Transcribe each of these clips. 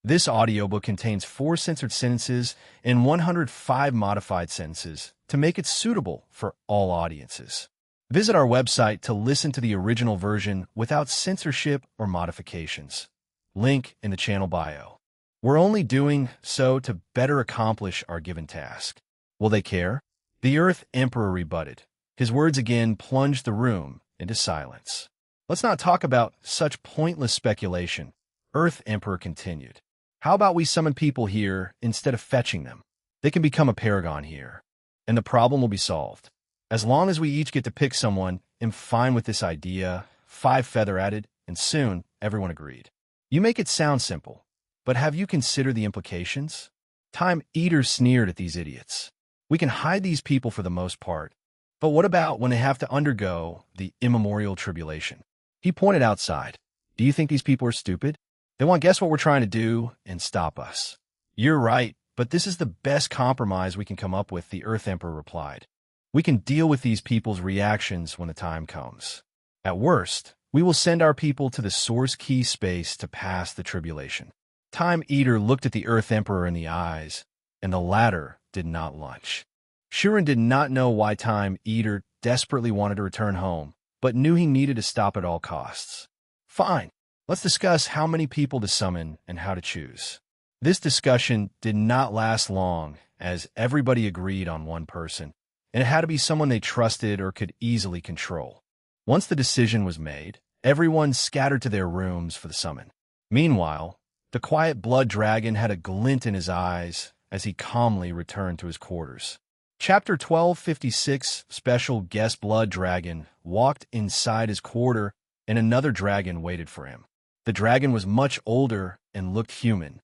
This audiobook contains 4 censored sentences and 105 modified sentences to make it suitable for all audiences. Visit our website to listen to the original version without censorship or modifications. Link in the channel bio. We're only doing so to better accomplish our given task. Will they care? The Earth Emperor rebutted. His words again plunged the room into silence. Let's not talk about such pointless speculation, Earth Emperor continued. How about we summon people here instead of fetching them? They can become a paragon here, and the problem will be solved. As long as we each get to pick someone, I'm fine with this idea. 5 feather added, and soon everyone agreed. You make it sound simple, but have you considered the implications? Time Eater sneered at these idiots. We can hide these people for the most part, but what about when they have to undergo the immemorial tribulation? He pointed outside. Do you think these people are stupid? They want to guess what we're trying to do and stop us. You're right, but this is the best compromise we can come up with, the Earth Emperor replied. We can deal with these people's reactions when the time comes. At worst, we will send our people to the Source Key space to pass the tribulation. Time Eater looked at the Earth Emperor in the eyes, and the latter did not lunch. Shuren did not know why Time Eater desperately wanted to return home, but knew he needed to stop at all costs. Fine. Let's discuss how many people to summon and how to choose. This discussion did not last long, as everybody agreed on one person, and it had to be someone they trusted or could easily control. Once the decision was made, everyone scattered to their rooms for the summon. Meanwhile, the quiet blood dragon had a glint in his eyes as he calmly returned to his quarters. Chapter 1256, Special Guest Blood Dragon, walked inside his quarter, and another dragon waited for him. The dragon was much older and looked human,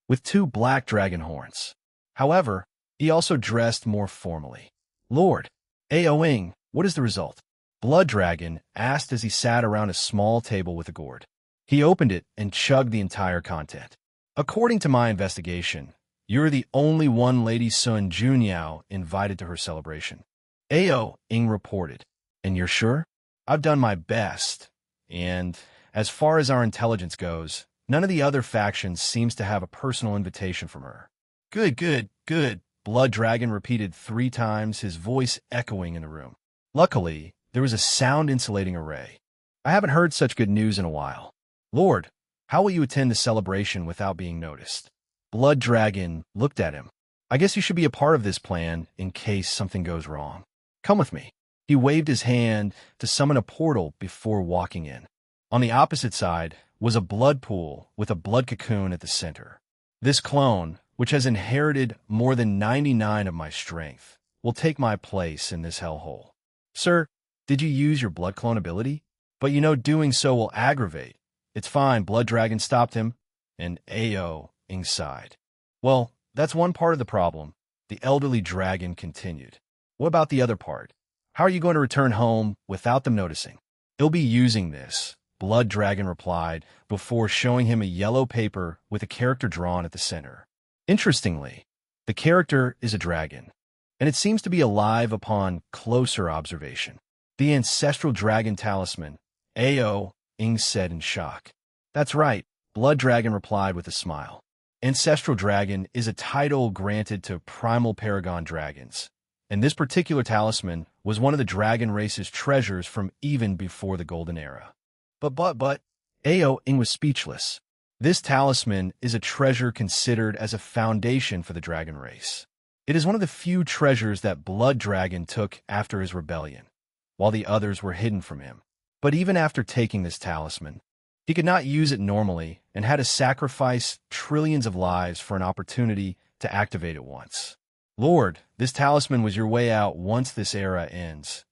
with 2 black dragon horns. However, he also dressed more formally. Lord, Aoing, what is the result? Blood Dragon asked as he sat around a small table with a gourd. He opened it and chugged the entire content. According to my investigation, you're the only one Lady Sun Junyao invited to her celebration. Aoing reported. And you're sure? I've done my best, and as far as our intelligence goes, none of the other factions seems to have a personal invitation from her. Good. Blood Dragon repeated 3 times, his voice echoing in the room. Luckily, there was a sound-insulating array. I haven't heard such good news in a while. Lord, how will you attend the celebration without being noticed? Blood Dragon looked at him. I guess you should be a part of this plan in case something goes wrong. Come with me. He waved his hand to summon a portal before walking in. On the opposite side was a blood pool with a blood cocoon at the center. This clone, which has inherited more than 99 of my strength, will take my place in this hellhole. Sir, did you use your blood clone ability? But you know doing so will aggravate. It's fine, Blood Dragon stopped him, and Aoing sighed. Well, that's one part of the problem, the elderly dragon continued. What about the other part? How are you going to return home without them noticing? He'll be using this, Blood Dragon replied, before showing him a yellow paper with a character drawn at the center. Interestingly, the character is a dragon, and it seems to be alive upon closer observation. The ancestral dragon talisman, Aoing said in shock. That's right, Blood Dragon replied with a smile. Ancestral Dragon is a title granted to primal paragon dragons, and this particular talisman was one of the dragon race's treasures from even before the Golden Era. But, Aoing was speechless. This talisman is a treasure considered as a foundation for the dragon race. It is one of the few treasures that Blood Dragon took after his rebellion, while the others were hidden from him. But even after taking this talisman, he could not use it normally and had to sacrifice trillions of lives for an opportunity to activate it once. Lord, this talisman was your way out once this era ends,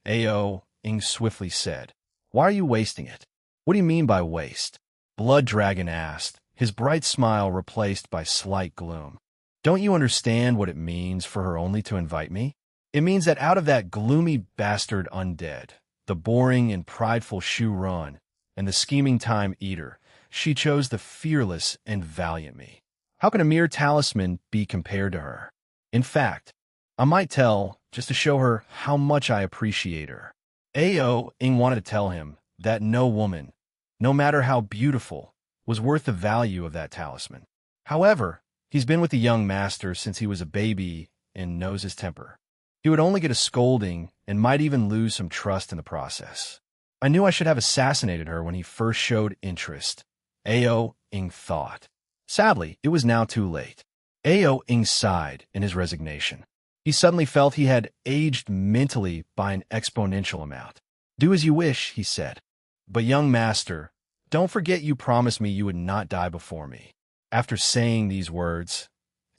Aoing swiftly said. Why are you wasting it? What do you mean by waste? Blood Dragon asked, his bright smile replaced by slight gloom. Don't you understand what it means for her only to invite me? It means that out of that gloomy bastard undead, the boring and prideful Shu Run, and the scheming Time Eater, she chose the fearless and valiant me. How can a mere talisman be compared to her? In fact, I might tell, just to show her how much I appreciate her. Aoing wanted to tell him that no woman, no matter how beautiful, was worth the value of that talisman. However, he's been with the young master since he was a baby and knows his temper. He would only get a scolding and might even lose some trust in the process. I knew I should have assassinated her when he first showed interest, Ao Ing thought. Sadly, it was now too late. Ao Ing sighed in his resignation. He suddenly felt he had aged mentally by an exponential amount. Do as you wish, he said. But young master, don't forget you promised me you would not die before me. After saying these words,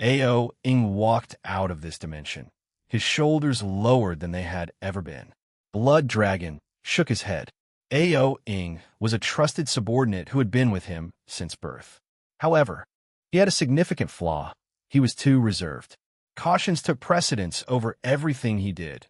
Ao Ing walked out of this dimension, his shoulders lowered than they had ever been. Blood Dragon shook his head. Ao Ing was a trusted subordinate who had been with him since birth. However, he had a significant flaw. He was too reserved. Cautions took precedence over everything he did,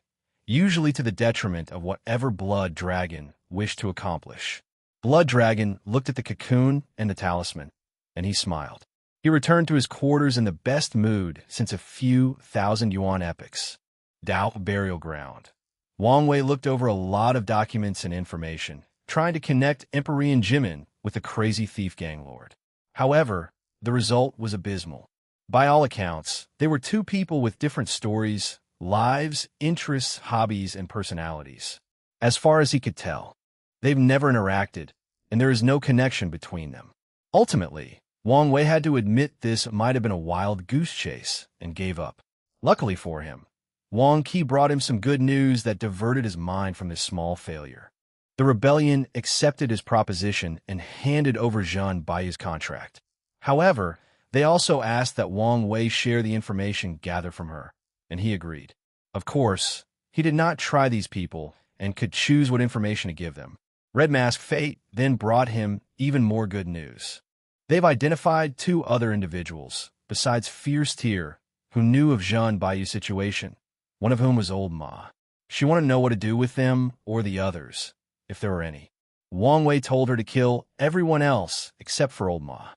usually to the detriment of whatever Blood Dragon wished to accomplish. Blood Dragon looked at the cocoon and the talisman, and he smiled. He returned to his quarters in the best mood since a few thousand yuan epochs. Dao Burial Ground. Wang Wei looked over a lot of documents and information, trying to connect Empyrean Jimin with the crazy thief gang lord. However, the result was abysmal. By all accounts, they were two people with different stories, lives, interests, hobbies, and personalities. As far as he could tell, they've never interacted, and there is no connection between them. Ultimately, Wang Wei had to admit this might have been a wild goose chase and gave up. Luckily for him, Wang Qi brought him some good news that diverted his mind from this small failure. The rebellion accepted his proposition and handed over Zhen Bai's contract. However, they also asked that Wang Wei share the information gathered from her, and he agreed. Of course, he did not try these people and could choose what information to give them. Red Mask Fate then brought him even more good news. They've identified two other individuals, besides Fierce Tear, who knew of Zhen Bai's situation, one of whom was Old Ma. She wanted to know what to do with them or the others, if there were any. Wang Wei told her to kill everyone else except for Old Ma.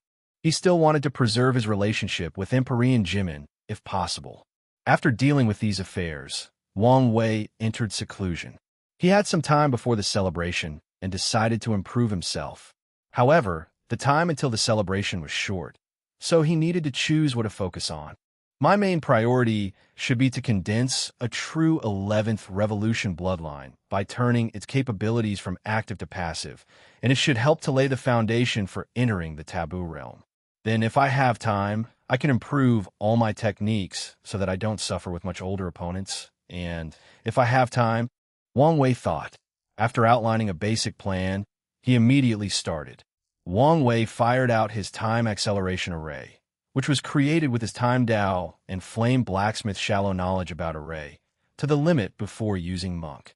He still wanted to preserve his relationship with Empyrean Jimin, if possible. After dealing with these affairs, Wang Wei entered seclusion. He had some time before the celebration and decided to improve himself. However, the time until the celebration was short, so he needed to choose what to focus on. My main priority should be to condense a true 11th Revolution bloodline by turning its capabilities from active to passive, and it should help to lay the foundation for entering the taboo realm. Then, if I have time, I can improve all my techniques so that I don't suffer with much older opponents. And if I have time, Wang Wei thought. After outlining a basic plan, he immediately started. Wang Wei fired out his time acceleration array, which was created with his time Dao and Flame Blacksmith shallow knowledge about array, to the limit before using Monk's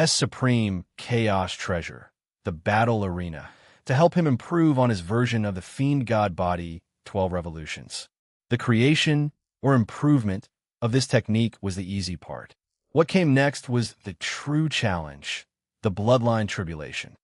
Supreme Chaos Treasure, the Battle Arena, to help him improve on his version of the Fiend God Body 12 Revolutions. The creation or improvement of this technique was the easy part. What came next was the true challenge, the Bloodline Tribulation.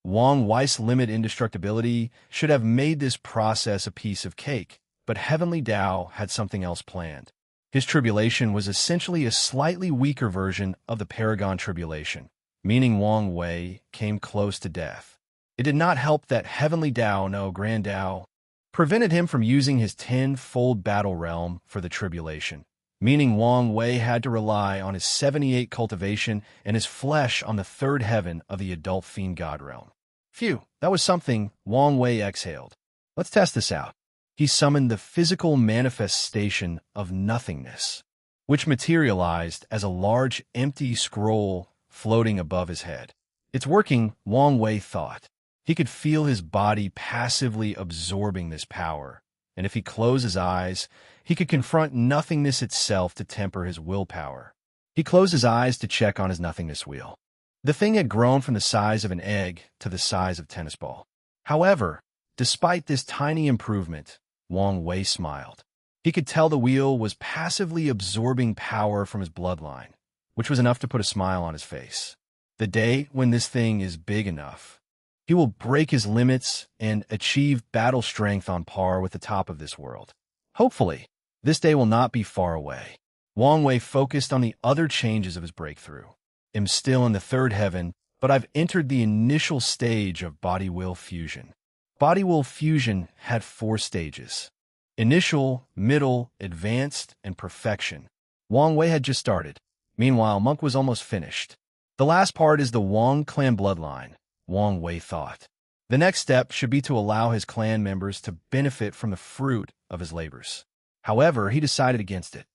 Wang Wei's limit indestructibility should have made this process a piece of cake, but Heavenly Dao had something else planned. His tribulation was essentially a slightly weaker version of the Paragon Tribulation, meaning Wang Wei came close to death. It did not help that Heavenly Dao, no Grand Dao, prevented him from using his 10-fold battle realm for the tribulation, meaning Wang Wei had to rely on his 78 cultivation and his flesh on the third heaven of the adult fiend god realm. Phew, that was something. Wang Wei exhaled. Let's test this out. He summoned the physical manifestation of nothingness, which materialized as a large empty scroll floating above his head. It's working, Wang Wei thought. He could feel his body passively absorbing this power, and if he closed his eyes, he could confront nothingness itself to temper his willpower. He closed his eyes to check on his nothingness wheel. The thing had grown from the size of an egg to the size of a tennis ball. However, despite this tiny improvement, Wang Wei smiled. He could tell the wheel was passively absorbing power from his bloodline, which was enough to put a smile on his face. The day when this thing is big enough, he will break his limits and achieve battle strength on par with the top of this world. Hopefully, this day will not be far away. Wang Wei focused on the other changes of his breakthrough. I'm still in the third heaven, but I've entered the initial stage of body-will fusion. Body-will fusion had 4 stages. Initial, middle, advanced, and perfection. Wang Wei had just started. Meanwhile, Monk was almost finished. The last part is the Wang clan bloodline, Wang Wei thought. The next step should be to allow his clan members to benefit from the fruit of his labors. However, he decided against it.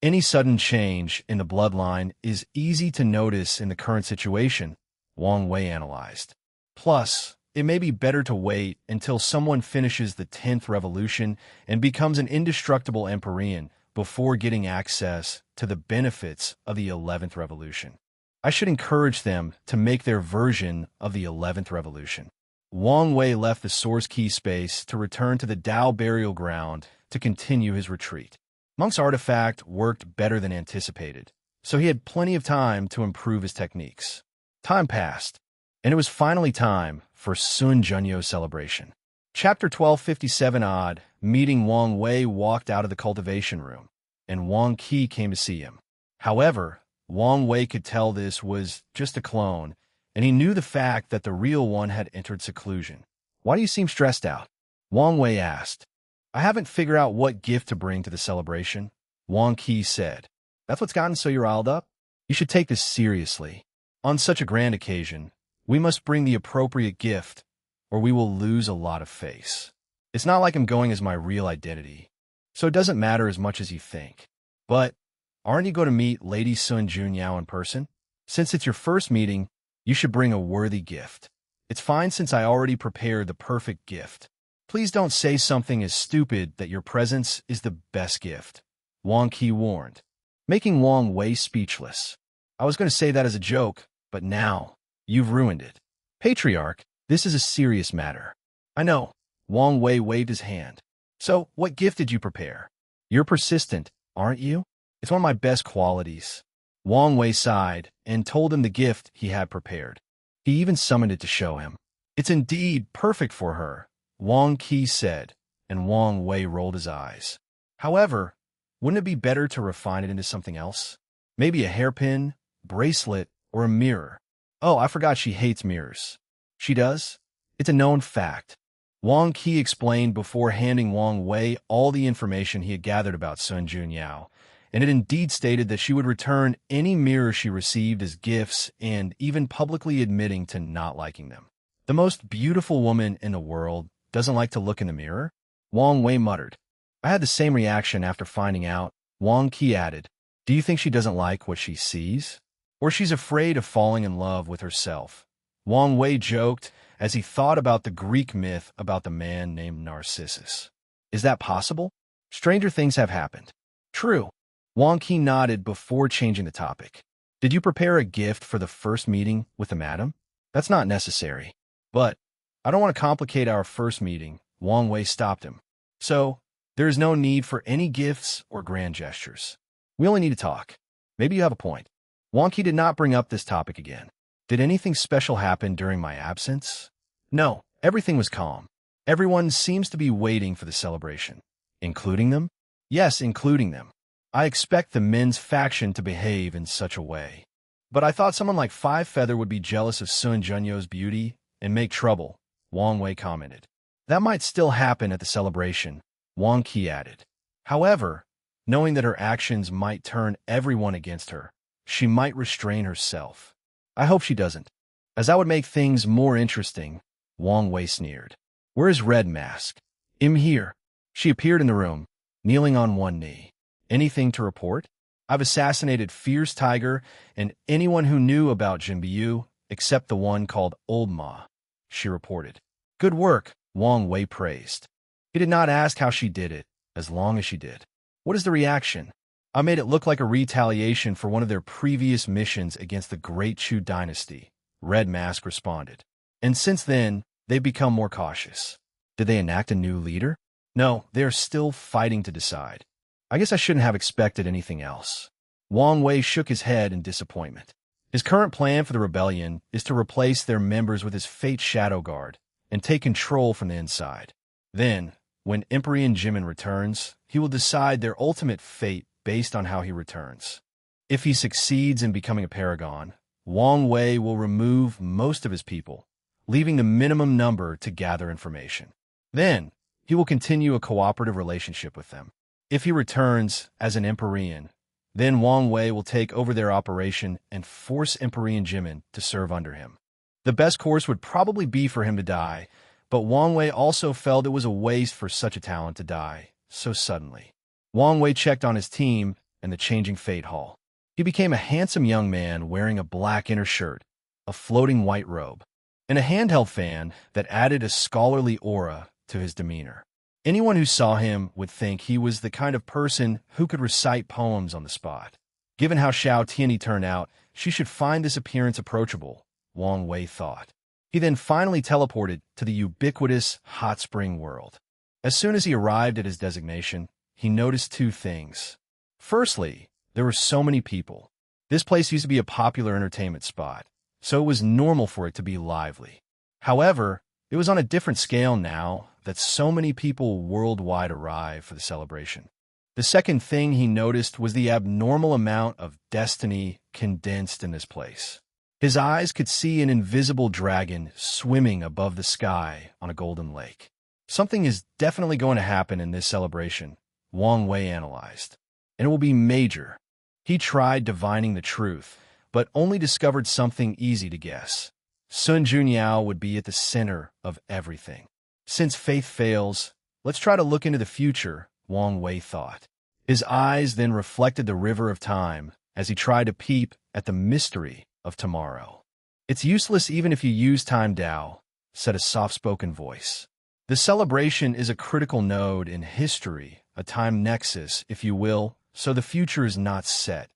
Any sudden change in the bloodline is easy to notice in the current situation, Wang Wei analyzed. Plus, it may be better to wait until someone finishes the 10th revolution and becomes an indestructible Empyrean before getting access to the benefits of the 11th revolution. I should encourage them to make their version of the 11th revolution. Wang Wei left the source key space to return to the Dao burial ground to continue his retreat. Monk's artifact worked better than anticipated, so he had plenty of time to improve his techniques. Time passed, and it was finally time for Sun Junyo's celebration. Chapter 1257 odd, meeting Wang Wei walked out of the cultivation room, and Wang Qi came to see him. However, Wang Wei could tell this was just a clone, and he knew the fact that the real one had entered seclusion. Why do you seem stressed out? Wang Wei asked. I haven't figured out what gift to bring to the celebration, Wang Qi said. That's what's gotten so you're riled up? You should take this seriously. On such a grand occasion, we must bring the appropriate gift, or we will lose a lot of face. It's not like I'm going as my real identity, so it doesn't matter as much as you think. But aren't you going to meet Lady Sun Junyao in person? Since it's your first meeting, you should bring a worthy gift. It's fine since I already prepared the perfect gift. Please don't say something as stupid that your presence is the best gift, Wang Qi warned, making Wang Wei speechless. I was going to say that as a joke, but now you've ruined it. Patriarch, this is a serious matter. I know, Wang Wei waved his hand. So, what gift did you prepare? You're persistent, aren't you? It's one of my best qualities. Wang Wei sighed and told him the gift he had prepared. He even summoned it to show him. It's indeed perfect for her, Wang Qi said, and Wang Wei rolled his eyes. However, wouldn't it be better to refine it into something else? Maybe a hairpin, bracelet, or a mirror. Oh, I forgot she hates mirrors. She does? It's a known fact. Wang Qi explained before handing Wang Wei all the information he had gathered about Sun Junyao, and it indeed stated that she would return any mirror she received as gifts and even publicly admitting to not liking them. The most beautiful woman in the world doesn't like to look in the mirror? Wang Wei muttered. I had the same reaction after finding out. Wang Qi added, do you think she doesn't like what she sees? Or she's afraid of falling in love with herself? Wang Wei joked as he thought about the Greek myth about the man named Narcissus. Is that possible? Stranger things have happened. True. Wang Qi nodded before changing the topic. Did you prepare a gift for the first meeting with the madam? That's not necessary. But I don't want to complicate our first meeting, Wang Wei stopped him. So, there is no need for any gifts or grand gestures. We only need to talk. Maybe you have a point. Wang Qi did not bring up this topic again. Did anything special happen during my absence? No, everything was calm. Everyone seems to be waiting for the celebration. Including them? Yes, including them. I expect the men's faction to behave in such a way. But I thought someone like Five Feather would be jealous of Sun Junyo's beauty and make trouble, Wang Wei commented. That might still happen at the celebration, Wang Qi added. However, knowing that her actions might turn everyone against her, she might restrain herself. I hope she doesn't, as that would make things more interesting, Wang Wei sneered. Where is Red Mask? I'm here. She appeared in the room, kneeling on one knee. Anything to report? I've assassinated Fierce Tiger and anyone who knew about Jinbiyu, except the one called Old Ma, she reported. Good work, Wang Wei praised. He did not ask how she did it, as long as she did. What is the reaction? I made it look like a retaliation for one of their previous missions against the Great Chu dynasty, Red Mask responded. And since then, they've become more cautious. Did they enact a new leader? No, they are still fighting to decide. I guess I shouldn't have expected anything else. Wang Wei shook his head in disappointment. His current plan for the rebellion is to replace their members with his Fate Shadow Guard and take control from the inside. Then, when Empyrean Jimin returns, he will decide their ultimate fate based on how he returns. If he succeeds in becoming a paragon, Wang Wei will remove most of his people, leaving the minimum number to gather information. Then, he will continue a cooperative relationship with them. If he returns as an Empyrean, then Wang Wei will take over their operation and force Empyrean Jimin to serve under him. The best course would probably be for him to die, but Wang Wei also felt it was a waste for such a talent to die so suddenly. Wang Wei checked on his team and the changing fate hall. He became a handsome young man wearing a black inner shirt, a floating white robe, and a handheld fan that added a scholarly aura to his demeanor. Anyone who saw him would think he was the kind of person who could recite poems on the spot. Given how Xiao Tianyi turned out, she should find this appearance approachable, Wang Wei thought. He then finally teleported to the ubiquitous hot spring world. As soon as he arrived at his designation, he noticed two things. Firstly, there were so many people. This place used to be a popular entertainment spot, so it was normal for it to be lively. However, it was on a different scale now that so many people worldwide arrived for the celebration. The second thing he noticed was the abnormal amount of destiny condensed in this place. His eyes could see an invisible dragon swimming above the sky on a golden lake. Something is definitely going to happen in this celebration, Wang Wei analyzed, and it will be major. He tried divining the truth, but only discovered something easy to guess. Sun Junyao would be at the center of everything. Since faith fails, let's try to look into the future, Wang Wei thought. His eyes then reflected the river of time as he tried to peep at the mystery of tomorrow. It's useless even if you use time Dao, said a soft-spoken voice. The celebration is a critical node in history, a time nexus, if you will, so the future is not set.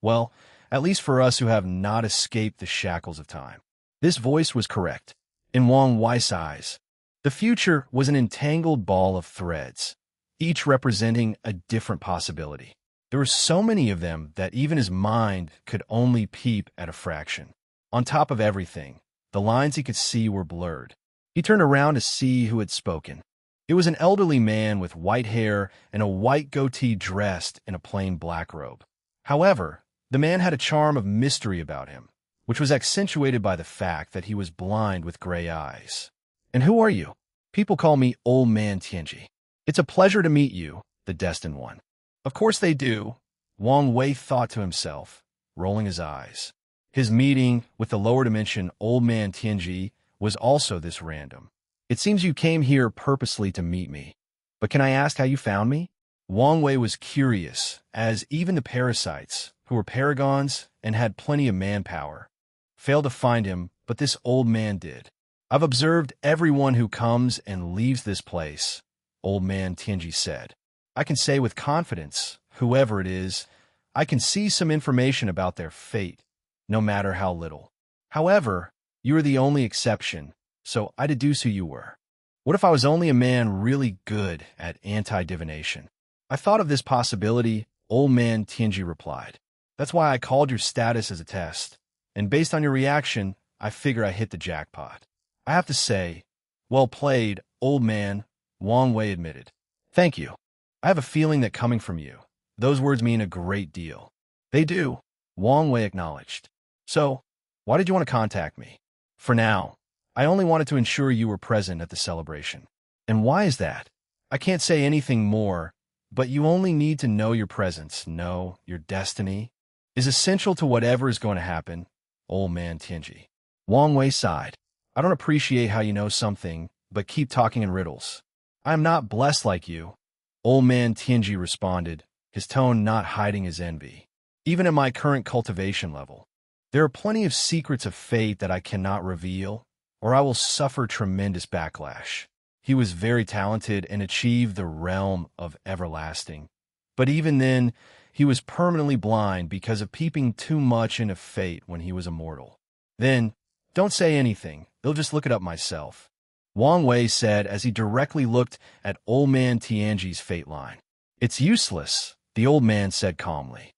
Well, at least for us who have not escaped the shackles of time. This voice was correct. In Wang Wei's eyes, the future was an entangled ball of threads, each representing a different possibility. There were so many of them that even his mind could only peep at a fraction. On top of everything, the lines he could see were blurred. He turned around to see who had spoken. It was an elderly man with white hair and a white goatee dressed in a plain black robe. However, the man had a charm of mystery about him, which was accentuated by the fact that he was blind with gray eyes. "And who are you?" "People call me Old Man Tianji." "It's a pleasure to meet you, the Destined One." Of course they do, Wang Wei thought to himself, rolling his eyes. His meeting with the lower dimension Old Man Tianji was also this random. "It seems you came here purposely to meet me. But can I ask how you found me?" Wang Wei was curious, as even the parasites, who were paragons and had plenty of manpower, failed to find him, but this old man did. "I've observed everyone who comes and leaves this place," Old Man Tianji said. "I can say with confidence, whoever it is, I can see some information about their fate, no matter how little. However, you are the only exception, so I deduce who you were." "What if I was only a man really good at anti-divination?" "I thought of this possibility," Old Man Tianji replied. "That's why I called your status as a test, and based on your reaction, I figure I hit the jackpot." "I have to say, well played, old man," Wang Wei admitted. "Thank you. I have a feeling that coming from you, those words mean a great deal." "They do," Wang Wei acknowledged. "So, why did you want to contact me?" "For now, I only wanted to ensure you were present at the celebration." "And why is that?" "I can't say anything more, but you only need to know your presence, know your destiny, is essential to whatever is going to happen, Old Man Tianji." Wang Wei sighed. "I don't appreciate how you know something, but keep talking in riddles." "I am not blessed like you," Old Man Tianji responded, his tone not hiding his envy. "Even at my current cultivation level, there are plenty of secrets of fate that I cannot reveal, or I will suffer tremendous backlash." He was very talented and achieved the realm of everlasting. But even then, he was permanently blind because of peeping too much into fate when he was immortal. "Then, don't say anything. They'll just look it up myself," Wang Wei said as he directly looked at Old Man Tianji's fate line. "It's useless," the old man said calmly.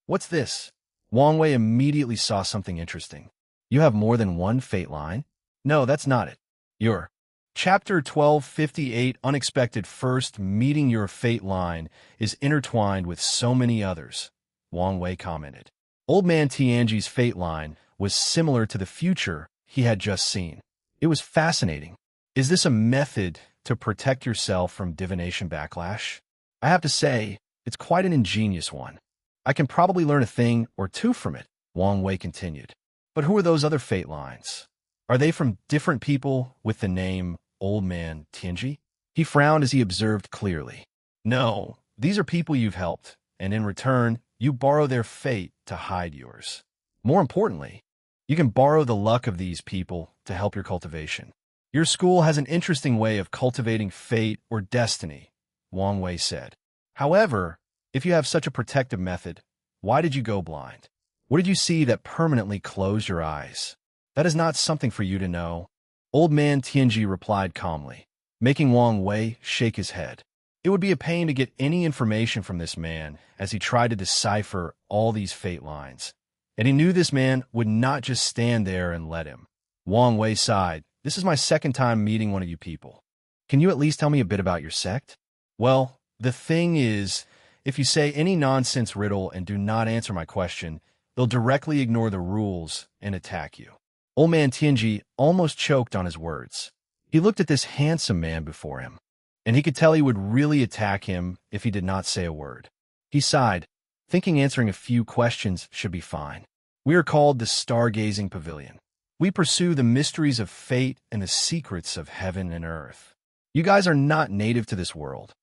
What's this?" Wang Wei immediately saw something interesting. "You have more than one fate line?" "No, that's not it. Your Chapter 1258 Unexpected First Meeting Your Fate line is intertwined with so many others," Wang Wei commented. Old Man Tianji's fate line was similar to the future he had just seen. It was fascinating. Is this a method to protect yourself from divination backlash? I have to say, it's quite an ingenious one. I can probably learn a thing or two from it, Wang Wei continued. But who are those other fate lines? Are they from different people with the name Old Man Tianji? He frowned as he observed clearly. No, these are people you've helped, and in return, you borrow their fate to hide yours. More importantly, you can borrow the luck of these people to help your cultivation. Your school has an interesting way of cultivating fate or destiny, Wang Wei said. However, if you have such a protective method, why did you go blind? What did you see that permanently closed your eyes? That is not something for you to know, Old Man Tianji replied calmly, making Wang Wei shake his head. It would be a pain to get any information from this man as he tried to decipher all these fate lines. And he knew this man would not just stand there and let him. Wang Wei sighed. This is my second time meeting one of you people. Can you at least tell me a bit about your sect? Well, the thing is, if you say any nonsense riddle and do not answer my question, they'll directly ignore the rules and attack you. Old Man Tianji almost choked on his words. He looked at this handsome man before him, and he could tell he would really attack him if he did not say a word. He sighed, thinking answering a few questions should be fine. We are called the Stargazing Pavilion. We pursue the mysteries of fate and the secrets of heaven and earth. You guys are not native to this world,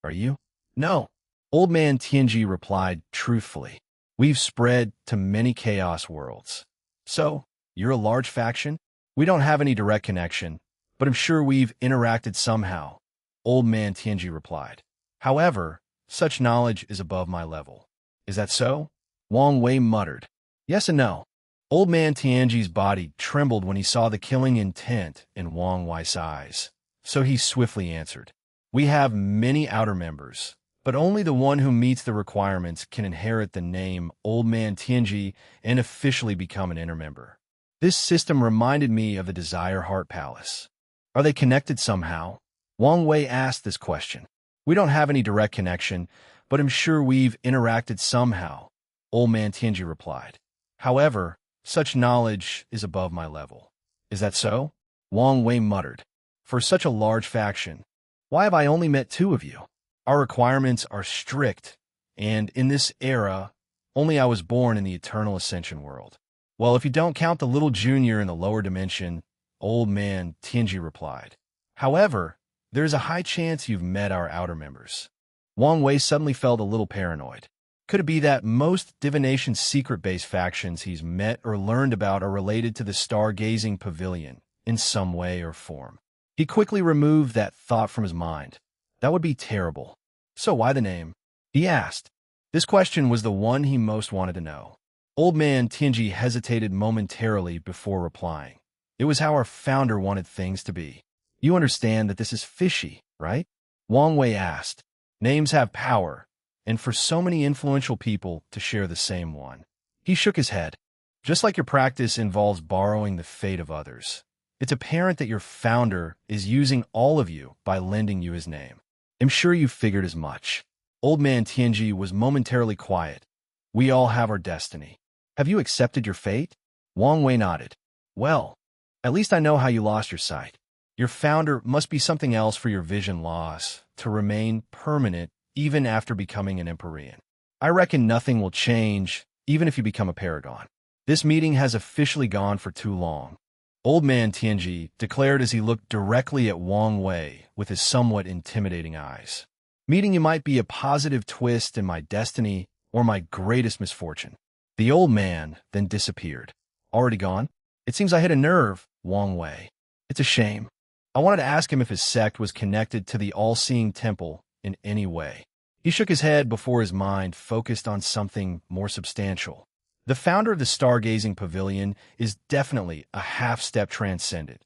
are you? No. Old Man Tianji replied truthfully. We've spread to many chaos worlds. So, you're a large faction? We don't have any direct connection, but I'm sure we've interacted somehow, Old Man Tianji replied. However, such knowledge is above my level. Is that so? Wang Wei muttered. Yes and no. Old Man Tianji's body trembled when he saw the killing intent in Wang Wei's eyes. So he swiftly answered. We have many outer members, but only the one who meets the requirements can inherit the name Old Man Tianji and officially become an inner member. This system reminded me of the Desire Heart Palace. Are they connected somehow? Wang Wei asked this question. We don't have any direct connection, but I'm sure we've interacted somehow, Old Man Tianji replied. However, such knowledge is above my level. Is that so? Wang Wei muttered. For such a large faction, why have I only met two of you? Our requirements are strict, and in this era, only I was born in the Eternal Ascension world. Well, if you don't count the little junior in the lower dimension, Old Man Tianji replied. However, there is a high chance you've met our outer members. Wang Wei suddenly felt a little paranoid. Could it be that most divination secret-based factions he's met or learned about are related to the Stargazing Pavilion in some way or form? He quickly removed that thought from his mind. That would be terrible. So why the name? He asked. This question was the one he most wanted to know. Old Man Tianji hesitated momentarily before replying. It was how our founder wanted things to be. You understand that this is fishy, right? Wang Wei asked. Names have power, and for so many influential people to share the same one. He shook his head. Just like your practice involves borrowing the fate of others, it's apparent that your founder is using all of you by lending you his name. I'm sure you figured as much. Old Man Tianji was momentarily quiet. We all have our destiny. Have you accepted your fate? Wang Wei nodded. Well, at least I know how you lost your sight. Your founder must be something else for your vision loss to remain permanent even after becoming an Empyrean. I reckon nothing will change even if you become a paragon. This meeting has officially gone for too long. Old Man Tianji declared as he looked directly at Wang Wei with his somewhat intimidating eyes. Meeting you might be a positive twist in my destiny or my greatest misfortune. The old man then disappeared. Already gone? It seems I hit a nerve, Wang Wei. It's a shame. I wanted to ask him if his sect was connected to the all-seeing temple in any way. He shook his head before his mind focused on something more substantial. The founder of the Stargazing Pavilion is definitely a half-step transcended,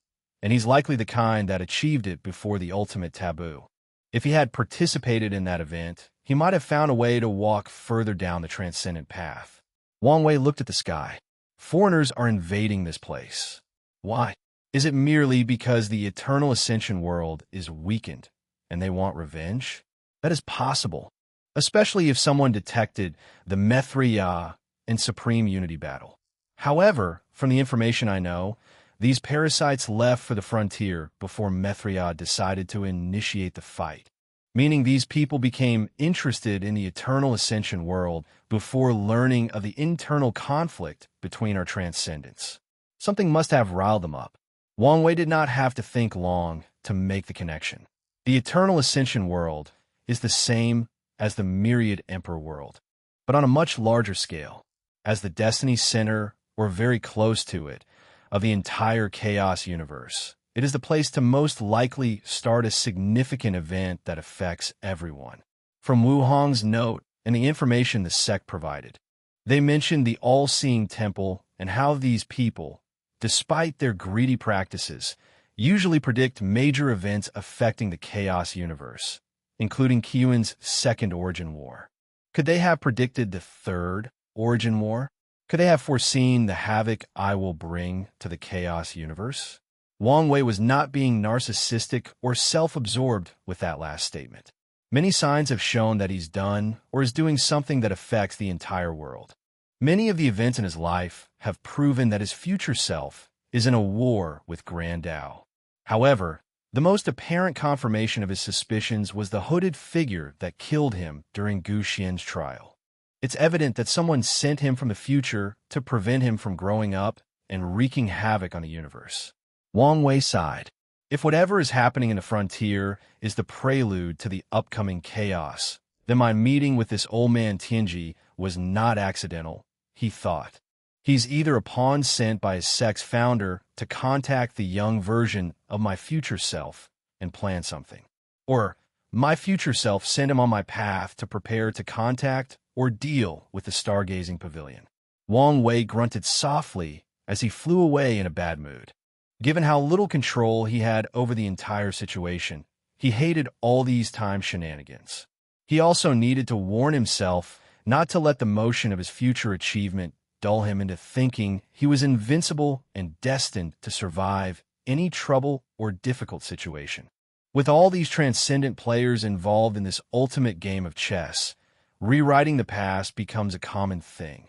and he's likely the kind that achieved it before the ultimate taboo. If he had participated in that event, he might have found a way to walk further down the transcendent path. Wang Wei looked at the sky. Foreigners are invading this place. Why? Is it merely because the Eternal Ascension world is weakened and they want revenge? That is possible, especially if someone detected the Methriya and Supreme Unity battle. However, from the information I know, These parasites left for the frontier before Mithriad decided to initiate the fight, meaning these people became interested in the eternal ascension world before learning of the internal conflict between our transcendents. Something must have riled them up. Wang Wei did not have to think long to make the connection. The eternal ascension world is the same as the myriad emperor world, but on a much larger scale, as the destiny center, or very close to it, of the entire chaos universe. It is the place to most likely start a significant event that affects everyone. From Wu Hong's note and the information the sect provided, they mentioned the all-seeing temple and how these people, despite their greedy practices, usually predict major events affecting the chaos universe, including Qiyuan's second origin war. Could they have predicted the third origin war? Could they have foreseen the havoc I will bring to the chaos universe? Wang Wei was not being narcissistic or self-absorbed with that last statement. Many signs have shown that he's done or is doing something that affects the entire world. Many of the events in his life have proven that his future self is in a war with Grand Dao. However, the most apparent confirmation of his suspicions was the hooded figure that killed him during Gu Xian's trial. It's evident that someone sent him from the future to prevent him from growing up and wreaking havoc on the universe. Wang Wei sighed. If whatever is happening in the frontier is the prelude to the upcoming chaos, then my meeting with this old man Tianji was not accidental, he thought. He's either a pawn sent by his sect's founder to contact the young version of my future self and plan something, or my future self sent him on my path to prepare to contact or deal with the stargazing pavilion. Wang Wei grunted softly as he flew away in a bad mood. Given how little control he had over the entire situation, he hated all these time shenanigans. He also needed to warn himself not to let the motion of his future achievement dull him into thinking he was invincible and destined to survive any trouble or difficult situation. With all these transcendent players involved in this ultimate game of chess, rewriting the past becomes a common thing.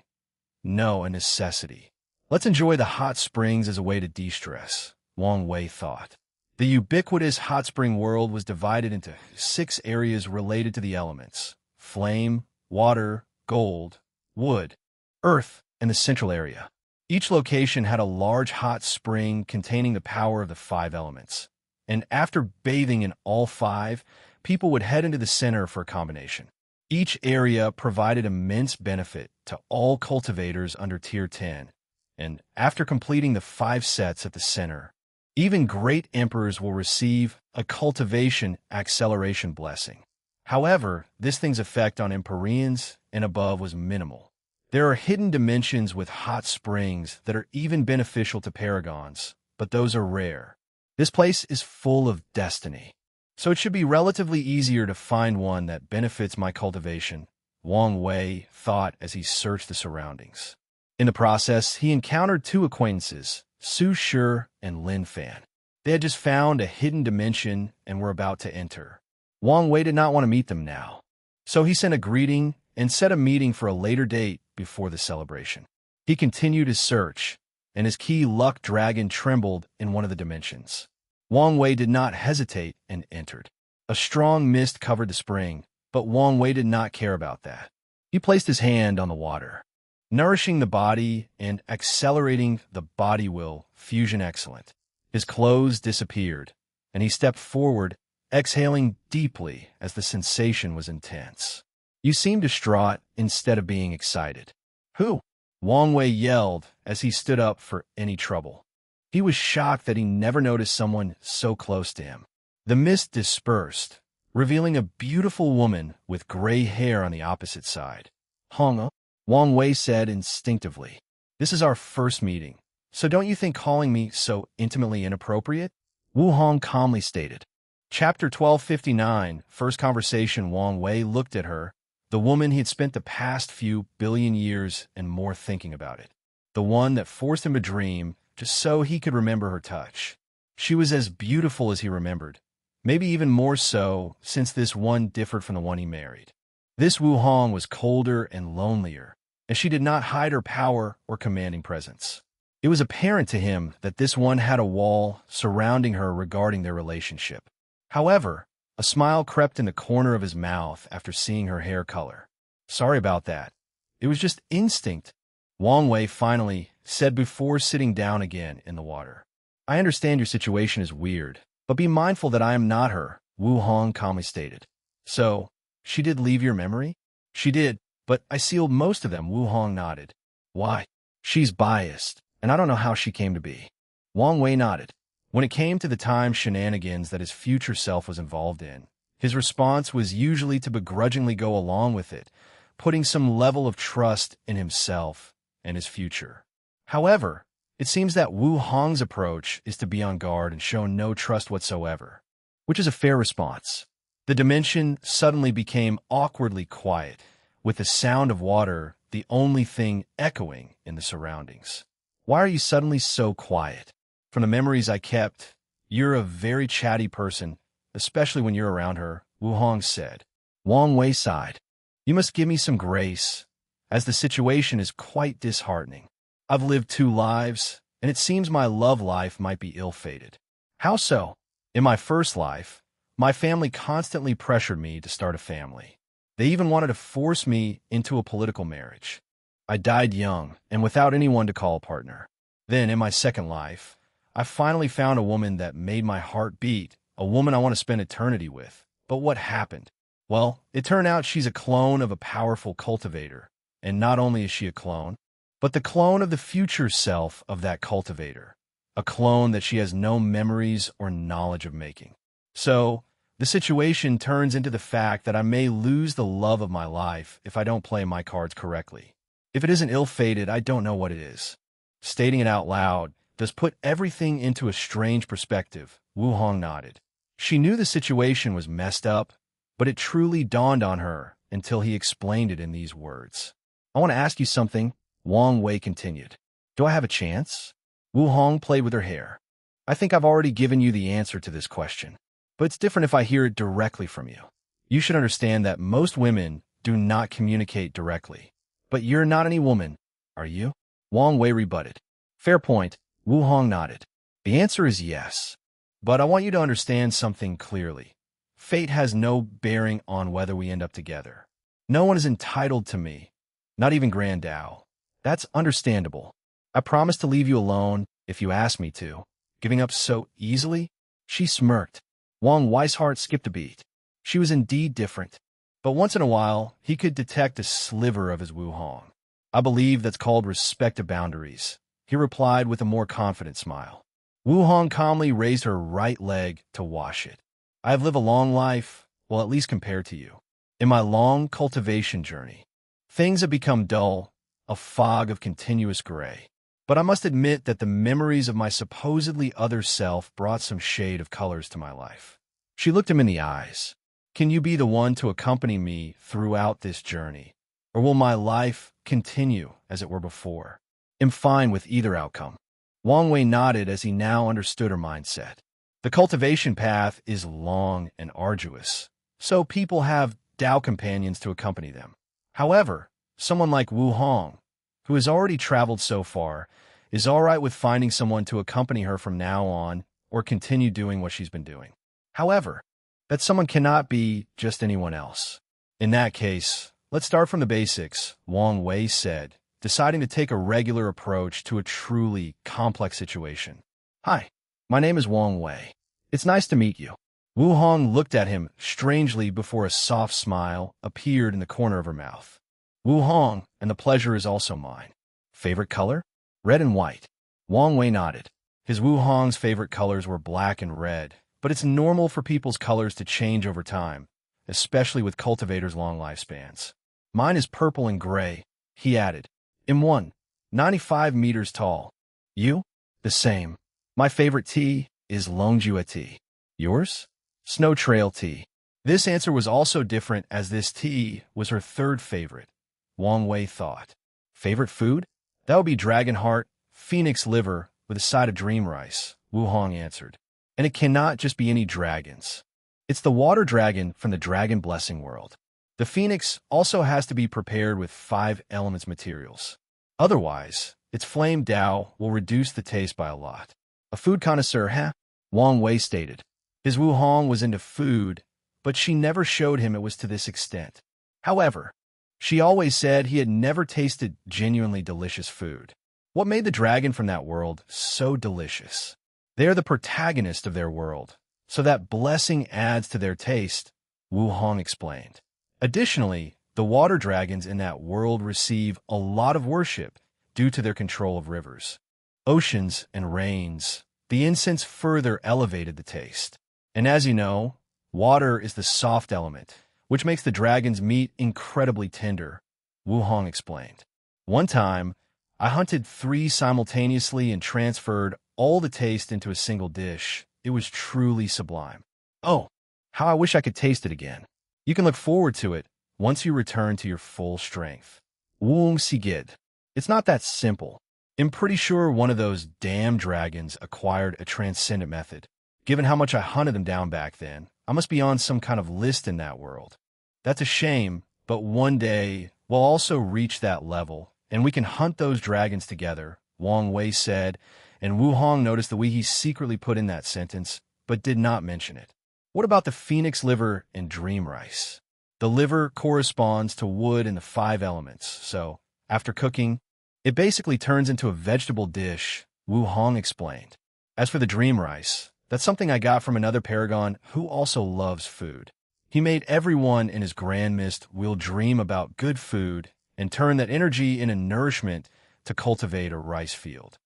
No, a necessity. Let's enjoy the hot springs as a way to de-stress, Wang Wei thought. The ubiquitous hot spring world was divided into 6 areas related to the elements: flame, water, gold, wood, earth, and the central area. Each location had a large hot spring containing the power of the 5 elements. And after bathing in all 5, people would head into the center for a combination. Each area provided immense benefit to all cultivators under Tier 10. And after completing the 5 sets at the center, even great emperors will receive a cultivation acceleration blessing. However, this thing's effect on Empyreans and above was minimal. There are hidden dimensions with hot springs that are even beneficial to paragons, but those are rare. This place is full of destiny, so it should be relatively easier to find one that benefits my cultivation, Wang Wei thought as he searched the surroundings. In the process, he encountered 2 acquaintances, Su Shi and Lin Fan. They had just found a hidden dimension and were about to enter. Wang Wei did not want to meet them now, so he sent a greeting and set a meeting for a later date before the celebration. He continued his search, and his key luck dragon trembled in one of the dimensions. Wang Wei did not hesitate and entered. A strong mist covered the spring, but Wang Wei did not care about that. He placed his hand on the water, nourishing the body and accelerating the body will, fusion excellent. His clothes disappeared, and he stepped forward, exhaling deeply as the sensation was intense. You seem distraught instead of being excited. Who? Wang Wei yelled as he stood up for any trouble. He was shocked that he never noticed someone so close to him. The mist dispersed, revealing a beautiful woman with gray hair on the opposite side. Hong, Wang Wei said instinctively. This is our first meeting, so don't you think calling me so intimately inappropriate? Wu Hong calmly stated. Chapter 1259, First Conversation. Wang Wei looked at her, the woman he had spent the past few billion years and more thinking about it. The one that forced him to dream just so he could remember her touch. She was as beautiful as he remembered, maybe even more so since this one differed from the one he married. This Wu Hong was colder and lonelier, and she did not hide her power or commanding presence. It was apparent to him that this one had a wall surrounding her regarding their relationship. However, a smile crept in the corner of his mouth after seeing her hair color. "Sorry about that. It was just instinct," Wang Wei finally said before sitting down again in the water. "I understand your situation is weird, but be mindful that I am not her," Wu Hong calmly stated. "So, she did leave your memory?" "She did, but I sealed most of them," Wu Hong nodded. "Why?" "She's biased, and I don't know how she came to be." Wang Wei nodded. When it came to the time shenanigans that his future self was involved in, his response was usually to begrudgingly go along with it, putting some level of trust in himself and his future. However, it seems that Wu Hong's approach is to be on guard and show no trust whatsoever, which is a fair response. The dimension suddenly became awkwardly quiet, with the sound of water the only thing echoing in the surroundings. "Why are you suddenly so quiet?" "From the memories I kept, you're a very chatty person, especially when you're around her," Wu Hong said. Wang Wei sighed. "You must give me some grace, as the situation is quite disheartening. I've lived 2 lives, and it seems my love life might be ill-fated." "How so?" "In my first life, my family constantly pressured me to start a family. They even wanted to force me into a political marriage. I died young and without anyone to call a partner. Then, in my second life, I finally found a woman that made my heart beat, a woman I want to spend eternity with. But what happened? Well, it turned out she's a clone of a powerful cultivator. And not only is she a clone, but the clone of the future self of that cultivator. A clone that she has no memories or knowledge of making. So, the situation turns into the fact that I may lose the love of my life if I don't play my cards correctly. If it isn't ill-fated, I don't know what it is." Stating it out loud does put everything into a strange perspective, Wu Hong nodded. She knew the situation was messed up, but it truly dawned on her until he explained it in these words. "I want to ask you something," Wang Wei continued. "Do I have a chance?" Wu Hong played with her hair. "I think I've already given you the answer to this question, but it's different if I hear it directly from you. You should understand that most women do not communicate directly. But you're not any woman, are you?" Wang Wei rebutted. "Fair point," Wu Hong nodded. "The answer is yes. But I want you to understand something clearly. Fate has no bearing on whether we end up together. No one is entitled to me, not even Grand Dao. That's understandable. I promise to leave you alone if you ask me to. Giving up so easily?" She smirked. Wang Wei's heart skipped a beat. She was indeed different. But once in a while, he could detect a sliver of his Wu Hong. "I believe that's called respect to boundaries," he replied with a more confident smile. Wu Hong calmly raised her right leg to wash it. "I have lived a long life, well, at least compared to you. In my long cultivation journey, things have become dull, a fog of continuous gray. But I must admit that the memories of my supposedly other self brought some shade of colors to my life." She looked him in the eyes. "Can you be the one to accompany me throughout this journey? Or will my life continue as it were before? I'm fine with either outcome." Wang Wei nodded as he now understood her mindset. The cultivation path is long and arduous, so people have Dao companions to accompany them. However, someone like Wu Hong, who has already traveled so far, is all right with finding someone to accompany her from now on or continue doing what she's been doing. However, that someone cannot be just anyone else. "In that case, let's start from the basics," Wang Wei said, deciding to take a regular approach to a truly complex situation. "Hi, my name is Wang Wei. It's nice to meet you." Wu Hong looked at him strangely before a soft smile appeared in the corner of her mouth. "Wu Hong, and the pleasure is also mine. Favorite color?" "Red and white." Wang Wei nodded. His Wu Hong's favorite colors were black and red, but it's normal for people's colors to change over time, especially with cultivators' long lifespans. "Mine is purple and gray," he added. "I'm 195 meters tall. You?" "The same. My favorite tea is Longjua tea. Yours?" "Snow Trail tea." This answer was also different as this tea was her third favorite, Wang Wei thought. "Favorite food?" "That would be dragon heart, phoenix liver with a side of dream rice," Wu Hong answered. "And it cannot just be any dragons. It's the water dragon from the Dragon Blessing world. The phoenix also has to be prepared with 5 elements materials. Otherwise, Its flame Dao will reduce the taste by a lot. A food connoisseur, huh? Wang Wei stated. His Wu Hong was into food, but she never showed him it was to this extent. However, she always said he had never tasted genuinely delicious food. What made the dragon from that world so delicious? They are the protagonist of their world, so that blessing adds to their taste, Wu Hong explained. Additionally, the water dragons in that world receive a lot of worship due to their control of rivers, oceans, and rains. The incense further elevated the taste. And as you know, water is the soft element, which makes the dragon's meat incredibly tender, Wu Hong explained. One time, I hunted 3 simultaneously and transferred all the taste into a single dish. It was truly sublime. Oh, how I wish I could taste it again. You can look forward to it once you return to your full strength. Wung Sigid. It's not that simple. I'm pretty sure one of those damn dragons acquired a transcendent method. Given how much I hunted them down back then, I must be on some kind of list in that world. That's a shame, but one day we'll also reach that level, and we can hunt those dragons together, Wang Wei said, and Wu Hong noticed the way he secretly put in that sentence, but did not mention it. What about the phoenix liver and dream rice? The liver corresponds to wood and the 5 elements, so, after cooking, it basically turns into a vegetable dish, Wu Hong explained. As for the dream rice, that's something I got from another paragon who also loves food. He made everyone in his grand mist will dream about good food and turn that energy into nourishment to cultivate a rice field.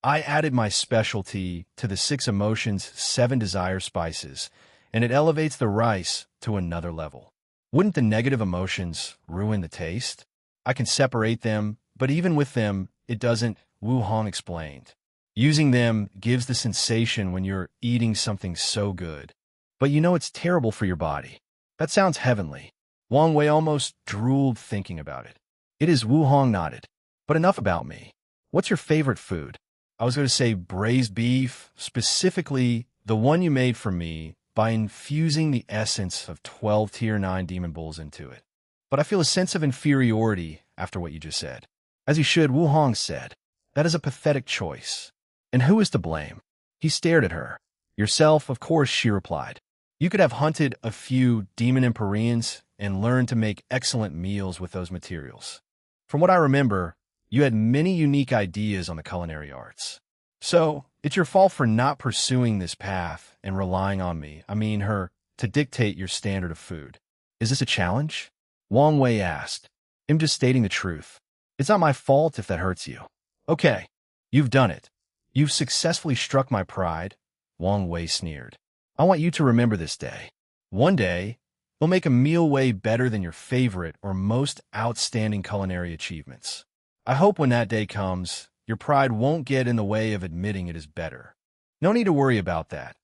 I added my specialty to the 6 emotions, 7 desire spices, and it elevates the rice to another level. Wouldn't the negative emotions ruin the taste? I can separate them, but even with them, it doesn't, Wu Hong explained. Using them gives the sensation when you're eating something so good. But you know it's terrible for your body. That sounds heavenly. Wang Wei almost drooled thinking about it. It is, Wu Hong nodded. But enough about me. What's your favorite food? I was going to say braised beef, specifically the one you made for me by infusing the essence of 12 Tier 9 demon bulls into it. But I feel a sense of inferiority after what you just said. As you should, Wu Hong said. That is a pathetic choice. And who is to blame? He stared at her. Yourself, of course, she replied. You could have hunted a few demon Empyreans and learned to make excellent meals with those materials. From what I remember, you had many unique ideas on the culinary arts. So, it's your fault for not pursuing this path and relying on me, to dictate your standard of food. Is this a challenge? Wang Wei asked. I'm just stating the truth. It's not my fault if that hurts you. Okay, you've done it. You've successfully struck my pride, Wang Wei sneered. I want you to remember this day. One day, you'll make a meal way better than your favorite or most outstanding culinary achievements. I hope when that day comes, your pride won't get in the way of admitting it is better. No need to worry about that.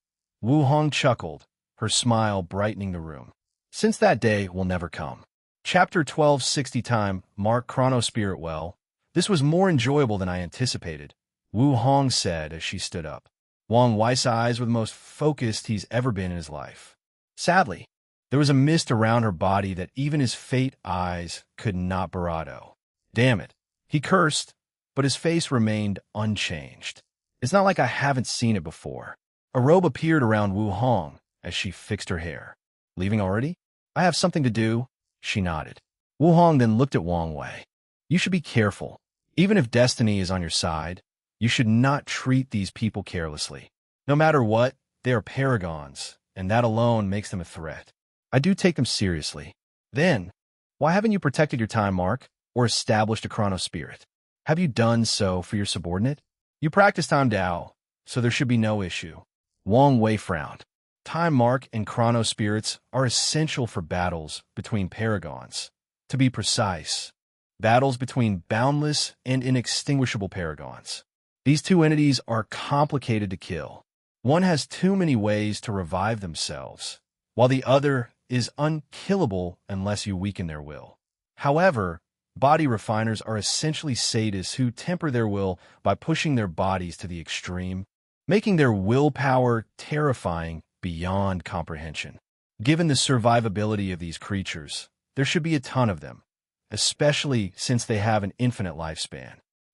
Wu Hong chuckled, her smile brightening the room. Since that day will never come. Chapter 1260 time, Mark Chronospirit well. This was more enjoyable than I anticipated, Wu Hong said as she stood up. Wang Wei's eyes were the most focused he's ever been in his life. Sadly, there was a mist around her body that even his fate eyes could not bravado. Damn it. He cursed, but his face remained unchanged. It's not like I haven't seen it before. A robe appeared around Wu Hong as she fixed her hair. Leaving already? I have something to do, she nodded. Wu Hong then looked at Wang Wei. You should be careful. Even if destiny is on your side, you should not treat these people carelessly. No matter what, they are paragons, and that alone makes them a threat. I do take them seriously. Then, why haven't you protected your time mark or established a chronospirit? Have you done so for your subordinate? You practice time Dao, so there should be no issue. Wang Wei frowned. Time mark and chronospirits are essential for battles between paragons. To be precise, battles between boundless and inextinguishable paragons. These two entities are complicated to kill. One has too many ways to revive themselves, while the other is unkillable unless you weaken their will. However, body refiners are essentially sadists who temper their will by pushing their bodies to the extreme, making their willpower terrifying beyond comprehension. Given the survivability of these creatures, there should be a ton of them, especially since they have an infinite lifespan.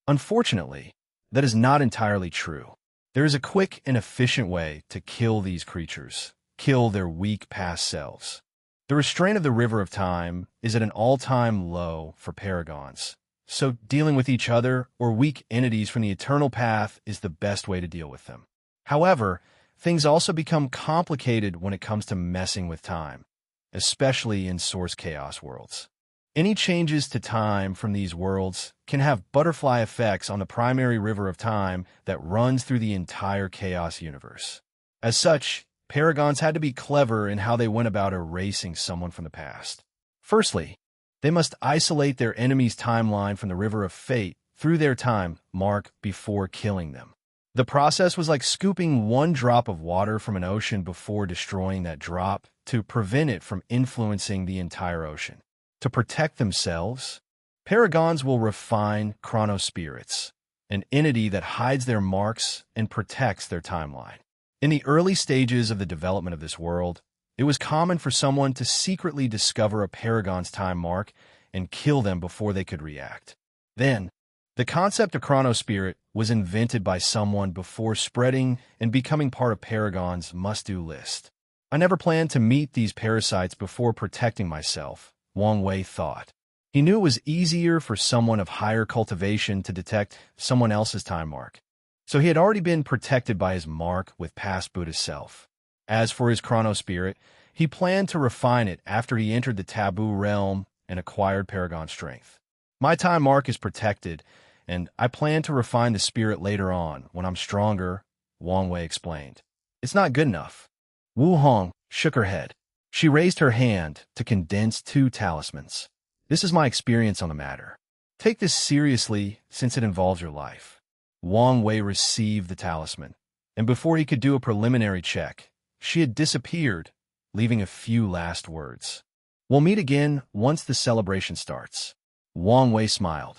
Unfortunately, that is not entirely true. There is a quick and efficient way to kill these creatures, kill their weak past selves. The restraint of the river of time is at an all-time low for paragons, so dealing with each other or weak entities from the eternal path is the best way to deal with them. However, things also become complicated when it comes to messing with time, especially in source chaos worlds. Any changes to time from these worlds can have butterfly effects on the primary river of time that runs through the entire chaos universe. As such, paragons had to be clever in how they went about erasing someone from the past. Firstly, they must isolate their enemy's timeline from the river of fate through their time mark before killing them. The process was like scooping one drop of water from an ocean before destroying that drop to prevent it from influencing the entire ocean. To protect themselves, paragons will refine chronospirits, an entity that hides their marks and protects their timeline. In the early stages of the development of this world, it was common for someone to secretly discover a paragon's time mark and kill them before they could react. Then, the concept of chronospirit was invented by someone before spreading and becoming part of Paragon's must-do list. I never planned to meet these parasites before protecting myself, Wang Wei thought. He knew it was easier for someone of higher cultivation to detect someone else's time mark. So he had already been protected by his mark with past Buddhist self. As for his chronospirit, he planned to refine it after he entered the taboo realm and acquired Paragon strength. My time mark is protected, and I plan to refine the spirit later on when I'm stronger, Wang Wei explained. It's not good enough. Wu Hong shook her head. She raised her hand to condense 2 talismans. This is my experience on the matter. Take this seriously since it involves your life. Wang Wei received the talisman, and before he could do a preliminary check, she had disappeared, leaving a few last words. We'll meet again once the celebration starts. Wang Wei smiled.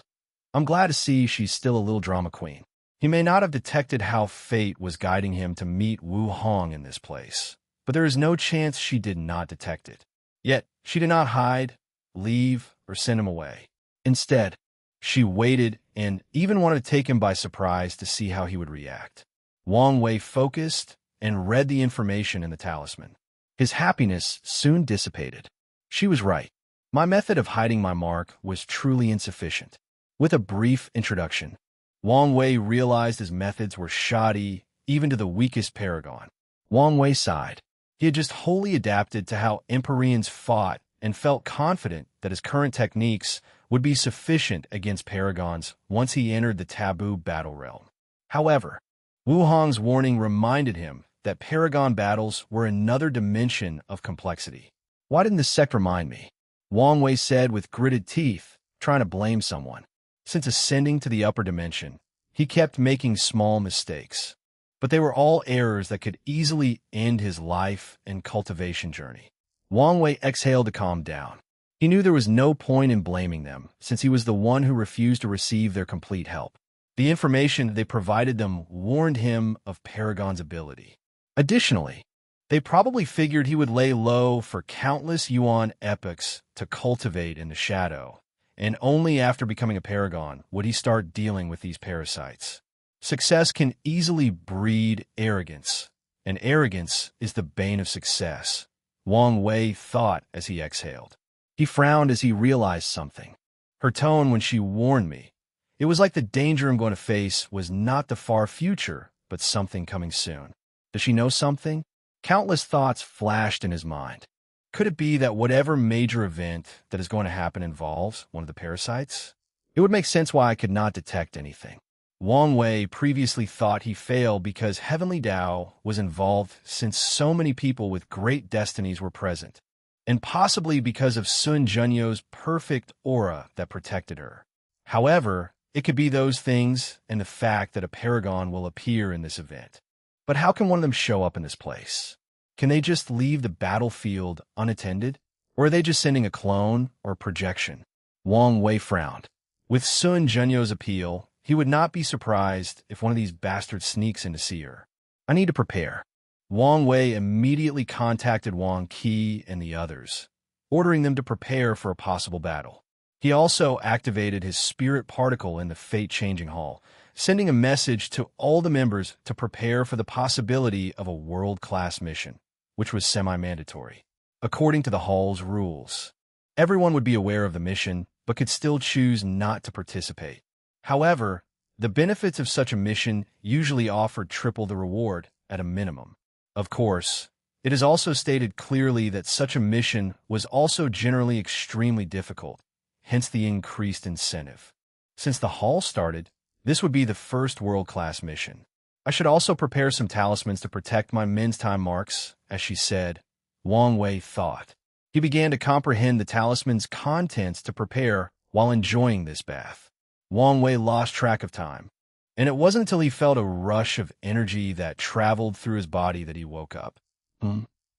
I'm glad to see she's still a little drama queen. He may not have detected how fate was guiding him to meet Wu Hong in this place, but there is no chance she did not detect it. Yet, she did not hide, leave, or send him away. Instead, she waited and even wanted to take him by surprise to see how he would react. Wang Wei focused and read the information in the talisman. His happiness soon dissipated. She was right. My method of hiding my mark was truly insufficient. With a brief introduction, Wang Wei realized his methods were shoddy even to the weakest paragon. Wang Wei sighed. He had just wholly adapted to how Empyreans fought and felt confident that his current techniques would be sufficient against paragons once he entered the taboo battle realm. However, Wu Hong's warning reminded him that paragon battles were another dimension of complexity. Why didn't this sect remind me? Wang Wei said with gritted teeth, trying to blame someone. Since ascending to the upper dimension, he kept making small mistakes, but they were all errors that could easily end his life and cultivation journey. Wang Wei exhaled to calm down. He knew there was no point in blaming them, since he was the one who refused to receive their complete help. The information they provided them warned him of Paragon's ability. Additionally, they probably figured he would lay low for countless Yuan epochs to cultivate in the shadow, and only after becoming a paragon would he start dealing with these parasites. Success can easily breed arrogance, and arrogance is the bane of success, Wang Wei thought as he exhaled. He frowned as he realized something. Her tone when she warned me, it was like the danger I'm going to face was not the far future, but something coming soon. Does she know something? Countless thoughts flashed in his mind. Could it be that whatever major event that is going to happen involves one of the parasites? It would make sense why I could not detect anything. Wang Wei previously thought he failed because Heavenly Tao was involved since so many people with great destinies were present, and possibly because of Sun Junyo's perfect aura that protected her. However, it could be those things and the fact that a paragon will appear in this event. But how can one of them show up in this place? Can they just leave the battlefield unattended? Or are they just sending a clone or projection? Wang Wei frowned. With Sun Junyo's appeal, he would not be surprised if one of these bastards sneaks in to see her. I need to prepare. Wang Wei immediately contacted Wang Qi and the others, ordering them to prepare for a possible battle. He also activated his spirit particle in the fate-changing hall, sending a message to all the members to prepare for the possibility of a world-class mission, which was semi-mandatory. According to the hall's rules, everyone would be aware of the mission, but could still choose not to participate. However, the benefits of such a mission usually offered triple the reward at a minimum. Of course, it is also stated clearly that such a mission was also generally extremely difficult, hence the increased incentive. Since the hall started, this would be the first world-class mission. I should also prepare some talismans to protect my men's time marks, as she said. Wang Wei thought. He began to comprehend the talisman's contents to prepare while enjoying this bath. Wang Wei lost track of time, and it wasn't until he felt a rush of energy that traveled through his body that he woke up.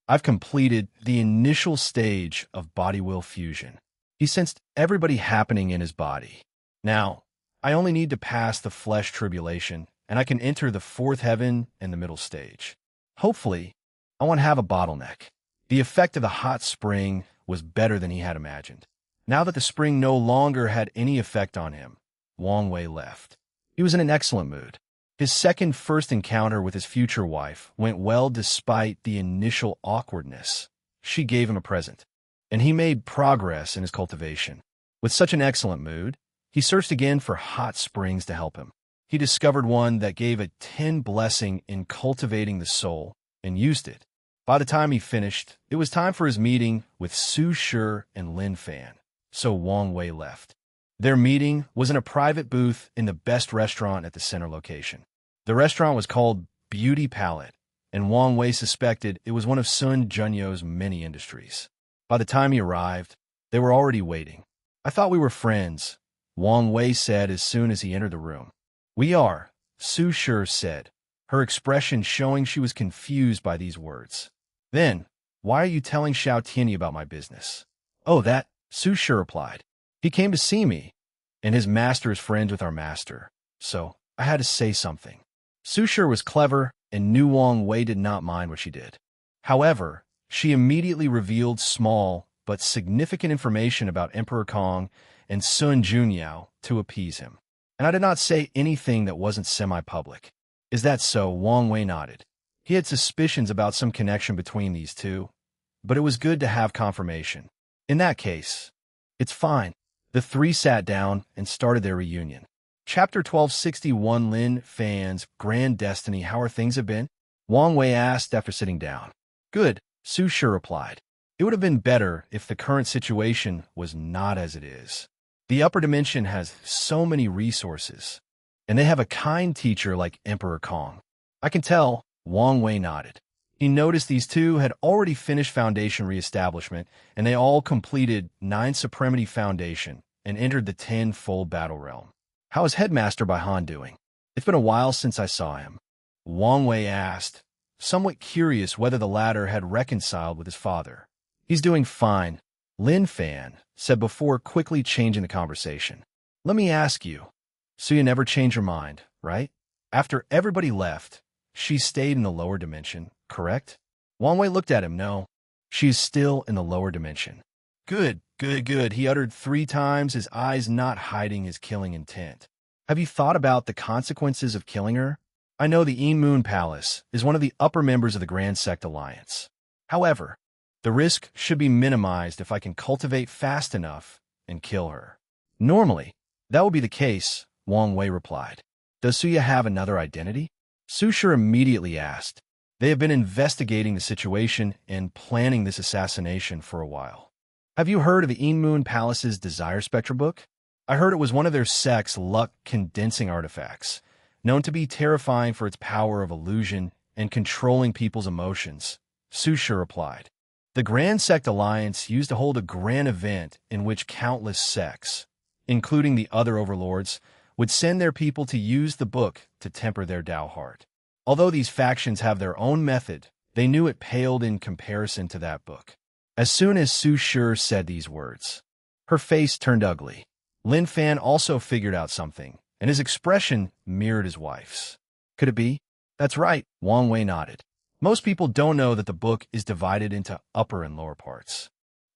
I've completed the initial stage of body-will fusion. He sensed everybody happening in his body. Now, I only need to pass the flesh tribulation, and I can enter the fourth heaven and the middle stage. Hopefully, I won't have a bottleneck. The effect of the hot spring was better than he had imagined. Now that the spring no longer had any effect on him, Wang Wei left. He was in an excellent mood. His first encounter with his future wife went well despite the initial awkwardness. She gave him a present, and he made progress in his cultivation. With such an excellent mood, he searched again for hot springs to help him. He discovered one that gave a 10 blessing in cultivating the soul and used it. By the time he finished, it was time for his meeting with Su Shi and Lin Fan, so Wang Wei left. Their meeting was in a private booth in the best restaurant at the center location. The restaurant was called Beauty Palette, and Wang Wei suspected it was one of Sun Junyo's many industries. By the time he arrived, they were already waiting. I thought we were friends, Wang Wei said as soon as he entered the room. We are, Su Shi said, her expression showing she was confused by these words. Then, why are you telling Xiao Tianyi about my business? Oh, that, Su Shi replied. He came to see me, and his master is friends with our master, so I had to say something. Su Shi was clever and knew Wang Wei did not mind what she did. However, she immediately revealed small but significant information about Emperor Kong and Sun Junyao to appease him. And I did not say anything that wasn't semi-public. Is that so? Wang Wei nodded. He had suspicions about some connection between these two, but it was good to have confirmation. In that case, it's fine. The three sat down and started their reunion. Chapter 1261 Lin Fan's Grand Destiny. How are things have been? Wang Wei asked after sitting down. Good, Su Shi replied. It would have been better if the current situation was not as it is. The upper dimension has so many resources, and they have a kind teacher like Emperor Kong. I can tell, Wang Wei nodded. He noticed these two had already finished Foundation reestablishment, and they all completed 9 Supremacy Foundation and entered the 10-fold battle realm. How is Headmaster Baihan doing? It's been a while since I saw him, Wang Wei asked, somewhat curious whether the latter had reconciled with his father. He's doing fine, Lin Fan said before quickly changing the conversation. Let me ask you, so you never change your mind, right? After everybody left, she stayed in the lower dimension, correct? Wang Wei looked at him. No, she is still in the lower dimension. Good, good, good, he uttered 3 times, his eyes not hiding his killing intent. Have you thought about the consequences of killing her? I know the Yi Moon Palace is one of the upper members of the Grand Sect Alliance. However, the risk should be minimized if I can cultivate fast enough and kill her. Normally, that will be the case, Wang Wei replied. Does Suya have another identity? Su Shi immediately asked. They have been investigating the situation and planning this assassination for a while. Have you heard of the Yi Moon Palace's Desire Spectra book? I heard it was one of their sect's luck-condensing artifacts, known to be terrifying for its power of illusion and controlling people's emotions, Su Shi replied. The Grand Sect Alliance used to hold a grand event in which countless sects, including the other overlords, would send their people to use the book to temper their Tao heart. Although these factions have their own method, they knew it paled in comparison to that book. As soon as Su Shi said these words, her face turned ugly. Lin Fan also figured out something, and his expression mirrored his wife's. Could it be? That's right, Wang Wei nodded. Most people don't know that the book is divided into upper and lower parts.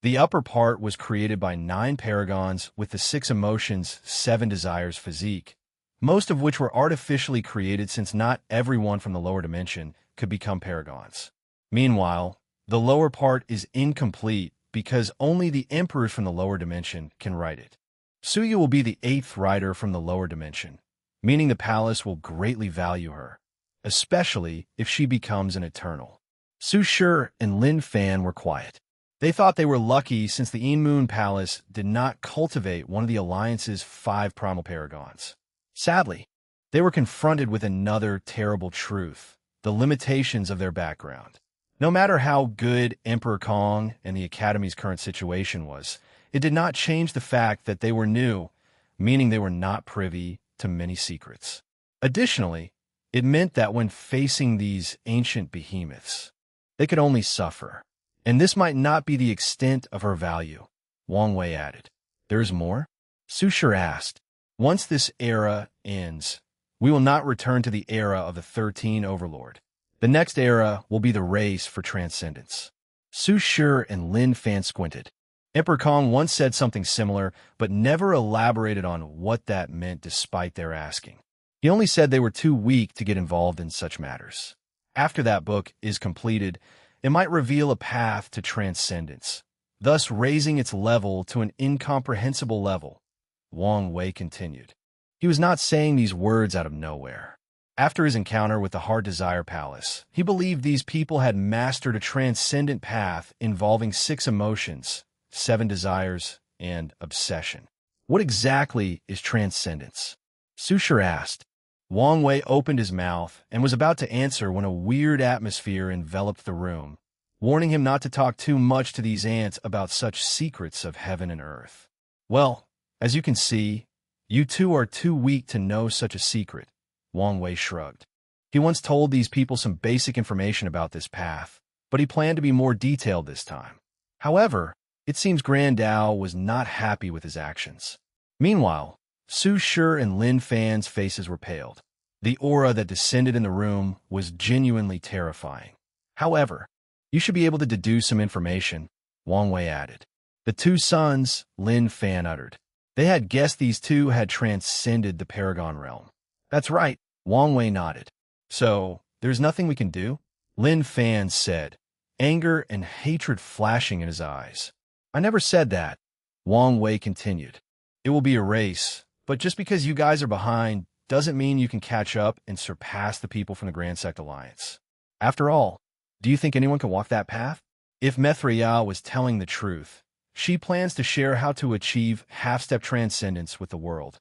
The upper part was created by 9 paragons with the 6 emotions, 7 desires physique, most of which were artificially created since not everyone from the lower dimension could become paragons. Meanwhile, the lower part is incomplete because only the emperors from the lower dimension can write it. Suya will be the 8th writer from the lower dimension, meaning the palace will greatly value her, especially if she becomes an eternal. Su Shi and Lin Fan were quiet. They thought they were lucky since the Yin Moon Palace did not cultivate one of the Alliance's 5 primal paragons. Sadly, they were confronted with another terrible truth, the limitations of their background. No matter how good Emperor Kong and the Academy's current situation was, it did not change the fact that they were new, meaning they were not privy to many secrets. Additionally, it meant that when facing these ancient behemoths, they could only suffer. And this might not be the extent of her value, Wang Wei added. There's more? Su Shi asked. Once this era ends, we will not return to the era of the 13 Overlord. The next era will be the race for transcendence. Su Shi and Lin Fan squinted. Emperor Kong once said something similar, but never elaborated on what that meant despite their asking. He only said they were too weak to get involved in such matters. After that book is completed, it might reveal a path to transcendence, thus raising its level to an incomprehensible level. Wang Wei continued. He was not saying these words out of nowhere. After his encounter with the Hard Desire Palace, he believed these people had mastered a transcendent path involving 6 emotions, 7 desires, and obsession. What exactly is transcendence? Su Shi asked. Wang Wei opened his mouth and was about to answer when a weird atmosphere enveloped the room, warning him not to talk too much to these ants about such secrets of heaven and earth. Well, as you can see, you two are too weak to know such a secret, Wang Wei shrugged. He once told these people some basic information about this path, but he planned to be more detailed this time. However, it seems Grand Dao was not happy with his actions. Meanwhile, Su Shi and Lin Fan's faces were paled. The aura that descended in the room was genuinely terrifying. However, you should be able to deduce some information, Wang Wei added. The 2 sons, Lin Fan uttered. They had guessed these 2 had transcended the Paragon realm. That's right, Wang Wei nodded. So, there's nothing we can do? Lin Fan said, anger and hatred flashing in his eyes. I never said that, Wang Wei continued. It will be a race, but just because you guys are behind doesn't mean you can catch up and surpass the people from the Grand Sect Alliance. After all, do you think anyone can walk that path? If Methreya was telling the truth, she plans to share how to achieve half-step transcendence with the world,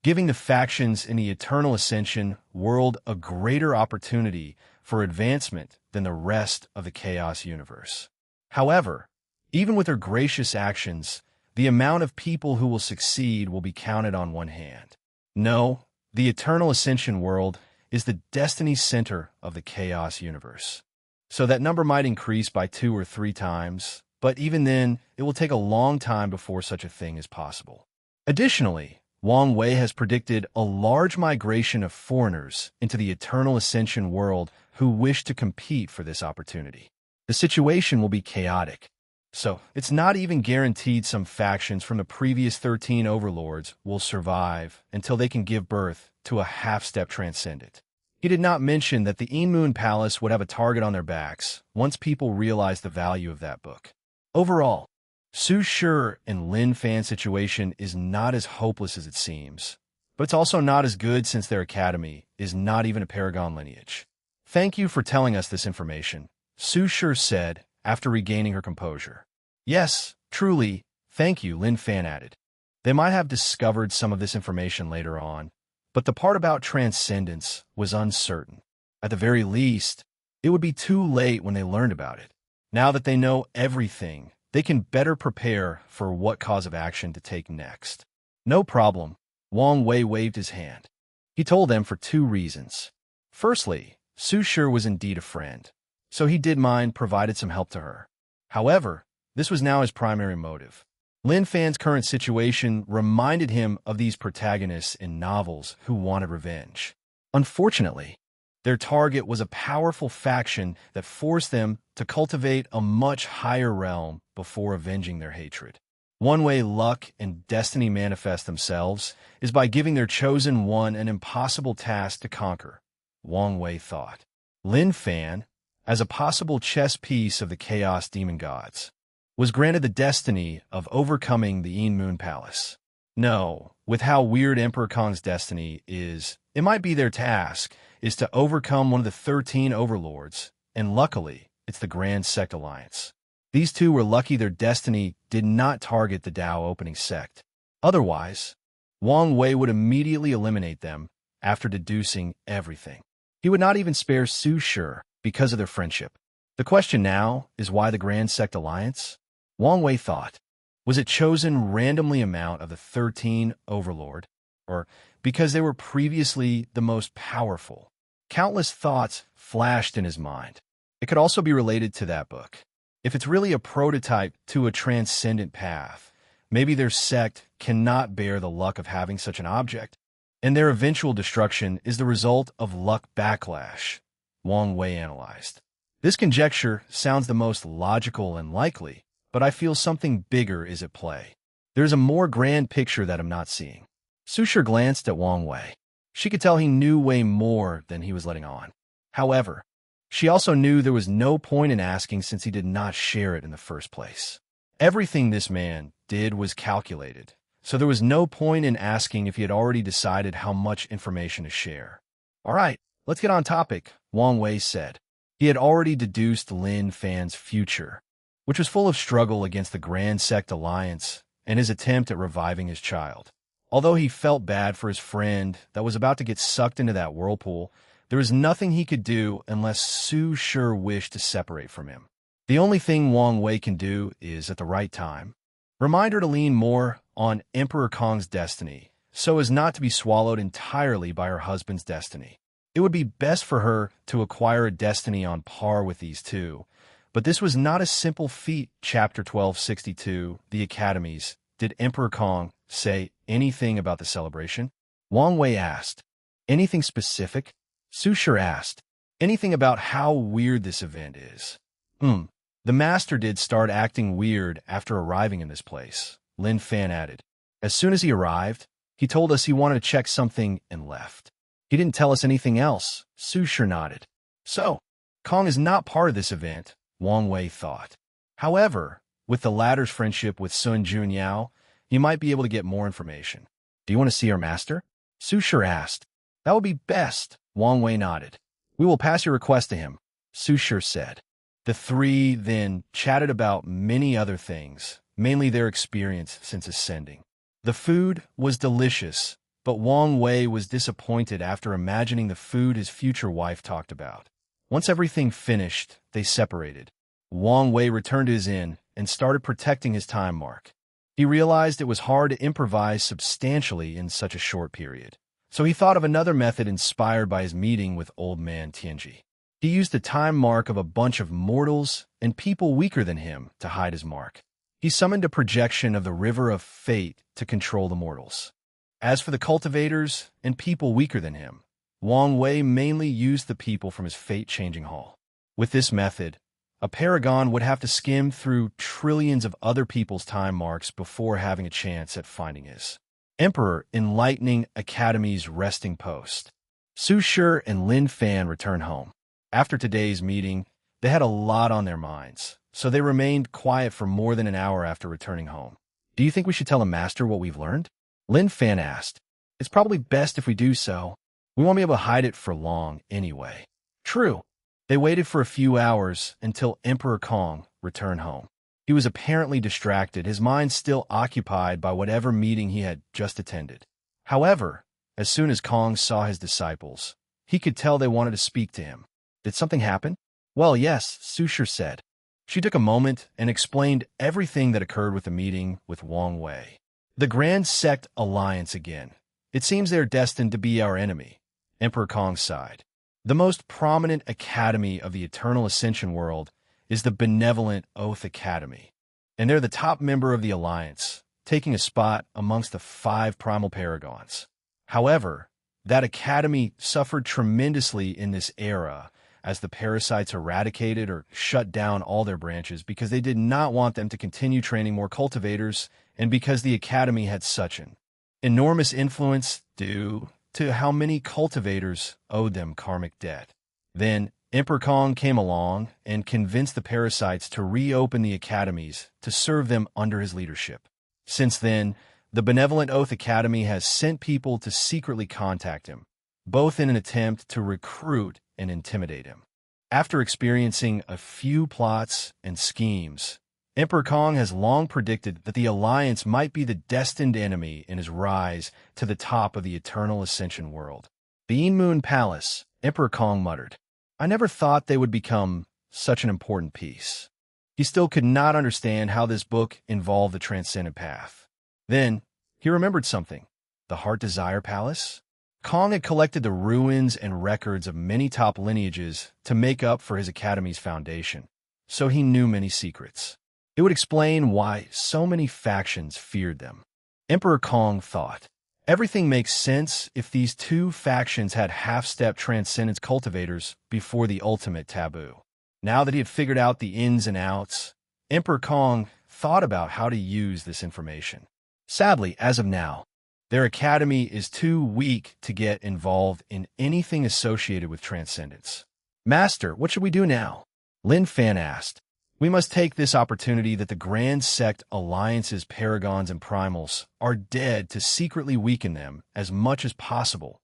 giving the factions in the Eternal Ascension world a greater opportunity for advancement than the rest of the Chaos universe. However, even with her gracious actions, the amount of people who will succeed will be counted on one hand. No, the Eternal Ascension world is the destiny center of the Chaos universe. So that number might increase by 2 or 3 times, but even then, it will take a long time before such a thing is possible. Additionally, Wang Wei has predicted a large migration of foreigners into the Eternal Ascension world who wish to compete for this opportunity. The situation will be chaotic. So, it's not even guaranteed some factions from the previous 13 overlords will survive until they can give birth to a half-step transcendent. He did not mention that the Yin Moon Palace would have a target on their backs once people realize the value of that book. Overall, Su Shi and Lin Fan's situation is not as hopeless as it seems, but it's also not as good since their academy is not even a Paragon lineage. Thank you for telling us this information, Su Shi said after regaining her composure. Yes, truly, thank you, Lin Fan added. They might have discovered some of this information later on, but the part about transcendence was uncertain. At the very least, it would be too late when they learned about it. Now that they know everything, they can better prepare for what cause of action to take next. No problem, Wang Wei waved his hand. He told them for 2 reasons. Firstly, Su Shi was indeed a friend, so he did mind provided some help to her. However, this was now his primary motive. Lin Fan's current situation reminded him of these protagonists in novels who wanted revenge. Unfortunately, Their target was a powerful faction that forced them to cultivate a much higher realm before avenging their hatred. One way luck and destiny manifest themselves is by giving their chosen one an impossible task to conquer, Wang Wei thought. Lin Fan, as a possible chess piece of the Chaos Demon Gods, was granted the destiny of overcoming the Yin Moon Palace. No, with how weird Emperor Kong's destiny is, it might be their task is to overcome one of the 13 overlords, and luckily, it's the Grand Sect Alliance. These two were lucky their destiny did not target the Dao opening sect. Otherwise, Wang Wei would immediately eliminate them after deducing everything. He would not even spare Su Shi because of their friendship. The question now is why the Grand Sect Alliance? Wang Wei thought. Was it chosen randomly amount of the 13 overlord, or because they were previously the most powerful? Countless thoughts flashed in his mind. It could also be related to that book. If it's really a prototype to a transcendent path, maybe their sect cannot bear the luck of having such an object, and their eventual destruction is the result of luck backlash, Wang Wei analyzed. This conjecture sounds the most logical and likely, but I feel something bigger is at play. There's a more grand picture that I'm not seeing. Su Shi glanced at Wang Wei. She could tell he knew way more than he was letting on. However, she also knew there was no point in asking since he did not share it in the first place. Everything this man did was calculated, so there was no point in asking if he had already decided how much information to share. All right, let's get on topic, Wang Wei said. He had already deduced Lin Fan's future, which was full of struggle against the Grand Sect Alliance and his attempt at reviving his child. Although he felt bad for his friend that was about to get sucked into that whirlpool, there was nothing he could do unless Su Shi wished to separate from him. The only thing Wang Wei can do is, at the right time, remind her to lean more on Emperor Kong's destiny so as not to be swallowed entirely by her husband's destiny. It would be best for her to acquire a destiny on par with these two, but this was not a simple feat. Chapter 1262, The Academies. Did Emperor Kong say anything about the celebration? Wang Wei asked. Anything specific? Su Shi asked. Anything about how weird this event is? The master did start acting weird after arriving in this place, Lin Fan added. As soon as he arrived, he told us he wanted to check something and left. He didn't tell us anything else, Su Shi nodded. So, Kong is not part of this event, Wang Wei thought. However, with the latter's friendship with Sun Junyao, you might be able to get more information. Do you want to see our master? Su Shi asked. That would be best, Wang Wei nodded. We will pass your request to him, Su Shi said. The three then chatted about many other things, mainly their experience since ascending. The food was delicious, but Wang Wei was disappointed after imagining the food his future wife talked about. Once everything finished, they separated. Wang Wei returned to his inn and started protecting his time mark. He realized it was hard to improvise substantially in such a short period, so he thought of another method inspired by his meeting with old man Tianji. He used the time mark of a bunch of mortals and people weaker than him to hide his mark. He summoned a projection of the river of fate to control the mortals. As for the cultivators and people weaker than him, Wang Wei mainly used the people from his fate-changing hall. With this method, a paragon would have to skim through trillions of other people's time marks before having a chance at finding his. Emperor Enlightening Academy's resting post. Su Shi and Lin Fan returned home. After today's meeting, they had a lot on their minds, so they remained quiet for more than an hour after returning home. Do you think we should tell the master what we've learned? Lin Fan asked. It's probably best if we do so. We won't be able to hide it for long anyway. True. They waited for a few hours until Emperor Kong returned home. He was apparently distracted, his mind still occupied by whatever meeting he had just attended. However, as soon as Kong saw his disciples, he could tell they wanted to speak to him. Did something happen? Well, yes, Su Shi said. She took a moment and explained everything that occurred with the meeting with Wang Wei. The Grand Sect Alliance again. It seems they are destined to be our enemy, Emperor Kong sighed. The most prominent academy of the Eternal Ascension world is the benevolent Oath Academy, and they're the top member of the Alliance, taking a spot amongst the 5 primal paragons. However, That academy suffered tremendously in this era as the parasites eradicated or shut down all their branches because they did not want them to continue training more cultivators and because the academy had such an enormous influence due to how many cultivators owed them karmic debt. Then Emperor Kong came along and convinced the parasites to reopen the academies to serve them under his leadership. Since then, the Benevolent Oath Academy has sent people to secretly contact him, both in an attempt to recruit and intimidate him. After experiencing a few plots and schemes, Emperor Kong has long predicted that the Alliance might be the destined enemy in his rise to the top of the Eternal Ascension world. Bean Moon Palace, Emperor Kong muttered, "I never thought they would become such an important piece." He still could not understand how this book involved the Transcendent Path. Then, he remembered something. The Heart Desire Palace? Kong had collected the ruins and records of many top lineages to make up for his academy's foundation, so he knew many secrets. It would explain why so many factions feared them. Emperor Kong thought, everything makes sense if these two factions had half-step transcendence cultivators before the ultimate taboo. Now that he had figured out the ins and outs, Emperor Kong thought about how to use this information. Sadly, as of now, their academy is too weak to get involved in anything associated with transcendence. "Master, what should we do now?" Lin Fan asked. "We must take this opportunity that the Grand Sect Alliance's paragons and primals are dead to secretly weaken them as much as possible,"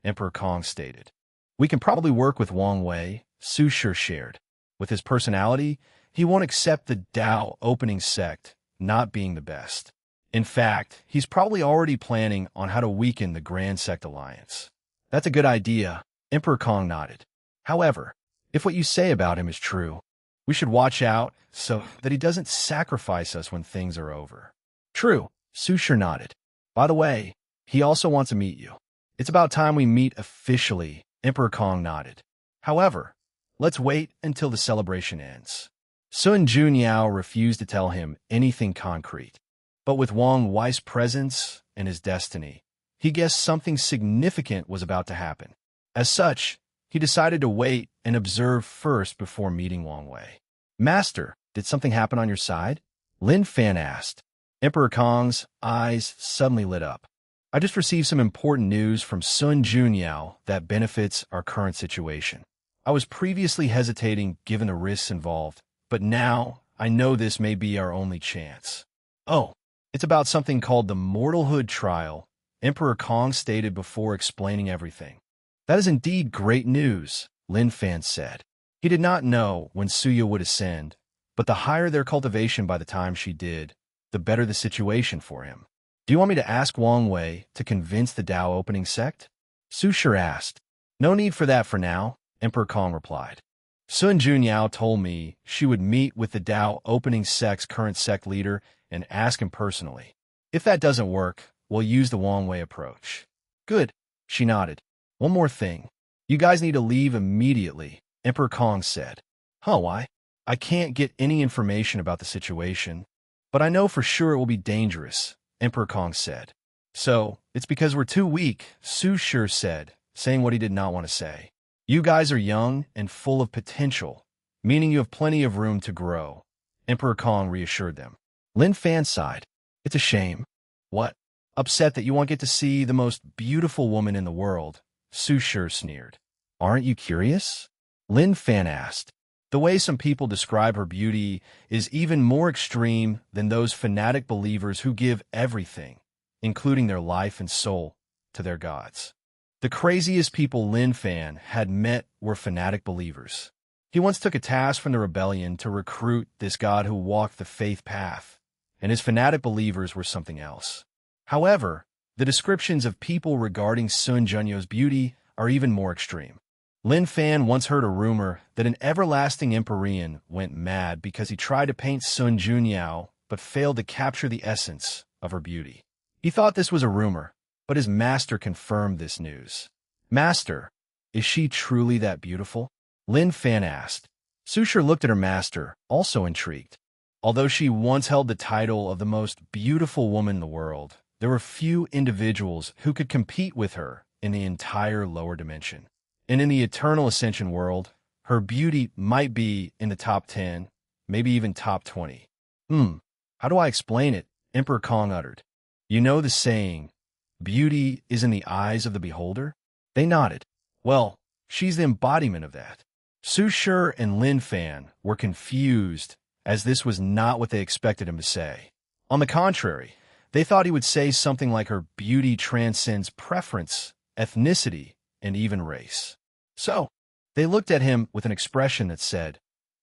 Emperor Kong stated. "We can probably work with Wang Wei," Su Shi shared. "With his personality, he won't accept the Dao opening sect not being the best. In fact, he's probably already planning on how to weaken the Grand Sect Alliance." "That's a good idea," Emperor Kong nodded. "However, if what you say about him is true, we should watch out so that he doesn't sacrifice us when things are over." "True," Su Shi nodded. "By the way, he also wants to meet you." "It's about time we meet officially," Emperor Kong nodded. "However, let's wait until the celebration ends." Sun Junyao refused to tell him anything concrete. But with Wang Wei's presence and his destiny, he guessed something significant was about to happen. As such, he decided to wait and observe first before meeting Wang Wei. "Master, did something happen on your side?" Lin Fan asked. Emperor Kong's eyes suddenly lit up. "I just received some important news from Sun Junyao that benefits our current situation. I was previously hesitating given the risks involved, but now I know this may be our only chance." "Oh. It's about something called the Mortalhood Trial," Emperor Kong stated before explaining everything. "That is indeed great news," Lin Fan said. He did not know when Suya would ascend, but the higher their cultivation by the time she did, the better the situation for him. "Do you want me to ask Wang Wei to convince the Dao opening sect?" Su Shi asked. "No need for that for now," Emperor Kong replied. "Sun Junyao told me she would meet with the Dao opening sect's current sect leader and ask him personally. If that doesn't work, we'll use the Wang Wei approach." "Good," she nodded. "One more thing. You guys need to leave immediately," Emperor Kong said. "Huh, why?" "I can't get any information about the situation, but I know for sure it will be dangerous," Emperor Kong said. "So, it's because we're too weak," Su Shi said, saying what he did not want to say. "You guys are young and full of potential, meaning you have plenty of room to grow," Emperor Kong reassured them. Lin Fan sighed. "It's a shame." "What?" "Upset that you won't get to see the most beautiful woman in the world," Su Shi sneered. "Aren't you curious?" Lin Fan asked. The way some people describe her beauty is even more extreme than those fanatic believers who give everything, including their life and soul, to their gods. The craziest people Lin Fan had met were fanatic believers. He once took a task from the rebellion to recruit this god who walked the faith path, and his fanatic believers were something else. However, the descriptions of people regarding Sun Junyo's beauty are even more extreme. Lin Fan once heard a rumor that an everlasting Empyrean went mad because he tried to paint Sun Junyao but failed to capture the essence of her beauty. He thought this was a rumor, but his master confirmed this news. "Master, is she truly that beautiful?" Lin Fan asked. Su Shi looked at her master, also intrigued. Although she once held the title of the most beautiful woman in the world, there were few individuals who could compete with her in the entire lower dimension. And in the eternal ascension world, her beauty might be in the top 10, maybe even top 20. How do I explain it? Emperor Kong uttered. You know the saying, beauty is in the eyes of the beholder? They nodded. Well, she's the embodiment of that. Su Shi and Lin Fan were confused, as this was not what they expected him to say. On the contrary, they thought he would say something like her beauty transcends preference, ethnicity, and even race. So, they looked at him with an expression that said,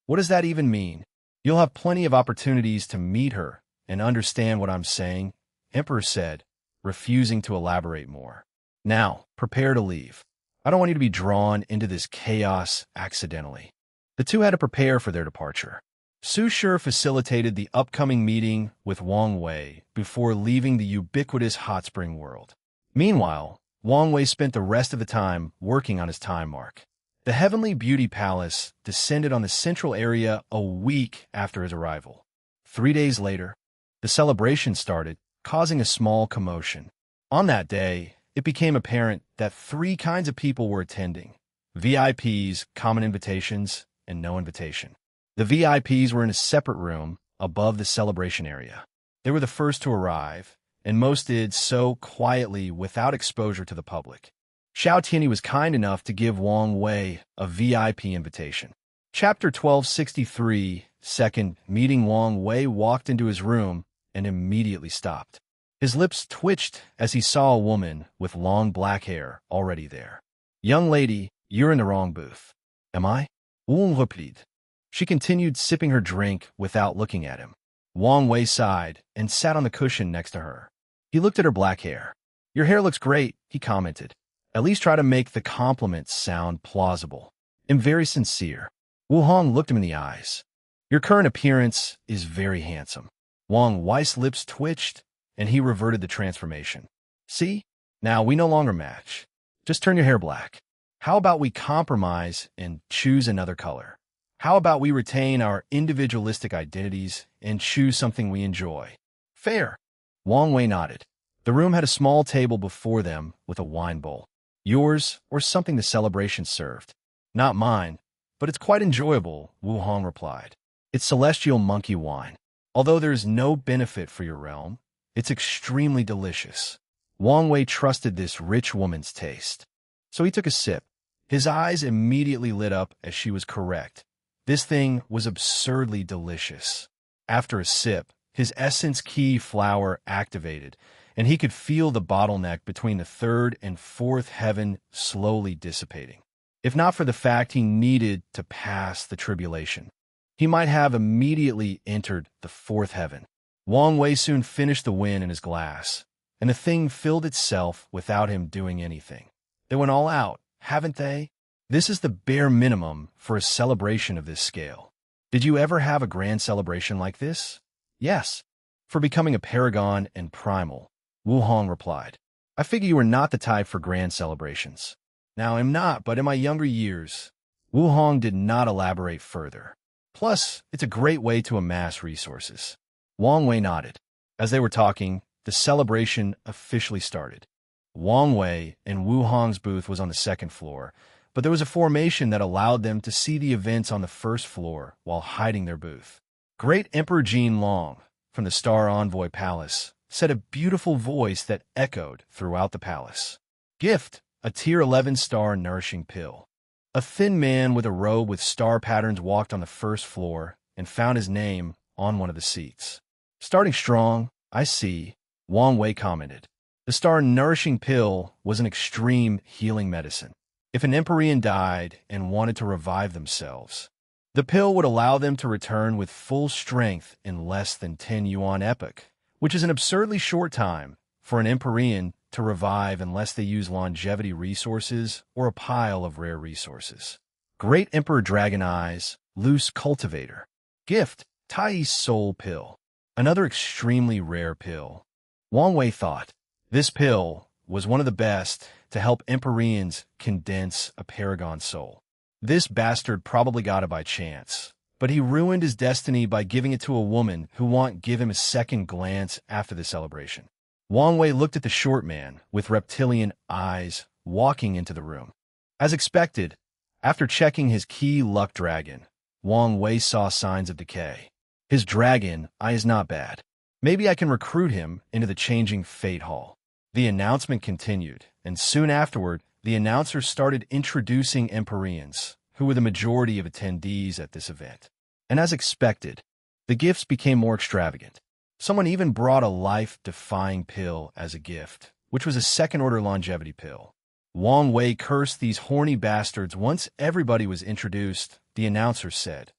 what does that even mean? You'll have plenty of opportunities to meet her and understand what I'm saying, Emperor said, refusing to elaborate more. Now, prepare to leave. I don't want you to be drawn into this chaos accidentally. The two had to prepare for their departure. Su Shi facilitated the upcoming meeting with Wang Wei before leaving the ubiquitous hot spring world. Meanwhile, Wang Wei spent the rest of the time working on his time mark. The Heavenly Beauty Palace descended on the central area a week after his arrival. 3 days later, the celebration started, causing a small commotion. On that day, it became apparent that 3 kinds of people were attending: VIPs, common invitations, and no invitation. The VIPs were in a separate room above the celebration area. They were the first to arrive, and most did so quietly without exposure to the public. Xiao Tianyi was kind enough to give Wang Wei a VIP invitation. Chapter 1263, Second Meeting. Wang Wei walked into his room and immediately stopped. His lips twitched as he saw a woman with long black hair already there. Young lady, you're in the wrong booth. Am I? Wu replied. She continued sipping her drink without looking at him. Wang Wei sighed and sat on the cushion next to her. He looked at her black hair. Your hair looks great, he commented. At least try to make the compliments sound plausible. I'm very sincere. Wu Hong looked him in the eyes. Your current appearance is very handsome. Wang Wei's lips twitched, and he reverted the transformation. See? Now we no longer match. Just turn your hair black. How about we compromise and choose another color? How about we retain our individualistic identities and choose something we enjoy? Fair. Wang Wei nodded. The room had a small table before them with a wine bowl. Yours or something the celebration served. Not mine, but it's quite enjoyable, Wu Hong replied. It's celestial monkey wine. Although there is no benefit for your realm, it's extremely delicious. Wang Wei trusted this rich woman's taste. So he took a sip. His eyes immediately lit up as she was correct. This thing was absurdly delicious. After a sip, his essence key flower activated, and he could feel the bottleneck between the 3rd and 4th heaven slowly dissipating. If not for the fact he needed to pass the tribulation, he might have immediately entered the 4th heaven. Wang Wei soon finished the wine in his glass, and the thing filled itself without him doing anything. They went all out, haven't they? This is the bare minimum for a celebration of this scale. Did you ever have a grand celebration like this? Yes, for becoming a paragon and primal, Wu Hong replied. I figure you were not the type for grand celebrations. Now I'm not, but in my younger years, Wu Hong did not elaborate further. Plus, it's a great way to amass resources. Wang Wei nodded. As they were talking, the celebration officially started. Wang Wei and Wu Hong's booth was on the 2nd floor, but there was a formation that allowed them to see the events on the 1st floor while hiding their booth. Great Emperor Jin Long, from the Star Envoy Palace, said a beautiful voice that echoed throughout the palace. Gift, a Tier 11 star nourishing pill. A thin man with a robe with star patterns walked on the 1st floor and found his name on one of the seats. Starting strong, I see, Wang Wei commented. The star nourishing pill was an extreme healing medicine. If an Empyrean died and wanted to revive themselves, the pill would allow them to return with full strength in less than 10 yuan epoch, which is an absurdly short time for an Empyrean to revive unless they use longevity resources or a pile of rare resources. Great Emperor Dragon Eyes, Loose Cultivator. Gift, Tai's Soul Pill. Another extremely rare pill. Wang Wei thought, this pill was one of the best to help Empyreans condense a paragon soul. This bastard probably got it by chance, but he ruined his destiny by giving it to a woman who won't give him a second glance after the celebration. Wang Wei looked at the short man with reptilian eyes walking into the room. As expected, after checking his key luck dragon, Wang Wei saw signs of decay. His dragon eye is not bad. Maybe I can recruit him into the changing fate hall. The announcement continued, and soon afterward, the announcer started introducing Empyreans, who were the majority of attendees at this event. And as expected, the gifts became more extravagant. Someone even brought a life-defying pill as a gift, which was a second-order longevity pill. Wang Wei cursed these horny bastards. Once everybody was introduced, the announcer said,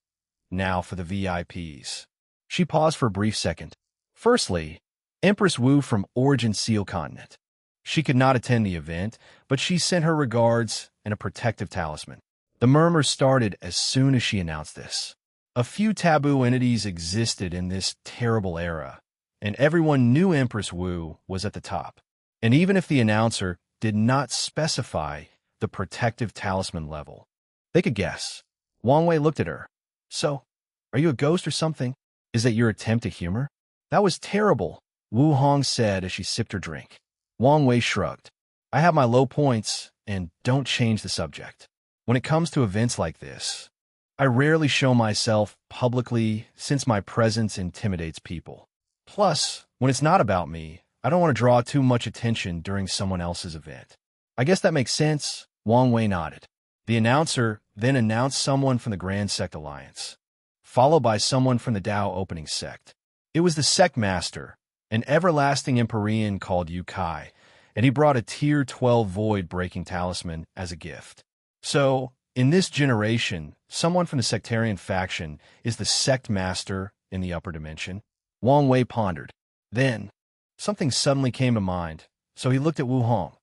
"Now for the VIPs." She paused for a brief second. Firstly, Empress Wu from Origin Seal Continent. She could not attend the event, but she sent her regards and a protective talisman. The murmurs started as soon as she announced this. A few taboo entities existed in this terrible era, and everyone knew Empress Wu was at the top. And even if the announcer did not specify the protective talisman level, they could guess. Wang Wei looked at her. "So, are you a ghost or something? Is that your attempt at humor?" "That was terrible," Wu Hong said as she sipped her drink. Wang Wei shrugged. "I have my low points, and don't change the subject. When it comes to events like this, I rarely show myself publicly since my presence intimidates people. Plus, when it's not about me, I don't want to draw too much attention during someone else's event." "I guess that makes sense," Wang Wei nodded. The announcer then announced someone from the Grand Sect Alliance, followed by someone from the Dao Opening Sect. It was the Sect Master, an everlasting Empyrean called Yu Kai, and he brought a Tier 12 void-breaking talisman as a gift. So, in this generation, someone from the sectarian faction is the Sect Master in the upper dimension. Wang Wei pondered. Then, something suddenly came to mind, so he looked at Wu Hong.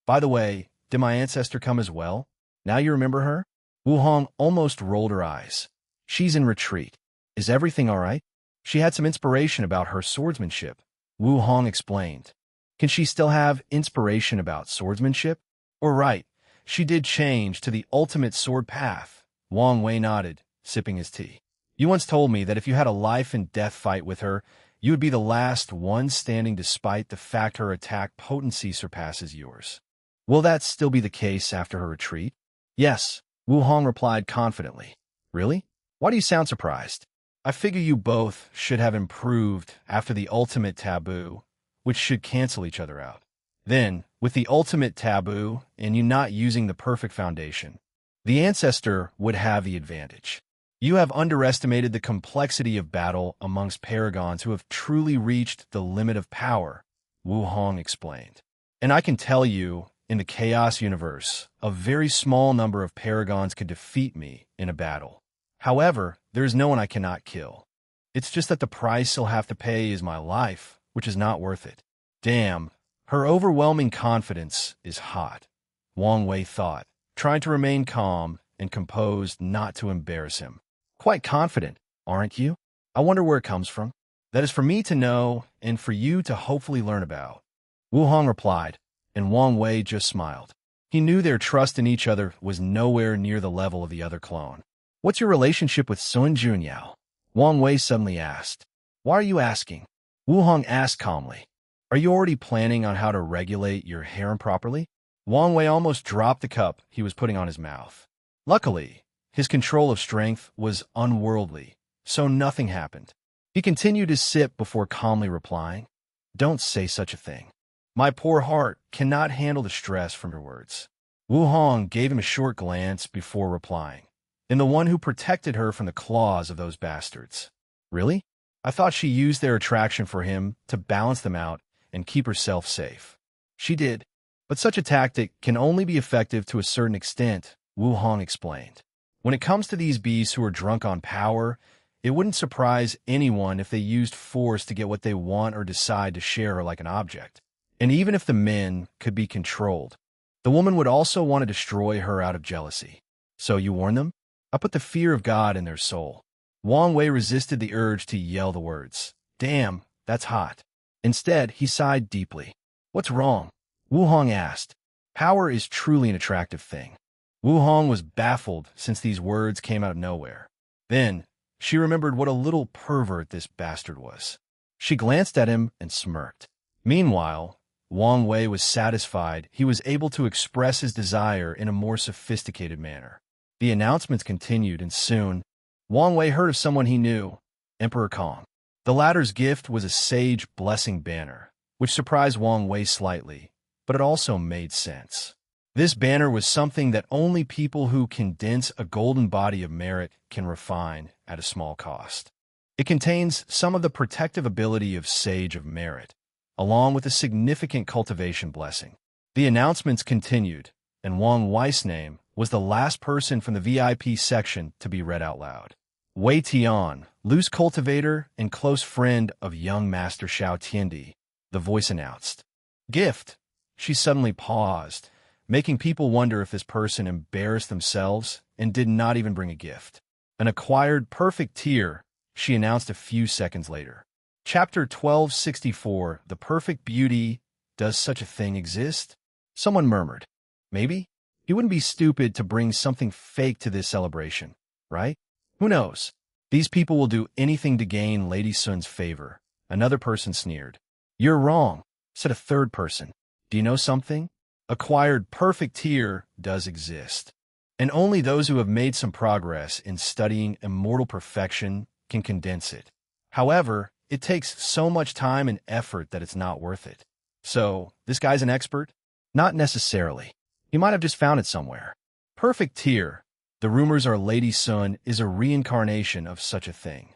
"By the way, did my ancestor come as well? Now you remember her?" Wu Hong almost rolled her eyes. "She's in retreat. Is everything all right?" "She had some inspiration about her swordsmanship," Wu Hong explained. "Can she still have inspiration about swordsmanship?" "Or right, she did change to the ultimate sword path." Wang Wei nodded, sipping his tea. "You once told me that if you had a life-and-death fight with her, you would be the last one standing despite the fact her attack potency surpasses yours. Will that still be the case after her retreat?" "Yes," Wu Hong replied confidently. "Really? Why do you sound surprised?" "I figure you both should have improved after the ultimate taboo, which should cancel each other out. Then, with the ultimate taboo and you not using the perfect foundation, the ancestor would have the advantage. You have underestimated the complexity of battle amongst paragons who have truly reached the limit of power," Wu Hong explained. "And I can tell you, in the Chaos universe, a very small number of paragons could defeat me in a battle. However, there is no one I cannot kill. It's just that the price I'll have to pay is my life, which is not worth it." "Damn, her overwhelming confidence is hot," Wang Wei thought, trying to remain calm and composed not to embarrass him. "Quite confident, aren't you? I wonder where it comes from." "That is for me to know and for you to hopefully learn about," Wu Hong replied, and Wang Wei just smiled. He knew their trust in each other was nowhere near the level of the other clone. "What's your relationship with Sun Junyao?" Wang Wei suddenly asked. "Why are you asking?" Wu Hong asked calmly. "Are you already planning on how to regulate your harem properly?" Wang Wei almost dropped the cup he was putting on his mouth. Luckily, his control of strength was unworldly, so nothing happened. He continued his sip before calmly replying, "Don't say such a thing. My poor heart cannot handle the stress from your words." Wu Hong gave him a short glance before replying. "And the one who protected her from the claws of those bastards." "Really? I thought she used their attraction for him to balance them out and keep herself safe." "She did. But such a tactic can only be effective to a certain extent," Wu Hong explained. "When it comes to these beasts who are drunk on power, it wouldn't surprise anyone if they used force to get what they want or decide to share her like an object. And even if the men could be controlled, the woman would also want to destroy her out of jealousy. So you warn them? I put the fear of God in their soul." Wang Wei resisted the urge to yell the words, "Damn, that's hot." Instead, he sighed deeply. "What's wrong?" Wu Hong asked. Power is truly an attractive thing. Wu Hong was baffled since these words came out of nowhere. Then, she remembered what a little pervert this bastard was. She glanced at him and smirked. Meanwhile, Wang Wei was satisfied he was able to express his desire in a more sophisticated manner. The announcements continued, and soon, Wang Wei heard of someone he knew, Emperor Kong. The latter's gift was a sage blessing banner, which surprised Wang Wei slightly, but it also made sense. This banner was something that only people who condense a golden body of merit can refine at a small cost. It contains some of the protective ability of Sage of Merit, along with a significant cultivation blessing. The announcements continued, and Wang Wei's name was the last person from the VIP section to be read out loud. Wei Tian, loose cultivator and close friend of young Master Xiao Tiandi, the voice announced. Gift. She suddenly paused, making people wonder if this person embarrassed themselves and did not even bring a gift. An acquired perfect tier, she announced a few seconds later. Chapter 1264, The Perfect Beauty. Does such a thing exist? Someone murmured. Maybe. He wouldn't be stupid to bring something fake to this celebration, right? Who knows? These people will do anything to gain Lady Sun's favor. Another person sneered. You're wrong, said a third person. Do you know something? Acquired perfect tier does exist. And only those who have made some progress in studying immortal perfection can condense it. However, it takes so much time and effort that it's not worth it. So, this guy's an expert? Not necessarily. He might have just found it somewhere. Perfect tier. The rumors are Lady Sun is a reincarnation of such a thing.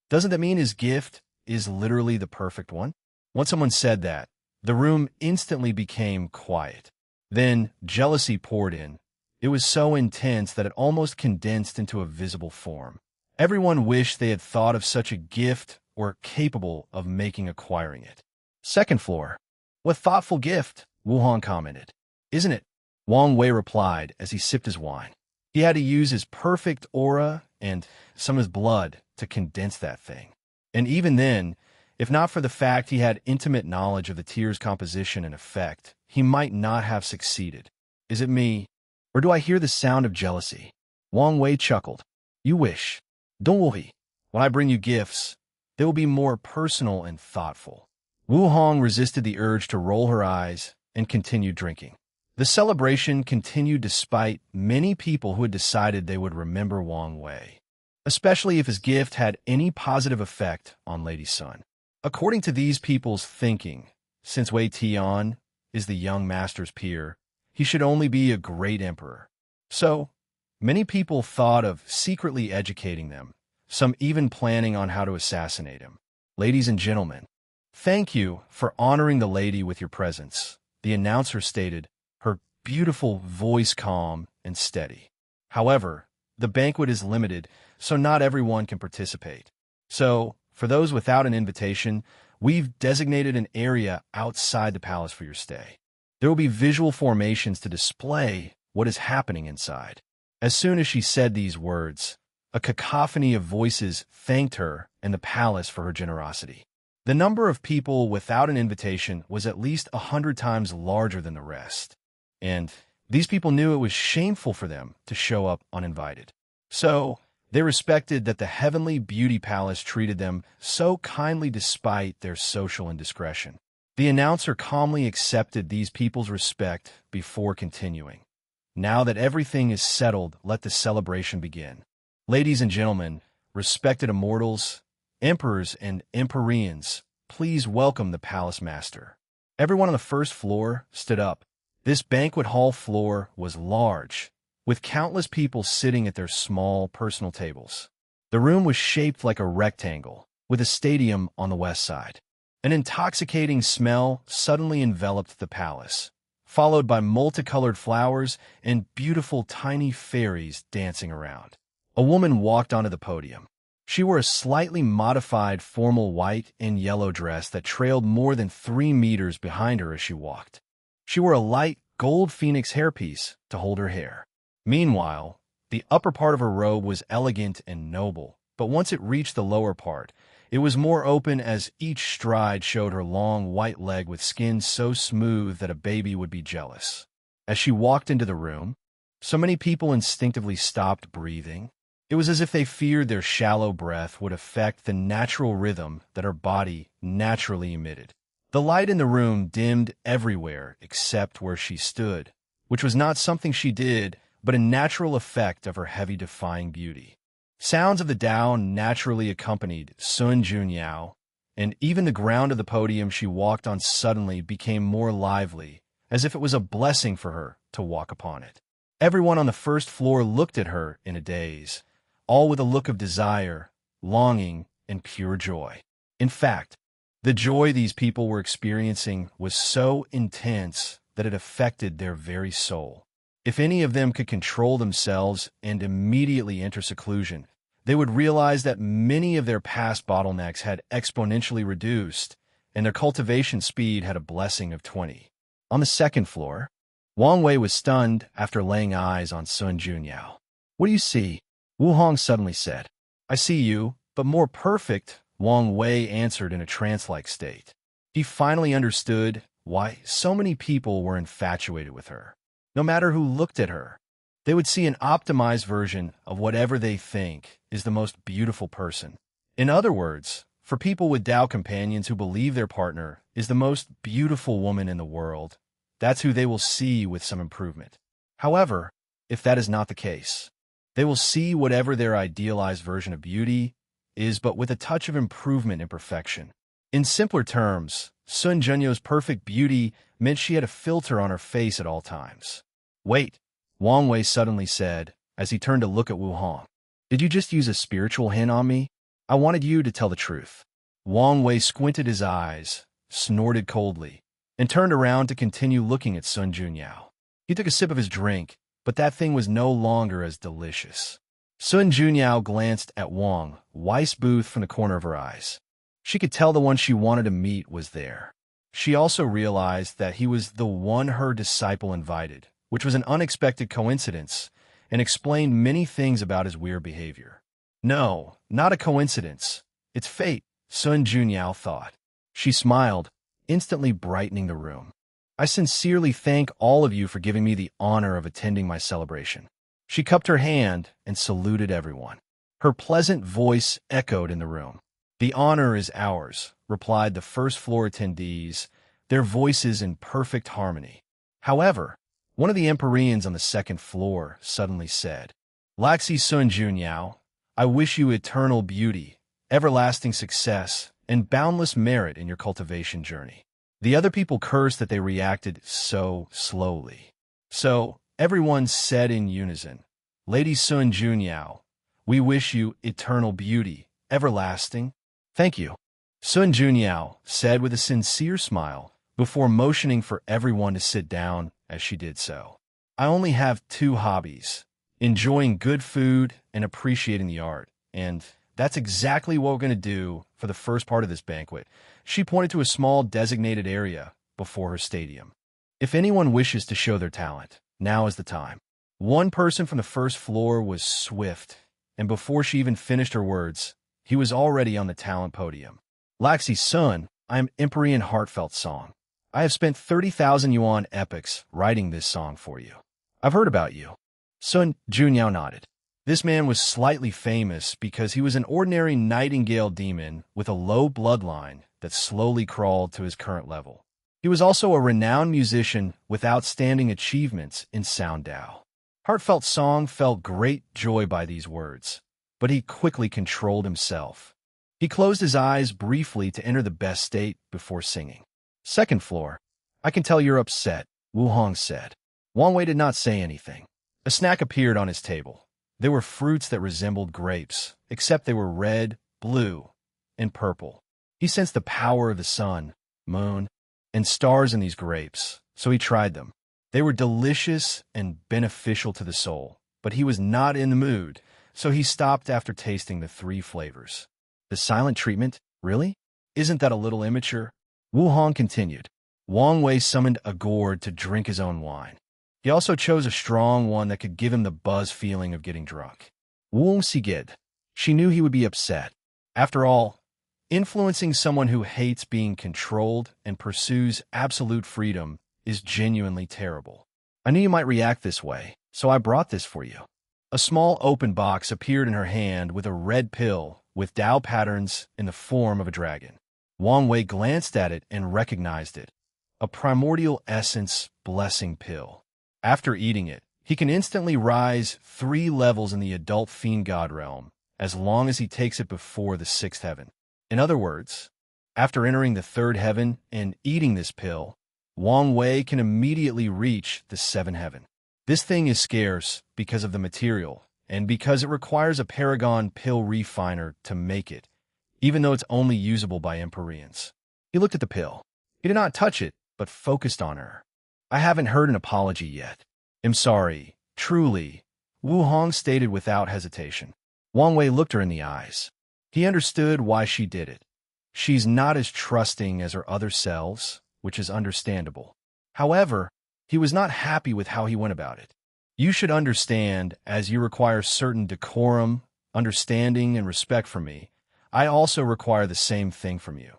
Doesn't that mean his gift is literally the perfect one? Once someone said that, the room instantly became quiet. Then, jealousy poured in. It was so intense that it almost condensed into a visible form. Everyone wished they had thought of such a gift or capable of acquiring it. Second floor. What thoughtful gift, Wuhan commented. Isn't it? Wang Wei replied as he sipped his wine. He had to use his perfect aura and some of his blood to condense that thing. And even then, if not for the fact he had intimate knowledge of the tier's composition and effect, he might not have succeeded. Is it me? Or do I hear the sound of jealousy? Wang Wei chuckled. You wish. Don't worry. When I bring you gifts, they will be more personal and thoughtful. Wu Hong resisted the urge to roll her eyes and continued drinking. The celebration continued despite many people who had decided they would remember Wang Wei, especially if his gift had any positive effect on Lady Sun. According to these people's thinking, since Wei Tian is the young master's peer, he should only be a great emperor. So, many people thought of secretly educating them, some even planning on how to assassinate him. Ladies and gentlemen, thank you for honoring the lady with your presence, the announcer stated, her beautiful voice calm and steady. However, the banquet is limited, so not everyone can participate. So, for those without an invitation, we've designated an area outside the palace for your stay. There will be visual formations to display what is happening inside. As soon as she said these words, a cacophony of voices thanked her and the palace for her generosity. The number of people without an invitation was at least 100 times larger than the rest. And these people knew it was shameful for them to show up uninvited. So, they respected that the heavenly beauty palace treated them so kindly despite their social indiscretion. The announcer calmly accepted these people's respect before continuing. Now that everything is settled, let the celebration begin. Ladies and gentlemen, respected immortals, emperors and empyreans, please welcome the palace master. Everyone on the first floor stood up. This banquet hall floor was large, with countless people sitting at their small personal tables. The room was shaped like a rectangle, with a stadium on the west side. An intoxicating smell suddenly enveloped the palace, followed by multicolored flowers and beautiful tiny fairies dancing around. A woman walked onto the podium. She wore a slightly modified formal white and yellow dress that trailed more than 3 meters behind her as she walked. She wore a light gold phoenix hairpiece to hold her hair. Meanwhile, the upper part of her robe was elegant and noble, but once it reached the lower part, it was more open as each stride showed her long white leg with skin so smooth that a baby would be jealous. As she walked into the room, so many people instinctively stopped breathing. It was as if they feared their shallow breath would affect the natural rhythm that her body naturally emitted. The light in the room dimmed everywhere except where she stood, which was not something she did, but a natural effect of her heavy defying beauty. Sounds of the Tao naturally accompanied Sun Junyao, and even the ground of the podium she walked on suddenly became more lively, as if it was a blessing for her to walk upon it. Everyone on the first floor looked at her in a daze, all with a look of desire, longing, and pure joy. In fact, the joy these people were experiencing was so intense that it affected their very soul. If any of them could control themselves and immediately enter seclusion, they would realize that many of their past bottlenecks had exponentially reduced, and their cultivation speed had a blessing of 20. On the second floor, Wang Wei was stunned after laying eyes on Sun Junyao. "What do you see?" Wu Hong suddenly said. "I see you, but more perfect," Wang Wei answered in a trance-like state. He finally understood why so many people were infatuated with her. No matter who looked at her, they would see an optimized version of whatever they think is the most beautiful person. In other words, for people with Tao companions who believe their partner is the most beautiful woman in the world, that's who they will see with some improvement. However, if that is not the case, they will see whatever their idealized version of beauty is, but with a touch of improvement and perfection. In simpler terms, Sun Junyo's perfect beauty meant she had a filter on her face at all times. "Wait," Wang Wei suddenly said, as he turned to look at Wu Hong. "Did you just use a spiritual hint on me? I wanted you to tell the truth." Wang Wei squinted his eyes, snorted coldly, and turned around to continue looking at Sun Junyao. He took a sip of his drink, but that thing was no longer as delicious. Sun Junyao glanced at Wang Wei's booth from the corner of her eyes. She could tell the one she wanted to meet was there. She also realized that he was the one her disciple invited, which was an unexpected coincidence, and explained many things about his weird behavior. No, not a coincidence. It's fate, Sun Junyao thought. She smiled, instantly brightening the room. "I sincerely thank all of you for giving me the honor of attending my celebration." She cupped her hand and saluted everyone. Her pleasant voice echoed in the room. "The honor is ours," replied the first-floor attendees, their voices in perfect harmony. However, one of the Empyreans on the second floor suddenly said, "Laxi Sun Junyao, I wish you eternal beauty, everlasting success, and boundless merit in your cultivation journey." The other people cursed that they reacted so slowly. So, everyone said in unison, "Lady Sun Junyao, we wish you eternal beauty, everlasting." "Thank you," Sun Junyao said with a sincere smile, before motioning for everyone to sit down as she did so. "I only have two hobbies, enjoying good food and appreciating the art, and that's exactly what we're going to do for the first part of this banquet." She pointed to a small designated area before her stadium. "If anyone wishes to show their talent, now is the time." One person from the first floor was swift, and before she even finished her words, he was already on the talent podium. "Laxi Sun, I am Empyrean Heartfelt Song. I have spent 30,000 yuan epics writing this song for you. I've heard about you." Sun Junyao nodded. This man was slightly famous because he was an ordinary nightingale demon with a low bloodline that slowly crawled to his current level. He was also a renowned musician with outstanding achievements in sound Tao. Heartfelt Song felt great joy by these words, but he quickly controlled himself. He closed his eyes briefly to enter the best state before singing. "Second floor, I can tell you're upset," Wu Hong said. Wang Wei did not say anything. A snack appeared on his table. There were fruits that resembled grapes, except they were red, blue, and purple. He sensed the power of the sun, moon, and stars in these grapes, so he tried them. They were delicious and beneficial to the soul, but he was not in the mood, so he stopped after tasting the 3 flavors. "The silent treatment? Really? Isn't that a little immature?" Wu Hong continued. Wang Wei summoned a gourd to drink his own wine. He also chose a strong one that could give him the buzz feeling of getting drunk. Wu Sigid. She knew he would be upset. After all, influencing someone who hates being controlled and pursues absolute freedom is genuinely terrible. "I knew you might react this way, so I brought this for you." A small open box appeared in her hand with a red pill with Tao patterns in the form of a dragon. Wang Wei glanced at it and recognized it. A primordial essence blessing pill. After eating it, he can instantly rise 3 levels in the adult fiend god realm, as long as he takes it before the 6th heaven. In other words, after entering the 3rd heaven and eating this pill, Wang Wei can immediately reach the 7th heaven. This thing is scarce because of the material, and because it requires a Paragon pill refiner to make it, even though it's only usable by Empyreans. He looked at the pill. He did not touch it, but focused on her. I haven't heard an apology yet. I'm sorry, truly, Wu Hong stated without hesitation. Wang Wei looked her in the eyes. He understood why she did it. She's not as trusting as her other selves, which is understandable. However, he was not happy with how he went about it. You should understand, as you require certain decorum, understanding, and respect from me, I also require the same thing from you,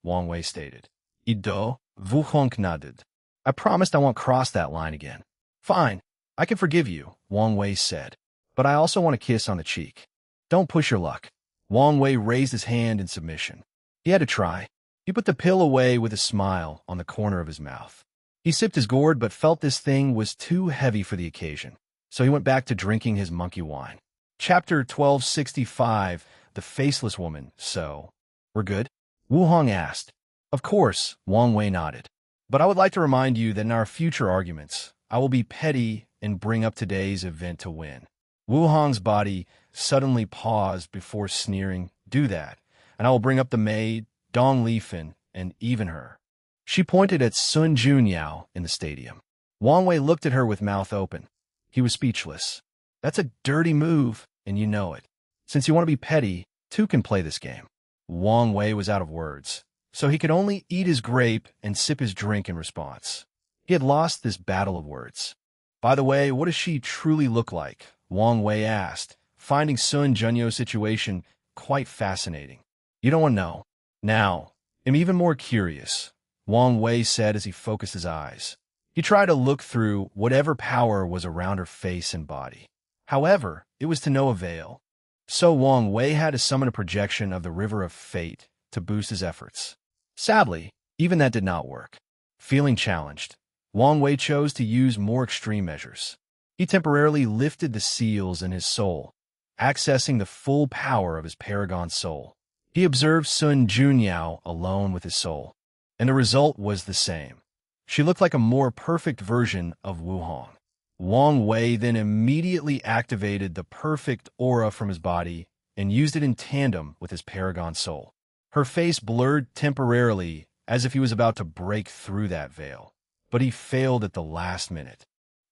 Wang Wei stated. Ido, Wu Hong nodded. I promised I won't cross that line again. Fine, I can forgive you, Wang Wei said. But I also want a kiss on the cheek. Don't push your luck. Wang Wei raised his hand in submission. He had to try. He put the pill away with a smile on the corner of his mouth. He sipped his gourd but felt this thing was too heavy for the occasion, so he went back to drinking his monkey wine. Chapter 1265, The Faceless Woman. So, we're good? Wu Hong asked. Of course, Wang Wei nodded. But I would like to remind you that in our future arguments, I will be petty and bring up today's event to win. Wu Hong's body suddenly paused before sneering, do that, and I will bring up the maid, Dong Lifan, and even her. She pointed at Sun Junyao in the stadium. Wang Wei looked at her with mouth open. He was speechless. That's a dirty move, and you know it. Since you want to be petty, two can play this game. Wang Wei was out of words, so he could only eat his grape and sip his drink in response. He had lost this battle of words. By the way, what does she truly look like? Wang Wei asked, finding Sun Junyao's situation quite fascinating. You don't want to know. Now, I'm even more curious, Wang Wei said as he focused his eyes. He tried to look through whatever power was around her face and body. However, it was to no avail. So Wang Wei had to summon a projection of the River of Fate to boost his efforts. Sadly, even that did not work. Feeling challenged, Wang Wei chose to use more extreme measures. He temporarily lifted the seals in his soul, accessing the full power of his Paragon soul. He observed Sun Junyao alone with his soul, and the result was the same. She looked like a more perfect version of Wu Hong. Wang Wei then immediately activated the perfect aura from his body and used it in tandem with his Paragon soul. Her face blurred temporarily as if he was about to break through that veil, but he failed at the last minute.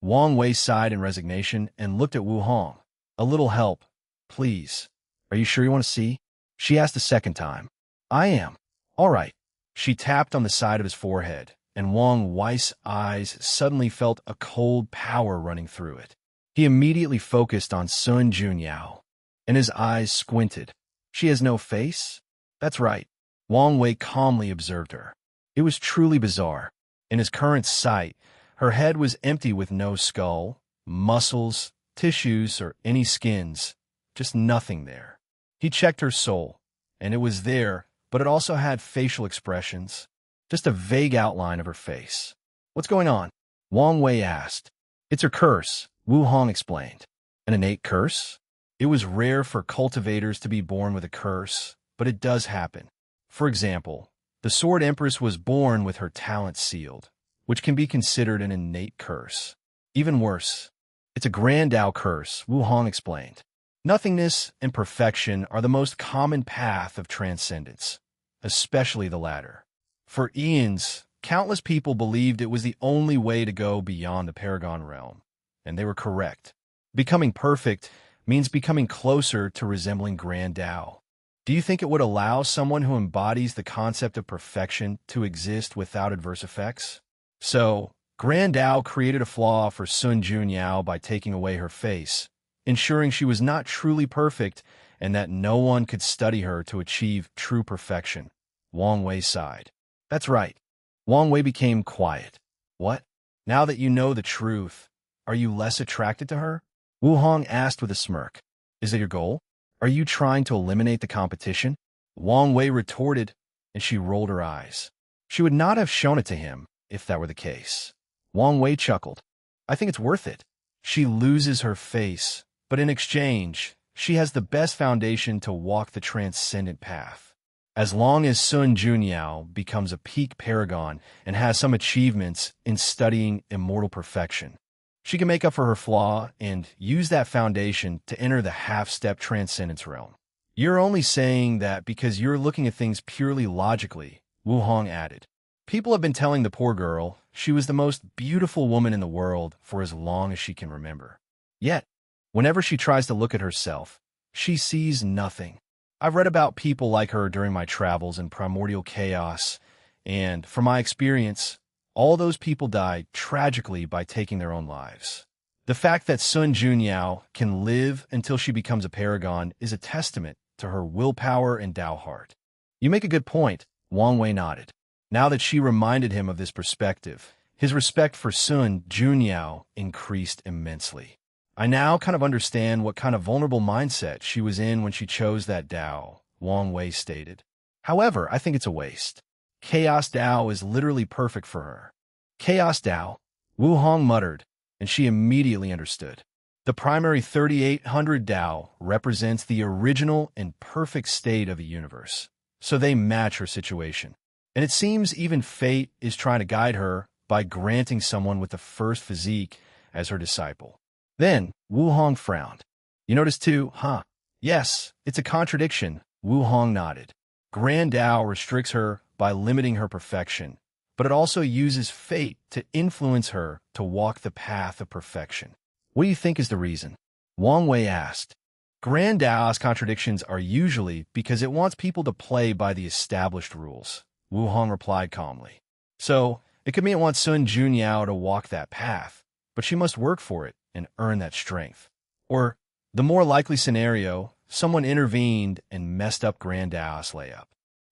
Wang Wei sighed in resignation and looked at Wu Hong. A little help, please. Are you sure you want to see? She asked a second time. I am. All right. She tapped on the side of his forehead, and Wang Wei's eyes suddenly felt a cold power running through it. He immediately focused on Sun Junyao, and his eyes squinted. She has no face? That's right. Wang Wei calmly observed her. It was truly bizarre. In his current sight, her head was empty with no skull, muscles, tissues, or any skins, just nothing there. He checked her soul, and it was there, but it also had facial expressions, just a vague outline of her face. What's going on? Wang Wei asked. It's her curse, Wu Hong explained. An innate curse? It was rare for cultivators to be born with a curse, but it does happen. For example, the Sword Empress was born with her talent sealed, which can be considered an innate curse. Even worse, it's a Grand Dao curse, Wu Hong explained. Nothingness and perfection are the most common path of transcendence, especially the latter. For eons, countless people believed it was the only way to go beyond the Paragon realm, and they were correct. Becoming perfect means becoming closer to resembling Grand Dao. Do you think it would allow someone who embodies the concept of perfection to exist without adverse effects? So, Grand Dao created a flaw for Sun Junyao by taking away her face, ensuring she was not truly perfect and that no one could study her to achieve true perfection. Wang Wei sighed. That's right. Wang Wei became quiet. What? Now that you know the truth, are you less attracted to her? Wu Hong asked with a smirk. Is it your goal? Are you trying to eliminate the competition? Wang Wei retorted. and she rolled her eyes. She would not have shown it to him if that were the case. Wang Wei chuckled. I think it's worth it. She loses her face, but in exchange, she has the best foundation to walk the transcendent path. As long as Sun Junyao becomes a peak paragon and has some achievements in studying immortal perfection, she can make up for her flaw and use that foundation to enter the half-step transcendence realm. You're only saying that because you're looking at things purely logically, Wu Hong added. People have been telling the poor girl she was the most beautiful woman in the world for as long as she can remember. Yet, whenever she tries to look at herself, she sees nothing. I've read about people like her during my travels in primordial chaos, and from my experience, all those people died tragically by taking their own lives. The fact that Sun Junyao can live until she becomes a paragon is a testament to her willpower and Tao heart. You make a good point, Wang Wei nodded. Now that she reminded him of this perspective, his respect for Sun Junyao increased immensely. I now kind of understand what kind of vulnerable mindset she was in when she chose that Tao, Wang Wei stated. However, I think it's a waste. Chaos Tao is literally perfect for her. Chaos Tao, Wu Hong muttered, and she immediately understood. The primary 3800 Tao represents the original and perfect state of the universe, so they match her situation. And it seems even fate is trying to guide her by granting someone with the first physique as her disciple. Then, Wu Hong frowned. You notice too, huh? Yes, it's a contradiction, Wu Hong nodded. Grand Tao restricts her by limiting her perfection, but it also uses fate to influence her to walk the path of perfection. What do you think is the reason? Wang Wei asked. Grand Tao's contradictions are usually because it wants people to play by the established rules, Wu Hong replied calmly. So, it could mean it wants Sun Junyao to walk that path, but she must work for it and earn that strength. Or, the more likely scenario, someone intervened and messed up Grand Tao's layup.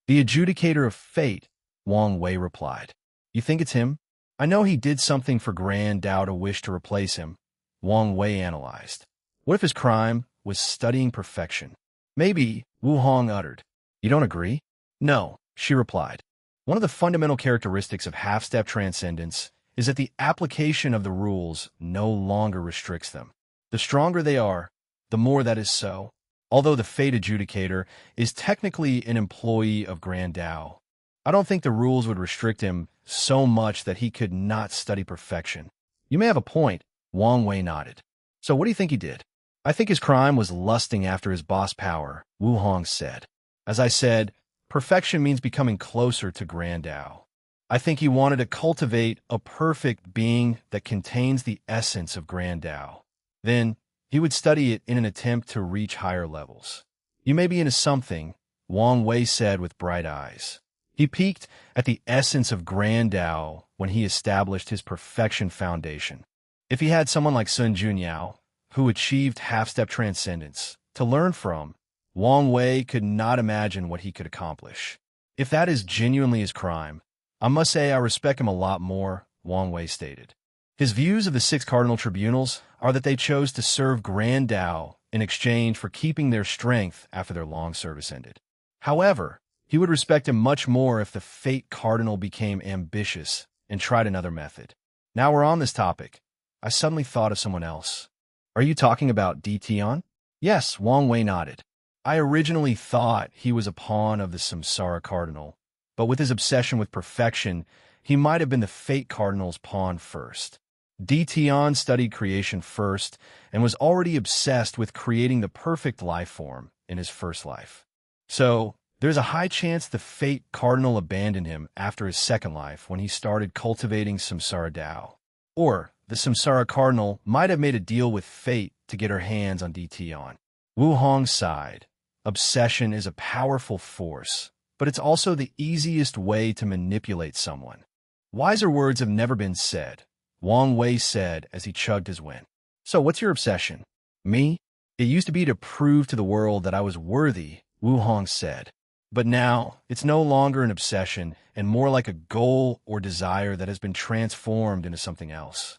The adjudicator of fate, Wang Wei replied. You think it's him? I know he did something for Grand Tao to wish to replace him, Wang Wei analyzed. What if his crime was studying perfection? Maybe, Wu Hong uttered. You don't agree? No, she replied. One of the fundamental characteristics of half-step transcendence is that the application of the rules no longer restricts them. The stronger they are, the more that is so. Although the fate adjudicator is technically an employee of Grand Tao, I don't think the rules would restrict him so much that he could not study perfection. You may have a point, Wang Wei nodded. So what do you think he did? I think his crime was lusting after his boss power, Wu Hong said. As I said, perfection means becoming closer to Grand Tao. I think he wanted to cultivate a perfect being that contains the essence of Grand Tao. Then, he would study it in an attempt to reach higher levels. You may be into something, Wang Wei said with bright eyes. He peeked at the essence of Grand Tao when he established his perfection foundation. If he had someone like Sun Junyao, who achieved half-step transcendence, to learn from, Wang Wei could not imagine what he could accomplish. If that is genuinely his crime, I must say I respect him a lot more, Wang Wei stated. His views of the 6 cardinal tribunals are that they chose to serve Grand Tao in exchange for keeping their strength after their long service ended. However, he would respect him much more if the Fate Cardinal became ambitious and tried another method. Now we're on this topic. I suddenly thought of someone else. Are you talking about Dition? Yes, Wang Wei nodded. I originally thought he was a pawn of the Samsara Cardinal, but with his obsession with perfection, he might have been the Fate Cardinal's pawn first. Dition studied creation first and was already obsessed with creating the perfect life form in his first life. So, there's a high chance the Fate Cardinal abandoned him after his second life when he started cultivating Samsara Tao. Or, the Samsara Cardinal might have made a deal with Fate to get her hands on Dition. Wu Hong sighed. Obsession is a powerful force, but it's also the easiest way to manipulate someone. Wiser words have never been said, Wang Wei said as he chugged his win. So what's your obsession? Me? It used to be to prove to the world that I was worthy, Wu Hong said. But now, it's no longer an obsession and more like a goal or desire that has been transformed into something else.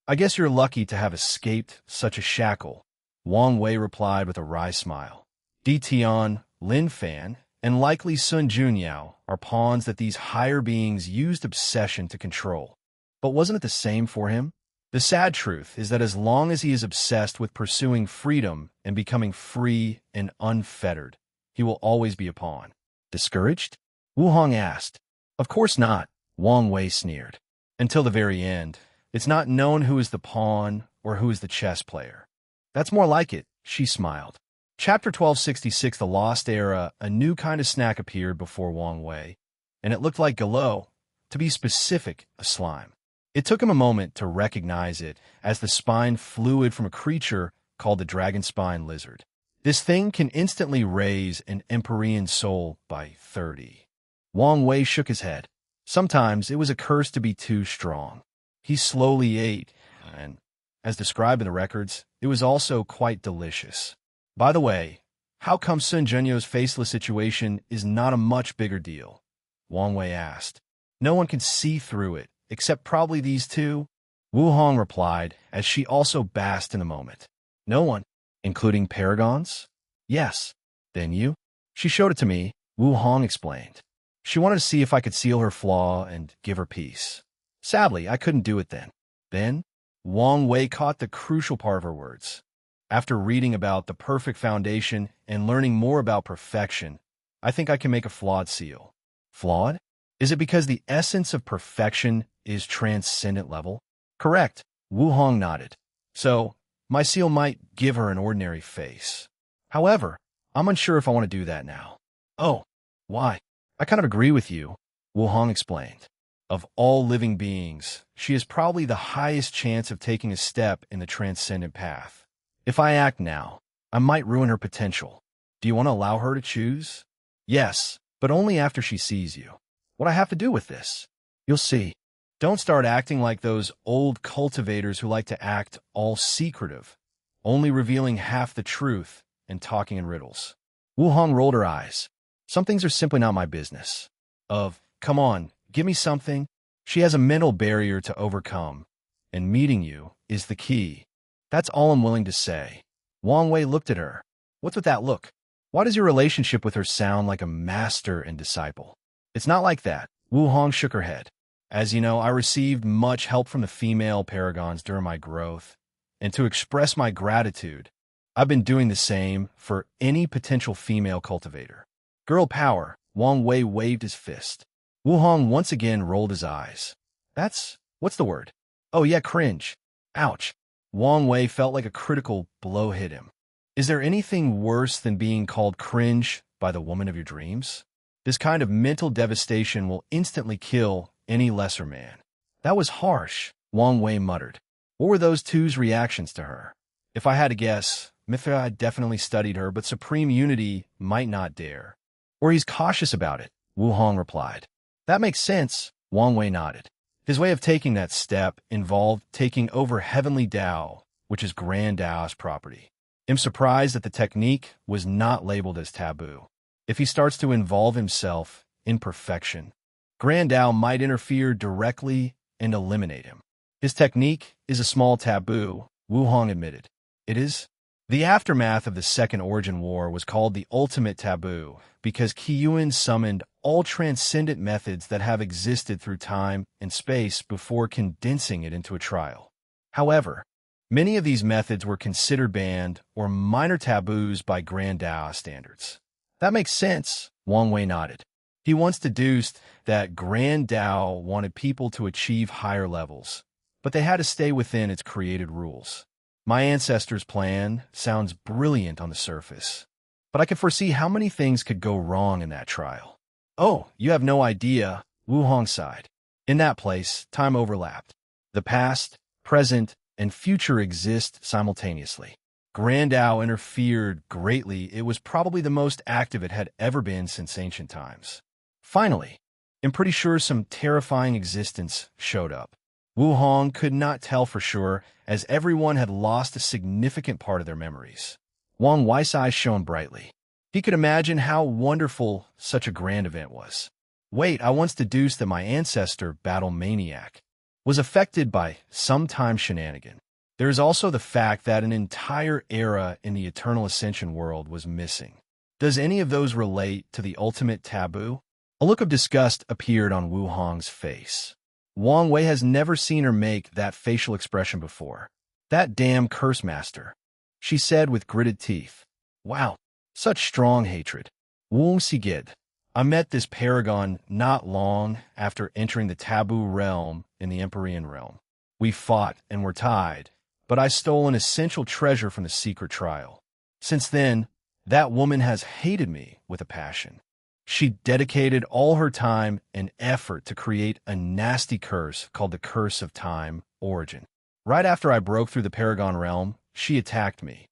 I guess you're lucky to have escaped such a shackle, Wang Wei replied with a wry smile. Dition, Lin Fan, and likely Sun Junyao are pawns that these higher beings used obsession to control. But wasn't it the same for him? The sad truth is that as long as he is obsessed with pursuing freedom and becoming free and unfettered, he will always be a pawn. Discouraged? Wu Hong asked. Of course not, Wang Wei sneered. Until the very end, it's not known who is the pawn or who is the chess player. That's more like it, she smiled. Chapter 1266, The Lost Era, a new kind of snack appeared before Wang Wei, and it looked like Galo, to be specific, a slime. It took him a moment to recognize it as the spine fluid from a creature called the dragon spine lizard. This thing can instantly raise an Empyrean soul by 30. Wang Wei shook his head. Sometimes it was a curse to be too strong. He slowly ate, and, as described in the records, it was also quite delicious. By the way, how come Sun Junyu's faceless situation is not a much bigger deal? Wang Wei asked. No one can see through it, except probably these two, Wu Hong replied, as she also basked in the moment. No one, including paragons? Yes. Then you? She showed it to me, Wu Hong explained. She wanted to see if I could seal her flaw and give her peace. Sadly, I couldn't do it then. Then, Wang Wei caught the crucial part of her words. After reading about the perfect foundation and learning more about perfection, I think I can make a flawed seal. Flawed? Is it because the essence of perfection is transcendent level? Correct, Wu Hong nodded. So, my seal might give her an ordinary face. However, I'm unsure if I want to do that now. Oh, why? I kind of agree with you, Wu Hong explained. Of all living beings, she has probably the highest chance of taking a step in the transcendent path. If I act now, I might ruin her potential. Do you want to allow her to choose? Yes, but only after she sees you. What I have to do with this? You'll see. Don't start acting like those old cultivators who like to act all secretive, only revealing half the truth and talking in riddles. Wu Hong rolled her eyes. Some things are simply not my business. Come on, give me something. She has a mental barrier to overcome, and meeting you is the key. That's all I'm willing to say. Wang Wei looked at her. What's with that look? Why does your relationship with her sound like a master and disciple? It's not like that. Wu Hong shook her head. As you know, I received much help from the female paragons during my growth, and to express my gratitude, I've been doing the same for any potential female cultivator. Girl power, Wang Wei waved his fist. Wu Hong once again rolled his eyes. What's the word? Oh yeah, cringe. Ouch. Wang Wei felt like a critical blow hit him. Is there anything worse than being called cringe by the woman of your dreams? This kind of mental devastation will instantly kill any lesser man. That was harsh, Wang Wei muttered. What were those two's reactions to her? If I had to guess, Mithra definitely studied her, but Supreme Unity might not dare. Or he's cautious about it, Wu Hong replied. That makes sense, Wang Wei nodded. His way of taking that step involved taking over Heavenly Dao, which is Grand Dao's property. I'm surprised that the technique was not labeled as taboo. If he starts to involve himself in perfection, Grand Dao might interfere directly and eliminate him. His technique is a small taboo, Wu Hong admitted. It is? The aftermath of the Second Origin War was called the Ultimate Taboo because Qiyuan summoned all transcendent methods that have existed through time and space before condensing it into a trial. However, many of these methods were considered banned or minor taboos by Grand Dao standards. That makes sense, Wang Wei nodded. He once deduced that Grand Dao wanted people to achieve higher levels, but they had to stay within its created rules. My ancestors' plan sounds brilliant on the surface, but I can foresee how many things could go wrong in that trial. Oh, you have no idea, Wu Hong sighed. In that place, time overlapped. The past, present, and future exist simultaneously. Grand Dao interfered greatly. It was probably the most active it had ever been since ancient times. Finally, I'm pretty sure some terrifying existence showed up. Wu Hong could not tell for sure, as everyone had lost a significant part of their memories. Wang Wei's eyes shone brightly. He could imagine how wonderful such a grand event was. Wait, I once deduced that my ancestor, Battle Maniac, was affected by some time shenanigan. There is also the fact that an entire era in the Eternal Ascension world was missing. Does any of those relate to the ultimate taboo? A look of disgust appeared on Wu Hong's face. Wang Wei has never seen her make that facial expression before. That damn curse master, she said with gritted teeth. Wow, such strong hatred. Wu Sigid. I met this paragon not long after entering the taboo realm in the Empyrean realm. We fought and were tied, but I stole an essential treasure from the secret trial. Since then, that woman has hated me with a passion. She dedicated all her time and effort to create a nasty curse called the Curse of Time Origin. Right after I broke through the Paragon realm, she attacked me,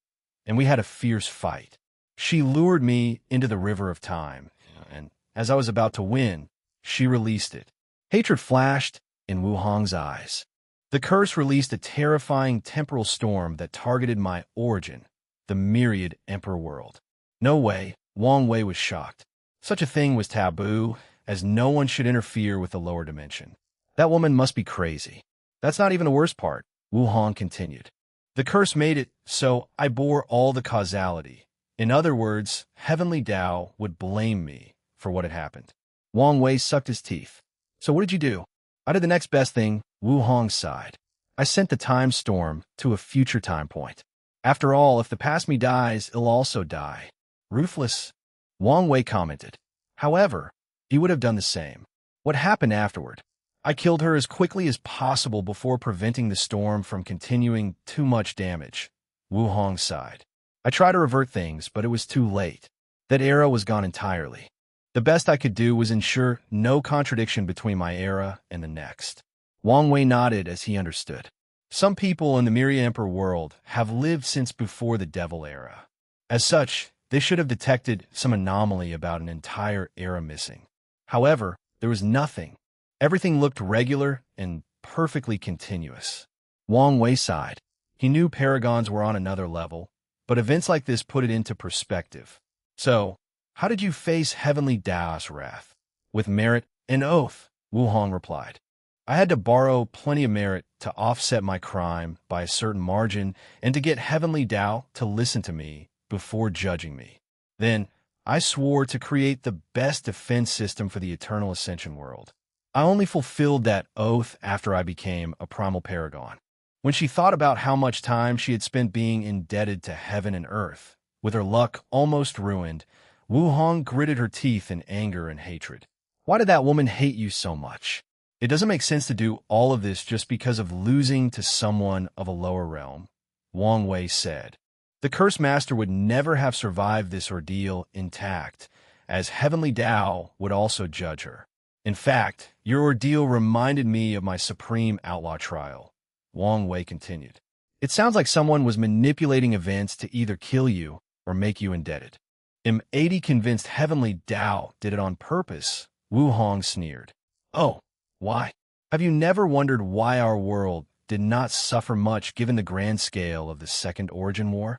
and we had a fierce fight. She lured me into the River of Time, and as I was about to win, she released it. Hatred flashed in Wu Hong's eyes. The curse released a terrifying temporal storm that targeted my origin, the myriad Emperor world. No way, Wang Wei was shocked. Such a thing was taboo, as no one should interfere with the lower dimension. That woman must be crazy. That's not even the worst part, Wu Hong continued. The curse made it so I bore all the causality. In other words, Heavenly Tao would blame me for what had happened. Wang Wei sucked his teeth. So what did you do? I did the next best thing, Wu Hong sighed. I sent the time storm to a future time point. After all, if the past me dies, it'll also die. Ruthless, Wang Wei commented. However, he would have done the same. What happened afterward? I killed her as quickly as possible before preventing the storm from continuing too much damage. Wu Hong sighed. I tried to revert things, but it was too late. That era was gone entirely. The best I could do was ensure no contradiction between my era and the next. Wang Wei nodded as he understood. Some people in the Myriad Emperor world have lived since before the Devil era. As such, they should have detected some anomaly about an entire era missing. However, there was nothing. Everything looked regular and perfectly continuous. Wang Wei sighed. He knew paragons were on another level, but events like this put it into perspective. So, how did you face Heavenly Tao's wrath? With merit and oath, Wu Hong replied. I had to borrow plenty of merit to offset my crime by a certain margin and to get Heavenly Tao to listen to me before judging me. Then, I swore to create the best defense system for the Eternal Ascension world. I only fulfilled that oath after I became a primal paragon. When she thought about how much time she had spent being indebted to heaven and earth, with her luck almost ruined, Wu Hong gritted her teeth in anger and hatred. Why did that woman hate you so much? It doesn't make sense to do all of this just because of losing to someone of a lower realm, Wang Wei said. The Curse Master would never have survived this ordeal intact, as Heavenly Tao would also judge her. In fact, your ordeal reminded me of my supreme outlaw trial, Wang Wei continued. It sounds like someone was manipulating events to either kill you or make you indebted. Am 80 convinced Heavenly Tao did it on purpose, Wu Hong sneered. Oh, why? Have you never wondered why our world did not suffer much given the grand scale of the Second Origin War?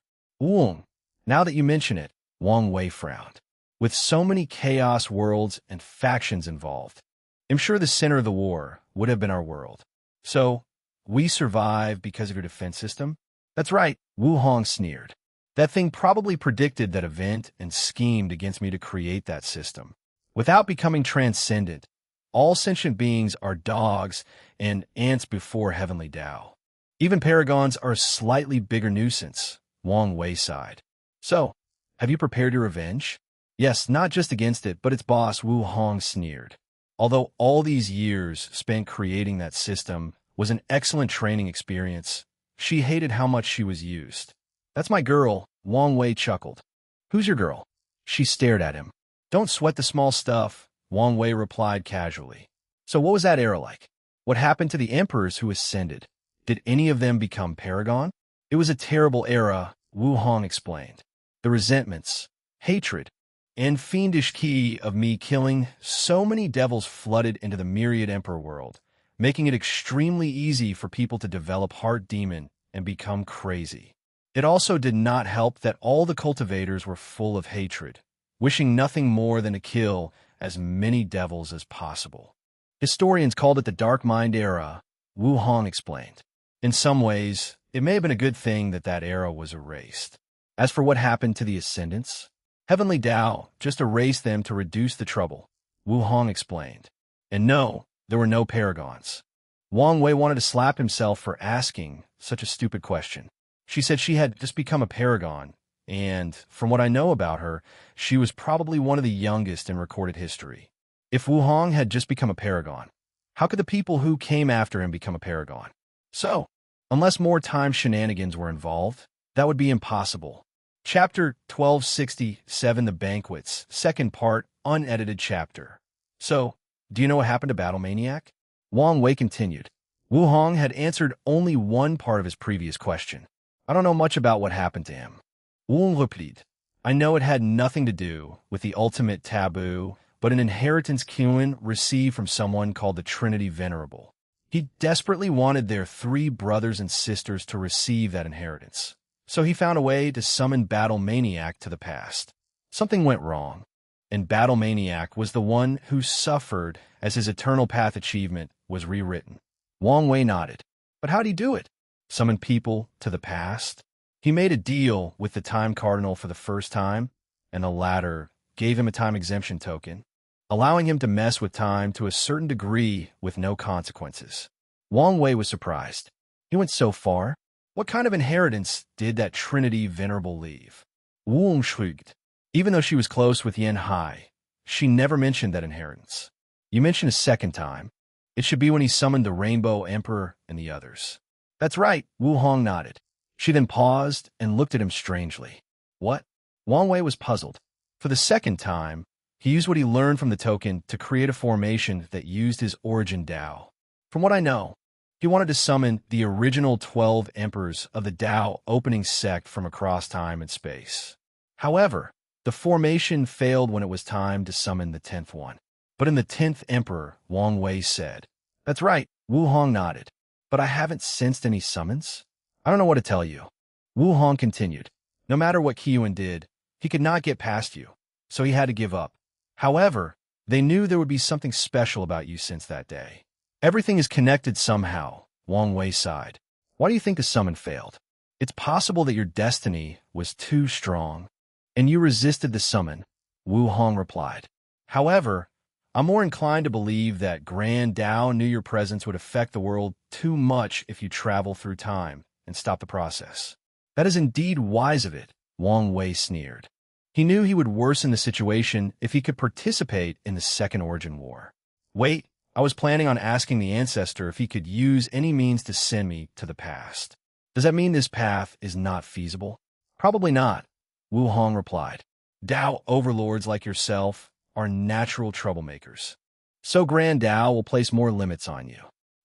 Now that you mention it, Wang Wei frowned. With so many chaos worlds and factions involved, I'm sure the center of the war would have been our world. So, we survived because of your defense system? That's right, Wu Hong sneered. That thing probably predicted that event and schemed against me to create that system. Without becoming transcendent, all sentient beings are dogs and ants before Heavenly Tao. Even paragons are a slightly bigger nuisance, Wang Wei sighed. So, have you prepared your revenge? Yes, not just against it, but its boss, Wu Hong sneered. Although all these years spent creating that system was an excellent training experience, she hated how much she was used. That's my girl, Wang Wei chuckled. Who's your girl? She stared at him. Don't sweat the small stuff, Wang Wei replied casually. So what was that era like? What happened to the emperors who ascended? Did any of them become paragon? It was a terrible era, Wu Hong explained. The resentments, hatred, and fiendish key of me killing so many devils flooded into the Myriad Emperor world, making it extremely easy for people to develop heart demon and become crazy. It also did not help that all the cultivators were full of hatred, wishing nothing more than to kill as many devils as possible. Historians called it the Dark Mind Era, Wu Hong explained. In some ways, it may have been a good thing that that era was erased. As for what happened to the Ascendants, Heavenly Tao just erased them to reduce the trouble, Wu Hong explained. And no, there were no paragons. Wang Wei wanted to slap himself for asking such a stupid question. She said she had just become a paragon, and from what I know about her, she was probably one of the youngest in recorded history. If Wu Hong had just become a paragon, how could the people who came after him become a paragon? So, unless more time shenanigans were involved, that would be impossible. Chapter 1267, The Banquets, second part, unedited chapter. So, do you know what happened to Battle Maniac? Wang Wei continued. Wu Hong had answered only one part of his previous question. I don't know much about what happened to him. Wu replied. I know it had nothing to do with the ultimate taboo, but an inheritance Qin received from someone called the Trinity Venerable. He desperately wanted their 3 brothers and sisters to receive that inheritance. So he found a way to summon Battle Maniac to the past. Something went wrong, and Battle Maniac was the one who suffered as his Eternal Path achievement was rewritten. Wang Wei nodded. But how'd he do it? Summon people to the past? He made a deal with the Time Cardinal for the first time, and the latter gave him a time exemption token, allowing him to mess with time to a certain degree with no consequences. Wang Wei was surprised. He went so far? What kind of inheritance did that Trinity Venerable leave? Wu shrugged. Even though she was close with Yen Hai, she never mentioned that inheritance. You mentioned a second time. It should be when he summoned the Rainbow Emperor and the others. That's right, Wu Hong nodded. She then paused and looked at him strangely. What? Wang Wei was puzzled. For the second time, he used what he learned from the token to create a formation that used his origin Tao. From what I know, he wanted to summon the original 12 emperors of the Tao opening sect from across time and space. However, the formation failed when it was time to summon the 10th one. But in the 10th emperor, Wang Wei said. That's right, Wu Hong nodded. But I haven't sensed any summons. I don't know what to tell you. Wu Hong continued. No matter what Qiyuan did, he could not get past you, so he had to give up. However, they knew there would be something special about you since that day. Everything is connected somehow, Wang Wei sighed. Why do you think the summon failed? It's possible that your destiny was too strong, and you resisted the summon, Wu Hong replied. However, I'm more inclined to believe that Grand Tao knew your presence would affect the world too much if you travel through time and stop the process. That is indeed wise of it, Wang Wei sneered. He knew he would worsen the situation if he could participate in the Second Origin War. Wait, I was planning on asking the ancestor if he could use any means to send me to the past. Does that mean this path is not feasible? Probably not, Wu Hong replied. Tao overlords like yourself are natural troublemakers. So Grand Tao will place more limits on you.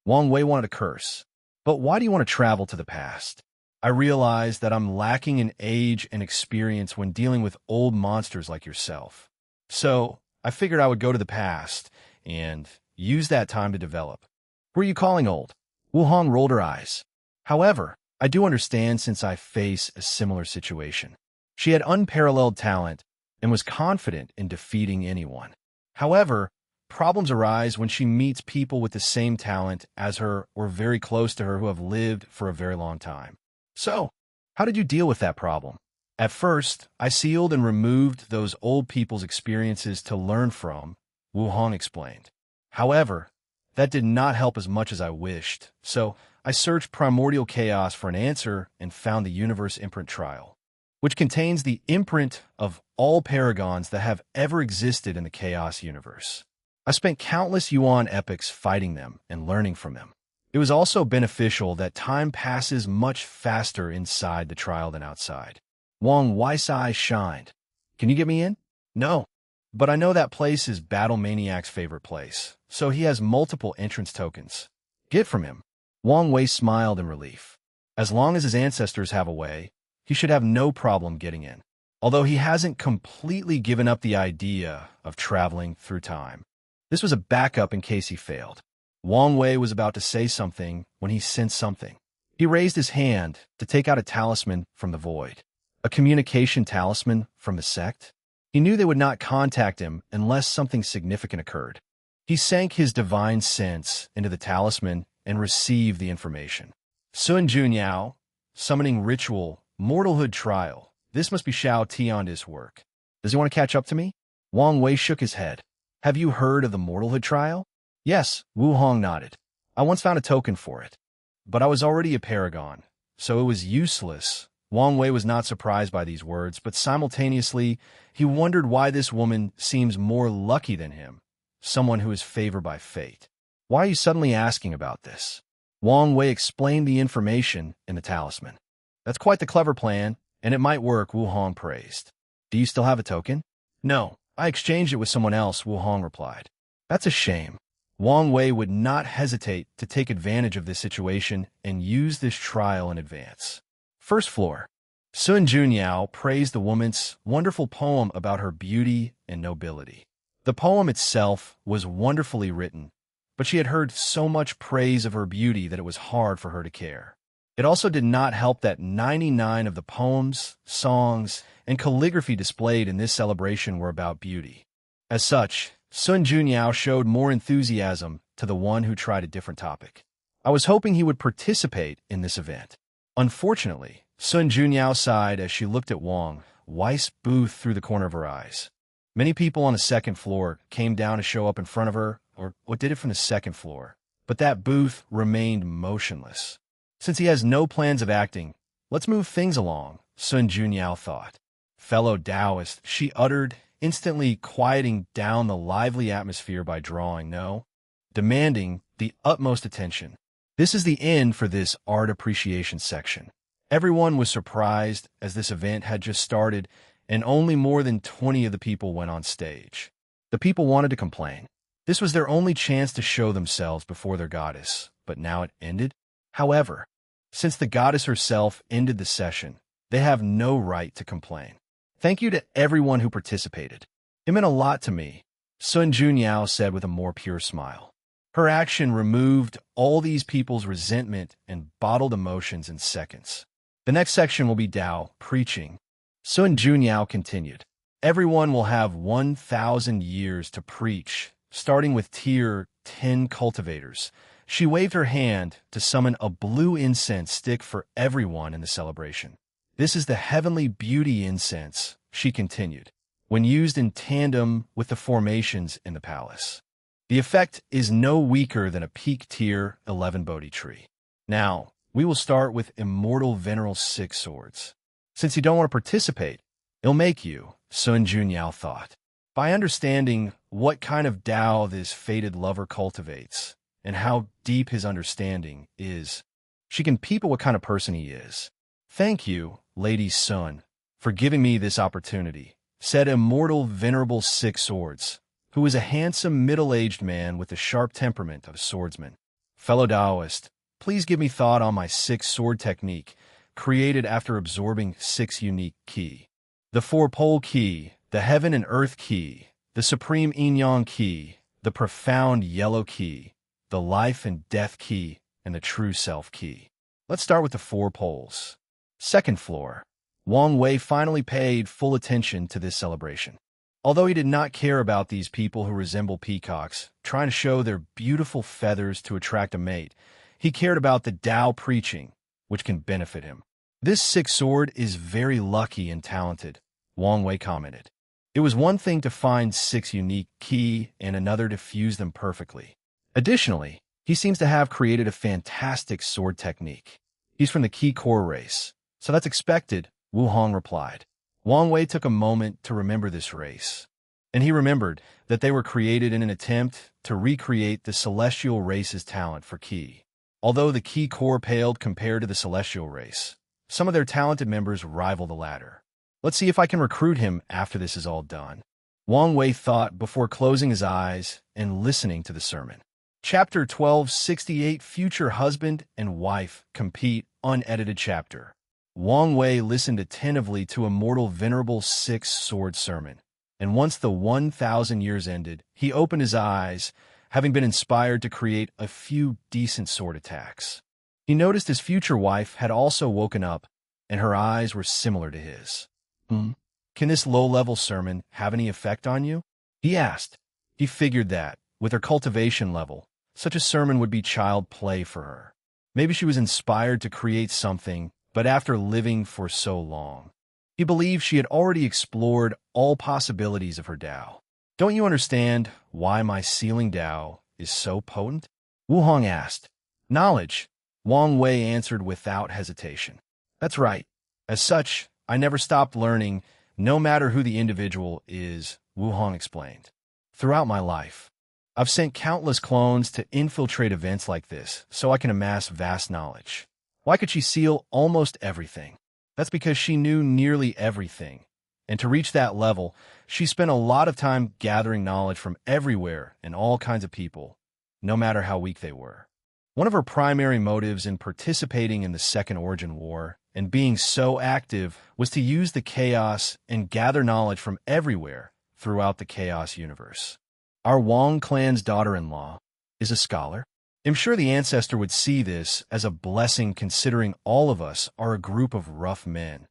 Wang Wei wanted to curse. But why do you want to travel to the past? I realize that I'm lacking in age and experience when dealing with old monsters like yourself. So I figured I would go to the past and use that time to develop. Who are you calling old? Wu Hong rolled her eyes. However, I do understand since I face a similar situation. She had unparalleled talent and was confident in defeating anyone. However, problems arise when she meets people with the same talent as her or very close to her who have lived for a very long time. So, how did you deal with that problem? At first, I sealed and removed those old people's experiences to learn from, Wu Hong explained. However, that did not help as much as I wished, so I searched primordial chaos for an answer and found the Universe Imprint Trial, which contains the imprint of all paragons that have ever existed in the Chaos universe. I spent countless Yuan epochs fighting them and learning from them. It was also beneficial that time passes much faster inside the trial than outside. Wang Wei's eyes shined. Can you get me in? No, but I know that place is Battle Maniac's favorite place, so he has multiple entrance tokens. Get from him. Wang Wei smiled in relief. As long as his ancestors have a way, he should have no problem getting in. Although he hasn't completely given up the idea of traveling through time. This was a backup in case he failed. Wang Wei was about to say something when he sensed something. He raised his hand to take out a talisman from the void. A communication talisman from the sect? He knew they would not contact him unless something significant occurred. He sank his divine sense into the talisman and received the information. Sun Junyao, summoning ritual, mortalhood trial. This must be Shao Tian's work. Does he want to catch up to me? Wang Wei shook his head. Have you heard of the mortalhood trial? Yes, Wu Hong nodded. I once found a token for it. But I was already a paragon, so it was useless. Wang Wei was not surprised by these words, but simultaneously, he wondered why this woman seems more lucky than him, someone who is favored by fate. Why are you suddenly asking about this? Wang Wei explained the information in the talisman. That's quite the clever plan, and it might work, Wu Hong praised. Do you still have a token? No, I exchanged it with someone else, Wu Hong replied. That's a shame. Wang Wei would not hesitate to take advantage of this situation and use this trial in advance. First floor. Sun Junyao praised the woman's wonderful poem about her beauty and nobility. The poem itself was wonderfully written, but she had heard so much praise of her beauty that it was hard for her to care. It also did not help that 99 of the poems, songs, and calligraphy displayed in this celebration were about beauty. As such, Sun Junyao showed more enthusiasm to the one who tried a different topic. I was hoping he would participate in this event. Unfortunately, Sun Junyao sighed as she looked at Wang Wei's booth through the corner of her eyes. Many people on the second floor came down to show up in front of her, or what did it from the second floor, but that booth remained motionless. Since he has no plans of acting, let's move things along, Sun Junyao thought. Fellow Taoist, she uttered, instantly quieting down the lively atmosphere by drawing no, demanding the utmost attention. This is the end for this art appreciation section. Everyone was surprised as this event had just started and only more than 20 of the people went on stage. The people wanted to complain. This was their only chance to show themselves before their goddess, but now it ended. However, since the goddess herself ended the session, they have no right to complain. Thank you to everyone who participated. It meant a lot to me, Sun Junyao said with a more pure smile. Her action removed all these people's resentment and bottled emotions in seconds. The next section will be Tao, preaching. Sun Junyao continued. Everyone will have 1,000 years to preach, starting with Tier 10 cultivators. She waved her hand to summon a blue incense stick for everyone in the celebration. This is the heavenly beauty incense, she continued, when used in tandem with the formations in the palace. The effect is no weaker than a peak tier 11 Bodhi tree. Now, we will start with Immortal Venerable 6 swords. Since you don't want to participate, it'll make you, Sun Junyao thought. By understanding what kind of Tao this fated lover cultivates, and how deep his understanding is, she can peep at what kind of person he is. Thank you, Lady Sun, for giving me this opportunity, said Immortal Venerable 6 Swords, who was a handsome middle-aged man with the sharp temperament of a swordsman. Fellow Taoist, please give me thought on my 6 sword technique, created after absorbing 6 unique ki. The 4-pole ki, the heaven and earth ki, the supreme yin-yang ki, the profound yellow ki, the life and death ki, and the true self ki. Let's start with the 4 poles. Second floor. Wang Wei finally paid full attention to this celebration. Although he did not care about these people who resemble peacocks, trying to show their beautiful feathers to attract a mate, he cared about the Tao preaching, which can benefit him. This 6 sword is very lucky and talented, Wang Wei commented. It was one thing to find 6 unique ki and another to fuse them perfectly. Additionally, he seems to have created a fantastic sword technique. He's from the Ki core race, so that's expected, Wu Hong replied. Wang Wei took a moment to remember this race, and he remembered that they were created in an attempt to recreate the celestial race's talent for Ki. Although the Ki core paled compared to the celestial race, some of their talented members rival the latter. Let's see if I can recruit him after this is all done. Wang Wei thought before closing his eyes and listening to the sermon. Chapter 1268 Future Husband and Wife Compete Unedited Chapter. Wang Wei listened attentively to Immortal Venerable 6 sword sermon, and once the 1,000 years ended, he opened his eyes, having been inspired to create a few decent sword attacks. He noticed his future wife had also woken up, and her eyes were similar to his. Can this low-level sermon have any effect on you? He asked. He figured that, with her cultivation level, such a sermon would be child play for her. Maybe she was inspired to create something, but after living for so long. He believed she had already explored all possibilities of her Tao. Don't you understand why my sealing Tao is so potent? Wu Hong asked. Knowledge, Wang Wei answered without hesitation. That's right. As such, I never stopped learning, no matter who the individual is, Wu Hong explained. Throughout my life, I've sent countless clones to infiltrate events like this so I can amass vast knowledge. Why could she seal almost everything? That's because she knew nearly everything. And to reach that level, she spent a lot of time gathering knowledge from everywhere and all kinds of people, no matter how weak they were. One of her primary motives in participating in the Second Origin War and being so active was to use the chaos and gather knowledge from everywhere throughout the chaos universe. Our Wang clan's daughter-in-law is a scholar. I'm sure the ancestor would see this as a blessing considering all of us are a group of rough men.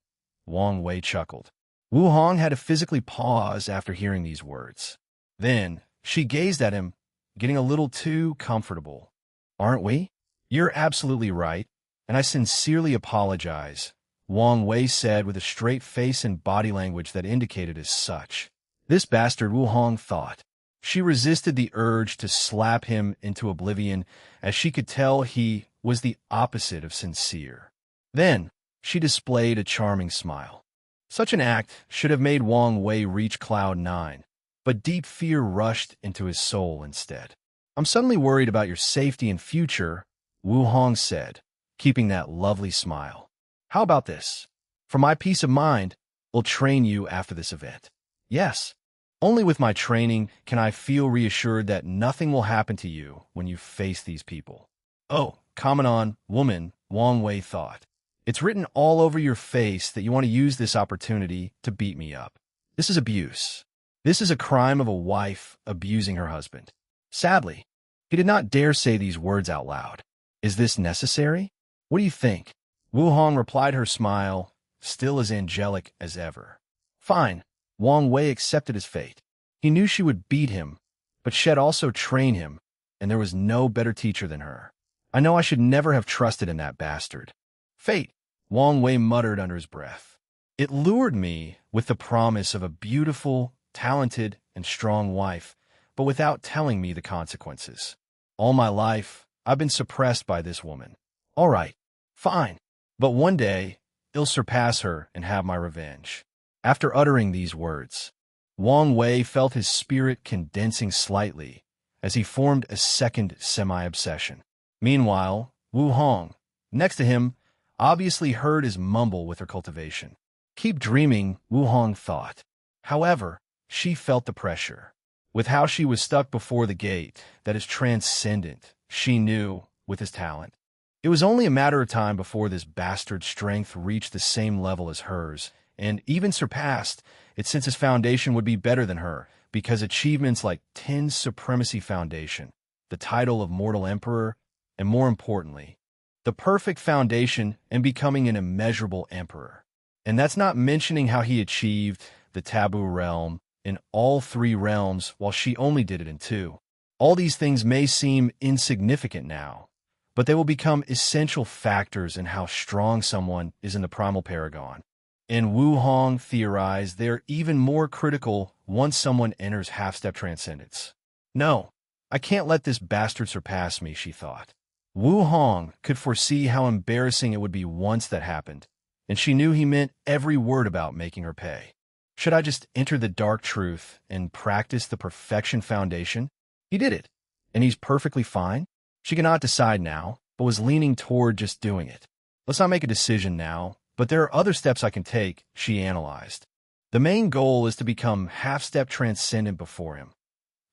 Wang Wei chuckled. Wu Hong had to physically pause after hearing these words. Then she gazed at him, getting a little too comfortable. Aren't we? You're absolutely right, and I sincerely apologize, Wang Wei said with a straight face and body language that indicated as such. This bastard, Wu Hong thought. She resisted the urge to slap him into oblivion, as she could tell he was the opposite of sincere. Then she displayed a charming smile. Such an act should have made Wang Wei reach cloud 9, but deep fear rushed into his soul instead. I'm suddenly worried about your safety and future, Wu Hong said, keeping that lovely smile. How about this? For my peace of mind, we'll train you after this event. Yes. Only with my training can I feel reassured that nothing will happen to you when you face these people. Oh, common woman, Wang Wei thought. It's written all over your face that you want to use this opportunity to beat me up. This is abuse. This is a crime of a wife abusing her husband. Sadly, he did not dare say these words out loud. Is this necessary? What do you think? Wu Hong replied, her smile still as angelic as ever. Fine. Wang Wei accepted his fate. He knew she would beat him, but she'd also train him, and there was no better teacher than her. I know I should never have trusted in that bastard. Fate, Wang Wei muttered under his breath. It lured me with the promise of a beautiful, talented, and strong wife, but without telling me the consequences. All my life, I've been suppressed by this woman. All right, fine, but one day, I'll surpass her and have my revenge. After uttering these words, Wang Wei felt his spirit condensing slightly as he formed a second semi-obsession. Meanwhile, Wu Hong, next to him, obviously heard his mumble with her cultivation. Keep dreaming, Wu Hong thought. However, she felt the pressure. With how she was stuck before the gate that is transcendent, she knew, with his talent. It was only a matter of time before this bastard's strength reached the same level as hers, and even surpassed it, since his foundation would be better than her, because achievements like 10 Supremacy Foundation, the title of Mortal Emperor, and more importantly, the perfect foundation and becoming an immeasurable emperor. And that's not mentioning how he achieved the taboo realm in all 3 realms while she only did it in 2. All these things may seem insignificant now, but they will become essential factors in how strong someone is in the primal paragon. And Wu Hong theorized they're even more critical once someone enters half-step transcendence. No, I can't let this bastard surpass me, she thought. Wu Hong could foresee how embarrassing it would be once that happened, and she knew he meant every word about making her pay. Should I just enter the dark truth and practice the perfection foundation? He did it, and he's perfectly fine. She could not decide now, but was leaning toward just doing it. Let's not make a decision now, but there are other steps I can take, she analyzed. The main goal is to become half-step transcendent before him.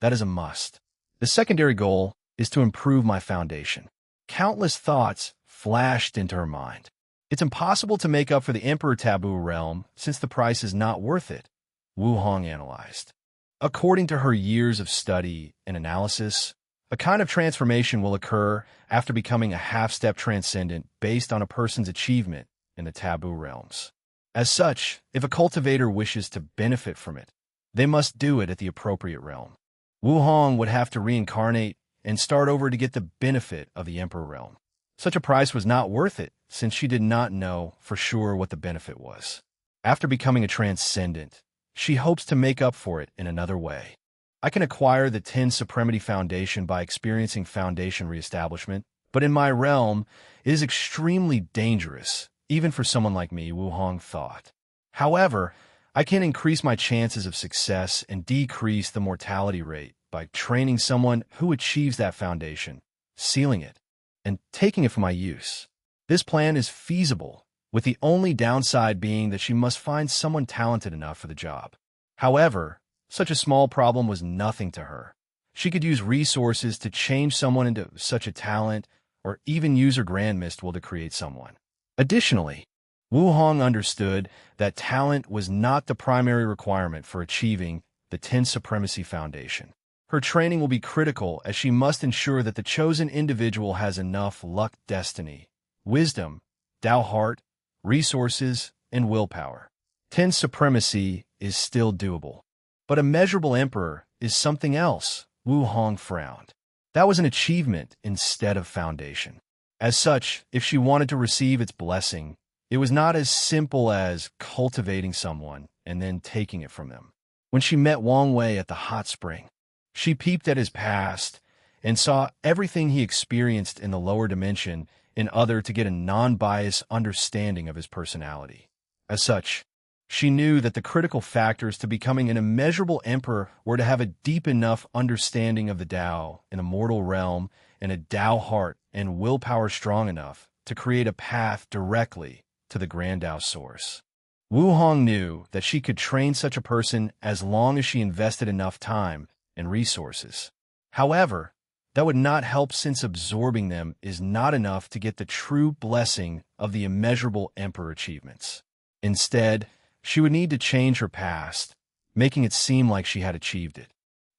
That is a must. The secondary goal is to improve my foundation. Countless thoughts flashed into her mind. It's impossible to make up for the Emperor Taboo realm since the price is not worth it, Wu Hong analyzed. According to her years of study and analysis, a kind of transformation will occur after becoming a half-step transcendent based on a person's achievement in the taboo realms. As such, if a cultivator wishes to benefit from it, they must do it at the appropriate realm. Wu Hong would have to reincarnate and start over to get the benefit of the Emperor realm. Such a price was not worth it, since she did not know for sure what the benefit was. After becoming a transcendent, she hopes to make up for it in another way. I can acquire the 10 Supremacy Foundation by experiencing Foundation reestablishment, but in my realm, it is extremely dangerous, even for someone like me, Wu Hong thought. However, I can increase my chances of success and decrease the mortality rate by training someone who achieves that foundation, sealing it, and taking it for my use. This plan is feasible, with the only downside being that she must find someone talented enough for the job. However, such a small problem was nothing to her. She could use resources to change someone into such a talent, or even use her grand mist will to create someone. Additionally, Wu Hong understood that talent was not the primary requirement for achieving the 10 Supremacy Foundation. Her training will be critical as she must ensure that the chosen individual has enough luck, destiny, wisdom, Tao heart, resources, and willpower. 10 Supremacy is still doable. But immeasurable emperor is something else, Wu Hong frowned. That was an achievement instead of foundation. As such, if she wanted to receive its blessing, it was not as simple as cultivating someone and then taking it from them. When she met Wang Wei at the hot spring, she peeped at his past and saw everything he experienced in the lower dimension in order to get a non-biased understanding of his personality. As such, she knew that the critical factors to becoming an immeasurable emperor were to have a deep enough understanding of the Tao in the mortal realm and a Tao heart and willpower strong enough to create a path directly to the Grand Tao source. Wu Hong knew that she could train such a person as long as she invested enough time and resources. However, that would not help since absorbing them is not enough to get the true blessing of the immeasurable emperor achievements. Instead, she would need to change her past, making it seem like she had achieved it.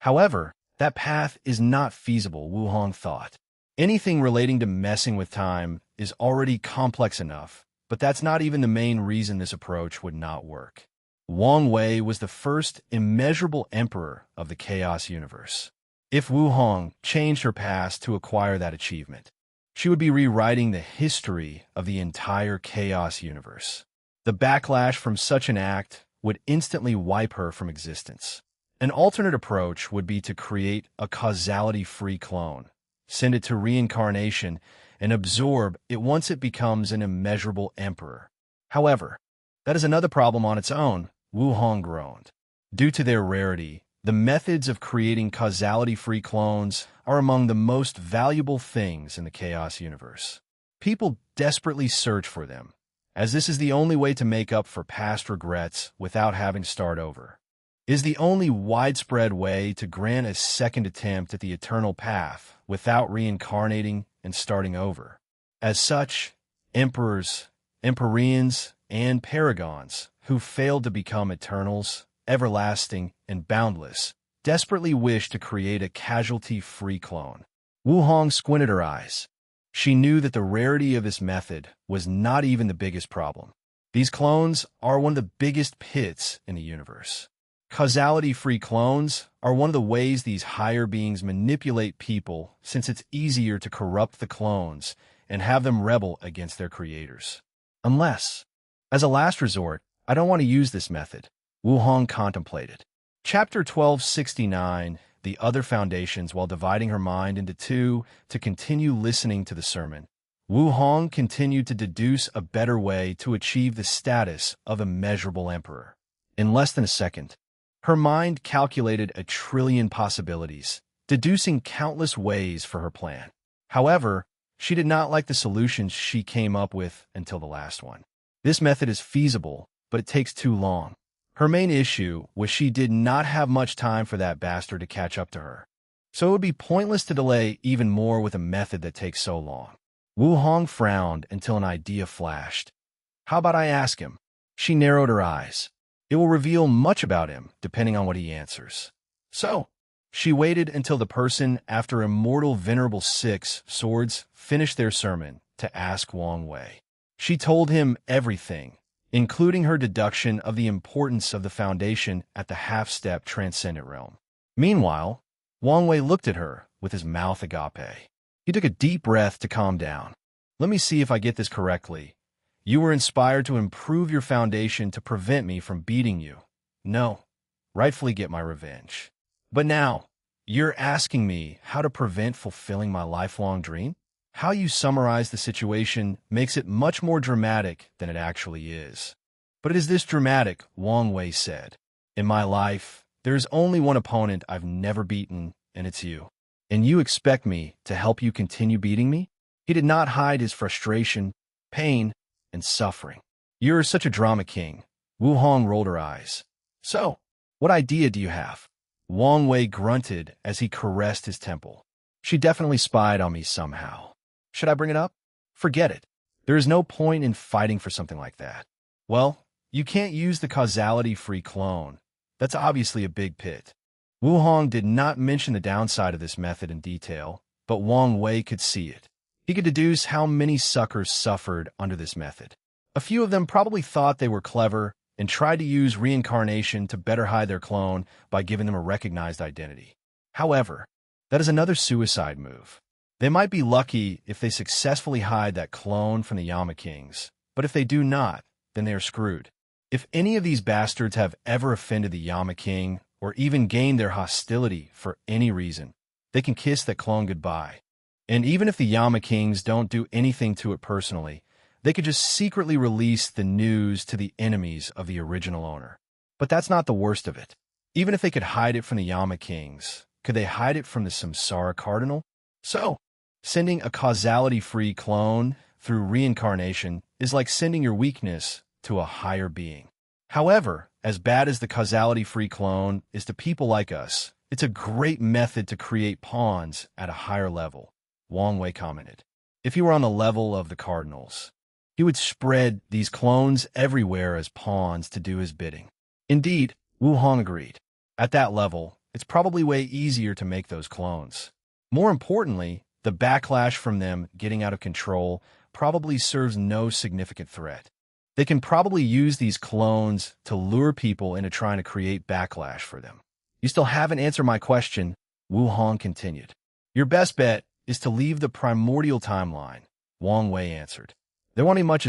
However, that path is not feasible, Wu Hong thought. Anything relating to messing with time is already complex enough, but that's not even the main reason this approach would not work. Wang Wei was the first immeasurable emperor of the chaos universe. If Wu Hong changed her past to acquire that achievement, she would be rewriting the history of the entire chaos universe. The backlash from such an act would instantly wipe her from existence. An alternate approach would be to create a causality-free clone, send it to reincarnation, and absorb it once it becomes an immeasurable emperor. However, that is another problem on its own, Wu Hong groaned. Due to their rarity, the methods of creating causality-free clones are among the most valuable things in the chaos universe. People desperately search for them, as this is the only way to make up for past regrets without having to start over. It is the only widespread way to grant a second attempt at the eternal path without reincarnating and starting over. As such, emperors, empyreans, and paragons who failed to become eternals, everlasting, and boundless, desperately wished to create a casualty-free clone. Wu Hong squinted her eyes. She knew that the rarity of this method was not even the biggest problem. These clones are one of the biggest pits in the universe. Causality-free clones are one of the ways these higher beings manipulate people, since it's easier to corrupt the clones and have them rebel against their creators. Unless, as a last resort, I don't want to use this method, Wu Hong contemplated. Chapter 1269, The Other Foundations. While dividing her mind into two to continue listening to the sermon, Wu Hong continued to deduce a better way to achieve the status of immeasurable emperor. In less than a second, her mind calculated 1 trillion possibilities, deducing countless ways for her plan. However, she did not like the solutions she came up with until the last one. This method is feasible, but it takes too long. Her main issue was she did not have much time for that bastard to catch up to her. So it would be pointless to delay even more with a method that takes so long. Wu Hong frowned until an idea flashed. How about I ask him? She narrowed her eyes. It will reveal much about him, depending on what he answers. So, she waited until the person, after Immortal Venerable 6 Swords, finished their sermon to ask Wang Wei. She told him everything, including her deduction of the importance of the foundation at the half-step transcendent realm. Meanwhile, Wang Wei looked at her with his mouth agape. He took a deep breath to calm down. Let me see if I get this correctly. You were inspired to improve your foundation to prevent me from beating you. No, rightfully get my revenge. But now, you're asking me how to prevent fulfilling my lifelong dream? How you summarize the situation makes it much more dramatic than it actually is. But it is this dramatic, Wang Wei said. In my life, there is only one opponent I've never beaten, and it's you. And you expect me to help you continue beating me? He did not hide his frustration, pain, and suffering. You're such a drama king. Wu Hong rolled her eyes. So, what idea do you have? Wang Wei grunted as he caressed his temple. She definitely spied on me somehow. Should I bring it up? Forget it. There is no point in fighting for something like that. Well, you can't use the causality-free clone. That's obviously a big pit. Wu Hong did not mention the downside of this method in detail, but Wang Wei could see it. He could deduce how many suckers suffered under this method. A few of them probably thought they were clever and tried to use reincarnation to better hide their clone by giving them a recognized identity. However, that is another suicide move. They might be lucky if they successfully hide that clone from the Yama Kings, but if they do not, then they are screwed. If any of these bastards have ever offended the Yama King or even gained their hostility for any reason, they can kiss that clone goodbye. And even if the Yama Kings don't do anything to it personally, they could just secretly release the news to the enemies of the original owner. But that's not the worst of it. Even if they could hide it from the Yama Kings, could they hide it from the Samsara Cardinal? So, sending a causality-free clone through reincarnation is like sending your weakness to a higher being. However, as bad as the causality-free clone is to people like us, it's a great method to create pawns at a higher level, Wang Wei commented. If he were on the level of the Cardinals, he would spread these clones everywhere as pawns to do his bidding. Indeed, Wu Hong agreed. At that level, it's probably way easier to make those clones. More importantly, the backlash from them getting out of control probably serves no significant threat. They can probably use these clones to lure people into trying to create backlash for them. You still haven't answered my question, Wu Hong continued. Your best bet is to leave the primordial timeline, Wang Wei answered. There won't be much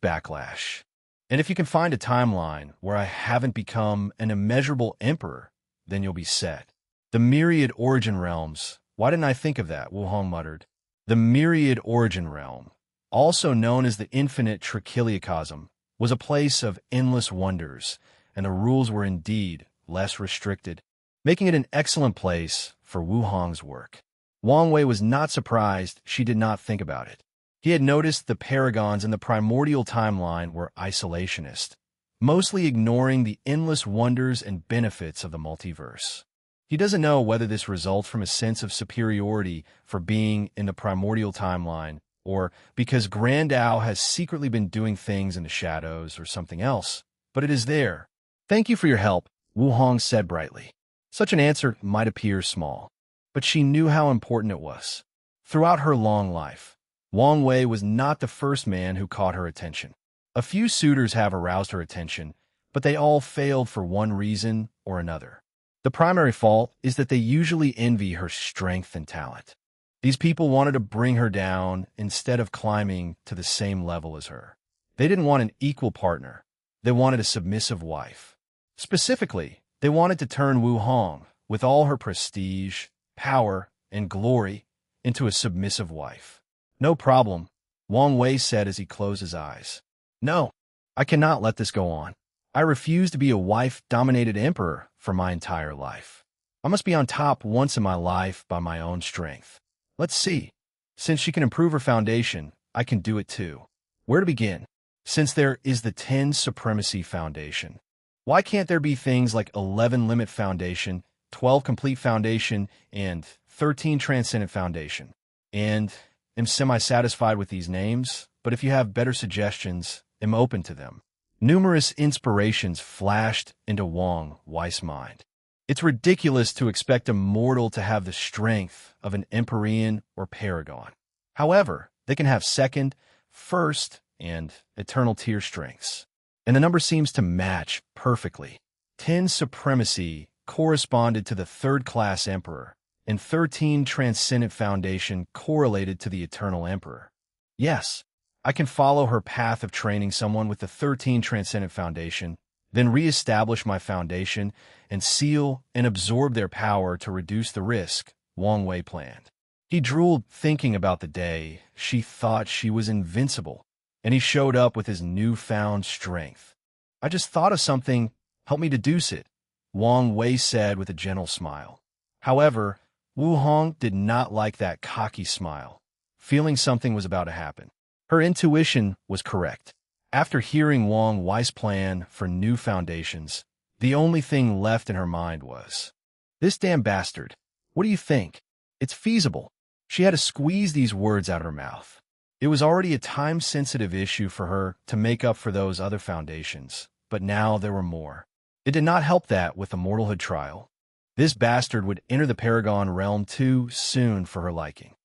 backlash. And if you can find a timeline where I haven't become an immeasurable emperor, then you'll be set. The myriad origin realms. Why didn't I think of that? Wu Hong muttered. The myriad origin realm, also known as the infinite trichiliocosm, was a place of endless wonders, and the rules were indeed less restricted, making it an excellent place for Wu Hong's work. Wang Wei was not surprised she did not think about it. He had noticed the paragons in the primordial timeline were isolationist, mostly ignoring the endless wonders and benefits of the multiverse. He doesn't know whether this results from a sense of superiority for being in the primordial timeline or because Grandau has secretly been doing things in the shadows or something else, but it is there. Thank you for your help, Wu Hong said brightly. Such an answer might appear small, but she knew how important it was. Throughout her long life, Wang Wei was not the first man who caught her attention. A few suitors have aroused her attention, but they all failed for one reason or another. The primary fault is that they usually envy her strength and talent. These people wanted to bring her down instead of climbing to the same level as her. They didn't want an equal partner. They wanted a submissive wife. Specifically, they wanted to turn Wu Hong, with all her prestige, power, and glory, into a submissive wife. No problem, Wang Wei said as he closed his eyes. No, I cannot let this go on. I refuse to be a wife-dominated emperor for my entire life. I must be on top once in my life by my own strength. Let's see. Since she can improve her foundation, I can do it too. Where to begin? Since there is the 10 Supremacy Foundation, why can't there be things like 11 Limit Foundation, 12 Complete Foundation, and 13 Transcendent Foundation? And am semi-satisfied with these names, but if you have better suggestions, am open to them. Numerous inspirations flashed into Wang Wei's mind. It's ridiculous to expect a mortal to have the strength of an Empyrean or Paragon. However, they can have second, first, and eternal tier strengths. And the number seems to match perfectly. 10 Supremacy corresponded to the third-class Emperor, and 13 Transcendent Foundation correlated to the Eternal Emperor. Yes, I can follow her path of training someone with the 13 Transcendent Foundation, then reestablish my foundation and seal and absorb their power to reduce the risk, Wang Wei planned. He drooled thinking about the day she thought she was invincible, and he showed up with his newfound strength. I just thought of something, help me deduce it, Wang Wei said with a gentle smile. However, Wu Hong did not like that cocky smile, feeling something was about to happen. Her intuition was correct. After hearing Wang Wei's plan for new foundations, the only thing left in her mind was, "This damn bastard. What do you think? It's feasible." She had to squeeze these words out of her mouth. It was already a time-sensitive issue for her to make up for those other foundations, but now there were more. It did not help that with the mortalhood trial, this bastard would enter the Paragon realm too soon for her liking.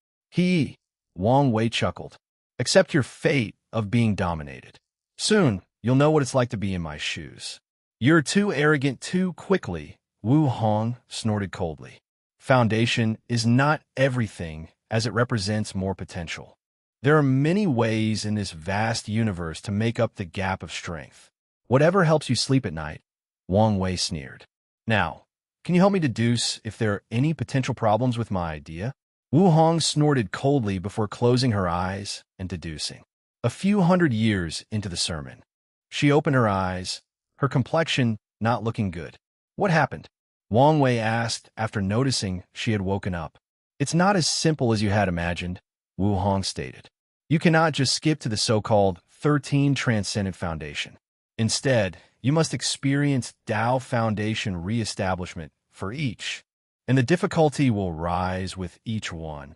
Wang Wei chuckled. Accept your fate of being dominated. Soon, you'll know what it's like to be in my shoes. You're too arrogant too quickly, Wu Hong snorted coldly. Foundation is not everything as it represents more potential. There are many ways in this vast universe to make up the gap of strength. Whatever helps you sleep at night, Wang Wei sneered. Now, can you help me deduce if there are any potential problems with my idea? Wu Hong snorted coldly before closing her eyes and deducing. A few hundred years into the sermon, she opened her eyes, her complexion not looking good. What happened? Wang Wei asked after noticing she had woken up. It's not as simple as you had imagined, Wu Hong stated. You cannot just skip to the so-called 13 Transcendent Foundation. Instead, you must experience Tao Foundation re-establishment for each, and the difficulty will rise with each one,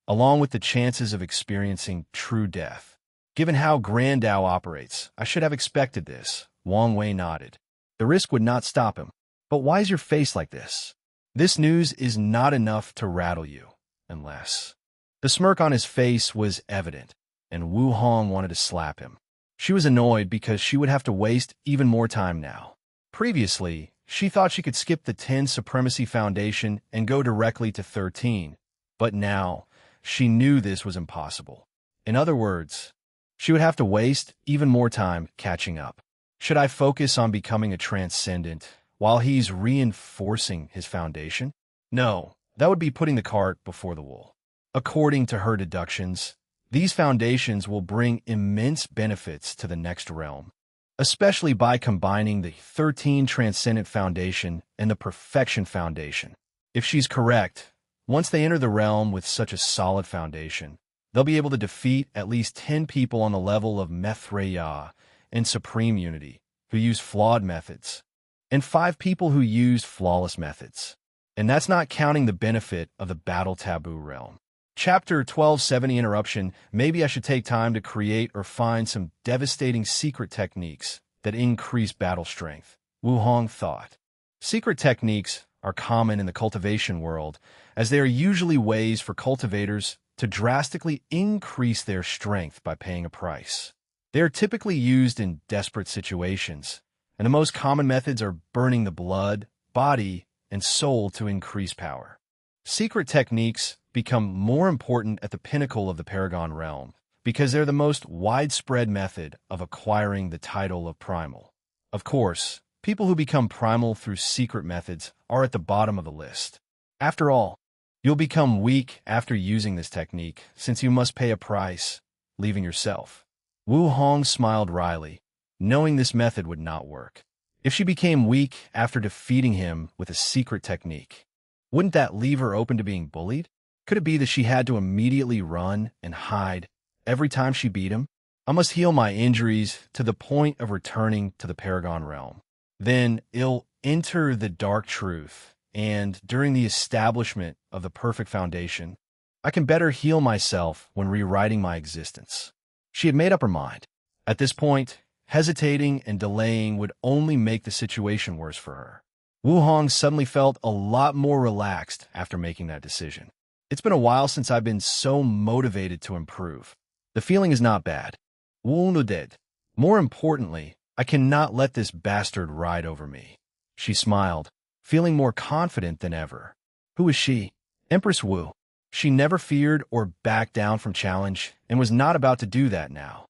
along with the chances of experiencing true death. Given how Grand Tao operates, I should have expected this, Wang Wei nodded. The risk would not stop him. But why is your face like this? This news is not enough to rattle you, unless... The smirk on his face was evident, and Wu Hong wanted to slap him. She was annoyed because she would have to waste even more time now. Previously, she thought she could skip the 10 Supremacy Foundation and go directly to 13, but now she knew this was impossible. In other words, she would have to waste even more time catching up. Should I focus on becoming a transcendent while he's reinforcing his foundation? No, that would be putting the cart before the bull. According to her deductions, these foundations will bring immense benefits to the next realm, especially by combining the 13 Transcendent Foundation and the Perfection Foundation. If she's correct, once they enter the realm with such a solid foundation, they'll be able to defeat at least 10 people on the level of Methreya and Supreme Unity who use flawed methods, and 5 people who used flawless methods. And that's not counting the benefit of the Battle Taboo realm. Chapter 1270 Interruption. Maybe I should take time to create or find some devastating secret techniques that increase battle strength, Wu Hong thought. Secret techniques are common in the cultivation world, as they are usually ways for cultivators to drastically increase their strength by paying a price. They are typically used in desperate situations, and the most common methods are burning the blood, body, and soul to increase power. Secret techniques become more important at the pinnacle of the Paragon realm because they're the most widespread method of acquiring the title of primal. Of course, people who become primal through secret methods are at the bottom of the list. After all, you'll become weak after using this technique since you must pay a price, leaving yourself. Wu Hong smiled wryly, knowing this method would not work. If she became weak after defeating him with a secret technique, wouldn't that leave her open to being bullied? Could it be that she had to immediately run and hide every time she beat him? I must heal my injuries to the point of returning to the Paragon realm. Then I'll enter the dark truth, and during the establishment of the perfect foundation, I can better heal myself when rewriting my existence. She had made up her mind. At this point, hesitating and delaying would only make the situation worse for her. Wu Hong suddenly felt a lot more relaxed after making that decision. It's been a while since I've been so motivated to improve. The feeling is not bad. Wu did. More importantly, I cannot let this bastard ride over me. She smiled, feeling more confident than ever. Who is she? Empress Wu. She never feared or backed down from challenge and was not about to do that now.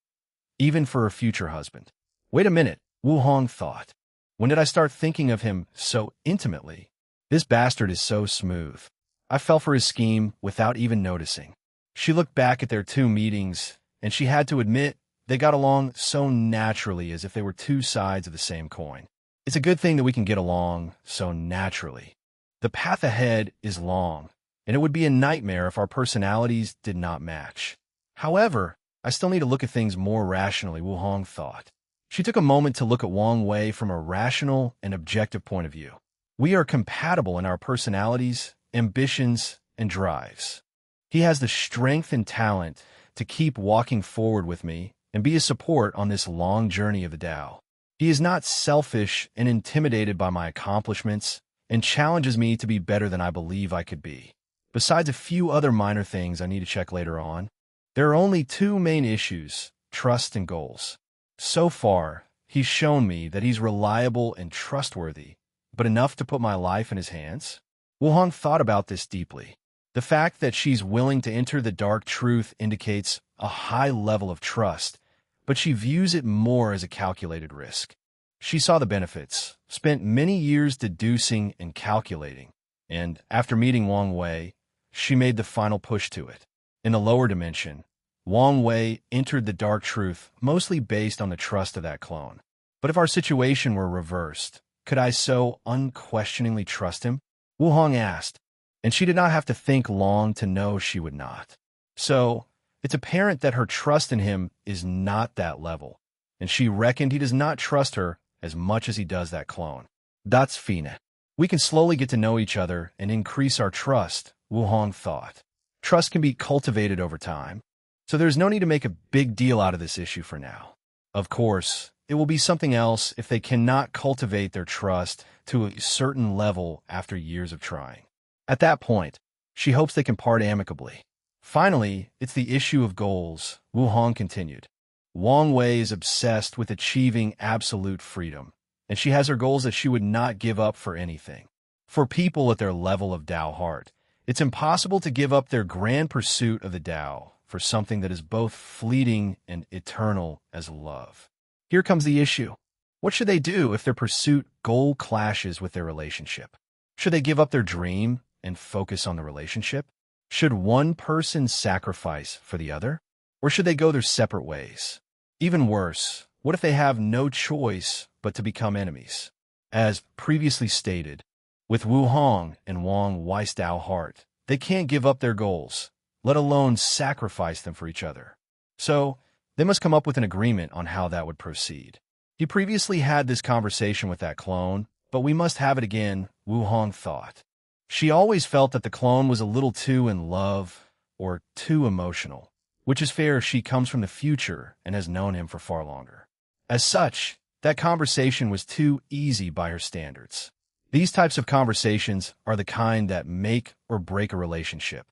even for her future husband. Wait a minute, Wu Hong thought. When did I start thinking of him so intimately? This bastard is so smooth. I fell for his scheme without even noticing. She looked back at their 2 meetings, and she had to admit they got along so naturally as if they were 2 sides of the same coin. It's a good thing that we can get along so naturally. The path ahead is long, and it would be a nightmare if our personalities did not match. However, I still need to look at things more rationally, Wu Hong thought. She took a moment to look at Wang Wei from a rational and objective point of view. We are compatible in our personalities, ambitions, and drives. He has the strength and talent to keep walking forward with me and be a support on this long journey of the Tao. He is not selfish and intimidated by my accomplishments and challenges me to be better than I believe I could be. Besides a few other minor things I need to check later on, there are only 2 main issues, trust and goals. So far, he's shown me that he's reliable and trustworthy, but enough to put my life in his hands? Wu Hong thought about this deeply. The fact that she's willing to enter the dark truth indicates a high level of trust, but she views it more as a calculated risk. She saw the benefits, spent many years deducing and calculating, and after meeting Wang Wei, she made the final push to it. In the lower dimension, Wang Wei entered the dark truth mostly based on the trust of that clone. But if our situation were reversed, could I so unquestioningly trust him? Wu Hong asked, and she did not have to think long to know she would not. So, it's apparent that her trust in him is not that level, and she reckoned he does not trust her as much as he does that clone. That's fine. We can slowly get to know each other and increase our trust, Wu Hong thought. Trust can be cultivated over time, so there's no need to make a big deal out of this issue for now. Of course, it will be something else if they cannot cultivate their trust to a certain level after years of trying. At that point, she hopes they can part amicably. Finally, it's the issue of goals, Wu Hong continued. Wang Wei is obsessed with achieving absolute freedom, and she has her goals that she would not give up for anything. For people at their level of Tao heart, it's impossible to give up their grand pursuit of the Tao for something that is both fleeting and eternal as love. Here comes the issue. What should they do if their pursuit goal clashes with their relationship? Should they give up their dream and focus on the relationship? Should one person sacrifice for the other? Or should they go their separate ways? Even worse, what if they have no choice but to become enemies? As previously stated, with Wu Hong and Wang Wei's Tao heart, they can't give up their goals, let alone sacrifice them for each other. So, they must come up with an agreement on how that would proceed. He previously had this conversation with that clone, but we must have it again, Wu Hong thought. She always felt that the clone was a little too in love or too emotional, which is fair if she comes from the future and has known him for far longer. As such, that conversation was too easy by her standards. These types of conversations are the kind that make or break a relationship.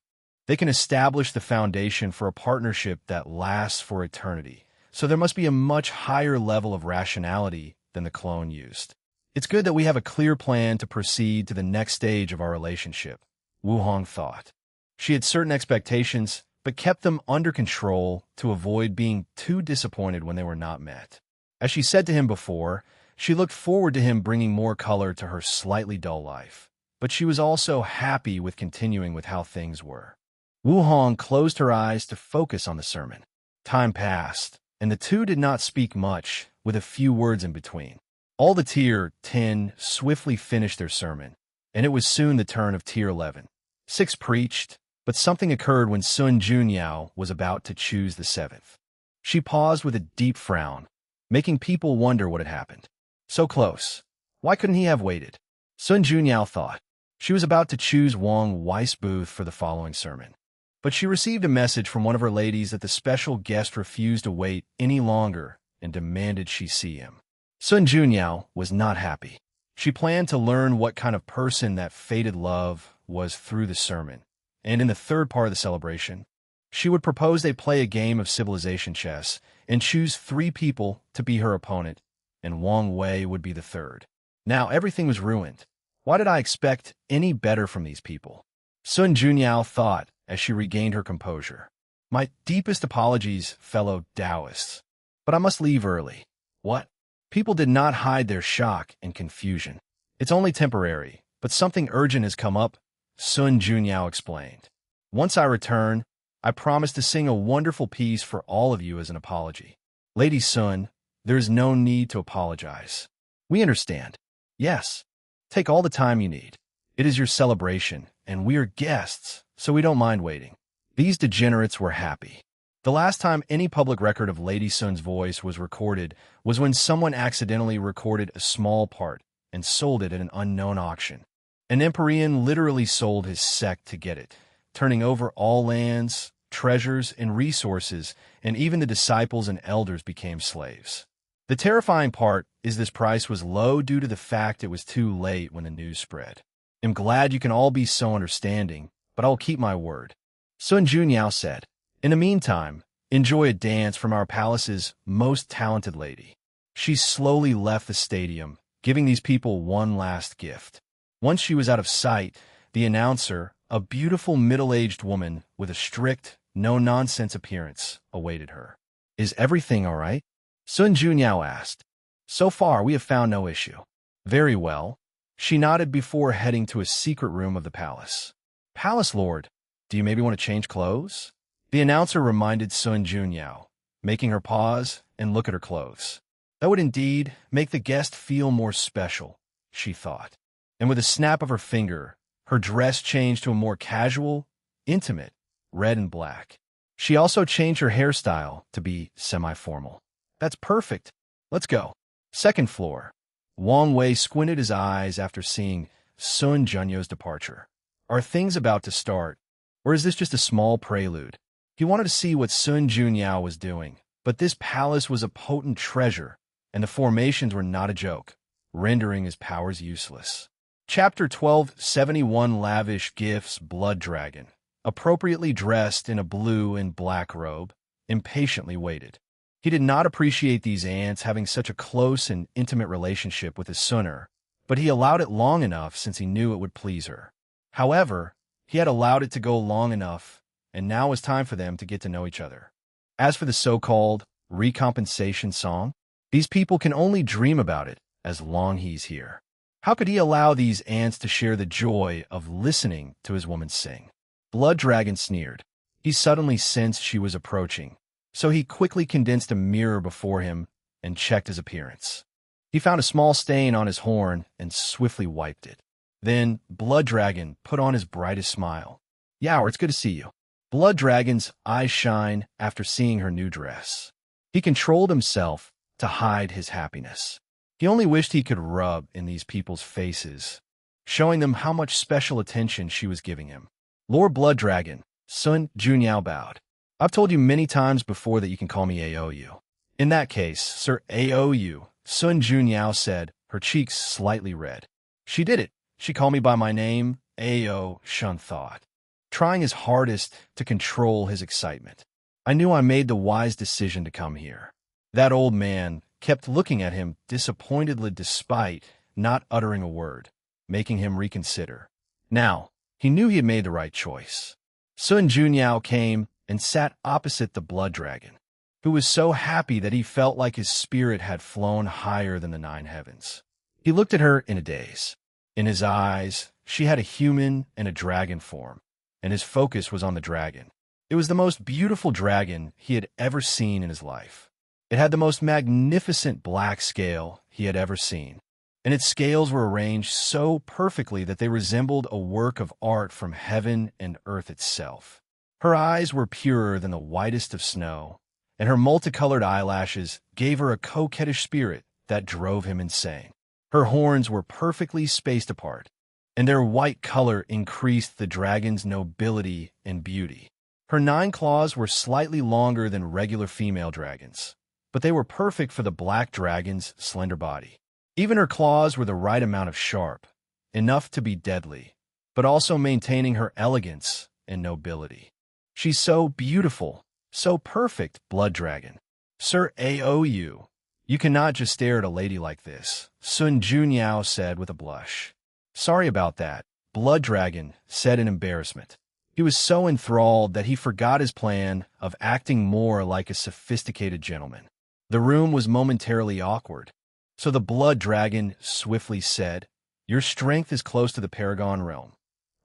They can establish the foundation for a partnership that lasts for eternity, so there must be a much higher level of rationality than the clone used. It's good that we have a clear plan to proceed to the next stage of our relationship, Wu Hong thought. She had certain expectations, but kept them under control to avoid being too disappointed when they were not met. As she said to him before, she looked forward to him bringing more color to her slightly dull life, but she was also happy with continuing with how things were. Wu Hong closed her eyes to focus on the sermon. Time passed, and the two did not speak much, with a few words in between. All the Tier 10 swiftly finished their sermon, and it was soon the turn of Tier 11. 6 preached, but something occurred when Sun Junyao was about to choose the 7th. She paused with a deep frown, making people wonder what had happened. So close. Why couldn't he have waited? Sun Junyao thought. She was about to choose Wang Wei's booth for the following sermon. But she received a message from one of her ladies that the special guest refused to wait any longer and demanded she see him. Sun Junyao was not happy. She planned to learn what kind of person that fated love was through the sermon, and in the third part of the celebration, she would propose they play a game of civilization chess and choose 3 people to be her opponent, and Wang Wei would be the third. Now everything was ruined. Why did I expect any better from these people? Sun Junyao thought as she regained her composure. My deepest apologies, fellow Taoists. but I must leave early. What? People did not hide their shock and confusion. It's only temporary, but something urgent has come up, Sun Junyao explained. Once I return, I promise to sing a wonderful piece for all of you as an apology. Lady Sun, there is no need to apologize. We understand. Yes. Take all the time you need. It is your celebration, and we are guests, so we don't mind waiting. These degenerates were happy. The last time any public record of Lady Sun's voice was recorded was when someone accidentally recorded a small part and sold it at an unknown auction. An Empyrean literally sold his sect to get it, turning over all lands, treasures, and resources, and even the disciples and elders became slaves. The terrifying part is this price was low due to the fact it was too late when the news spread. I'm glad you can all be so understanding, but I'll keep my word. Sun Junyao said. In the meantime, enjoy a dance from our palace's most talented lady. She slowly left the stadium, giving these people one last gift. Once she was out of sight, the announcer, a beautiful middle-aged woman with a strict, no-nonsense appearance, awaited her. Is everything all right? Sun Junyao asked. So far, we have found no issue. Very well. She nodded before heading to a secret room of the palace. Palace Lord, do you maybe want to change clothes? The announcer reminded Sun Junyao, making her pause and look at her clothes. That would indeed make the guest feel more special, she thought. And with a snap of her finger, her dress changed to a more casual, intimate, red and black. She also changed her hairstyle to be semi-formal. That's perfect. Let's go. Second floor. Wang Wei squinted his eyes after seeing Sun Junyao's departure. Are things about to start, or is this just a small prelude? He wanted to see what Sun Junyao was doing, but this palace was a potent treasure, and the formations were not a joke, rendering his powers useless. Chapter 1271 Lavish Gifts Blood Dragon, appropriately dressed in a blue and black robe, impatiently waited. He did not appreciate these ants having such a close and intimate relationship with his Sunner, but he allowed it long enough since he knew it would please her. However, he had allowed it to go long enough, and now was time for them to get to know each other. As for the so-called recompensation song, these people can only dream about it as long he's here. How could he allow these ants to share the joy of listening to his woman sing? Blood Dragon sneered. He suddenly sensed she was approaching, so he quickly condensed a mirror before him and checked his appearance. He found a small stain on his horn and swiftly wiped it. Then Blood Dragon put on his brightest smile. Yower, it's good to see you. Blood Dragon's eyes shine after seeing her new dress. He controlled himself to hide his happiness. He only wished he could rub in these people's faces, showing them how much special attention she was giving him. Lord Blood Dragon, Sun Junyao bowed. I've told you many times before that you can call me Aou. In that case, Sir Aou, Sun Junyao said, her cheeks slightly red. She did it. She called me by my name, Ao, Shun thought, trying his hardest to control his excitement. I knew I made the wise decision to come here. That old man kept looking at him disappointedly despite not uttering a word, making him reconsider. Now, he knew he had made the right choice. Sun Junyao came and sat opposite the Blood Dragon, who was so happy that he felt like his spirit had flown higher than the 9 heavens. He looked at her in a daze. In his eyes, she had a human and a dragon form, and his focus was on the dragon. It was the most beautiful dragon he had ever seen in his life. It had the most magnificent black scale he had ever seen, and its scales were arranged so perfectly that they resembled a work of art from heaven and earth itself. Her eyes were purer than the whitest of snow, and her multicolored eyelashes gave her a coquettish spirit that drove him insane. Her horns were perfectly spaced apart, and their white color increased the dragon's nobility and beauty. Her 9 claws were slightly longer than regular female dragons, but they were perfect for the black dragon's slender body. Even her claws were the right amount of sharp, enough to be deadly, but also maintaining her elegance and nobility. She's so beautiful, so perfect, Blood Dragon. Sir Aou, you cannot just stare at a lady like this, Sun Junyao said with a blush. Sorry about that, Blood Dragon said in embarrassment. He was so enthralled that he forgot his plan of acting more like a sophisticated gentleman. The room was momentarily awkward. So the blood dragon swiftly said, "Your strength is close to the Paragon realm,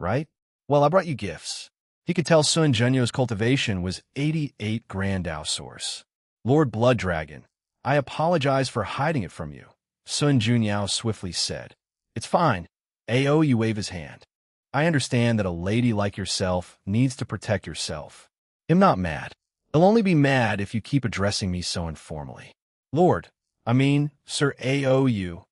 right? Well, I brought you gifts." He could tell Sun Junyo's cultivation was 88 grand source. "Lord Blood Dragon, I apologize for hiding it from you," Sun Junyao swiftly said. "It's fine." Aoyu waved his hand. "I understand that a lady like yourself needs to protect yourself. I'm not mad. I'll only be mad if you keep addressing me so informally. Sir Aoyu,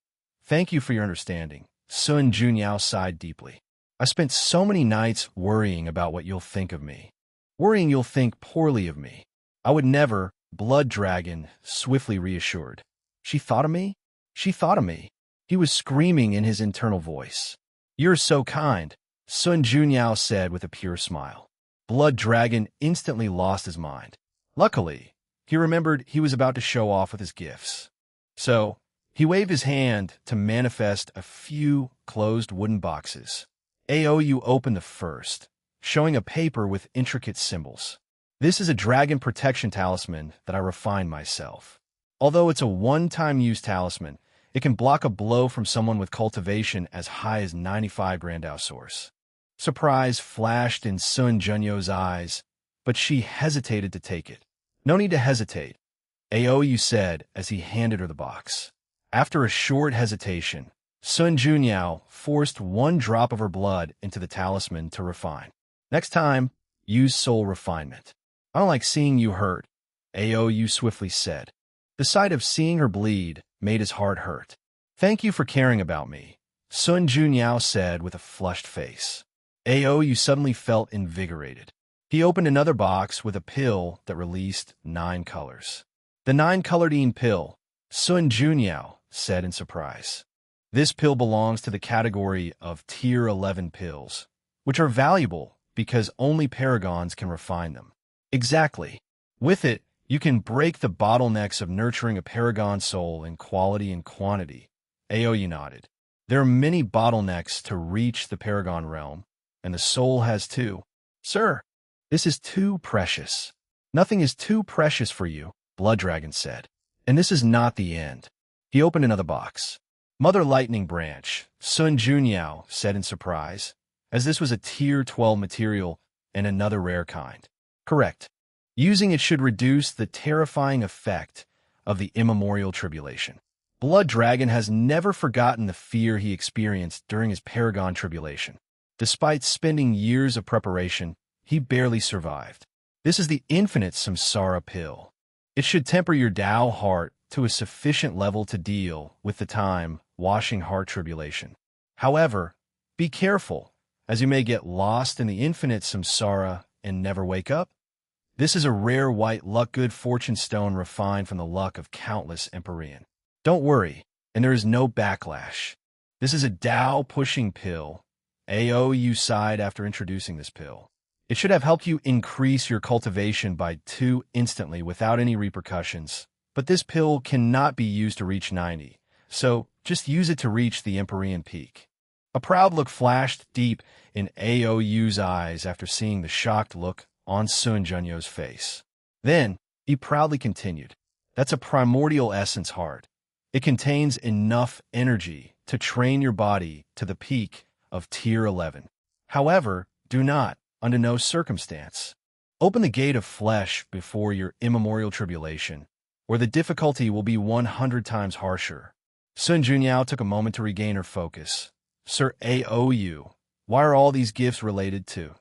thank you for your understanding." Sun Junyao sighed deeply. "I spent so many nights worrying about what you'll think of me. Worrying you'll think poorly of me. I would never," Blood Dragon swiftly reassured. "She thought of me? She thought of me." He was screaming in his internal voice. "You're so kind," Sun Junyao said with a pure smile. Blood Dragon instantly lost his mind. Luckily, he remembered he was about to show off with his gifts. So, he waved his hand to manifest a few closed wooden boxes. Aoyu opened the first, showing a paper with intricate symbols. "This is a dragon protection talisman that I refined myself. Although it's a one-time use talisman, it can block a blow from someone with cultivation as high as 95 grand source." Surprise flashed in Sun Junyo's eyes, but she hesitated to take it. "No need to hesitate," Aoyu said as he handed her the box. After a short hesitation, Sun Junyao forced one drop of her blood into the talisman to refine. "Next time, use soul refinement. I don't like seeing you hurt," Aoyu swiftly said. The sight of seeing her bleed made his heart hurt. "Thank you for caring about me," Sun Junyao said with a flushed face. Aoyu suddenly felt invigorated. He opened another box with a pill that released 9 colors. "The 9-colored pill," Sun Junyao said in surprise. "This pill belongs to the category of Tier 11 pills, which are valuable because only paragons can refine them." "Exactly. With it, you can break the bottlenecks of nurturing a paragon soul in quality and quantity," Aoyu nodded. "There are many bottlenecks to reach the paragon realm, and the soul has too." "Sir, this is too precious." "Nothing is too precious for you," Blood Dragon said. "And this is not the end." He opened another box. "Mother Lightning Branch," Sun Junyao said in surprise, as this was a Tier 12 material and another rare kind. "Correct. Using it should reduce the terrifying effect of the immemorial tribulation." Blood Dragon has never forgotten the fear he experienced during his Paragon tribulation. Despite spending years of preparation, he barely survived. This is the infinite samsara pill. It should temper your Tao heart to a sufficient level to deal with the time-washing heart tribulation. However, be careful, as you may get lost in the infinite samsara and never wake up. This is a rare white luck good fortune stone refined from the luck of countless Empyrean. Don't worry, and there is no backlash. This is a Tao-pushing pill. Aoyu sighed after introducing this pill. It should have helped you increase your cultivation by 2 instantly without any repercussions. But this pill cannot be used to reach 90, so just use it to reach the Empyrean peak. A proud look flashed deep in Aoyu's eyes after seeing the shocked look on Sun Junyo's face. Then, he proudly continued, "That's a primordial essence heart. It contains enough energy to train your body to the peak of Tier 11. However, do not, under no circumstance, open the gate of flesh before your immemorial tribulation, or the difficulty will be 100 times harsher." Sun Junyao took a moment to regain her focus. "Sir Aoyu, why are all these gifts related to,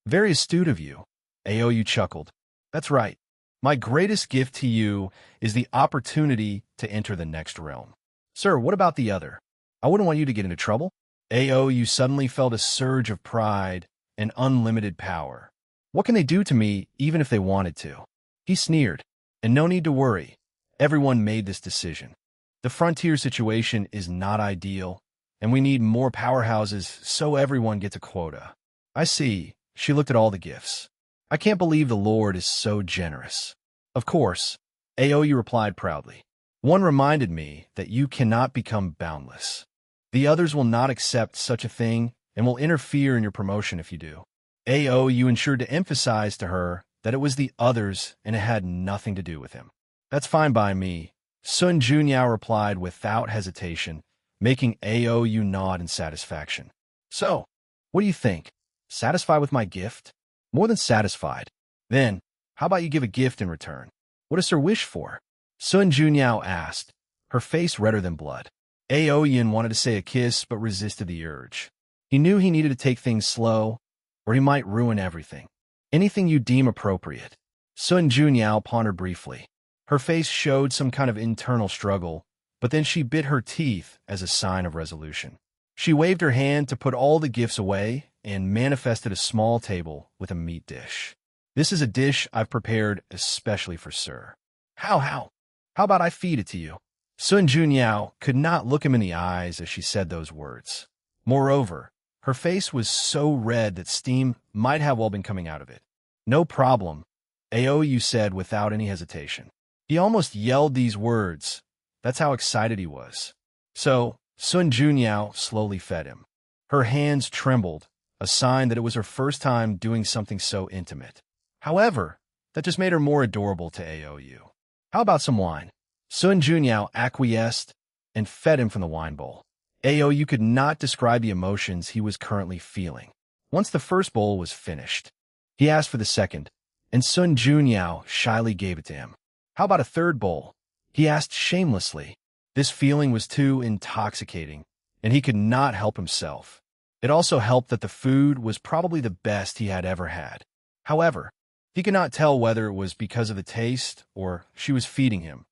Very astute of you." Aoyu chuckled. "That's right. My greatest gift to you is the opportunity to enter the next realm." "Sir, what about the other? I wouldn't want you to get into trouble." Aoyu suddenly felt a surge of pride and unlimited power. "What can they do to me even if they wanted to?" He sneered. "And no need to worry. Everyone made this decision. The frontier situation is not ideal, and we need more powerhouses so everyone gets a quota." "I see." She looked at all the gifts. "I can't believe the Lord is so generous." "Of course," Aoyu replied proudly. "One reminded me that you cannot become boundless. The others will not accept such a thing and will interfere in your promotion if you do." Aoyu ensured to emphasize to her that it was the others and it had nothing to do with him. That's fine by me, Sun Junyao replied without hesitation, making Aou nod in satisfaction. So, what do you think? Satisfied with my gift? More than satisfied. Then, how about you give a gift in return? What does her wish for? Sun Junyao asked, her face redder than blood. Aoyin wanted to say a kiss but resisted the urge. He knew he needed to take things slow, or he might ruin everything. Anything you deem appropriate. Sun Junyao pondered briefly. Her face showed some kind of internal struggle, but then she bit her teeth as a sign of resolution. She waved her hand to put all the gifts away and manifested a small table with a meat dish. This is a dish I've prepared especially for Sir. How about I feed it to you? Sun Junyao could not look him in the eyes as she said those words. Moreover, her face was so red that steam might have well been coming out of it. No problem, Aou said without any hesitation. He almost yelled these words. That's how excited he was. So, Sun Junyao slowly fed him. Her hands trembled, a sign that it was her first time doing something so intimate. However, that just made her more adorable to Aou. How about some wine? Sun Junyao acquiesced and fed him from the wine bowl. Aou could not describe the emotions he was currently feeling. Once the first bowl was finished, he asked for the second, and Sun Junyao shyly gave it to him. How about a third bowl? He asked shamelessly. This feeling was too intoxicating, and he could not help himself. It also helped that the food was probably the best he had ever had. However, he could not tell whether it was because of the taste or she was feeding him.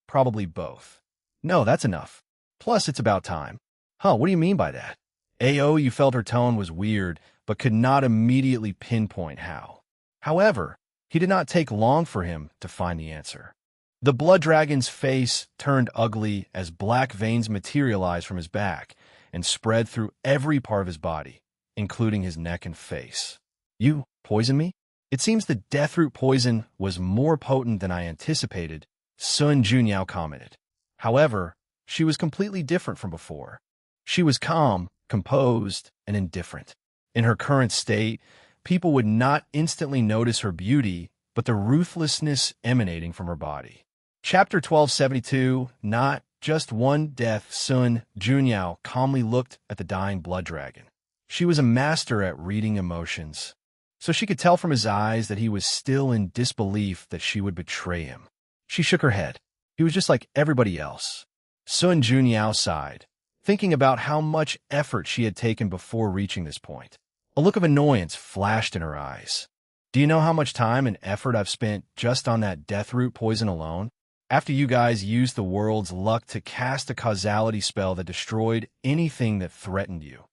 Probably both. No, that's enough. Plus, it's about time. Huh, what do you mean by that? Aou felt her tone was weird, but could not immediately pinpoint how. However, he did not take long for him to find the answer. The blood dragon's face turned ugly as black veins materialized from his back and spread through every part of his body, including his neck and face. You poison me? It seems the deathroot poison was more potent than I anticipated, Sun Junyao commented. However, she was completely different from before. She was calm, composed, and indifferent. In her current state, people would not instantly notice her beauty, but the ruthlessness emanating from her body. Chapter 1272, Not Just One Death. Sun Junyao calmly looked at the dying blood dragon. She was a master at reading emotions, so she could tell from his eyes that he was still in disbelief that she would betray him. She shook her head. He was just like everybody else. Sun Junyao sighed, thinking about how much effort she had taken before reaching this point. A look of annoyance flashed in her eyes. Do you know how much time and effort I've spent just on that deathroot poison alone? After you guys used the world's luck to cast a causality spell that destroyed anything that threatened you.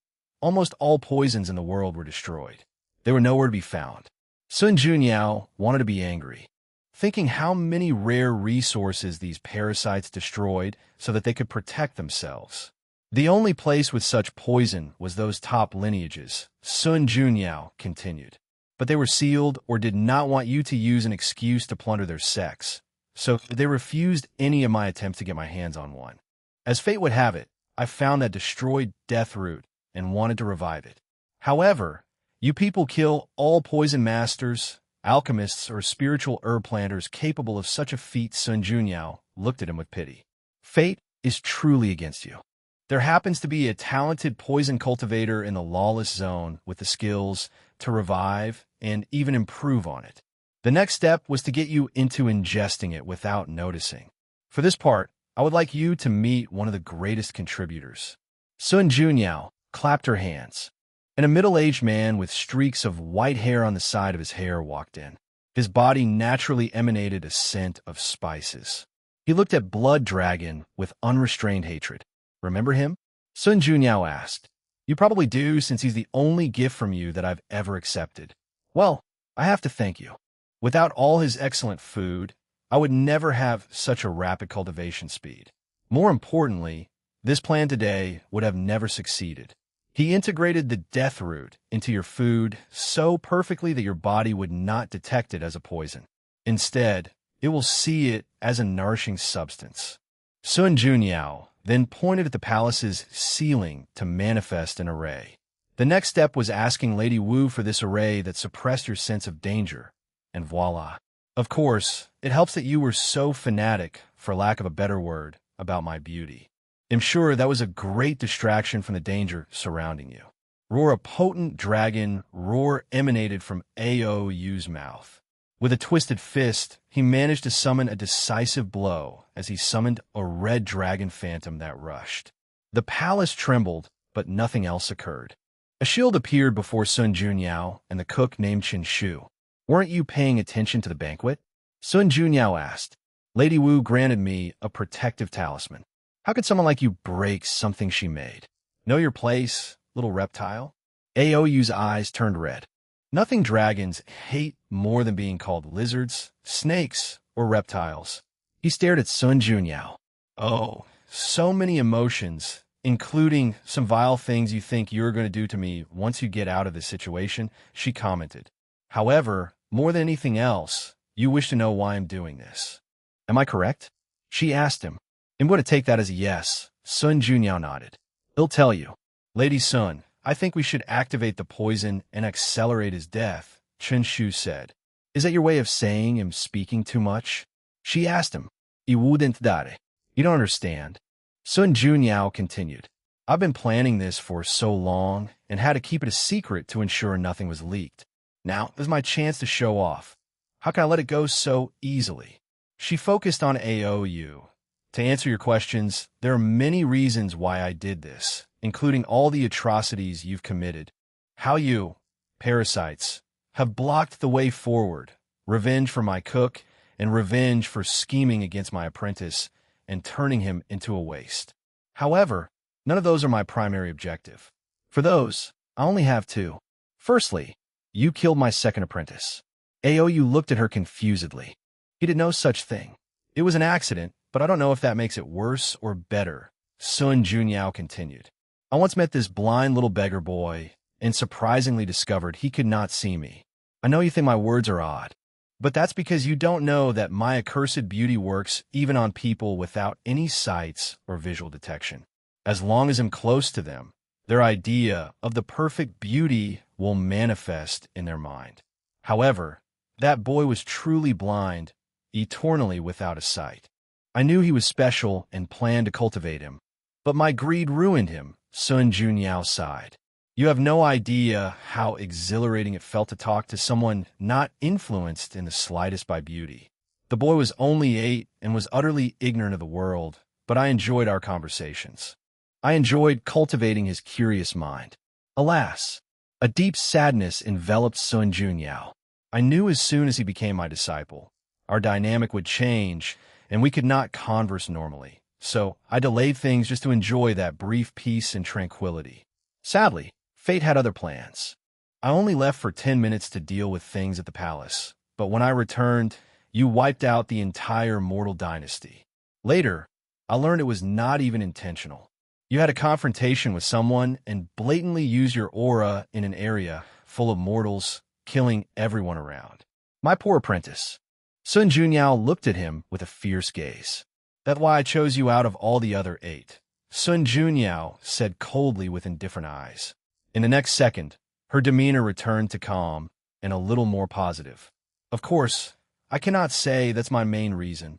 Almost all poisons in the world were destroyed. They were nowhere to be found. Sun Junyao wanted to be angry, thinking how many rare resources these parasites destroyed so that they could protect themselves. The only place with such poison was those top lineages, Sun Junyao continued. But they were sealed or did not want you to use an excuse to plunder their sex, so they refused any of my attempts to get my hands on one. As fate would have it, I found that destroyed deathroot and wanted to revive it. However, you people kill all poison masters, alchemists, or spiritual herb planters capable of such a feat. Sun Junyao looked at him with pity. Fate is truly against you. There happens to be a talented poison cultivator in the lawless zone with the skills to revive and even improve on it. The next step was to get you into ingesting it without noticing. For this part, I would like you to meet one of the greatest contributors. Sun Junyao clapped her hands, and a middle-aged man with streaks of white hair on the side of his hair walked in. His body naturally emanated a scent of spices. He looked at Blood Dragon with unrestrained hatred. Remember him? Sun Junyao asked. You probably do, since he's the only gift from you that I've ever accepted. Well, I have to thank you. Without all his excellent food, I would never have such a rapid cultivation speed. More importantly, this plan today would have never succeeded. He integrated the death root into your food so perfectly that your body would not detect it as a poison. Instead, it will see it as a nourishing substance. Sun Junyao then pointed at the palace's ceiling to manifest an array. The next step was asking Lady Wu for this array that suppressed your sense of danger, and voila. Of course, it helps that you were so fanatic, for lack of a better word, about my beauty. I'm sure that was a great distraction from the danger surrounding you. Roar a potent dragon roar emanated from Aou's mouth. With a twisted fist, he managed to summon a decisive blow as he summoned a red dragon phantom that rushed. The palace trembled, but nothing else occurred. A shield appeared before Sun Junyao and the cook named Chen Shu. Weren't you paying attention to the banquet? Sun Junyao asked. Lady Wu granted me a protective talisman. How could someone like you break something she made? Know your place, little reptile? Aou's eyes turned red. Nothing dragons hate more than being called lizards, snakes, or reptiles. He stared at Sun Junyao. Oh, so many emotions, including some vile things you think you're going to do to me once you get out of this situation, she commented. However, more than anything else, you wish to know why I'm doing this. Am I correct? She asked him. I'm going to take that as a yes. Sun Junyao nodded. He'll tell you. Lady Sun, I think we should activate the poison and accelerate his death, Chen Shu said. Is that your way of saying I'm speaking too much? She asked him. You wouldn't dare. You don't understand. Sun Junyao continued. I've been planning this for so long and had to keep it a secret to ensure nothing was leaked. Now is my chance to show off. How can I let it go so easily? She focused on Aou. To answer your questions, there are many reasons why I did this, including all the atrocities you've committed. How you, parasites, have blocked the way forward, revenge for my cook, and revenge for scheming against my apprentice and turning him into a waste. However, none of those are my primary objective. For those, I only have two. Firstly, you killed my second apprentice. Aou looked at her confusedly. He did no such thing. It was an accident, but I don't know if that makes it worse or better, Sun Junyao continued. I once met this blind little beggar boy and surprisingly discovered he could not see me. I know you think my words are odd, but that's because you don't know that my accursed beauty works even on people without any sights or visual detection. As long as I'm close to them, their idea of the perfect beauty will manifest in their mind. However, that boy was truly blind, eternally without a sight. I knew he was special and planned to cultivate him, but my greed ruined him, Sun Junyao sighed. You have no idea how exhilarating it felt to talk to someone not influenced in the slightest by beauty. The boy was only 8 and was utterly ignorant of the world, but I enjoyed our conversations. I enjoyed cultivating his curious mind. Alas, a deep sadness enveloped Sun Junyao. I knew as soon as he became my disciple, our dynamic would change, and we could not converse normally. So I delayed things just to enjoy that brief peace and tranquility. Sadly, fate had other plans. I only left for 10 minutes to deal with things at the palace, but when I returned, you wiped out the entire mortal dynasty. Later, I learned it was not even intentional. You had a confrontation with someone and blatantly used your aura in an area full of mortals, killing everyone around. My poor apprentice. Sun Junyao looked at him with a fierce gaze. That's why I chose you out of all the other 8. Sun Junyao said coldly with indifferent eyes. In the next second, her demeanor returned to calm and a little more positive. Of course, I cannot say that's my main reason.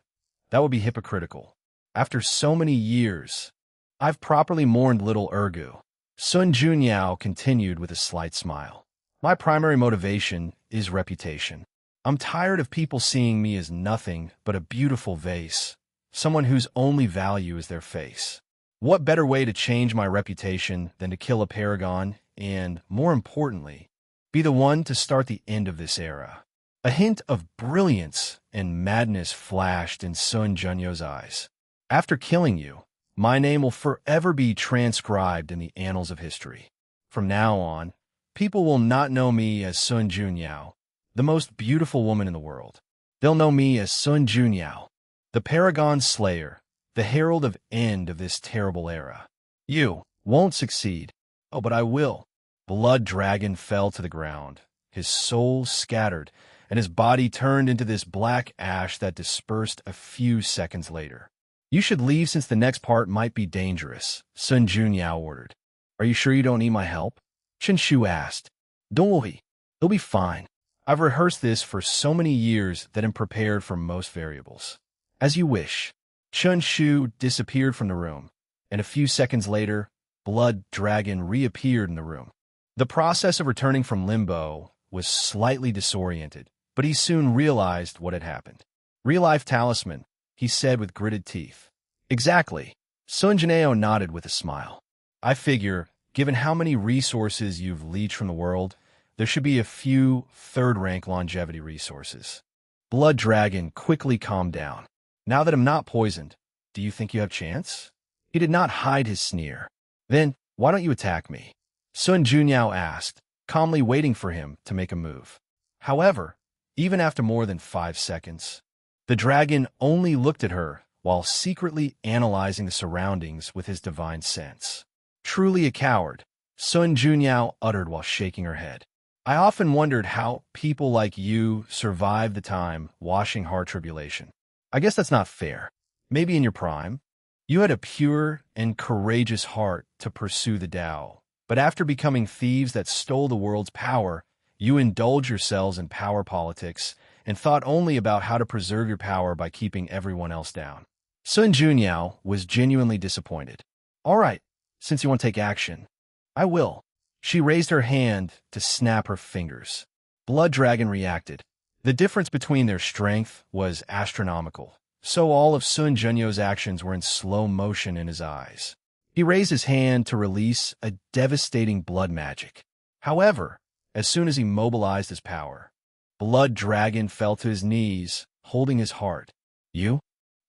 That would be hypocritical. After so many years, I've properly mourned little Ergu. Sun Junyao continued with a slight smile. My primary motivation is reputation. I'm tired of people seeing me as nothing but a beautiful vase, someone whose only value is their face. What better way to change my reputation than to kill a paragon and, more importantly, be the one to start the end of this era? A hint of brilliance and madness flashed in Sun Junyo's eyes. After killing you, my name will forever be transcribed in the annals of history. From now on, people will not know me as Sun Junyao, the most beautiful woman in the world. They'll know me as Sun Junyao, the Paragon Slayer, the herald of end of this terrible era. You won't succeed. Oh, but I will. Blood Dragon fell to the ground. His soul scattered, and his body turned into this black ash that dispersed a few seconds later. You should leave since the next part might be dangerous, Sun Junyao ordered. Are you sure you don't need my help? Chen Shu asked. Don't worry. He'll be fine. I've rehearsed this for so many years that I'm prepared for most variables. As you wish. Chun Shu disappeared from the room, and a few seconds later, Blood Dragon reappeared in the room. The process of returning from limbo was slightly disoriented, but he soon realized what had happened. Real-life talisman, he said with gritted teeth. Exactly. Sun Jineo nodded with a smile. I figure, given how many resources you've leached from the world, there should be a few third-rank longevity resources. Blood Dragon quickly calmed down. Now that I'm not poisoned, do you think you have chance? He did not hide his sneer. Then, why don't you attack me? Sun Junyao asked, calmly waiting for him to make a move. However, even after more than 5 seconds, the dragon only looked at her while secretly analyzing the surroundings with his divine sense. Truly a coward, Sun Junyao uttered while shaking her head. I often wondered how people like you survive the time washing hard tribulation. I guess that's not fair. Maybe in your prime, you had a pure and courageous heart to pursue the Tao. But after becoming thieves that stole the world's power, you indulged yourselves in power politics and thought only about how to preserve your power by keeping everyone else down. Sun Junyao was genuinely disappointed. All right, since you want to take action, I will. She raised her hand to snap her fingers. Blood Dragon reacted. The difference between their strength was astronomical, so all of Sun Junyo's actions were in slow motion in his eyes. He raised his hand to release a devastating blood magic. However, as soon as he mobilized his power, Blood Dragon fell to his knees, holding his heart. You?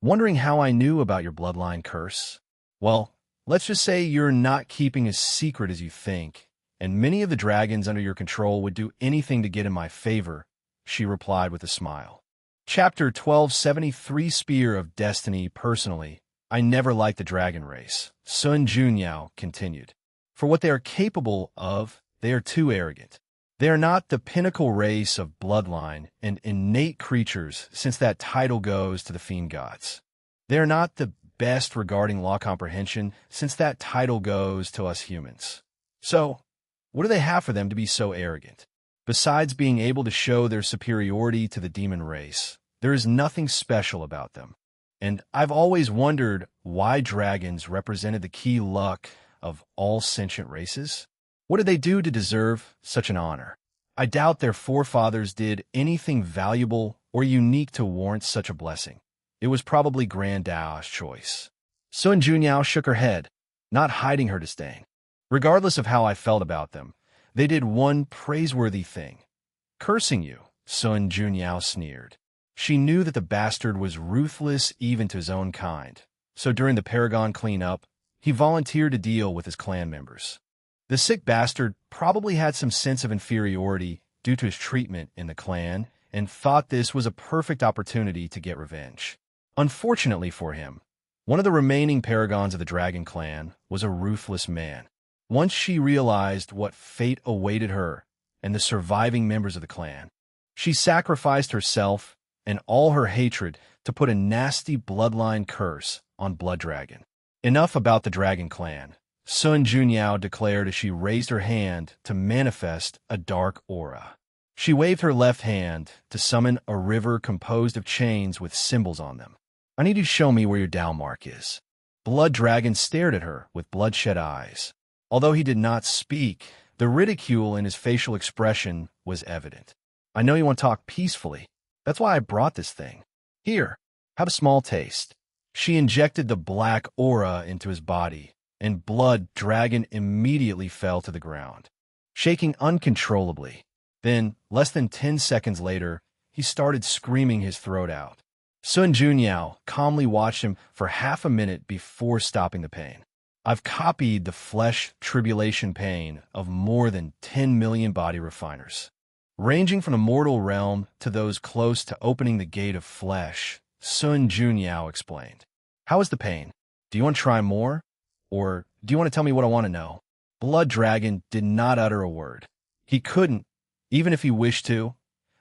Wondering how I knew about your bloodline curse? Well, let's just say you're not keeping as secret as you think, and many of the dragons under your control would do anything to get in my favor, she replied with a smile. Chapter 1273 Spear of Destiny. Personally, I never liked the dragon race, Sun Junyao continued. For what they are capable of, they are too arrogant. They are not the pinnacle race of bloodline and innate creatures, since that title goes to the fiend gods. They are not the best regarding law comprehension, since that title goes to us humans. So, what do they have for them to be so arrogant? Besides being able to show their superiority to the demon race, there is nothing special about them. And I've always wondered why dragons represented the key luck of all sentient races. What did they do to deserve such an honor? I doubt their forefathers did anything valuable or unique to warrant such a blessing. It was probably Grand Dao's choice. Sun Junyao shook her head, not hiding her disdain. Regardless of how I felt about them, they did one praiseworthy thing. Cursing you, Sun Junyao sneered. She knew that the bastard was ruthless even to his own kind, so during the Paragon cleanup, he volunteered to deal with his clan members. The sick bastard probably had some sense of inferiority due to his treatment in the clan and thought this was a perfect opportunity to get revenge. Unfortunately for him, one of the remaining paragons of the Dragon Clan was a ruthless man. Once she realized what fate awaited her and the surviving members of the clan, she sacrificed herself and all her hatred to put a nasty bloodline curse on Blood Dragon. Enough about the Dragon Clan, Sun Junyao declared as she raised her hand to manifest a dark aura. She waved her left hand to summon a river composed of chains with symbols on them. I need you to show me where your Tao mark is. Blood Dragon stared at her with bloodshot eyes. Although he did not speak, the ridicule in his facial expression was evident. I know you want to talk peacefully. That's why I brought this thing. Here, have a small taste. She injected the black aura into his body, and Blood Dragon immediately fell to the ground, shaking uncontrollably. Then, less than 10 seconds later, he started screaming his throat out. Sun Junyao calmly watched him for half a minute before stopping the pain. I've copied the flesh tribulation pain of more than 10 million body refiners. Ranging from the mortal realm to those close to opening the gate of flesh, Sun Junyao explained. How is the pain? Do you want to try more? Or do you want to tell me what I want to know? Blood Dragon did not utter a word. He couldn't, even if he wished to,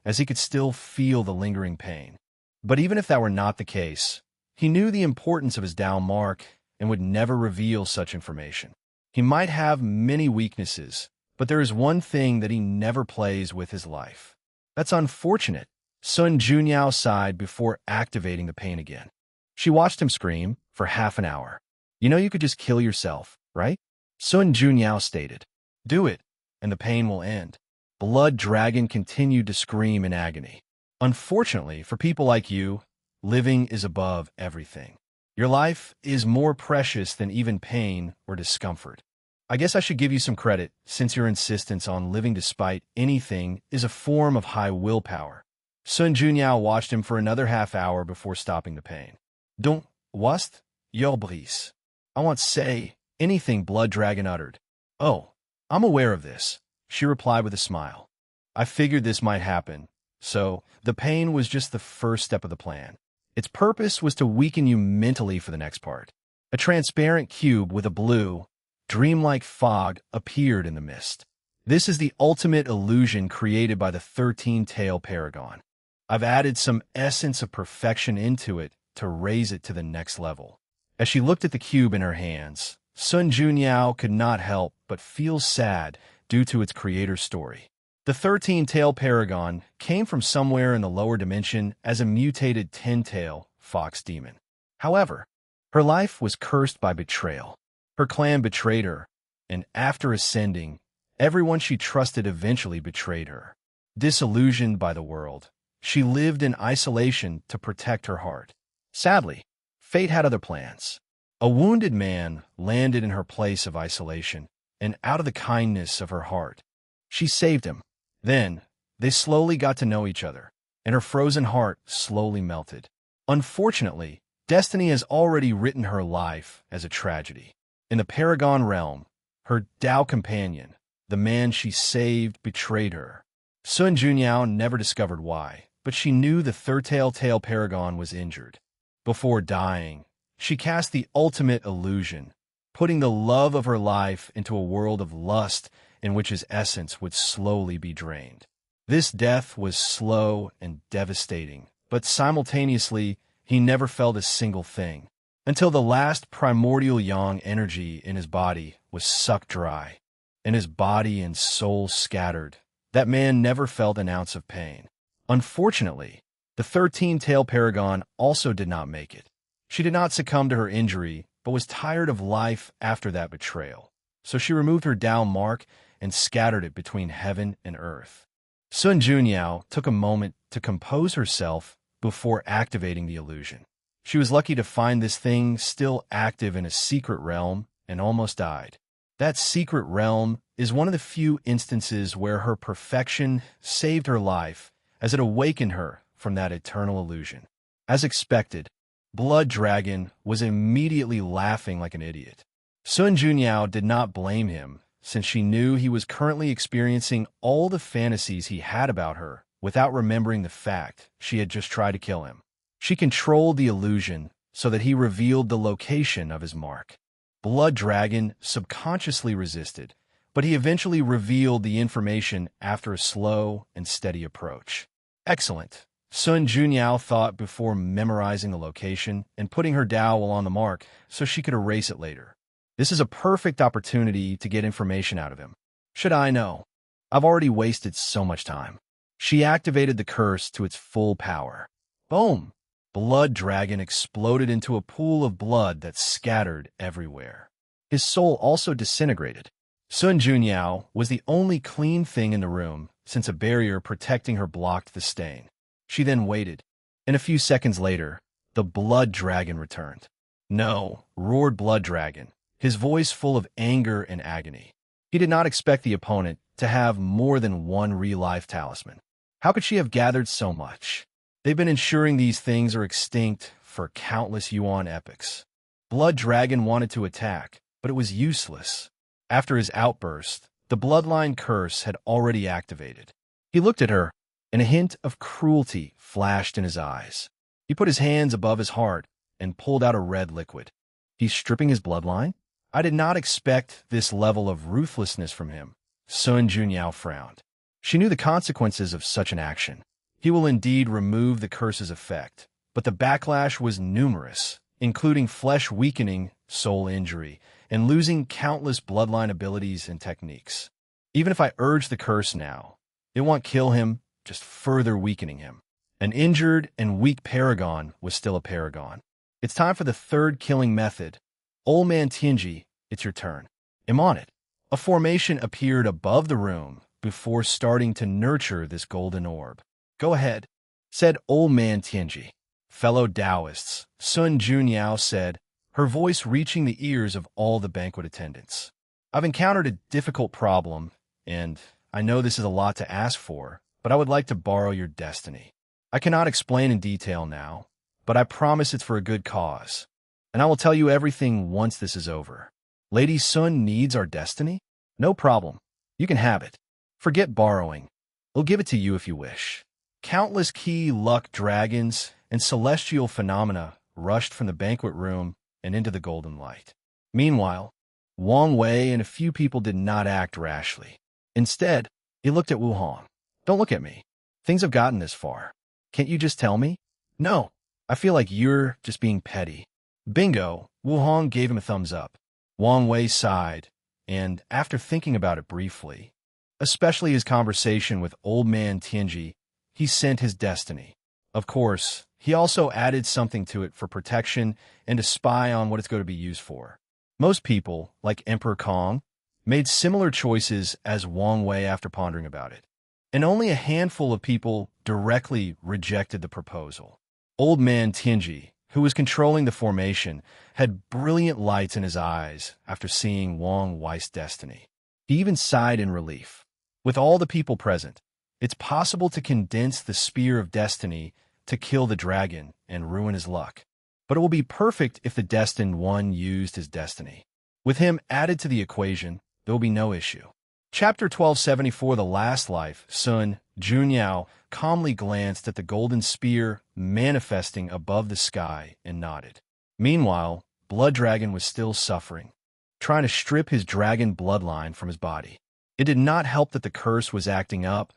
as he could still feel the lingering pain. But even if that were not the case, he knew the importance of his Tao mark and would never reveal such information. He might have many weaknesses, but there is one thing that he never plays with: his life. That's unfortunate. Sun Junyao sighed before activating the pain again. She watched him scream for half an hour. You know you could just kill yourself, right? Sun Junyao stated. Do it, and the pain will end. Blood Dragon continued to scream in agony. Unfortunately, for people like you, living is above everything. Your life is more precious than even pain or discomfort. I guess I should give you some credit, since your insistence on living despite anything is a form of high willpower. Sun Junyao watched him for another half hour before stopping the pain. Don't wast yo brise. I won't say anything, Blood Dragon uttered. Oh, I'm aware of this, she replied with a smile. I figured this might happen, so the pain was just the first step of the plan. Its purpose was to weaken you mentally for the next part. A transparent cube with a blue, dreamlike fog appeared in the mist. This is the ultimate illusion created by the 13-tailed paragon. I've added some essence of perfection into it to raise it to the next level. As she looked at the cube in her hands, Sun Junyao could not help but feel sad due to its creator's story. The 13-tailed paragon came from somewhere in the lower dimension as a mutated 10-tailed fox demon. However, her life was cursed by betrayal. Her clan betrayed her, and after ascending, everyone she trusted eventually betrayed her. Disillusioned by the world, she lived in isolation to protect her heart. Sadly, fate had other plans. A wounded man landed in her place of isolation, and out of the kindness of her heart, she saved him. Then, they slowly got to know each other, and her frozen heart slowly melted. Unfortunately, destiny has already written her life as a tragedy. In the Paragon realm, her Tao companion, the man she saved, betrayed her. Sun Junyao never discovered why, but she knew the third-tailed paragon was injured. Before dying, she cast the ultimate illusion, putting the love of her life into a world of lust in which his essence would slowly be drained. This death was slow and devastating, but simultaneously, he never felt a single thing, until the last primordial yang energy in his body was sucked dry, and his body and soul scattered. That man never felt an ounce of pain. Unfortunately, the 13-tailed paragon also did not make it. She did not succumb to her injury, but was tired of life after that betrayal. So she removed her Tao mark and scattered it between heaven and earth. Sun Junyao took a moment to compose herself before activating the illusion. She was lucky to find this thing still active in a secret realm and almost died. That secret realm is one of the few instances where her perfection saved her life as it awakened her from that eternal illusion. As expected, Blood Dragon was immediately laughing like an idiot. Sun Junyao did not blame him, since she knew he was currently experiencing all the fantasies he had about her without remembering the fact she had just tried to kill him. She controlled the illusion so that he revealed the location of his mark. Blood Dragon subconsciously resisted, but he eventually revealed the information after a slow and steady approach. Excellent, Sun Junyao thought before memorizing the location and putting her dowel on the mark so she could erase it later. This is a perfect opportunity to get information out of him. Should I know? I've already wasted so much time. She activated the curse to its full power. Boom! Blood Dragon exploded into a pool of blood that scattered everywhere. His soul also disintegrated. Sun Junyao was the only clean thing in the room, since a barrier protecting her blocked the stain. She then waited, and a few seconds later, the Blood Dragon returned. No, roared Blood Dragon, his voice full of anger and agony. He did not expect the opponent to have more than one real-life talisman. How could she have gathered so much? They've been ensuring these things are extinct for countless Yuan epochs. Blood Dragon wanted to attack, but it was useless. After his outburst, the bloodline curse had already activated. He looked at her, and a hint of cruelty flashed in his eyes. He put his hands above his heart and pulled out a red liquid. He's stripping his bloodline? I did not expect this level of ruthlessness from him. Sun Junyao frowned. She knew the consequences of such an action. He will indeed remove the curse's effect, but the backlash was numerous, including flesh weakening, soul injury, and losing countless bloodline abilities and techniques. Even if I urge the curse now, it won't kill him, just further weakening him. An injured and weak paragon was still a paragon. It's time for the third killing method. Old Man Tianji, it's your turn. I'm on it. A formation appeared above the room before starting to nurture this golden orb. Go ahead, said Old Man Tianji. Fellow Taoists, Sun Junyao said, her voice reaching the ears of all the banquet attendants. I've encountered a difficult problem, and I know this is a lot to ask for, but I would like to borrow your destiny. I cannot explain in detail now, but I promise it's for a good cause, and I will tell you everything once this is over. Lady Sun needs our destiny? No problem. You can have it. Forget borrowing. I'll give it to you if you wish. Countless key luck dragons and celestial phenomena rushed from the banquet room and into the golden light. Meanwhile, Wang Wei and a few people did not act rashly. Instead, he looked at Wu Hong. Don't look at me. Things have gotten this far. Can't you just tell me? No, I feel like you're just being petty. Bingo, Wu Hong gave him a thumbs up. Wang Wei sighed, and after thinking about it briefly, especially his conversation with Old Man Tianji, he sent his destiny. Of course, he also added something to it for protection and to spy on what it's going to be used for. Most people, like Emperor Kong, made similar choices as Wang Wei after pondering about it, and only a handful of people directly rejected the proposal. Old Man Tianji, who was controlling the formation, had brilliant lights in his eyes after seeing Wang Wei's destiny. He even sighed in relief. With all the people present, it's possible to condense the spear of destiny to kill the dragon and ruin his luck. But it will be perfect if the destined one used his destiny. With him added to the equation, there will be no issue. Chapter 1274, The Last Life, Sun Junyao calmly glanced at the golden spear manifesting above the sky and nodded. Meanwhile, Blood Dragon was still suffering, trying to strip his dragon bloodline from his body. It did not help that the curse was acting up,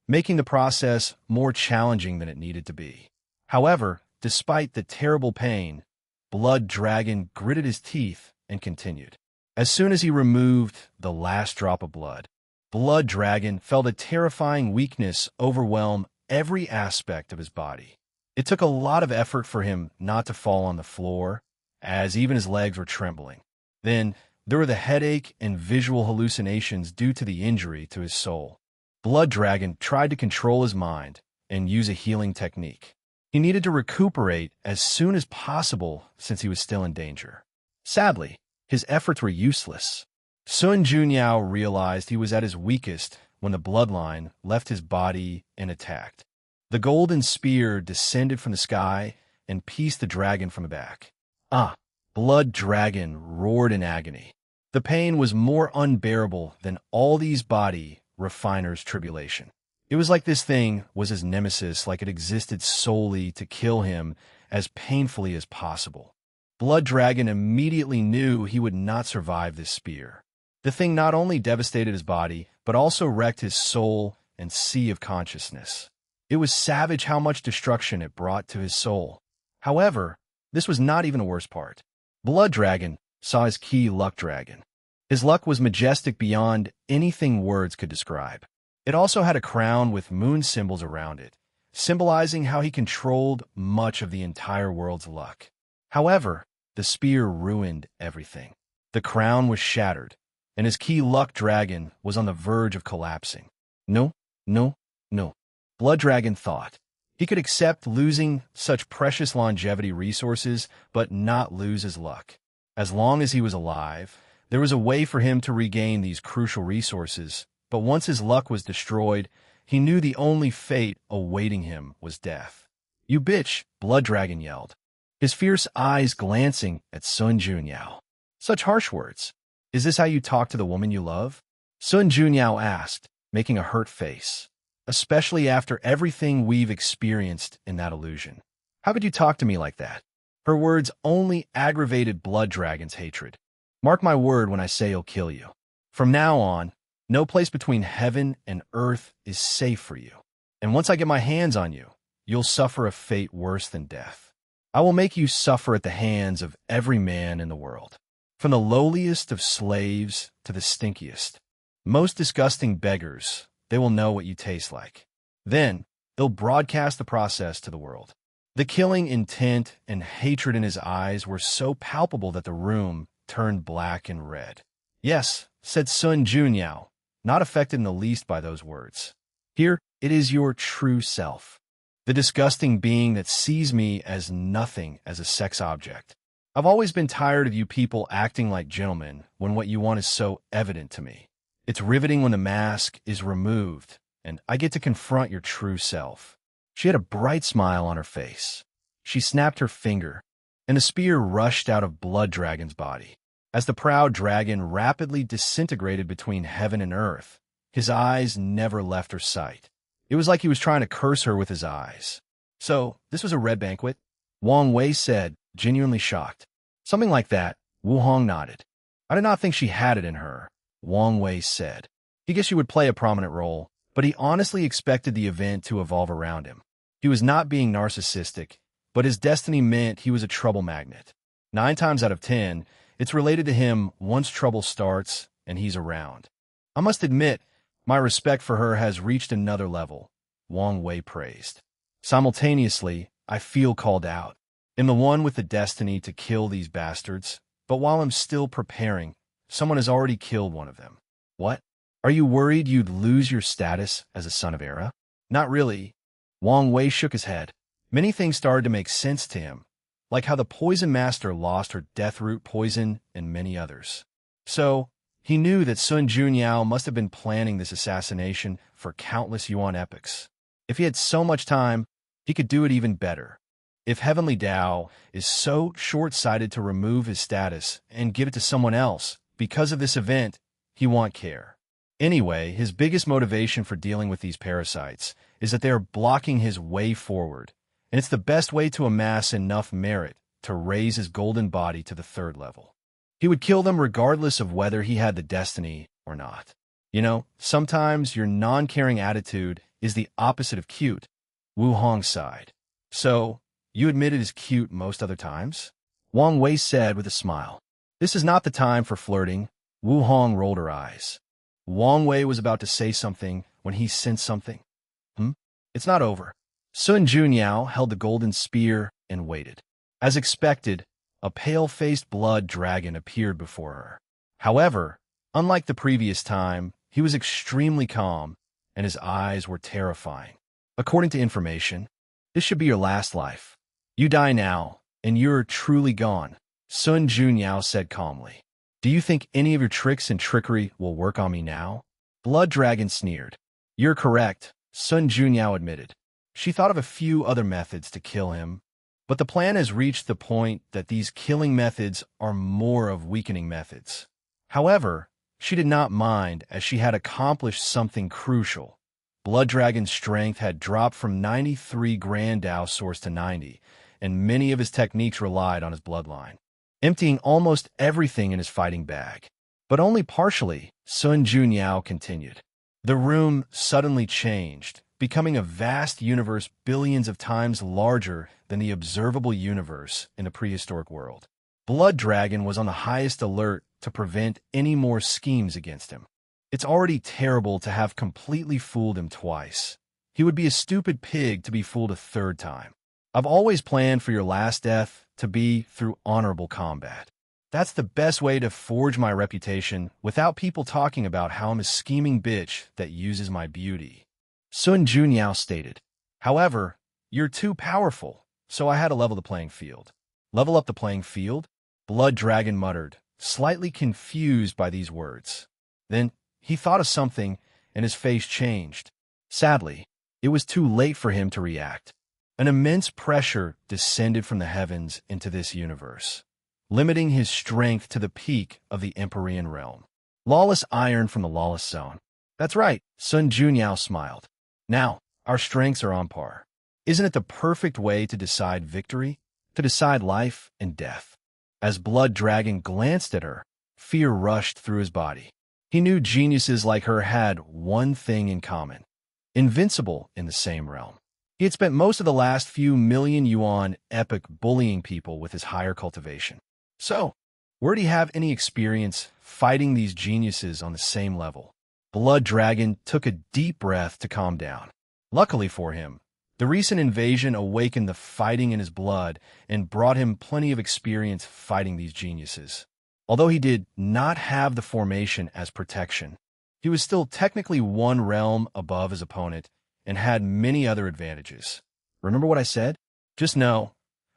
making the process more challenging than it needed to be. However, despite the terrible pain, Blood Dragon gritted his teeth and continued. As soon as he removed the last drop of blood, Blood Dragon felt a terrifying weakness overwhelm every aspect of his body. It took a lot of effort for him not to fall on the floor, as even his legs were trembling. Then, there were the headache and visual hallucinations due to the injury to his soul. Blood Dragon tried to control his mind and use a healing technique. He needed to recuperate as soon as possible since he was still in danger. Sadly, his efforts were useless. Sun Junyao realized he was at his weakest when the bloodline left his body and attacked. The golden spear descended from the sky and pieced the dragon from the back. Blood Dragon roared in agony. The pain was more unbearable than all these body refiners' tribulation. It was like this thing was his nemesis, like it existed solely to kill him as painfully as possible. Blood Dragon immediately knew he would not survive this spear. The thing not only devastated his body, but also wrecked his soul and sea of consciousness. It was savage how much destruction it brought to his soul. However, this was not even the worst part. Blood Dragon saw his key luck dragon. His luck was majestic beyond anything words could describe. It also had a crown with moon symbols around it, symbolizing how he controlled much of the entire world's luck. However, the spear ruined everything. The crown was shattered, and his key luck dragon was on the verge of collapsing. No. Blood Dragon thought. He could accept losing such precious longevity resources, but not lose his luck. As long as he was alive, there was a way for him to regain these crucial resources, but once his luck was destroyed, he knew the only fate awaiting him was death. You bitch, Blood Dragon yelled, his fierce eyes glancing at Sun Junyao. Such harsh words. Is this how you talk to the woman you love? Sun Junyao asked, making a hurt face. Especially after everything we've experienced in that illusion. How could you talk to me like that? Her words only aggravated Blood Dragon's hatred. Mark my word when I say he'll kill you. From now on, no place between heaven and earth is safe for you. And once I get my hands on you, you'll suffer a fate worse than death. I will make you suffer at the hands of every man in the world. From the lowliest of slaves to the stinkiest, most disgusting beggars, they will know what you taste like. Then, he'll broadcast the process to the world. The killing intent and hatred in his eyes were so palpable that the room turned black and red. Yes, said Sun Junyao, not affected in the least by those words. Here, it is your true self. The disgusting being that sees me as nothing as a sex object. I've always been tired of you people acting like gentlemen when what you want is so evident to me. It's riveting when the mask is removed, and I get to confront your true self. She had a bright smile on her face. She snapped her finger, and a spear rushed out of Blood Dragon's body. As the proud dragon rapidly disintegrated between heaven and earth, his eyes never left her sight. It was like he was trying to curse her with his eyes. So, this was a red banquet? Wang Wei said, genuinely shocked. Something like that, Wu Hong nodded. I did not think she had it in her, Wang Wei said. He guessed she would play a prominent role, but he honestly expected the event to evolve around him. He was not being narcissistic, but his destiny meant he was a trouble magnet. 9 times out of 10, it's related to him once trouble starts and he's around. I must admit, my respect for her has reached another level, Wang Wei praised. Simultaneously, I feel called out. I'm the one with the destiny to kill these bastards, but while I'm still preparing, someone has already killed one of them. What? Are you worried you'd lose your status as a son of Era? Not really. Wang Wei shook his head. Many things started to make sense to him, like how the poison master lost her death root poison and many others. So, he knew that Sun Junyao must have been planning this assassination for countless Yuan epochs. If he had so much time, he could do it even better. If Heavenly Tao is so short-sighted to remove his status and give it to someone else because of this event, he won't care. Anyway, his biggest motivation for dealing with these parasites is that they are blocking his way forward, and it's the best way to amass enough merit to raise his golden body to the 3rd level. He would kill them regardless of whether he had the destiny or not. You know, sometimes your non-caring attitude is the opposite of cute, Wu Hong sighed. So, you admit it is cute most other times? Wang Wei said with a smile. This is not the time for flirting, Wu Hong rolled her eyes. Wang Wei was about to say something when he sensed something. It's not over. Sun Junyao held the golden spear and waited. As expected, a pale-faced blood dragon appeared before her. However, unlike the previous time, he was extremely calm, and his eyes were terrifying. According to information, this should be your last life. You die now, and you're truly gone, Sun Junyao said calmly. Do you think any of your tricks and trickery will work on me now? Blood Dragon sneered. You're correct, Sun Junyao admitted. She thought of a few other methods to kill him, but the plan has reached the point that these killing methods are more of weakening methods. However, she did not mind as she had accomplished something crucial. Blood Dragon's strength had dropped from 93 Grand Dao source to 90, and many of his techniques relied on his bloodline, emptying almost everything in his fighting bag. But only partially, Sun Junyao continued. The room suddenly changed, becoming a vast universe billions of times larger than the observable universe in the prehistoric world. Blood Dragon was on the highest alert to prevent any more schemes against him. It's already terrible to have completely fooled him twice. He would be a stupid pig to be fooled a 3rd time. I've always planned for your last death to be through honorable combat. That's the best way to forge my reputation without people talking about how I'm a scheming bitch that uses my beauty, Sun Junyao stated. However, you're too powerful, so I had to level the playing field. Level up the playing field? Blood Dragon muttered, slightly confused by these words. Then, he thought of something, and his face changed. Sadly, it was too late for him to react. An immense pressure descended from the heavens into this universe, limiting his strength to the peak of the Empyrean realm. Lawless iron from the lawless zone. That's right, Sun Junyao smiled. Now, our strengths are on par. Isn't it the perfect way to decide victory? To decide life and death? As Blood Dragon glanced at her, fear rushed through his body. He knew geniuses like her had one thing in common. Invincible in the same realm. He had spent most of the last few million yuan epoch bullying people with his higher cultivation. So, where did he have any experience fighting these geniuses on the same level? Blood Dragon took a deep breath to calm down. Luckily for him, the recent invasion awakened the fighting in his blood and brought him plenty of experience fighting these geniuses. Although he did not have the formation as protection, he was still technically one realm above his opponent and had many other advantages. Remember what I said? Just know,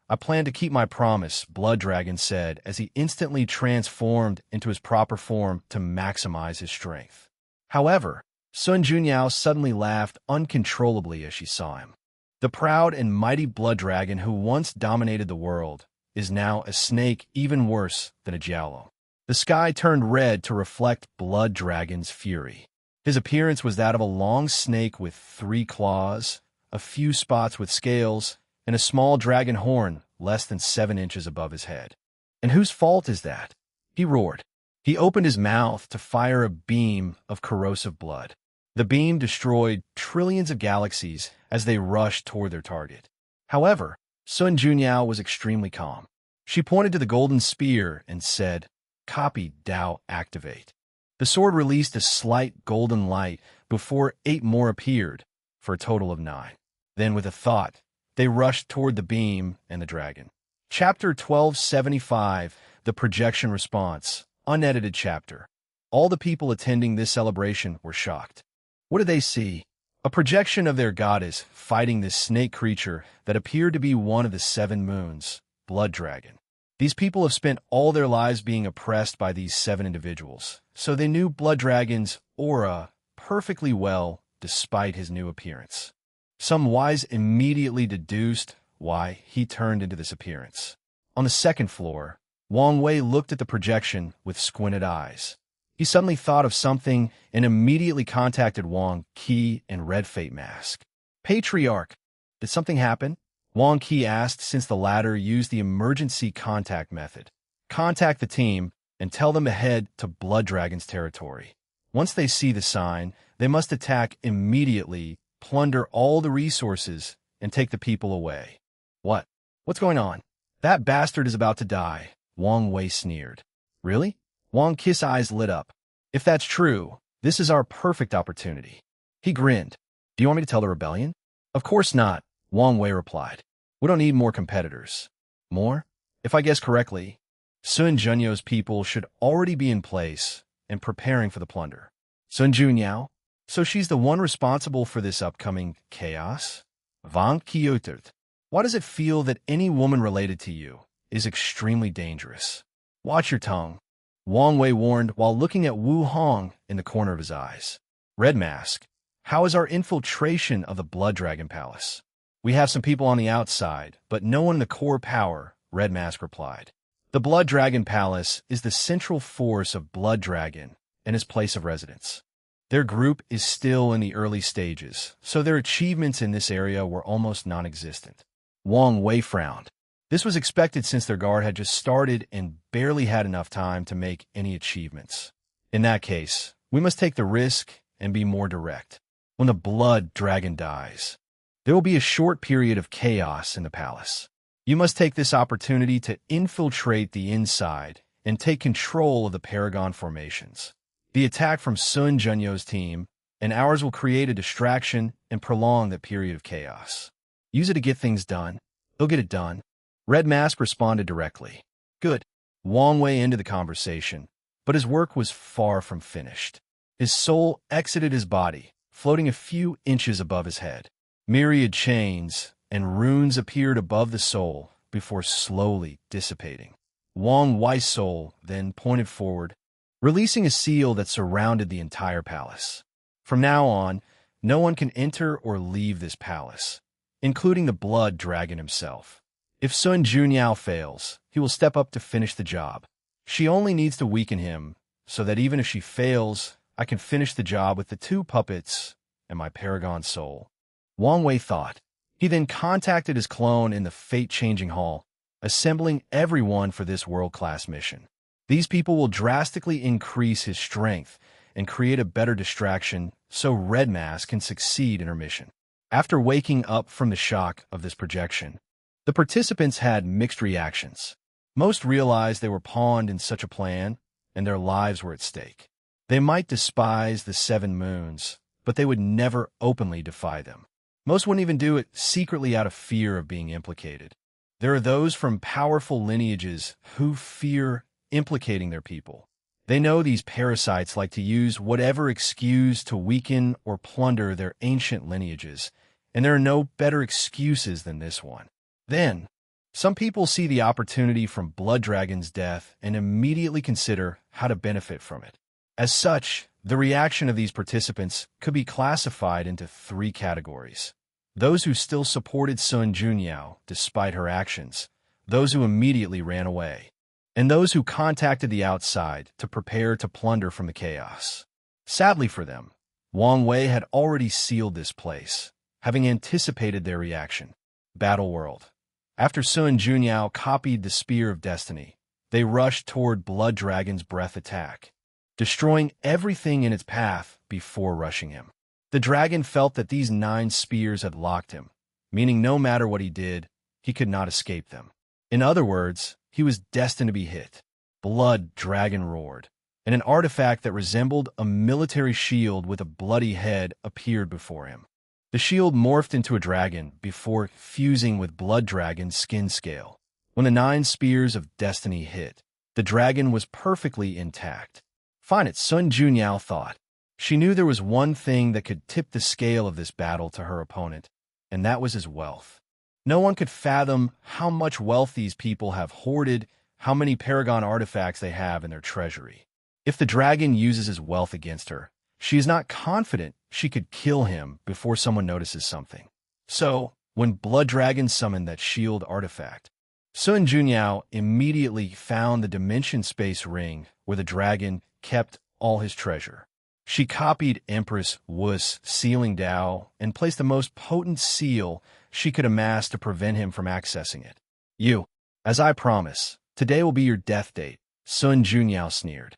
I plan to keep my promise, Blood Dragon said as he instantly transformed into his proper form to maximize his strength. However, Sun Junyao suddenly laughed uncontrollably as she saw him. The proud and mighty Blood Dragon who once dominated the world is now a snake even worse than a giallo. The sky turned red to reflect Blood Dragon's fury. His appearance was that of a long snake with 3 claws, a few spots with scales, and a small dragon horn less than 7 inches above his head. And whose fault is that? He roared. He opened his mouth to fire a beam of corrosive blood. The beam destroyed trillions of galaxies as they rushed toward their target. However, Sun Junyao was extremely calm. She pointed to the golden spear and said, "Copy Dao activate." The sword released a slight golden light before 8 more appeared, for a total of 9. Then with a thought, they rushed toward the beam and the dragon. Chapter 1275, The Projection Response, unedited chapter. All the people attending this celebration were shocked. What did they see? A projection of their goddess fighting this snake creature that appeared to be one of the 7 moons, Blood Dragon. These people have spent all their lives being oppressed by these 7 individuals, so they knew Blood Dragon's aura perfectly well despite his new appearance. Some wise immediately deduced why he turned into this appearance. On the 2nd floor, Wang Wei looked at the projection with squinted eyes. He suddenly thought of something and immediately contacted Wang Qi and Red Fate Mask. "Patriarch, did something happen?" Wang Qi asked since the latter used the emergency contact method. "Contact the team and tell them to head to Blood Dragon's territory. Once they see the sign, they must attack immediately, plunder all the resources, and take the people away." "What? What's going on?" "That bastard is about to die," Wang Wei sneered. "Really?" Wang Qi's eyes lit up. "If that's true, this is our perfect opportunity." He grinned. "Do you want me to tell the rebellion?" "Of course not," Wang Wei replied. "We don't need more competitors." "More?" "If I guess correctly, Sun Junyao's people should already be in place and preparing for the plunder." "Sun Junyao? So she's the one responsible for this upcoming chaos?" "Wang Qi uttered. Why does it feel that any woman related to you is extremely dangerous?" "Watch your tongue," Wang Wei warned while looking at Wu Hong in the corner of his eyes. "Red Mask, how is our infiltration of the Blood Dragon Palace?" "We have some people on the outside, but no one in the core power," Red Mask replied. "The Blood Dragon Palace is the central force of Blood Dragon and his place of residence. Their group is still in the early stages, so their achievements in this area were almost non-existent." Wang Wei frowned. This was expected since their guard had just started and barely had enough time to make any achievements. "In that case, we must take the risk and be more direct. When the Blood Dragon dies, there will be a short period of chaos in the palace. You must take this opportunity to infiltrate the inside and take control of the Paragon formations. The attack from Sun Junyao's team and ours will create a distraction and prolong the period of chaos. Use it to get things done. They'll get it done." Red Mask responded directly. "Good." Wang Wei ended the conversation, but his work was far from finished. His soul exited his body, floating a few inches above his head. Myriad chains and runes appeared above the soul before slowly dissipating. Wang Wei's soul then pointed forward, releasing a seal that surrounded the entire palace. From now on, no one can enter or leave this palace, including the Blood Dragon himself. If Sun Junyao fails, he will step up to finish the job. She only needs to weaken him, so that even if she fails, I can finish the job with the 2 puppets and my Paragon soul. Wang Wei thought. He then contacted his clone in the fate-changing hall, assembling everyone for this world-class mission. These people will drastically increase his strength and create a better distraction so Red Mask can succeed in her mission. After waking up from the shock of this projection, the participants had mixed reactions. Most realized they were pawned in such a plan, and their lives were at stake. They might despise the 7 moons, but they would never openly defy them. Most wouldn't even do it secretly out of fear of being implicated. There are those from powerful lineages who fear implicating their people. They know these parasites like to use whatever excuse to weaken or plunder their ancient lineages, and there are no better excuses than this one. Then, some people see the opportunity from Blood Dragon's death and immediately consider how to benefit from it. As such, the reaction of these participants could be classified into three categories. Those who still supported Sun Junyao despite her actions, those who immediately ran away, and those who contacted the outside to prepare to plunder from the chaos. Sadly for them, Wang Wei had already sealed this place, having anticipated their reaction. Battle World. After Sun Junyao copied the Spear of Destiny, they rushed toward Blood Dragon's breath attack, destroying everything in its path before rushing him. The dragon felt that these 9 spears had locked him, meaning no matter what he did, he could not escape them. In other words, he was destined to be hit. Blood Dragon roared, and an artifact that resembled a military shield with a bloody head appeared before him. The shield morphed into a dragon before fusing with Blood Dragon's skin scale. When the 9 spears of destiny hit, the dragon was perfectly intact. Fine, it, Sun Junyao thought. She knew there was one thing that could tip the scale of this battle to her opponent, and that was his wealth. No one could fathom how much wealth these people have hoarded, how many Paragon artifacts they have in their treasury. If the dragon uses his wealth against her, she is not confident she could kill him before someone notices something. So, when Blood Dragon summoned that shield artifact, Sun Junyao immediately found the Dimension Space Ring where the dragon kept all his treasure. She copied Empress Wu's sealing Dao and placed the most potent seal she could amass to prevent him from accessing it. You, as I promise, today will be your death date, Sun Junyao sneered.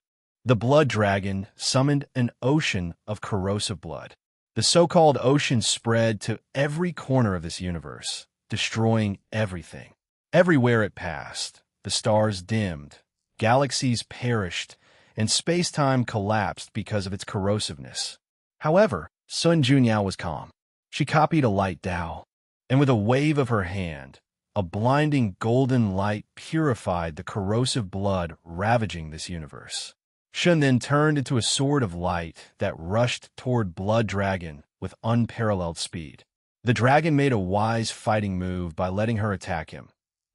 The Blood Dragon summoned an ocean of corrosive blood. The so-called ocean spread to every corner of this universe, destroying everything. Everywhere it passed, the stars dimmed, galaxies perished, and space-time collapsed because of its corrosiveness. However, Sun Junyao was calm. She copied a light Dao, and with a wave of her hand, a blinding golden light purified the corrosive blood ravaging this universe. Shun then turned into a sword of light that rushed toward Blood Dragon with unparalleled speed. The dragon made a wise fighting move by letting her attack him,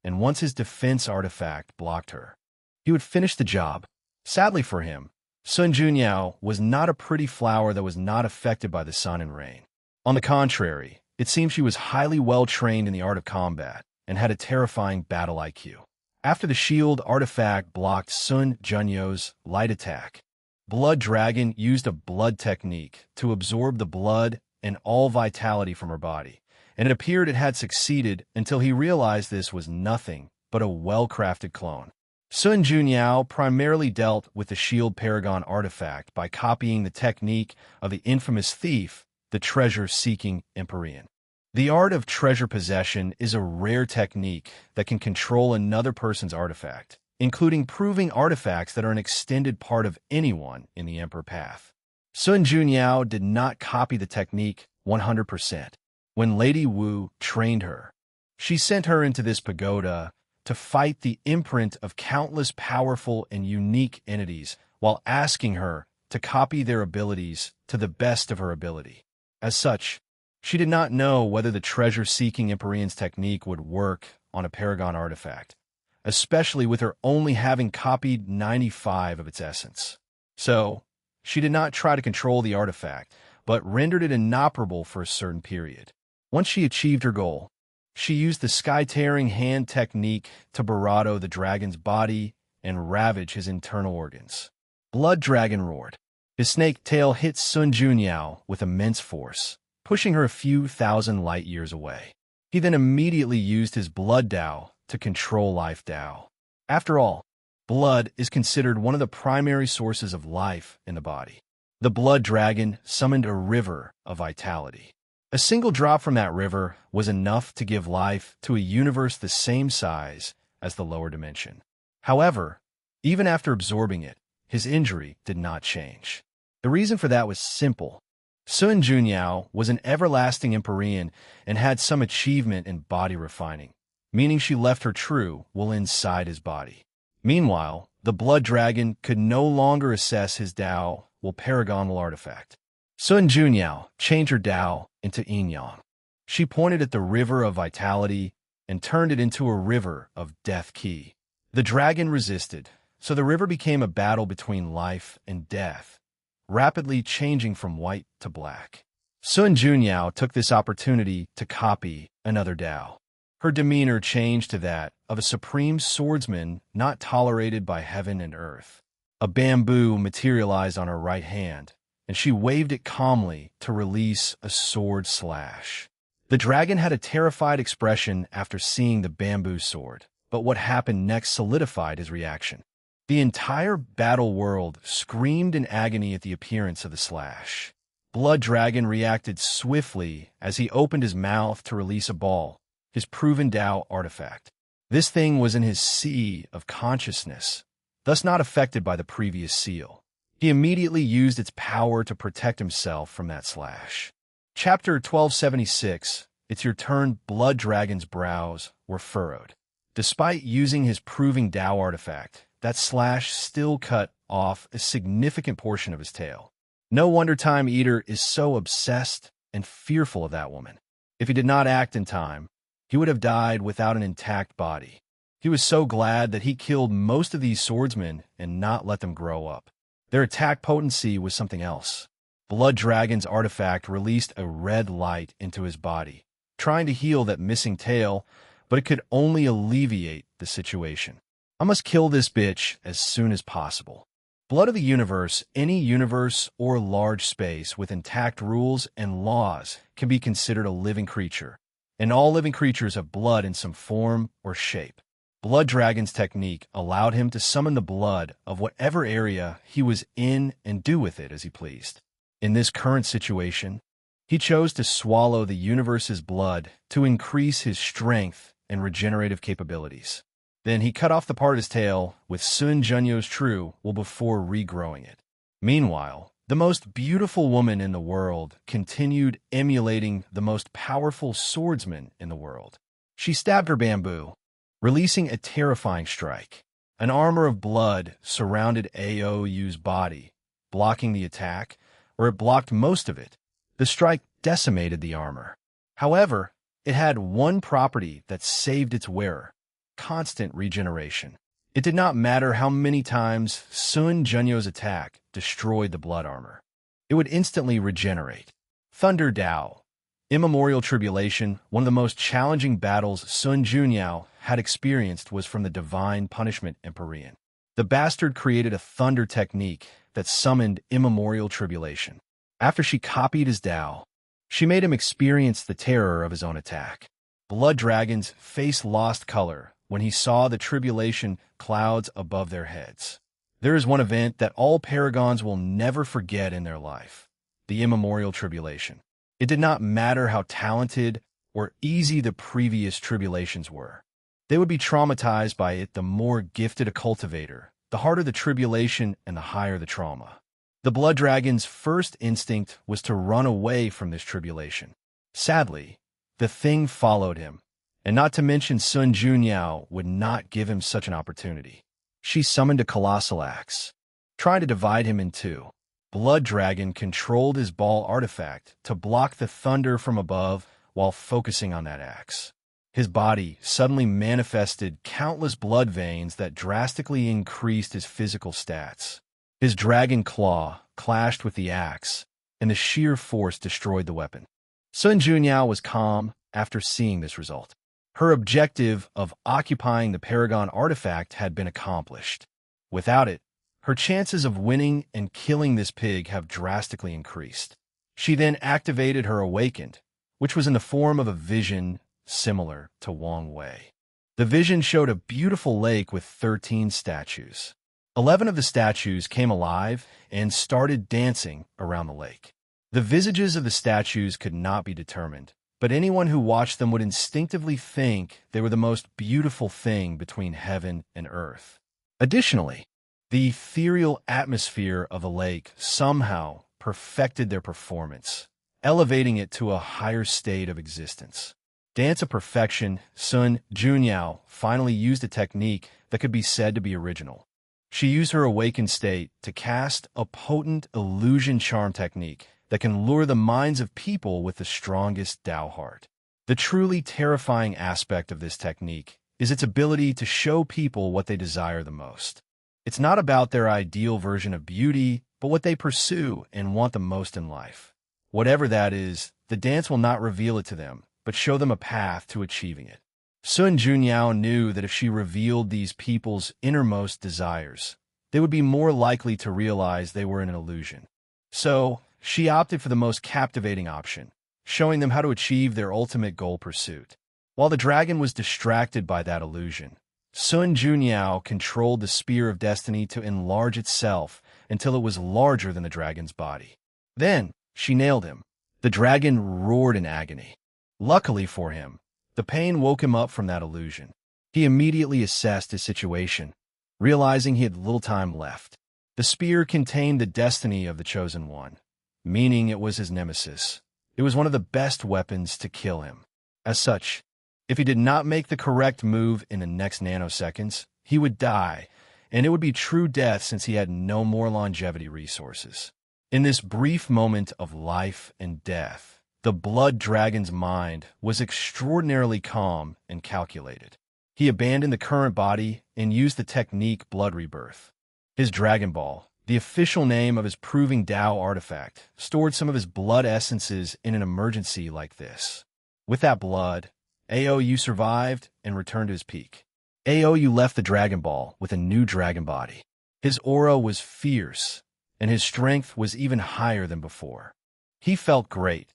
and once his defense artifact blocked her, he would finish the job. Sadly for him, Sun Junyao was not a pretty flower that was not affected by the sun and rain. On the contrary, it seemed she was highly well-trained in the art of combat and had a terrifying battle IQ. After the shield artifact blocked Sun Junyao's light attack, Blood Dragon used a blood technique to absorb the blood and all vitality from her body, and it appeared it had succeeded until he realized this was nothing but a well-crafted clone. Sun Junyao primarily dealt with the Shield Paragon artifact by copying the technique of the infamous thief, the treasure-seeking Empyrean. The art of treasure possession is a rare technique that can control another person's artifact, including proving artifacts that are an extended part of anyone in the Emperor path. Sun Junyao did not copy the technique 100%. When Lady Wu trained her, she sent her into this pagoda to fight the imprint of countless powerful and unique entities while asking her to copy their abilities to the best of her ability. As such, she did not know whether the treasure-seeking Empyrean's technique would work on a Paragon artifact, especially with her only having copied 95 of its essence. So, she did not try to control the artifact, but rendered it inoperable for a certain period. Once she achieved her goal, she used the sky-tearing hand technique to barado the dragon's body and ravage his internal organs. Blood Dragon roared. His snake tail hit Sun Junyao with immense force, pushing her a few thousand light years away. He then immediately used his Blood Dao to control Life Dao. After all, blood is considered one of the primary sources of life in the body. The Blood Dragon summoned a river of vitality. A single drop from that river was enough to give life to a universe the same size as the lower dimension. However, even after absorbing it, his injury did not change. The reason for that was simple. Sun Junyao was an everlasting Empyrean and had some achievement in body refining, meaning she left her true will inside his body. Meanwhile, the blood dragon could no longer assess his Tao will paragonal artifact. Sun Junyao changed her Tao into yin-yang. She pointed at the river of vitality and turned it into a river of death key. The dragon resisted, so the river became a battle between life and death, rapidly changing from white to black. Sun Junyao took this opportunity to copy another Tao. Her demeanor changed to that of a supreme swordsman not tolerated by heaven and earth. A bamboo materialized on her right hand, and she waved it calmly to release a sword slash. The dragon had a terrified expression after seeing the bamboo sword, but what happened next solidified his reaction. The entire battle world screamed in agony at the appearance of the slash. Blood Dragon reacted swiftly as he opened his mouth to release a ball, his proven Tao artifact. This thing was in his sea of consciousness, thus not affected by the previous seal. He immediately used its power to protect himself from that slash. Chapter 1276, It's Your Turn. Blood Dragon's brows were furrowed. Despite using his proving Tao artifact, that slash still cut off a significant portion of his tail. No wonder Time Eater is so obsessed and fearful of that woman. If he did not act in time, he would have died without an intact body. He was so glad that he killed most of these swordsmen and not let them grow up. Their attack potency was something else. Blood Dragon's artifact released a red light into his body, trying to heal that missing tail, but it could only alleviate the situation. I must kill this bitch as soon as possible. Blood of the universe, any universe or large space with intact rules and laws can be considered a living creature, and all living creatures have blood in some form or shape. Blood Dragon's technique allowed him to summon the blood of whatever area he was in and do with it as he pleased. In this current situation, he chose to swallow the universe's blood to increase his strength and regenerative capabilities. Then he cut off the part of his tail with Sun Junyo's true will before regrowing it. Meanwhile, the most beautiful woman in the world continued emulating the most powerful swordsman in the world. She stabbed her bamboo, releasing a terrifying strike. An armor of blood surrounded Aou's body, blocking the attack, or it blocked most of it. The strike decimated the armor. However, it had one property that saved its wearer: constant regeneration. It did not matter how many times Sun Junyo's attack destroyed the blood armor. It would instantly regenerate. Thunder Tao. Immemorial Tribulation, one of the most challenging battles Sun Junyao had experienced, was from the Divine Punishment Empyrean. The bastard created a thunder technique that summoned immemorial tribulation. After she copied his Tao, she made him experience the terror of his own attack. Blood Dragon's face lost color when he saw the tribulation clouds above their heads. There is one event that all paragons will never forget in their life: the immemorial tribulation. It did not matter how talented or easy the previous tribulations were. They would be traumatized by it. The more gifted a cultivator, the harder the tribulation and the higher the trauma. The Blood Dragon's first instinct was to run away from this tribulation. Sadly, the thing followed him, and not to mention Sun Junyao would not give him such an opportunity. She summoned a colossal axe, trying to divide him in two. Blood Dragon controlled his ball artifact to block the thunder from above while focusing on that axe. His body suddenly manifested countless blood veins that drastically increased his physical stats. His dragon claw clashed with the axe, and the sheer force destroyed the weapon. Sun Junyao was calm after seeing this result. Her objective of occupying the Paragon artifact had been accomplished. Without it, her chances of winning and killing this pig have drastically increased. She then activated her Awakened, which was in the form of a vision similar to Wang Wei. The vision showed a beautiful lake with 13 statues. 11 of the statues came alive and started dancing around the lake. The visages of the statues could not be determined, but anyone who watched them would instinctively think they were the most beautiful thing between heaven and earth. Additionally, the ethereal atmosphere of the lake somehow perfected their performance, elevating it to a higher state of existence. Dance of Perfection, Sun Junyao finally used a technique that could be said to be original. She used her awakened state to cast a potent illusion charm technique that can lure the minds of people with the strongest Tao heart. The truly terrifying aspect of this technique is its ability to show people what they desire the most. It's not about their ideal version of beauty, but what they pursue and want the most in life. Whatever that is, the dance will not reveal it to them, but show them a path to achieving it. Sun Junyao knew that if she revealed these people's innermost desires, they would be more likely to realize they were in an illusion. So, she opted for the most captivating option, showing them how to achieve their ultimate goal pursuit. While the dragon was distracted by that illusion, Sun Junyao controlled the spear of destiny to enlarge itself until it was larger than the dragon's body. Then, she nailed him. The dragon roared in agony. Luckily for him, the pain woke him up from that illusion. He immediately assessed his situation, realizing he had little time left. The spear contained the destiny of the Chosen One, meaning it was his nemesis. It was one of the best weapons to kill him. As such, if he did not make the correct move in the next nanoseconds, he would die, and it would be true death since he had no more longevity resources. In this brief moment of life and death, the blood dragon's mind was extraordinarily calm and calculated. He abandoned the current body and used the technique Blood Rebirth. His Dragon Ball, the official name of his Proving Tao artifact, stored some of his blood essences in an emergency like this. With that blood, Aou survived and returned to his peak. Aou left the Dragon Ball with a new dragon body. His aura was fierce, and his strength was even higher than before. He felt great.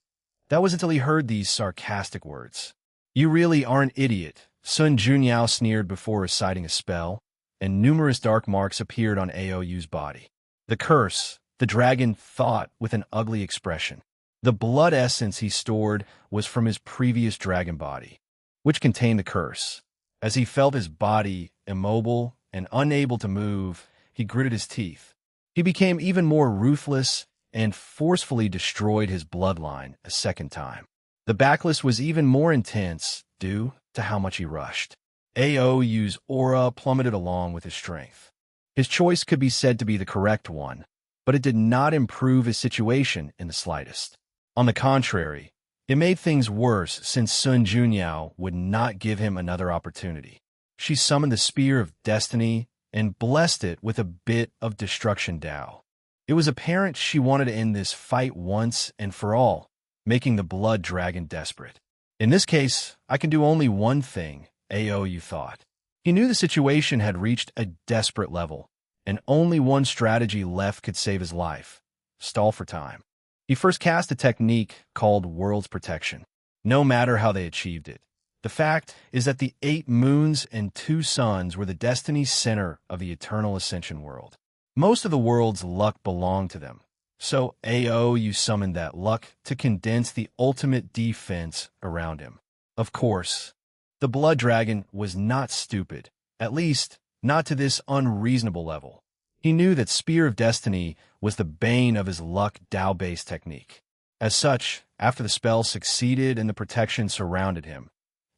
That was until he heard these sarcastic words. "You really are an idiot," Sun Junyao sneered before reciting a spell, and numerous dark marks appeared on Aou's body. The curse, the dragon thought with an ugly expression. The blood essence he stored was from his previous dragon body, which contained the curse. As he felt his body immobile and unable to move, he gritted his teeth. He became even more ruthless and forcefully destroyed his bloodline a second time. The backlash was even more intense due to how much he rushed. Aou's aura plummeted along with his strength. His choice could be said to be the correct one, but it did not improve his situation in the slightest. On the contrary, it made things worse since Sun Junyao would not give him another opportunity. She summoned the Spear of Destiny and blessed it with a bit of Destruction Tao. It was apparent she wanted to end this fight once and for all, making the blood dragon desperate. In this case, I can do only one thing, Aou thought. He knew the situation had reached a desperate level, and only one strategy left could save his life: stall for time. He first cast a technique called World's Protection. No matter how they achieved it, the fact is that the 8 moons and 2 suns were the destiny center of the eternal ascension world. Most of the world's luck belonged to them, so Aou summoned that luck to condense the ultimate defense around him. Of course, the blood dragon was not stupid, at least not to this unreasonable level. He knew that Spear of Destiny was the bane of his luck Tao-based technique. As such, after the spell succeeded and the protection surrounded him,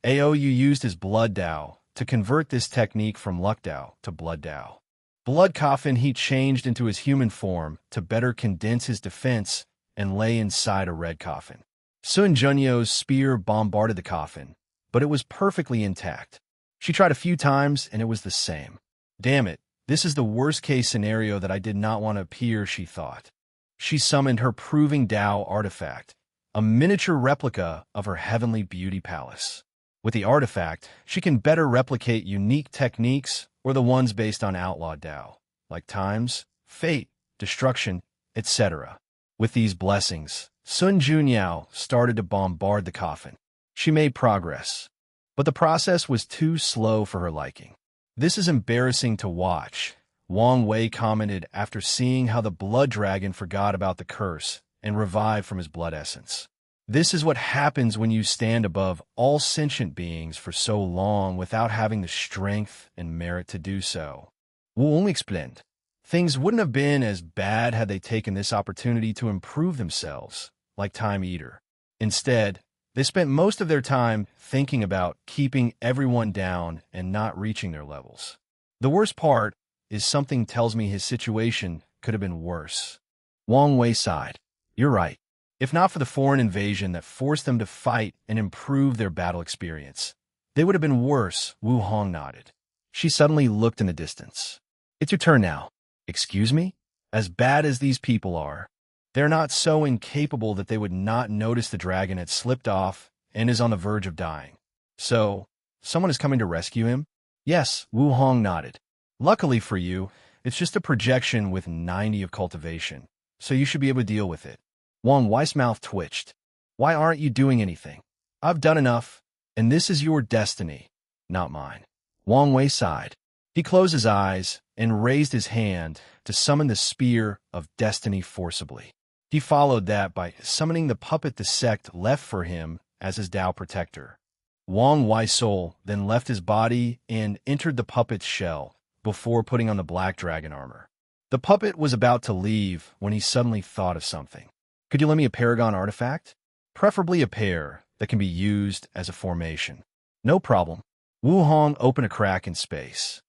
Aou used his Blood Tao to convert this technique from Luck Tao to Blood Tao. Blood Coffin he changed into his human form to better condense his defense and lay inside a red coffin. Sun Junyao's spear bombarded the coffin, but it was perfectly intact. She tried a few times and it was the same. Damn it, this is the worst-case scenario that I did not want to appear, she thought. She summoned her Proving Tao artifact, a miniature replica of her heavenly beauty palace. With the artifact, she can better replicate unique techniques or the ones based on outlawed Tao, like times, fate, destruction, etc. With these blessings, Sun Junyao started to bombard the coffin. She made progress, but the process was too slow for her liking. "This is embarrassing to watch," Wang Wei commented after seeing how the blood dragon forgot about the curse and revived from his blood essence. "This is what happens when you stand above all sentient beings for so long without having the strength and merit to do so." Wu Only explained, Things wouldn't have been as bad had they taken this opportunity to improve themselves, like Time Eater. Instead, they spent most of their time thinking about keeping everyone down and not reaching their levels. The worst part is something tells me his situation could have been worse. Wang Wei sighed. You're right. If not for the foreign invasion that forced them to fight and improve their battle experience, they would have been worse, Wu Hong nodded. She suddenly looked in the distance. It's your turn now. Excuse me? As bad as these people are, they're not so incapable that they would not notice the dragon had slipped off and is on the verge of dying. So, someone is coming to rescue him? Yes, Wu Hong nodded. Luckily for you, it's just a projection with 90 of cultivation, so you should be able to deal with it. Wang Wei's mouth twitched. Why aren't you doing anything? I've done enough, and this is your destiny, not mine. Wang Wei sighed. He closed his eyes and raised his hand to summon the Spear of Destiny forcibly. He followed that by summoning the puppet the sect left for him as his Tao protector. Wang Wei's soul then left his body and entered the puppet's shell before putting on the black dragon armor. The puppet was about to leave when he suddenly thought of something. Could you lend me a Paragon artifact? Preferably a pair that can be used as a formation. No problem. Wu Hong opened a crack in space,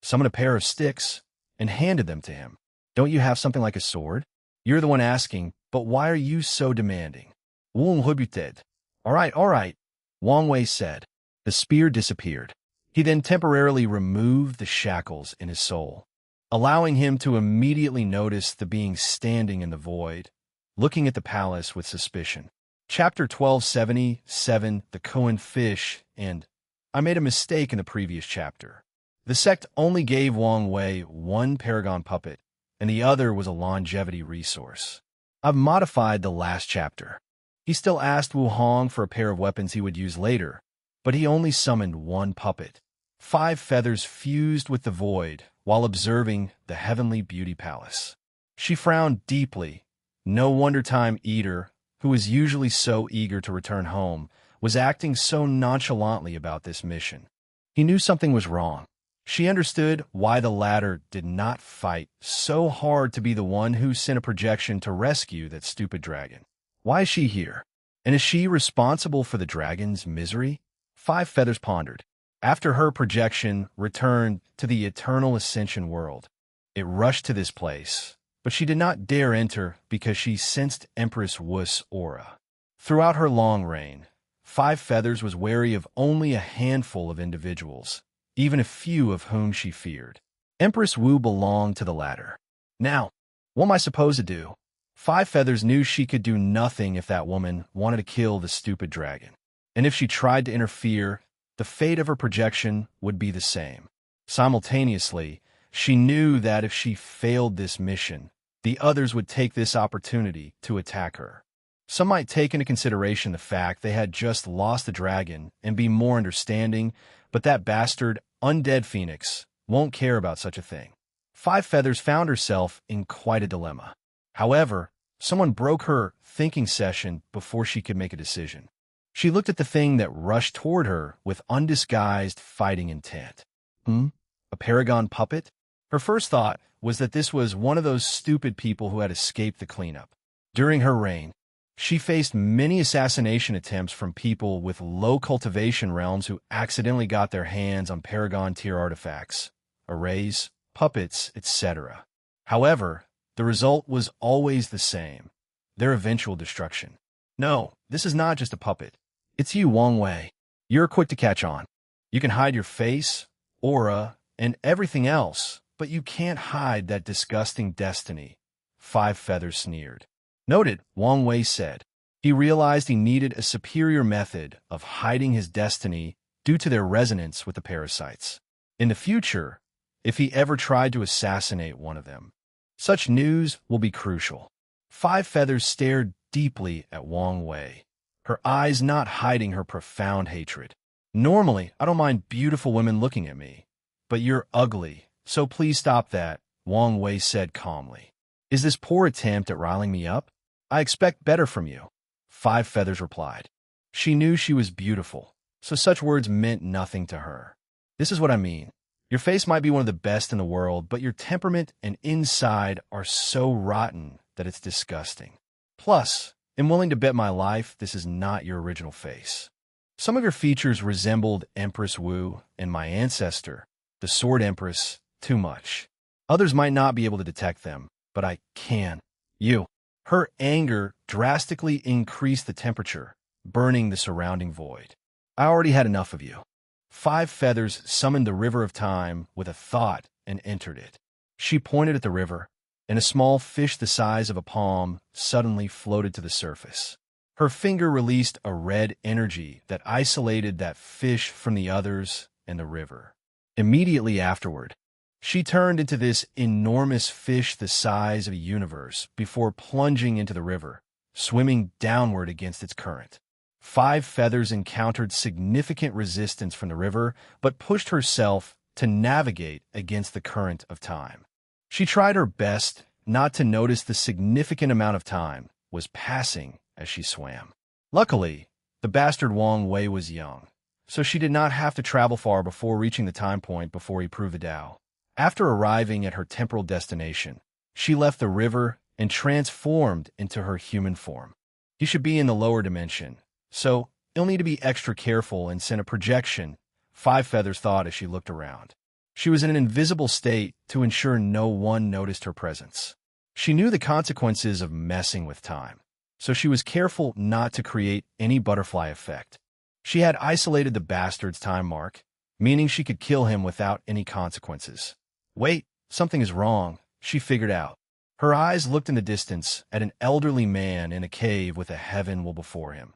summoned a pair of sticks, and handed them to him. Don't you have something like a sword? You're the one asking, but why are you so demanding? Wu Hubuted. All right, Wang Wei said. The spear disappeared. He then temporarily removed the shackles in his soul, allowing him to immediately notice the being standing in the void, looking at the palace with suspicion. Chapter 1277, The Koan Fish, and I made a mistake in the previous chapter. The sect only gave Wang Wei one Paragon puppet, and the other was a longevity resource. I've modified the last chapter. He still asked Wu Hong for a pair of weapons he would use later, but he only summoned one puppet. 5 feathers fused with the void while observing the heavenly beauty palace. She frowned deeply. No wonder Time Eater, who was usually so eager to return home, was acting so nonchalantly about this mission. He knew something was wrong. She understood why the latter did not fight so hard to be the one who sent a projection to rescue that stupid dragon. Why is she here? And is she responsible for the dragon's misery? 5 feathers pondered. After her projection returned to the eternal ascension world, it rushed to this place, but she did not dare enter because she sensed Empress Wu's aura. Throughout her long reign, 5 feathers was wary of only a handful of individuals, even a few of whom she feared. Empress Wu belonged to the latter. Now, what am I supposed to do? 5 feathers knew she could do nothing if that woman wanted to kill the stupid dragon. And if she tried to interfere, the fate of her projection would be the same. Simultaneously, she knew that if she failed this mission, the others would take this opportunity to attack her. Some might take into consideration the fact they had just lost the dragon and be more understanding, but that bastard, undead Phoenix, won't care about such a thing. 5 feathers found herself in quite a dilemma. However, someone broke her thinking session before she could make a decision. She looked at the thing that rushed toward her with undisguised fighting intent. A Paragon puppet? Her first thought was that this was one of those stupid people who had escaped the cleanup. During her reign, she faced many assassination attempts from people with low cultivation realms who accidentally got their hands on Paragon tier artifacts, arrays, puppets, etc. However, the result was always the same: their eventual destruction. No, this is not just a puppet. It's you, Wang Wei. You're quick to catch on. You can hide your face, aura, and everything else, but you can't hide that disgusting destiny. 5 feathers sneered. Noted, Wang Wei said. He realized he needed a superior method of hiding his destiny due to their resonance with the parasites. In the future, if he ever tried to assassinate one of them, such news will be crucial. 5 feathers stared deeply at Wang Wei, her eyes not hiding her profound hatred. Normally, I don't mind beautiful women looking at me, but you're ugly, so please stop that, Wang Wei said calmly. Is this poor attempt at riling me up? I expect better from you, 5 feathers replied. She knew she was beautiful, so such words meant nothing to her. This is what I mean. Your face might be one of the best in the world, but your temperament and inside are so rotten that it's disgusting. Plus, I'm willing to bet my life this is not your original face. Some of your features resembled Empress Wu and my ancestor, the Sword Empress, too much. Others might not be able to detect them, but I can. You. Her anger drastically increased the temperature, burning the surrounding void. I already had enough of you. 5 feathers summoned the river of time with a thought and entered it. She pointed at the river, and a small fish the size of a palm suddenly floated to the surface. Her finger released a red energy that isolated that fish from the others and the river. Immediately afterward, she turned into this enormous fish the size of a universe before plunging into the river, swimming downward against its current. 5 feathers encountered significant resistance from the river, but pushed herself to navigate against the current of time. She tried her best not to notice the significant amount of time was passing as she swam. Luckily, the bastard Wang Wei was young, so she did not have to travel far before reaching the time point before he proved the Tao. After arriving at her temporal destination, she left the river and transformed into her human form. He should be in the lower dimension, so you'll need to be extra careful and send a projection, 5 feathers thought as she looked around. She was in an invisible state to ensure no one noticed her presence. She knew the consequences of messing with time, so she was careful not to create any butterfly effect. She had isolated the bastard's time mark, meaning she could kill him without any consequences. Wait, something is wrong, she figured out. Her eyes looked in the distance at an elderly man in a cave with a heaven wall before him.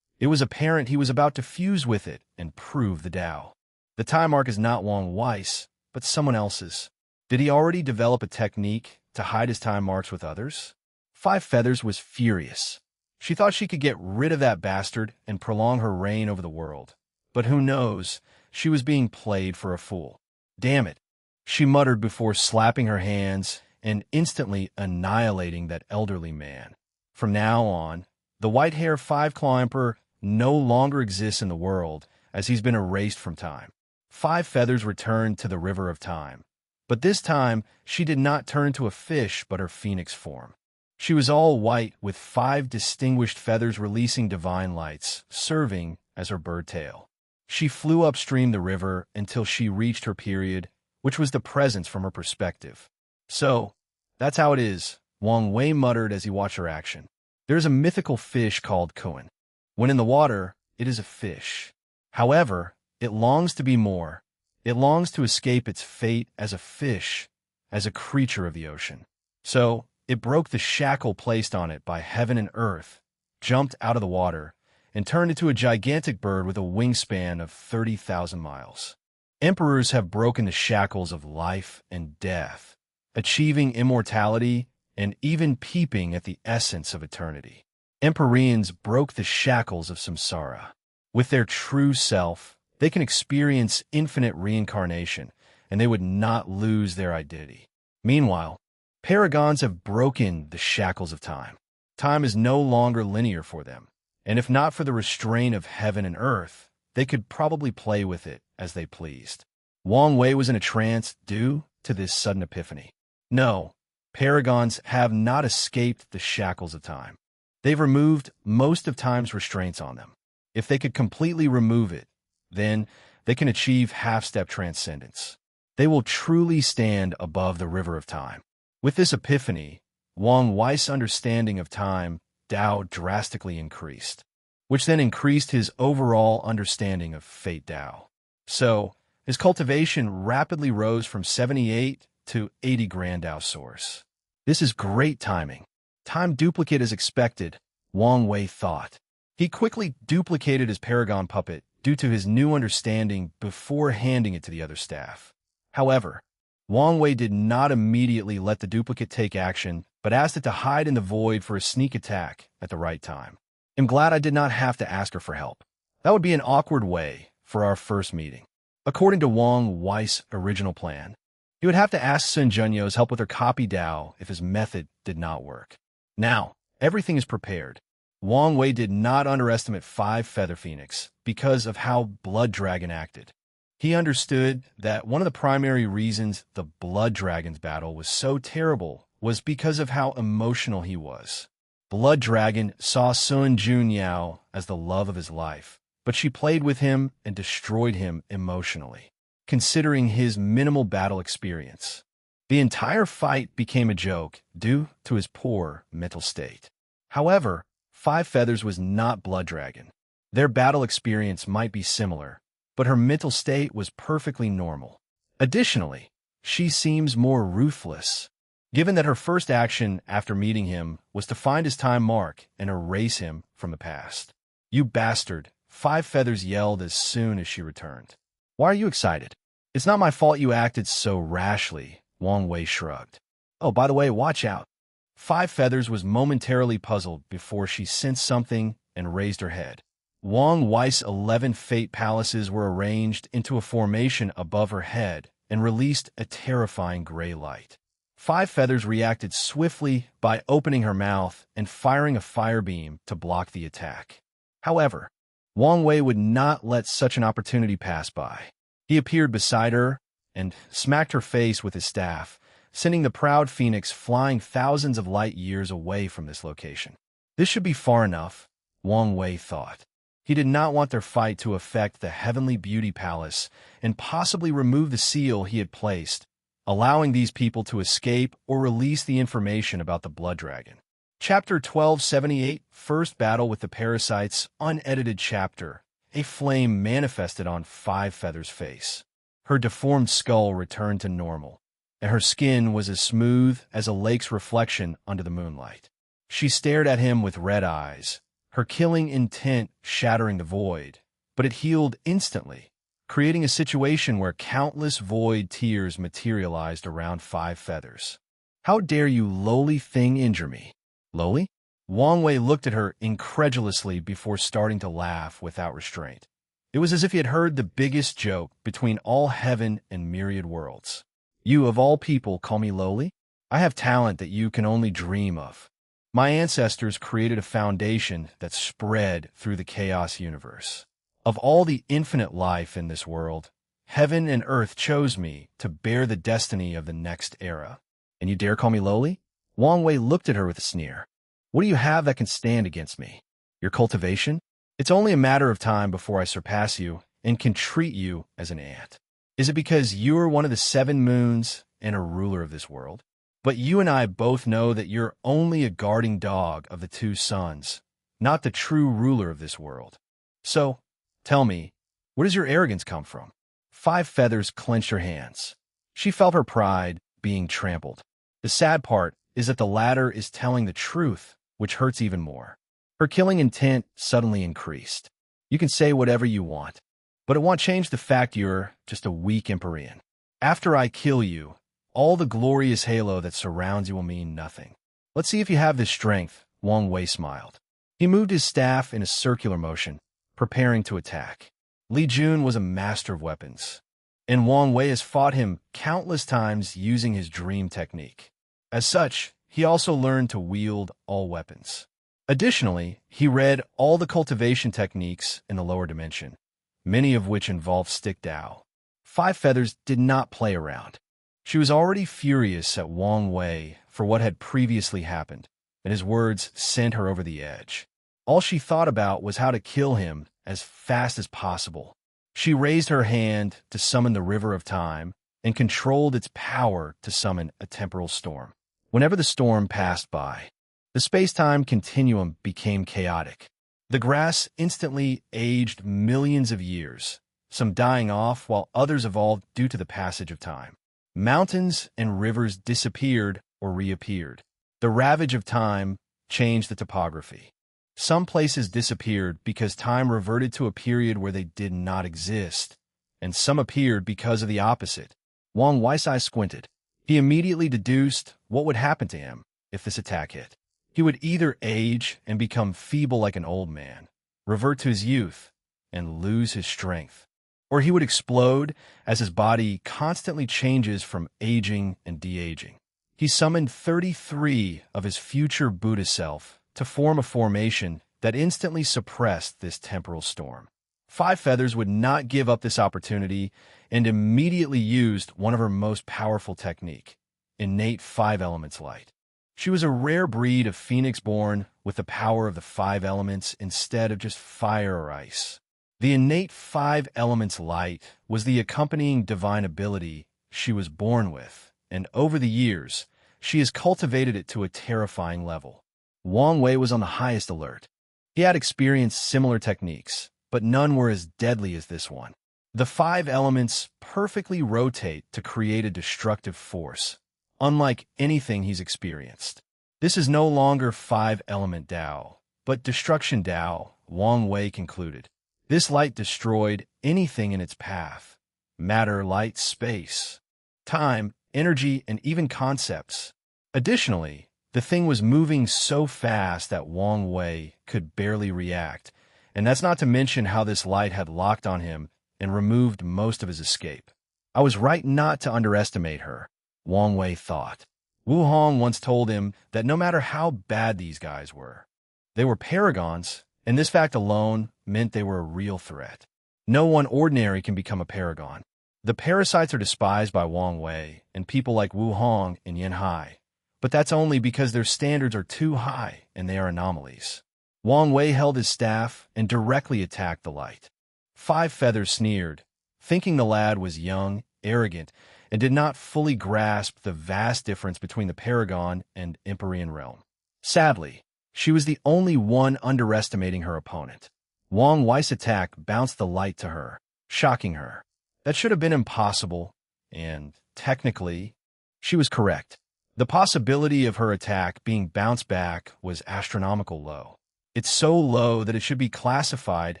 It was apparent he was about to fuse with it and prove the Tao. The time mark is not Wang Wei's, but someone else's. Did he already develop a technique to hide his time marks with others? 5 feathers was furious. She thought she could get rid of that bastard and prolong her reign over the world. But who knows, she was being played for a fool. Damn it, she muttered before slapping her hands and instantly annihilating that elderly man. From now on, the white-haired 5-claw emperor no longer exists in the world, as he's been erased from time. 5 feathers returned to the river of time. But this time, she did not turn to a fish but her phoenix form. She was all white with 5 distinguished feathers releasing divine lights, serving as her bird tail. She flew upstream the river until she reached her period, which was the presence from her perspective. So, that's how it is, Wang Wei muttered as he watched her action. There's a mythical fish called Kuan. When in the water, it is a fish. However, it longs to be more. It longs to escape its fate as a fish, as a creature of the ocean. So, it broke the shackle placed on it by heaven and earth, jumped out of the water, and turned into a gigantic bird with a wingspan of 30,000 miles. Emperors have broken the shackles of life and death, achieving immortality and even peeping at the essence of eternity. Empyreans broke the shackles of samsara. With their true self, they can experience infinite reincarnation, and they would not lose their identity. Meanwhile, paragons have broken the shackles of time. Time is no longer linear for them, and if not for the restraint of heaven and earth, they could probably play with it as they pleased. Wang Wei was in a trance due to this sudden epiphany. No, paragons have not escaped the shackles of time. They've removed most of time's restraints on them. If they could completely remove it, then they can achieve half-step transcendence. They will truly stand above the river of time. With this epiphany, Wang Wei's understanding of time Tao drastically increased, which then increased his overall understanding of fate Tao. So, his cultivation rapidly rose from 78 to 80 grand Tao source. This is great timing. Time duplicate as expected, Wang Wei thought. He quickly duplicated his paragon puppet due to his new understanding before handing it to the other staff. However, Wang Wei did not immediately let the duplicate take action, but asked it to hide in the void for a sneak attack at the right time. I'm glad I did not have to ask her for help. That would be an awkward way for our first meeting. According to Wang Wei's original plan, he would have to ask Sun Junyo's help with her copy Tao if his method did not work. Now, everything is prepared. Wang Wei did not underestimate 5 Feather Phoenix because of how Blood Dragon acted. He understood that one of the primary reasons the Blood Dragon's battle was so terrible was because of how emotional he was. Blood Dragon saw Sun Junyao as the love of his life, but she played with him and destroyed him emotionally, considering his minimal battle experience. The entire fight became a joke due to his poor mental state. However, Five Feathers was not Blood Dragon. Their battle experience might be similar, but her mental state was perfectly normal. Additionally, she seems more ruthless, given that her first action after meeting him was to find his time mark and erase him from the past. "You bastard," Five Feathers yelled as soon as she returned. "Why are you excited?" "It's not my fault you acted so rashly," Wang Wei shrugged. "Oh, by the way, watch out." Five Feathers was momentarily puzzled before she sensed something and raised her head. Wang Wei's 11 fate palaces were arranged into a formation above her head and released a terrifying gray light. Five Feathers reacted swiftly by opening her mouth and firing a fire beam to block the attack. However, Wang Wei would not let such an opportunity pass by. He appeared beside her and smacked her face with his staff, sending the proud phoenix flying thousands of light years away from this location. This should be far enough, Wang Wei thought. He did not want their fight to affect the Heavenly Beauty Palace and possibly remove the seal he had placed, allowing these people to escape or release the information about the Blood Dragon. Chapter 1278, First Battle with the Parasites, unedited chapter. A flame manifested on Five Feathers' face. Her deformed skull returned to normal, and her skin was as smooth as a lake's reflection under the moonlight. She stared at him with red eyes, her killing intent shattering the void, but it healed instantly, creating a situation where countless void tears materialized around Five Feathers. "How dare you, lowly thing, injure me?" "Lowly?" Wang Wei looked at her incredulously before starting to laugh without restraint. It was as if he had heard the biggest joke between all heaven and myriad worlds. "You, of all people, call me lowly? I have talent that you can only dream of. My ancestors created a foundation that spread through the chaos universe. Of all the infinite life in this world, heaven and earth chose me to bear the destiny of the next era. And you dare call me lowly?" Wang Wei looked at her with a sneer. "What do you have that can stand against me? Your cultivation? It's only a matter of time before I surpass you and can treat you as an ant. Is it because you are one of the 7 moons and a ruler of this world? But you and I both know that you're only a guarding dog of the 2 suns, not the true ruler of this world. So, tell me, where does your arrogance come from?" Five Feathers clenched her hands. She felt her pride being trampled. The sad part is that the latter is telling the truth, which hurts even more. Her killing intent suddenly increased. "You can say whatever you want, but it won't change the fact you're just a weak Empyrean. After I kill you, all the glorious halo that surrounds you will mean nothing. Let's see if you have this strength," Wang Wei smiled. He moved his staff in a circular motion, preparing to attack. Li Jun was a master of weapons, and Wang Wei has fought him countless times using his dream technique. As such, he also learned to wield all weapons. Additionally, he read all the cultivation techniques in the lower dimension, many of which involve stick Dao. Five Feathers did not play around. She was already furious at Wang Wei for what had previously happened, and his words sent her over the edge. All she thought about was how to kill him as fast as possible. She raised her hand to summon the River of Time and controlled its power to summon a temporal storm. Whenever the storm passed by, the space-time continuum became chaotic. The grass instantly aged millions of years, some dying off while others evolved due to the passage of time. Mountains and rivers disappeared or reappeared. The ravage of time changed the topography. Some places disappeared because time reverted to a period where they did not exist, and some appeared because of the opposite. Wang Wei's eyes squinted. He immediately deduced what would happen to him if this attack hit. He would either age and become feeble like an old man, revert to his youth, and lose his strength, or he would explode as his body constantly changes from aging and de-aging. He summoned 33 of his future Buddha self to form a formation that instantly suppressed this temporal storm. Five Feathers would not give up this opportunity and immediately used one of her most powerful technique, innate five elements light. She was a rare breed of phoenix born with the power of the five elements instead of just fire or ice. The innate five elements light was the accompanying divine ability she was born with, and over the years, she has cultivated it to a terrifying level. Wang Wei was on the highest alert. He had experienced similar techniques, but none were as deadly as this one. The five elements perfectly rotate to create a destructive force, unlike anything he's experienced. This is no longer five-element Tao, but destruction Tao, Wang Wei concluded. This light destroyed anything in its path: matter, light, space, time, energy, and even concepts. Additionally, the thing was moving so fast that Wang Wei could barely react, and that's not to mention how this light had locked on him and removed most of his escape. I was right not to underestimate her, Wang Wei thought. Wu Hong once told him that no matter how bad these guys were, they were paragons, and this fact alone meant they were a real threat. No one ordinary can become a paragon. The parasites are despised by Wang Wei and people like Wu Hong and Yin Hai, but that's only because their standards are too high and they are anomalies. Wang Wei held his staff and directly attacked the light. Five Feathers sneered, thinking the lad was young, arrogant, and did not fully grasp the vast difference between the Paragon and Empyrean realm. Sadly, she was the only one underestimating her opponent. Wang Wei's attack bounced the light to her, shocking her. That should have been impossible, and, technically, she was correct. The possibility of her attack being bounced back was astronomical low. It's so low that it should be classified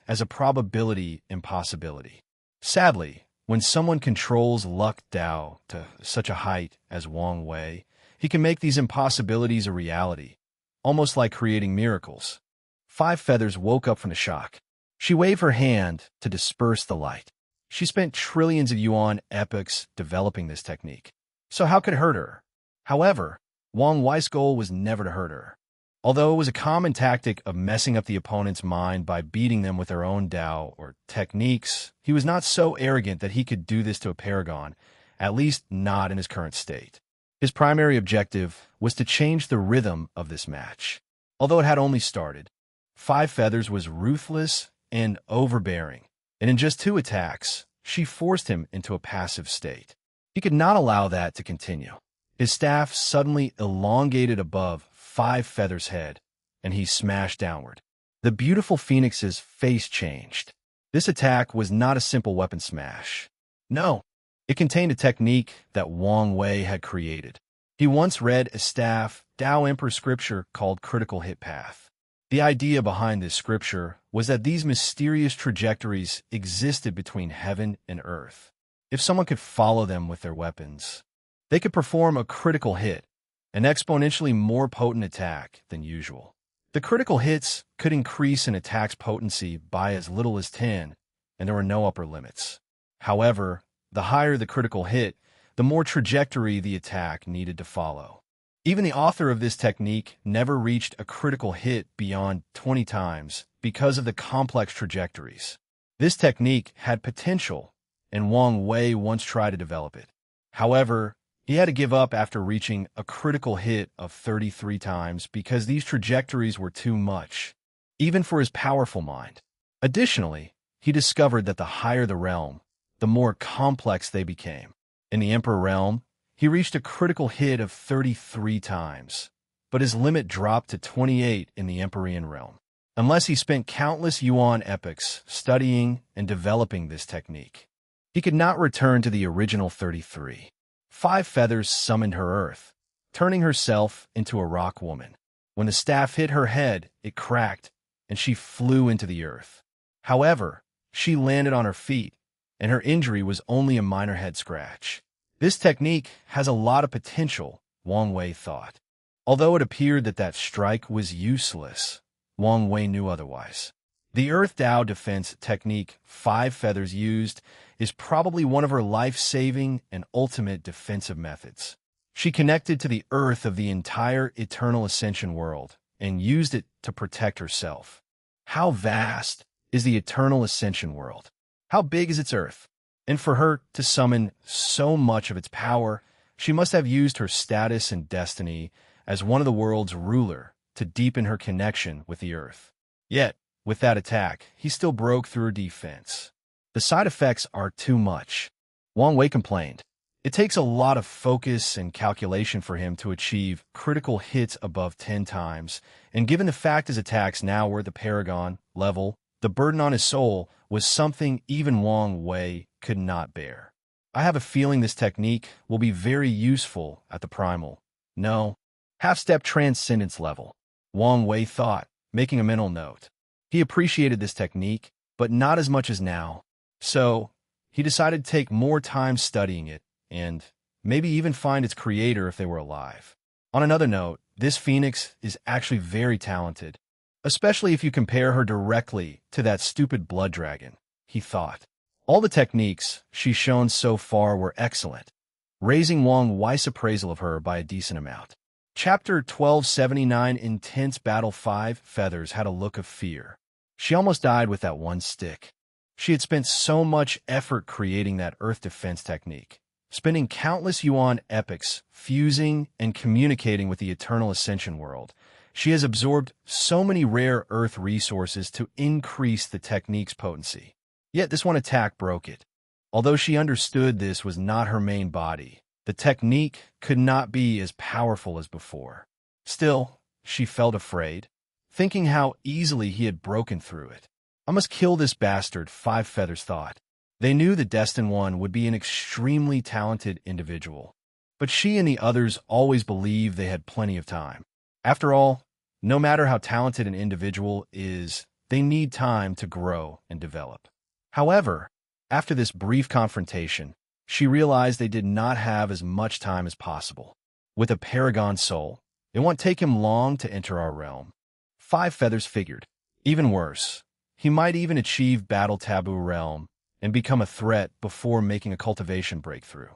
as a probability impossibility. Sadly, when someone controls luck Tao to such a height as Wang Wei, he can make these impossibilities a reality, almost like creating miracles. Five Feathers woke up from the shock. She waved her hand to disperse the light. She spent trillions of yuan epochs developing this technique, so how could it hurt her? However, Wang Wei's goal was never to hurt her. Although it was a common tactic of messing up the opponent's mind by beating them with their own Tao or techniques, he was not so arrogant that he could do this to a paragon, at least not in his current state. His primary objective was to change the rhythm of this match. Although it had only started, Five Feathers was ruthless and overbearing, and in just 2 attacks, she forced him into a passive state. He could not allow that to continue. His staff suddenly elongated above Five Feathers' head, and he smashed downward. The beautiful phoenix's face changed. This attack was not a simple weapon smash. No, it contained a technique that Wang Wei had created. He once read a staff Tao Emperor scripture called Critical Hit Path. The idea behind this scripture was that these mysterious trajectories existed between heaven and earth. If someone could follow them with their weapons, they could perform a critical hit, an exponentially more potent attack than usual. The critical hits could increase an attack's potency by as little as 10, and there were no upper limits. However, the higher the critical hit, the more trajectory the attack needed to follow. Even the author of this technique never reached a critical hit beyond 20 times because of the complex trajectories. This technique had potential, and Wang Wei once tried to develop it. However, he had to give up after reaching a critical hit of 33 times because these trajectories were too much, even for his powerful mind. Additionally, he discovered that the higher the realm, the more complex they became. In the Emperor realm, he reached a critical hit of 33 times, but his limit dropped to 28 in the Empyrean realm. Unless he spent countless yuan epochs studying and developing this technique, he could not return to the original 33. Five Feathers summoned her earth, turning herself into a rock woman. When the staff hit her head, it cracked, and she flew into the earth. However, she landed on her feet, and her injury was only a minor head scratch. This technique has a lot of potential, Wang Wei thought. Although it appeared that strike was useless, Wang Wei knew otherwise. The Earth Tao defense technique Five Feathers used is probably one of her life-saving and ultimate defensive methods. She connected to the Earth of the entire Eternal Ascension world and used it to protect herself. How vast is the eternal ascension world. How big is its earth? And for her to summon so much of its power, she must have used her status and destiny as one of the world's ruler to deepen her connection with the earth. Yet, with that attack, he still broke through her defense. The side effects are too much. Wang Wei complained. It takes a lot of focus and calculation for him to achieve critical hits above 10 times, and given the fact his attacks now were at the Paragon level, the burden on his soul was something even Wang Wei could not bear. I have a feeling this technique will be very useful at the primal, no, half-step transcendence level, Wang Wei thought, making a mental note. He appreciated this technique, but not as much as now. So, he decided to take more time studying it, and maybe even find its creator if they were alive. On another note, this phoenix is actually very talented, especially if you compare her directly to that stupid blood dragon, he thought. All the techniques she's shown so far were excellent, raising Wang Wei's appraisal of her by a decent amount. Chapter 1279 Intense Battle 5 Feathers had a look of fear. She almost died with that one stick. She had spent so much effort creating that earth defense technique, spending countless yuan epics fusing and communicating with the eternal ascension world. She has absorbed so many rare earth resources to increase the technique's potency. Yet this one attack broke it. Although she understood this was not her main body, the technique could not be as powerful as before. Still, she felt afraid, thinking how easily he had broken through it. I must kill this bastard, Five Feathers thought. They knew the Destined One would be an extremely talented individual, but she and the others always believed they had plenty of time. After all, no matter how talented an individual is, they need time to grow and develop. However, after this brief confrontation, she realized they did not have as much time as possible. With a Paragon soul, it won't take him long to enter our realm. Five Feathers figured. Even worse, he might even achieve Battle Taboo Realm and become a threat before making a cultivation breakthrough.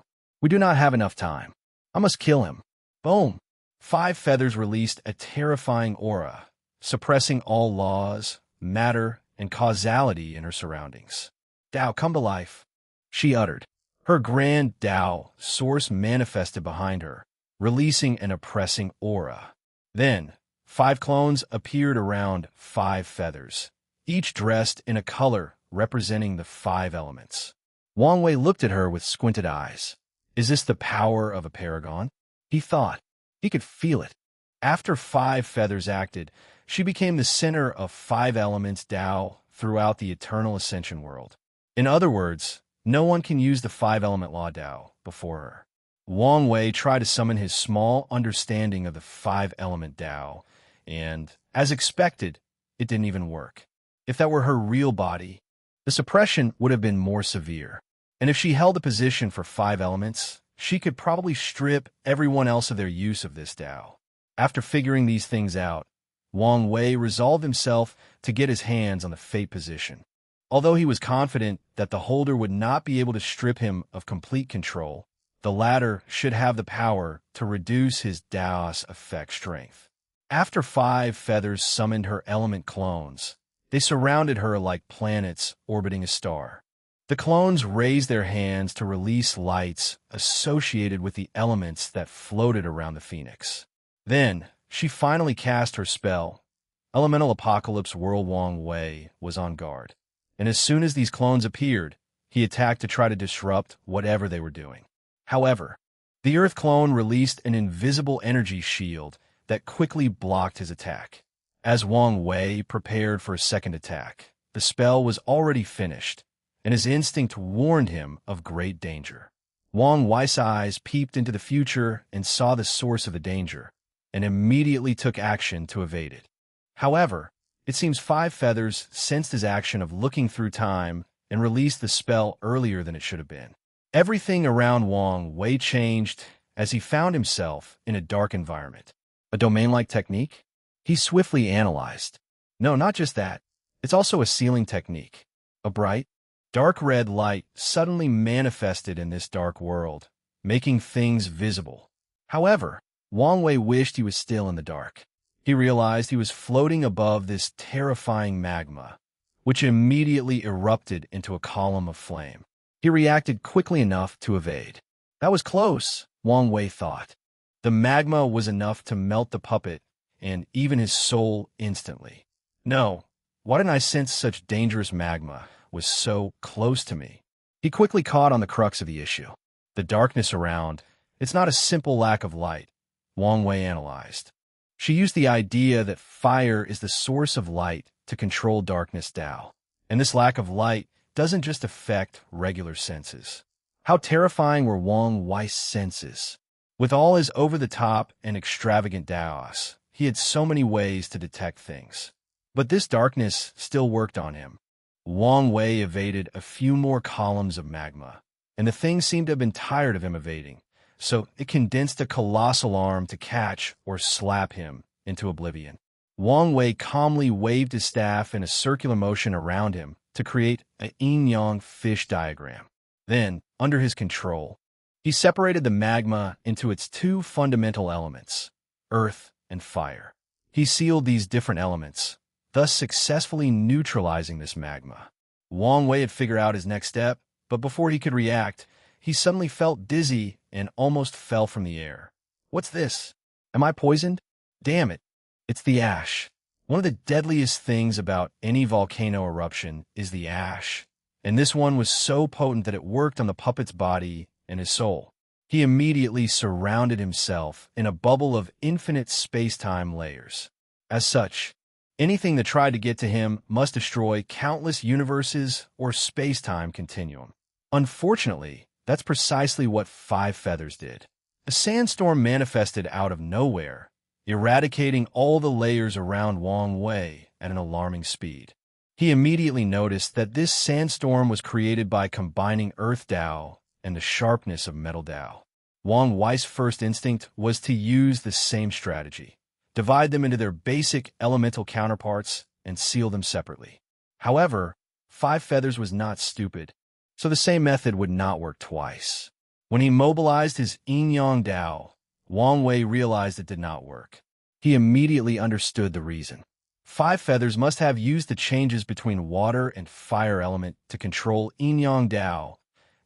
We do not have enough time. I must kill him. Boom! Five Feathers released a terrifying aura, suppressing all laws, matter, and causality in her surroundings. Tao, come to life, she uttered. Her grand Tao source manifested behind her, releasing an oppressing aura. Then, 5 clones appeared around 5 feathers, each dressed in a color representing the 5 elements. Wang Wei looked at her with squinted eyes. Is this the power of a paragon? He thought. He could feel it. After 5 feathers acted, she became the center of 5 elements Tao throughout the eternal ascension world. In other words, no one can use the 5-element law Tao before her. Wang Wei tried to summon his small understanding of the 5-element Tao, and, as expected, it didn't even work. If that were her real body, the suppression would have been more severe. And if she held a position for 5 elements, she could probably strip everyone else of their use of this Tao. After figuring these things out, Wang Wei resolved himself to get his hands on the fate position. Although he was confident that the holder would not be able to strip him of complete control, the latter should have the power to reduce his Tao's effect strength. After 5 feathers summoned her element clones, they surrounded her like planets orbiting a star. The clones raised their hands to release lights associated with the elements that floated around the phoenix. Then, she finally cast her spell. Elemental Apocalypse World. Wang Wei was on guard, and as soon as these clones appeared, he attacked to try to disrupt whatever they were doing. However, the Earth clone released an invisible energy shield that quickly blocked his attack. As Wang Wei prepared for a second attack, the spell was already finished, and his instinct warned him of great danger. Wang Wei's eyes peeped into the future and saw the source of the danger, and immediately took action to evade it. However, it seems 5 feathers sensed his action of looking through time and released the spell earlier than it should have been. Everything around Wang Wei changed as he found himself in a dark environment. A domain-like technique? He swiftly analyzed. No, not just that. It's also a sealing technique. A bright, dark red light suddenly manifested in this dark world, making things visible. However, Wang Wei wished he was still in the dark. He realized he was floating above this terrifying magma, which immediately erupted into a column of flame. He reacted quickly enough to evade. That was close, Wang Wei thought. The magma was enough to melt the puppet and even his soul instantly. No, why didn't I sense such dangerous magma was so close to me? He quickly caught on the crux of the issue. The darkness around, it's not a simple lack of light, Wang Wei analyzed. She used the idea that fire is the source of light to control darkness Tao. And this lack of light doesn't just affect regular senses. How terrifying were Wang Wei's senses? With all his over-the-top and extravagant Daos, he had so many ways to detect things. But this darkness still worked on him. Wang Wei evaded a few more columns of magma, and the thing seemed to have been tired of him evading, so it condensed a colossal arm to catch or slap him into oblivion. Wang Wei calmly waved his staff in a circular motion around him to create a yin-yang fish diagram. Then, under his control, he separated the magma into its two fundamental elements, earth and fire. He sealed these different elements, thus successfully neutralizing this magma. Wang Wei had figured out his next step, but before he could react, he suddenly felt dizzy and almost fell from the air. What's this? Am I poisoned? Damn it. It's the ash. One of the deadliest things about any volcano eruption is the ash, and this one was so potent that it worked on the puppet's body and his soul. He immediately surrounded himself in a bubble of infinite space-time layers. As such, anything that tried to get to him must destroy countless universes or space-time continuum. Unfortunately, that's precisely what Five Feathers did. A sandstorm manifested out of nowhere, eradicating all the layers around Wang Wei at an alarming speed. He immediately noticed that this sandstorm was created by combining Earth Tao and the sharpness of Metal Tao. Wang Wei's first instinct was to use the same strategy, divide them into their basic elemental counterparts and seal them separately. However, Five Feathers was not stupid, so the same method would not work twice. When he mobilized his yin-yang Tao, Wang Wei realized it did not work. He immediately understood the reason. Five Feathers must have used the changes between water and fire element to control yin-yang Tao,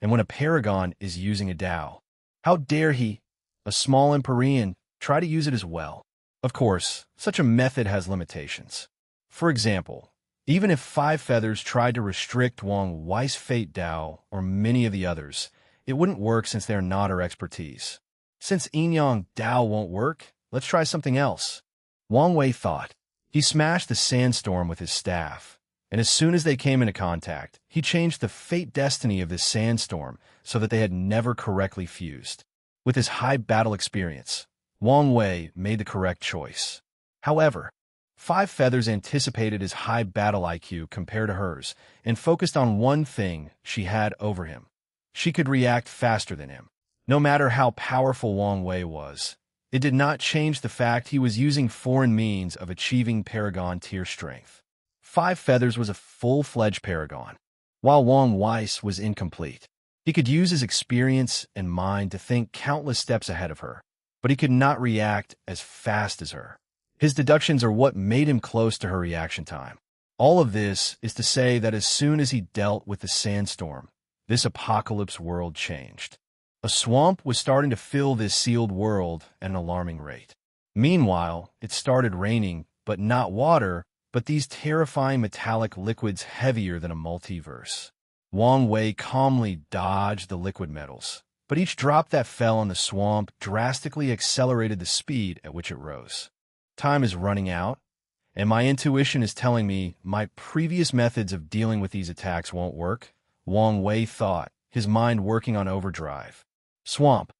and when a paragon is using a Tao, how dare he, a small Empyrean, try to use it as well? Of course, such a method has limitations. For example, even if Five Feathers tried to restrict Wang Wei's Fate Tao or many of the others, it wouldn't work since they are not our expertise. Since yin-yang Tao won't work, let's try something else. Wang Wei thought. He smashed the sandstorm with his staff, and as soon as they came into contact, he changed the fate destiny of this sandstorm so that they had never correctly fused. With his high battle experience, Wang Wei made the correct choice. However, Five Feathers anticipated his high battle IQ compared to hers and focused on one thing she had over him. She could react faster than him. No matter how powerful Wang Wei was, it did not change the fact he was using foreign means of achieving Paragon tier strength. Five Feathers was a full-fledged Paragon, while Wang Weiss was incomplete. He could use his experience and mind to think countless steps ahead of her, but he could not react as fast as her. His deductions are what made him close to her reaction time. All of this is to say that as soon as he dealt with the sandstorm, this apocalypse world changed. A swamp was starting to fill this sealed world at an alarming rate. Meanwhile, it started raining, but not water, but these terrifying metallic liquids heavier than a multiverse. Wang Wei calmly dodged the liquid metals, but each drop that fell on the swamp drastically accelerated the speed at which it rose. Time is running out, and my intuition is telling me my previous methods of dealing with these attacks won't work, Wang Wei thought, his mind working on overdrive. Swamp,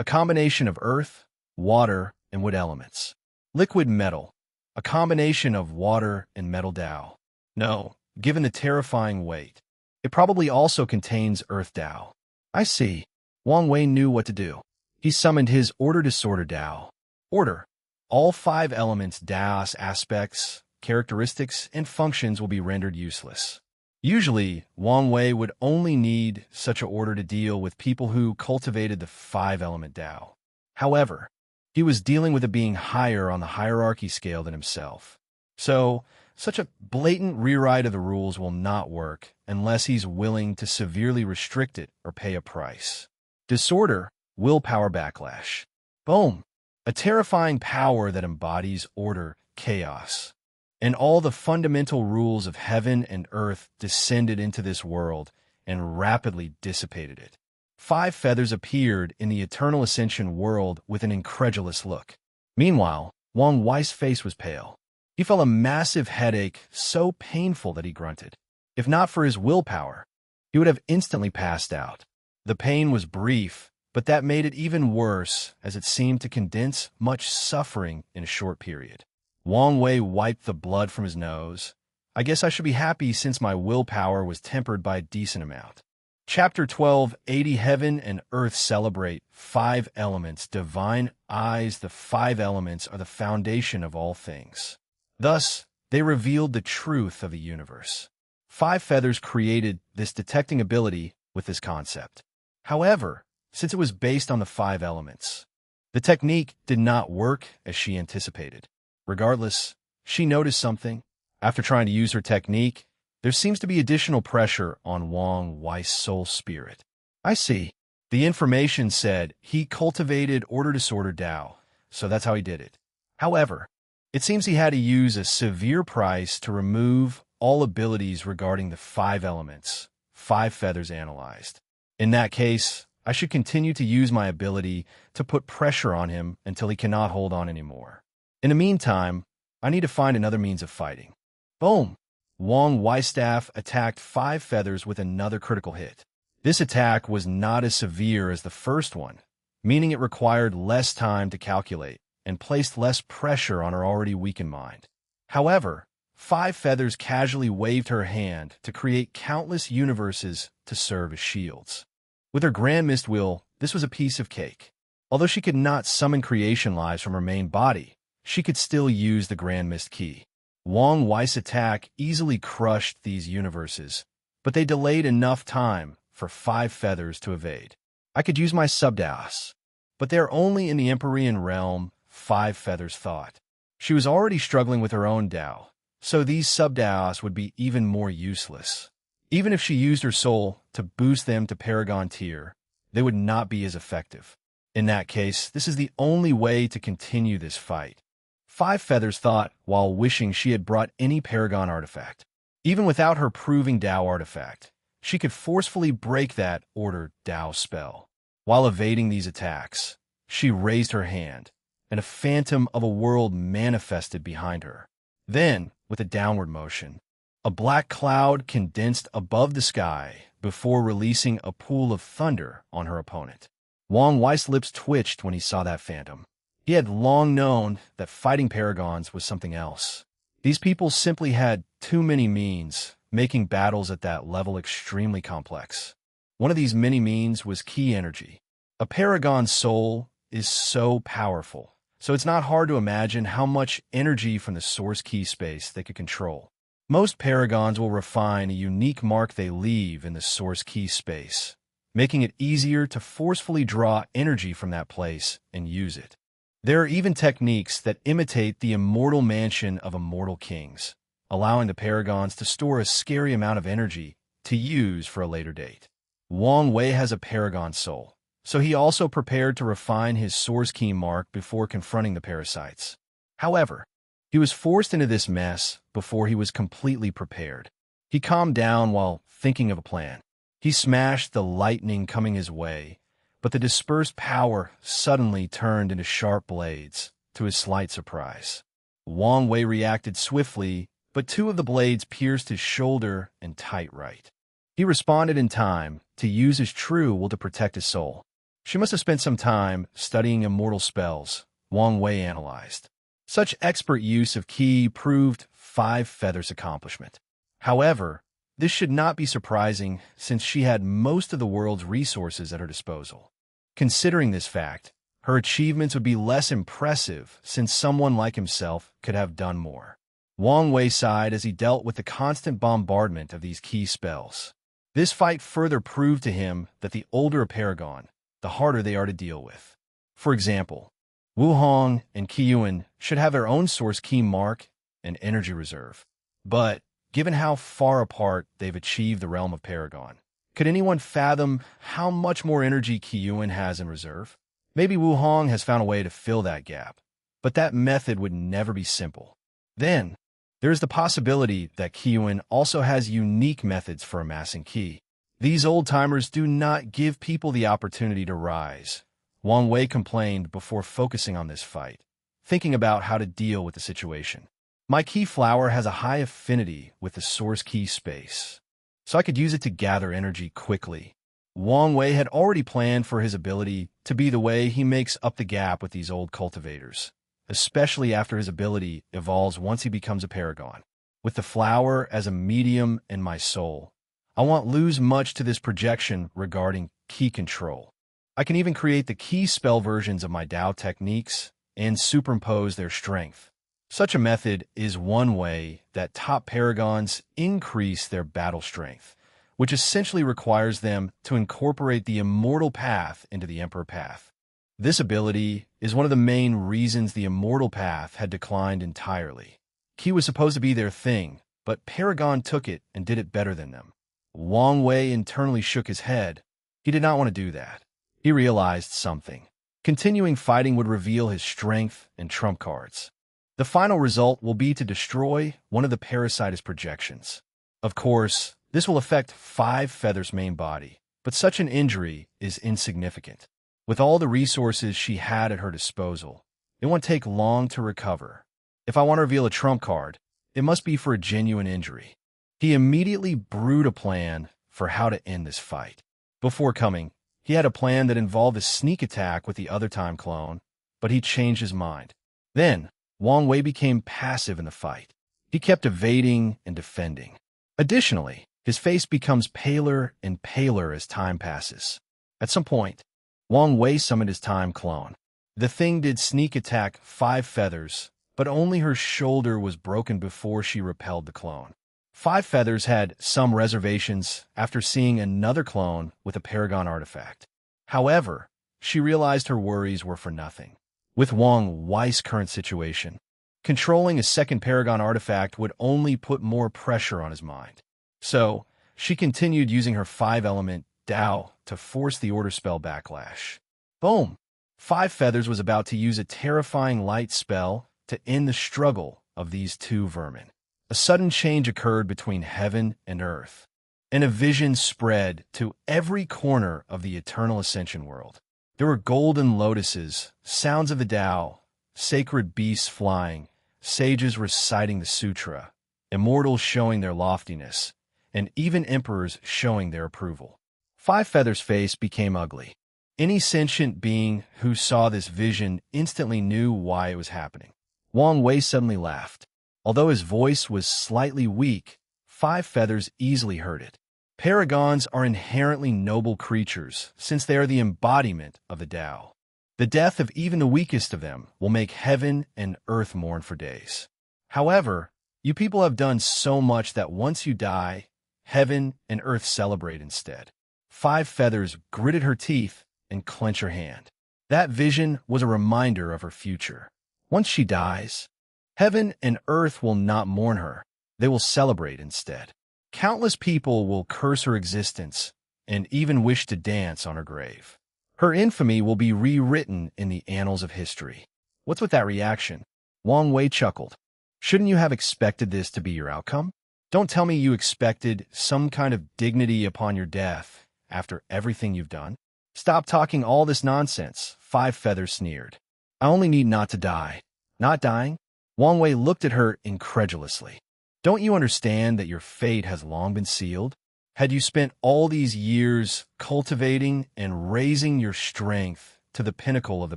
a combination of earth, water, and wood elements. Liquid metal, a combination of water and metal Tao. No, given the terrifying weight, it probably also contains earth Tao. I see. Wang Wei knew what to do. He summoned his order disorder Tao. Order. All 5 elements, Daos aspects, characteristics, and functions will be rendered useless. Usually, Wang Wei would only need such an order to deal with people who cultivated the 5-element Tao. However, he was dealing with a being higher on the hierarchy scale than himself. So, Such a blatant rewrite of the rules will not work unless he's willing to severely restrict it or pay a price. Disorder, willpower backlash. Boom! A terrifying power that embodies order, chaos. And all the fundamental rules of heaven and earth descended into this world and rapidly dissipated it. 5 feathers appeared in the Eternal Ascension world with an incredulous look. Meanwhile, Wang Wei's face was pale. He felt a massive headache, so painful that he grunted. If not for his willpower, he would have instantly passed out. The pain was brief, but that made it even worse as it seemed to condense much suffering in a short period. Wang Wei wiped the blood from his nose. I guess I should be happy since my willpower was tempered by a decent amount. Chapter 12, 80 Heaven and Earth Celebrate 5 Elements. Divine eyes, the 5 elements are the foundation of all things. Thus, they revealed the truth of the universe. 5 feathers created this detecting ability with this concept. However, since it was based on the 5 elements, the technique did not work as she anticipated. Regardless, she noticed something. After trying to use her technique, there seems to be additional pressure on Wang Wei's soul spirit. I see. The information said he cultivated order-disorder Tao, so that's how he did it. However, it seems he had to use a severe price to remove all abilities regarding the 5 elements, 5 feathers analyzed. In that case, I should continue to use my ability to put pressure on him until he cannot hold on anymore. In the meantime, I need to find another means of fighting. Boom! Wang Wei's staff attacked 5 feathers with another critical hit. This attack was not as severe as the first one, meaning it required less time to calculate and placed less pressure on her already weakened mind. However, 5 feathers casually waved her hand to create countless universes to serve as shields. With her Grand Mist Wheel, this was a piece of cake. Although she could not summon creation lives from her main body, she could still use the Grand Mist Key. Wang Wei's attack easily crushed these universes, but they delayed enough time for 5 feathers to evade. I could use my Subdaos, but they're only in the Empyrean realm, 5 feathers thought. She was already struggling with her own Tao, so these Subdaos would be even more useless. Even if she used her soul to boost them to Paragon tier, they would not be as effective. In that case, this is the only way to continue this fight. 5 feathers thought while wishing she had brought any Paragon artifact. Even without her proving Tao artifact, she could forcefully break that order Tao spell. While evading these attacks, she raised her hand, and a phantom of a world manifested behind her. Then, with a downward motion, a black cloud condensed above the sky before releasing a pool of thunder on her opponent. Wang Wei's lips twitched when he saw that phantom. He had long known that fighting Paragons was something else. These people simply had too many means, making battles at that level extremely complex. One of these many means was key energy. A Paragon's soul is so powerful, so it's not hard to imagine how much energy from the source key space they could control. Most Paragons will refine a unique mark they leave in the source key space, making it easier to forcefully draw energy from that place and use it. There are even techniques that imitate the immortal mansion of immortal kings, allowing the Paragons to store a scary amount of energy to use for a later date. Wang Wei has a Paragon soul, so he also prepared to refine his source key mark before confronting the parasites. However, he was forced into this mess before he was completely prepared. He calmed down while thinking of a plan. He smashed the lightning coming his way, but the dispersed power suddenly turned into sharp blades, to his slight surprise. Wang Wei reacted swiftly, but 2 of the blades pierced his shoulder and tight right. He responded in time to use his true will to protect his soul. She must have spent some time studying immortal spells, Wang Wei analyzed. Such expert use of ki proved 5 feathers' accomplishment. However, this should not be surprising since she had most of the world's resources at her disposal. Considering this fact, her achievements would be less impressive since someone like himself could have done more. Wang Wei sighed as he dealt with the constant bombardment of these key spells. This fight further proved to him that the older a Paragon, the harder they are to deal with. For example, Wu Hong and Qiyuan should have their own source key mark and energy reserve. But given how far apart they've achieved the realm of Paragon, could anyone fathom how much more energy Qiyuan has in reserve? Maybe Wu Hong has found a way to fill that gap, but that method would never be simple. Then, there is the possibility that Qiyuan also has unique methods for amassing Qi. These old-timers do not give people the opportunity to rise. Wang Wei complained before focusing on this fight, thinking about how to deal with the situation. My Qi flower has a high affinity with the source Qi space, so I could use it to gather energy quickly. Wang Wei had already planned for his ability to be the way he makes up the gap with these old cultivators, especially after his ability evolves once he becomes a paragon. With the flower as a medium in my soul, I won't lose much to this projection regarding Qi control. I can even create the Qi spell versions of my Dao techniques and superimpose their strength. Such a method is one way that top paragons increase their battle strength, which essentially requires them to incorporate the immortal path into the emperor path. This ability is one of the main reasons the immortal path had declined entirely. Qi was supposed to be their thing, but Paragon took it and did it better than them. Wang Wei internally shook his head. He did not want to do that. He realized something. Continuing fighting would reveal his strength and trump cards. The final result will be to destroy one of the parasitist projections. Of course, this will affect Five Feather's main body, but such an injury is insignificant. With all the resources she had at her disposal, it won't take long to recover. If I want to reveal a trump card, it must be for a genuine injury. He immediately brewed a plan for how to end this fight. Before coming, he had a plan that involved a sneak attack with the other time clone, but he changed his mind. Then, Wang Wei became passive in the fight. He kept evading and defending. Additionally, his face becomes paler and paler as time passes. At some point, Wang Wei summoned his time clone. The thing did sneak attack Five Feathers, but only her shoulder was broken before she repelled the clone. Five Feathers had some reservations after seeing another clone with a Paragon artifact. However, she realized her worries were for nothing. With Wang Wei's current situation, controlling a second Paragon artifact would only put more pressure on his mind. So, she continued using her 5-element Dao to force the order spell backlash. Boom! Five Feathers was about to use a terrifying light spell to end the struggle of these two vermin. A sudden change occurred between heaven and earth, and a vision spread to every corner of the Eternal Ascension world. There were golden lotuses, sounds of the Tao, sacred beasts flying, sages reciting the sutra, immortals showing their loftiness, and even emperors showing their approval. Five Feathers' face became ugly. Any sentient being who saw this vision instantly knew why it was happening. Wang Wei suddenly laughed. Although his voice was slightly weak, Five Feathers easily heard it. Paragons are inherently noble creatures, since they are the embodiment of the Tao. The death of even the weakest of them will make heaven and earth mourn for days. However, you people have done so much that once you die, heaven and earth celebrate instead. Five Feathers gritted her teeth and clenched her hand. That vision was a reminder of her future. Once she dies, heaven and earth will not mourn her. They will celebrate instead. Countless people will curse her existence and even wish to dance on her grave. Her infamy will be rewritten in the annals of history. What's with that reaction? Wang Wei chuckled. Shouldn't you have expected this to be your outcome? Don't tell me you expected some kind of dignity upon your death after everything you've done. Stop talking all this nonsense, Five Feathers sneered. I only need not to die. Not dying? Wang Wei looked at her incredulously. Don't you understand that your fate has long been sealed? Had you spent all these years cultivating and raising your strength to the pinnacle of the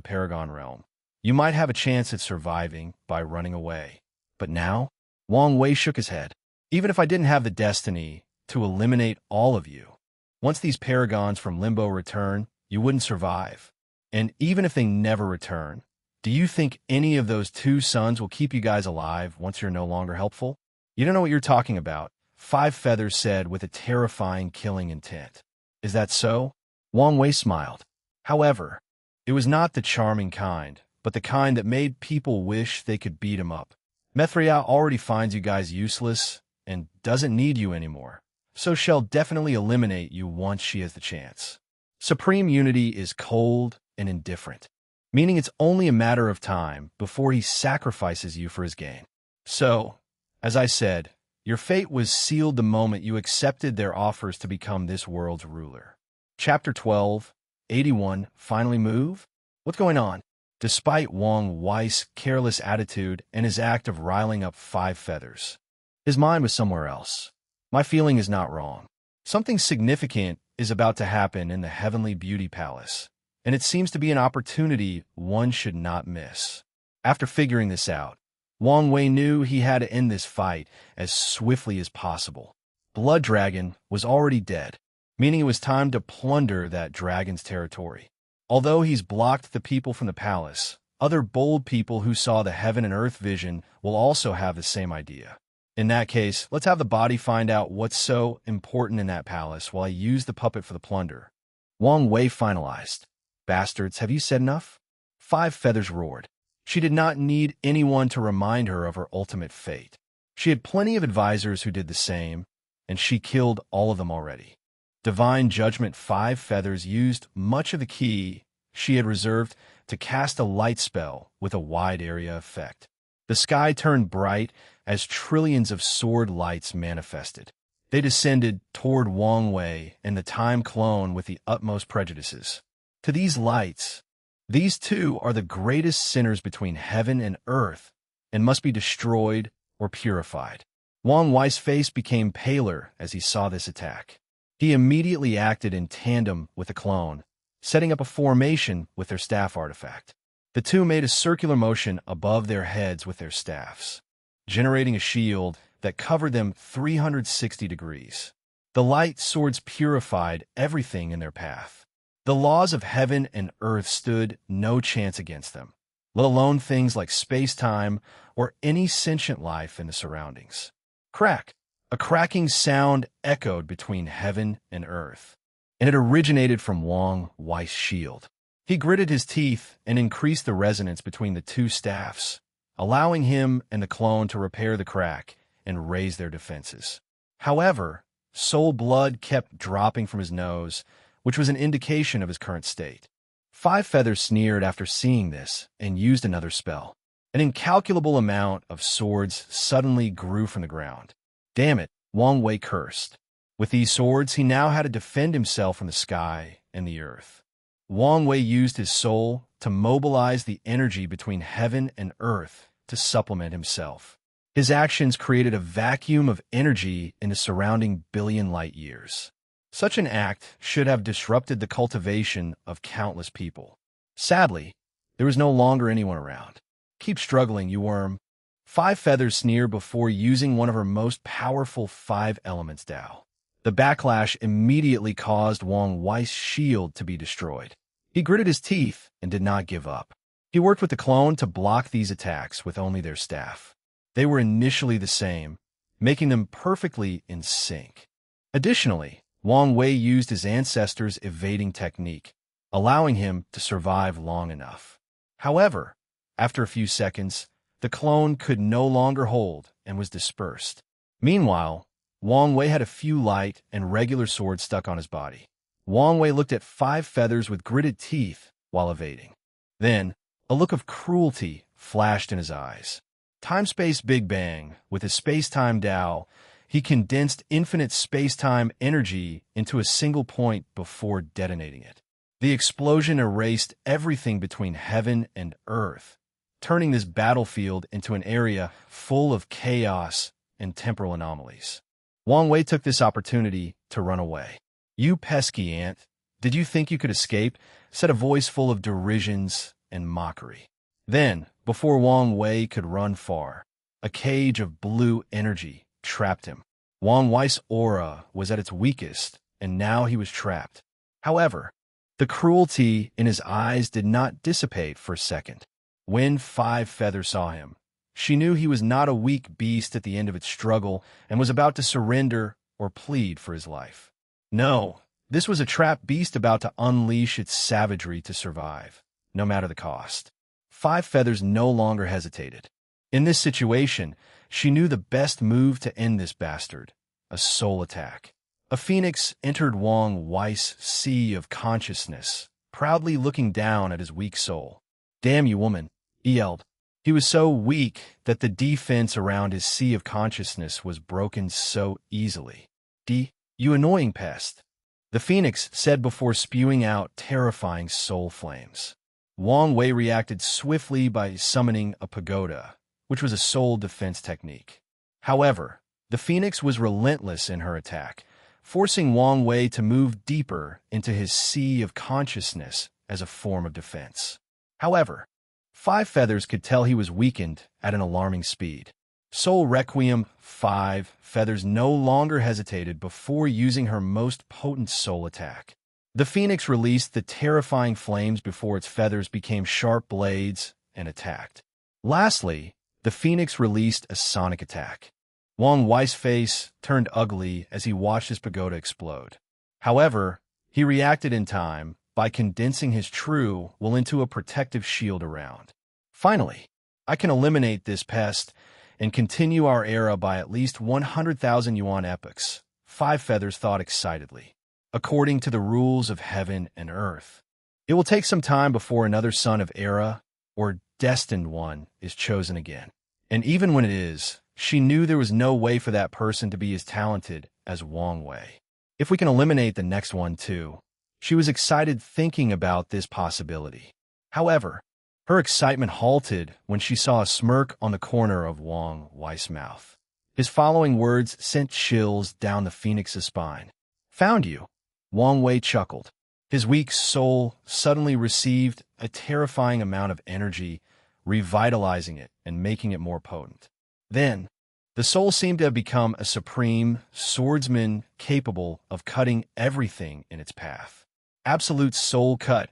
Paragon realm, you might have a chance at surviving by running away. But now, Wang Wei shook his head. Even if I didn't have the destiny to eliminate all of you, once these Paragons from Limbo return, you wouldn't survive. And even if they never return, do you think any of those two sons will keep you guys alive once you're no longer helpful? You don't know what you're talking about, Five Feathers said with a terrifying killing intent. Is that so? Wang Wei smiled. However, it was not the charming kind, but the kind that made people wish they could beat him up. Mithria already finds you guys useless and doesn't need you anymore, so she'll definitely eliminate you once she has the chance. Supreme Unity is cold and indifferent, meaning it's only a matter of time before he sacrifices you for his gain. So, as I said, your fate was sealed the moment you accepted their offers to become this world's ruler. Chapter 12, 81, Finally Move? What's going on? Despite Wang Wei's careless attitude and his act of riling up 5 feathers, his mind was somewhere else. My feeling is not wrong. Something significant is about to happen in the Heavenly Beauty Palace, and it seems to be an opportunity one should not miss. After figuring this out, Wang Wei knew he had to end this fight as swiftly as possible. Blood Dragon was already dead, meaning it was time to plunder that dragon's territory. Although he's blocked the people from the palace, other bold people who saw the heaven and earth vision will also have the same idea. In that case, let's have the body find out what's so important in that palace while I use the puppet for the plunder. Wang Wei finalized. Bastards, have you said enough? 5 feathers roared. She did not need anyone to remind her of her ultimate fate. She had plenty of advisors who did the same, and she killed all of them already. Divine Judgment 5 feathers used much of the ki she had reserved to cast a light spell with a wide area effect. The sky turned bright as trillions of sword lights manifested. They descended toward Wang Wei and the time clone with the utmost prejudices. To these lights, these two are the greatest sinners between heaven and earth and must be destroyed or purified. Wang Wei's face became paler as he saw this attack. He immediately acted in tandem with the clone, setting up a formation with their staff artifact. The two made a circular motion above their heads with their staffs, generating a shield that covered them 360 degrees. The light swords purified everything in their path. The laws of heaven and earth stood no chance against them, let alone things like space-time or any sentient life in the surroundings. Crack! A cracking sound echoed between heaven and earth, and it originated from Wang Wei's shield. He gritted his teeth and increased the resonance between the two staffs, allowing him and the clone to repair the crack and raise their defenses. However, soul blood kept dropping from his nose, which was an indication of his current state. 5 feathers sneered after seeing this and used another spell. An incalculable amount of swords suddenly grew from the ground. Damn it, Wang Wei cursed. With these swords, he now had to defend himself from the sky and the earth. Wang Wei used his soul to mobilize the energy between heaven and earth to supplement himself. His actions created a vacuum of energy in the surrounding billion light years. Such an act should have disrupted the cultivation of countless people. Sadly, there was no longer anyone around. Keep struggling, you worm. 5 feathers sneered before using one of her most powerful 5 elements Dao. The backlash immediately caused Wang Wei's shield to be destroyed. He gritted his teeth and did not give up. He worked with the clone to block these attacks with only their staff. They were initially the same, making them perfectly in sync. Additionally, Wang Wei used his ancestors' evading technique, allowing him to survive long enough. However, after a few seconds, the clone could no longer hold and was dispersed. Meanwhile, Wang Wei had a few light and regular swords stuck on his body. Wang Wei looked at 5 feathers with gritted teeth while evading. Then, a look of cruelty flashed in his eyes. Time-space Big Bang, with his space-time Dao, he condensed infinite space-time energy into a single point before detonating it. The explosion erased everything between heaven and earth, turning this battlefield into an area full of chaos and temporal anomalies. Wang Wei took this opportunity to run away. "You pesky ant, did you think you could escape?" said a voice full of derisions and mockery. Then, before Wang Wei could run far, a cage of blue energy trapped him. Wang Wei's aura was at its weakest, and now he was trapped. However, the cruelty in his eyes did not dissipate for a second. When 5 feathers saw him, she knew he was not a weak beast at the end of its struggle and was about to surrender or plead for his life. No, this was a trapped beast about to unleash its savagery to survive, no matter the cost. 5 feathers no longer hesitated. In this situation, she knew the best move to end this bastard: a soul attack. A phoenix entered Wang Wei's sea of consciousness, proudly looking down at his weak soul. "Damn you, woman," he yelled. He was so weak that the defense around his sea of consciousness was broken so easily. "You annoying pest," the phoenix said before spewing out terrifying soul flames. Wang Wei reacted swiftly by summoning a pagoda, which was a soul defense technique. However, the phoenix was relentless in her attack, forcing Wang Wei to move deeper into his sea of consciousness as a form of defense. However, Five Feathers could tell he was weakened at an alarming speed. Soul Requiem. Five Feathers no longer hesitated before using her most potent soul attack. The phoenix released the terrifying flames before its feathers became sharp blades and attacked. Lastly, the phoenix released a sonic attack. Wang Wei's face turned ugly as he watched his pagoda explode. However, he reacted in time by condensing his true will into a protective shield around. "Finally, I can eliminate this pest and continue our era by at least 100,000 yuan epochs," Five Feathers thought excitedly. "According to the rules of heaven and earth, it will take some time before another son of Era, or destined one, is chosen again. And even when it is, she knew there was no way for that person to be as talented as Wang Wei. If we can eliminate the next one too." She was excited thinking about this possibility. However, her excitement halted when she saw a smirk on the corner of Wang Wei's mouth. His following words sent chills down the phoenix's spine. "Found you," Wang Wei chuckled. His weak soul suddenly received a terrifying amount of energy, revitalizing it and making it more potent. Then, the soul seemed to have become a supreme swordsman capable of cutting everything in its path. Absolute soul cut.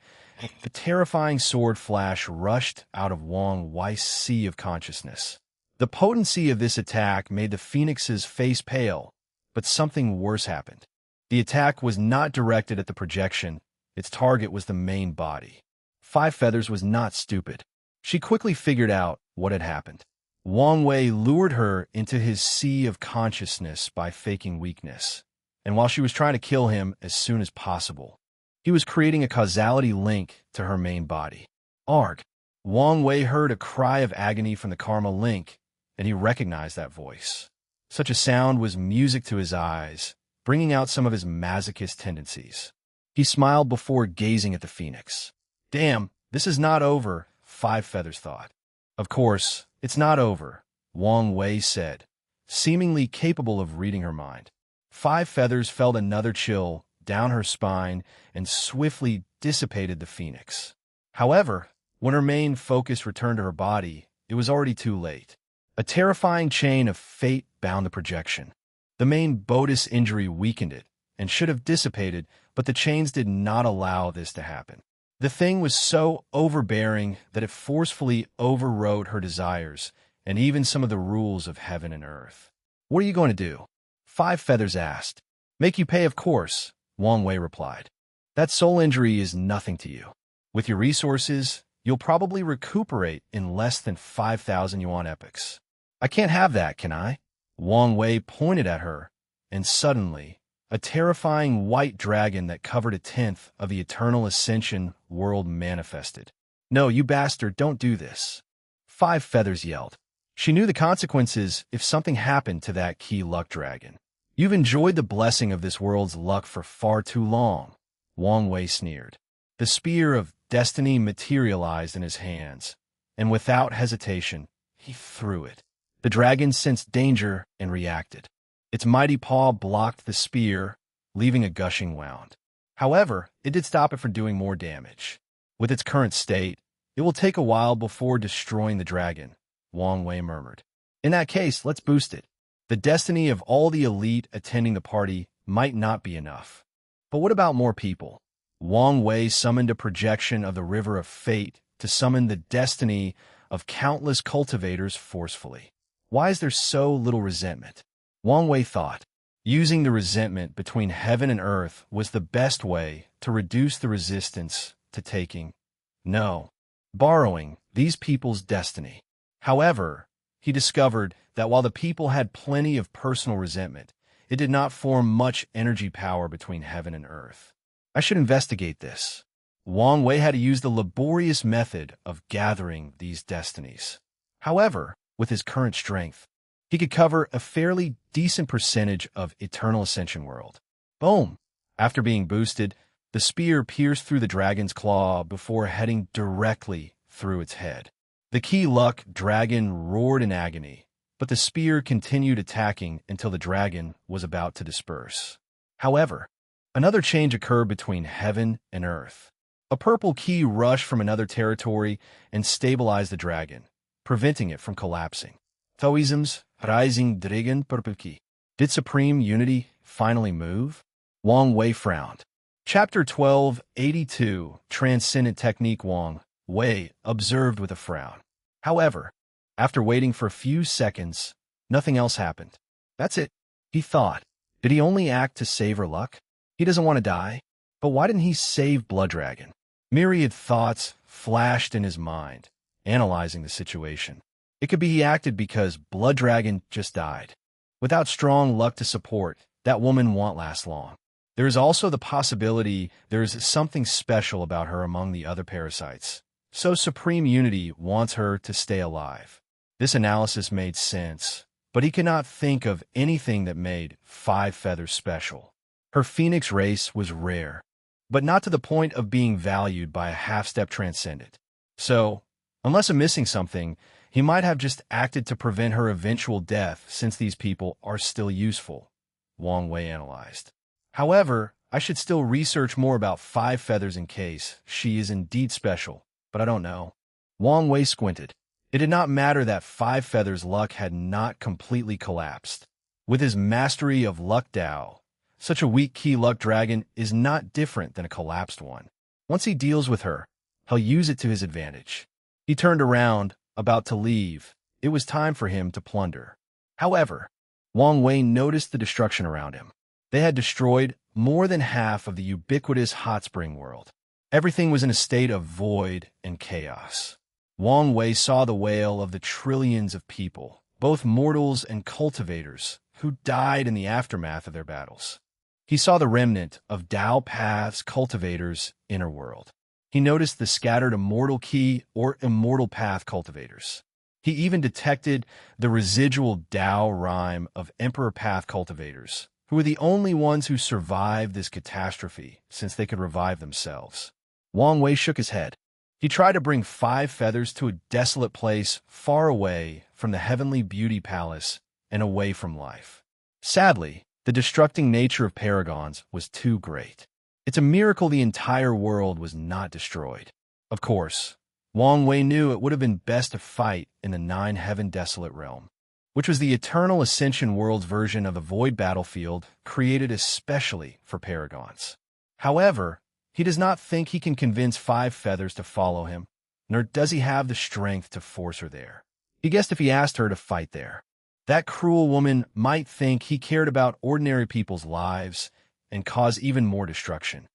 The terrifying sword flash rushed out of Wang Wei's sea of consciousness. The potency of this attack made the phoenix's face pale, but something worse happened. The attack was not directed at the projection. Its target was the main body. Five Feathers was not stupid. She quickly figured out what had happened. Wang Wei lured her into his sea of consciousness by faking weakness, and while she was trying to kill him as soon as possible, he was creating a causality link to her main body. "Arg!" Wang Wei heard a cry of agony from the karma link, and he recognized that voice. Such a sound was music to his eyes, bringing out some of his masochist tendencies. He smiled before gazing at the phoenix. "Damn, this is not over," Five Feathers thought. "Of course, it's not over," Wang Wei said, seemingly capable of reading her mind. Five Feathers felt another chill down her spine and swiftly dissipated the phoenix. However, when her main focus returned to her body, it was already too late. A terrifying chain of fate bound the projection. The main Bodis injury weakened it and should have dissipated, but the chains did not allow this to happen. The thing was so overbearing that it forcefully overrode her desires and even some of the rules of heaven and earth. "What are you going to do?" Five Feathers asked. "Make you pay, of course," Wang Wei replied. "That soul injury is nothing to you. With your resources, you'll probably recuperate in less than 5,000 yuan epochs." "I can't have that, can I?" Wang Wei pointed at her, and suddenly, a terrifying white dragon that covered a tenth of the Eternal Ascension world manifested. "No, you bastard, don't do this," Five Feathers yelled. She knew the consequences if something happened to that key luck dragon. "You've enjoyed the blessing of this world's luck for far too long," Wang Wei sneered. The spear of destiny materialized in his hands, and without hesitation, he threw it. The dragon sensed danger and reacted. Its mighty paw blocked the spear, leaving a gushing wound. However, it did stop it from doing more damage. "With its current state, it will take a while before destroying the dragon," Wang Wei murmured. "In that case, let's boost it. The destiny of all the elite attending the party might not be enough. But what about more people?" Wang Wei summoned a projection of the River of Fate to summon the destiny of countless cultivators forcefully. Why is there so little resentment? Wang Wei thought. Using the resentment between heaven and earth was the best way to reduce the resistance to taking, no, borrowing these people's destiny. However, he discovered that while the people had plenty of personal resentment, it did not form much energy power between heaven and earth. I should investigate this. Wang Wei had to use the laborious method of gathering these destinies. However, with his current strength, he could cover a fairly decent percentage of Eternal Ascension World. Boom! After being boosted, the spear pierced through the dragon's claw before heading directly through its head. The Key Luck dragon roared in agony, but the spear continued attacking until the dragon was about to disperse. However, another change occurred between heaven and earth. A purple key rushed from another territory and stabilized the dragon, preventing it from collapsing. Taoism's Rising Dragon Purple Key. Did Supreme Unity finally move? Wang Wei frowned. Chapter 1282, Transcendent Technique. Wang Wei observed with a frown. However, after waiting for a few seconds, nothing else happened. That's it, he thought. Did he only act to save her luck? He doesn't want to die. But why didn't he save Blood Dragon? Myriad thoughts flashed in his mind, analyzing the situation. It could be he acted because Blood Dragon just died. Without strong luck to support, that woman won't last long. There is also the possibility there is something special about her among the other parasites. So Supreme Unity wants her to stay alive. This analysis made sense, but he could not think of anything that made Five Feathers special. Her phoenix race was rare, but not to the point of being valued by a half-step transcendent. So, unless I'm missing something, he might have just acted to prevent her eventual death since these people are still useful, Wang Wei analyzed. However, I should still research more about Five Feathers in case she is indeed special, but I don't know. Wang Wei squinted. It did not matter that Five Feathers' luck had not completely collapsed. With his mastery of Luck Dao, such a weak Key Luck dragon is not different than a collapsed one. Once he deals with her, he'll use it to his advantage. He turned around, about to leave. It was time for him to plunder. However, Wang Wei noticed the destruction around him. They had destroyed more than half of the ubiquitous hot spring world. Everything was in a state of void and chaos. Wang Wei saw the wail of the trillions of people, both mortals and cultivators, who died in the aftermath of their battles. He saw the remnant of Dao Path's cultivators' inner world. He noticed the scattered Immortal Key or Immortal Path cultivators. He even detected the residual Dao Rhyme of Emperor Path cultivators, who were the only ones who survived this catastrophe since they could revive themselves. Wang Wei shook his head. He tried to bring Five Feathers to a desolate place far away from the heavenly beauty palace and away from life. Sadly, the destructing nature of paragons was too great. It's a miracle the entire world was not destroyed. Of course, Wang Wei knew it would have been best to fight in the Nine-Heaven Desolate Realm, which was the Eternal Ascension World's version of the Void Battlefield created especially for paragons. However, he does not think he can convince Five Feathers to follow him, nor does he have the strength to force her there. He guessed if he asked her to fight there, that cruel woman might think he cared about ordinary people's lives and cause even more destruction.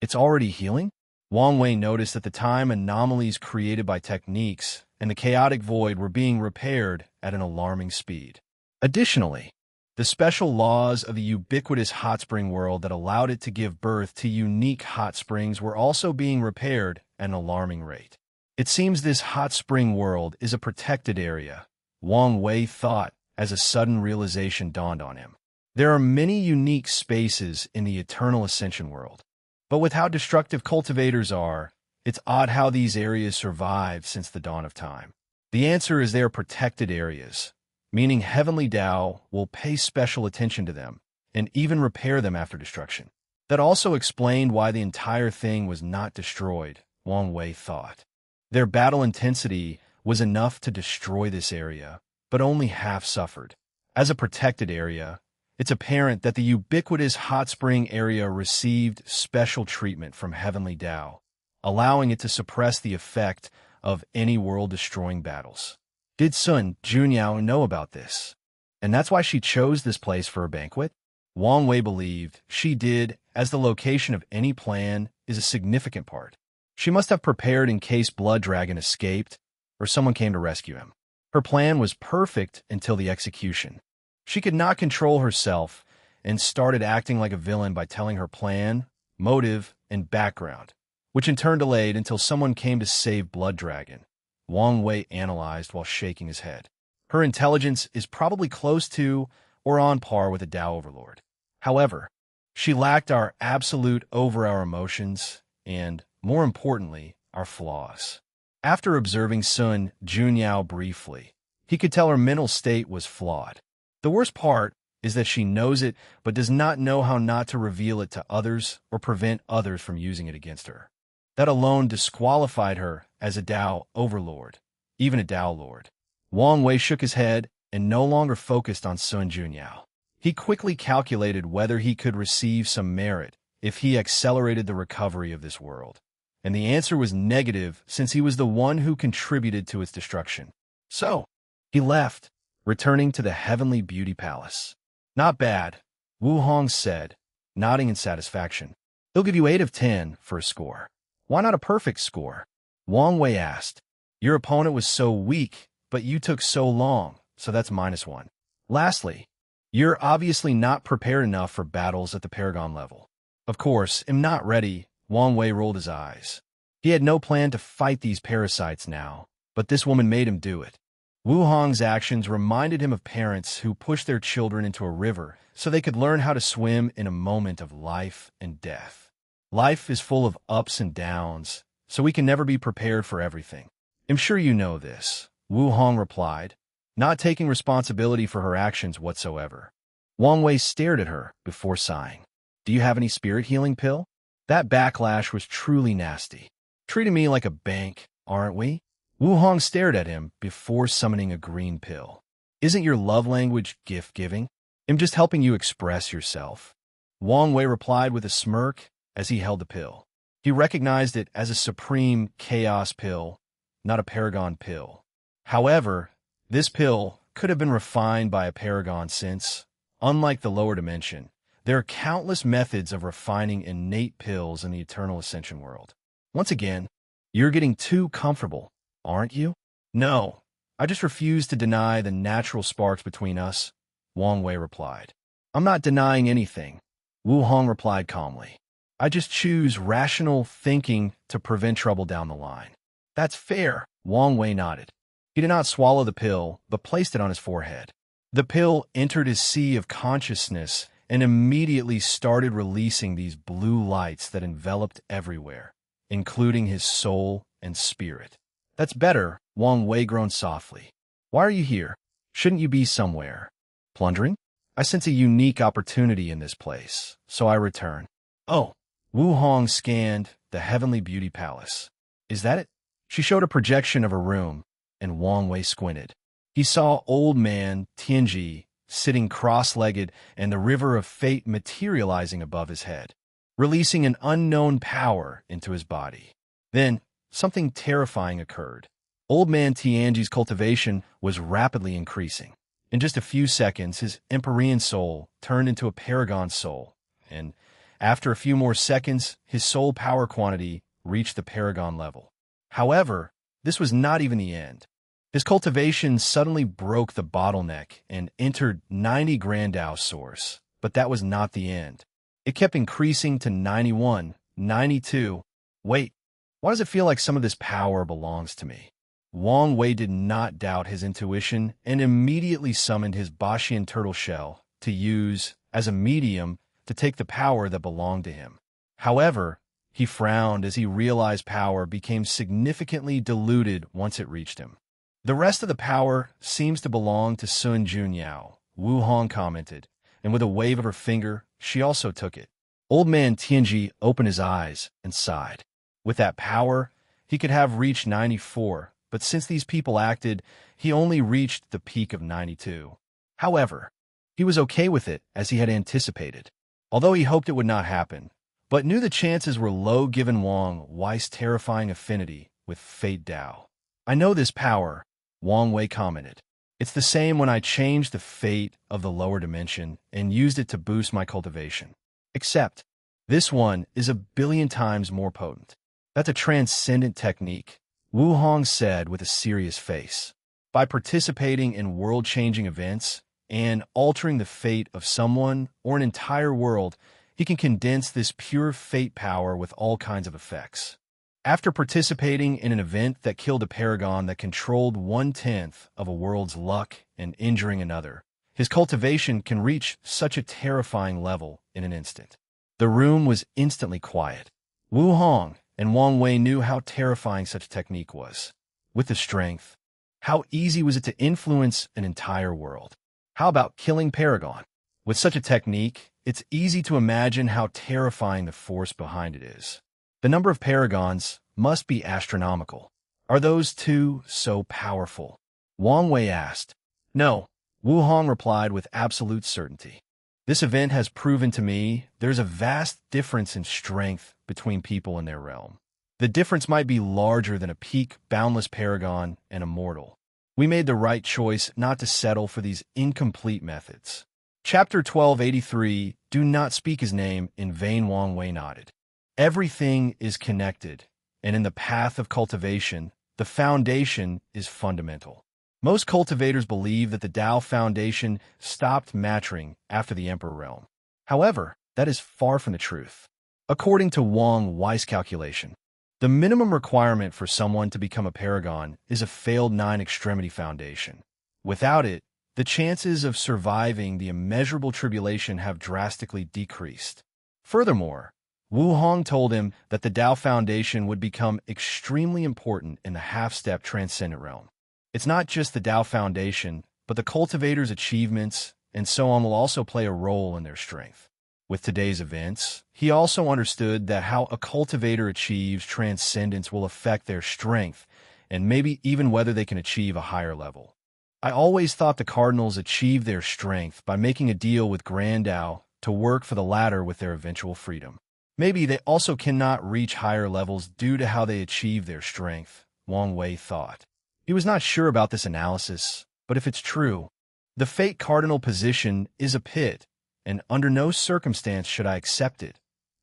It's already healing? Wang Wei noticed at the time anomalies created by techniques and the chaotic void were being repaired at an alarming speed. Additionally, the special laws of the ubiquitous hot spring world that allowed it to give birth to unique hot springs were also being repaired at an alarming rate. It seems this hot spring world is a protected area, Wang Wei thought as a sudden realization dawned on him. There are many unique spaces in the Eternal Ascension world, but with how destructive cultivators are, it's odd how these areas survived since the dawn of time. The answer is they are protected areas, meaning Heavenly Tao will pay special attention to them and even repair them after destruction. That also explained why the entire thing was not destroyed, Wang Wei thought. Their battle intensity was enough to destroy this area, but only half suffered. As a protected area, it's apparent that the ubiquitous hot spring area received special treatment from Heavenly Tao, allowing it to suppress the effect of any world-destroying battles. Did Sun Junyao know about this? And that's why she chose this place for a banquet? Wang Wei believed she did, as the location of any plan is a significant part. She must have prepared in case Blood Dragon escaped or someone came to rescue him. Her plan was perfect until the execution. She could not control herself and started acting like a villain by telling her plan, motive, and background, which in turn delayed until someone came to save Blood Dragon. Wang Wei analyzed while shaking his head. Her intelligence is probably close to or on par with a Tao overlord. However, she lacked our absolute over our emotions and, more importantly, our flaws. After observing Sun Junyao briefly, he could tell her mental state was flawed. The worst part is that she knows it but does not know how not to reveal it to others or prevent others from using it against her. That alone disqualified her as a Tao overlord, even a Tao lord. Wang Wei shook his head and no longer focused on Sun Junyao. He quickly calculated whether he could receive some merit if he accelerated the recovery of this world. And the answer was negative since he was the one who contributed to its destruction. So, he left, returning to the Heavenly Beauty Palace. Not bad, Wu Hong said, nodding in satisfaction. He'll give you 8 of 10 for a score. Why not a perfect score? Wang Wei asked. Your opponent was so weak, but you took so long, so that's -1. Lastly, you're obviously not prepared enough for battles at the Paragon level. Of course, I'm not ready, Wang Wei rolled his eyes. He had no plan to fight these parasites now, but this woman made him do it. Wu Hong's actions reminded him of parents who pushed their children into a river so they could learn how to swim in a moment of life and death. Life is full of ups and downs, so we can never be prepared for everything. I'm sure you know this, Wu Hong replied, not taking responsibility for her actions whatsoever. Wang Wei stared at her before sighing. Do you have any spirit healing pill? That backlash was truly nasty. Treating me like a bank, aren't we? Wu Hong stared at him before summoning a green pill. Isn't your love language gift-giving? I'm just helping you express yourself. Wang Wei replied with a smirk as he held the pill. He recognized it as a supreme chaos pill, not a paragon pill. However, this pill could have been refined by a paragon since, unlike the lower dimension, there are countless methods of refining innate pills in the Eternal Ascension world. Once again, you're getting too comfortable, aren't you? No, I just refuse to deny the natural sparks between us, Wang Wei replied. I'm not denying anything, Wu Hong replied calmly. I just choose rational thinking to prevent trouble down the line. That's fair, Wang Wei nodded. He did not swallow the pill, but placed it on his forehead. The pill entered his sea of consciousness and immediately started releasing these blue lights that enveloped everywhere, including his soul and spirit. That's better, Wang Wei groaned softly. Why are you here? Shouldn't you be somewhere? Plundering? I sense a unique opportunity in this place, so I return. Oh, Wu Hong scanned the Heavenly Beauty Palace. Is that it? She showed a projection of a room, and Wang Wei squinted. He saw old man Tianji sitting cross-legged and the river of fate materializing above his head, releasing an unknown power into his body. Then, something terrifying occurred. Old man Tianji's cultivation was rapidly increasing. In just a few seconds, his Empyrean soul turned into a Paragon soul, and after a few more seconds, his soul power quantity reached the Paragon level. However, this was not even the end. His cultivation suddenly broke the bottleneck and entered 90 Grandao source, but that was not the end. It kept increasing to 91, 92. Wait, why does it feel like some of this power belongs to me? Wang Wei did not doubt his intuition and immediately summoned his Bashian turtle shell to use as a medium to take the power that belonged to him. However, he frowned as he realized power became significantly diluted once it reached him. The rest of the power seems to belong to Sun Junyao, Wu Hong commented, and with a wave of her finger, she also took it. Old man Tianji opened his eyes and sighed. With that power, he could have reached 94, but since these people acted, he only reached the peak of 92. However, he was okay with it as he had anticipated, although he hoped it would not happen, but knew the chances were low given Wang Wei's terrifying affinity with Fate Dao. I know this power, Wang Wei commented. It's the same when I changed the fate of the lower dimension and used it to boost my cultivation. Except, this one is 1,000,000,000 times more potent. That's a transcendent technique, Wu Hong said with a serious face. By participating in world-changing events and altering the fate of someone or an entire world, he can condense this pure fate power with all kinds of effects. After participating in an event that killed a paragon that controlled 1/10 of a world's luck and injuring another, his cultivation can reach such a terrifying level in an instant. The room was instantly quiet. Wu Hong and Wang Wei knew how terrifying such a technique was. With the strength, how easy was it to influence an entire world? How about killing Paragon? With such a technique, it's easy to imagine how terrifying the force behind it is. The number of paragons must be astronomical. Are those two so powerful? Wang Wei asked. No, Wu Hong replied with absolute certainty. This event has proven to me there's a vast difference in strength between people in their realm. The difference might be larger than a peak boundless paragon and a mortal. We made the right choice not to settle for these incomplete methods. Chapter 1283, Do Not Speak His Name in Vain. Wang Wei nodded. Everything is connected, and in the path of cultivation, the foundation is fundamental. Most cultivators believe that the Tao Foundation stopped maturing after the Emperor realm. However, that is far from the truth. According to Wang Wei's calculation, the minimum requirement for someone to become a paragon is a failed 9-extremity foundation. Without it, the chances of surviving the immeasurable tribulation have drastically decreased. Furthermore, Wu Hong told him that the Tao Foundation would become extremely important in the half-step transcendent realm. It's not just the Tao Foundation, but the cultivator's achievements and so on will also play a role in their strength. With today's events, he also understood that how a cultivator achieves transcendence will affect their strength and maybe even whether they can achieve a higher level. I always thought the Cardinals achieved their strength by making a deal with Grand Tao to work for the latter with their eventual freedom. Maybe they also cannot reach higher levels due to how they achieve their strength, Wang Wei thought. He was not sure about this analysis, but if it's true, the Fate Cardinal position is a pit, and under no circumstance should I accept it,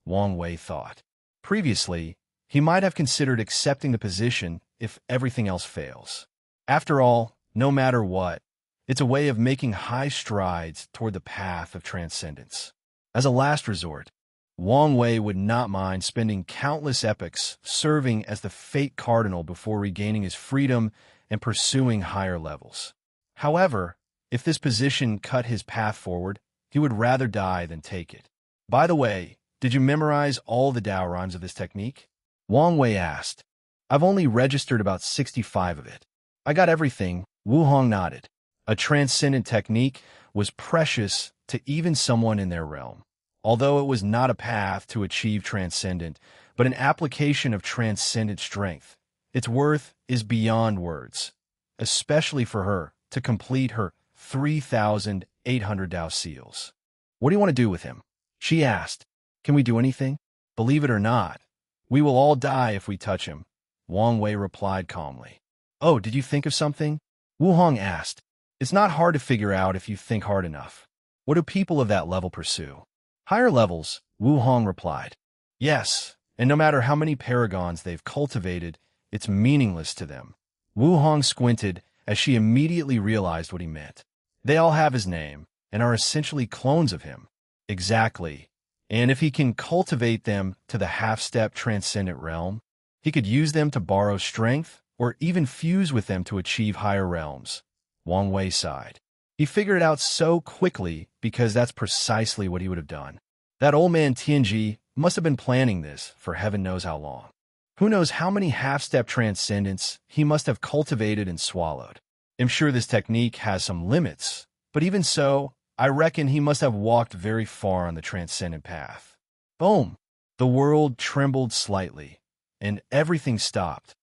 Wang Wei thought. Previously, he might have considered accepting the position if everything else fails. After all, no matter what, it's a way of making high strides toward the path of transcendence. As a last resort, Wang Wei would not mind spending countless epochs serving as the Fate Cardinal before regaining his freedom and pursuing higher levels. However, if this position cut his path forward, he would rather die than take it. By the way, did you memorize all the Tao rhymes of this technique? Wang Wei asked. I've only registered about 65 of it. I got everything, Wu Hong nodded. A transcendent technique was precious to even someone in their realm. Although it was not a path to achieve transcendent, but an application of transcendent strength, its worth is beyond words, especially for her to complete her 3,800 Tao seals. What do you want to do with him? She asked. Can we do anything? Believe it or not, we will all die if we touch him, Wang Wei replied calmly. Oh, did you think of something? Wu Hong asked. It's not hard to figure out if you think hard enough. What do people of that level pursue? Higher levels, Wu Hong replied. Yes, and no matter how many paragons they've cultivated, it's meaningless to them. Wu Hong squinted as she immediately realized what he meant. They all have his name and are essentially clones of him. Exactly. And if he can cultivate them to the half-step transcendent realm, he could use them to borrow strength or even fuse with them to achieve higher realms. Wang Wei sighed. He figured it out so quickly because that's precisely what he would have done. That old man Tianji must have been planning this for heaven knows how long. Who knows how many half-step transcendents he must have cultivated and swallowed. I'm sure this technique has some limits, but even so, I reckon he must have walked very far on the transcendent path. Boom! The world trembled slightly, and everything stopped.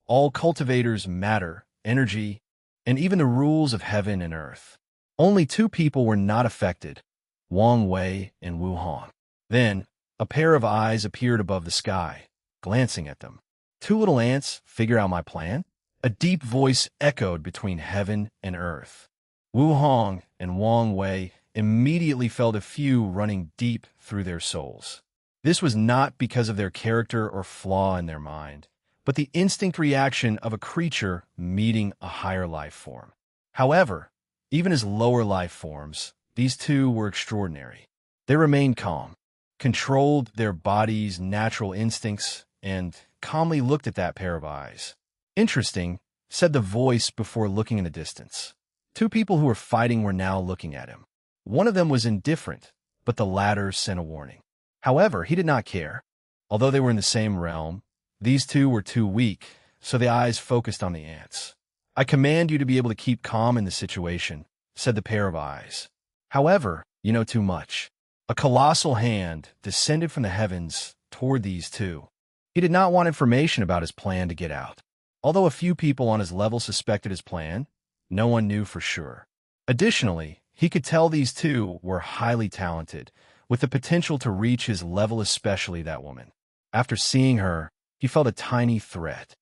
All cultivators, matter, energy, and even the rules of heaven and earth. Only two people were not affected, Wang Wei and Wu Hong. Then, a pair of eyes appeared above the sky, glancing at them. Two little ants figure out my plan? A deep voice echoed between heaven and earth. Wu Hong and Wang Wei immediately felt a few running deep through their souls. This was not because of their character or flaw in their mind, but the instinct reaction of a creature meeting a higher life form. However, even as lower life forms, these two were extraordinary. They remained calm, controlled their body's natural instincts, and calmly looked at that pair of eyes. "Interesting," said the voice before looking in the distance. Two people who were fighting were now looking at him. One of them was indifferent, but the latter sent a warning. However, he did not care. Although they were in the same realm, these two were too weak, so the eyes focused on the ants. "I command you to be able to keep calm in this situation," said the pair of eyes. "However, you know too much." A colossal hand descended from the heavens toward these two. He did not want information about his plan to get out. Although a few people on his level suspected his plan, no one knew for sure. Additionally, he could tell these two were highly talented, with the potential to reach his level, especially that woman. After seeing her, he felt a tiny threat.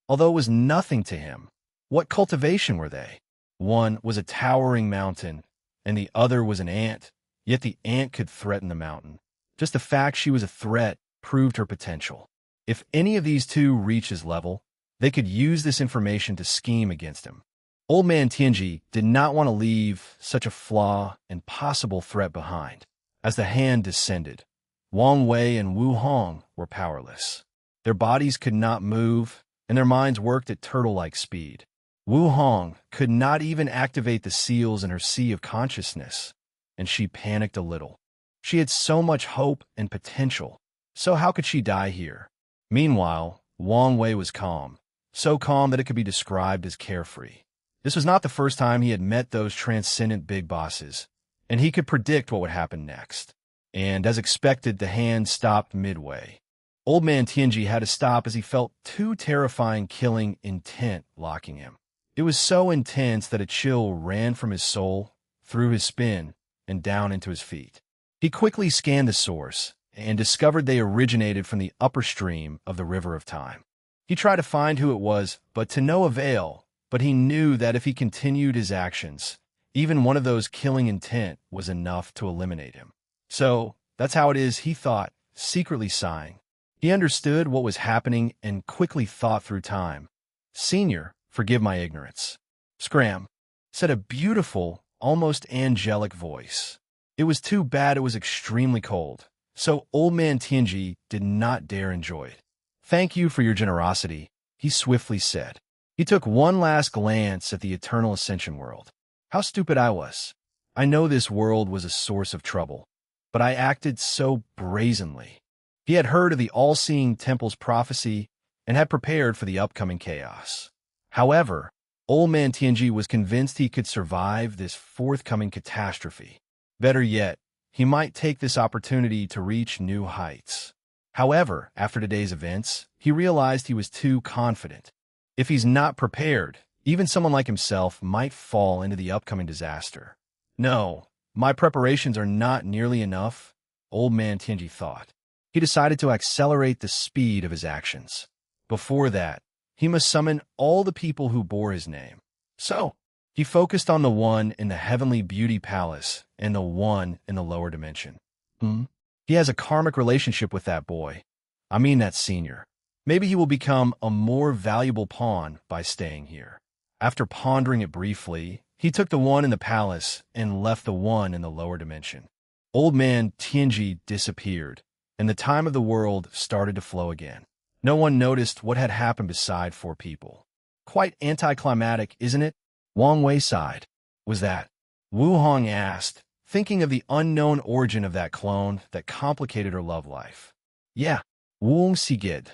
Although it was nothing to him, what cultivation were they? One was a towering mountain, and the other was an ant, yet the ant could threaten the mountain. Just the fact she was a threat proved her potential. If any of these two reached his level, they could use this information to scheme against him. Old Man Tianji did not want to leave such a flaw and possible threat behind. As the hand descended, Wang Wei and Wu Hong were powerless. Their bodies could not move, and their minds worked at turtle-like speed. Wu Hong could not even activate the seals in her sea of consciousness, and she panicked a little. She had so much hope and potential, so how could she die here? Meanwhile, Wang Wei was calm, so calm that it could be described as carefree. This was not the first time he had met those transcendent big bosses, and he could predict what would happen next. And as expected, the hand stopped midway. Old Man Tianji had to stop as he felt too terrifying killing intent locking him. It was so intense that a chill ran from his soul, through his spine, and down into his feet. He quickly scanned the source and discovered they originated from the upper stream of the River of Time. He tried to find who it was, but to no avail. But he knew that if he continued his actions, even one of those killing intent was enough to eliminate him. So, that's how it is, he thought, secretly sighing. He understood what was happening and quickly thought through time. "Senior, forgive my ignorance." "Scram," said a beautiful, almost angelic voice. It was too bad it was extremely cold, so Old Man Tianji did not dare enjoy it. "Thank you for your generosity," he swiftly said. He took one last glance at the Eternal Ascension world. How stupid I was. I know this world was a source of trouble, but I acted so brazenly. He had heard of the all-seeing temple's prophecy and had prepared for the upcoming chaos. However, Old Man Tianji was convinced he could survive this forthcoming catastrophe. Better yet, he might take this opportunity to reach new heights. However, after today's events, he realized he was too confident. If he's not prepared, even someone like himself might fall into the upcoming disaster. "No, my preparations are not nearly enough," Old Man Tianji thought. He decided to accelerate the speed of his actions. Before that, he must summon all the people who bore his name. So, he focused on the one in the Heavenly Beauty Palace and the one in the lower dimension. He has a karmic relationship with that boy. I mean that senior. Maybe he will become a more valuable pawn by staying here. After pondering it briefly, he took the one in the palace and left the one in the lower dimension. Old Man Tianji disappeared, and the time of the world started to flow again. No one noticed what had happened beside four people. Quite anticlimactic, isn't it? Wang Wei sighed. Was that? Wu Hong asked, thinking of the unknown origin of that clone that complicated her love life. Yeah, Wu Sigid.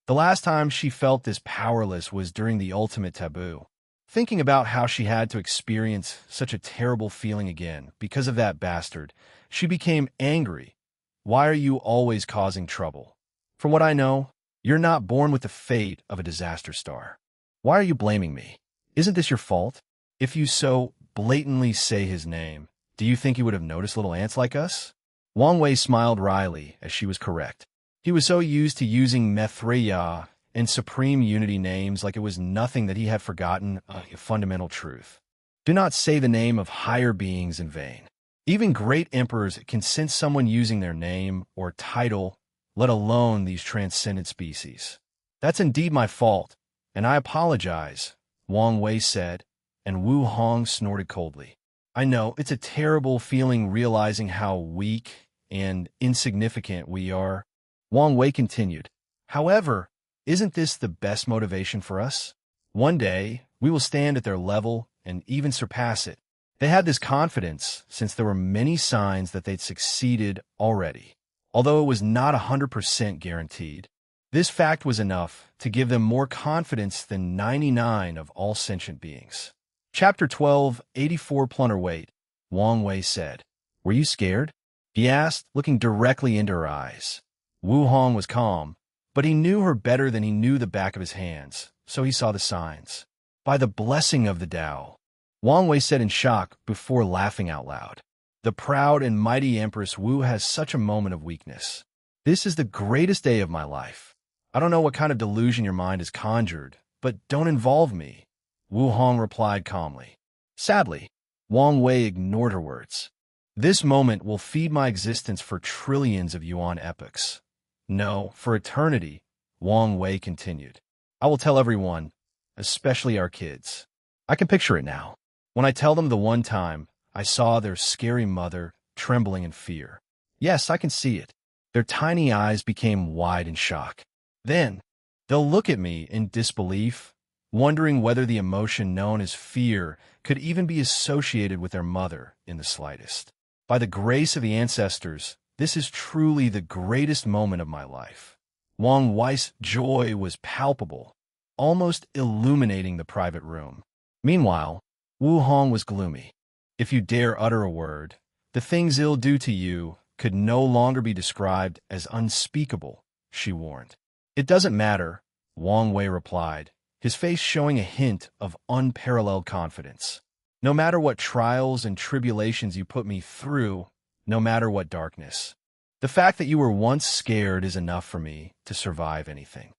The last time she felt this powerless was during the ultimate taboo. Thinking about how she had to experience such a terrible feeling again because of that bastard, she became angry. Why are you always causing trouble? From what I know, you're not born with the fate of a disaster star. Why are you blaming me? Isn't this your fault? If you so blatantly say his name, do you think he would have noticed little ants like us? Wang Wei smiled wryly as she was correct. He was so used to using Mithriya and Supreme Unity names like it was nothing that he had forgotten a fundamental truth. Do not say the name of higher beings in vain. Even great emperors can sense someone using their name or title, let alone these transcendent species. That's indeed my fault, and I apologize, Wang Wei said, and Wu Hong snorted coldly. I know, it's a terrible feeling realizing how weak and insignificant we are. Wang Wei continued. However, isn't this the best motivation for us? One day, we will stand at their level and even surpass it. They had this confidence since there were many signs that they'd succeeded already, although it was not 100% guaranteed. This fact was enough to give them more confidence than 99 of all sentient beings. Chapter 12, 84 Plunderweight, Wang Wei said. Were you scared? He asked, looking directly into her eyes. Wu Hong was calm, but he knew her better than he knew the back of his hands, so he saw the signs. By the blessing of the Tao, Wang Wei said in shock before laughing out loud. The proud and mighty Empress Wu has such a moment of weakness. This is the greatest day of my life. I don't know what kind of delusion your mind has conjured, but don't involve me, Wu Hong replied calmly. Sadly, Wang Wei ignored her words. This moment will feed my existence for trillions of yuan epochs. No, for eternity, Wang Wei continued. I will tell everyone, especially our kids. I can picture it now. When I tell them the one time I saw their scary mother trembling in fear. Yes, I can see it. Their tiny eyes became wide in shock. Then, they'll look at me in disbelief, wondering whether the emotion known as fear could even be associated with their mother in the slightest. By the grace of the ancestors, this is truly the greatest moment of my life. Wang Wei's joy was palpable, almost illuminating the private room. Meanwhile, Wu Hong was gloomy. If you dare utter a word, the things it'll do to you could no longer be described as unspeakable, she warned. It doesn't matter, Wang Wei replied, his face showing a hint of unparalleled confidence. No matter what trials and tribulations you put me through, no matter what darkness, the fact that you were once scared is enough for me to survive anything.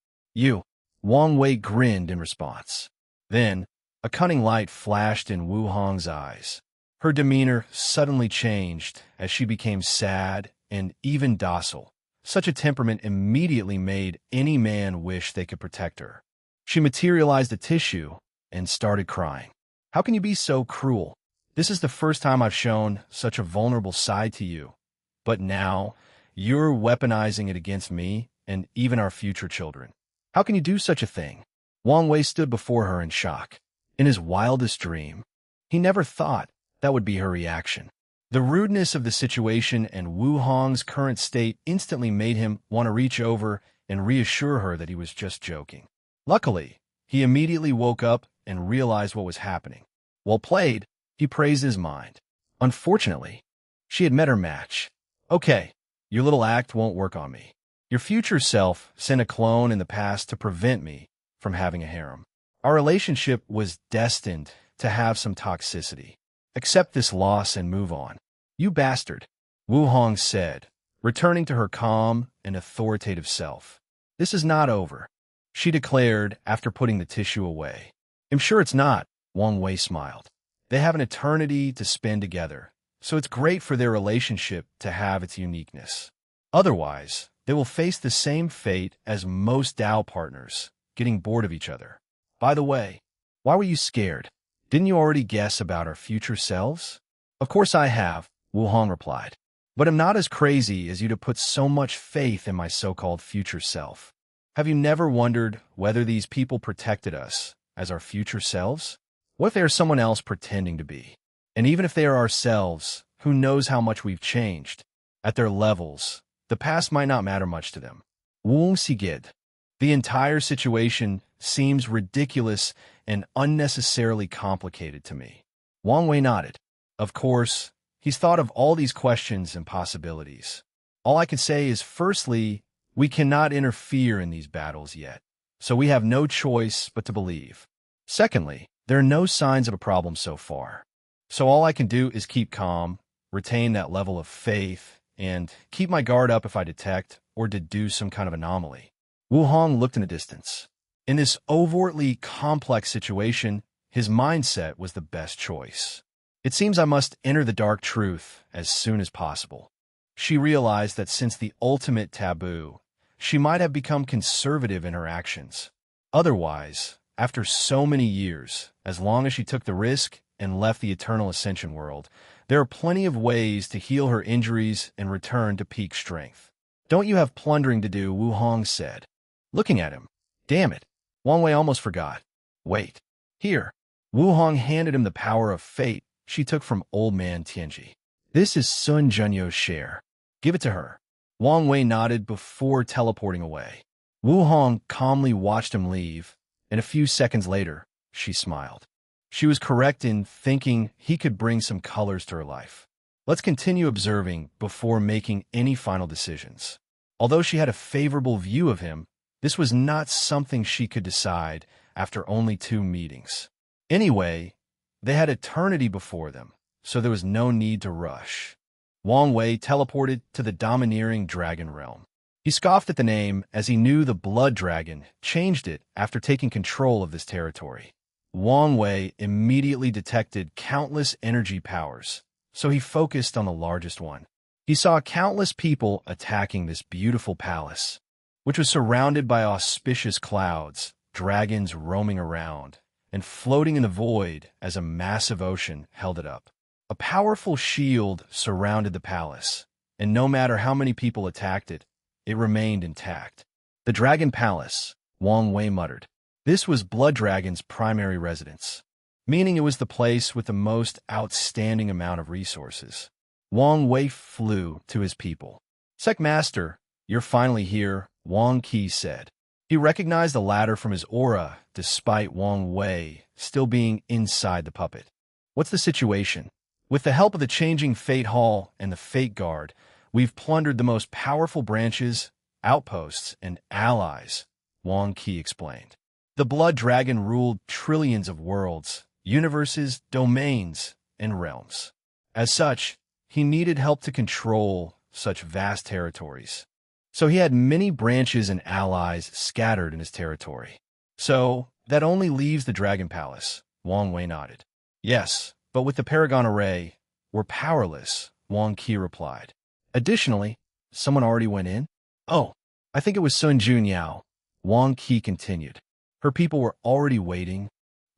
Wang Wei grinned in response. Then, a cunning light flashed in Wu Hong's eyes. Her demeanor suddenly changed as she became sad and even docile. Such a temperament immediately made any man wish they could protect her. She materialized a tissue and started crying. How can you be so cruel? This is the first time I've shown such a vulnerable side to you. But now, you're weaponizing it against me and even our future children. How can you do such a thing? Wang Wei stood before her in shock. In his wildest dream, he never thought that would be her reaction. The rudeness of the situation and Wu Hong's current state instantly made him want to reach over and reassure her that he was just joking. Luckily, he immediately woke up and realized what was happening. Well played, he praised his mind. Unfortunately, she had met her match. Okay, your little act won't work on me. Your future self sent a clone in the past to prevent me from having a harem. Our relationship was destined to have some toxicity. Accept this loss and move on. You bastard, Wu Hong said, returning to her calm and authoritative self. This is not over, she declared after putting the tissue away. I'm sure it's not, Wang Wei smiled. They have an eternity to spend together, so it's great for their relationship to have its uniqueness. Otherwise, they will face the same fate as most Tao partners, getting bored of each other. By the way, why were you scared? Didn't you already guess about our future selves? Of course I have, Wu Hong replied. But I'm not as crazy as you to put so much faith in my so-called future self. Have you never wondered whether these people protected us as our future selves? What if they are someone else pretending to be? And even if they are ourselves, who knows how much we've changed? At their levels, the past might not matter much to them. Wu Sigid. The entire situation seems ridiculous and unnecessarily complicated to me. Wang Wei nodded. Of course, he's thought of all these questions and possibilities. All I can say is, firstly, we cannot interfere in these battles yet, so we have no choice but to believe. Secondly, there are no signs of a problem so far. So all I can do is keep calm, retain that level of faith, and keep my guard up if I detect or deduce some kind of anomaly. Wu Hong looked in the distance. In this overtly complex situation, his mindset was the best choice. It seems I must enter the dark truth as soon as possible. She realized that since the ultimate taboo she might have become conservative in her actions. Otherwise, after so many years, as long as she took the risk and left the Eternal Ascension world, there are plenty of ways to heal her injuries and return to peak strength. Don't you have plundering to do, Wu Hong said, looking at him. Damn it, Wang Wei almost forgot. Wait. Here. Wu Hong handed him the power of fate she took from old man Tianji. This is Sun Junyo's share. Give it to her. Wang Wei nodded before teleporting away. Wu Hong calmly watched him leave, and a few seconds later, she smiled. She was correct in thinking he could bring some colors to her life. Let's continue observing before making any final decisions. Although she had a favorable view of him, this was not something she could decide after only 2 meetings. Anyway, they had eternity before them, so there was no need to rush. Wang Wei teleported to the domineering dragon realm. He scoffed at the name as he knew the blood dragon changed it after taking control of this territory. Wang Wei immediately detected countless energy powers, so he focused on the largest one. He saw countless people attacking this beautiful palace, which was surrounded by auspicious clouds, dragons roaming around, and floating in the void as a massive ocean held it up. A powerful shield surrounded the palace, and no matter how many people attacked it, it remained intact. The Dragon Palace, Wang Wei muttered. This was Blood Dragon's primary residence, meaning it was the place with the most outstanding amount of resources. Wang Wei flew to his people. Sec Master, you're finally here, Wang Qi said. He recognized the latter from his aura, despite Wang Wei still being inside the puppet. What's the situation? With the help of the changing Fate Hall and the Fate Guard, we've plundered the most powerful branches, outposts, and allies, Wang Qi explained. The Blood Dragon ruled trillions of worlds, universes, domains, and realms. As such, he needed help to control such vast territories. So he had many branches and allies scattered in his territory. So, that only leaves the Dragon Palace, Wang Wei nodded. Yes, but with the Paragon Array, we're powerless, Wang Qi replied. Additionally, someone already went in? Oh, I think it was Sun Junyao, Wang Qi continued. Her people were already waiting,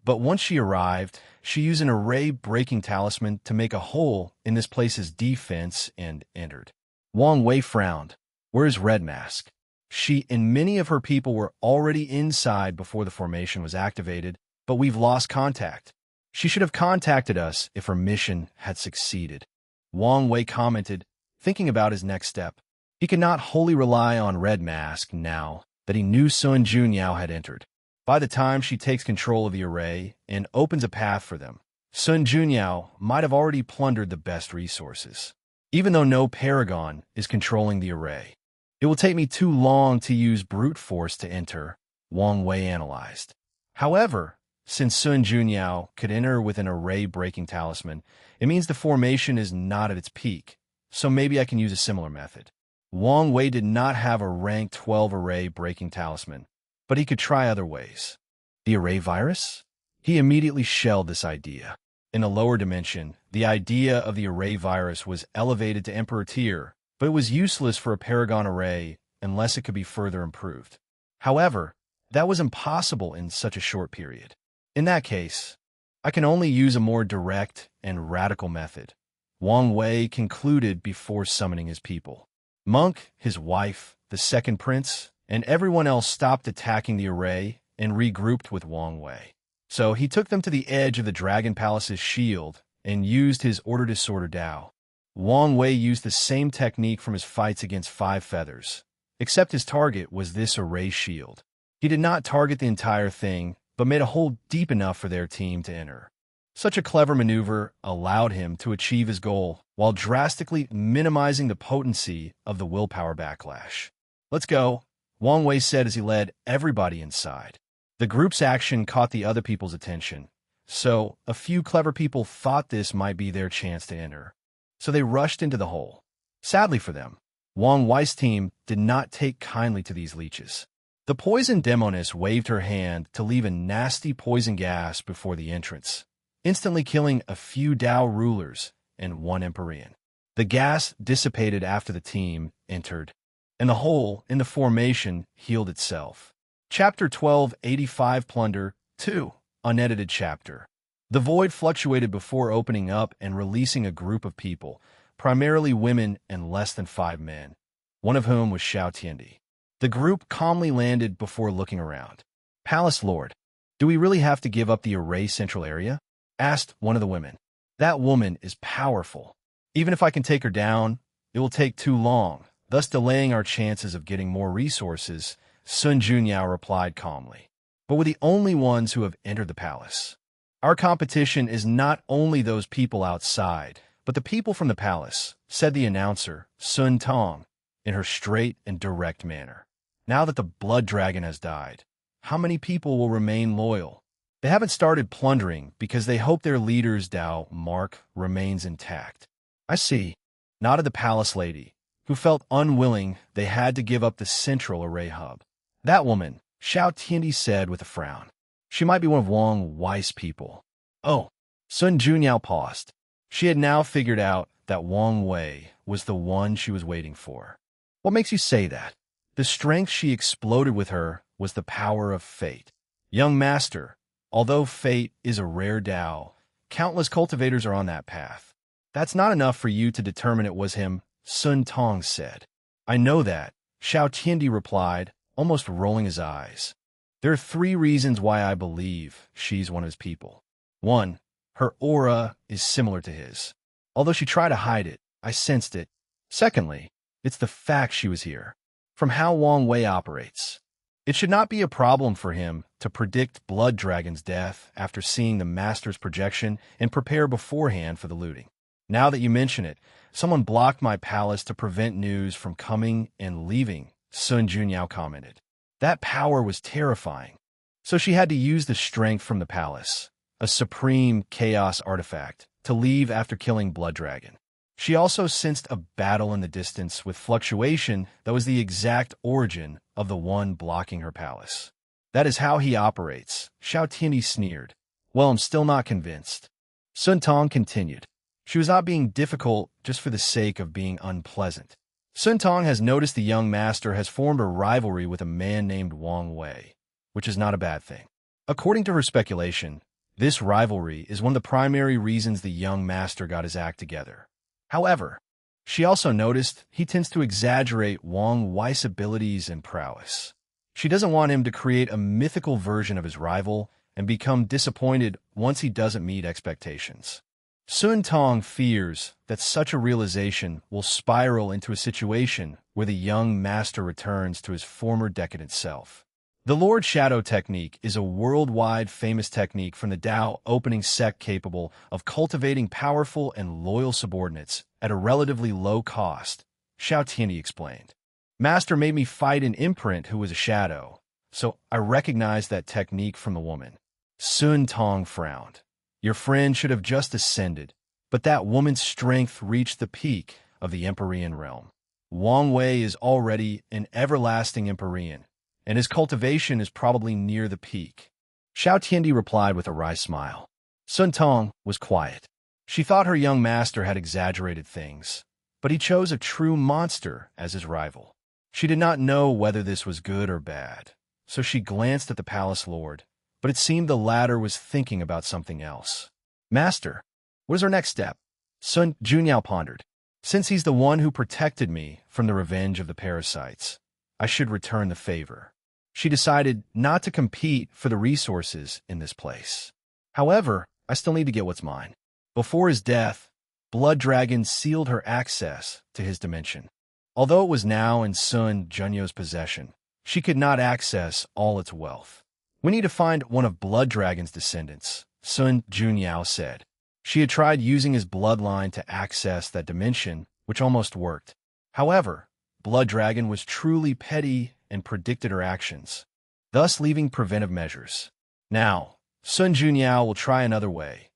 but once she arrived, she used an array-breaking talisman to make a hole in this place's defense and entered. Wang Wei frowned. Where's Red Mask? She and many of her people were already inside before the formation was activated, but we've lost contact. She should have contacted us if her mission had succeeded. Wang Wei commented, thinking about his next step. He could not wholly rely on Red Mask now that he knew Sun Junyao had entered. By the time she takes control of the array and opens a path for them, Sun Junyao might have already plundered the best resources. Even though no Paragon is controlling the array, it will take me too long to use brute force to enter, Wang Wei analyzed. However, since Sun Junyao could enter with an array-breaking talisman, it means the formation is not at its peak, so maybe I can use a similar method. Wang Wei did not have a rank 12 array-breaking talisman, but he could try other ways. The array virus? He immediately shelved this idea. In a lower dimension, the idea of the array virus was elevated to Emperor tier, but it was useless for a Paragon array unless it could be further improved. However, that was impossible in such a short period. In that case, I can only use a more direct and radical method, Wang Wei concluded before summoning his people. Monk, his wife, the second prince, and everyone else stopped attacking the array and regrouped with Wang Wei. So he took them to the edge of the Dragon Palace's shield and used his Order Disorder Dao. Wang Wei used the same technique from his fights against Five Feathers, except his target was this array shield. He did not target the entire thing, but made a hole deep enough for their team to enter. Such a clever maneuver allowed him to achieve his goal while drastically minimizing the potency of the willpower backlash. Let's go, Wang Wei said as he led everybody inside. The group's action caught the other people's attention, so a few clever people thought this might be their chance to enter. So they rushed into the hole. Sadly for them, Wang Wei's team did not take kindly to these leeches. The poison demoness waved her hand to leave a nasty poison gas before the entrance, instantly killing a few Dao rulers and one Empyrean. The gas dissipated after the team entered, and the hole in the formation healed itself. Chapter 1285 Plunder 2. Unedited chapter. The void fluctuated before opening up and releasing a group of people, primarily women and less than 5 men, one of whom was Xiao Tiandi. The group calmly landed before looking around. Palace Lord, do we really have to give up the Array Central area? Asked one of the women. That woman is powerful. Even if I can take her down, it will take too long, thus delaying our chances of getting more resources, Sun Junyao replied calmly. But we're the only ones who have entered the palace. Our competition is not only those people outside, but the people from the palace, said the announcer, Sun Tong, in her straight and direct manner. Now that the blood dragon has died, how many people will remain loyal? They haven't started plundering because they hope their leader's Dao mark remains intact. I see, nodded the palace lady, who felt unwilling they had to give up the central array hub. That woman, Xiao Tiandi said with a frown. She might be one of Wang Wei's people. Oh, Sun Junyao paused. She had now figured out that Wang Wei was the one she was waiting for. What makes you say that? The strength she exploded with her was the power of fate. Young master, although fate is a rare Dao, countless cultivators are on that path. That's not enough for you to determine it was him, Sun Tong said. I know that, Xiao Tiandi replied, almost rolling his eyes. There are 3 reasons why I believe she's one of his people. 1. Her aura is similar to his. Although she tried to hide it, I sensed it. Secondly, it's the fact she was here. From how Wang Wei operates. It should not be a problem for him to predict Blood Dragon's death after seeing the Master's projection and prepare beforehand for the looting. Now that you mention it, someone blocked my palace to prevent news from coming and leaving, Sun Junyao commented. That power was terrifying. So she had to use the strength from the palace, a supreme chaos artifact, to leave after killing Blood Dragon. She also sensed a battle in the distance with fluctuation that was the exact origin of the one blocking her palace. That is how he operates, Xiao Tiandi sneered. Well, I'm still not convinced. Sun Tong continued. She was not being difficult just for the sake of being unpleasant. Sun Tong has noticed the young master has formed a rivalry with a man named Wang Wei, which is not a bad thing. According to her speculation, this rivalry is one of the primary reasons the young master got his act together. However, she also noticed he tends to exaggerate Wang Wei's abilities and prowess. She doesn't want him to create a mythical version of his rival and become disappointed once he doesn't meet expectations. Sun Tong fears that such a realization will spiral into a situation where the young master returns to his former decadent self. The Lord Shadow technique is a worldwide famous technique from the Dao opening sect capable of cultivating powerful and loyal subordinates at a relatively low cost, Xiao Tiandi explained. Master made me fight an imprint who was a shadow, so I recognized that technique from the woman. Sun Tong frowned. Your friend should have just ascended, but that woman's strength reached the peak of the Empyrean realm. Wang Wei is already an everlasting Empyrean, and his cultivation is probably near the peak. Xiao Tiandi replied with a wry smile. Sun Tong was quiet. She thought her young master had exaggerated things, but he chose a true monster as his rival. She did not know whether this was good or bad, so she glanced at the palace lord, but it seemed the latter was thinking about something else. Master, what is our next step? Sun Junyao pondered. Since he's the one who protected me from the revenge of the parasites, I should return the favor. She decided not to compete for the resources in this place. However, I still need to get what's mine. Before his death, Blood Dragon sealed her access to his dimension. Although it was now in Sun Junyao's possession, she could not access all its wealth. We need to find one of Blood Dragon's descendants, Sun Junyao said. She had tried using his bloodline to access that dimension, which almost worked. However, Blood Dragon was truly petty and predicted her actions, thus leaving preventive measures. Now, Sun Junyao will try another way.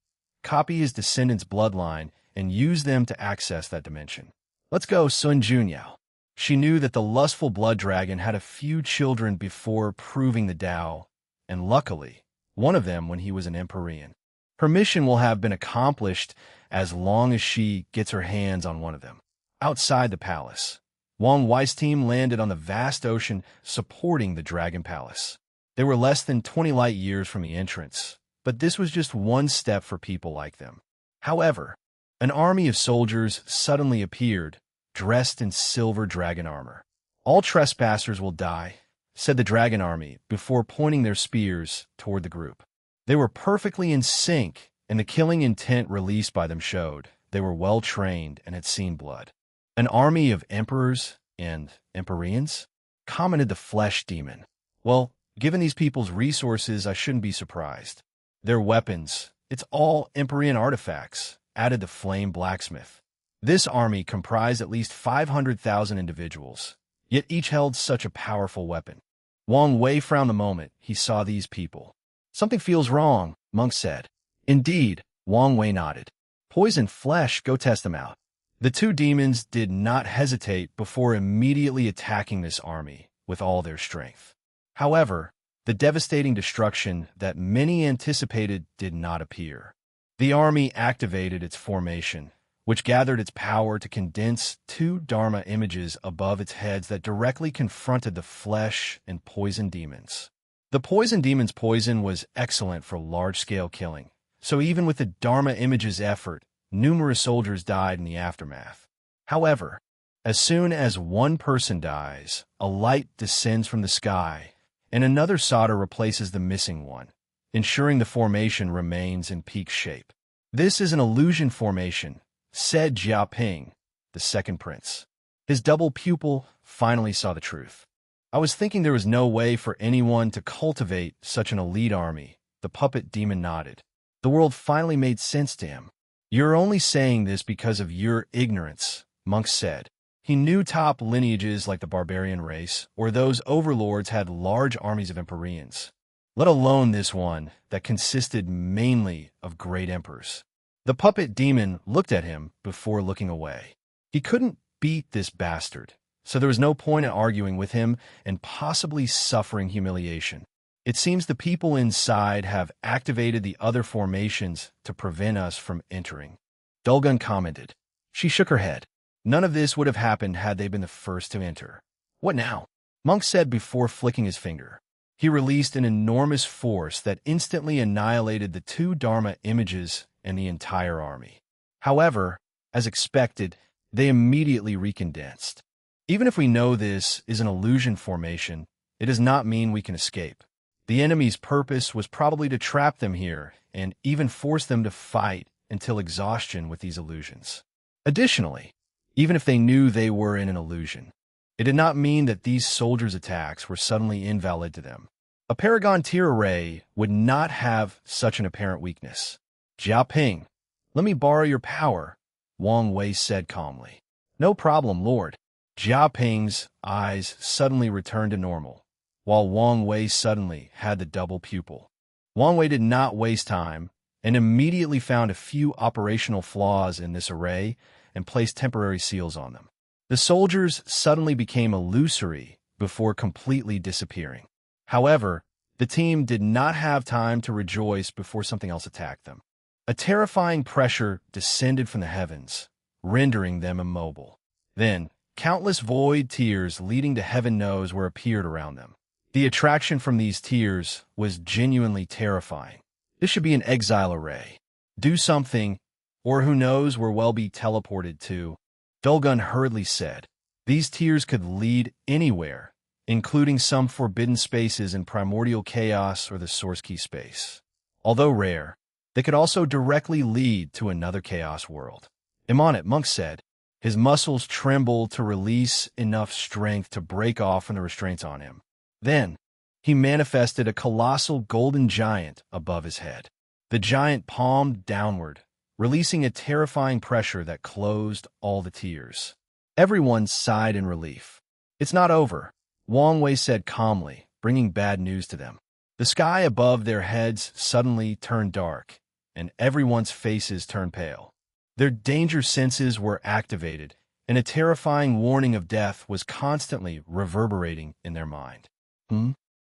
Copy his descendants' bloodline and use them to access that dimension. Let's go, Sun Junyao. She knew that the lustful Blood Dragon had a few children before proving the Dao, and luckily, one of them when he was an Empyrean. Her mission will have been accomplished as long as she gets her hands on one of them. Outside the palace, Wang Wei's team landed on the vast ocean supporting the Dragon Palace. They were less than 20 light years from the entrance, but this was just one step for people like them. However, an army of soldiers suddenly appeared, dressed in silver dragon armor. "All trespassers will die," said the dragon army before pointing their spears toward the group. They were perfectly in sync, and the killing intent released by them showed they were well-trained and had seen blood. "An army of emperors and empyreans?" commented the flesh demon. "Well, given these people's resources, I shouldn't be surprised. Their weapons, it's all empyrean artifacts," added the flame blacksmith. This army comprised at least 500,000 individuals, yet each held such a powerful weapon. Wang Wei frowned the moment he saw these people. "Something feels wrong," Monk said. "Indeed," Wang Wei nodded. "Poison flesh, go test them out." The two demons did not hesitate before immediately attacking this army with all their strength. However, the devastating destruction that many anticipated did not appear. The army activated its formation, which gathered its power to condense two Dharma images above its heads that directly confronted the flesh and poison demons. The poison demon's poison was excellent for large-scale killing, so even with the Dharma image's effort, numerous soldiers died in the aftermath. However, as soon as one person dies, a light descends from the sky, and another solder replaces the missing one, ensuring the formation remains in peak shape. "This is an illusion formation," said Jiaping, the second prince. His double pupil finally saw the truth. "I was thinking there was no way for anyone to cultivate such an elite army," the puppet demon nodded. The world finally made sense to him. "You're only saying this because of your ignorance," Monk said. He knew top lineages like the barbarian race, or those overlords had large armies of empyreans, let alone this one that consisted mainly of great emperors. The puppet demon looked at him before looking away. He couldn't beat this bastard, so there was no point in arguing with him and possibly suffering humiliation. "It seems the people inside have activated the other formations to prevent us from entering," Dulgun commented. She shook her head. "None of this would have happened had they been the first to enter." "What now?" Monk said before flicking his finger. He released an enormous force that instantly annihilated the two Dharma images and the entire army. However, as expected, they immediately recondensed. "Even if we know this is an illusion formation, it does not mean we can escape. The enemy's purpose was probably to trap them here and even force them to fight until exhaustion with these illusions. Additionally, even if they knew they were in an illusion, it did not mean that these soldiers' attacks were suddenly invalid to them. A Paragon tier array would not have such an apparent weakness." "Jiaping, let me borrow your power," Wang Wei said calmly. "No problem, Lord." Jiaping's eyes suddenly returned to normal, while Wang Wei suddenly had the double pupil. Wang Wei did not waste time and immediately found a few operational flaws in this array and placed temporary seals on them. The soldiers suddenly became illusory before completely disappearing. However, the team did not have time to rejoice before something else attacked them. A terrifying pressure descended from the heavens, rendering them immobile. Then, countless void tears leading to heaven knows where appeared around them. The attraction from these tears was genuinely terrifying. This should be an exile array. Do something, or who knows where we'll be teleported to, Dulgun hurriedly said. These tears could lead anywhere, including some forbidden spaces in primordial chaos or the source key space. Although rare, they could also directly lead to another chaos world. "I'm on it," Monk said. His muscles trembled to release enough strength to break off from the restraints on him. Then, he manifested a colossal golden giant above his head. The giant palmed downward, releasing a terrifying pressure that closed all the tears. Everyone sighed in relief. "It's not over," Wang Wei said calmly, bringing bad news to them. The sky above their heads suddenly turned dark, and everyone's faces turned pale. Their danger senses were activated, and a terrifying warning of death was constantly reverberating in their mind.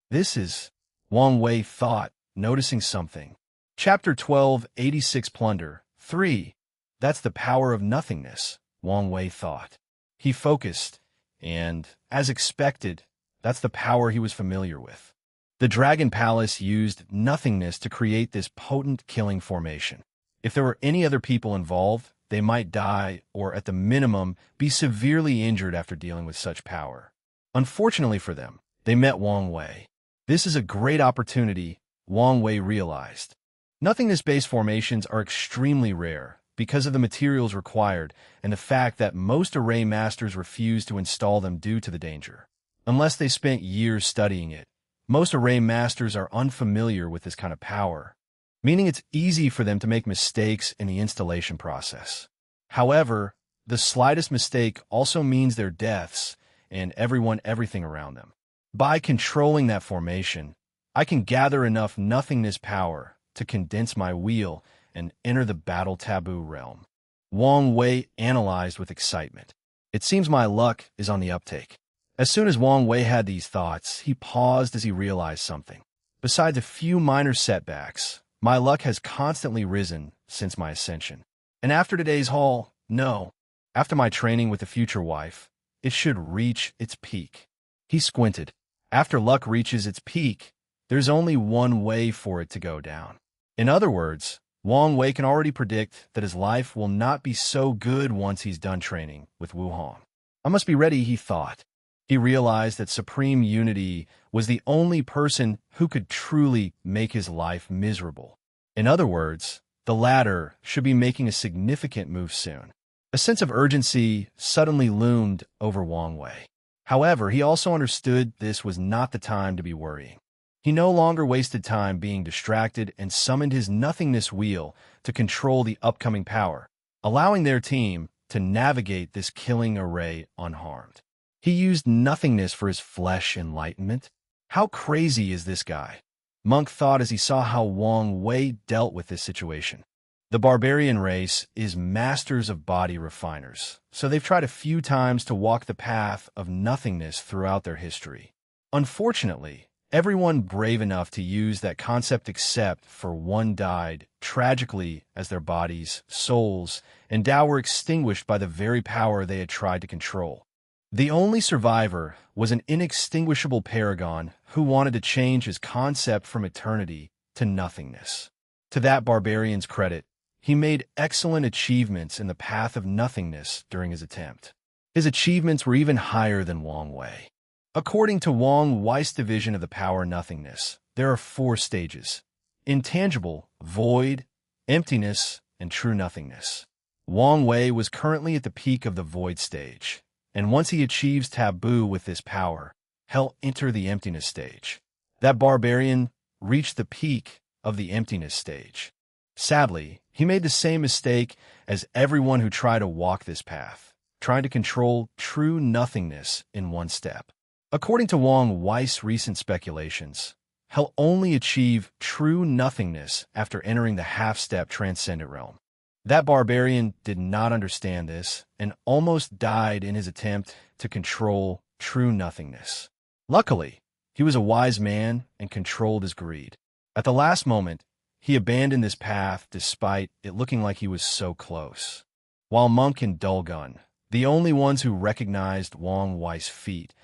This is," Wang Wei thought, noticing something. Chapter 12, 86 Plunder, 3. That's the power of nothingness, Wang Wei thought. He focused, And, as expected, that's the power he was familiar with. The Dragon Palace used nothingness to create this potent killing formation. If there were any other people involved, they might die or, at the minimum, be severely injured after dealing with such power. Unfortunately for them, they met Wang Wei. This is a great opportunity, Wang Wei realized. Nothingness-based formations are extremely rare because of the materials required and the fact that most array masters refuse to install them due to the danger. Unless they spent years studying it, most array masters are unfamiliar with this kind of power, meaning it's easy for them to make mistakes in the installation process. However, the slightest mistake also means their deaths and everything around them. By controlling that formation, I can gather enough nothingness power to condense my wheel and enter the battle taboo realm. Wang Wei analyzed with excitement. It seems my luck is on the uptake. As soon as Wang Wei had these thoughts, he paused as he realized something. Besides a few minor setbacks, my luck has constantly risen since my ascension. And after today's haul, no. After my training with the future wife, it should reach its peak. He squinted. After luck reaches its peak, there's only one way for it to go down. In other words, Wang Wei can already predict that his life will not be so good once he's done training with Wu Hong. I must be ready, he thought. He realized that Supreme Unity was the only person who could truly make his life miserable. In other words, the latter should be making a significant move soon. A sense of urgency suddenly loomed over Wang Wei. However, he also understood this was not the time to be worrying. He no longer wasted time being distracted and summoned his nothingness wheel to control the upcoming power, allowing their team to navigate this killing array unharmed. He used nothingness for his flesh enlightenment. How crazy is this guy? Monk thought as he saw how Wang Wei dealt with this situation. The barbarian race is masters of body refiners, so they've tried a few times to walk the path of nothingness throughout their history. Unfortunately, everyone brave enough to use that concept except for one died tragically as their bodies, souls, and Tao were extinguished by the very power they had tried to control. The only survivor was an inextinguishable paragon who wanted to change his concept from eternity to nothingness. To that barbarian's credit, he made excellent achievements in the path of nothingness during his attempt. His achievements were even higher than Wang Wei. According to Wang Wei's division of the power nothingness, there are 4 stages: intangible, void, emptiness, and true nothingness. Wang Wei was currently at the peak of the void stage, and once he achieves taboo with this power, he'll enter the emptiness stage. That barbarian reached the peak of the emptiness stage. Sadly, he made the same mistake as everyone who tried to walk this path, trying to control true nothingness in one step. According to Wang Wei's recent speculations, he'll only achieve true nothingness after entering the half-step transcendent realm. That barbarian did not understand this and almost died in his attempt to control true nothingness. Luckily, he was a wise man and controlled his greed. At the last moment, he abandoned this path despite it looking like he was so close. While Monk and Dulgun, the only ones who recognized Wang Wei's feat,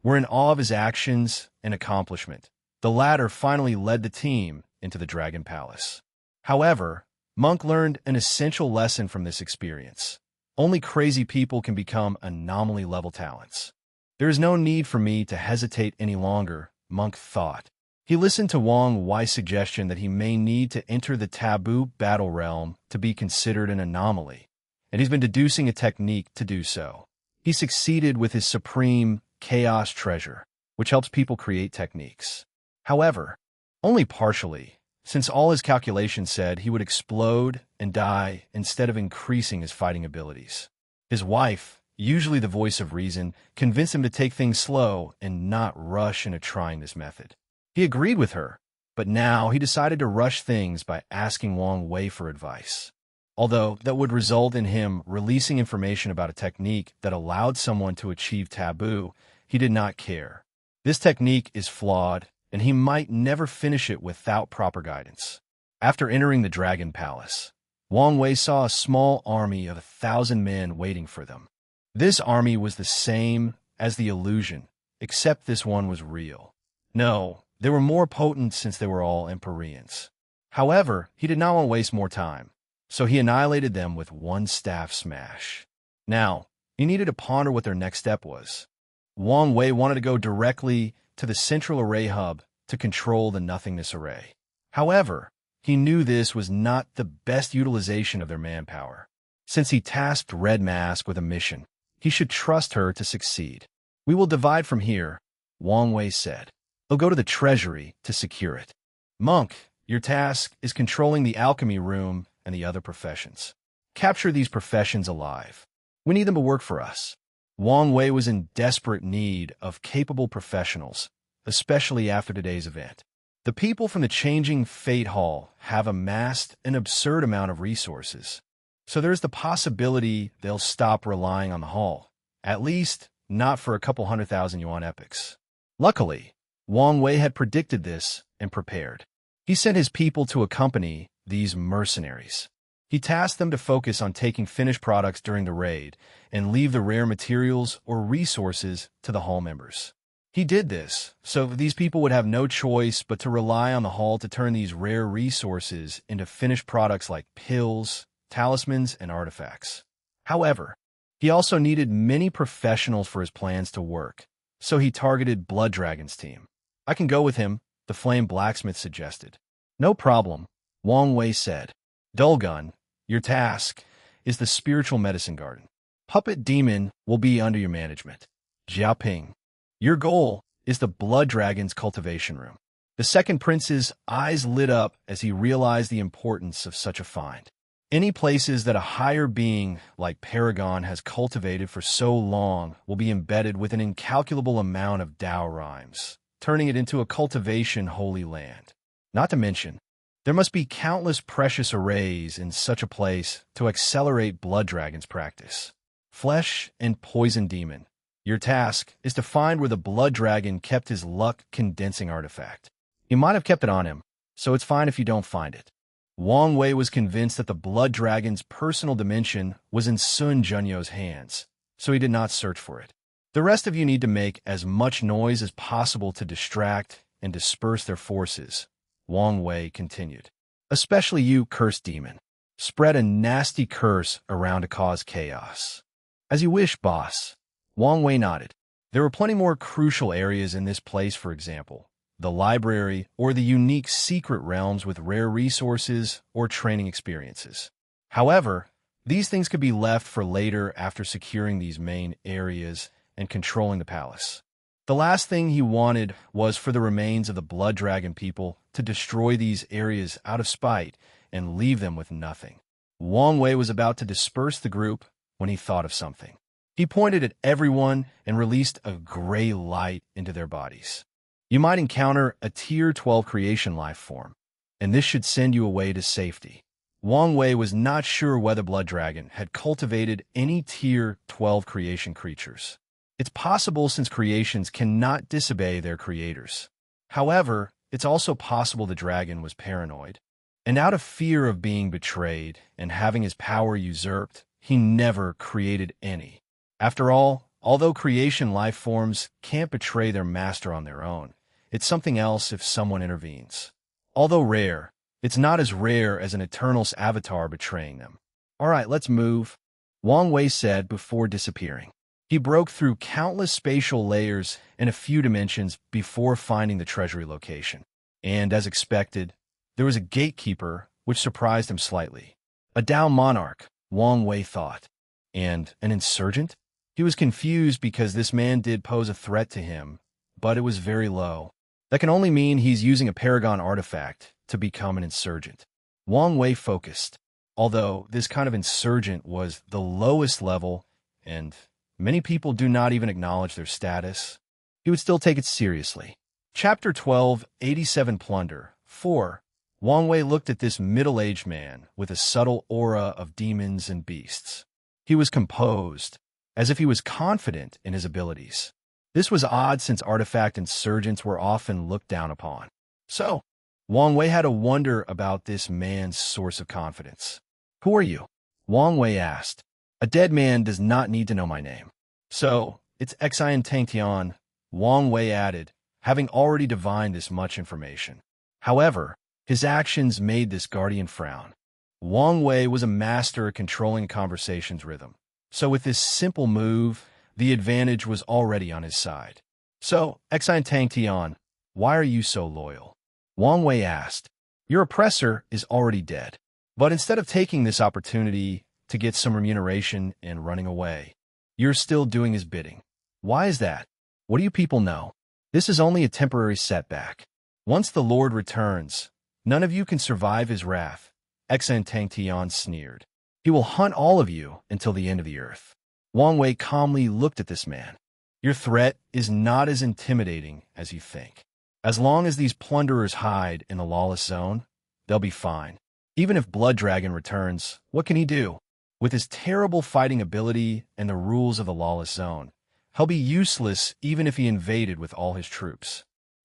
were in awe of his actions and accomplishment, the latter finally led the team into the Dragon Palace. However, Monk learned an essential lesson from this experience. Only crazy people can become anomaly-level talents. There is no need for me to hesitate any longer, Monk thought. He listened to Wang Wei's suggestion that he may need to enter the taboo battle realm to be considered an anomaly, and he's been deducing a technique to do so. He succeeded with his supreme chaos treasure, which helps people create techniques. However, only partially, since all his calculations said he would explode and die instead of increasing his fighting abilities. His wife, usually the voice of reason, convinced him to take things slow and not rush into trying this method. He agreed with her, but now he decided to rush things by asking Wang Wei for advice. Although that would result in him releasing information about a technique that allowed someone to achieve taboo, he did not care. This technique is flawed, and he might never finish it without proper guidance. After entering the Dragon Palace, Wang Wei saw a small army of 1,000 men waiting for them. This army was the same as the illusion, except this one was real. No, they were more potent since they were all Empyreans. However, he did not want to waste more time, so he annihilated them with one staff smash. Now, he needed to ponder what their next step was. Wang Wei wanted to go directly to the central array hub to control the nothingness array. However, he knew this was not the best utilization of their manpower. Since he tasked Red Mask with a mission, he should trust her to succeed. "We will divide from here," Wang Wei said. "He'll go to the treasury to secure it. Monk, your task is controlling the alchemy room and the other professions. Capture these professions alive. We need them to work for us." Wang Wei was in desperate need of capable professionals, especially after today's event. The people from the Changing Fate Hall have amassed an absurd amount of resources, so there's the possibility they'll stop relying on the hall, at least not for a couple 100,000 yuan epics. Luckily, Wang Wei had predicted this and prepared. He sent his people to accompany these mercenaries. He tasked them to focus on taking finished products during the raid and leave the rare materials or resources to the hall members. He did this so these people would have no choice but to rely on the hall to turn these rare resources into finished products like pills, talismans, and artifacts. However, he also needed many professionals for his plans to work, so he targeted Blood Dragon's team. "I can go with him," the Flame Blacksmith suggested. "No problem," Wang Wei said. "Dulgun, your task is the spiritual medicine garden. Puppet Demon will be under your management. Jiaoping, your goal is the Blood Dragon's cultivation room." The second prince's eyes lit up as he realized the importance of such a find. Any places that a higher being like Paragon has cultivated for so long will be embedded with an incalculable amount of Dao rhymes, turning it into a cultivation holy land. Not to mention, there must be countless precious arrays in such a place to accelerate Blood Dragon's practice. Flesh and Poison Demon, your task is to find where the Blood Dragon kept his luck-condensing artifact. He might have kept it on him, so it's fine if you don't find it. Wang Wei was convinced that the Blood Dragon's personal dimension was in Sun Junyo's hands, so he did not search for it. The rest of you need to make as much noise as possible to distract and disperse their forces, Wang Wei continued. Especially you, Cursed Demon. Spread a nasty curse around to cause chaos. As you wish, boss. Wang Wei nodded. There were plenty more crucial areas in this place, for example, the library, or the unique secret realms with rare resources or training experiences. However, these things could be left for later after securing these main areas and controlling the palace. The last thing he wanted was for the remains of the Blood Dragon people to destroy these areas out of spite and leave them with nothing. Wang Wei was about to disperse the group when he thought of something. He pointed at everyone and released a gray light into their bodies. You might encounter a Tier 12 creation life form, and this should send you away to safety. Wang Wei was not sure whether Blood Dragon had cultivated any Tier 12 creation creatures. It's possible since creations cannot disobey their creators. However, it's also possible the dragon was paranoid, and out of fear of being betrayed and having his power usurped, he never created any. After all, although creation life forms can't betray their master on their own, it's something else if someone intervenes. Although rare, it's not as rare as an Eternal's avatar betraying them. "All right, let's move," Wang Wei said before disappearing. He broke through countless spatial layers in a few dimensions before finding the treasury location. And as expected, there was a gatekeeper which surprised him slightly. A Dao monarch, Wang Wei thought. And an insurgent? He was confused because this man did pose a threat to him, but it was very low. That can only mean he's using a Paragon artifact to become an insurgent. Wang Wei focused, although this kind of insurgent was the lowest level, and many people do not even acknowledge their status. He would still take it seriously. Chapter 12, 87 Plunder. 4. Wang Wei looked at this middle-aged man with a subtle aura of demons and beasts. He was composed, as if he was confident in his abilities. This was odd since artifact insurgents were often looked down upon. So, Wang Wei had to wonder about this man's source of confidence. "Who are you?" Wang Wei asked. "A dead man does not need to know my name. So, It's Xian Tangtian, Wang Wei added, having already divined this much information. However, his actions made this guardian frown. Wang Wei was a master at controlling conversation's rhythm, so with this simple move, the advantage was already on his side. So, Xian Tangtian, why are you so loyal? Wang Wei asked. Your oppressor is already dead. But instead of taking this opportunity to get some remuneration and running away, you're still doing his bidding. Why is that? What do you people know? This is only a temporary setback. Once the Lord returns, none of you can survive his wrath. Xian Tangtian sneered. He will hunt all of you until the end of the earth. Wang Wei calmly looked at this man. Your threat is not as intimidating as you think. As long as these plunderers hide in the lawless zone, they'll be fine. Even if Blood Dragon returns, what can he do? With his terrible fighting ability and the rules of the lawless zone, he'll be useless even if he invaded with all his troops.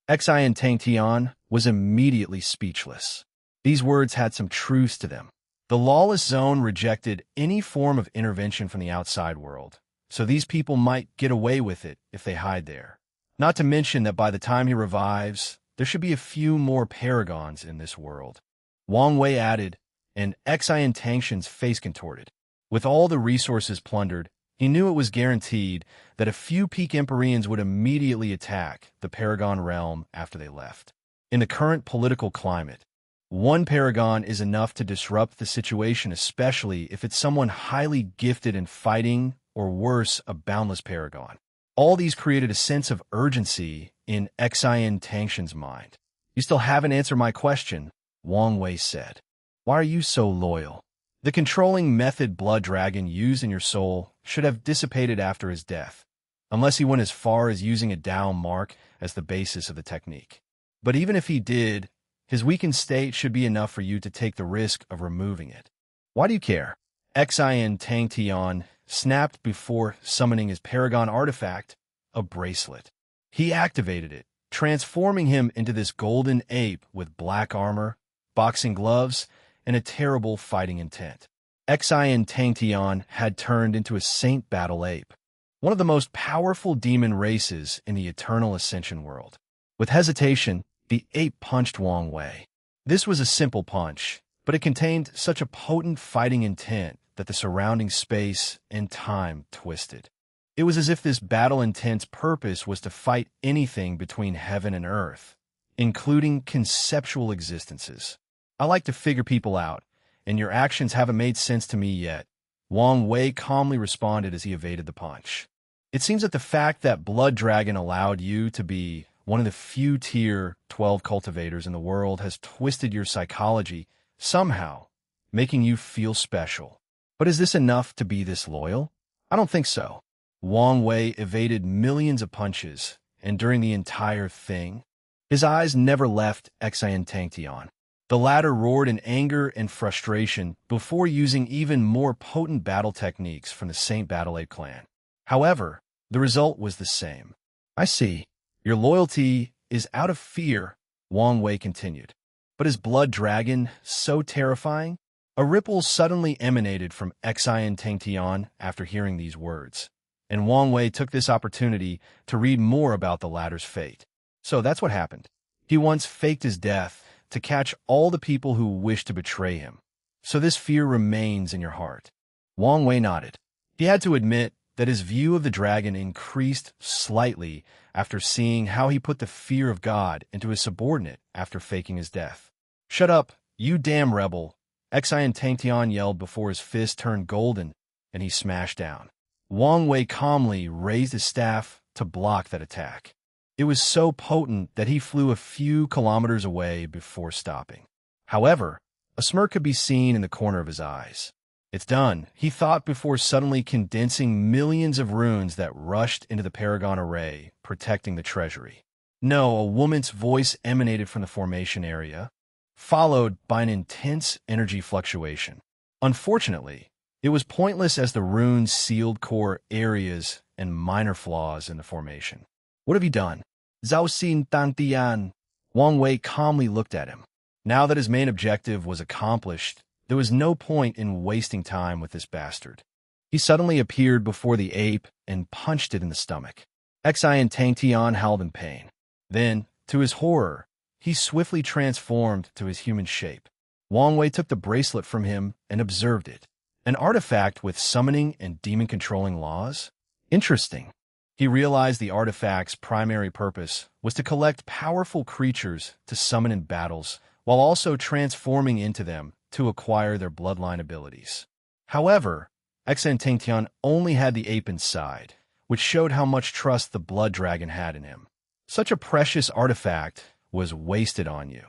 Xian Tangtian was immediately speechless. These words had some truth to them. The lawless zone rejected any form of intervention from the outside world, so these people might get away with it if they hide there. Not to mention that by the time he revives, there should be a few more paragons in this world. Wang Wei added, and Xian Tangtian's face contorted. With all the resources plundered, he knew it was guaranteed that a few peak Empyreans would immediately attack the Paragon realm after they left. In the current political climate, one Paragon is enough to disrupt the situation, especially if it's someone highly gifted in fighting or worse, a boundless Paragon. All these created a sense of urgency in Xian Tangtian's mind. You still haven't answered my question, Wang Wei said. Why are you so loyal? The controlling method Blood Dragon used in your soul should have dissipated after his death, unless he went as far as using a Dao mark as the basis of the technique. But even if he did, his weakened state should be enough for you to take the risk of removing it. Why do you care? Xian Tangtian snapped before summoning his Paragon artifact, a bracelet. He activated it, transforming him into this golden ape with black armor, boxing gloves, and a terrible fighting intent. Xian Tangtian had turned into a Saint Battle Ape, one of the most powerful demon races in the Eternal Ascension world. With hesitation, the ape punched Wang Wei. This was a simple punch, but it contained such a potent fighting intent that the surrounding space and time twisted. It was as if this battle intent's purpose was to fight anything between heaven and earth, including conceptual existences. I like to figure people out, and your actions haven't made sense to me yet. Wang Wei calmly responded as he evaded the punch. It seems that the fact that Blood Dragon allowed you to be one of the few Tier 12 cultivators in the world has twisted your psychology somehow, making you feel special. But is this enough to be this loyal? I don't think so. Wang Wei evaded millions of punches, and during the entire thing, his eyes never left Xian Tangtian. The latter roared in anger and frustration before using even more potent battle techniques from the Saint Battle Ape clan. However, the result was the same. I see. Your loyalty is out of fear, Wang Wei continued. But is Blood Dragon so terrifying? A ripple suddenly emanated from Xian Tangtian after hearing these words, and Wang Wei took this opportunity to read more about the latter's fate. So that's what happened. He once faked his death to catch all the people who wished to betray him. So this fear remains in your heart. Wang Wei nodded. He had to admit that his view of the dragon increased slightly after seeing how he put the fear of God into his subordinate after faking his death. Shut up, you damn rebel, Xian Tangtian yelled before his fist turned golden and he smashed down. Wang Wei calmly raised his staff to block that attack. It was so potent that he flew a few kilometers away before stopping. However, a smirk could be seen in the corner of his eyes. It's done, he thought before suddenly condensing millions of runes that rushed into the Paragon array, protecting the treasury. No, a woman's voice emanated from the formation area, followed by an intense energy fluctuation. Unfortunately, it was pointless as the runes sealed core areas and minor flaws in the formation. What have you done? Zhao Xin Tangtian. Wang Wei calmly looked at him. Now that his main objective was accomplished, there was no point in wasting time with this bastard. He suddenly appeared before the ape and punched it in the stomach. Xian Tangtian howled in pain. Then, to his horror, he swiftly transformed to his human shape. Wang Wei took the bracelet from him and observed it. An artifact with summoning and demon-controlling laws? Interesting. He realized the artifact's primary purpose was to collect powerful creatures to summon in battles, while also transforming into them to acquire their bloodline abilities. However, Xian Tangtian only had the ape inside, which showed how much trust the blood dragon had in him. Such a precious artifact was wasted on you.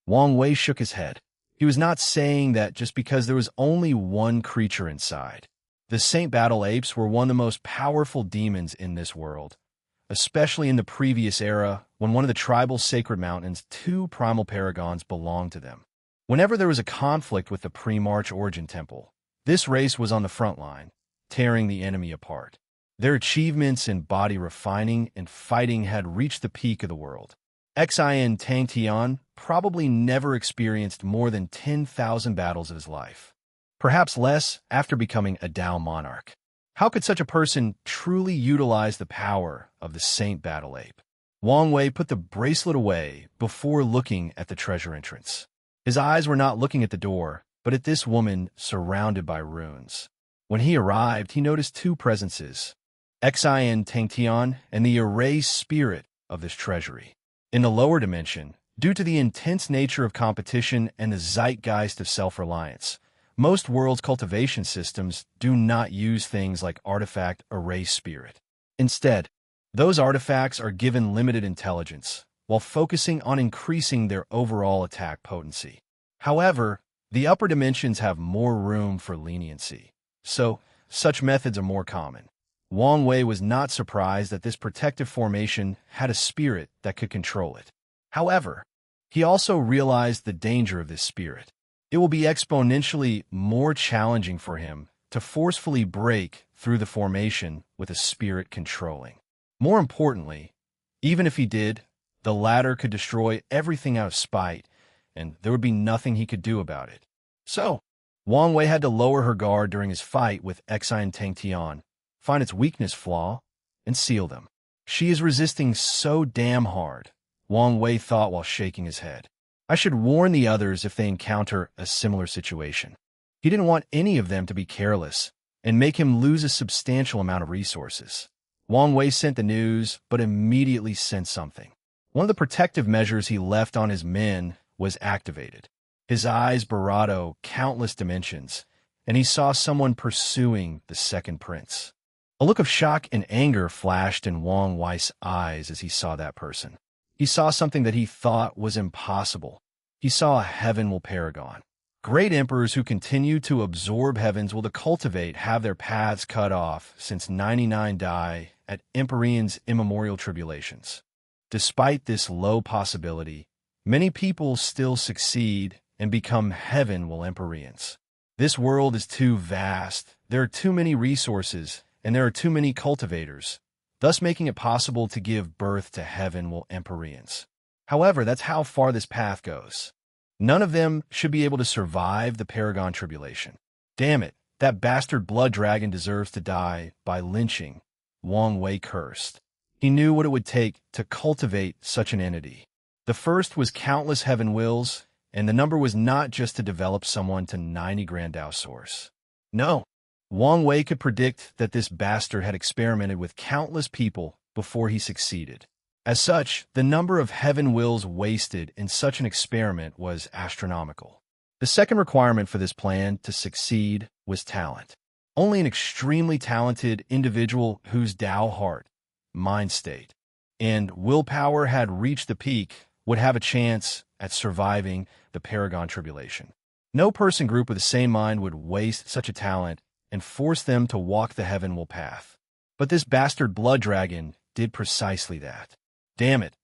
Wang Wei shook his head. He was not saying that just because there was only one creature inside. The Saint Battle Apes were one of the most powerful demons in this world, especially in the previous era when one of the tribal sacred mountains, 2 primal paragons belonged to them. Whenever there was a conflict with the pre-March Origin Temple, this race was on the front line, tearing the enemy apart. Their achievements in body refining and fighting had reached the peak of the world. Xian Tangtian probably never experienced more than 10,000 battles of his life. Perhaps less after becoming a Dao monarch. How could such a person truly utilize the power of the Saint Battle Ape? Wang Wei put the bracelet away before looking at the treasure entrance. His eyes were not looking at the door, but at this woman surrounded by runes. When he arrived, he noticed 2 presences, Xian Tangtian and the erased spirit of this treasury. In the lower dimension, due to the intense nature of competition and the zeitgeist of self-reliance, most worlds' cultivation systems do not use things like artifact erase spirit. Instead, those artifacts are given limited intelligence, while focusing on increasing their overall attack potency. However, the upper dimensions have more room for leniency, so such methods are more common. Wang Wei was not surprised that this protective formation had a spirit that could control it. However, he also realized the danger of this spirit. It will be exponentially more challenging for him to forcefully break through the formation with a spirit controlling. More importantly, even if he did, the latter could destroy everything out of spite, and there would be nothing he could do about it. So, Wang Wei had to lower her guard during his fight with Xian Tangtian, find its weakness flaw, and seal them. She is resisting so damn hard, Wang Wei thought while shaking his head. I should warn the others if they encounter a similar situation. He didn't want any of them to be careless and make him lose a substantial amount of resources. Wang Wei sent the news, but immediately sent something. One of the protective measures he left on his men was activated. His eyes barrado countless dimensions, and he saw someone pursuing the second prince. A look of shock and anger flashed in Wang Wei's eyes as he saw that person. He saw something that he thought was impossible. He saw a heavenly paragon. Great emperors who continue to absorb heavens will to cultivate have their paths cut off since 99 die at Empyrean's immemorial tribulations. Despite this low possibility, many people still succeed and become heavenly Empyreans. This world is too vast, there are too many resources, and there are too many cultivators, thus making it possible to give birth to heavenly Empyreans. However, that's how far this path goes. None of them should be able to survive the Paragon Tribulation. Damn it, that bastard blood dragon deserves to die by lynching, Wang Wei cursed. He knew what it would take to cultivate such an entity. The first was countless heaven wills, and the number was not just to develop someone to 90 Grandau source. No, Wang Wei could predict that this bastard had experimented with countless people before he succeeded. As such, the number of heaven wills wasted in such an experiment was astronomical. The second requirement for this plan to succeed was talent. Only an extremely talented individual whose Tao heart, mind state, and willpower had reached the peak would have a chance at surviving the Paragon Tribulation. No person group with the same mind would waste such a talent and force them to walk the heavenly path. But this bastard blood dragon did precisely that. Damn it,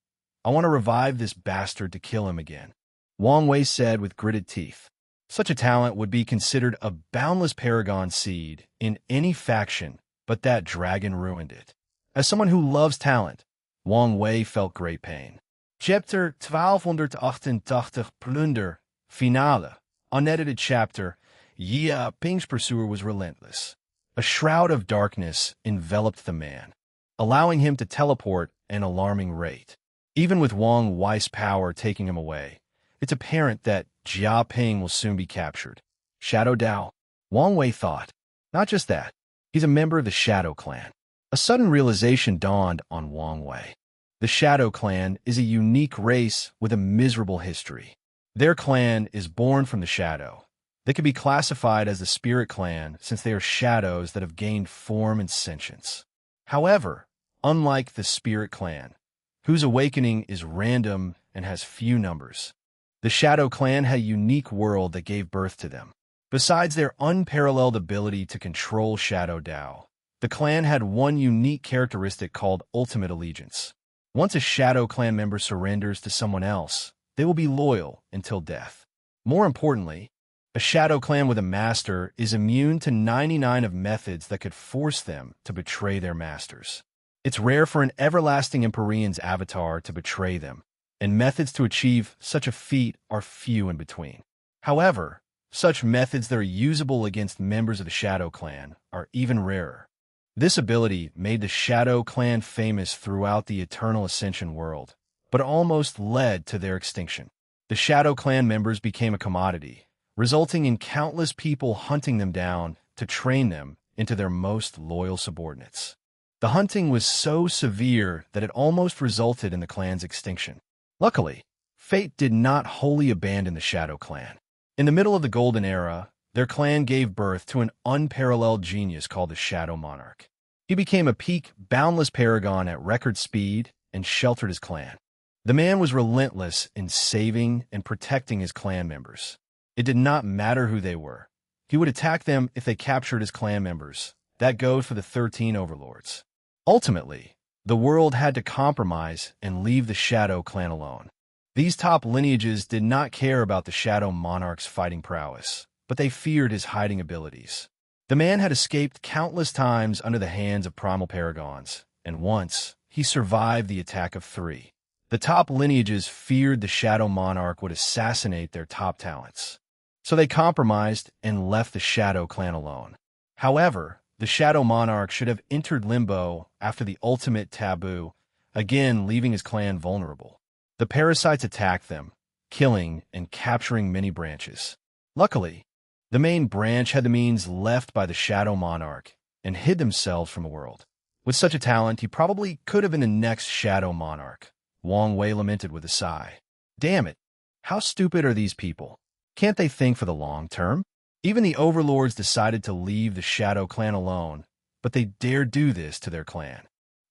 I want to revive this bastard to kill him again, Wang Wei said with gritted teeth. Such a talent would be considered a boundless paragon seed in any faction, but that dragon ruined it. As someone who loves talent, Wang Wei felt great pain. Chapter 1288 Plunder, Finale, unedited chapter. Yeah, Ping's pursuer was relentless. A shroud of darkness enveloped the man, allowing him to teleport at an alarming rate. Even with Wang Wei's power taking him away, it's apparent that Jia Ping will soon be captured. Shadow Dao, Wang Wei thought. Not just that, he's a member of the Shadow Clan. A sudden realization dawned on Wang Wei. The Shadow Clan is a unique race with a miserable history. Their clan is born from the shadow. They could be classified as the Spirit Clan since they are shadows that have gained form and sentience. However, unlike the Spirit Clan, whose awakening is random and has few numbers, the Shadow Clan had a unique world that gave birth to them. Besides their unparalleled ability to control Shadow Dao, the clan had one unique characteristic called ultimate allegiance. Once a Shadow Clan member surrenders to someone else, they will be loyal until death. More importantly, a Shadow Clan with a master is immune to 99 of methods that could force them to betray their masters. It's rare for an everlasting Empyrean's avatar to betray them, and methods to achieve such a feat are few in between. However, such methods that are usable against members of the Shadow Clan are even rarer. This ability made the Shadow Clan famous throughout the Eternal Ascension world, but almost led to their extinction. The Shadow Clan members became a commodity, resulting in countless people hunting them down to train them into their most loyal subordinates. The hunting was so severe that it almost resulted in the clan's extinction. Luckily, fate did not wholly abandon the Shadow Clan. In the middle of the Golden Era, their clan gave birth to an unparalleled genius called the Shadow Monarch. He became a peak, boundless paragon at record speed and sheltered his clan. The man was relentless in saving and protecting his clan members. It did not matter who they were. He would attack them if they captured his clan members. That goes for the 13 overlords. Ultimately, the world had to compromise and leave the Shadow Clan alone. These top lineages did not care about the Shadow Monarch's fighting prowess, but they feared his hiding abilities. The man had escaped countless times under the hands of primal paragons, and once, he survived the attack of 3. The top lineages feared the Shadow Monarch would assassinate their top talents. So they compromised and left the Shadow Clan alone. However, the Shadow Monarch should have entered Limbo after the ultimate taboo, again leaving his clan vulnerable. The parasites attacked them, killing and capturing many branches. Luckily, the main branch had the means left by the Shadow Monarch and hid themselves from the world. With such a talent, he probably could have been the next Shadow Monarch. Wang Wei lamented with a sigh. Damn it, how stupid are these people? Can't they think for the long term? Even the overlords decided to leave the Shadow Clan alone, but they dared do this to their clan.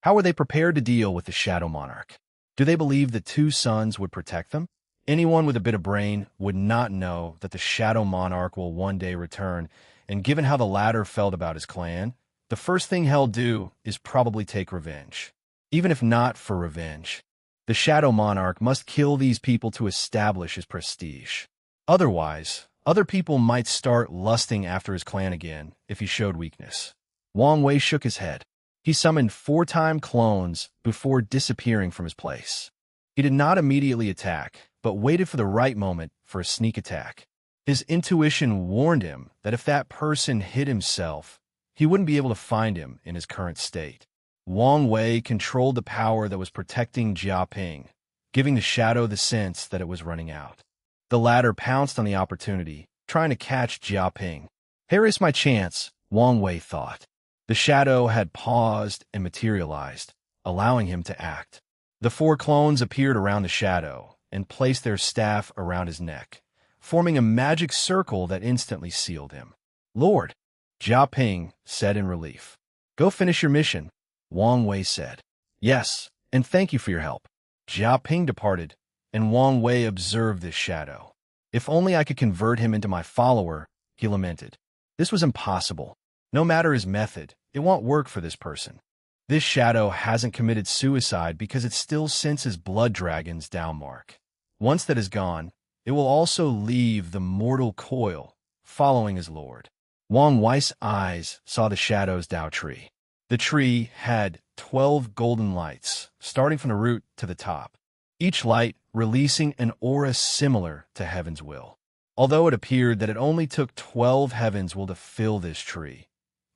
How were they prepared to deal with the Shadow Monarch? Do they believe the 2 sons would protect them? Anyone with a bit of brain would not know that the Shadow Monarch will one day return, and given how the latter felt about his clan, the first thing he'll do is probably take revenge. Even if not for revenge, the Shadow Monarch must kill these people to establish his prestige. Otherwise, other people might start lusting after his clan again if he showed weakness. Wang Wei shook his head. He summoned 4-time clones before disappearing from his place. He did not immediately attack, but waited for the right moment for a sneak attack. His intuition warned him that if that person hid himself, he wouldn't be able to find him in his current state. Wang Wei controlled the power that was protecting Jia Ping, giving the shadow the sense that it was running out. The latter pounced on the opportunity, trying to catch Jia Ping. Here is my chance, Wang Wei thought. The shadow had paused and materialized, allowing him to act. The 4 clones appeared around the shadow and placed their staff around his neck, forming a magic circle that instantly sealed him. Lord, Jia Ping said in relief. Go finish your mission, Wang Wei said. Yes, and thank you for your help. Jia Ping departed, and Wang Wei observed this shadow. If only I could convert him into my follower, he lamented. This was impossible. No matter his method, it won't work for this person. This shadow hasn't committed suicide because it still senses blood dragon's down mark. Once that is gone, it will also leave the mortal coil, following his lord. Wang Wei's eyes saw the shadow's Dao tree. The tree had 12 golden lights, starting from the root to the top, each light releasing an aura similar to heaven's will. Although it appeared that it only took 12 heavens will to fill this tree,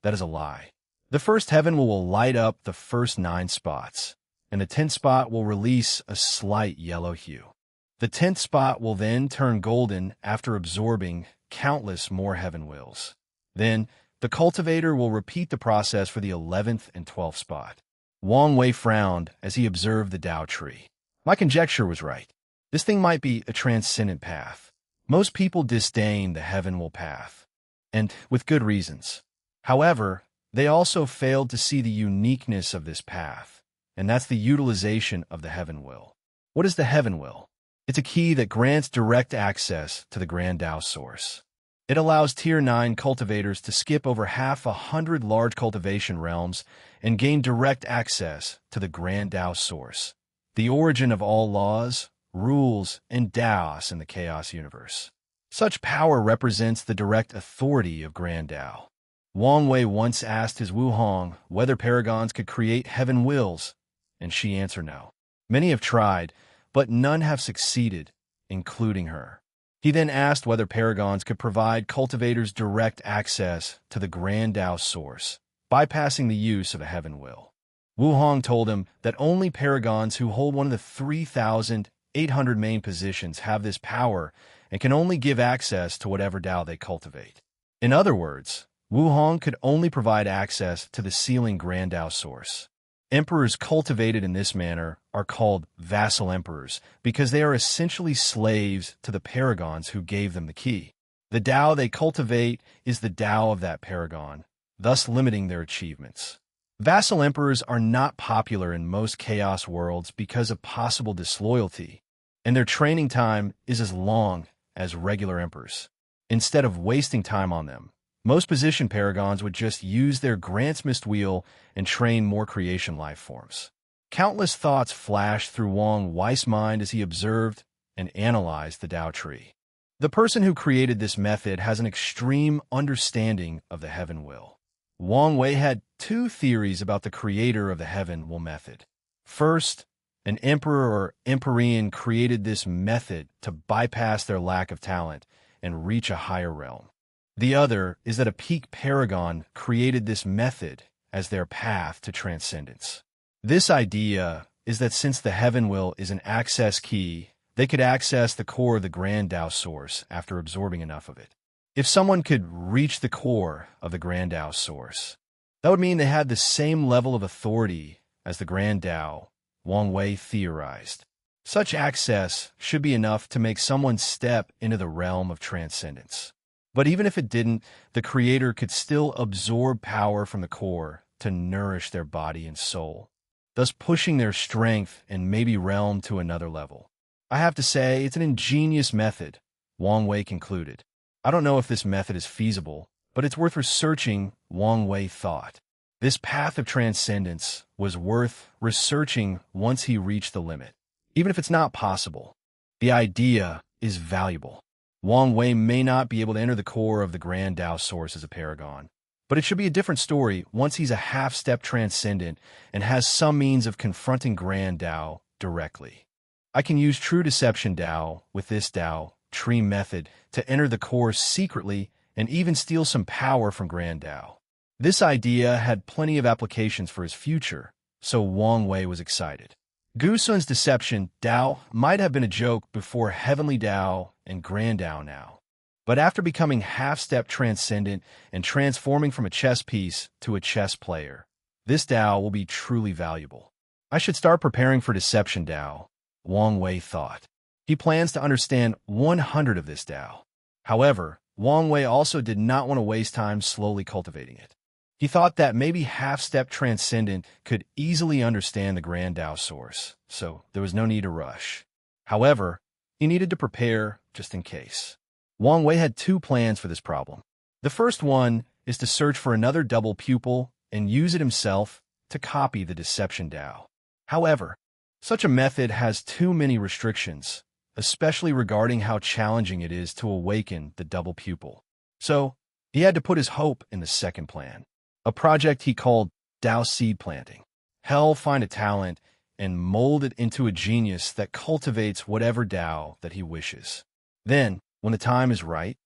That is a lie. The first heaven will light up the first 9 spots, and the 10th spot will release a slight yellow hue. The 10th spot will then turn golden after absorbing countless more heaven wheels. Then, the cultivator will repeat the process for the 11th and 12th spot. Wang Wei frowned as he observed the Tao tree. My conjecture was right. This thing might be a transcendent path. Most people disdain the heaven will path, and with good reasons. However, they also failed to see the uniqueness of this path, and that's the utilization of the heaven will. What is the heaven will? It's a key that grants direct access to the Grand Tao source. It allows Tier 9 cultivators to skip over 100 large cultivation realms and gain direct access to the Grand Tao source, the origin of all laws, rules, and Taos in the chaos universe. Such power represents the direct authority of Grand Tao. Wang Wei once asked his Wuhong whether paragons could create heaven wills, and she answered no. Many have tried, but none have succeeded, including her. He then asked whether paragons could provide cultivators direct access to the Grand Tao source, bypassing the use of a heaven will. Wuhong told him that only paragons who hold one of the 3,800 main positions have this power and can only give access to whatever Tao they cultivate. In other words, Wuhong could only provide access to the sealing Grand Tao source. Emperors cultivated in this manner are called vassal emperors because they are essentially slaves to the paragons who gave them the key. The Tao they cultivate is the Tao of that paragon, thus limiting their achievements. Vassal emperors are not popular in most chaos worlds because of possible disloyalty, and their training time is as long as regular emperors. Instead of wasting time on them, most position paragons would just use their Grantsmith wheel and train more creation life forms. Countless thoughts flashed through Wang Wei's mind as he observed and analyzed the Tao tree. The person who created this method has an extreme understanding of the heaven will. Wang Wei had 2 theories about the creator of the heaven will method. First, an emperor or empyrean created this method to bypass their lack of talent and reach a higher realm. The other is that a peak paragon created this method as their path to transcendence. This idea is that since the heaven will is an access key, they could access the core of the Grand Tao source after absorbing enough of it. If someone could reach the core of the Grand Tao source, that would mean they had the same level of authority as the Grand Tao, Wang Wei theorized. Such access should be enough to make someone step into the realm of transcendence. But even if it didn't, the creator could still absorb power from the core to nourish their body and soul, thus pushing their strength and maybe realm to another level. I have to say, it's an ingenious method, Wang Wei concluded. I don't know if this method is feasible, but it's worth researching, Wang Wei thought. This path of transcendence was worth researching once he reached the limit. Even if it's not possible, the idea is valuable. Wang Wei may not be able to enter the core of the Grand Tao source as a paragon, but it should be a different story once he's a half-step transcendent and has some means of confronting Grand Tao directly. I can use True Deception Tao with this Tao tree method to enter the core secretly and even steal some power from Grand Tao. This idea had plenty of applications for his future, so Wang Wei was excited. Gusun's deception Tao might have been a joke before Heavenly Tao and Grand Tao now, but after becoming half-step transcendent and transforming from a chess piece to a chess player, this Tao will be truly valuable. I should start preparing for deception Tao, Wang Wei thought. He plans to understand 100 of this Tao. However, Wang Wei also did not want to waste time slowly cultivating it. He thought that maybe half-step transcendent could easily understand the Grand Tao source, so there was no need to rush. However, he needed to prepare just in case. Wang Wei had 2 plans for this problem. The first one is to search for another double pupil and use it himself to copy the deception Tao. However, such a method has too many restrictions, especially regarding how challenging it is to awaken the double pupil. So, he had to put his hope in the second plan, a project he called Tao Seed Planting. Hell find a talent and mold it into a genius that cultivates whatever Tao that he wishes. Then, when the time is right,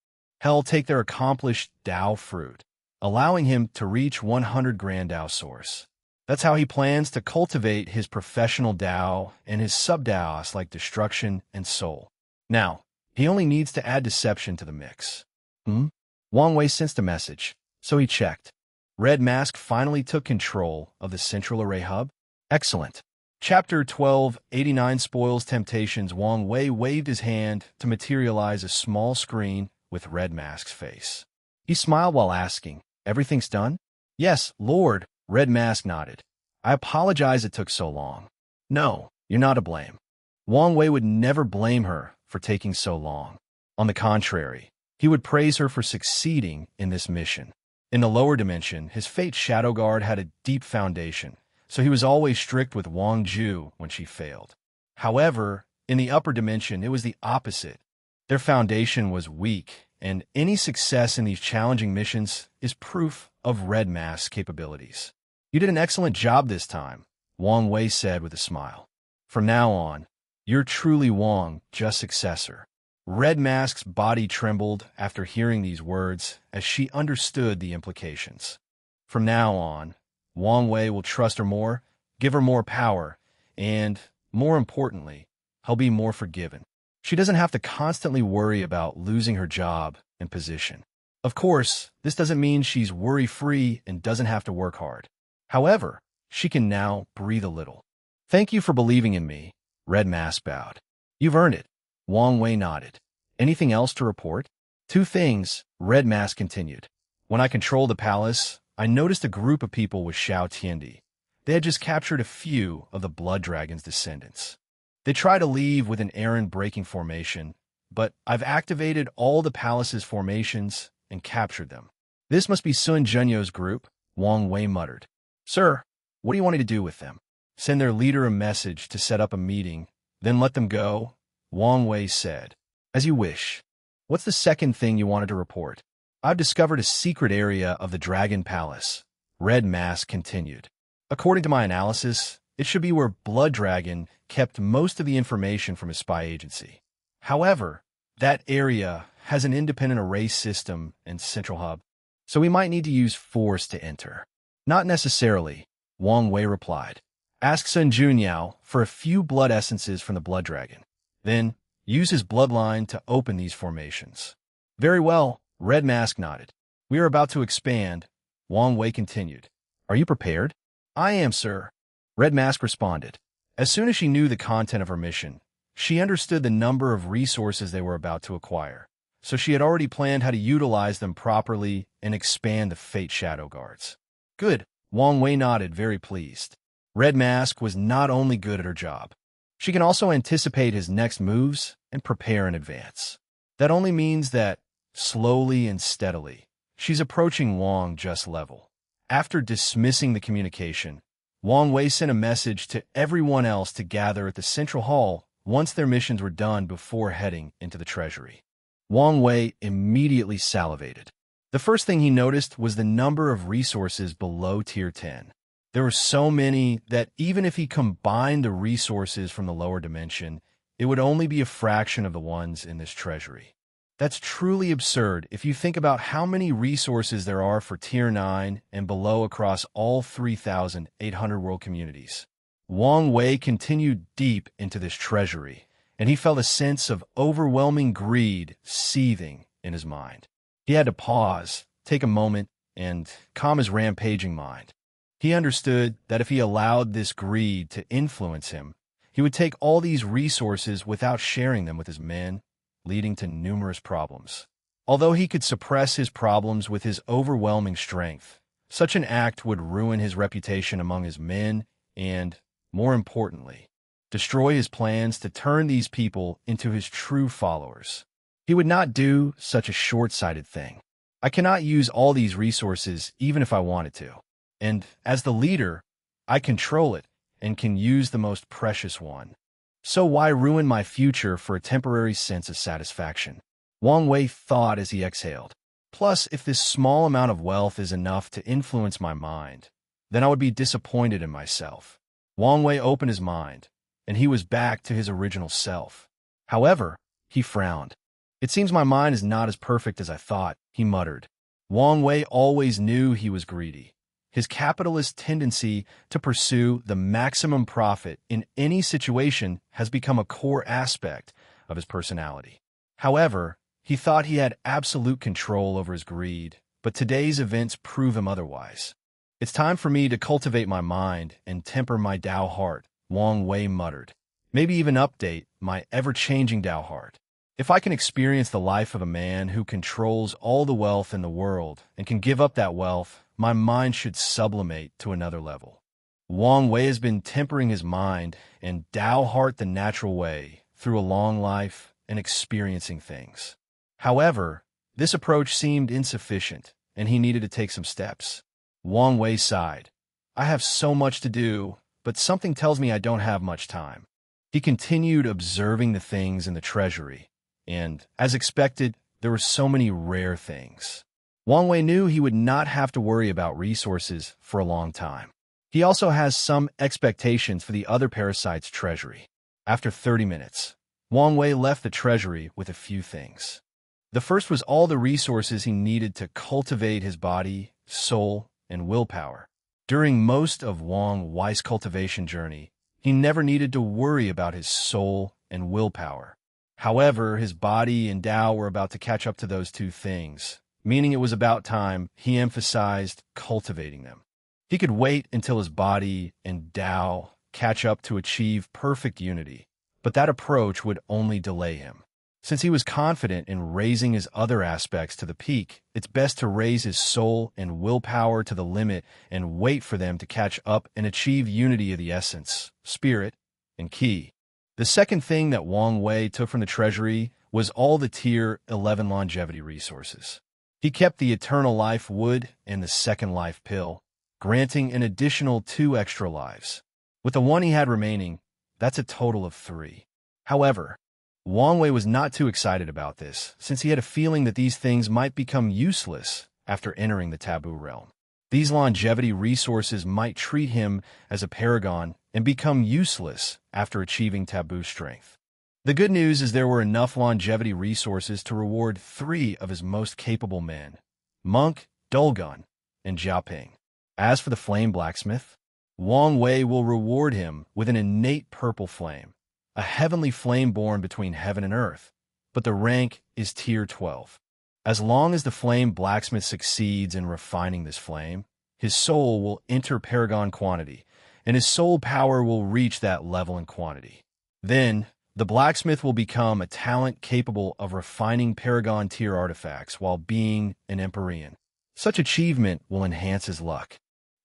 Hell take their accomplished Tao fruit, allowing him to reach 100 grand Dao source. That's how he plans to cultivate his professional Dao and his sub-Daos like destruction and soul. Now, he only needs to add deception to the mix. Wang Wei sensed a message, so he checked. Red Mask finally took control of the central array hub. Excellent. Chapter 1289 Spoils Temptations. Wang Wei waved his hand to materialize a small screen with Red Mask's face. He smiled while asking, "Everything's done?" "Yes, Lord," Red Mask nodded. "I apologize it took so long." "No, you're not to blame." Wang Wei would never blame her for taking so long. On the contrary, he would praise her for succeeding in this mission. In the lower dimension, his fate shadow guard had a deep foundation, so he was always strict with Wang Ju when she failed. However, in the upper dimension, it was the opposite. Their foundation was weak, and any success in these challenging missions is proof of Red Mask's capabilities. "You did an excellent job this time," Wang Wei said with a smile. "From now on, you're truly Wang, just successor." Red Mask's body trembled after hearing these words as she understood the implications. From now on, Wang Wei will trust her more, give her more power, and, more importantly, he'll be more forgiven. She doesn't have to constantly worry about losing her job and position. Of course, this doesn't mean she's worry-free and doesn't have to work hard. However, she can now breathe a little. "Thank you for believing in me," Red Mask bowed. "You've earned it." Wang Wei nodded. "Anything else to report?" "Two things," Red Mask continued. "When I controlled the palace, I noticed a group of people with Xiao Tiandi. They had just captured a few of the Blood Dragon's descendants. They tried to leave with an errand-breaking formation, but I've activated all the palace's formations and captured them." "This must be Sun Zhenyo's group," Wang Wei muttered. "Sir, what do you want me to do with them?" "Send their leader a message to set up a meeting, then let them go," Wang Wei said. "As you wish." "What's the second thing you wanted to report?" "I've discovered a secret area of the Dragon Palace," Red Mask continued. "According to my analysis, it should be where Blood Dragon kept most of the information from his spy agency. However, that area has an independent array system and central hub, so we might need to use force to enter." "Not necessarily," Wang Wei replied. "Ask Sun Junyao for a few blood essences from the Blood Dragon. Then, use his bloodline to open these formations." "Very well," Red Mask nodded. "We are about to expand," Wang Wei continued. "Are you prepared?" "I am, sir," Red Mask responded. As soon as she knew the content of her mission, she understood the number of resources they were about to acquire, so she had already planned how to utilize them properly and expand the Fate Shadow Guards. "Good," Wang Wei nodded, very pleased. Red Mask was not only good at her job, she can also anticipate his next moves and prepare in advance. That only means that, slowly and steadily, she's approaching Wang just level. After dismissing the communication, Wang Wei sent a message to everyone else to gather at the Central Hall once their missions were done before heading into the treasury. Wang Wei immediately salivated. The first thing he noticed was the number of resources below Tier 10. There were so many that even if he combined the resources from the lower dimension, it would only be a fraction of the ones in this treasury. That's truly absurd if you think about how many resources there are for Tier 9 and below across all 3,800 world communities. Wang Wei continued deep into this treasury, and he felt a sense of overwhelming greed seething in his mind. He had to pause, take a moment, and calm his rampaging mind. He understood that if he allowed this greed to influence him, he would take all these resources without sharing them with his men, leading to numerous problems. Although he could suppress his problems with his overwhelming strength, such an act would ruin his reputation among his men and, more importantly, destroy his plans to turn these people into his true followers. He would not do such a short-sighted thing. "I cannot use all these resources even if I wanted to. And as the leader, I control it and can use the most precious one. So why ruin my future for a temporary sense of satisfaction?" Wang Wei thought as he exhaled. "Plus, if this small amount of wealth is enough to influence my mind, then I would be disappointed in myself." Wang Wei opened his mind, and he was back to his original self. However, he frowned. "It seems my mind is not as perfect as I thought," he muttered. Wang Wei always knew he was greedy. His capitalist tendency to pursue the maximum profit in any situation has become a core aspect of his personality. However, he thought he had absolute control over his greed, but today's events prove him otherwise. "It's time for me to cultivate my mind and temper my Tao heart," Wang Wei muttered. "Maybe even update my ever-changing Tao heart. If I can experience the life of a man who controls all the wealth in the world and can give up that wealth, my mind should sublimate to another level." Wang Wei has been tempering his mind and Tao heart the natural way through a long life and experiencing things. However, this approach seemed insufficient, and he needed to take some steps. Wang Wei sighed. "I have so much to do, but something tells me I don't have much time." He continued observing the things in the treasury, and, as expected, there were so many rare things. Wang Wei knew he would not have to worry about resources for a long time. He also has some expectations for the other parasite's treasury. After 30 minutes, Wang Wei left the treasury with a few things. The first was all the resources he needed to cultivate his body, soul, and willpower. During most of Wang Wei's cultivation journey, he never needed to worry about his soul and willpower. However, his body and Tao were about to catch up to those two things, meaning it was about time he emphasized cultivating them. He could wait until his body and Tao catch up to achieve perfect unity, but that approach would only delay him. Since he was confident in raising his other aspects to the peak, it's best to raise his soul and willpower to the limit and wait for them to catch up and achieve unity of the essence, spirit, and ki. The second thing that Wang Wei took from the treasury was all the Tier 11 longevity resources. He kept the Eternal Life Wood and the Second Life Pill, granting an additional 2 extra lives. With the one he had remaining, that's a total of 3. However, Wang Wei was not too excited about this, since he had a feeling that these things might become useless after entering the taboo realm. These longevity resources might treat him as a paragon and become useless after achieving taboo strength. The good news is there were enough longevity resources to reward 3 of his most capable men, Monk, Dulgun, and Jiaoping. As for the flame blacksmith, Wang Wei will reward him with an innate purple flame, a heavenly flame born between heaven and earth, but the rank is Tier 12. As long as the flame blacksmith succeeds in refining this flame, his soul will enter paragon quantity, and his soul power will reach that level in quantity. Then, the blacksmith will become a talent capable of refining paragon tier artifacts while being an Empyrean. Such achievement will enhance his luck,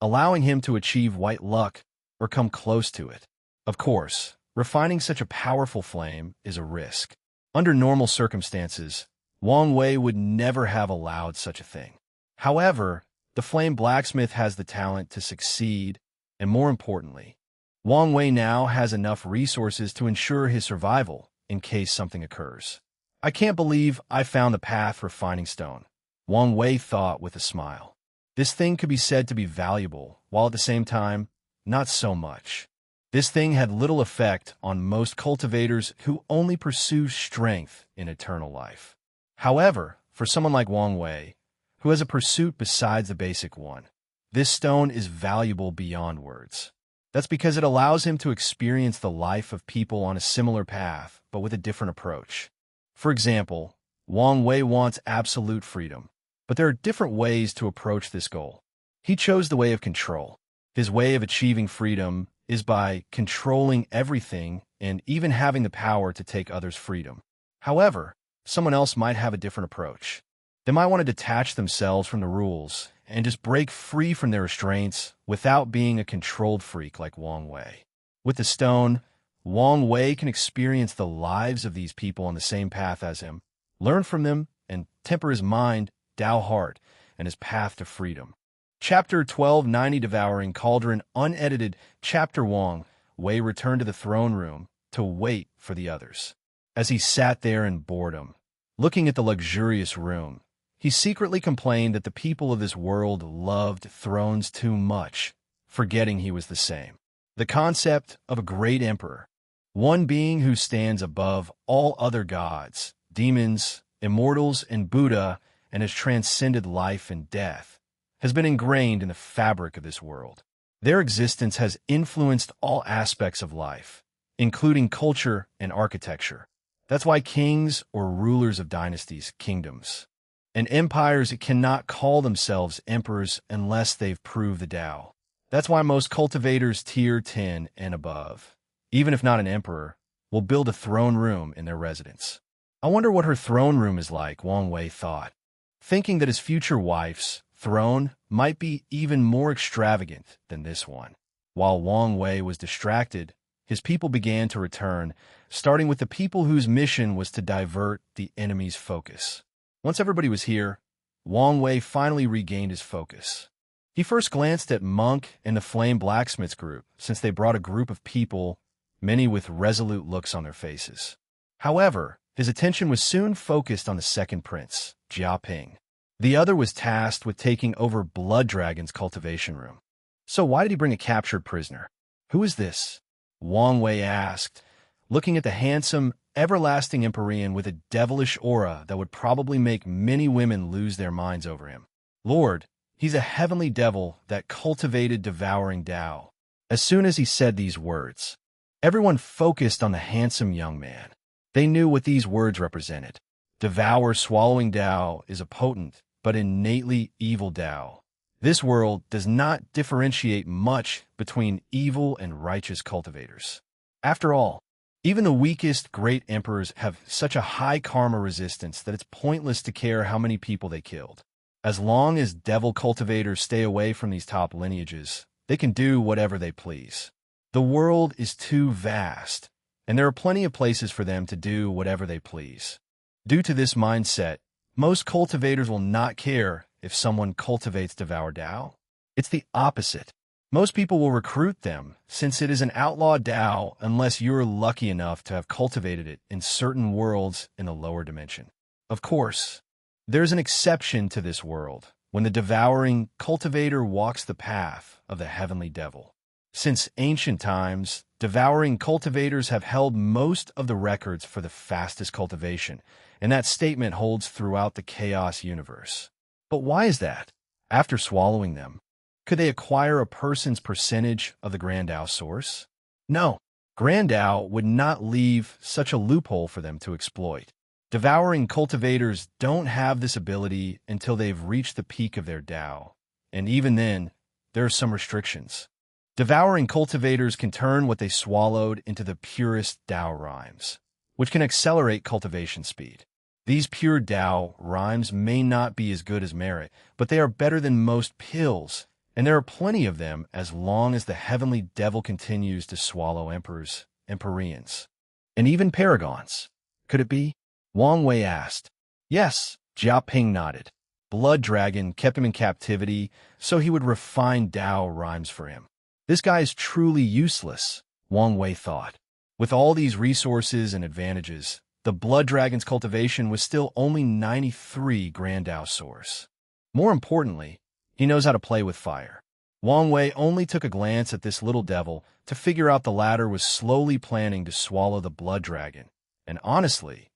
allowing him to achieve white luck or come close to it. Of course, refining such a powerful flame is a risk. Under normal circumstances, Wang Wei would never have allowed such a thing. However, the flame blacksmith has the talent to succeed, and more importantly, Wang Wei now has enough resources to ensure his survival in case something occurs. "I can't believe I found the path refining stone," Wang Wei thought with a smile. This thing could be said to be valuable, while at the same time, not so much. This thing had little effect on most cultivators who only pursue strength in eternal life. However, for someone like Wang Wei, who has a pursuit besides the basic one, this stone is valuable beyond words. That's because it allows him to experience the life of people on a similar path, but with a different approach. For example, Wang Wei wants absolute freedom, but there are different ways to approach this goal. He chose the way of control. His way of achieving freedom is by controlling everything and even having the power to take others' freedom. However, someone else might have a different approach. They might want to detach themselves from the rules and just break free from their restraints without being a controlled freak like Wang Wei. With the stone, Wang Wei can experience the lives of these people on the same path as him, learn from them, and temper his mind, Tao heart, and his path to freedom. Chapter 1290 Devouring Cauldron Unedited. Chapter Wang Wei returned to the throne room to wait for the others. As he sat there in boredom, looking at the luxurious room, he secretly complained that the people of this world loved thrones too much, forgetting he was the same. The concept of a great emperor, one being who stands above all other gods, demons, immortals, and Buddha, and has transcended life and death, has been ingrained in the fabric of this world. Their existence has influenced all aspects of life, including culture and architecture. That's why kings or rulers of dynasties, kingdoms, and empires cannot call themselves emperors unless they've proved the Tao. That's why most cultivators tier 10 and above, even if not an emperor, will build a throne room in their residence. I wonder what her throne room is like, Wang Wei thought, thinking that his future wife's throne might be even more extravagant than this one. While Wang Wei was distracted, his people began to return, starting with the people whose mission was to divert the enemy's focus. Once everybody was here, Wang Wei finally regained his focus. He first glanced at Monk and the Flame Blacksmiths group, since they brought a group of people, many with resolute looks on their faces. However, his attention was soon focused on the second prince, Jia Ping. The other was tasked with taking over Blood Dragon's cultivation room. So why did he bring a captured prisoner? Who is this? Wang Wei asked, looking at the handsome, everlasting Empyrean with a devilish aura that would probably make many women lose their minds over him. Lord, he's a heavenly devil that cultivated devouring Tao. As soon as he said these words, everyone focused on the handsome young man. They knew what these words represented. Devour swallowing Tao is a potent but innately evil Tao. This world does not differentiate much between evil and righteous cultivators. After all, even the weakest great emperors have such a high karma resistance that it's pointless to care how many people they killed. As long as devil cultivators stay away from these top lineages, they can do whatever they please. The world is too vast, and there are plenty of places for them to do whatever they please. Due to this mindset, most cultivators will not care if someone cultivates Devour Tao. It's the opposite. Most people will recruit them, since it is an outlaw Tao unless you're lucky enough to have cultivated it in certain worlds in the lower dimension. Of course, there's an exception to this world, when the devouring cultivator walks the path of the heavenly devil. Since ancient times, devouring cultivators have held most of the records for the fastest cultivation, and that statement holds throughout the chaos universe. But why is that? After swallowing them, could they acquire a person's percentage of the Grand Tao source? No. Grand Tao would not leave such a loophole for them to exploit. Devouring cultivators don't have this ability until they've reached the peak of their Tao, and even then, there are some restrictions. Devouring cultivators can turn what they swallowed into the purest Tao rhymes, which can accelerate cultivation speed. These pure Tao rhymes may not be as good as merit, but they are better than most pills, and there are plenty of them as long as the heavenly devil continues to swallow emperors, Empyreans, and even paragons. Could it be? Wang Wei asked. Yes, Jia Ping nodded. Blood Dragon kept him in captivity so he would refine Tao rhymes for him. This guy is truly useless, Wang Wei thought. With all these resources and advantages, the Blood Dragon's cultivation was still only 93 Grand Tao source. More importantly, he knows how to play with fire. Wang Wei only took a glance at this little devil to figure out the latter was slowly planning to swallow the Blood Dragon. And honestly,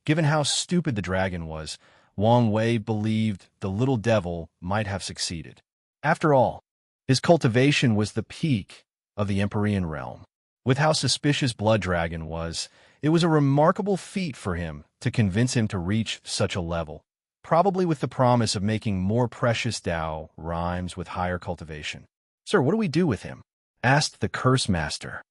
given how stupid the dragon was, Wang Wei believed the little devil might have succeeded. After all, his cultivation was the peak of the Empyrean realm. With how suspicious Blood Dragon was, it was a remarkable feat for him to convince him to reach such a level, probably with the promise of making more precious Tao rhymes with higher cultivation. Sir, what do we do with him? Asked the Curse Master.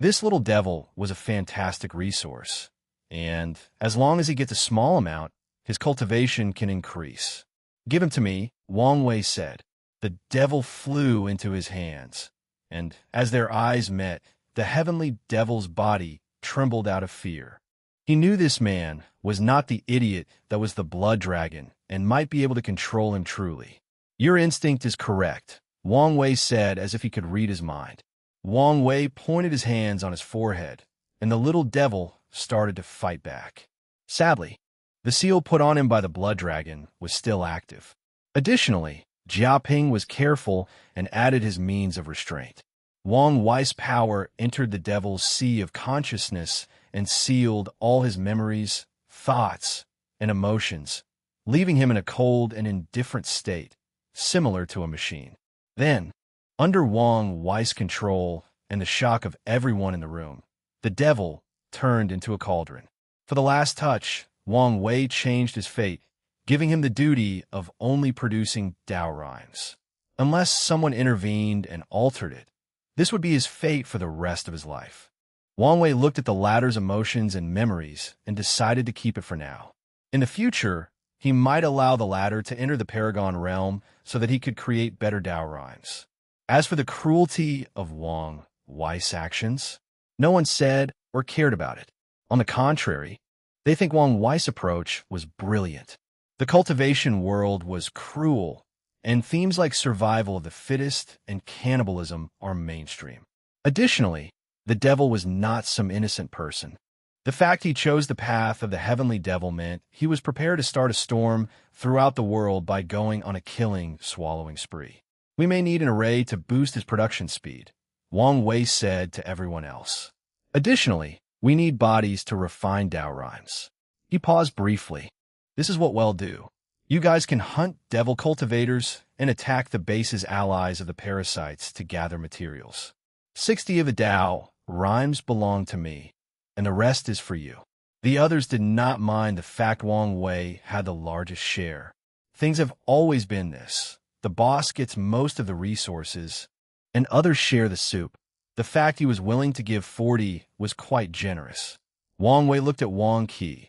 This little devil was a fantastic resource, and as long as he gets a small amount, his cultivation can increase. Give him to me, Wang Wei said. The devil flew into his hands, and as their eyes met, the heavenly devil's body trembled out of fear. He knew this man was not the idiot that was the Blood Dragon and might be able to control him truly. Your instinct is correct, Wang Wei said as if he could read his mind. Wang Wei pointed his hands on his forehead, and the little devil started to fight back. Sadly, the seal put on him by the Blood Dragon was still active. Additionally, Jia Ping was careful and added his means of restraint. Wang Wei's power entered the devil's sea of consciousness and sealed all his memories, thoughts, and emotions, leaving him in a cold and indifferent state, similar to a machine. Then, under Wang Wei's control and the shock of everyone in the room, the devil turned into a cauldron. For the last touch, Wang Wei changed his fate, giving him the duty of only producing Tao rhymes. Unless someone intervened and altered it, this would be his fate for the rest of his life. Wang Wei looked at the latter's emotions and memories and decided to keep it for now. In the future, he might allow the latter to enter the Paragon realm so that he could create better Tao rhymes. As for the cruelty of Wang Wei's actions, no one said or cared about it. On the contrary, they think Wang Wei's approach was brilliant. The cultivation world was cruel, and themes like survival of the fittest and cannibalism are mainstream. Additionally, the devil was not some innocent person. The fact he chose the path of the heavenly devil meant he was prepared to start a storm throughout the world by going on a killing, swallowing spree. We may need an array to boost his production speed, Wang Wei said to everyone else. Additionally, we need bodies to refine Tao rhymes. He paused briefly. This is what we'll do. You guys can hunt devil cultivators and attack the base's allies of the parasites to gather materials. 60 of the Tao rhymes belong to me, and the rest is for you. The others did not mind the fact Wang Wei had the largest share. Things have always been this. The boss gets most of the resources, and others share the soup. The fact he was willing to give 40 was quite generous. Wang Wei looked at Wang Qi.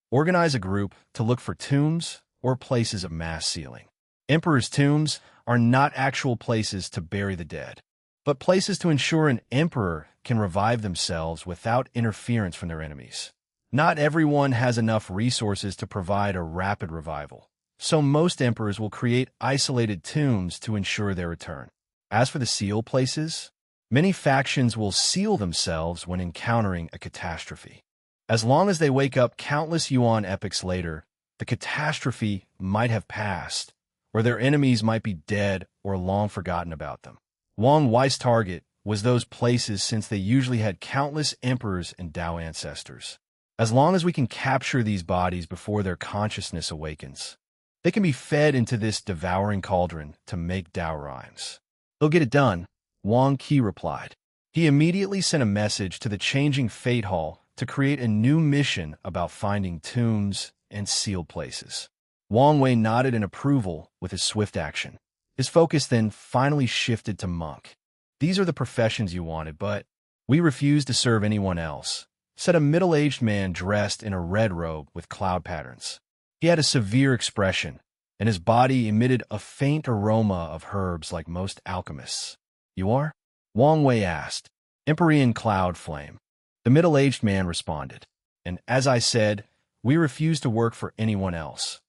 Organize a group to look for tombs or places of mass sealing. Emperor's tombs are not actual places to bury the dead, but places to ensure an emperor can revive themselves without interference from their enemies. Not everyone has enough resources to provide a rapid revival, so most emperors will create isolated tombs to ensure their return. As for the seal places, many factions will seal themselves when encountering a catastrophe. As long as they wake up countless Yuan epochs later, the catastrophe might have passed, or their enemies might be dead or long forgotten about them. Wang Wei's target was those places since they usually had countless emperors and Tao ancestors. As long as we can capture these bodies before their consciousness awakens, they can be fed into this devouring cauldron to make Tao rhymes. They'll get it done, Wang Qi replied. He immediately sent a message to the changing Fate Hall to create a new mission about finding tombs and sealed places. Wang Wei nodded in approval with his swift action. His focus then finally shifted to monk. These are the professions you wanted, but we refuse to serve anyone else, said a middle-aged man dressed in a red robe with cloud patterns. He had a severe expression, and his body emitted a faint aroma of herbs like most alchemists. You are? Wang Wei asked. Empyrean Cloud Flame. The middle-aged man responded. And as I said, we refuse to work for anyone else,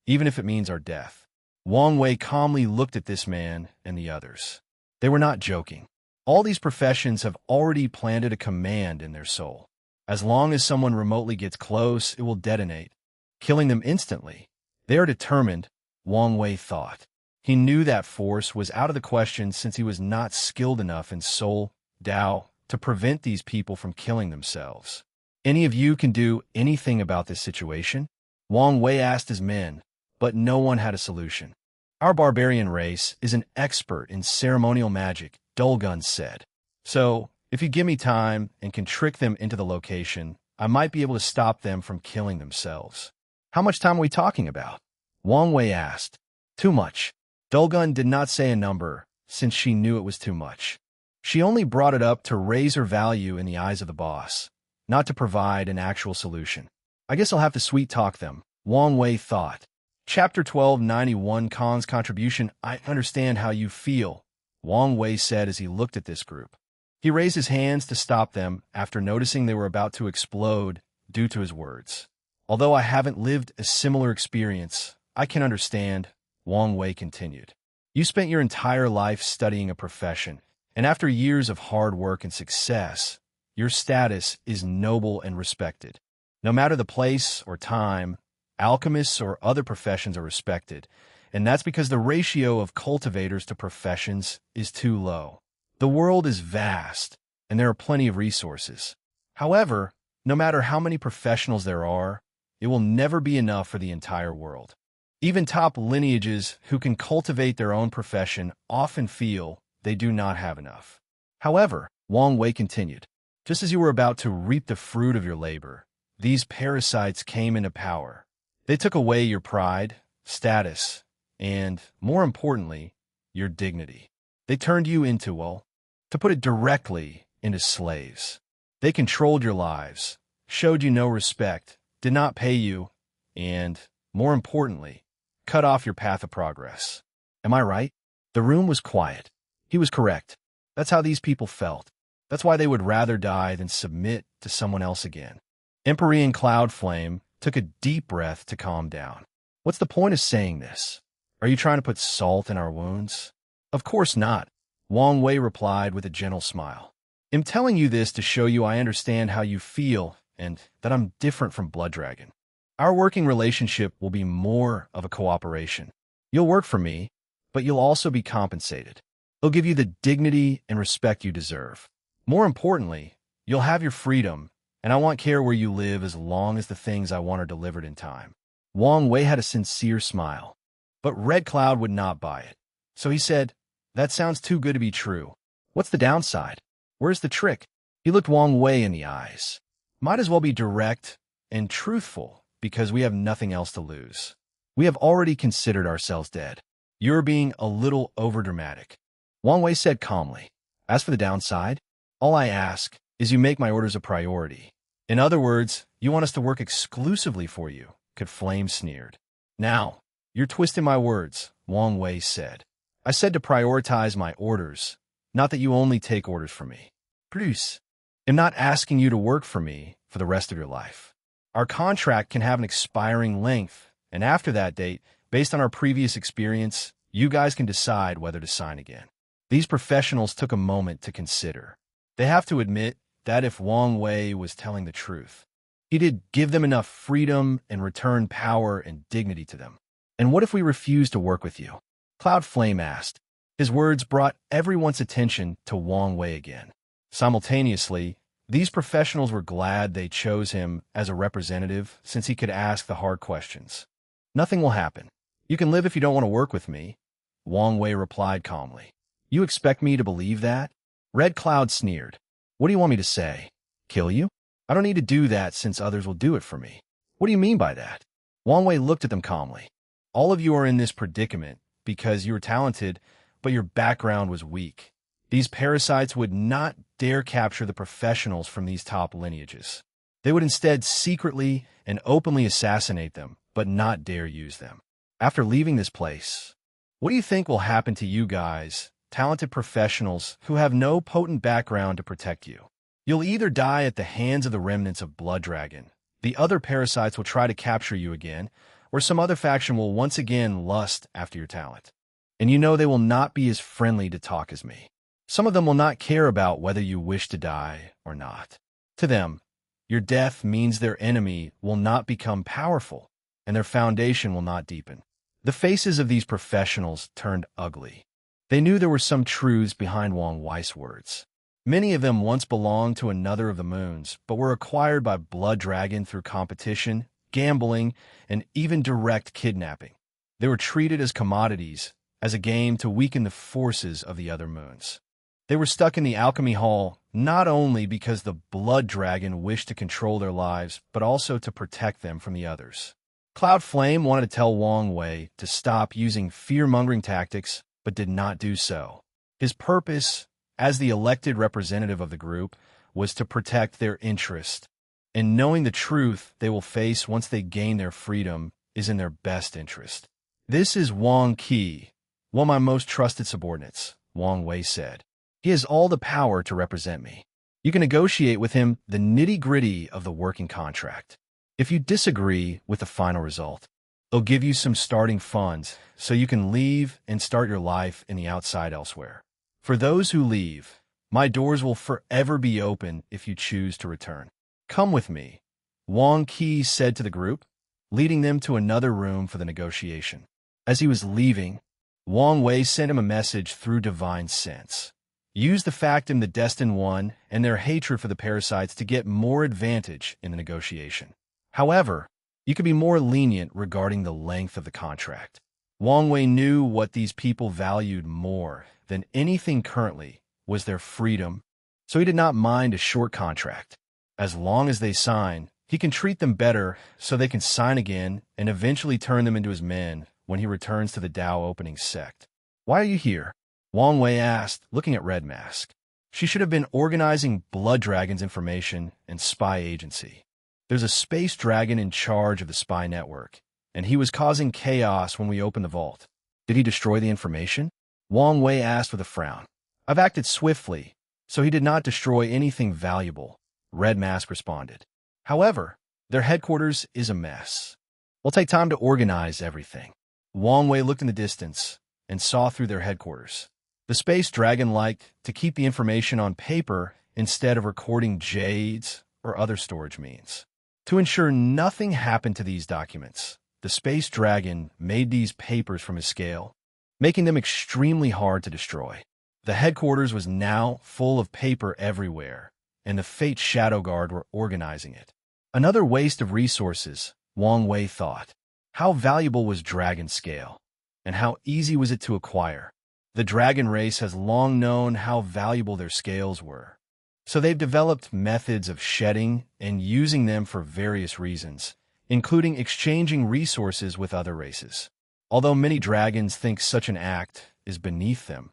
even if it means our death. Wang Wei calmly looked at this man and the others. They were not joking. All these professions have already planted a command in their soul. As long as someone remotely gets close, it will detonate, killing them instantly. They are determined, Wang Wei thought. He knew that force was out of the question since he was not skilled enough in soul, Tao, to prevent these people from killing themselves. Any of you can do anything about this situation? Wang Wei asked his men, but no one had a solution. Our barbarian race is an expert in ceremonial magic, Dulgun said. So, if you give me time and can trick them into the location, I might be able to stop them from killing themselves. How much time are we talking about? Wang Wei asked. Too much. Dulgun did not say a number, since she knew it was too much. She only brought it up to raise her value in the eyes of the boss, not to provide an actual solution. I guess I'll have to sweet-talk them, Wang Wei thought. Chapter 1291 Khan's Contribution. I understand how you feel, Wang Wei said as he looked at this group. He raised his hands to stop them after noticing they were about to explode due to his words. Although I haven't lived a similar experience, I can understand, Wang Wei continued. You spent your entire life studying a profession, and after years of hard work and success, your status is noble and respected. No matter the place or time, alchemists or other professions are respected, and that's because the ratio of cultivators to professions is too low. The world is vast, and there are plenty of resources. However, no matter how many professionals there are, it will never be enough for the entire world. Even top lineages who can cultivate their own profession often feel they do not have enough. However, Wang Wei continued, just as you were about to reap the fruit of your labor, these parasites came into power. They took away your pride, status, and, more importantly, your dignity. They turned you into, well, to put it directly, into slaves. They controlled your lives, showed you no respect, did not pay you, and, more importantly, cut off your path of progress. Am I right? The room was quiet. He was correct. That's how these people felt. That's why they would rather die than submit to someone else again. Empyrean Cloud Flame took a deep breath to calm down. What's the point of saying this? Are you trying to put salt in our wounds? Of course not, Wang Wei replied with a gentle smile. I'm telling you this to show you I understand how you feel and that I'm different from Blood Dragon. Our working relationship will be more of a cooperation. You'll work for me, but you'll also be compensated. I'll give you the dignity and respect you deserve. More importantly, you'll have your freedom, and I won't care where you live as long as the things I want are delivered in time. Wang Wei had a sincere smile, but Red Cloud would not buy it. So he said, that sounds too good to be true. What's the downside? Where's the trick? He looked Wang Wei in the eyes. Might as well be direct and truthful because we have nothing else to lose. We have already considered ourselves dead. You're being a little overdramatic. Wang Wei said calmly. As for the downside, all I ask is you make my orders a priority. In other words, you want us to work exclusively for you, Could Flame sneered. Now, you're twisting my words, Wang Wei said. I said to prioritize my orders, not that you only take orders from me. Produce. I'm not asking you to work for me for the rest of your life. Our contract can have an expiring length, and after that date, based on our previous experience, you guys can decide whether to sign again. These professionals took a moment to consider. They have to admit that if Wang Wei was telling the truth, he did give them enough freedom and return power and dignity to them. And what if we refuse to work with you? Cloud Flame asked. His words brought everyone's attention to Wang Wei again. Simultaneously, these professionals were glad they chose him as a representative since he could ask the hard questions. Nothing will happen. You can live if you don't want to work with me, Wang Wei replied calmly. You expect me to believe that? Red Cloud sneered. What do you want me to say? Kill you? I don't need to do that since others will do it for me. What do you mean by that? Wang Wei looked at them calmly. All of you are in this predicament because you were talented, but your background was weak. These parasites would not dare capture the professionals from these top lineages. They would instead secretly and openly assassinate them, but not dare use them. After leaving this place, what do you think will happen to you guys, talented professionals who have no potent background to protect you? You'll either die at the hands of the remnants of Blood Dragon, the other parasites will try to capture you again, or some other faction will once again lust after your talent. And you know they will not be as friendly to talk as me. Some of them will not care about whether you wish to die or not. To them, your death means their enemy will not become powerful, and their foundation will not deepen. The faces of these professionals turned ugly. They knew there were some truths behind Wang Wei's words. Many of them once belonged to another of the moons, but were acquired by Blood Dragon through competition, gambling, and even direct kidnapping. They were treated as commodities, as a game to weaken the forces of the other moons. They were stuck in the Alchemy Hall not only because the Blood Dragon wished to control their lives, but also to protect them from the others. Cloud Flame wanted to tell Wang Wei to stop using fear-mongering tactics, but did not do so. His purpose, as the elected representative of the group, was to protect their interest. And knowing the truth they will face once they gain their freedom is in their best interest. This is Wang Qi, one of my most trusted subordinates, Wang Wei said. He has all the power to represent me. You can negotiate with him the nitty-gritty of the working contract. If you disagree with the final result, he'll give you some starting funds so you can leave and start your life in the outside elsewhere. For those who leave, my doors will forever be open if you choose to return. Come with me, Wang Qi said to the group, leading them to another room for the negotiation. As he was leaving, Wang Wei sent him a message through divine sense. Use the factum the Destined One and their hatred for the parasites to get more advantage in the negotiation. However, You could be more lenient regarding the length of the contract. Wang Wei knew what these people valued more than anything currently was their freedom, so he did not mind a short contract. As long as they sign, he can treat them better so they can sign again and eventually turn them into his men when he returns to the Tao opening sect. "Why are you here?" Wang Wei asked, looking at Red Mask. She should have been organizing Blood Dragon's information and spy agency. There's a space dragon in charge of the spy network, and he was causing chaos when we opened the vault. Did he destroy the information? Wang Wei asked with a frown. I've acted swiftly, so he did not destroy anything valuable, Red Mask responded. However, their headquarters is a mess. We'll take time to organize everything. Wang Wei looked in the distance and saw through their headquarters. The space dragon liked to keep the information on paper instead of recording jades or other storage means. To ensure nothing happened to these documents, the space dragon made these papers from his scale, making them extremely hard to destroy. The headquarters was now full of paper everywhere, and the Fate Shadow Guard were organizing it. Another waste of resources, Wang Wei thought. How valuable was dragon scale, and how easy was it to acquire? The dragon race has long known how valuable their scales were, so they've developed methods of shedding and using them for various reasons, including exchanging resources with other races. Although many dragons think such an act is beneath them,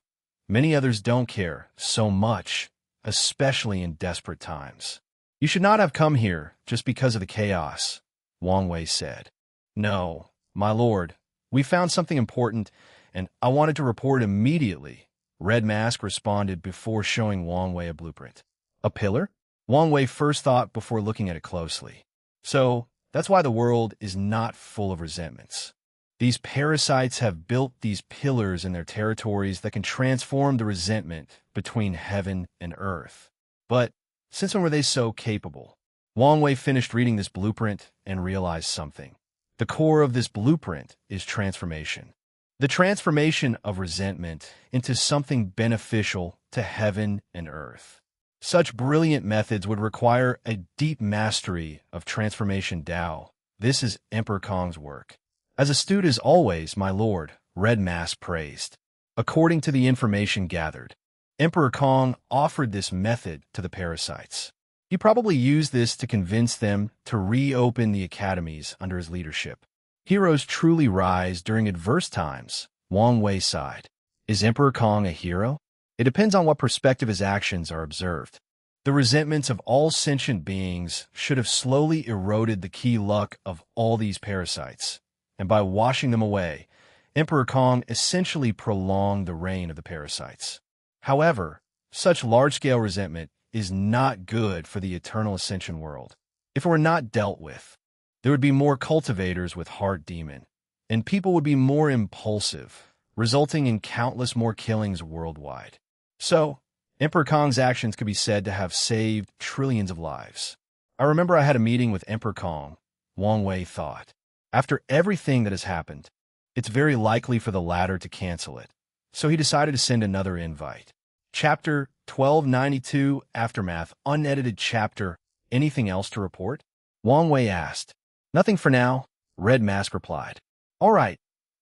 many others don't care so much, especially in desperate times. You should not have come here just because of the chaos, Wang Wei said. No, my lord, we found something important, and I wanted to report immediately, Red Mask responded before showing Wang Wei a blueprint. A pillar? Wang Wei first thought before looking at it closely. So, that's why the world is not full of resentments. These parasites have built these pillars in their territories that can transform the resentment between heaven and earth. But, since when were they so capable? Wang Wei finished reading this blueprint and realized something. The core of this blueprint is transformation. The transformation of resentment into something beneficial to heaven and earth. Such brilliant methods would require a deep mastery of transformation Tao. This is Emperor Kong's work. As astute as always, my lord, Red Mask praised. According to the information gathered, Emperor Kong offered this method to the parasites. He probably used this to convince them to reopen the academies under his leadership. Heroes truly rise during adverse times, Wang Wei sighed. Is Emperor Kong a hero? It depends on what perspective his actions are observed. The resentments of all sentient beings should have slowly eroded the key luck of all these parasites, and by washing them away, Emperor Kong essentially prolonged the reign of the parasites. However, such large-scale resentment is not good for the eternal ascension world. If it were not dealt with, there would be more cultivators with heart demon, and people would be more impulsive, resulting in countless more killings worldwide. So, Emperor Kong's actions could be said to have saved trillions of lives. I remember I had a meeting with Emperor Kong, Wang Wei thought. After everything that has happened, it's very likely for the latter to cancel it, so he decided to send another invite. Chapter 1292, Aftermath, unedited chapter. Anything else to report? Wang Wei asked. Nothing for now, Red Mask replied. All right.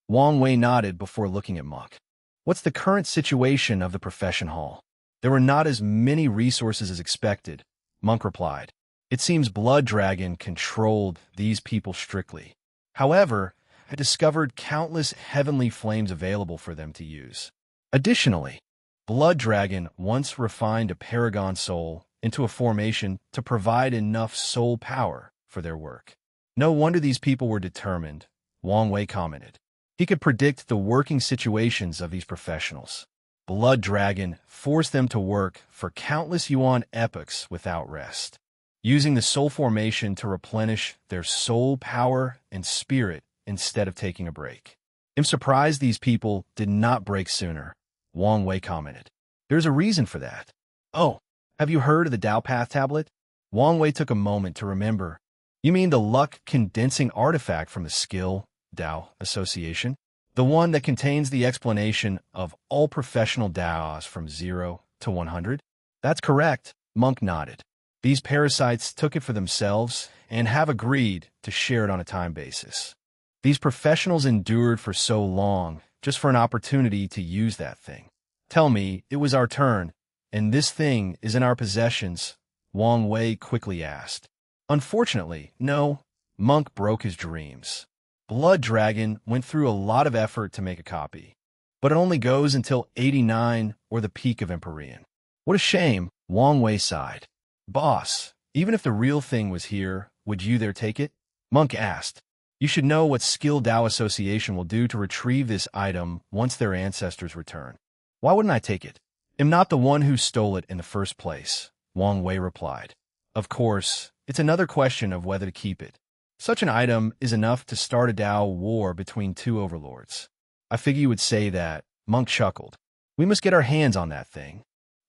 Wang Wei nodded before looking at Monk. What's the current situation of the profession hall? There were not as many resources as expected, Monk replied. It seems Blood Dragon controlled these people strictly. However, I discovered countless heavenly flames available for them to use. Additionally, Blood Dragon once refined a paragon soul into a formation to provide enough soul power for their work. No wonder these people were determined, Wang Wei commented. He could predict the working situations of these professionals. Blood Dragon forced them to work for countless yuan epochs without rest, using the soul formation to replenish their soul power and spirit instead of taking a break. I'm surprised these people did not break sooner, Wang Wei commented. There's a reason for that. Oh, have you heard of the Tao Path tablet? Wang Wei took a moment to remember. You mean the luck condensing artifact from the Skill Tao Association? The one that contains the explanation of all professional Taos from 0 to 100? That's correct, Monk nodded. These parasites took it for themselves and have agreed to share it on a time basis. These professionals endured for so long just for an opportunity to use that thing. Tell me, it was our turn, and this thing is in our possessions? Wang Wei quickly asked. Unfortunately, no. Monk broke his dreams. Blood Dragon went through a lot of effort to make a copy, but it only goes until 89 or the peak of Empyrean. What a shame, Wang Wei sighed. Boss, even if the real thing was here, would you dare take it? Monk asked. You should know what Skill Dao Association will do to retrieve this item once their ancestors return. Why wouldn't I take it? I'm not the one who stole it in the first place, Wang Wei replied. Of course, it's another question of whether to keep it. Such an item is enough to start a Dao war between two overlords. I figure you would say that, Monk chuckled. We must get our hands on that thing,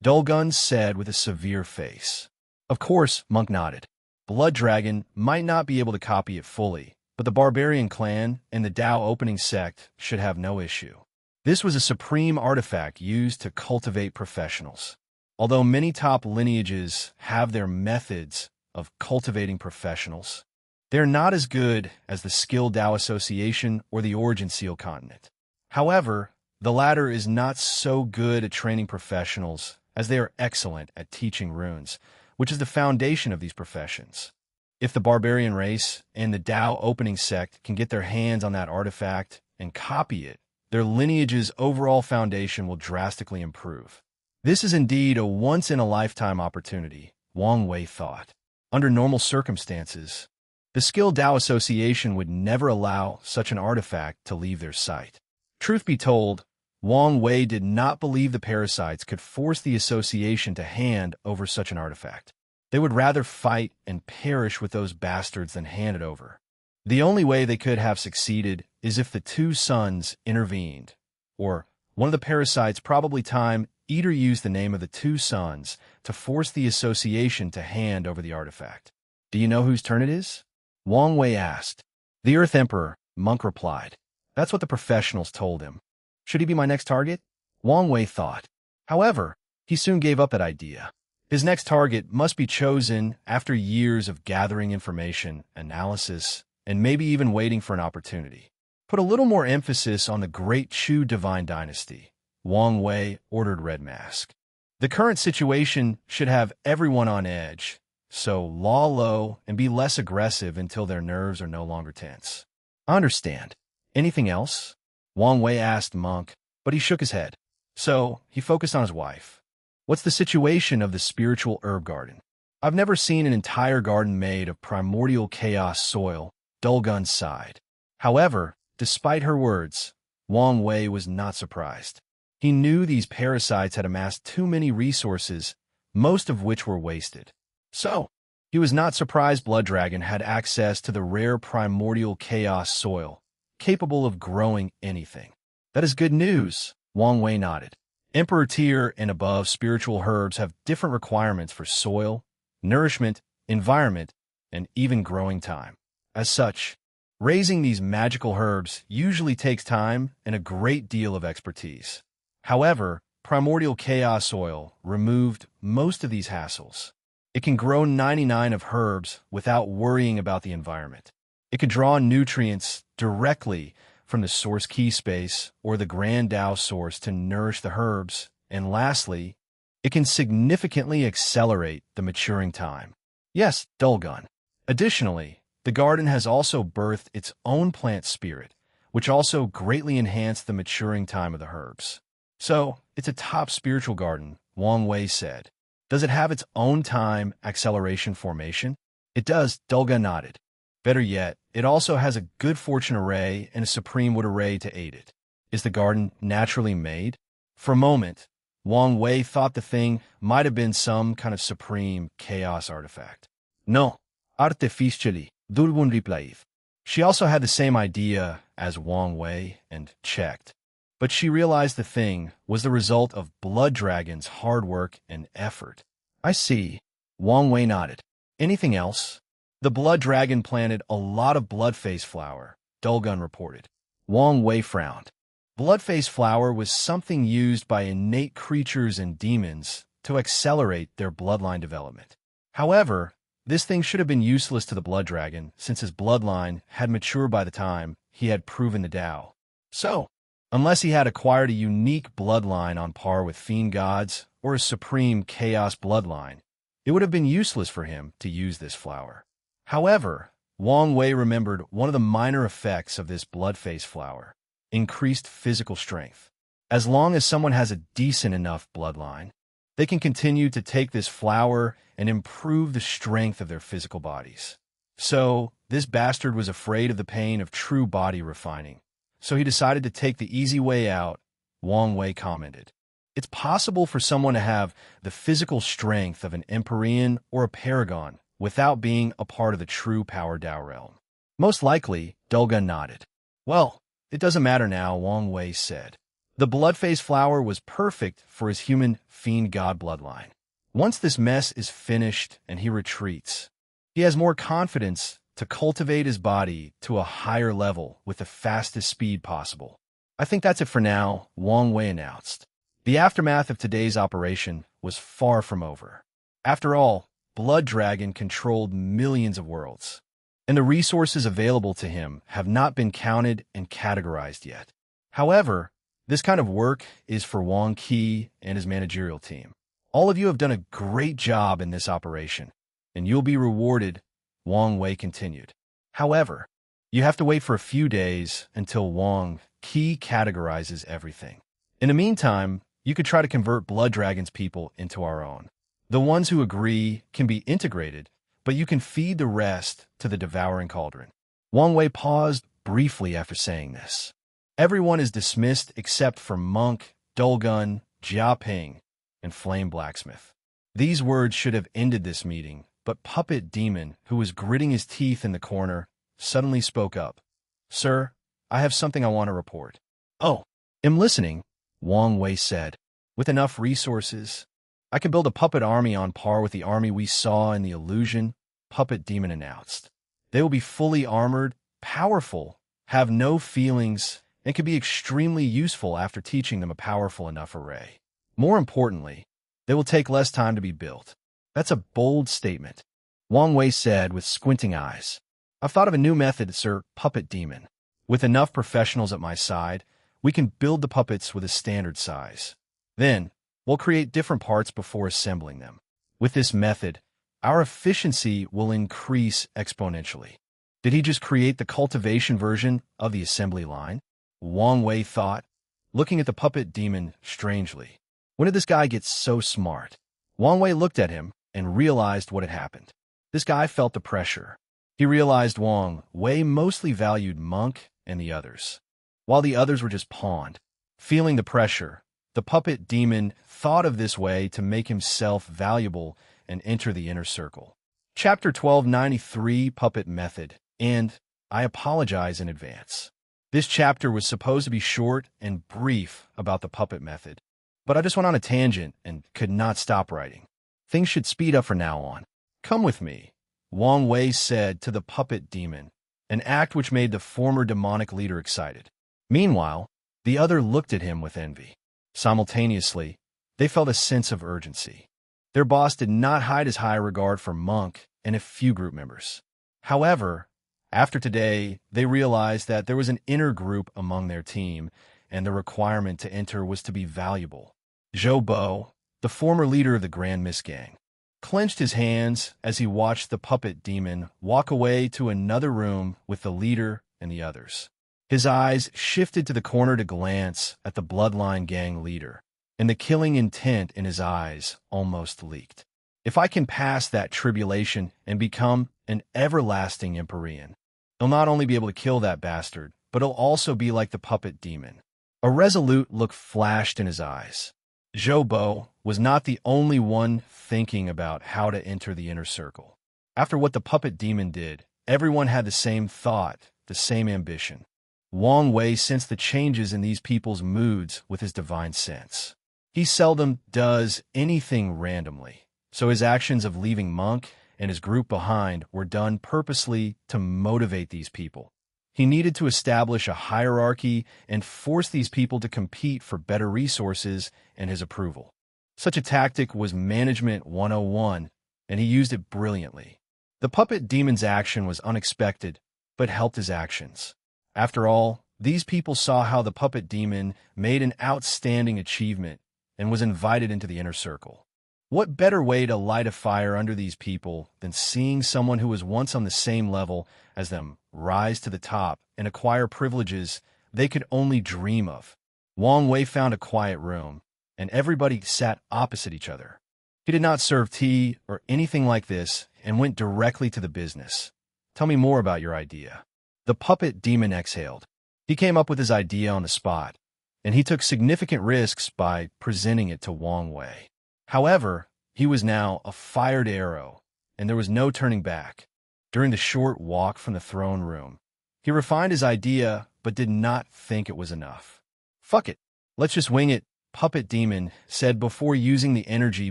Dulgun said with a severe face. Of course, Monk nodded. Blood Dragon might not be able to copy it fully, but the Barbarian clan and the Dao opening sect should have no issue. This was a supreme artifact used to cultivate professionals. Although many top lineages have their methods of cultivating professionals, they're not as good as the Skill Dao Association or the Origin Seal Continent. However, the latter is not so good at training professionals as they are excellent at teaching runes, which is the foundation of these professions. If the Barbarian race and the Dao opening sect can get their hands on that artifact and copy it, their lineage's overall foundation will drastically improve. This is indeed a once-in-a-lifetime opportunity, Wang Wei thought. Under normal circumstances, the Skill Dao Association would never allow such an artifact to leave their sight. Truth be told, Wang Wei did not believe the parasites could force the association to hand over such an artifact. They would rather fight and perish with those bastards than hand it over. The only way they could have succeeded is if the two sons intervened, or one of the parasites, probably Time Eater, used the name of the two sons to force the association to hand over the artifact. Do you know whose turn it is? Wang Wei asked. The Earth Emperor, Monk replied. That's what the professionals told him. Should he be my next target? Wang Wei thought. However, he soon gave up that idea. His next target must be chosen after years of gathering information, analysis, and maybe even waiting for an opportunity. Put a little more emphasis on the Great Chu Divine Dynasty, Wang Wei ordered Red Mask. The current situation should have everyone on edge, so law low and be less aggressive until their nerves are no longer tense. I understand. Anything else? Wang Wei asked Monk, but he shook his head. So, he focused on his wife. What's the situation of the spiritual herb garden? I've never seen an entire garden made of primordial chaos soil, Dulgun sighed. However, despite her words, Wang Wei was not surprised. He knew these parasites had amassed too many resources, most of which were wasted. So, he was not surprised Blood Dragon had access to the rare primordial chaos soil, capable of growing anything. That is good news, Wang Wei nodded. Emperor tier and above spiritual herbs have different requirements for soil, nourishment, environment, and even growing time. As such, raising these magical herbs usually takes time and a great deal of expertise. However, primordial chaos oil removed most of these hassles. It can grow 99 of herbs without worrying about the environment. It can draw nutrients directly from the source key space or the Grand Dao source to nourish the herbs. And lastly, it can significantly accelerate the maturing time. Yes, Dulgun. Additionally, the garden has also birthed its own plant spirit, which also greatly enhanced the maturing time of the herbs. So, it's a top spiritual garden, Wang Wei said. Does it have its own time acceleration formation? It does, Dulgun nodded. Better yet, it also has a good fortune array and a supreme wood array to aid it. Is the garden naturally made? For a moment, Wang Wei thought the thing might have been some kind of supreme chaos artifact. No, artificially, Dulgun replied. She also had the same idea as Wang Wei and checked. But she realized the thing was the result of Blood Dragon's hard work and effort. I see. Wang Wei nodded. Anything else? The Blood Dragon planted a lot of Bloodface flower, Dulgun reported. Wang Wei frowned. Bloodface flower was something used by innate creatures and demons to accelerate their bloodline development. However, this thing should have been useless to the blood dragon, since his bloodline had matured by the time he had proven the Tao. So, unless he had acquired a unique bloodline on par with fiend gods or a supreme chaos bloodline, it would have been useless for him to use this flower. However, Wang Wei remembered one of the minor effects of this blood-face flower: increased physical strength. As long as someone has a decent enough bloodline, they can continue to take this flower and improve the strength of their physical bodies. So, this bastard was afraid of the pain of true body refining. So he decided to take the easy way out. Wang Wei commented, "It's possible for someone to have the physical strength of an Empyrean or a Paragon without being a part of the true Power Tao realm." Most likely, Dulgun nodded. "Well, it doesn't matter now," Wang Wei said. The blood-face flower was perfect for his human fiend god bloodline. Once this mess is finished and he retreats, he has more confidence to cultivate his body to a higher level with the fastest speed possible. "I think that's it for now," Wang Wei announced. The aftermath of today's operation was far from over. After all, Blood Dragon controlled millions of worlds, and the resources available to him have not been counted and categorized yet. However, this kind of work is for Wang Qi and his managerial team. "All of you have done a great job in this operation, and you'll be rewarded," Wang Wei continued. "However, you have to wait for a few days until Wang Qi categorizes everything. In the meantime, you could try to convert Blood Dragon's people into our own. The ones who agree can be integrated, but you can feed the rest to the devouring cauldron." Wang Wei paused briefly after saying this. Everyone is dismissed except for Monk, Dulgun, Jiaping, and Flame Blacksmith. These words should have ended this meeting, but Puppet Demon, who was gritting his teeth in the corner, suddenly spoke up. "Sir, I have something I want to report." "Oh, I'm listening," Wang Wei said. "With enough resources, I can build a puppet army on par with the army we saw in the illusion," Puppet Demon announced. "They will be fully armored, powerful, have no feelings, and can be extremely useful after teaching them a powerful enough array. More importantly, they will take less time to be built." "That's a bold statement," Wang Wei said with squinting eyes. "I've thought of a new method, Sir Puppet Demon. With enough professionals at my side, we can build the puppets with a standard size. Then, we'll create different parts before assembling them. With this method, our efficiency will increase exponentially." Did he just create the cultivation version of the assembly line? Wang Wei thought, looking at the Puppet Demon strangely. When did this guy get so smart? Wang Wei looked at him and realized what had happened. This guy felt the pressure. He realized Wang Wei mostly valued Monk and the others, while the others were just pawned. Feeling the pressure, the Puppet Demon thought of this way to make himself valuable and enter the inner circle. Chapter 1293, Puppet Method, and I apologize in advance. This chapter was supposed to be short and brief about the puppet method, but I just went on a tangent and could not stop writing. Things should speed up from now on. "Come with me," Wang Wei said to the Puppet Demon, an act which made the former demonic leader excited. Meanwhile, the other looked at him with envy. Simultaneously, they felt a sense of urgency. Their boss did not hide his high regard for Monk and a few group members. However, after today, they realized that there was an inner group among their team, and the requirement to enter was to be valuable. Zhou Bo, the former leader of the Grand Mist Gang, clenched his hands as he watched the Puppet Demon walk away to another room with the leader and the others. His eyes shifted to the corner to glance at the Bloodline Gang leader, and the killing intent in his eyes almost leaked. "If I can pass that tribulation and become an everlasting Empyrean, he'll not only be able to kill that bastard, but he'll also be like the Puppet Demon." A resolute look flashed in his eyes. Zhou Bo was not the only one thinking about how to enter the inner circle. After what the Puppet Demon did, everyone had the same thought, the same ambition. Wang Wei sensed the changes in these people's moods with his divine sense. He seldom does anything randomly, so his actions of leaving Monk and his group behind were done purposely to motivate these people. He needed to establish a hierarchy and force these people to compete for better resources and his approval. Such a tactic was Management 101, and he used it brilliantly. The puppet demon's action was unexpected, but helped his actions. After all, these people saw how the puppet demon made an outstanding achievement and was invited into the inner circle. What better way to light a fire under these people than seeing someone who was once on the same level as them rise to the top and acquire privileges they could only dream of? Wang Wei found a quiet room, and everybody sat opposite each other. He did not serve tea or anything like this and went directly to the business. Tell me more about your idea. The puppet demon exhaled. He came up with his idea on the spot, and he took significant risks by presenting it to Wang Wei. However, he was now a fired arrow, and there was no turning back. During the short walk from the throne room, he refined his idea but did not think it was enough. Fuck it. Let's just wing it, Puppet Demon said before using the energy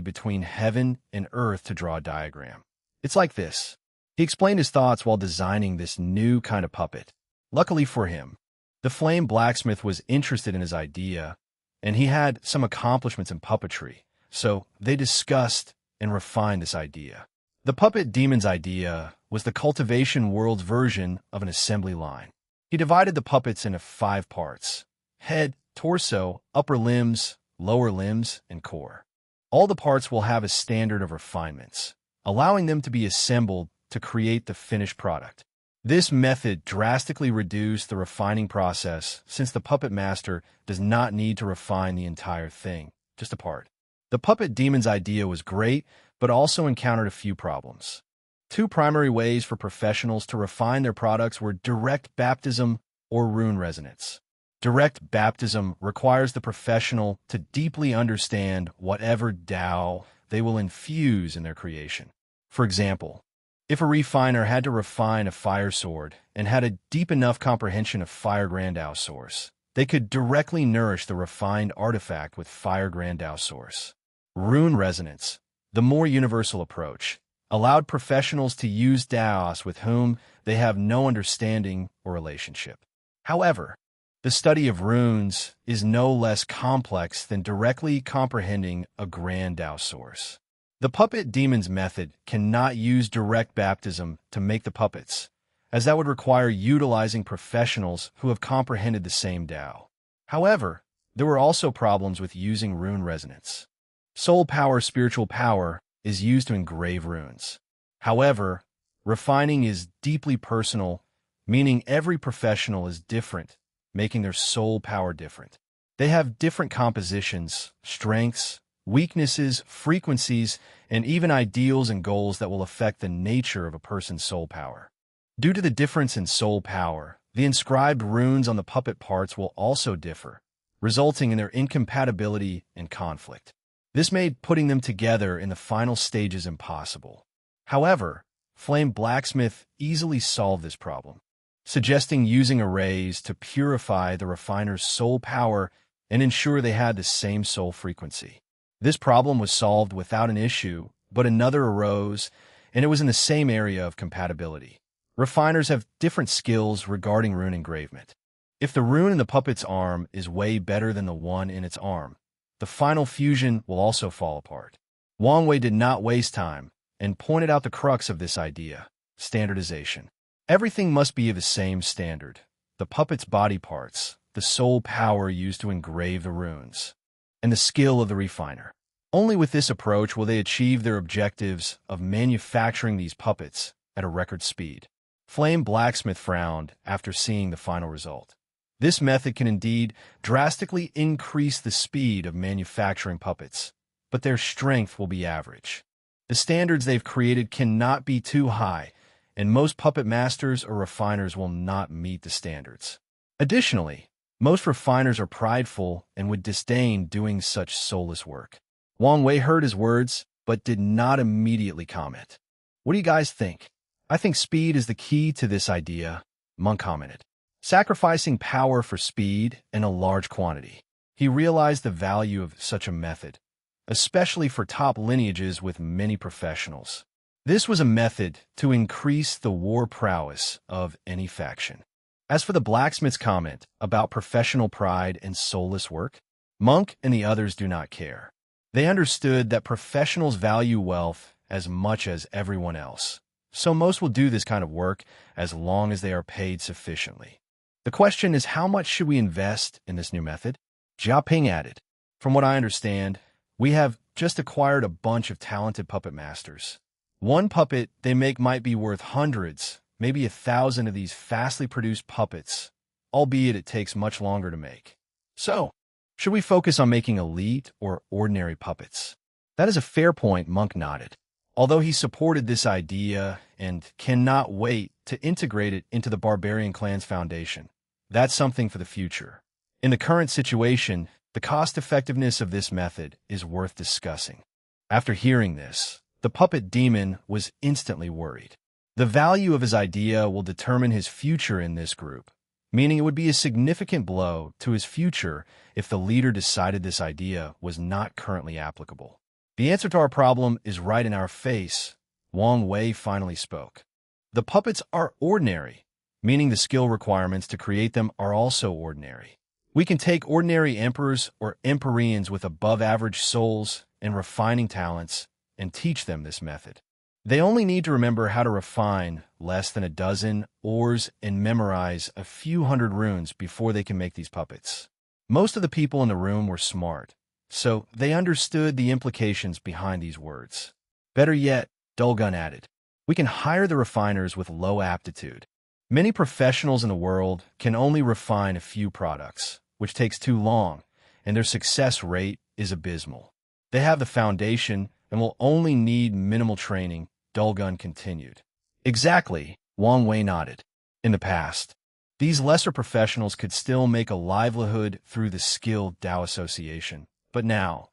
between heaven and earth to draw a diagram. It's like this. He explained his thoughts while designing this new kind of puppet. Luckily for him, the flame blacksmith was interested in his idea, and he had some accomplishments in puppetry, so they discussed and refined this idea. The puppet demon's idea was the cultivation world's version of an assembly line. He divided the puppets into 5 parts: head, torso, upper limbs, lower limbs, and core. All the parts will have a standard of refinements, allowing them to be assembled to create the finished product. This method drastically reduced the refining process since the puppet master does not need to refine the entire thing, just a part. The puppet demon's idea was great, but also encountered a few problems. 2 primary ways for professionals to refine their products were direct baptism or rune resonance. Direct baptism requires the professional to deeply understand whatever Tao they will infuse in their creation. For example, if a refiner had to refine a fire sword and had a deep enough comprehension of Fire Grand Tao Source, they could directly nourish the refined artifact with Fire Grand Tao Source. Rune resonance, the more universal approach, allowed professionals to use Taos with whom they have no understanding or relationship. However, the study of runes is no less complex than directly comprehending a Grand Tao Source. The puppet demon's method cannot use direct baptism to make the puppets, as that would require utilizing professionals who have comprehended the same Tao. However, there were also problems with using rune resonance. Soul power, spiritual power, is used to engrave runes. However, refining is deeply personal, meaning every professional is different, making their soul power different. They have different compositions, strengths, weaknesses, frequencies, and even ideals and goals that will affect the nature of a person's soul power. Due to the difference in soul power, the inscribed runes on the puppet parts will also differ, resulting in their incompatibility and conflict. This made putting them together in the final stages impossible. However, Flame Blacksmith easily solved this problem, suggesting using arrays to purify the refiner's soul power and ensure they had the same soul frequency. This problem was solved without an issue, but another arose, and it was in the same area of compatibility. Refiners have different skills regarding rune engravement. If the rune in the puppet's arm is way better than the one in its arm, the final fusion will also fall apart. Wang Wei did not waste time and pointed out the crux of this idea: standardization. Everything must be of the same standard: the puppet's body parts, the soul power used to engrave the runes, and the skill of the refiner. Only with this approach will they achieve their objectives of manufacturing these puppets at a record speed. Flame Blacksmith frowned after seeing the final result. This method can indeed drastically increase the speed of manufacturing puppets, but their strength will be average. The standards they've created cannot be too high, and most puppet masters or refiners will not meet the standards. Additionally, most refiners are prideful and would disdain doing such soulless work. Wang Wei heard his words, but did not immediately comment. What do you guys think? I think speed is the key to this idea, Monk commented. Sacrificing power for speed in a large quantity. He realized the value of such a method, especially for top lineages with many professionals. This was a method to increase the war prowess of any faction. As for the blacksmith's comment about professional pride and soulless work, Monk and the others do not care. They understood that professionals value wealth as much as everyone else. So most will do this kind of work as long as they are paid sufficiently. The question is, how much should we invest in this new method? Jiaping added, "From what I understand, we have just acquired a bunch of talented puppet masters. One puppet they make might be worth hundreds, maybe 1,000 of these fastly produced puppets, albeit it takes much longer to make. So, should we focus on making elite or ordinary puppets?" That is a fair point, Monk nodded. Although he supported this idea and cannot wait to integrate it into the Barbarian Clan's foundation. That's something for the future. In the current situation, the cost-effectiveness of this method is worth discussing. After hearing this, the puppet demon was instantly worried. The value of his idea will determine his future in this group, meaning it would be a significant blow to his future if the leader decided this idea was not currently applicable. "The answer to our problem is right in our face," Wang Wei finally spoke. "The puppets are ordinary, meaning the skill requirements to create them are also ordinary. We can take ordinary emperors or empyreans with above-average souls and refining talents and teach them this method. They only need to remember how to refine less than a dozen ores and memorize a few hundred runes before they can make these puppets." Most of the people in the room were smart, so they understood the implications behind these words. "Better yet," Dulgun added, "we can hire the refiners with low aptitude. Many professionals in the world can only refine a few products, which takes too long, and their success rate is abysmal. They have the foundation and will only need minimal training," Dulgun continued. "Exactly," Wang Wei nodded. "In the past, these lesser professionals could still make a livelihood through the skilled Dao Association. But now,"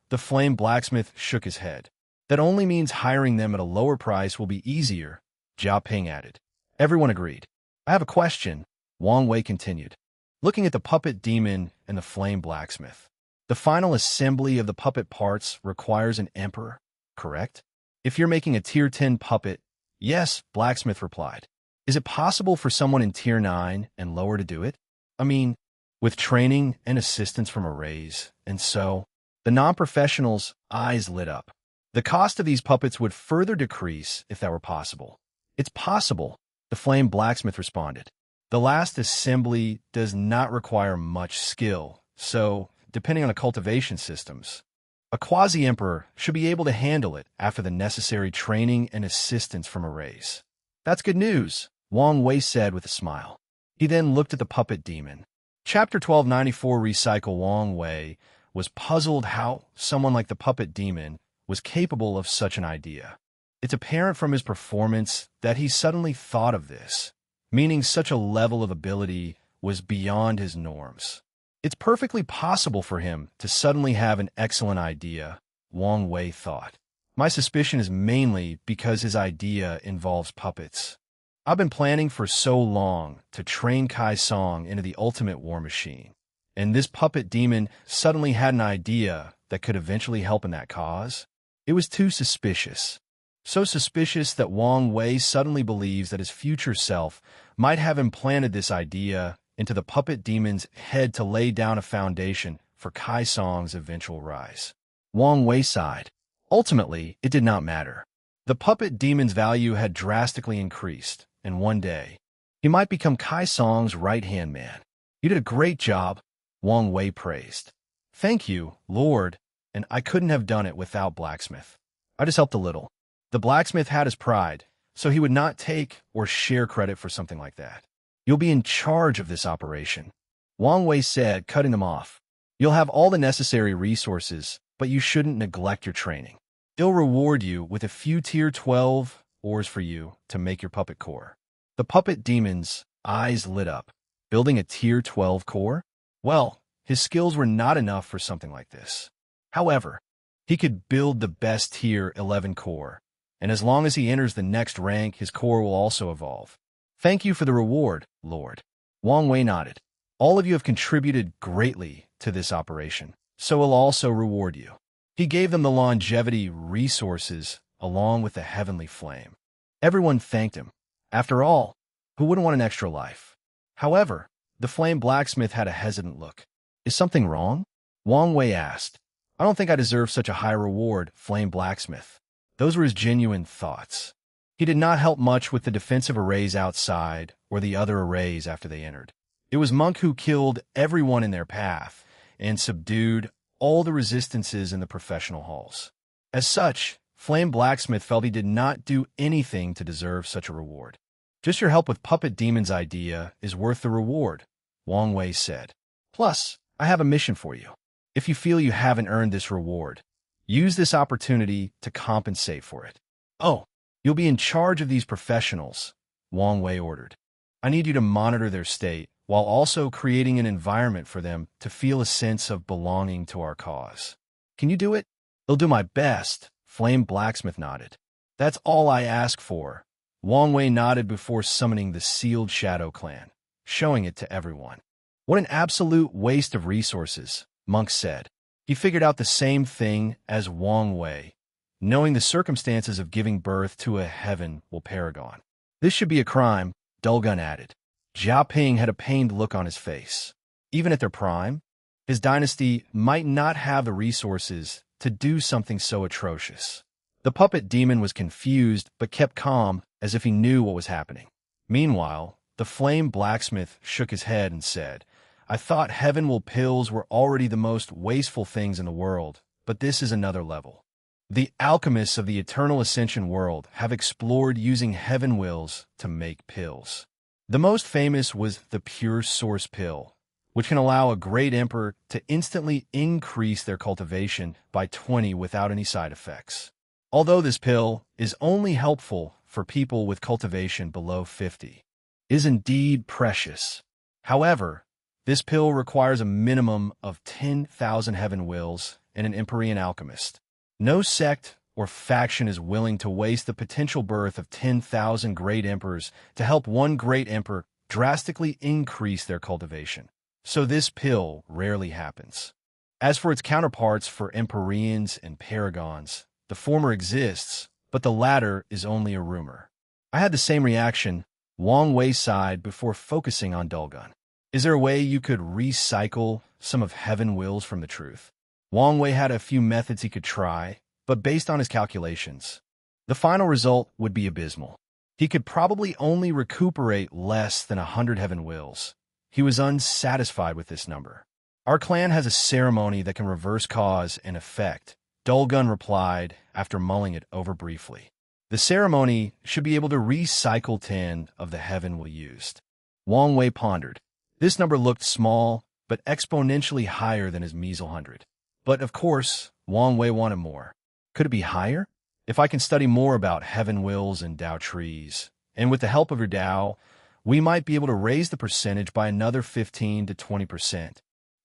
the flame blacksmith shook his head, "that only means hiring them at a lower price will be easier," Jiaping added. Everyone agreed. "I have a question," Wang Wei continued, looking at the puppet demon and the flame blacksmith. "The final assembly of the puppet parts requires an emperor, correct? If you're making a Tier 10 puppet..." "Yes," Blacksmith replied. "Is it possible for someone in Tier 9 and lower to do it? I mean, with training and assistance from a raise, and so..." The non-professional's eyes lit up. "The cost of these puppets would further decrease if that were possible." "It's possible," the flame blacksmith responded. "The last assembly does not require much skill, so, depending on the cultivation systems, a quasi-emperor should be able to handle it after the necessary training and assistance from a raise." "That's good news," Wang Wei said with a smile. He then looked at the puppet demon. Chapter 1294 Recycle. Wang Wei was puzzled how someone like the puppet demon was capable of such an idea. It's apparent from his performance that he suddenly thought of this, meaning such a level of ability was beyond his norms. It's perfectly possible for him to suddenly have an excellent idea, Wang Wei thought. My suspicion is mainly because his idea involves puppets. I've been planning for so long to train Kai Song into the ultimate war machine, and this puppet demon suddenly had an idea that could eventually help in that cause. It was too suspicious. So suspicious that Wang Wei suddenly believes that his future self might have implanted this idea into the puppet demon's head to lay down a foundation for Kai Song's eventual rise. Wang Wei sighed. Ultimately, it did not matter. The puppet demon's value had drastically increased, and one day, he might become Kai Song's right-hand man. "You did a great job," Wang Wei praised. "Thank you, Lord, and I couldn't have done it without Blacksmith. I just helped a little." The blacksmith had his pride, so he would not take or share credit for something like that. "You'll be in charge of this operation," Wang Wei said, cutting them off. "You'll have all the necessary resources, but you shouldn't neglect your training. He'll reward you with a few Tier 12 ores for you to make your puppet core." The puppet demon's eyes lit up. Building a Tier 12 core? Well, his skills were not enough for something like this. However, he could build the best Tier 11 core, and as long as he enters the next rank, his core will also evolve. "Thank you for the reward, Lord." Wang Wei nodded. "All of you have contributed greatly to this operation, so we'll also reward you." He gave them the longevity resources along with the heavenly flame. Everyone thanked him. After all, who wouldn't want an extra life? However, the flame blacksmith had a hesitant look. "Is something wrong?" Wang Wei asked. "I don't think I deserve such a high reward, flame blacksmith." Those were his genuine thoughts. He did not help much with the defensive arrays outside or the other arrays after they entered. It was Monk who killed everyone in their path and subdued all the resistances in the professional halls. As such, Flame Blacksmith felt he did not do anything to deserve such a reward. Just your help with Puppet Demon's idea is worth the reward, Wang Wei said. Plus, I have a mission for you. If you feel you haven't earned this reward, use this opportunity to compensate for it. Oh, you'll be in charge of these professionals, Wang Wei ordered. I need you to monitor their state while also creating an environment for them to feel a sense of belonging to our cause. Can you do it? I'll do my best, Flame Blacksmith nodded. That's all I ask for. Wang Wei nodded before summoning the sealed Shadow Clan, showing it to everyone. What an absolute waste of resources, Monk said. He figured out the same thing as Wang Wei, knowing the circumstances of giving birth to a heaven-will paragon. This should be a crime, Dulgun added. Jia Ping had a pained look on his face. Even at their prime, his dynasty might not have the resources to do something so atrocious. The puppet demon was confused but kept calm as if he knew what was happening. Meanwhile, the Flame Blacksmith shook his head and said, I thought heaven-will pills were already the most wasteful things in the world, but this is another level. The alchemists of the Eternal Ascension world have explored using heaven wills to make pills. The most famous was the Pure Source pill, which can allow a great emperor to instantly increase their cultivation by 20 without any side effects. Although this pill is only helpful for people with cultivation below 50, it is indeed precious. However, this pill requires a minimum of 10,000 heaven wills and an Empyrean alchemist. No sect or faction is willing to waste the potential birth of 10,000 great emperors to help one great emperor drastically increase their cultivation. So this pill rarely happens. As for its counterparts for Empyreans and Paragons, the former exists, but the latter is only a rumor. I had the same reaction, Wang Wei sighed before focusing on Dulgun. Is there a way you could recycle some of heaven wills from the truth? Wang Wei had a few methods he could try, but based on his calculations, the final result would be abysmal. He could probably only recuperate less than 100 heaven wills. He was unsatisfied with this number. Our clan has a ceremony that can reverse cause and effect, Dulgun replied after mulling it over briefly. The ceremony should be able to recycle 10 of the heaven will used. Wang Wei pondered. This number looked small, but exponentially higher than his measly 100. But of course, Wang Wei wanted more. Could it be higher? If I can study more about heaven wills and Dao trees, and with the help of your Dao, we might be able to raise the percentage by another 15 to 20%.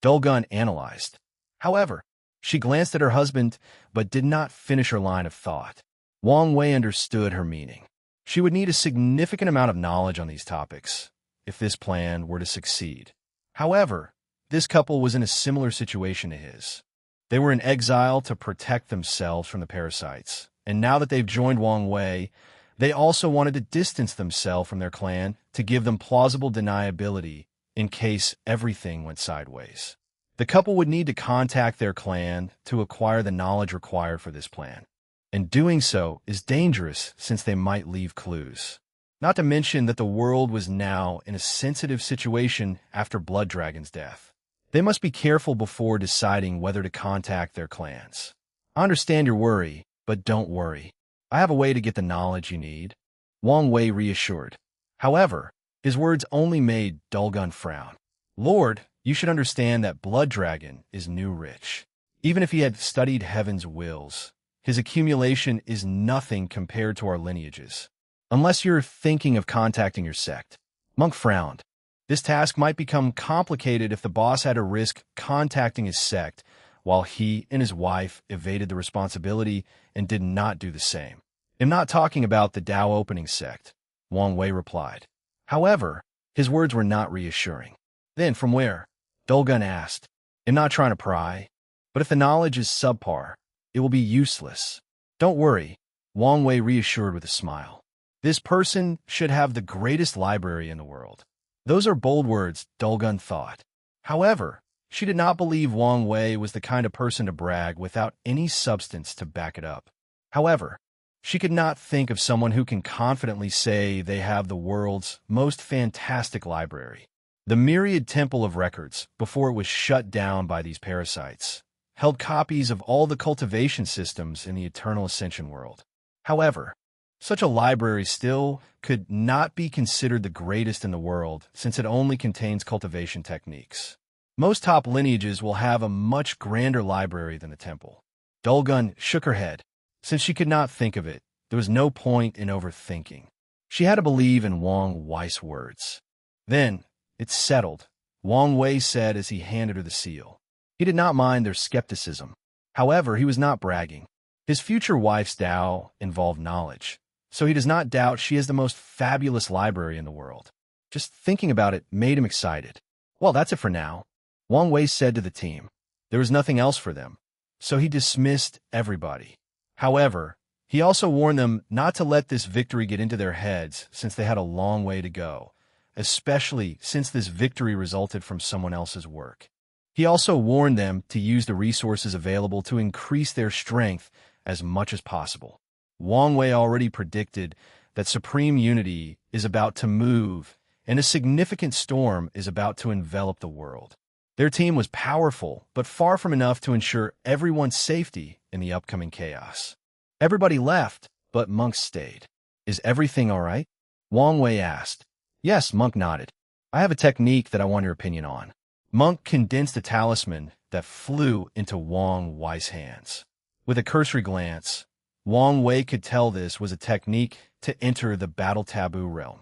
Dulgun analyzed. However, she glanced at her husband, but did not finish her line of thought. Wang Wei understood her meaning. She would need a significant amount of knowledge on these topics if this plan were to succeed. However, this couple was in a similar situation to his. They were in exile to protect themselves from the parasites, and now that they've joined Wang Wei, they also wanted to distance themselves from their clan to give them plausible deniability in case everything went sideways. The couple would need to contact their clan to acquire the knowledge required for this plan, and doing so is dangerous since they might leave clues. Not to mention that the world was now in a sensitive situation after Blood Dragon's death. They must be careful before deciding whether to contact their clans. I understand your worry, but don't worry. I have a way to get the knowledge you need, Wang Wei reassured. However, his words only made Dulgun frown. Lord, you should understand that Blood Dragon is new rich. Even if he had studied heaven's wills, his accumulation is nothing compared to our lineages. Unless you're thinking of contacting your sect. Monk frowned. This task might become complicated if the boss had to risk contacting his sect, while he and his wife evaded the responsibility and did not do the same. I'm not talking about the Dao opening sect, Wang Wei replied. However, his words were not reassuring. Then from where? Dulgun asked. I'm not trying to pry, but if the knowledge is subpar, it will be useless. Don't worry, Wang Wei reassured with a smile. This person should have the greatest library in the world. Those are bold words, Dulgun thought. However, she did not believe Wang Wei was the kind of person to brag without any substance to back it up. However, She could not think of someone who can confidently say they have the world's most fantastic library. The myriad temple of records, before it was shut down by these parasites, held copies of all the cultivation systems in the eternal ascension world. However, such a library still could not be considered the greatest in the world since it only contains cultivation techniques. Most top lineages will have a much grander library than the temple. Dulgun shook her head. Since she could not think of it, there was no point in overthinking. She had to believe in Wang Wei's words. Then, it's settled, Wang Wei said as he handed her the seal. He did not mind their skepticism. However, he was not bragging. His future wife's Tao involved knowledge, so he does not doubt she has the most fabulous library in the world. Just thinking about it made him excited. Well, that's it for now, Wang Wei said to the team. There was nothing else for them, so he dismissed everybody. However, he also warned them not to let this victory get into their heads since they had a long way to go, especially since this victory resulted from someone else's work. He also warned them to use the resources available to increase their strength as much as possible. Wang Wei already predicted that supreme unity is about to move and a significant storm is about to envelop the world. Their team was powerful, but far from enough to ensure everyone's safety in the upcoming chaos. Everybody left, but Monk stayed. Is everything all right? Wang Wei asked. Yes, Monk nodded. I have a technique that I want your opinion on. Monk condensed a talisman that flew into Wang Wei's hands. With a cursory glance, Wang Wei could tell this was a technique to enter the battle taboo realm.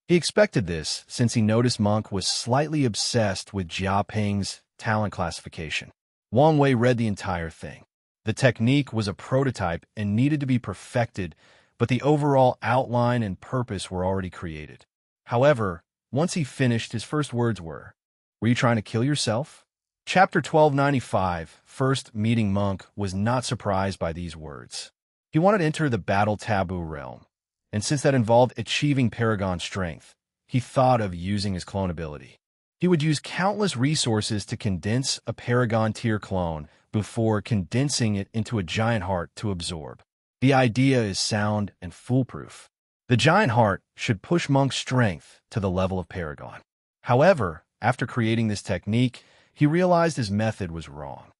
He expected this since he noticed Monk was slightly obsessed with Jia Ping's talent classification. Wang Wei read the entire thing. The technique was a prototype and needed to be perfected, but the overall outline and purpose were already created. However, once he finished, his first words were you trying to kill yourself? Chapter 1295, First Meeting Monk, was not surprised by these words. He wanted to enter the battle taboo realm, and since that involved achieving Paragon strength, he thought of using his clone ability. He would use countless resources to condense a Paragon tier clone before condensing it into a giant heart to absorb. The idea is sound and foolproof. The giant heart should push Monk's strength to the level of Paragon. However, after creating this technique, he realized his method was wrong.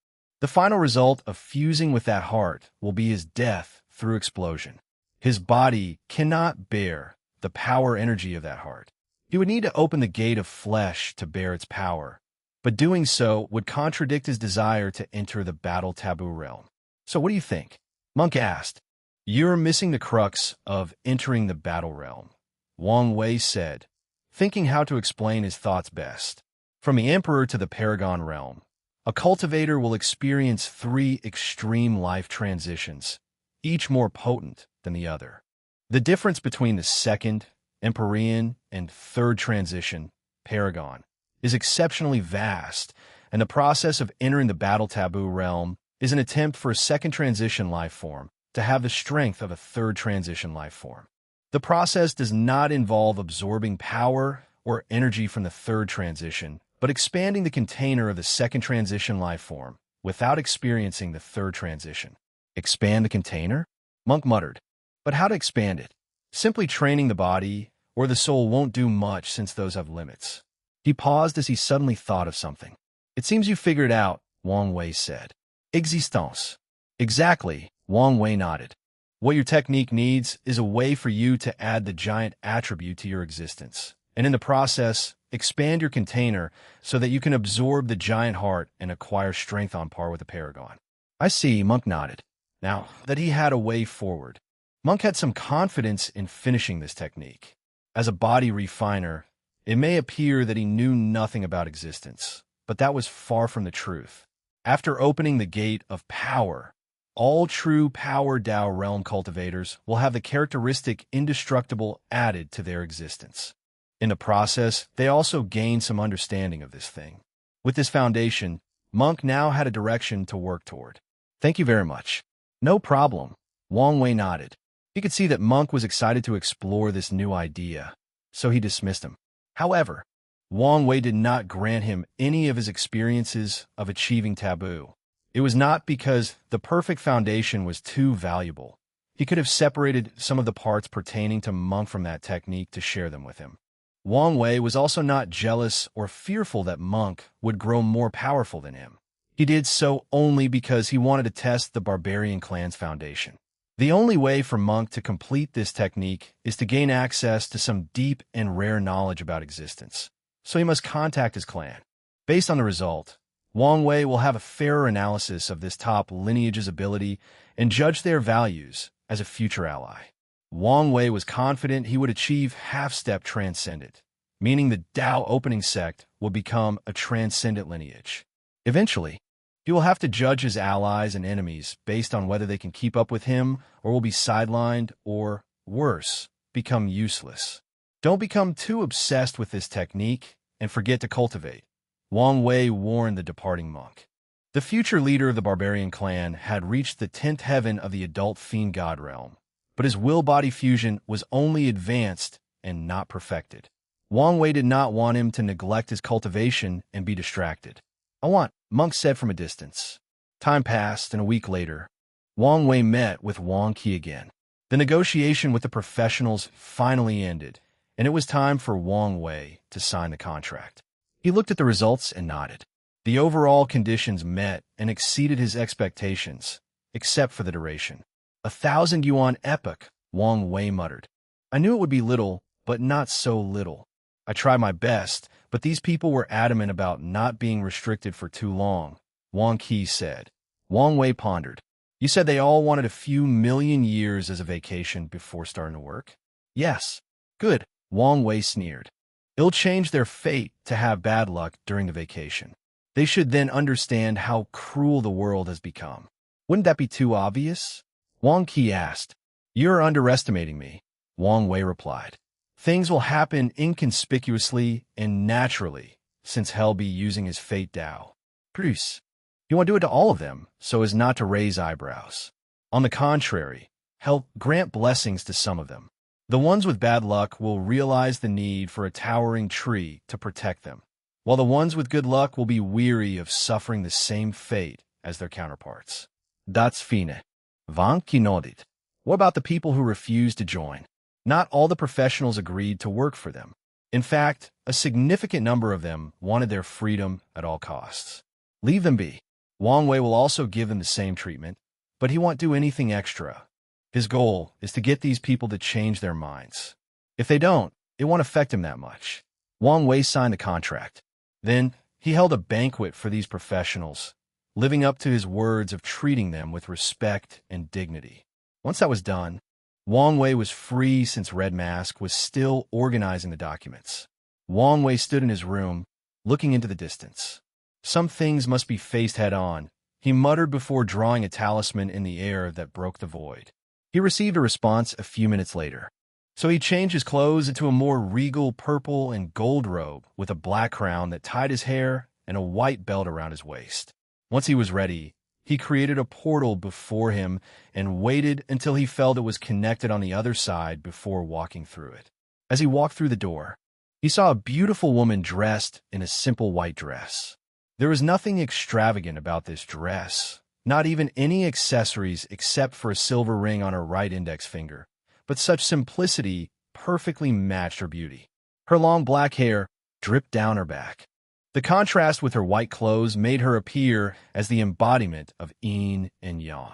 The final result of fusing with that heart will be his death through explosion. His body cannot bear the power energy of that heart. He would need to open the gate of flesh to bear its power, but doing so would contradict his desire to enter the battle taboo realm. So what do you think? Monk asked. You're missing the crux of entering the battle realm, Wang Wei said, thinking how to explain his thoughts best. From the Emperor to the Paragon realm, a cultivator will experience 3 extreme life transitions, each more potent than the other. The difference between the second, Empyrean, and third transition, Paragon, is exceptionally vast, and the process of entering the battle taboo realm is an attempt for a second transition life form to have the strength of a third transition life form. The process does not involve absorbing power or energy from the third transition, but expanding the container of the second transition life form without experiencing the third transition. Expand the container? Monk muttered. But how to expand it? Simply training the body or the soul won't do much since those have limits. He paused as he suddenly thought of something. It seems you figured it out, Wang Wei said. Existence. Exactly, Wang Wei nodded. What your technique needs is a way for you to add the giant attribute to your existence, and in the process, expand your container so that you can absorb the giant heart and acquire strength on par with the Paragon. I see, Monk nodded. Now that he had a way forward, Monk had some confidence in finishing this technique. As a body refiner, it may appear that he knew nothing about existence, but that was far from the truth. After opening the gate of power, all true Power Tao realm cultivators will have the characteristic indestructible added to their existence. In the process, they also gain some understanding of this thing. With this foundation, Monk now had a direction to work toward. Thank you very much. No problem, Wang Wei nodded. He could see that Monk was excited to explore this new idea, so he dismissed him. However, Wang Wei did not grant him any of his experiences of achieving taboo. It was not because the perfect foundation was too valuable. He could have separated some of the parts pertaining to Monk from that technique to share them with him. Wang Wei was also not jealous or fearful that Monk would grow more powerful than him. He did so only because he wanted to test the barbarian clan's foundation. The only way for Monk to complete this technique is to gain access to some deep and rare knowledge about existence. So he must contact his clan. Based on the result, Wang Wei will have a fairer analysis of this top lineage's ability and judge their values as a future ally. Wang Wei was confident he would achieve half-step transcendent, meaning the Tao opening sect will become a transcendent lineage. Eventually, he will have to judge his allies and enemies based on whether they can keep up with him or will be sidelined or, worse, become useless. Don't become too obsessed with this technique and forget to cultivate, Wang Wei warned the departing monk. The future leader of the barbarian clan had reached the 10th heaven of the adult fiend god realm, but his will-body fusion was only advanced and not perfected. Wang Wei did not want him to neglect his cultivation and be distracted. "I want," Monk said from a distance. Time passed, and a week later, Wang Wei met with Wang Qi again. The negotiation with the professionals finally ended, and it was time for Wang Wei to sign the contract. He looked at the results and nodded. The overall conditions met and exceeded his expectations, except for the duration. 1,000 yuan epoch, Wang Wei muttered. "I knew it would be little, but not so little. I tried my best, but these people were adamant about not being restricted for too long," Wang Qi said. Wang Wei pondered. "You said they all wanted a few million years as a vacation before starting to work?" "Yes." "Good," Wang Wei sneered. "It'll change their fate to have bad luck during the vacation. They should then understand how cruel the world has become." "Wouldn't that be too obvious?" Wang Qi asked. "You're underestimating me," Wang Wei replied. "Things will happen inconspicuously and naturally, since Hell be using his fate Tao. Bruce, you want to do it to all of them, so as not to raise eyebrows. On the contrary, Hell grant blessings to some of them. The ones with bad luck will realize the need for a towering tree to protect them, while the ones with good luck will be weary of suffering the same fate as their counterparts." "That's fine." Wang Qi nodded. "What about the people who refused to join?" Not all the professionals agreed to work for them. In fact, a significant number of them wanted their freedom at all costs. "Leave them be. Wang Wei will also give them the same treatment, but he won't do anything extra. His goal is to get these people to change their minds. If they don't, it won't affect him that much." Wang Wei signed the contract. Then he held a banquet for these professionals, living up to his words of treating them with respect and dignity. Once that was done, Wang Wei was free since Red Mask was still organizing the documents. Wang Wei stood in his room, looking into the distance. "Some things must be faced head-on," he muttered before drawing a talisman in the air that broke the void. He received a response a few minutes later. So he changed his clothes into a more regal purple and gold robe with a black crown that tied his hair and a white belt around his waist. Once he was ready, he created a portal before him and waited until he felt it was connected on the other side before walking through it. As he walked through the door, he saw a beautiful woman dressed in a simple white dress. There was nothing extravagant about this dress, not even any accessories except for a silver ring on her right index finger, but such simplicity perfectly matched her beauty. Her long black hair dripped down her back. The contrast with her white clothes made her appear as the embodiment of yin and yang.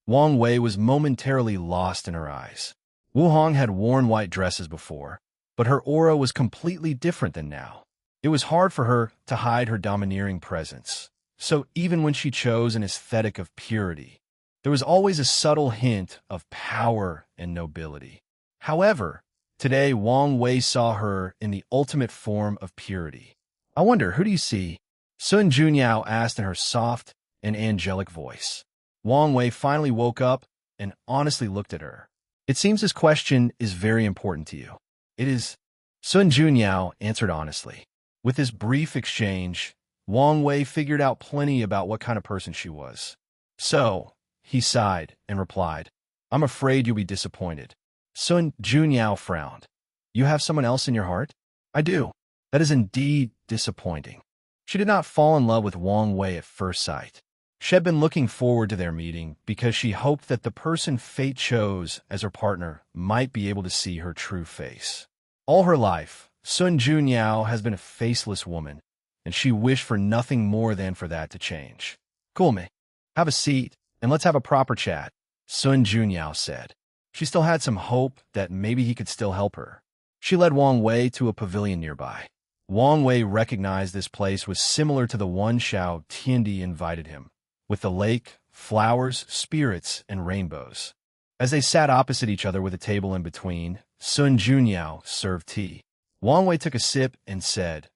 Wang Wei was momentarily lost in her eyes. Wu Hong had worn white dresses before, but her aura was completely different than now. It was hard for her to hide her domineering presence. So even when she chose an aesthetic of purity, there was always a subtle hint of power and nobility. However, today Wang Wei saw her in the ultimate form of purity. "I wonder, who do you see?" Sun Junyao asked in her soft and angelic voice. Wang Wei finally woke up and honestly looked at her. "It seems this question is very important to you." "It is," Sun Junyao answered honestly. With this brief exchange, Wang Wei figured out plenty about what kind of person she was. "So," he sighed and replied, "I'm afraid you'll be disappointed." Sun Junyao frowned. "You have someone else in your heart?" "I do." "That is indeed disappointing." She did not fall in love with Wang Wei at first sight. She had been looking forward to their meeting because she hoped that the person fate chose as her partner might be able to see her true face. All her life, Sun Junyao has been a faceless woman, and she wished for nothing more than for that to change. "Cool me. Have a seat, and let's have a proper chat," Sun Junyao said. She still had some hope that maybe he could still help her. She led Wang Wei to a pavilion nearby. Wang Wei recognized this place was similar to the one Xiao Tiandi invited him, with the lake, flowers, spirits, and rainbows. As they sat opposite each other with a table in between, Sun Junyao served tea. Wang Wei took a sip and said,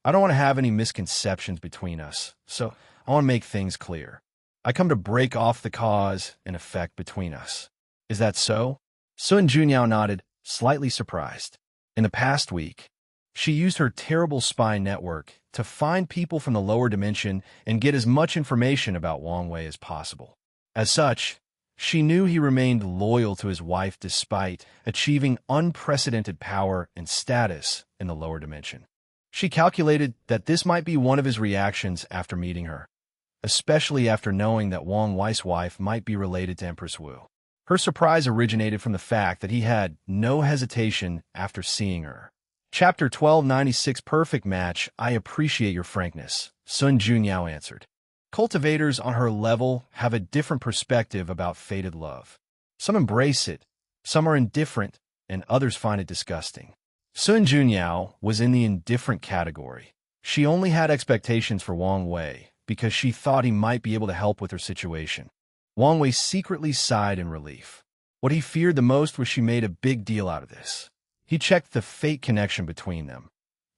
"I don't want to have any misconceptions between us, so I want to make things clear. I come to break off the cause and effect between us. Is that so?" Sun Junyao nodded, slightly surprised. In the past week, she used her terrible spy network to find people from the lower dimension and get as much information about Wang Wei as possible. As such, she knew he remained loyal to his wife despite achieving unprecedented power and status in the lower dimension. She calculated that this might be one of his reactions after meeting her, especially after knowing that Wang Wei's wife might be related to Empress Wu. Her surprise originated from the fact that he had no hesitation after seeing her. Chapter 1296 Perfect Match. "I appreciate your frankness," Sun Junyao answered. Cultivators on her level have a different perspective about fated love. Some embrace it, some are indifferent, and others find it disgusting. Sun Junyao was in the indifferent category. She only had expectations for Wang Wei because she thought he might be able to help with her situation. Wang Wei secretly sighed in relief. What he feared the most was she made a big deal out of this. He checked the fate connection between them,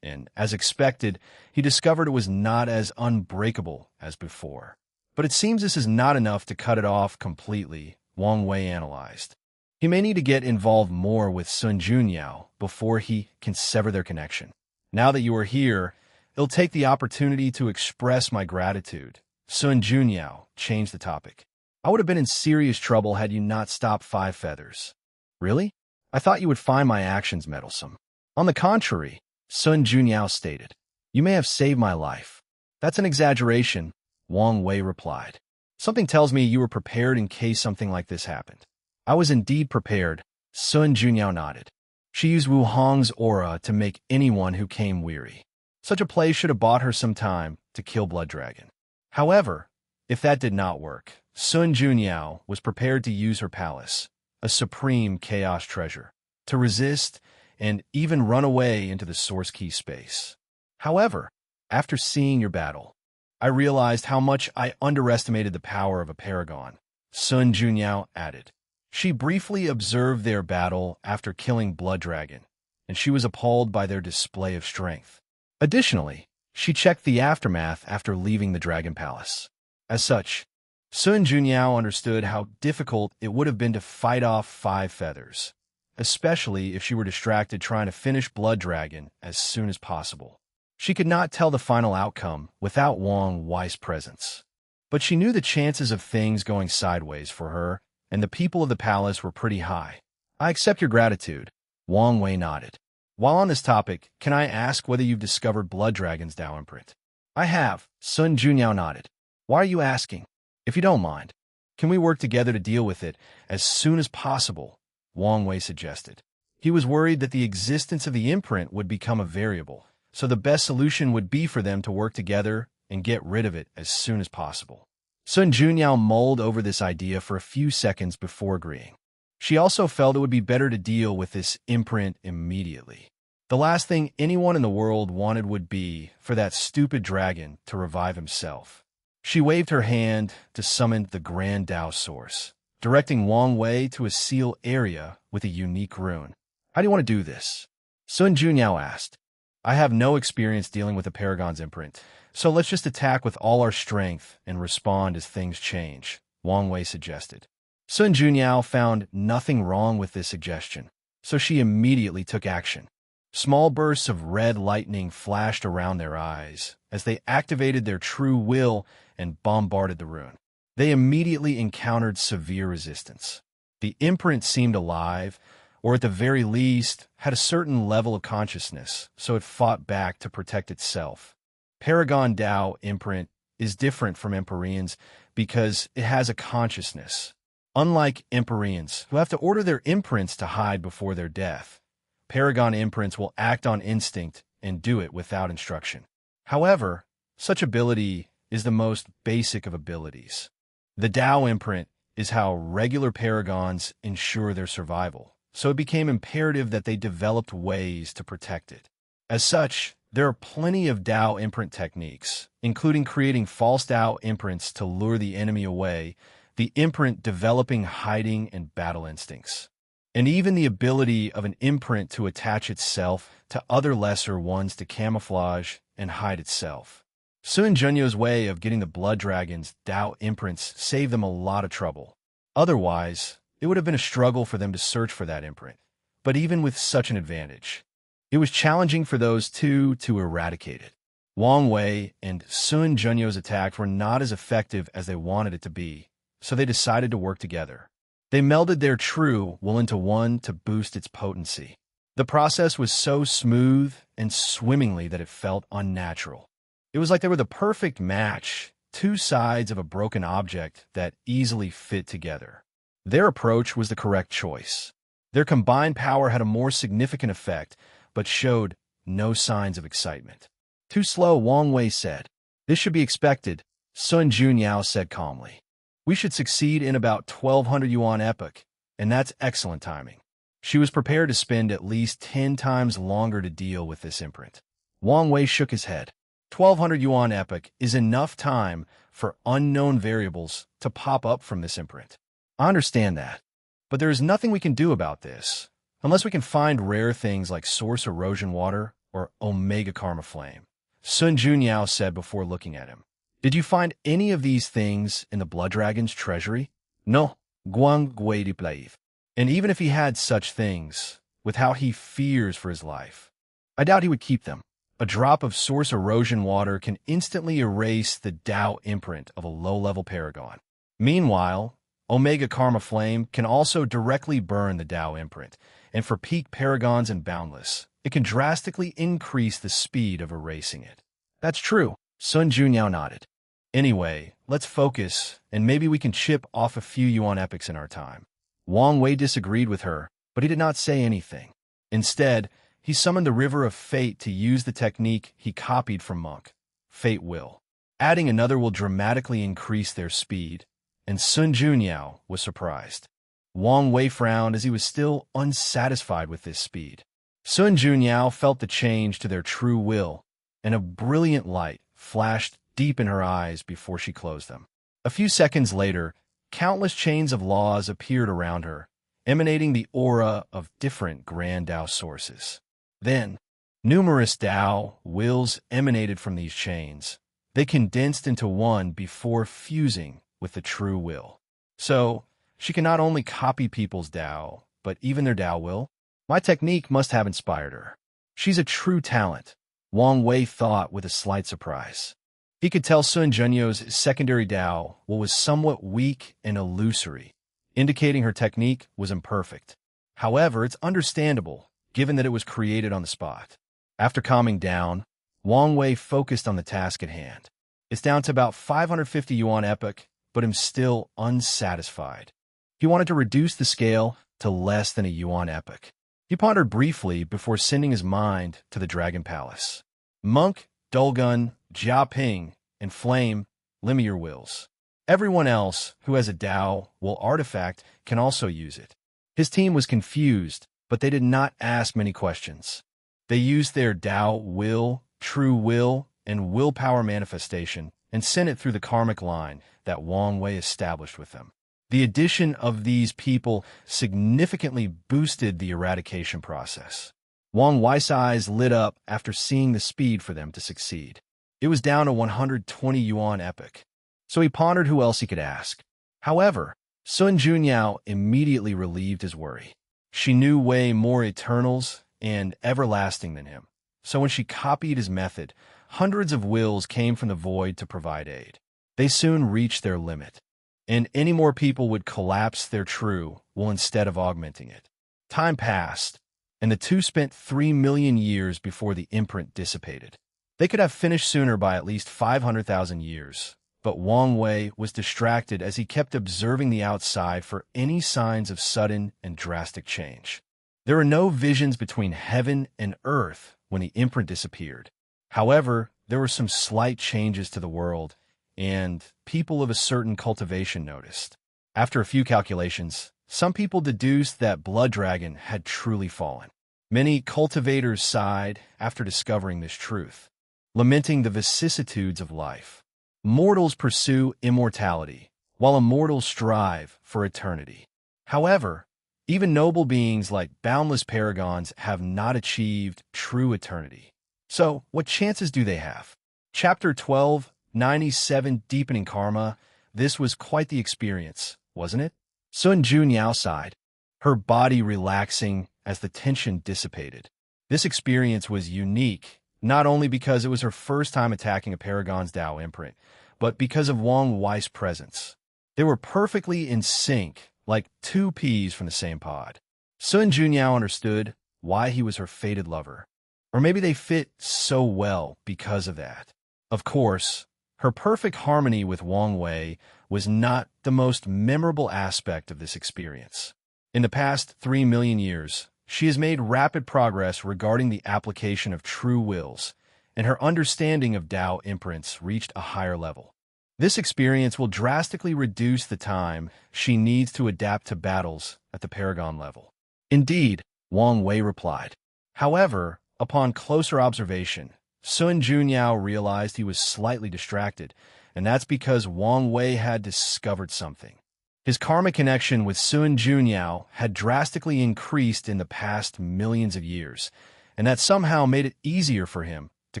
and, as expected, he discovered it was not as unbreakable as before. But it seems this is not enough to cut it off completely, Wang Wei analyzed. He may need to get involved more with Sun Junyao before he can sever their connection. "Now that you are here, it'll take the opportunity to express my gratitude." Sun Junyao changed the topic. "I would have been in serious trouble had you not stopped Five Feathers." "Really? I thought you would find my actions meddlesome." "On the contrary," Sun Junyao stated, "you may have saved my life." "That's an exaggeration," Wang Wei replied. "Something tells me you were prepared in case something like this happened." "I was indeed prepared," Sun Junyao nodded. She used Wu Hong's aura to make anyone who came weary. Such a play should have bought her some time to kill Blood Dragon. However, if that did not work, Sun Junyao was prepared to use her palace, a supreme chaos treasure, to resist and even run away into the Source Key space. "However, after seeing your battle, I realized how much I underestimated the power of a paragon," Sun Junyao added. She briefly observed their battle after killing Blood Dragon, and she was appalled by their display of strength. Additionally, she checked the aftermath after leaving the Dragon Palace. As such, Sun Junyao understood how difficult it would have been to fight off Five Feathers, especially if she were distracted trying to finish Blood Dragon as soon as possible. She could not tell the final outcome without Wang Wei's presence, but she knew the chances of things going sideways for her and the people of the palace were pretty high. "I accept your gratitude," Wang Wei nodded. "While on this topic, can I ask whether you've discovered Blood Dragon's Tao imprint?" "I have," Sun Junyao nodded. "Why are you asking? If you don't mind, can we work together to deal with it as soon as possible?" Wang Wei suggested. He was worried that the existence of the imprint would become a variable, so the best solution would be for them to work together and get rid of it as soon as possible. Sun Junyao mulled over this idea for a few seconds before agreeing. She also felt it would be better to deal with this imprint immediately. The last thing anyone in the world wanted would be for that stupid dragon to revive himself. She waved her hand to summon the Grand Tao Source, directing Wang Wei to a seal area with a unique rune. "How do you want to do this?" Sun Junyao asked. "I have no experience dealing with a Paragon's imprint, so let's just attack with all our strength and respond as things change," Wang Wei suggested. Sun Junyao found nothing wrong with this suggestion, so she immediately took action. Small bursts of red lightning flashed around their eyes as they activated their true will and bombarded the rune. They immediately encountered severe resistance. The imprint seemed alive, or at the very least, had a certain level of consciousness, so it fought back to protect itself. Paragon Tao imprint is different from Empyreans because it has a consciousness. Unlike Empyreans, who have to order their imprints to hide before their death, Paragon imprints will act on instinct and do it without instruction. However, such ability is the most basic of abilities. The Tao imprint is how regular Paragons ensure their survival, so it became imperative that they developed ways to protect it. As such, there are plenty of Tao imprint techniques, including creating false Tao imprints to lure the enemy away, the imprint developing hiding and battle instincts, and even the ability of an imprint to attach itself to other lesser ones to camouflage and hide itself. Sun Junyo's way of getting the Blood Dragon's Tao imprints saved them a lot of trouble. Otherwise, it would have been a struggle for them to search for that imprint. But even with such an advantage, it was challenging for those two to eradicate it. Wang Wei and Sun Junyo's attack were not as effective as they wanted it to be, so they decided to work together. They melded their true will into one to boost its potency. The process was so smooth and swimmingly that it felt unnatural. It was like they were the perfect match, two sides of a broken object that easily fit together. Their approach was the correct choice. Their combined power had a more significant effect, but showed no signs of excitement. Too slow, Wang Wei said. This should be expected, Sun Junyao said calmly. We should succeed in about 1200 yuan epoch, and that's excellent timing. She was prepared to spend at least 10 times longer to deal with this imprint. Wang Wei shook his head. 1200 yuan epoch is enough time for unknown variables to pop up from this imprint. I understand that, but there is nothing we can do about this, unless we can find rare things like Source Erosion Water or Omega Karma Flame, Sun Junyao said before looking at him. Did you find any of these things in the Blood Dragon's treasury? No, Guang Gui de Plaive. And even if he had such things, with how he fears for his life, I doubt he would keep them. A drop of Source Erosion Water can instantly erase the Tao imprint of a low-level Paragon. Meanwhile, Omega Karma Flame can also directly burn the Tao imprint, and for peak Paragons and Boundless, it can drastically increase the speed of erasing it. That's true, Sun Junyao nodded. Anyway, let's focus, and maybe we can chip off a few yuan epochs in our time. Wang Wei disagreed with her, but he did not say anything. Instead, he summoned the River of Fate to use the technique he copied from Monk, Fate Will. Adding another will dramatically increase their speed, and Sun Junyao was surprised. Wang Wei frowned as he was still unsatisfied with this speed. Sun Junyao felt the change to their true will, and a brilliant light flashed deep in her eyes before she closed them. A few seconds later, countless chains of laws appeared around her, emanating the aura of different grand Tao sources. Then, numerous Tao wills emanated from these chains. They condensed into one before fusing with the true will. So, she can not only copy people's Tao, but even their Tao will. My technique must have inspired her. She's a true talent, Wang Wei thought with a slight surprise. He could tell Sun Junyo's secondary Tao was somewhat weak and illusory, indicating her technique was imperfect. However, it's understandable, given that it was created on the spot. After calming down, Wang Wei focused on the task at hand. It's down to about 550 yuan epoch, but I'm still unsatisfied. He wanted to reduce the scale to less than a yuan epoch. He pondered briefly before sending his mind to the Dragon Palace. Monk, Dulgun, Jiaping, and Flame, limit your wills. Everyone else who has a Tao will artifact can also use it. His team was confused, but they did not ask many questions. They used their Tao will, true will, and willpower manifestation and sent it through the karmic line that Wang Wei established with them. The addition of these people significantly boosted the eradication process. Wang Wei's eyes lit up after seeing the speed for them to succeed. It was down to 120 yuan epoch, so he pondered who else he could ask. However, Sun Junyao immediately relieved his worry. She knew way more Eternals and Everlasting than him, so when she copied his method, hundreds of wills came from the void to provide aid. They soon reached their limit, and any more people would collapse their true will instead of augmenting it. Time passed, and the two spent 3 million years before the imprint dissipated. They could have finished sooner by at least 500,000 years, but Wang Wei was distracted as he kept observing the outside for any signs of sudden and drastic change. There were no visions between heaven and earth when the imprint disappeared. However, there were some slight changes to the world, and people of a certain cultivation noticed. After a few calculations, some people deduced that Blood Dragon had truly fallen. Many cultivators sighed after discovering this truth, lamenting the vicissitudes of life. Mortals pursue immortality, while immortals strive for eternity. However, even noble beings like boundless paragons have not achieved true eternity. So, what chances do they have? Chapter 12, 97, Deepening Karma. This was quite the experience, wasn't it? Sun Junyao sighed, her body relaxing as the tension dissipated. This experience was unique, not only because it was her first time attacking a Paragon's Tao imprint, but because of Wang Wei's presence. They were perfectly in sync, like two peas from the same pod. Sun Junyao understood why he was her fated lover. Or maybe they fit so well because of that. Of course, her perfect harmony with Wang Wei was not the most memorable aspect of this experience. In the past 3 million years, she has made rapid progress regarding the application of true wills, and her understanding of Tao imprints reached a higher level. This experience will drastically reduce the time she needs to adapt to battles at the Paragon level. Indeed, Wang Wei replied. However, upon closer observation, Sun Junyao realized he was slightly distracted, and that's because Wang Wei had discovered something. His karmic connection with Sun Junyao had drastically increased in the past millions of years, and that somehow made it easier for him to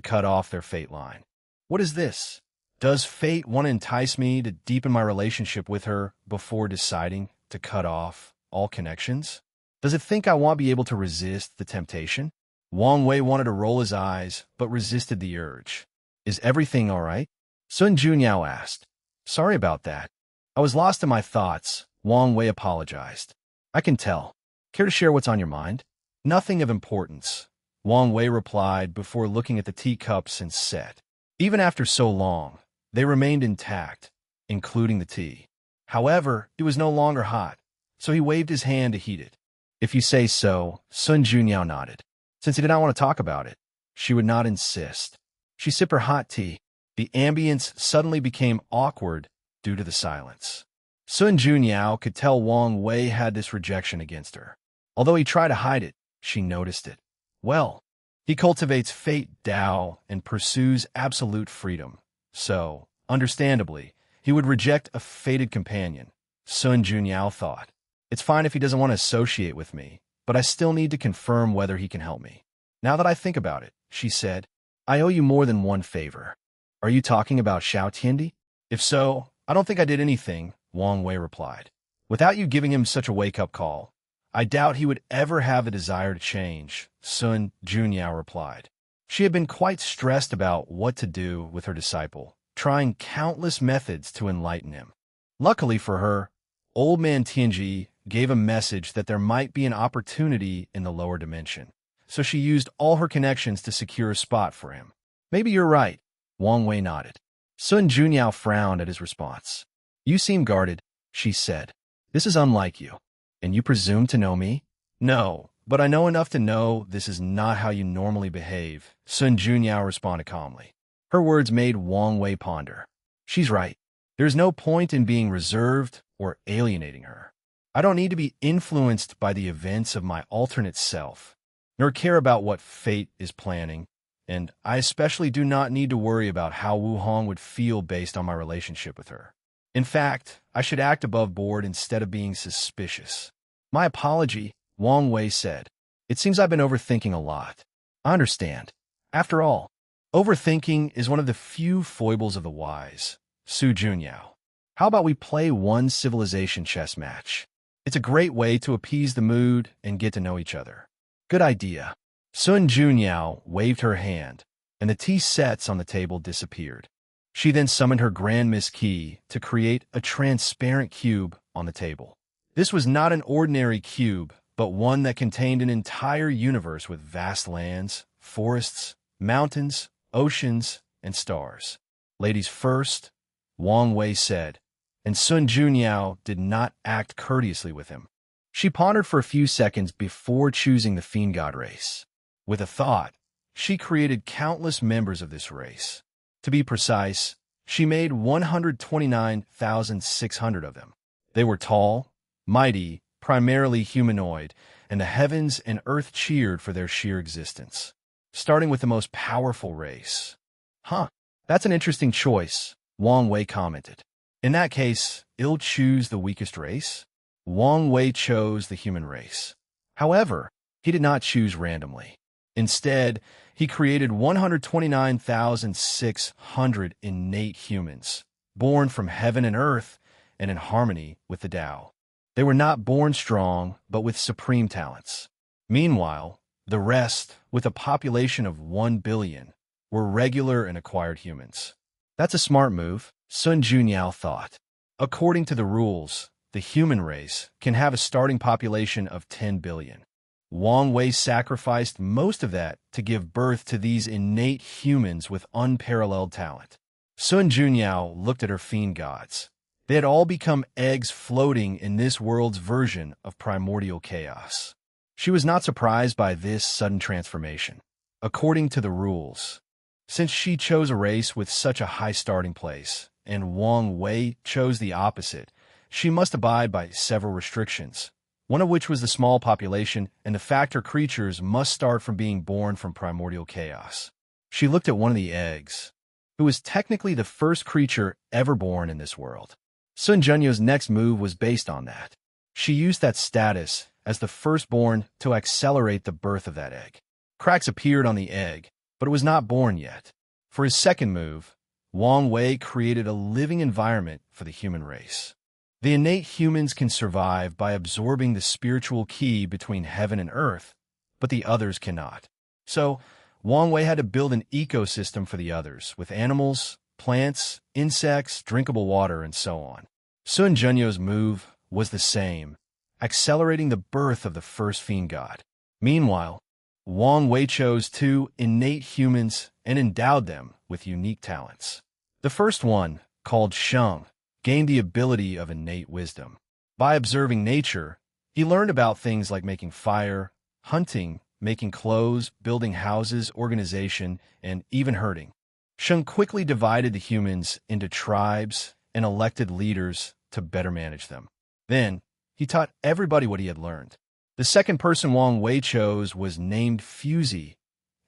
cut off their fate line. What is this? Does fate want to entice me to deepen my relationship with her before deciding to cut off all connections? Does it think I won't be able to resist the temptation? Wang Wei wanted to roll his eyes, but resisted the urge. Is everything all right? Sun Junyao asked. Sorry about that. I was lost in my thoughts. Wang Wei apologized. I can tell. Care to share what's on your mind? Nothing of importance, Wang Wei replied before looking at the teacups and said. Even after so long, they remained intact, including the tea. However, it was no longer hot, so he waved his hand to heat it. If you say so, Sun Junyao nodded. Since he did not want to talk about it, she would not insist. She sipped her hot tea. The ambience suddenly became awkward due to the silence. Sun Junyao could tell Wang Wei had this rejection against her. Although he tried to hide it, she noticed it. Well, he cultivates fate Tao and pursues absolute freedom. So, understandably, he would reject a fated companion. Sun Junyao thought. It's fine if he doesn't want to associate with me, but I still need to confirm whether he can help me. Now that I think about it, she said, I owe you more than one favor. Are you talking about Xiao Tiandi? If so, I don't think I did anything, Wang Wei replied. Without you giving him such a wake-up call, I doubt he would ever have the desire to change, Sun Junyao replied. She had been quite stressed about what to do with her disciple, trying countless methods to enlighten him. Luckily for her, Old Man Tianji gave a message that there might be an opportunity in the lower dimension, so she used all her connections to secure a spot for him. Maybe you're right, Wang Wei nodded. Sun Junyao frowned at his response. You seem guarded, she said. This is unlike you. And you presume to know me? No, but I know enough to know this is not how you normally behave, Sun Junyao responded calmly. Her words made Wang Wei ponder. She's right. There's no point in being reserved or alienating her. I don't need to be influenced by the events of my alternate self, nor care about what fate is planning, and I especially do not need to worry about how Wu Hong would feel based on my relationship with her. In fact, I should act above board instead of being suspicious. My apology, Wang Wei said. It seems I've been overthinking a lot. I understand. After all, overthinking is one of the few foibles of the wise. Su Junyao. How about we play one civilization chess match? It's a great way to appease the mood and get to know each other. Good idea. Sun Junyao waved her hand, and the tea sets on the table disappeared. She then summoned her Grand Miss Key to create a transparent cube on the table. This was not an ordinary cube, but one that contained an entire universe with vast lands, forests, mountains, oceans, and stars. Ladies first, Wang Wei said, and Sun Junyao did not act courteously with him. She pondered for a few seconds before choosing the fiend god race. With a thought, she created countless members of this race. To be precise, she made 129,600 of them. They were tall, mighty, primarily humanoid, and the heavens and earth cheered for their sheer existence. Starting with the most powerful race. Huh, that's an interesting choice, Wang Wei commented. In that case, I'll choose the weakest race? Wang Wei chose the human race. However, he did not choose randomly. Instead, he created 129,600 innate humans, born from heaven and earth and in harmony with the Tao. They were not born strong, but with supreme talents. Meanwhile, the rest, with a population of 1 billion, were regular and acquired humans. That's a smart move, Sun Junyao thought. According to the rules, the human race can have a starting population of 10 billion. Wang Wei sacrificed most of that to give birth to these innate humans with unparalleled talent. Sun Junyao looked at her fiend gods. They had all become eggs floating in this world's version of primordial chaos. She was not surprised by this sudden transformation. According to the rules, since she chose a race with such a high starting place, and Wang Wei chose the opposite, she must abide by several restrictions, one of which was the small population and the fact her creatures must start from being born from primordial chaos. She looked at one of the eggs, who was technically the first creature ever born in this world. Sun Junyo's next move was based on that. She used that status as the firstborn to accelerate the birth of that egg. Cracks appeared on the egg, but it was not born yet. For his second move, Wang Wei created a living environment for the human race. The innate humans can survive by absorbing the spiritual key between heaven and earth, but the others cannot. So, Wang Wei had to build an ecosystem for the others, with animals, plants, insects, drinkable water, and so on. Sun Junyo's move was the same, accelerating the birth of the first fiend god. Meanwhile, Wang Wei chose 2 innate humans and endowed them with unique talents. The first one, called Sheng, gained the ability of innate wisdom. By observing nature, he learned about things like making fire, hunting, making clothes, building houses, organization, and even herding. Sheng quickly divided the humans into tribes and elected leaders to better manage them. Then, he taught everybody what he had learned. The second person Wang Wei chose was named Fusey,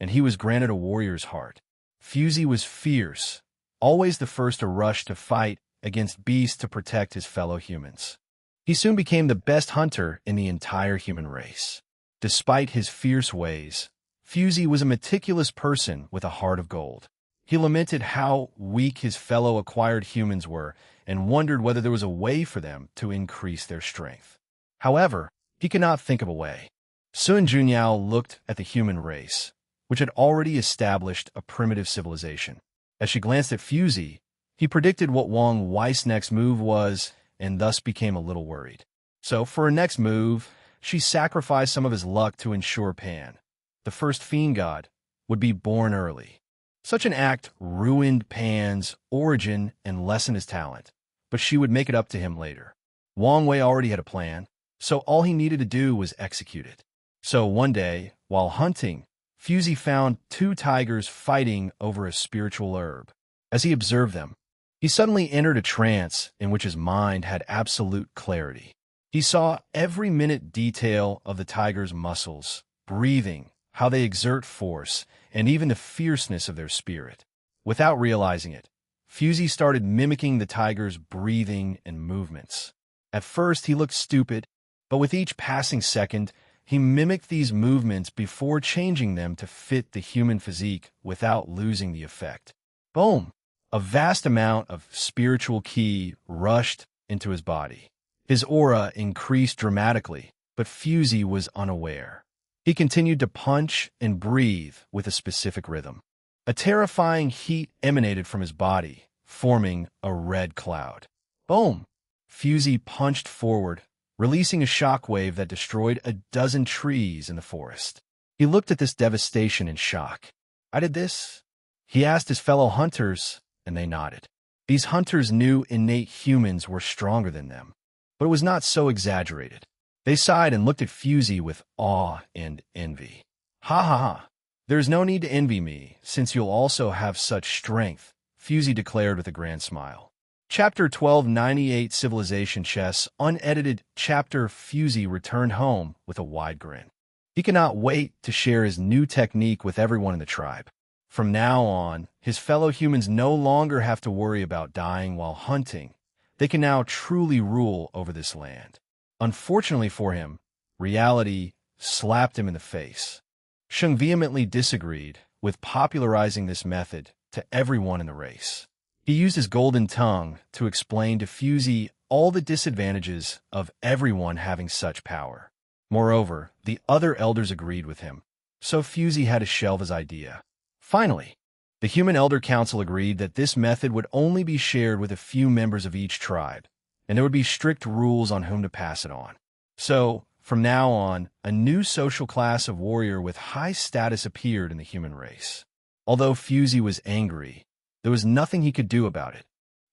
and he was granted a warrior's heart. Fusey was fierce, always the first to rush to fight against beasts to protect his fellow humans. He soon became the best hunter in the entire human race. Despite his fierce ways, Fusey was a meticulous person with a heart of gold. He lamented how weak his fellow acquired humans were and wondered whether there was a way for them to increase their strength. However, he could not think of a way. Sun Junyao looked at the human race, which had already established a primitive civilization. As she glanced at Fusey, he predicted what Wang Wei's next move was and thus became a little worried. So, for her next move, she sacrificed some of his luck to ensure Pan, the first fiend god, would be born early. Such an act ruined Pan's origin and lessened his talent, but she would make it up to him later. Wang Wei already had a plan, so all he needed to do was execute it. So one day, while hunting, Fusey found 2 tigers fighting over a spiritual herb. As he observed them, he suddenly entered a trance in which his mind had absolute clarity. He saw every minute detail of the tiger's muscles, breathing, how they exert force, and even the fierceness of their spirit. Without realizing it, Fusey started mimicking the tiger's breathing and movements. At first, he looked stupid, but with each passing second, he mimicked these movements before changing them to fit the human physique without losing the effect. Boom! A vast amount of spiritual ki rushed into his body. His aura increased dramatically, but Fusey was unaware. He continued to punch and breathe with a specific rhythm. A terrifying heat emanated from his body, forming a red cloud. Boom! Fusey punched forward, releasing a shockwave that destroyed a dozen trees in the forest. He looked at this devastation in shock. I did this? He asked his fellow hunters, and they nodded. These hunters knew innate humans were stronger than them, but it was not so exaggerated. They sighed and looked at Fusey with awe and envy. Ha ha ha. There's no need to envy me, since you'll also have such strength, Fusey declared with a grand smile. Chapter 1298 Civilization Chess Unedited Chapter Fusey returned home with a wide grin. He cannot wait to share his new technique with everyone in the tribe. From now on, his fellow humans no longer have to worry about dying while hunting. They can now truly rule over this land. Unfortunately for him, reality slapped him in the face. Sheng vehemently disagreed with popularizing this method to everyone in the race. He used his golden tongue to explain to Fusey all the disadvantages of everyone having such power. Moreover, the other elders agreed with him, so Fusey had to shelve his idea. Finally, the Human Elder Council agreed that this method would only be shared with a few members of each tribe, and there would be strict rules on whom to pass it on. So, from now on, a new social class of warrior with high status appeared in the human race. Although Fusey was angry, there was nothing he could do about it.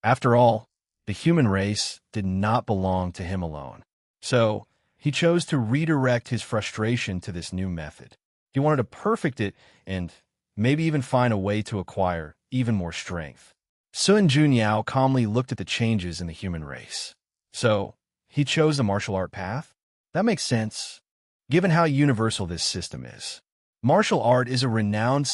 After all, the human race did not belong to him alone. So, he chose to redirect his frustration to this new method. He wanted to perfect it and maybe even find a way to acquire even more strength. Sun Junyao calmly looked at the changes in the human race. So, he chose the martial art path? That makes sense, given how universal this system is. Martial art is a renowned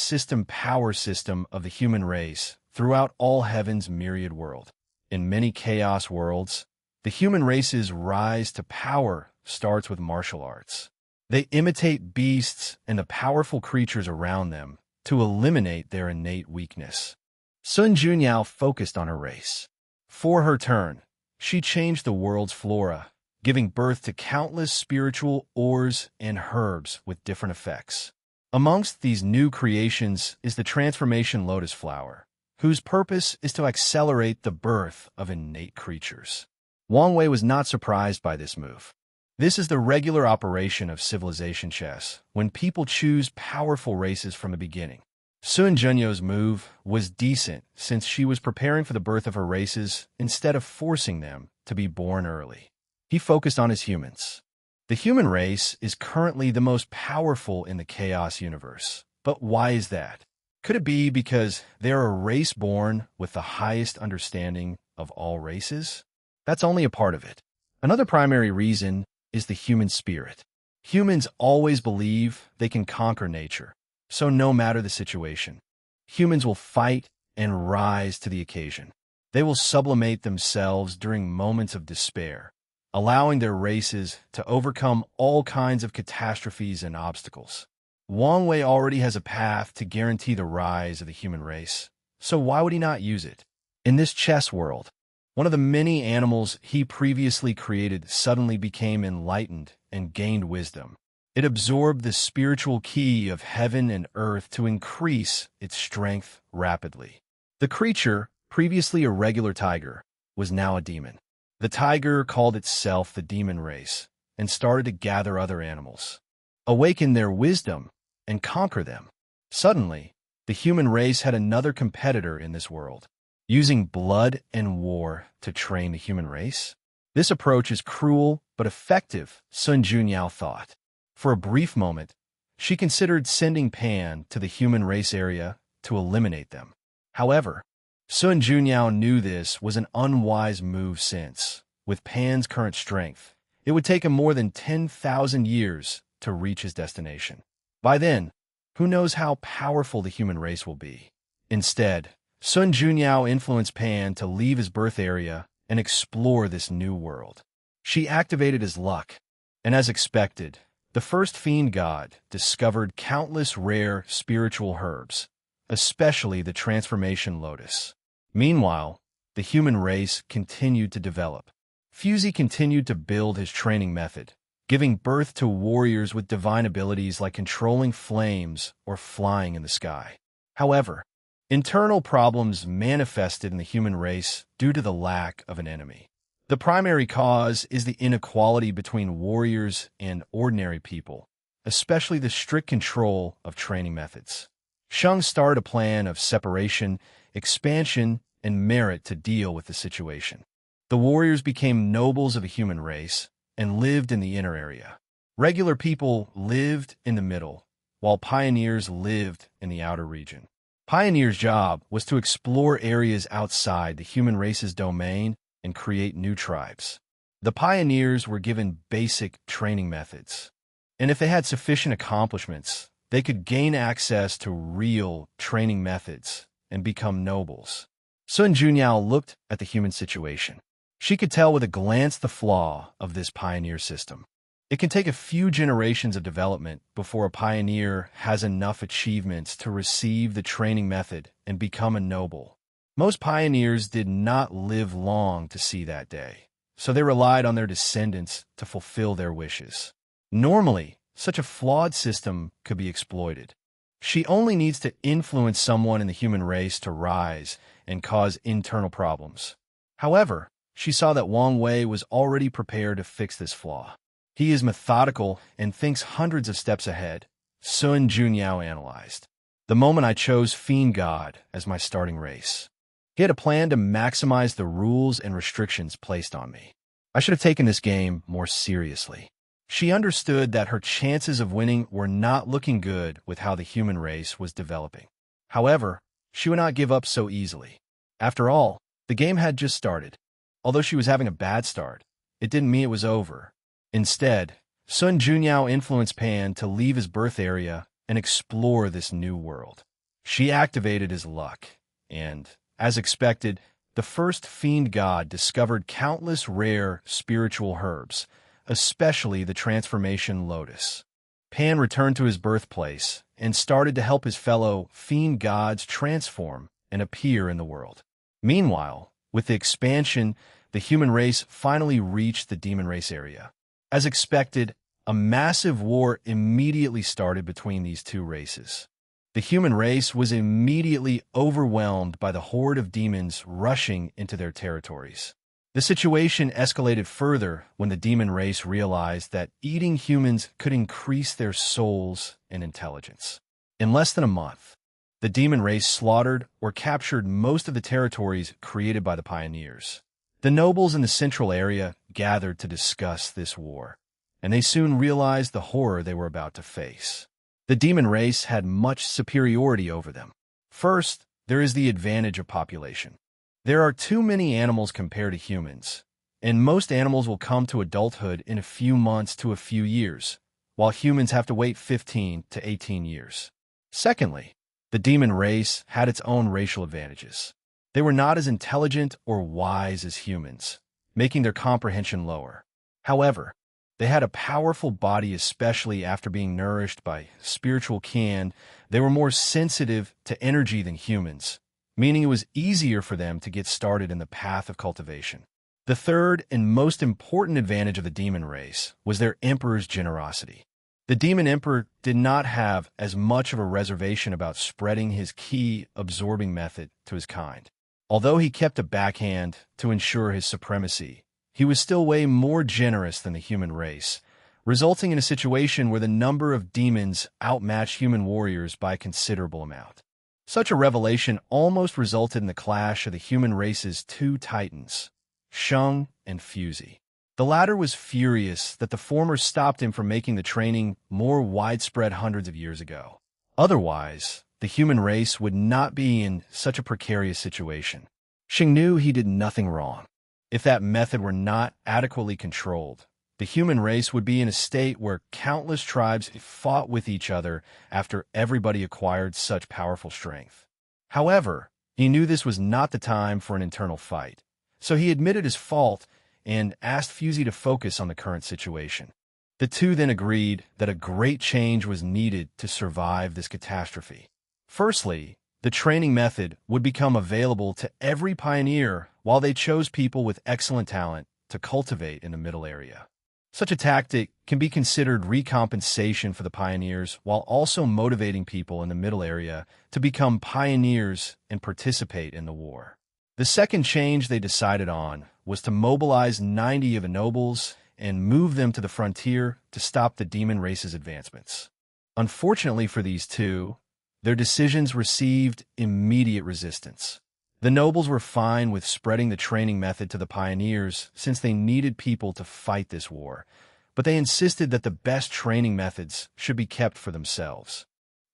power system of the human race throughout all heaven's myriad world. In many chaos worlds, the human race's rise to power starts with martial arts. They imitate beasts and the powerful creatures around them to eliminate their innate weakness. Sun Junyao focused on her race. For her turn, she changed the world's flora, giving birth to countless spiritual ores and herbs with different effects. Amongst these new creations is the transformation lotus flower, whose purpose is to accelerate the birth of innate creatures. Wang Wei was not surprised by this move. This is the regular operation of civilization chess, when people choose powerful races from the beginning. Sun Junyo's move was decent since she was preparing for the birth of her races instead of forcing them to be born early. He focused on his humans. The human race is currently the most powerful in the chaos universe. But why is that? Could it be because they're a race born with the highest understanding of all races? That's only a part of it. Another primary reason is the human spirit. Humans always believe they can conquer nature, so no matter the situation, humans will fight and rise to the occasion. They will sublimate themselves during moments of despair, allowing their races to overcome all kinds of catastrophes and obstacles. Wang Wei already has a path to guarantee the rise of the human race, so why would he not use it? In this chess world, one of the many animals he previously created suddenly became enlightened and gained wisdom. It absorbed the spiritual key of heaven and earth to increase its strength rapidly. The creature, previously a regular tiger, was now a demon. The tiger called itself the demon race and started to gather other animals, awaken their wisdom, and conquer them. Suddenly, the human race had another competitor in this world, using blood and war to train the human race. This approach is cruel but effective, Sun Junyao thought. For a brief moment, she considered sending Pan to the human race area to eliminate them. However, Sun Junyao knew this was an unwise move since, with Pan's current strength, it would take him more than 10,000 years to reach his destination. By then, who knows how powerful the human race will be. Instead, Sun Junyao influenced Pan to leave his birth area and explore this new world. She activated his luck, and as expected, the first fiend god discovered countless rare spiritual herbs, especially the transformation lotus. Meanwhile, the human race continued to develop. Fusey continued to build his training method, giving birth to warriors with divine abilities like controlling flames or flying in the sky. However, internal problems manifested in the human race due to the lack of an enemy. The primary cause is the inequality between warriors and ordinary people, especially the strict control of training methods. Sheng started a plan of separation, expansion, and merit to deal with the situation. The warriors became nobles of a human race and lived in the inner area. Regular people lived in the middle, while pioneers lived in the outer region. Pioneers' job was to explore areas outside the human race's domain and create new tribes. The pioneers were given basic training methods, and if they had sufficient accomplishments, they could gain access to real training methods and become nobles. Sun Junyao looked at the human situation. She could tell with a glance the flaw of this pioneer system. It can take a few generations of development before a pioneer has enough achievements to receive the training method and become a noble. Most pioneers did not live long to see that day, so they relied on their descendants to fulfill their wishes. Normally, such a flawed system could be exploited. She only needs to influence someone in the human race to rise and cause internal problems. However, she saw that Wang Wei was already prepared to fix this flaw. He is methodical and thinks hundreds of steps ahead, Sun Junyao analyzed. The moment I chose Fiend God as my starting race. He had a plan to maximize the rules and restrictions placed on me. I should have taken this game more seriously. She understood that her chances of winning were not looking good with how the human race was developing. However, she would not give up so easily. After all, the game had just started. Although she was having a bad start, it didn't mean it was over. Instead, Sun Junyao influenced Pan to leave his birth area and explore this new world. She activated his luck, and, as expected, the first Fiend God discovered countless rare spiritual herbs, especially the transformation lotus. Pan returned to his birthplace and started to help his fellow Fiend Gods transform and appear in the world. Meanwhile, with the expansion, the human race finally reached the demon race area. As expected, a massive war immediately started between these two races. The human race was immediately overwhelmed by the horde of demons rushing into their territories. The situation escalated further when the demon race realized that eating humans could increase their souls and intelligence. In less than a month, the demon race slaughtered or captured most of the territories created by the pioneers. The nobles in the central area gathered to discuss this war, and they soon realized the horror they were about to face. The demon race had much superiority over them. First, there is the advantage of population. There are too many animals compared to humans, and most animals will come to adulthood in a few months to a few years, while humans have to wait 15 to 18 years. Secondly, the demon race had its own racial advantages. They were not as intelligent or wise as humans, making their comprehension lower. However, they had a powerful body, especially after being nourished by spiritual Qian. They were more sensitive to energy than humans, meaning it was easier for them to get started in the path of cultivation. The third and most important advantage of the demon race was their emperor's generosity. The demon emperor did not have as much of a reservation about spreading his key absorbing method to his kind. Although he kept a backhand to ensure his supremacy, he was still way more generous than the human race, resulting in a situation where the number of demons outmatched human warriors by a considerable amount. Such a revelation almost resulted in the clash of the human race's two titans, Sheng and Fusey. The latter was furious that the former stopped him from making the training more widespread hundreds of years ago. Otherwise, the human race would not be in such a precarious situation. Sheng knew he did nothing wrong. If that method were not adequately controlled, the human race would be in a state where countless tribes fought with each other after everybody acquired such powerful strength. However, he knew this was not the time for an internal fight, so he admitted his fault and asked Fusey to focus on the current situation. The two then agreed that a great change was needed to survive this catastrophe. Firstly, the training method would become available to every pioneer while they chose people with excellent talent to cultivate in the middle area. Such a tactic can be considered recompensation for the pioneers while also motivating people in the middle area to become pioneers and participate in the war. The second change they decided on was to mobilize 90 of the nobles and move them to the frontier to stop the demon race's advancements. Unfortunately for these two, Their decisions received immediate resistance. The nobles were fine with spreading the training method to the pioneers since they needed people to fight this war, but they insisted that the best training methods should be kept for themselves.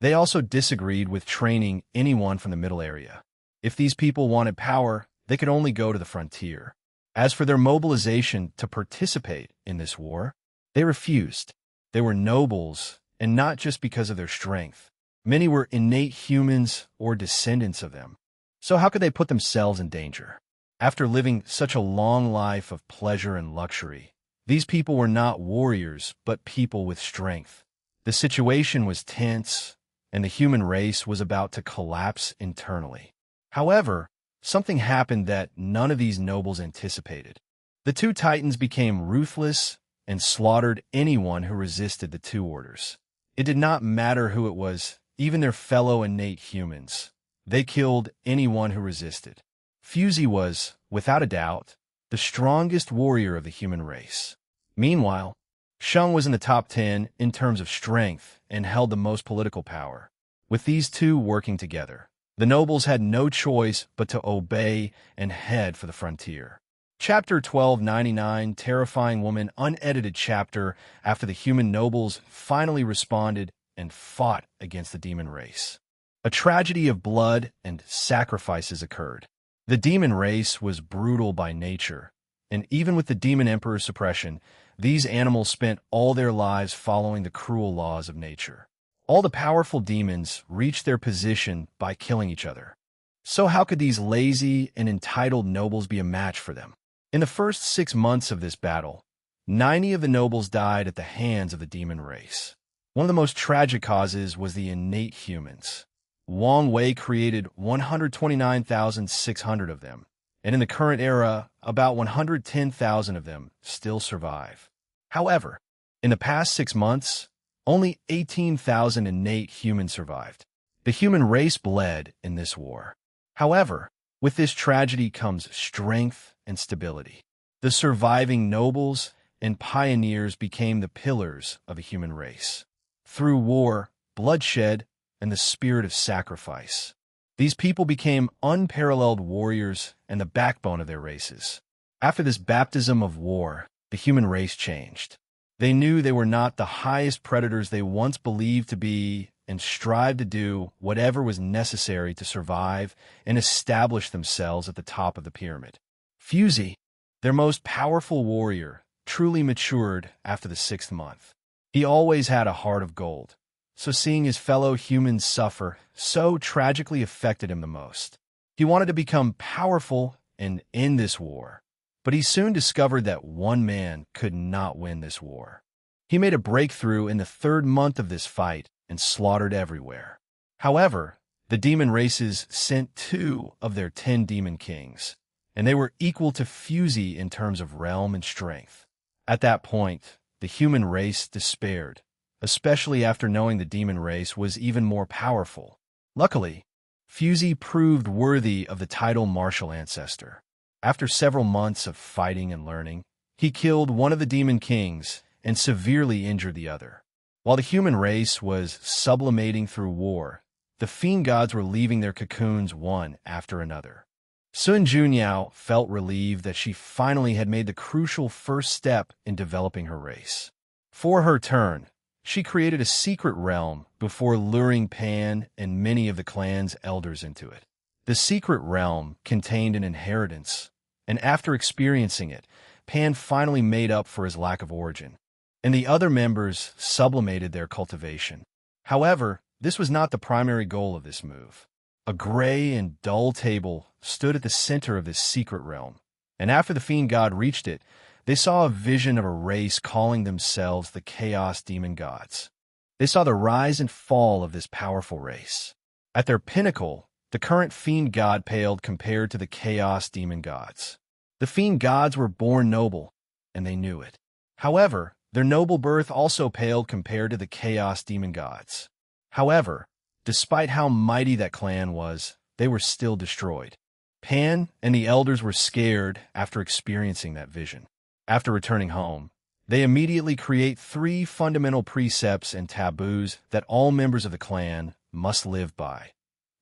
They also disagreed with training anyone from the middle area. If these people wanted power, they could only go to the frontier. As for their mobilization to participate in this war, they refused. They were nobles, and not just because of their strength. Many were innate humans or descendants of them. So how could they put themselves in danger? After living such a long life of pleasure and luxury, these people were not warriors, but people with strength. The situation was tense, and the human race was about to collapse internally. However, something happened that none of these nobles anticipated. The two titans became ruthless and slaughtered anyone who resisted the two orders. It did not matter who it was, even their fellow innate humans. They killed anyone who resisted. Fusey was, without a doubt, the strongest warrior of the human race. Meanwhile, Sheng was in the top 10 in terms of strength and held the most political power. With these two working together, the nobles had no choice but to obey and head for the frontier. Chapter 1299, Terrifying Woman, unedited chapter after the human nobles finally responded and fought against the demon race. A tragedy of blood and sacrifices occurred. The demon race was brutal by nature, and even with the demon emperor's suppression, these animals spent all their lives following the cruel laws of nature. All the powerful demons reached their position by killing each other. So how could these lazy and entitled nobles be a match for them? In the first 6 months of this battle, 90 of the nobles died at the hands of the demon race. One of the most tragic causes was the innate humans. Wang Wei created 129,600 of them, and in the current era, about 110,000 of them still survive. However, in the past 6 months, only 18,000 innate humans survived. The human race bled in this war. However, with this tragedy comes strength and stability. The surviving nobles and pioneers became the pillars of a human race. Through war, bloodshed, and the spirit of sacrifice, these people became unparalleled warriors and the backbone of their races. After this baptism of war, the human race changed. They knew they were not the highest predators they once believed to be and strived to do whatever was necessary to survive and establish themselves at the top of the pyramid. Fusey, their most powerful warrior, truly matured after the 6th month. He always had a heart of gold, so seeing his fellow humans suffer so tragically affected him the most. He wanted to become powerful and end this war, but he soon discovered that one man could not win this war. He made a breakthrough in the 3rd month of this fight and slaughtered everywhere. However, the demon races sent 2 of their 10 demon kings, and they were equal to Fusey in terms of realm and strength. At that point, the human race despaired, especially after knowing the demon race was even more powerful. Luckily, Fusey proved worthy of the title martial ancestor. After several months of fighting and learning, he killed one of the demon kings and severely injured the other. While the human race was sublimating through war, the fiend gods were leaving their cocoons one after another. Sun Junyao felt relieved that she finally had made the crucial first step in developing her race. For her turn, she created a secret realm before luring Pan and many of the clan's elders into it. The secret realm contained an inheritance, and after experiencing it, Pan finally made up for his lack of origin, and the other members sublimated their cultivation. However, this was not the primary goal of this move. A gray and dull table stood at the center of this secret realm, and after the fiend god reached it, they saw a vision of a race calling themselves the Chaos Demon Gods. They saw the rise and fall of this powerful race. At their pinnacle, the current fiend god paled compared to the Chaos Demon Gods. The fiend gods were born noble, and they knew it. However, their noble birth also paled compared to the Chaos Demon Gods. However, despite how mighty that clan was, they were still destroyed. Pan and the elders were scared after experiencing that vision. After returning home, they immediately create 3 fundamental precepts and taboos that all members of the clan must live by.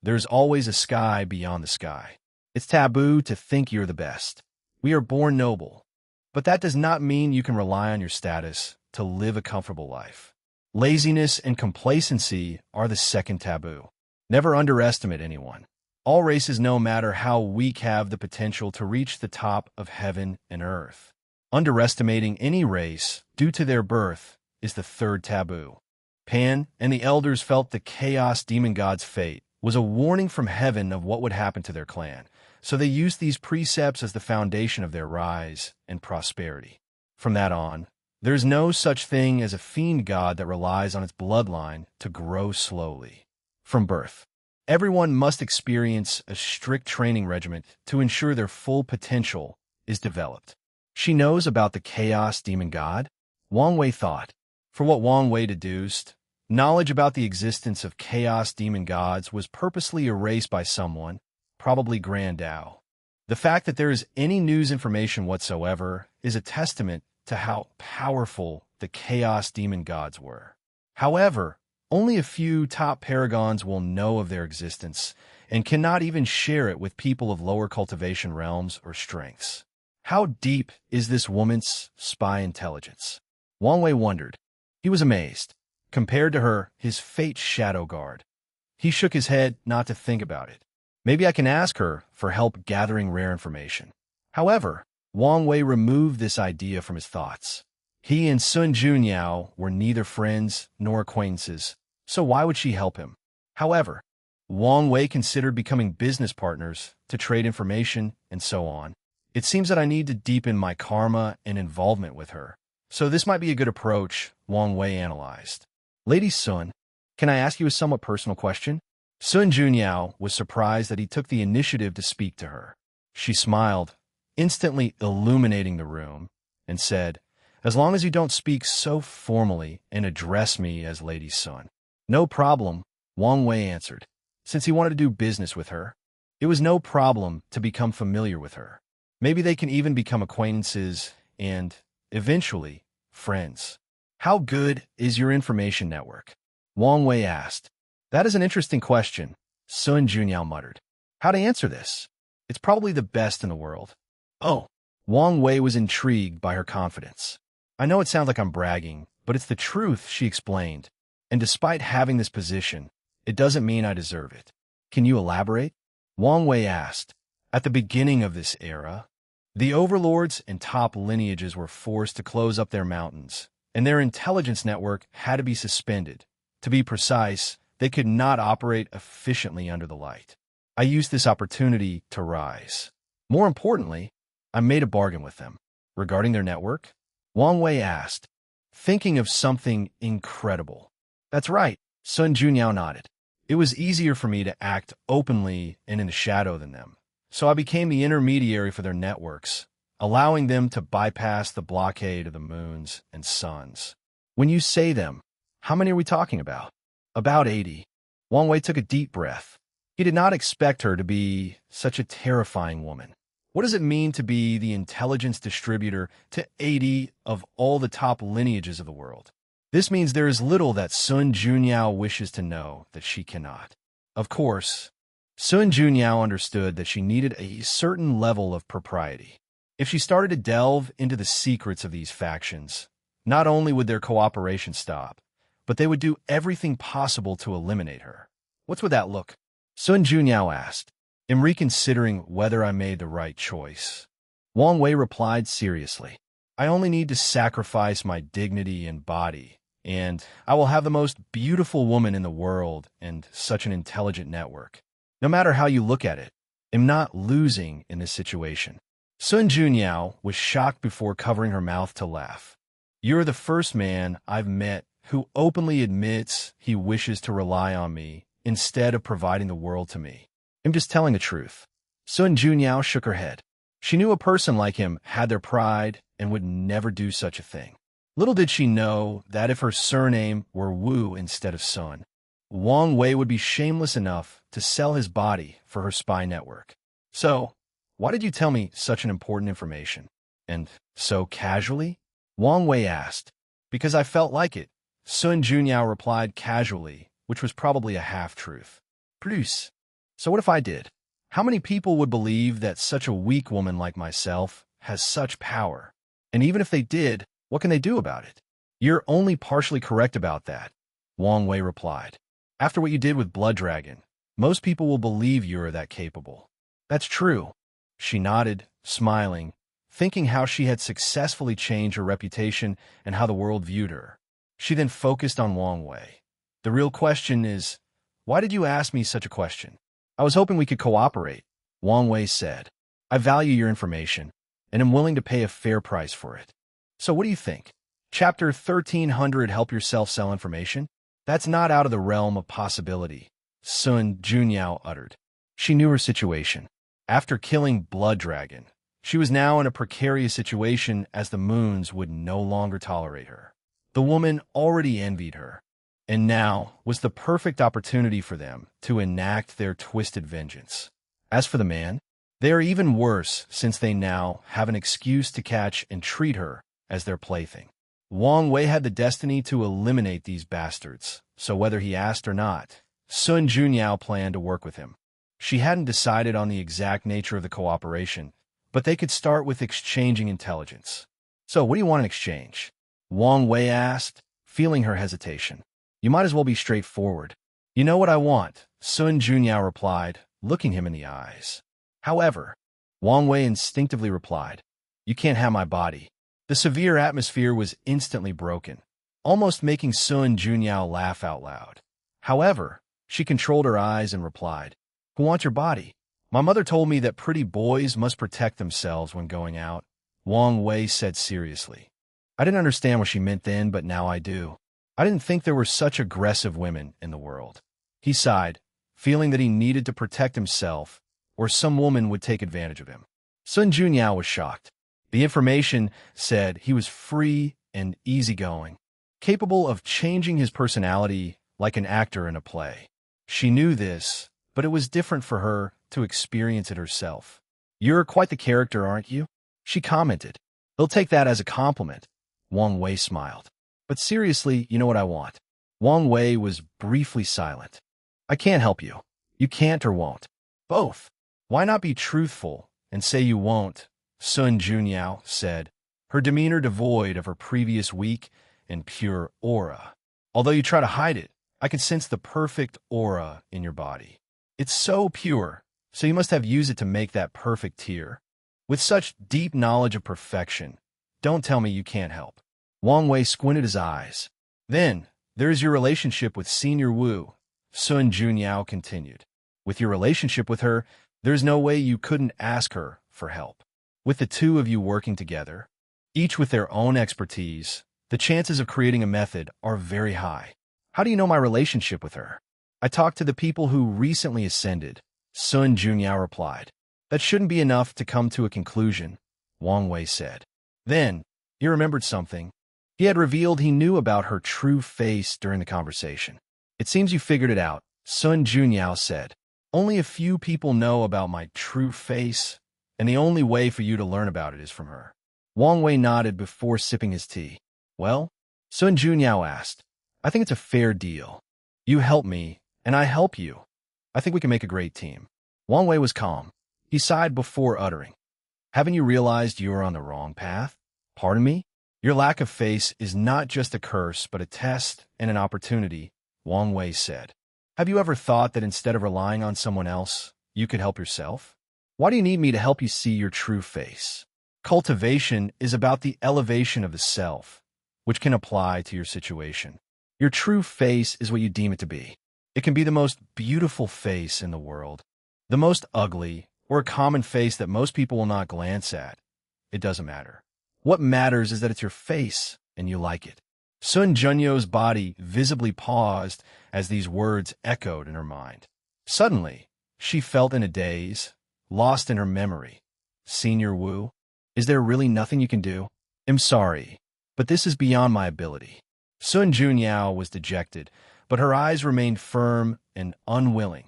There's always a sky beyond the sky. It's taboo to think you're the best. We are born noble. But that does not mean you can rely on your status to live a comfortable life. Laziness and complacency are the second taboo. Never underestimate anyone. All races, no matter how weak, have the potential to reach the top of heaven and earth. Underestimating any race due to their birth is the third taboo. Pan and the elders felt the chaos demon god's fate was a warning from heaven of what would happen to their clan, so they used these precepts as the foundation of their rise and prosperity. From that on, there's no such thing as a fiend god that relies on its bloodline to grow slowly. From birth, everyone must experience a strict training regimen to ensure their full potential is developed. She knows about the chaos demon god? Wang Wei thought. For what Wang Wei deduced, knowledge about the existence of chaos demon gods was purposely erased by someone, probably Grand Dao. The fact that there is any news information whatsoever is a testament to how powerful the chaos demon gods were. However, only a few top paragons will know of their existence and cannot even share it with people of lower cultivation realms or strengths. How deep is this woman's spy intelligence? Wang Wei wondered. He was amazed. Compared to her, his fate shadow guard. He shook his head not to think about it. Maybe I can ask her for help gathering rare information. However, Wang Wei removed this idea from his thoughts. He and Sun Junyao were neither friends nor acquaintances, so why would she help him? However, Wang Wei considered becoming business partners to trade information and so on. It seems that I need to deepen my karma and involvement with her. So this might be a good approach, Wang Wei analyzed. Lady Sun, can I ask you a somewhat personal question? Sun Junyao was surprised that he took the initiative to speak to her. She smiled, instantly illuminating the room, and said, as long as you don't speak so formally and address me as Lady Sun. No problem, Wang Wei answered. Since he wanted to do business with her, it was no problem to become familiar with her. Maybe they can even become acquaintances and, eventually, friends. How good is your information network? Wang Wei asked. That is an interesting question, Sun Junyao muttered. How to answer this? It's probably the best in the world. Oh, Wang Wei was intrigued by her confidence. I know it sounds like I'm bragging, but it's the truth, she explained. And despite having this position, it doesn't mean I deserve it. Can you elaborate? Wang Wei asked. At the beginning of this era, the overlords and top lineages were forced to close up their mountains, and their intelligence network had to be suspended. To be precise, they could not operate efficiently under the light. I used this opportunity to rise. More importantly, I made a bargain with them. Regarding their network? Wang Wei asked, thinking of something incredible. That's right, Sun Junyao nodded. It was easier for me to act openly and in the shadow than them. So I became the intermediary for their networks, allowing them to bypass the blockade of the moons and suns. When you say them, how many are we talking about? About 80. Wang Wei took a deep breath. He did not expect her to be such a terrifying woman. What does it mean to be the intelligence distributor to 80 of all the top lineages of the world? This means there is little that Sun Junyao wishes to know that she cannot. Of course, Sun Junyao understood that she needed a certain level of propriety. If she started to delve into the secrets of these factions, not only would their cooperation stop, but they would do everything possible to eliminate her. What's with that look? Sun Junyao asked. I'm reconsidering whether I made the right choice. Wang Wei replied seriously. I only need to sacrifice my dignity and body, and I will have the most beautiful woman in the world and such an intelligent network. No matter how you look at it, I'm not losing in this situation. Sun Junyao was shocked before covering her mouth to laugh. You're the first man I've met who openly admits he wishes to rely on me instead of providing the world to me. I'm just telling the truth. Sun Junyao shook her head. She knew a person like him had their pride and would never do such a thing. Little did she know that if her surname were Wu instead of Sun, Wang Wei would be shameless enough to sell his body for her spy network. So, why did you tell me such an important information? And so casually? Wang Wei asked. Because I felt like it. Sun Junyao replied casually, which was probably a half-truth. Produce. So what if I did? How many people would believe that such a weak woman like myself has such power? And even if they did, what can they do about it? You're only partially correct about that, Wang Wei replied. After what you did with Blood Dragon, most people will believe you're that capable. That's true. She nodded, smiling, thinking how she had successfully changed her reputation and how the world viewed her. She then focused on Wang Wei. The real question is, why did you ask me such a question? I was hoping we could cooperate, Wang Wei said. I value your information, and am willing to pay a fair price for it. So what do you think? Chapter 1300 Help Yourself Sell Information? That's not out of the realm of possibility, Sun Junyao uttered. She knew her situation. After killing Blood Dragon, she was now in a precarious situation as the moons would no longer tolerate her. The woman already envied her, and now was the perfect opportunity for them to enact their twisted vengeance. As for the man, they are even worse since they now have an excuse to catch and treat her as their plaything. Wang Wei had the destiny to eliminate these bastards, so whether he asked or not, Sun Junyao planned to work with him. She hadn't decided on the exact nature of the cooperation, but they could start with exchanging intelligence. So what do you want in exchange? Wang Wei asked, feeling her hesitation. You might as well be straightforward. You know what I want, Sun Junyao replied, looking him in the eyes. However, Wang Wei instinctively replied, you can't have my body. The severe atmosphere was instantly broken, almost making Sun Junyao laugh out loud. However, she controlled her eyes and replied, who wants your body? My mother told me that pretty boys must protect themselves when going out, Wang Wei said seriously. I didn't understand what she meant then, but now I do. I didn't think there were such aggressive women in the world. He sighed, feeling that he needed to protect himself, or some woman would take advantage of him. Sun Junyao was shocked. The information said he was free and easygoing, capable of changing his personality like an actor in a play. She knew this, but it was different for her to experience it herself. You're quite the character, aren't you? She commented. They'll take that as a compliment. Wang Wei smiled. But seriously, you know what I want? Wang Wei was briefly silent. I can't help you. You can't or won't. Both. Why not be truthful and say you won't? Sun Junyao said, her demeanor devoid of her previous weak and pure aura. Although you try to hide it, I can sense the perfect aura in your body. It's so pure, so you must have used it to make that perfect tear. With such deep knowledge of perfection, don't tell me you can't help. Wang Wei squinted his eyes. Then, there's your relationship with Senior Wu, Sun Junyao continued. With your relationship with her, there's no way you couldn't ask her for help. With the two of you working together, each with their own expertise, the chances of creating a method are very high. How do you know my relationship with her? I talked to the people who recently ascended, Sun Junyao replied. That shouldn't be enough to come to a conclusion, Wang Wei said. Then, he remembered something. He had revealed he knew about her true face during the conversation. It seems you figured it out, Sun Junyao said. Only a few people know about my true face, and the only way for you to learn about it is from her. Wang Wei nodded before sipping his tea. Well? Sun Junyao asked. I think it's a fair deal. You help me, and I help you. I think we can make a great team. Wang Wei was calm. He sighed before uttering. Haven't you realized you are on the wrong path? Pardon me? Your lack of face is not just a curse, but a test and an opportunity, Wang Wei said. Have you ever thought that instead of relying on someone else, you could help yourself? Why do you need me to help you see your true face? Cultivation is about the elevation of the self, which can apply to your situation. Your true face is what you deem it to be. It can be the most beautiful face in the world, the most ugly, or a common face that most people will not glance at. It doesn't matter. What matters is that it's your face, and you like it. Sun Junyo's body visibly paused as these words echoed in her mind. Suddenly, she felt in a daze, lost in her memory. Senior Wu, is there really nothing you can do? I'm sorry, but this is beyond my ability. Sun Junyao was dejected, but her eyes remained firm and unwilling.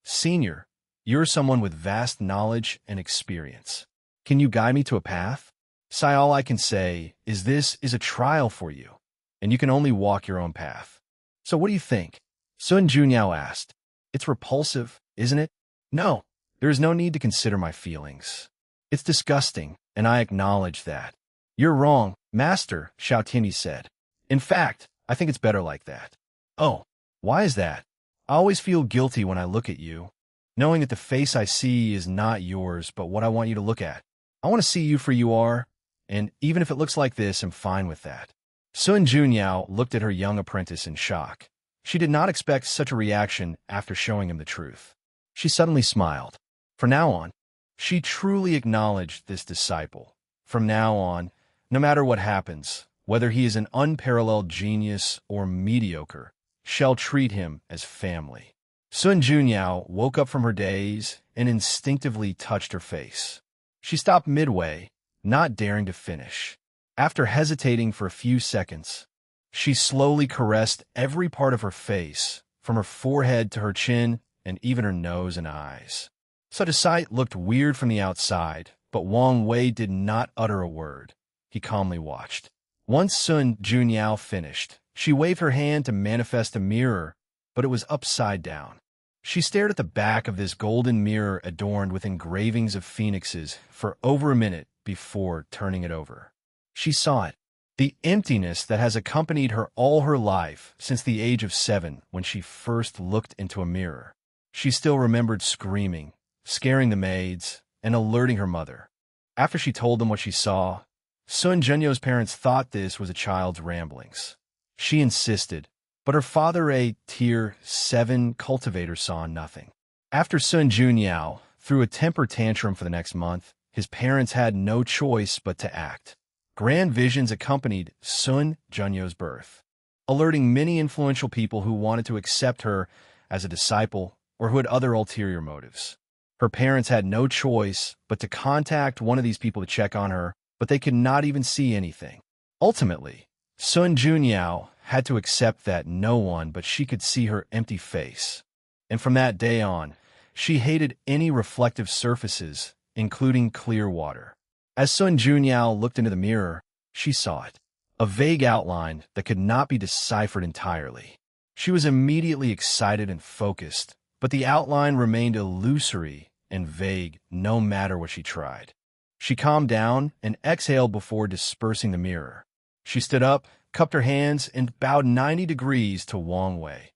Senior, you're someone with vast knowledge and experience. Can you guide me to a path? Sai, all I can say is this is a trial for you, and you can only walk your own path. So what do you think? Sun Junyao asked. It's repulsive, isn't it? No, there is no need to consider my feelings. It's disgusting, and I acknowledge that. You're wrong, Master, Xiao Tianyi said. In fact, I think it's better like that. Oh, why is that? I always feel guilty when I look at you, knowing that the face I see is not yours but what I want you to look at. I want to see you for you are, and even if it looks like this, I'm fine with that. Sun Junyao looked at her young apprentice in shock. She did not expect such a reaction after showing him the truth. She suddenly smiled. From now on, she truly acknowledged this disciple. From now on, no matter what happens, whether he is an unparalleled genius or mediocre, shall treat him as family. Sun Junyao woke up from her daze and instinctively touched her face. She stopped midway, not daring to finish. After hesitating for a few seconds, she slowly caressed every part of her face, from her forehead to her chin and even her nose and eyes. Such a sight looked weird from the outside, but Wang Wei did not utter a word. He calmly watched. Once Sun Junyao finished, she waved her hand to manifest a mirror, but it was upside down. She stared at the back of this golden mirror adorned with engravings of phoenixes for over a minute before turning it over. She saw it, the emptiness that has accompanied her all her life since the age of 7 when she first looked into a mirror. She still remembered screaming, scaring the maids, and alerting her mother. After she told them what she saw, Sun Junyo's parents thought this was a child's ramblings. She insisted, but her father, a Tier 7 cultivator, saw nothing. After Sun Junyao threw a temper tantrum for the next month, his parents had no choice but to act. Grand visions accompanied Sun Junyo's birth, alerting many influential people who wanted to accept her as a disciple or who had other ulterior motives. Her parents had no choice but to contact one of these people to check on her, but they could not even see anything. Ultimately, Sun Junyao had to accept that no one but she could see her empty face. And from that day on, she hated any reflective surfaces, including clear water. As Sun Junyao looked into the mirror, she saw it, a vague outline that could not be deciphered entirely. She was immediately excited and focused, but the outline remained illusory and vague no matter what she tried. She calmed down and exhaled before dispersing the mirror. She stood up, cupped her hands, and bowed 90 degrees to Wang Wei.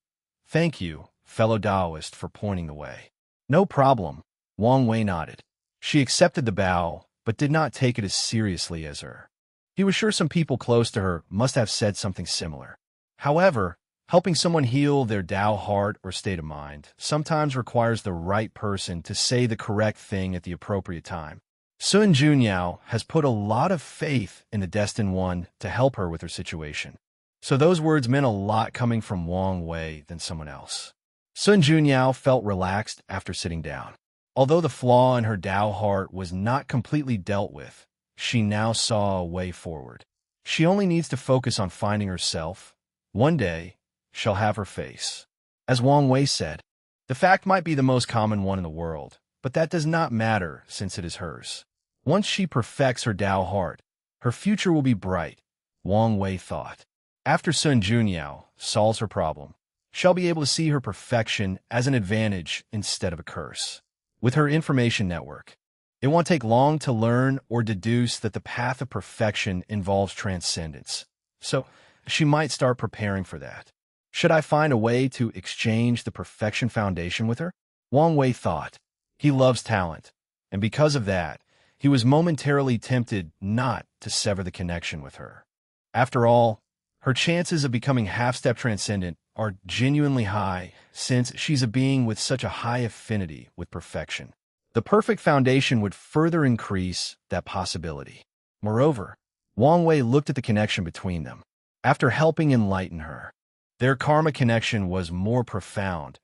Thank you, fellow Taoist, for pointing the way. No problem, Wang Wei nodded. She accepted the bow, but did not take it as seriously as her. He was sure some people close to her must have said something similar. However, helping someone heal their Tao heart or state of mind sometimes requires the right person to say the correct thing at the appropriate time. Sun Junyao has put a lot of faith in the Destined One to help her with her situation. So those words meant a lot coming from Wang Wei than someone else. Sun Junyao felt relaxed after sitting down. Although the flaw in her Tao heart was not completely dealt with, she now saw a way forward. She only needs to focus on finding herself. One day, she'll have her face. As Wang Wei said, the fact might be the most common one in the world, but that does not matter since it is hers. Once she perfects her Tao heart, her future will be bright, Wang Wei thought. After Sun Junyao solves her problem, she'll be able to see her perfection as an advantage instead of a curse. With her information network, it won't take long to learn or deduce that the path of perfection involves transcendence. So, she might start preparing for that. Should I find a way to exchange the perfection foundation with her? Wang Wei thought. He loves talent, and because of that, he was momentarily tempted not to sever the connection with her. After all, her chances of becoming half-step transcendent are genuinely high, since she's a being with such a high affinity with perfection. The perfect foundation would further increase that possibility. Moreover, Wang Wei looked at the connection between them. After helping enlighten her, their karma connection was more profound,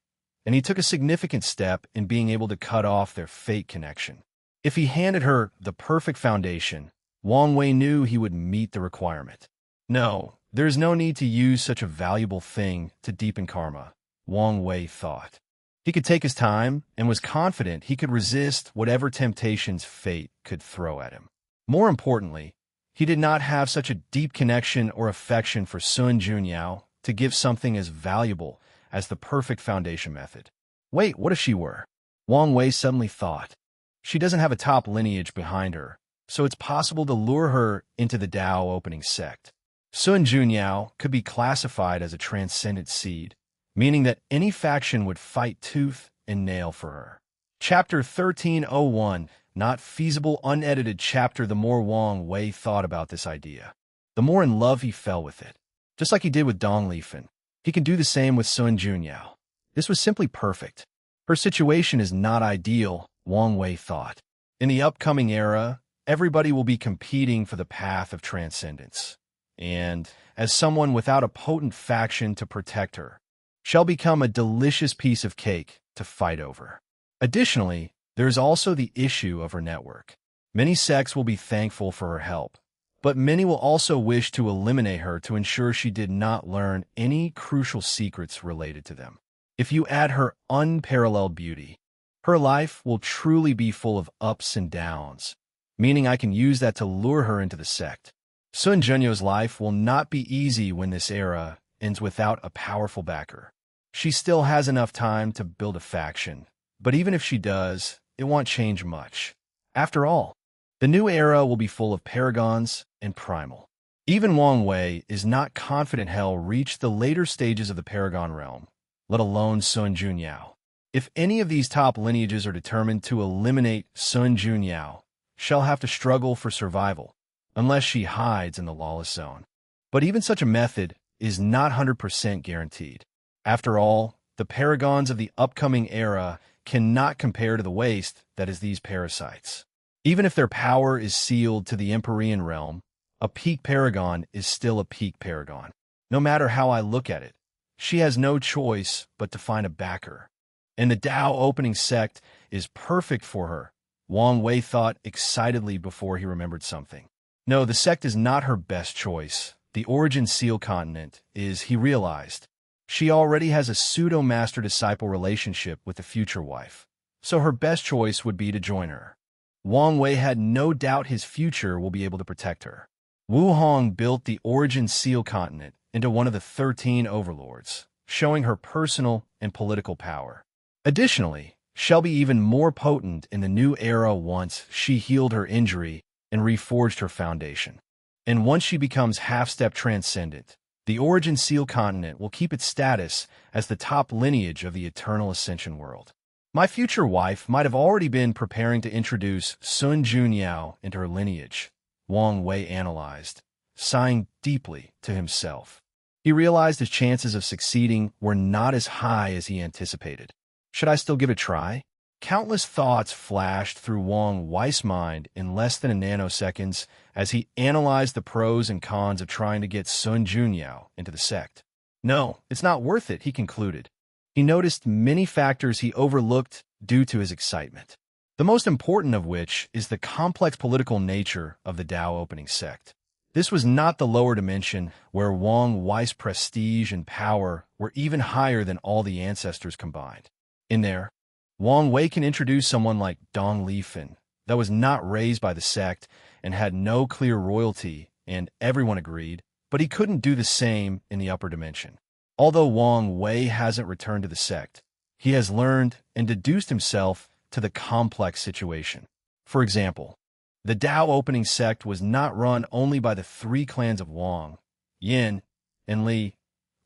and he took a significant step in being able to cut off their fate connection. If he handed her the perfect foundation, Wang Wei knew he would meet the requirement. No, there is no need to use such a valuable thing to deepen karma, Wang Wei thought. He could take his time and was confident he could resist whatever temptations fate could throw at him. More importantly, he did not have such a deep connection or affection for Sun Junyao to give something as valuable as the perfect foundation method. Wait, what if she were? Wang Wei suddenly thought. She doesn't have a top lineage behind her, so it's possible to lure her into the Tao opening sect. Sun Junyao could be classified as a transcendent seed, meaning that any faction would fight tooth and nail for her. Chapter 1301, Not Feasible Unedited Chapter. The more Wang Wei thought about this idea, the more in love he fell with it. Just like he did with Dong Lifan, he can do the same with Sun Junyao. This was simply perfect. Her situation is not ideal, Wang Wei thought. In the upcoming era, everybody will be competing for the path of transcendence. And, as someone without a potent faction to protect her, shall become a delicious piece of cake to fight over. Additionally, there is also the issue of her network. Many sects will be thankful for her help, but many will also wish to eliminate her to ensure she did not learn any crucial secrets related to them. If you add her unparalleled beauty, her life will truly be full of ups and downs, meaning I can use that to lure her into the sect. Sun Junyo's life will not be easy when this era ends without a powerful backer. She still has enough time to build a faction, but even if she does, it won't change much. After all, the new era will be full of paragons and primal. Even Wang Wei is not confident he'll reach the later stages of the paragon realm, let alone Sun Junyao. If any of these top lineages are determined to eliminate Sun Junyao, she'll have to struggle for survival, unless she hides in the lawless zone. But even such a method is not 100% guaranteed. After all, the paragons of the upcoming era cannot compare to the waste that is these parasites. Even if their power is sealed to the Empyrean realm, a peak paragon is still a peak paragon. No matter how I look at it, she has no choice but to find a backer. And the Tao opening sect is perfect for her, Wang Wei thought excitedly before he remembered something. No, the sect is not her best choice. The origin seal continent is, he realized. She already has a pseudo-master-disciple relationship with the future wife, so her best choice would be to join her. Wang Wei had no doubt his future will be able to protect her. Wu Hong built the origin seal continent into one of the 13 overlords, showing her personal and political power. Additionally, she'll be even more potent in the new era once she healed her injury and reforged her foundation. And once she becomes half-step transcendent, the origin seal continent will keep its status as the top lineage of the eternal ascension world. My future wife might have already been preparing to introduce Sun Junyao into her lineage, Wang Wei analyzed, sighing deeply to himself. He realized his chances of succeeding were not as high as he anticipated. Should I still give it a try? Countless thoughts flashed through Wang Wei's mind in less than a nanoseconds as he analyzed the pros and cons of trying to get Sun Junyao into the sect. No, it's not worth it, he concluded. He noticed many factors he overlooked due to his excitement, the most important of which is the complex political nature of the Tao opening sect. This was not the lower dimension where Wang Wei's prestige and power were even higher than all the ancestors combined. In there, Wang Wei can introduce someone like Dong Lifan that was not raised by the sect and had no clear royalty, and everyone agreed, but he couldn't do the same in the upper dimension. Although Wang Wei hasn't returned to the sect, he has learned and deduced himself to the complex situation. For example, the Tao opening sect was not run only by the 3 clans of Wang, Yin, and Li.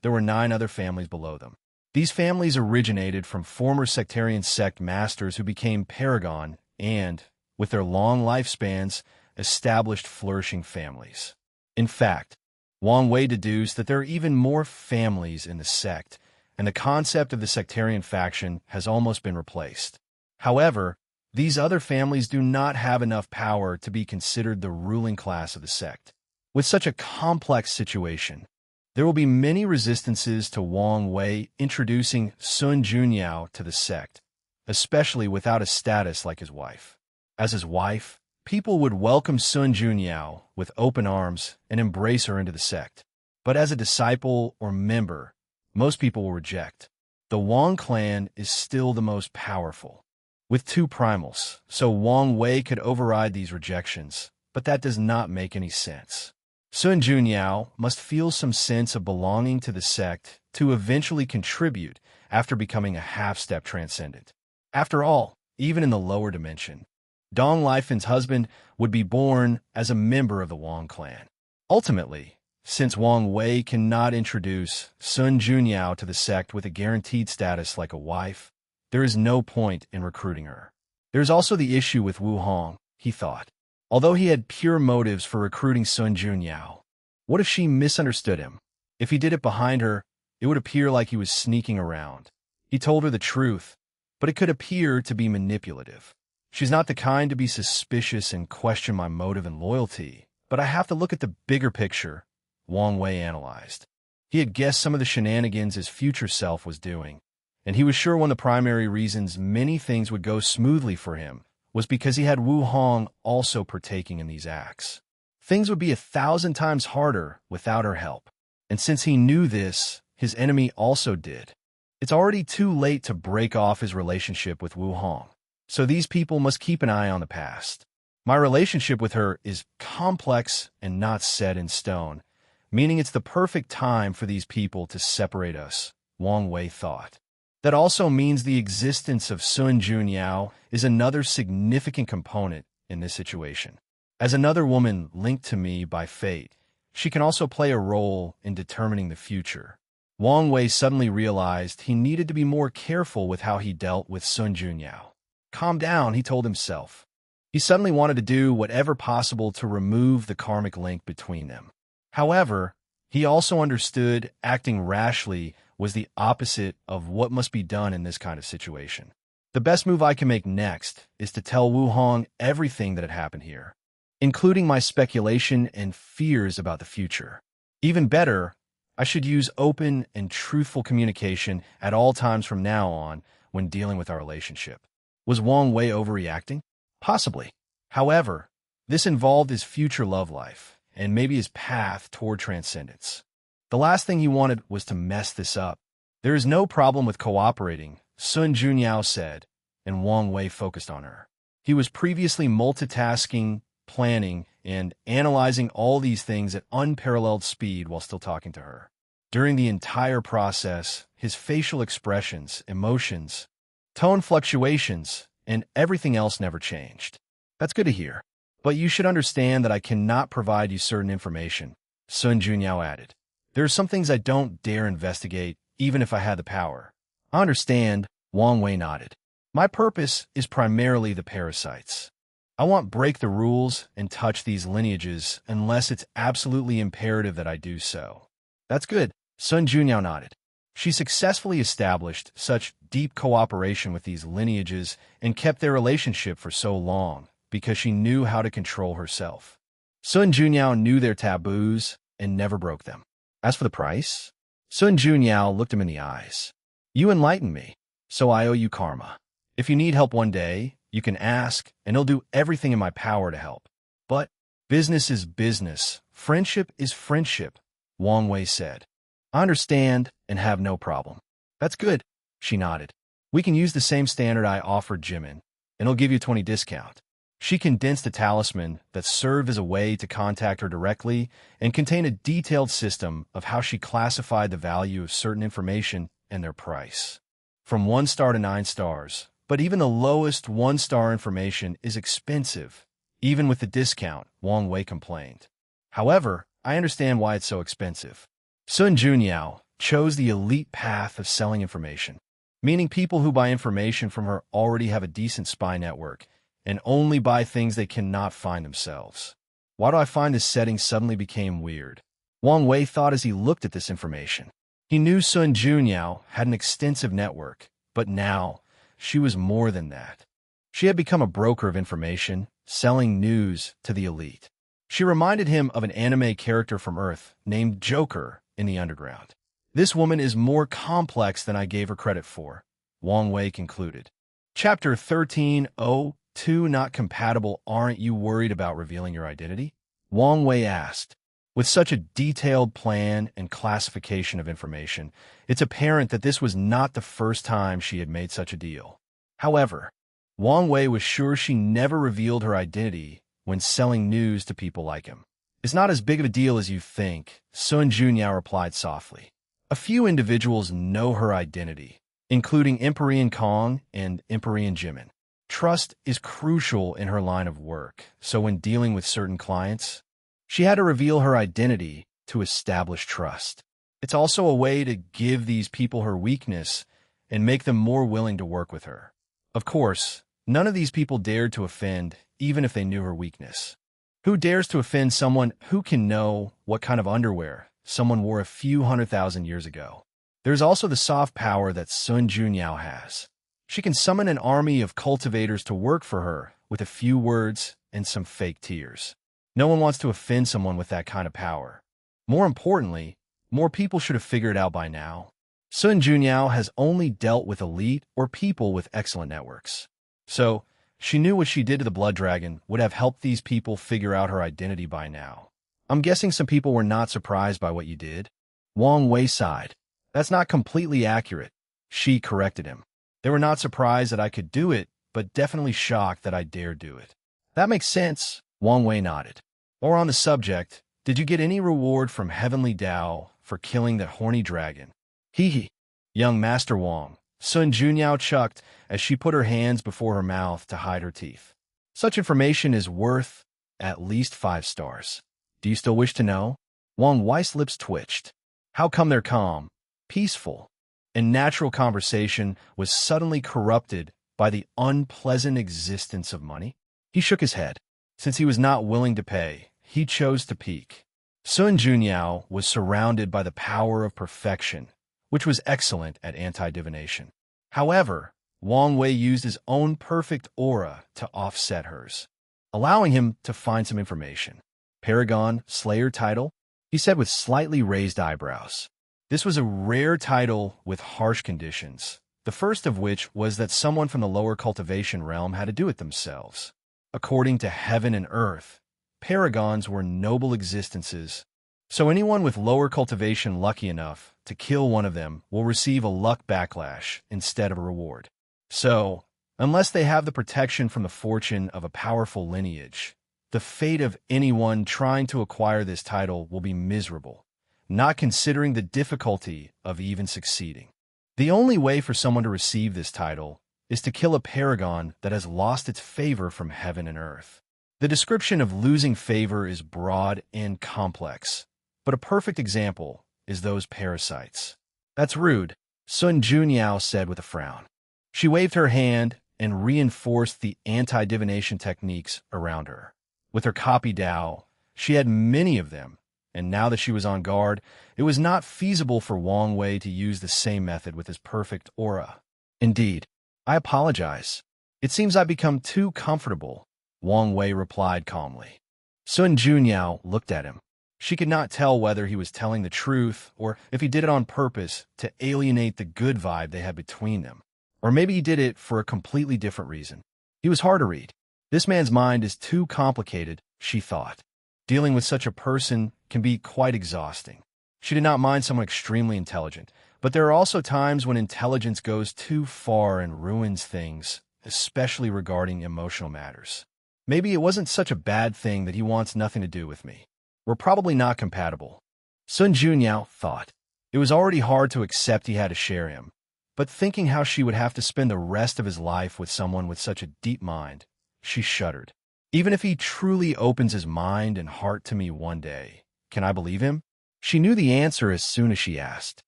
There were 9 other families below them. These families originated from former sectarian sect masters who became paragon and, with their long lifespans, established flourishing families. In fact, Wang Wei deduced that there are even more families in the sect, and the concept of the sectarian faction has almost been replaced. However, these other families do not have enough power to be considered the ruling class of the sect. With such a complex situation, there will be many resistances to Wang Wei introducing Sun Junyao to the sect, especially without a status like his wife. As his wife, people would welcome Sun Junyao with open arms and embrace her into the sect. But as a disciple or member, most people will reject. The Wang clan is still the most powerful, with 2 primals, so Wang Wei could override these rejections, but that does not make any sense. Sun Junyao must feel some sense of belonging to the sect to eventually contribute after becoming a half-step transcendent. After all, even in the lower dimension, Dong Lifen's husband would be born as a member of the Wang clan. Ultimately, since Wang Wei cannot introduce Sun Junyao to the sect with a guaranteed status like a wife, there is no point in recruiting her. There's also the issue with Wu Hong, he thought. Although he had pure motives for recruiting Sun Junyao, what if she misunderstood him? If he did it behind her, it would appear like he was sneaking around. He told her the truth, but it could appear to be manipulative. She's not the kind to be suspicious and question my motive and loyalty, but I have to look at the bigger picture, Wang Wei analyzed. He had guessed some of the shenanigans his future self was doing, and he was sure one of the primary reasons many things would go smoothly for him was because he had Wu Hong also partaking in these acts. Things would be 1,000 times harder without her help, and since he knew this, his enemy also did. It's already too late to break off his relationship with Wu Hong, so these people must keep an eye on the past. My relationship with her is complex and not set in stone, meaning it's the perfect time for these people to separate us, Wang Wei thought. That also means the existence of Sun Junyao is another significant component in this situation. As another woman linked to me by fate, she can also play a role in determining the future. Wang Wei suddenly realized he needed to be more careful with how he dealt with Sun Junyao. Calm down, he told himself. He suddenly wanted to do whatever possible to remove the karmic link between them. However, he also understood acting rashly was the opposite of what must be done in this kind of situation. The best move I can make next is to tell Wu Hong everything that had happened here, including my speculation and fears about the future. Even better, I should use open and truthful communication at all times from now on when dealing with our relationship. Was Wang Wei overreacting? Possibly. However, this involved his future love life and maybe his path toward transcendence. The last thing he wanted was to mess this up. There is no problem with cooperating, Sun Junyao said, and Wang Wei focused on her. He was previously multitasking, planning, and analyzing all these things at unparalleled speed while still talking to her. During the entire process, his facial expressions, emotions, tone fluctuations, and everything else never changed. That's good to hear. But you should understand that I cannot provide you certain information, Sun Junyao added. There are some things I don't dare investigate, even if I had the power. I understand, Wang Wei nodded. My purpose is primarily the parasites. I won't break the rules and touch these lineages unless it's absolutely imperative that I do so. That's good, Sun Junyao nodded. She successfully established such deep cooperation with these lineages and kept their relationship for so long because she knew how to control herself. Sun Junyao knew their taboos and never broke them. As for the price, Sun Junyao looked him in the eyes. You enlightened me, so I owe you karma. If you need help one day, you can ask, and I'll do everything in my power to help. But business is business. Friendship is friendship, Wang Wei said. I understand and have no problem. That's good, she nodded. We can use the same standard I offered Jimin, and I'll give you 20 discount. She condensed a talisman that served as a way to contact her directly and contained a detailed system of how she classified the value of certain information and their price. From 1 star to 9 stars, but even the lowest 1-star information is expensive, even with the discount, Wang Wei complained. However, I understand why it's so expensive. Sun Junyao chose the elite path of selling information, meaning people who buy information from her already have a decent spy network and only buy things they cannot find themselves. Why do I find this setting suddenly became weird? Wang Wei thought as he looked at this information. He knew Sun Junyao had an extensive network, but now she was more than that. She had become a broker of information, selling news to the elite. She reminded him of an anime character from Earth named Joker in the underground. This woman is more complex than I gave her credit for, Wang Wei concluded. Chapter 13:02 Not compatible. Aren't you worried about revealing your identity? Wang Wei asked. With such a detailed plan and classification of information, it's apparent that this was not the first time she had made such a deal. However, Wang Wei was sure she never revealed her identity when selling news to people like him. It's not as big of a deal as you think, Sun Junyao replied softly. A few individuals know her identity, including Empyrean Kong and Empyrean Jimin. Trust is crucial in her line of work, so when dealing with certain clients, she had to reveal her identity to establish trust. It's also a way to give these people her weakness and make them more willing to work with her. Of course, none of these people dared to offend, even if they knew her weakness. Who dares to offend someone who can know what kind of underwear someone wore a few 100,000 years ago? There's also the soft power that Sun Junyao has. She can summon an army of cultivators to work for her with a few words and some fake tears. No one wants to offend someone with that kind of power. More importantly, more people should have figured it out by now. Sun Junyao has only dealt with elite or people with excellent networks. So, she knew what she did to the Blood Dragon would have helped these people figure out her identity by now. I'm guessing some people were not surprised by what you did. Wang Wei sighed. That's not completely accurate. She corrected him. They were not surprised that I could do it, but definitely shocked that I dared do it. That makes sense, Wang Wei nodded. Or on the subject, did you get any reward from Heavenly Dao for killing the horny dragon? Hee hee. Young Master Wang, Sun Junyao chucked as she put her hands before her mouth to hide her teeth. Such information is worth at least 5 stars. Do you still wish to know? Wang Wei's lips twitched. How come their calm, peaceful, and natural conversation was suddenly corrupted by the unpleasant existence of money? He shook his head. Since he was not willing to pay, he chose to peek. Sun Junyao was surrounded by the power of perfection, which was excellent at anti-divination. However, Wang Wei used his own perfect aura to offset hers, allowing him to find some information. Paragon Slayer title, he said with slightly raised eyebrows. This was a rare title with harsh conditions, the first of which was that someone from the lower cultivation realm had to do it themselves. According to heaven and earth, paragons were noble existences, so anyone with lower cultivation lucky enough to kill one of them will receive a luck backlash instead of a reward. So, unless they have the protection from the fortune of a powerful lineage, the fate of anyone trying to acquire this title will be miserable, not considering the difficulty of even succeeding. The only way for someone to receive this title is to kill a paragon that has lost its favor from heaven and earth. The description of losing favor is broad and complex, but a perfect example is those parasites. That's rude, Sun Junyao said with a frown. She waved her hand and reinforced the anti-divination techniques around her. With her copy Dao, she had many of them, and now that she was on guard, it was not feasible for Wang Wei to use the same method with his perfect aura. Indeed, I apologize. It seems I've become too comfortable, Wang Wei replied calmly. Sun Junyao looked at him. She could not tell whether he was telling the truth or if he did it on purpose to alienate the good vibe they had between them. Or maybe he did it for a completely different reason. He was hard to read. This man's mind is too complicated, she thought. Dealing with such a person can be quite exhausting. She did not mind someone extremely intelligent, but there are also times when intelligence goes too far and ruins things, especially regarding emotional matters. Maybe it wasn't such a bad thing that he wants nothing to do with me. We're probably not compatible. Sun Junyao thought. It was already hard to accept he had to share him, but thinking how she would have to spend the rest of his life with someone with such a deep mind, she shuddered. Even if he truly opens his mind and heart to me one day, can I believe him? She knew the answer as soon as she asked.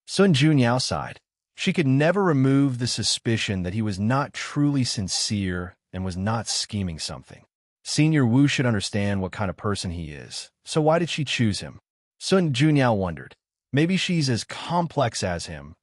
Sun Junyao sighed. She could never remove the suspicion that he was not truly sincere and was not scheming something. Senior Wu should understand what kind of person he is, so why did she choose him? Sun Junyao wondered. Maybe she's as complex as him,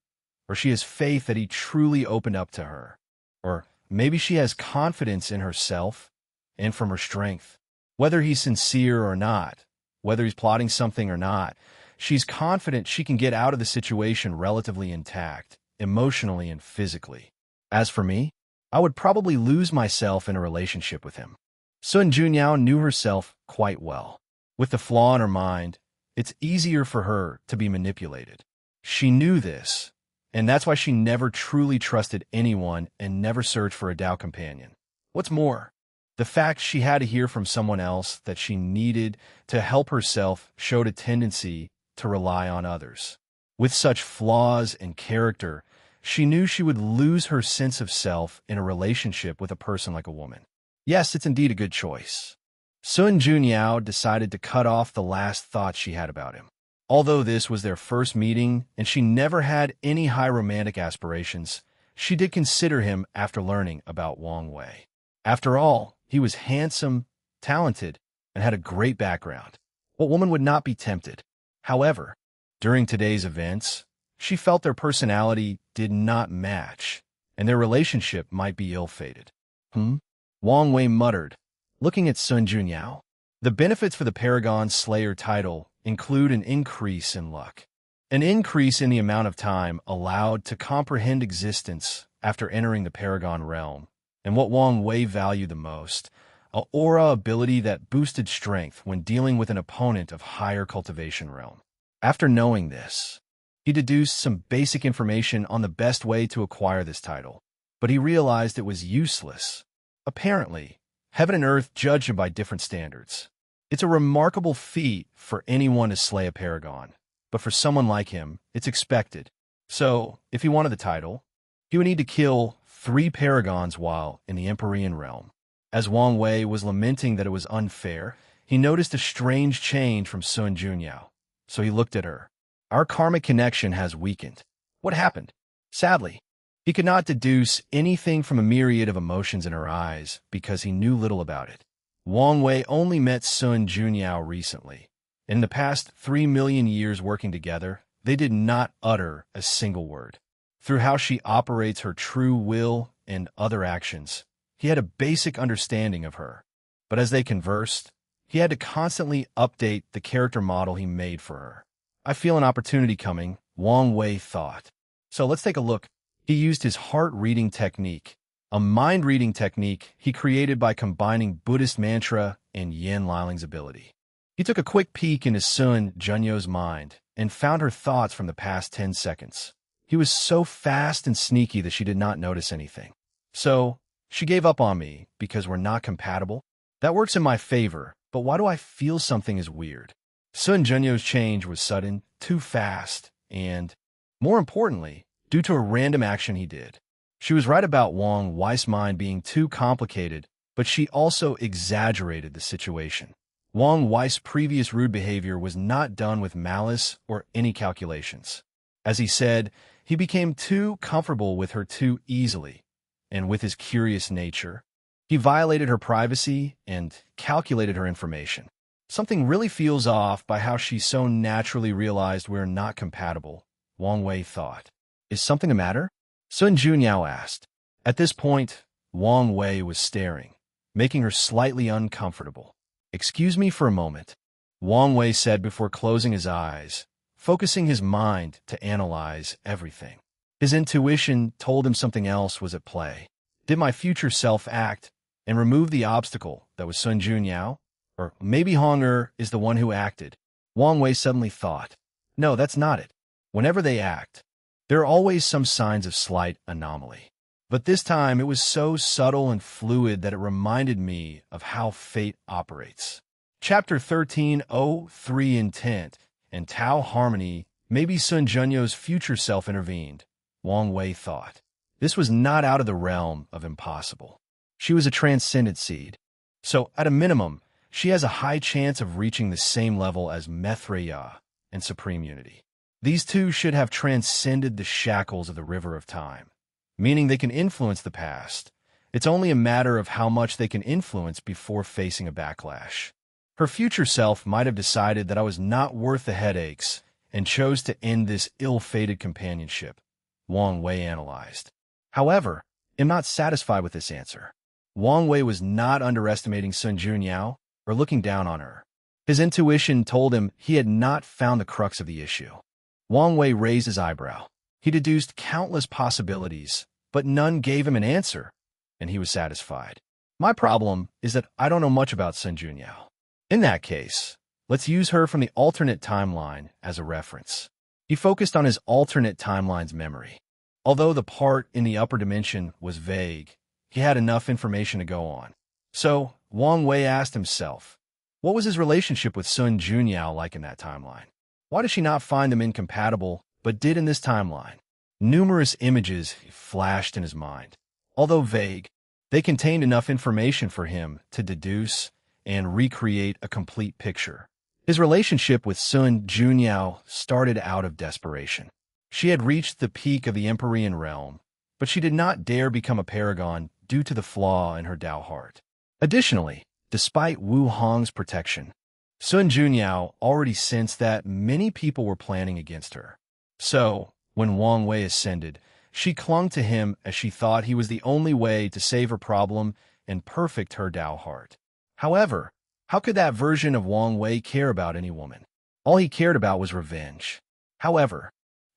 or she has faith that he truly opened up to her, or maybe she has confidence in herself and from her strength. Whether he's sincere or not, whether he's plotting something or not, she's confident she can get out of the situation relatively intact, emotionally and physically. As for me, I would probably lose myself in a relationship with him. Sun Junyao knew herself quite well. With the flaw in her mind, it's easier for her to be manipulated. She knew this, and that's why she never truly trusted anyone and never searched for a Dao companion. What's more, The fact she had to hear from someone else that she needed to help herself showed a tendency to rely on others. With such flaws in character, she knew she would lose her sense of self in a relationship with a person like a woman. Yes, it's indeed a good choice. Sun Junyao decided to cut off the last thought she had about him. Although this was their first meeting and she never had any high romantic aspirations, she did consider him after learning about Wang Wei. After all, he was handsome, talented, and had a great background. What woman would not be tempted? However, during today's events, she felt their personality did not match, and their relationship might be ill-fated. Wang Wei muttered, looking at Sun Junyao. The benefits for the Paragon Slayer title include an increase in luck, an increase in the amount of time allowed to comprehend existence after entering the Paragon realm, and what Wang Wei valued the most, an aura ability that boosted strength when dealing with an opponent of higher cultivation realm. After knowing this, he deduced some basic information on the best way to acquire this title, but he realized it was useless. Apparently, heaven and earth judge him by different standards. It's a remarkable feat for anyone to slay a paragon, but for someone like him, it's expected. So, if he wanted the title, he would need to kill 3 paragons while in the Empyrean realm. As Wang Wei was lamenting that it was unfair, he noticed a strange change from Sun Junyao. So he looked at her. Our karmic connection has weakened. What happened? Sadly, he could not deduce anything from a myriad of emotions in her eyes because he knew little about it. Wang Wei only met Sun Junyao recently. In the past 3 million years working together, they did not utter a single word. Through how she operates her true will and other actions, he had a basic understanding of her. But as they conversed, he had to constantly update the character model he made for her. I feel an opportunity coming, Wang Wei thought. So let's take a look. He used his heart-reading technique, a mind-reading technique he created by combining Buddhist mantra and Yin Liling's ability. He took a quick peek into Sun Junyo's mind and found her thoughts from the past 10 seconds. He was so fast and sneaky that she did not notice anything. So, she gave up on me because we're not compatible? That works in my favor, but why do I feel something is weird? Sun Junyo's change was sudden, too fast, and, more importantly, due to a random action he did. She was right about Wang Wei's mind being too complicated, but she also exaggerated the situation. Wang Wei's previous rude behavior was not done with malice or any calculations. As he said, he became too comfortable with her too easily, and with his curious nature, he violated her privacy and calculated her information. Something really feels off by how she so naturally realized we're not compatible, Wang Wei thought. Is something the matter? Sun Junyao asked. At this point, Wang Wei was staring, making her slightly uncomfortable. Excuse me for a moment, Wang Wei said before closing his eyes, focusing his mind to analyze everything. His intuition told him something else was at play. Did my future self act and remove the obstacle that was Sun Junyao? Or maybe Hong is the one who acted? Wang Wei suddenly thought. No, that's not it. Whenever they act, there are always some signs of slight anomaly. But this time it was so subtle and fluid that it reminded me of how fate operates. Chapter 13:03 Intent and Tao Harmony. Maybe Sun Junyo's future self intervened, Wang Wei thought. This was not out of the realm of impossible. She was a transcendent seed. So, at a minimum, she has a high chance of reaching the same level as Maitreya and Supreme Unity. These two should have transcended the shackles of the river of time, meaning they can influence the past. It's only a matter of how much they can influence before facing a backlash. Her future self might have decided that I was not worth the headaches and chose to end this ill-fated companionship, Wang Wei analyzed. However, I'm not satisfied with this answer. Wang Wei was not underestimating Sun Junyao or looking down on her. His intuition told him he had not found the crux of the issue. Wang Wei raised his eyebrow. He deduced countless possibilities, but none gave him an answer, and he was satisfied. My problem is that I don't know much about Sun Junyao. In that case, let's use her from the alternate timeline as a reference. He focused on his alternate timeline's memory. Although the part in the upper dimension was vague, he had enough information to go on. So, Wang Wei asked himself, what was his relationship with Sun Junyao like in that timeline? Why did she not find them incompatible, but did in this timeline? Numerous images flashed in his mind. Although vague, they contained enough information for him to deduce and recreate a complete picture. His relationship with Sun Junyao started out of desperation. She had reached the peak of the Empyrean realm, but she did not dare become a paragon due to the flaw in her Tao heart. Additionally, despite Wu Hong's protection, Sun Junyao already sensed that many people were planning against her. So, when Wang Wei ascended, she clung to him as she thought he was the only way to save her problem and perfect her Tao heart. However, how could that version of Wang Wei care about any woman? All he cared about was revenge. However,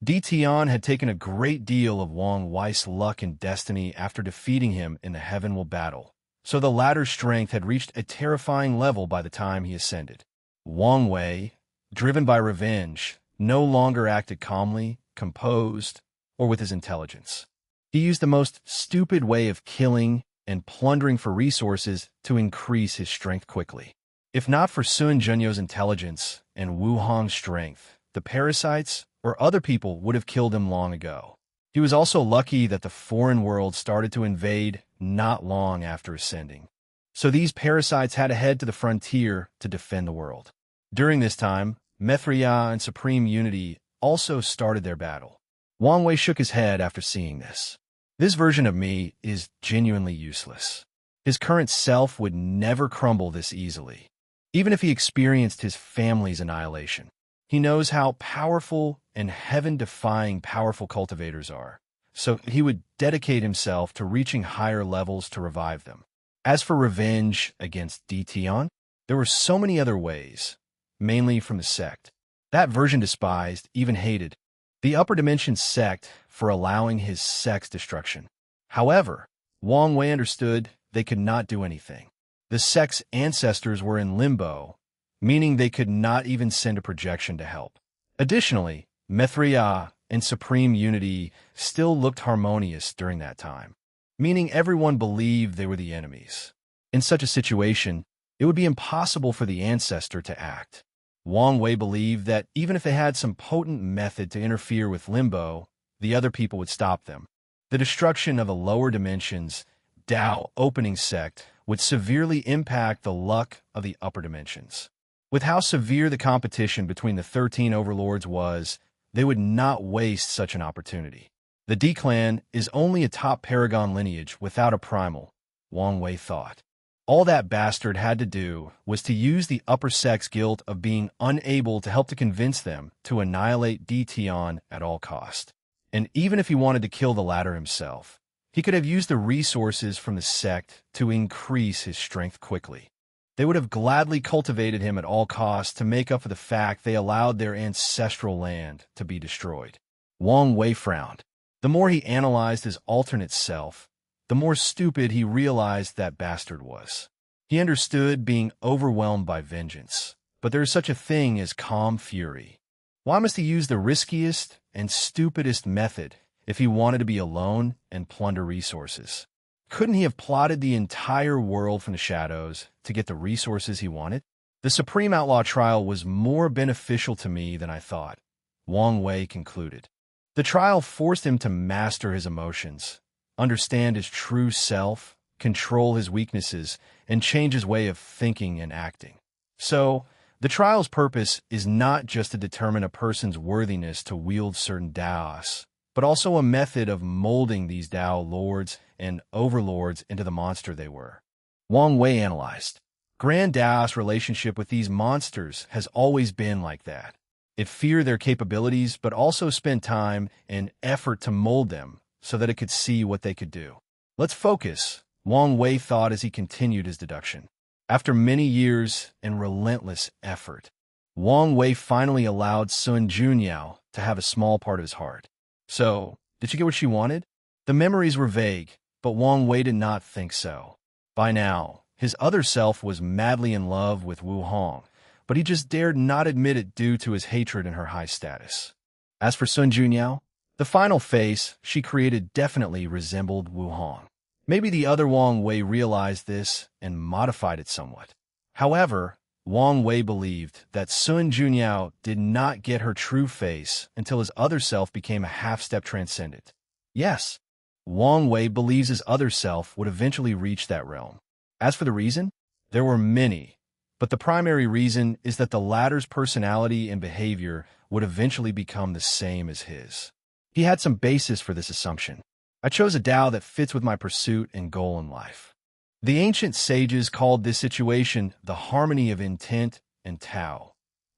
Di Tian had taken a great deal of Wang Wei's luck and destiny after defeating him in the Heavenwell battle, so the latter's strength had reached a terrifying level by the time he ascended. Wang Wei, driven by revenge, no longer acted calmly, composed, or with his intelligence. He used the most stupid way of killing and plundering for resources to increase his strength quickly. If not for Sun Junyao's intelligence and Wu Hong's strength, the parasites or other people would have killed him long ago. He was also lucky that the foreign world started to invade not long after ascending. So these parasites had to head to the frontier to defend the world. During this time, Mithriya and Supreme Unity also started their battle. Wang Wei shook his head after seeing this. This version of me is genuinely useless. His current self would never crumble this easily, even if he experienced his family's annihilation. He knows how powerful and heaven-defying powerful cultivators are, so he would dedicate himself to reaching higher levels to revive them. As for revenge against Di Tian, there were so many other ways, mainly from the sect. That version despised, even hated, the Upper Dimension sect for allowing his sect's destruction. However, Wang Wei understood they could not do anything. The sect's ancestors were in limbo, meaning they could not even send a projection to help. Additionally, Mithriya and Supreme Unity still looked harmonious during that time, meaning everyone believed they were the enemies. In such a situation, it would be impossible for the ancestor to act. Wang Wei believed that even if they had some potent method to interfere with Limbo, the other people would stop them. The destruction of the lower dimensions, Tao opening sect, would severely impact the luck of the upper dimensions. With how severe the competition between the 13 overlords was, they would not waste such an opportunity. The D-clan is only a top paragon lineage without a primal, Wang Wei thought. All that bastard had to do was to use the upper sect's guilt of being unable to help to convince them to annihilate Di Tian at all cost. And even if he wanted to kill the latter himself, he could have used the resources from the sect to increase his strength quickly. They would have gladly cultivated him at all costs to make up for the fact they allowed their ancestral land to be destroyed. Wang Wei frowned. The more he analyzed his alternate self, the more stupid he realized that bastard was. He understood being overwhelmed by vengeance, but there is such a thing as calm fury. Why must he use the riskiest and stupidest method if he wanted to be alone and plunder resources? Couldn't he have plotted the entire world from the shadows to get the resources he wanted? The Supreme Outlaw trial was more beneficial to me than I thought, Wang Wei concluded. The trial forced him to master his emotions, understand his true self, control his weaknesses, and change his way of thinking and acting. So, the trial's purpose is not just to determine a person's worthiness to wield certain Daos, but also a method of molding these Dao lords and overlords into the monster they were. Wang Wei analyzed. Grand Daos' relationship with these monsters has always been like that. It feared their capabilities, but also spent time and effort to mold them so that it could see what they could do. Let's focus, Wang Wei thought as he continued his deduction. After many years and relentless effort, Wang Wei finally allowed Sun Junyao to have a small part of his heart. So, did she get what she wanted? The memories were vague, but Wang Wei did not think so. By now, his other self was madly in love with Wu Hong, but he just dared not admit it due to his hatred and her high status. As for Sun Junyao, the final face she created definitely resembled Wu Hong, Maybe the other Wang Wei realized this and modified it somewhat. However, Wang Wei believed that Sun Junyao did not get her true face until his other self became a half-step transcendent. Yes, Wang Wei believes his other self would eventually reach that realm. As for the reason, there were many, but the primary reason is that the latter's personality and behavior would eventually become the same as his. He had some basis for this assumption. I chose a Tao that fits with my pursuit and goal in life. The ancient sages called this situation the harmony of intent and Tao,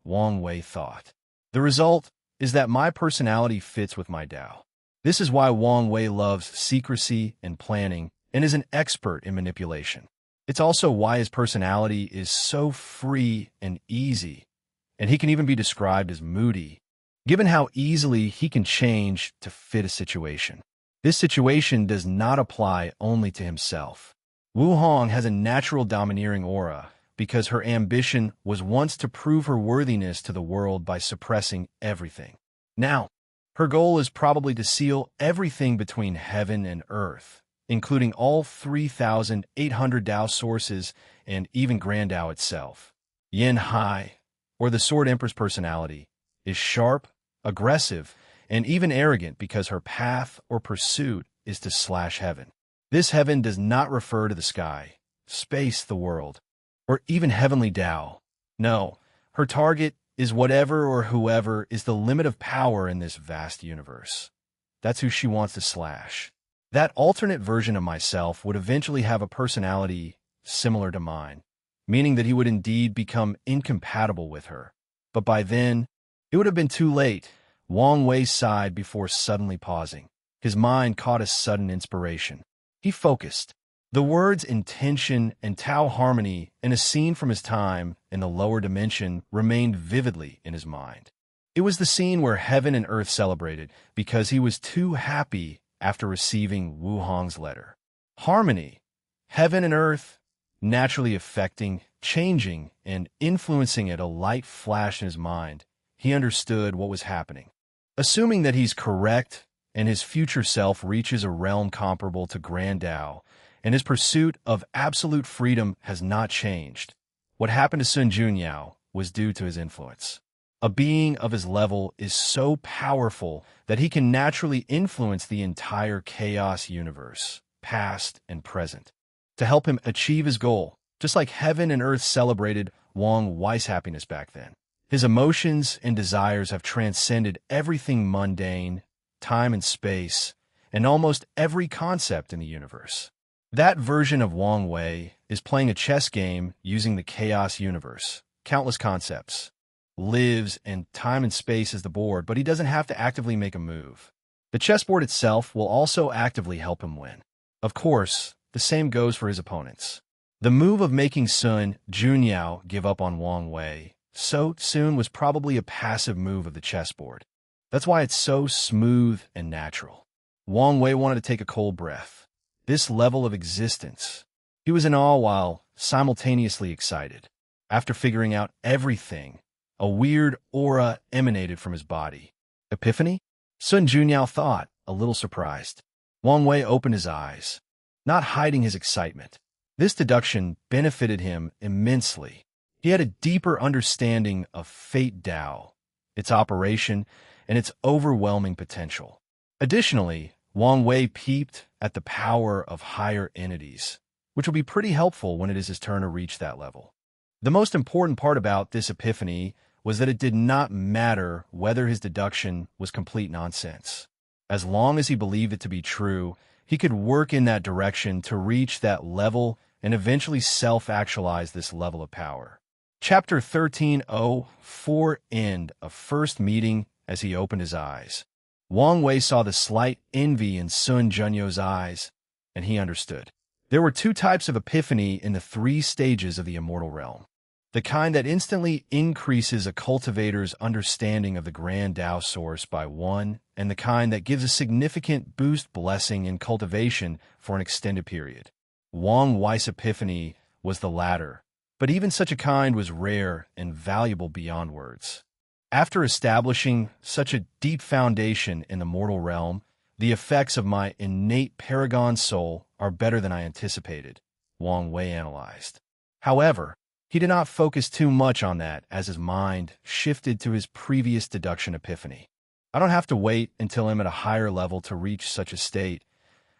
Wang Wei thought. The result is that my personality fits with my Tao. This is why Wang Wei loves secrecy and planning and is an expert in manipulation. It's also why his personality is so free and easy, and he can even be described as moody, given how easily he can change to fit a situation. This situation does not apply only to himself. Wu Hong has a natural domineering aura because her ambition was once to prove her worthiness to the world by suppressing everything. Now, her goal is probably to seal everything between heaven and earth, including all 3,800 Tao sources and even Grand Tao itself. Yin Hai, or the Sword Empress personality, is sharp, aggressive, and even arrogant because her path or pursuit is to slash heaven. This heaven does not refer to the sky, space, the world, or even heavenly Tao. No, her target is whatever or whoever is the limit of power in this vast universe. That's who she wants to slash. That alternate version of myself would eventually have a personality similar to mine, meaning that he would indeed become incompatible with her. But by then, it would have been too late. Wang Wei sighed before suddenly pausing. His mind caught a sudden inspiration. He focused. The words intention and Tao harmony in a scene from his time in the lower dimension remained vividly in his mind. It was the scene where heaven and earth celebrated because he was too happy after receiving Wu Hong's letter. Harmony, heaven and earth, naturally affecting, changing, and influencing it. A light flashed in his mind. He understood what was happening. Assuming that he's correct and his future self reaches a realm comparable to Grand Tao, and his pursuit of absolute freedom has not changed, what happened to Sun Junyao was due to his influence. A being of his level is so powerful that he can naturally influence the entire chaos universe, past and present, to help him achieve his goal, just like heaven and earth celebrated Wang Wei's happiness back then. His emotions and desires have transcended everything mundane, time and space, and almost every concept in the universe. That version of Wang Wei is playing a chess game using the chaos universe, countless concepts, lives, and time and space as the board, but he doesn't have to actively make a move. The chessboard itself will also actively help him win. Of course, the same goes for his opponents. The move of making Sun Junyao give up on Wang Wei so soon was probably a passive move of the chessboard. That's why it's so smooth and natural. Wang Wei wanted to take a cold breath. This level of existence. He was in awe while simultaneously excited. After figuring out everything, a weird aura emanated from his body. Epiphany? Sun Junyao thought, a little surprised. Wang Wei opened his eyes, not hiding his excitement. This deduction benefited him immensely. He had a deeper understanding of Fate Tao, its operation, and its overwhelming potential. Additionally, Wang Wei peeped at the power of higher entities, which will be pretty helpful when it is his turn to reach that level. The most important part about this epiphany was that it did not matter whether his deduction was complete nonsense. As long as he believed it to be true, he could work in that direction to reach that level and eventually self-actualize this level of power. Chapter 13:04 End of first meeting. As he opened his eyes, Wang Wei saw the slight envy in Sun Junyao's eyes, and he understood. There were two types of epiphany in the 3 stages of the immortal realm. The kind that instantly increases a cultivator's understanding of the Grand Tao source by 1, and the kind that gives a significant boost blessing in cultivation for an extended period. Wang Wei's epiphany was the latter, but even such a kind was rare and valuable beyond words. After establishing such a deep foundation in the mortal realm, The effects of my innate paragon soul are better than I anticipated, Wang Wei analyzed. However, he did not focus too much on that as his mind shifted to his previous deduction epiphany. I don't have to wait until I'm at a higher level to reach such a state.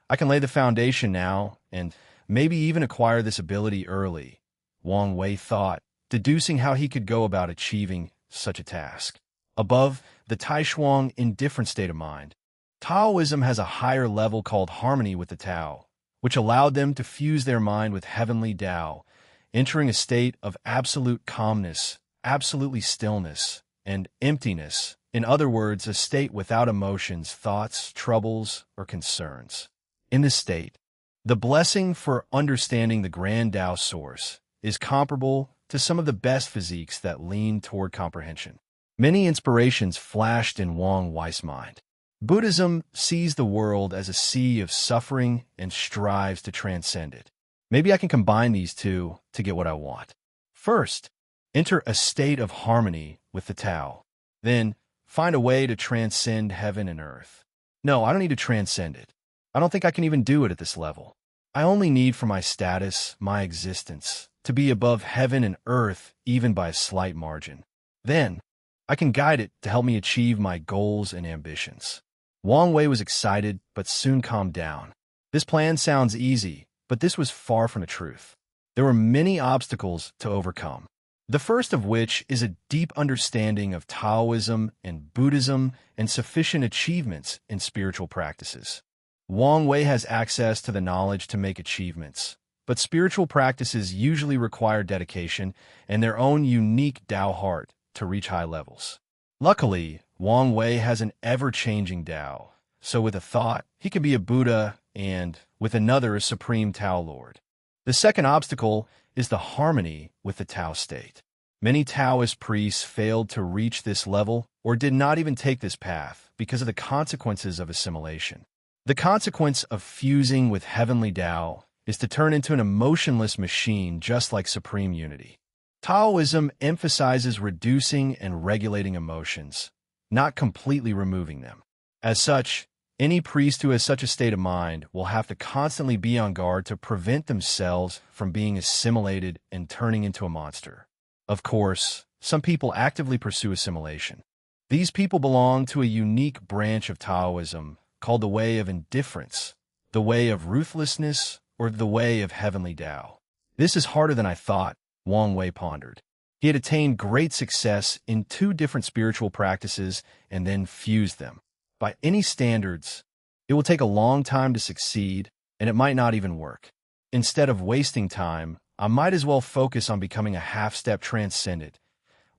I can lay the foundation now and maybe even acquire this ability early, Wang Wei thought, deducing how he could go about achieving such a task. Above the Taishuang indifferent state of mind, Taoism has a higher level called harmony with the Tao, which allowed them to fuse their mind with heavenly Tao, entering a state of absolute calmness, absolutely stillness, and emptiness. In other words, a state without emotions, thoughts, troubles, or concerns. In this state, the blessing for understanding the grand Tao source is comparable to some of the best physiques that lean toward comprehension. Many inspirations flashed in Wang Wei's mind. Buddhism sees the world as a sea of suffering and strives to transcend it. Maybe I can combine these two to get what I want. First, enter a state of harmony with the Tao. Then, find a way to transcend heaven and earth. No, I don't need to transcend it. I don't think I can even do it at this level. I only need for my status, my existence, to be above heaven and earth even by a slight margin. Then, I can guide it to help me achieve my goals and ambitions. Wang Wei was excited, but soon calmed down. This plan sounds easy, but this was far from the truth. There were many obstacles to overcome. The first of which is a deep understanding of Taoism and Buddhism and sufficient achievements in spiritual practices. Wang Wei has access to the knowledge to make achievements, but spiritual practices usually require dedication and their own unique Tao heart to reach high levels. Luckily, Wang Wei has an ever-changing Tao, so with a thought, he can be a Buddha and, with another, a Supreme Tao Lord. The second obstacle is the harmony with the Tao state. Many Taoist priests failed to reach this level or did not even take this path because of the consequences of assimilation. The consequence of fusing with heavenly Tao is to turn into an emotionless machine just like supreme unity. Taoism emphasizes reducing and regulating emotions, not completely removing them. As such, any priest who has such a state of mind will have to constantly be on guard to prevent themselves from being assimilated and turning into a monster. Of course, some people actively pursue assimilation. These people belong to a unique branch of Taoism called the way of indifference, the way of ruthlessness, or the way of heavenly Tao. This is harder than I thought, Wang Wei pondered. He had attained great success in 2 different spiritual practices and then fused them. By any standards, it will take a long time to succeed, and it might not even work. Instead of wasting time, I might as well focus on becoming a half-step transcendent.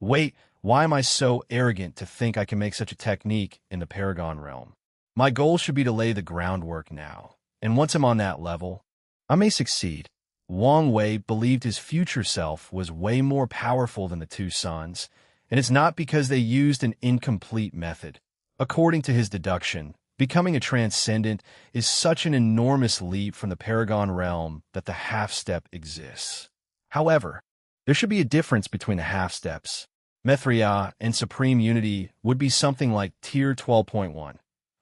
Wait, why am I so arrogant to think I can make such a technique in the Paragon realm? My goal should be to lay the groundwork now, and once I'm on that level, I may succeed. Wang Wei believed his future self was way more powerful than the 2 sons, and it's not because they used an incomplete method. According to his deduction, becoming a transcendent is such an enormous leap from the Paragon realm that the half-step exists. However, there should be a difference between the half-steps. Methria and Supreme Unity would be something like Tier 12.1,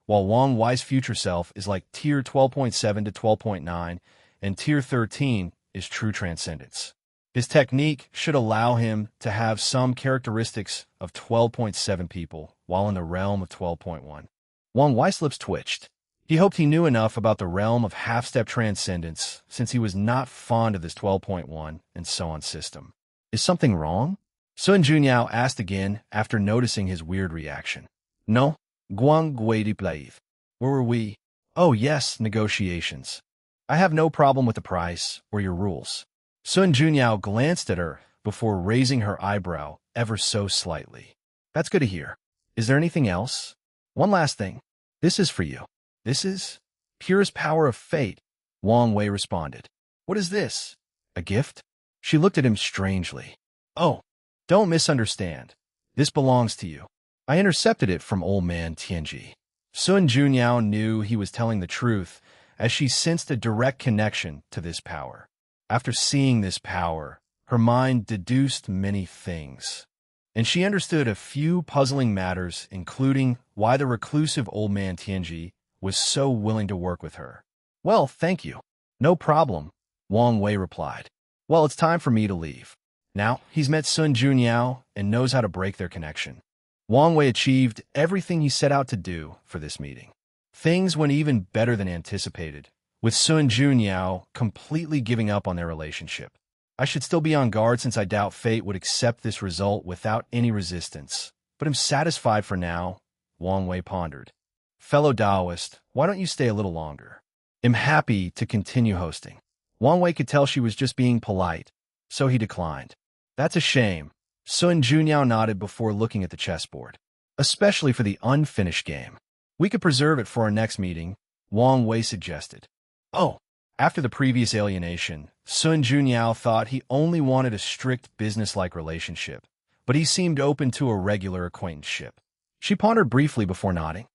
while Wang Wei's future self is like Tier 12.7 to 12.9, and Tier 13 is true transcendence. His technique should allow him to have some characteristics of 12.7 people, while in the realm of 12.1. Wang Wei's lips twitched. He hoped he knew enough about the realm of half-step transcendence, since he was not fond of this 12.1 and so on system. Is something wrong? Sun Junyao asked again after noticing his weird reaction. No, Guang Gui de Plaive. Where were we? Oh yes, negotiations. I have no problem with the price or your rules. Sun Junyao glanced at her before raising her eyebrow ever so slightly. That's good to hear. Is there anything else? One last thing. This is for you. This is purest power of fate, Wang Wei responded. What is this? A gift? She looked at him strangely. Oh, don't misunderstand. This belongs to you. I intercepted it from old man Tianji. Sun Junyao knew he was telling the truth as she sensed a direct connection to this power. After seeing this power, her mind deduced many things, and she understood a few puzzling matters, including why the reclusive old man Tianji was so willing to work with her. Well, thank you. No problem, Wang Wei replied. Well, it's time for me to leave. Now, he's met Sun Junyao and knows how to break their connection. Wang Wei achieved everything he set out to do for this meeting. Things went even better than anticipated, with Sun Junyao completely giving up on their relationship. I should still be on guard since I doubt fate would accept this result without any resistance, but I'm satisfied for now, Wang Wei pondered. Fellow Taoist, why don't you stay a little longer? I'm happy to continue hosting. Wang Wei could tell she was just being polite, so he declined. That's a shame. Sun Junyao nodded before looking at the chessboard. Especially for the unfinished game. We could preserve it for our next meeting, Wang Wei suggested. Oh, after the previous alienation, Sun Junyao thought he only wanted a strict business-like relationship, but he seemed open to a regular acquaintanceship. She pondered briefly before nodding.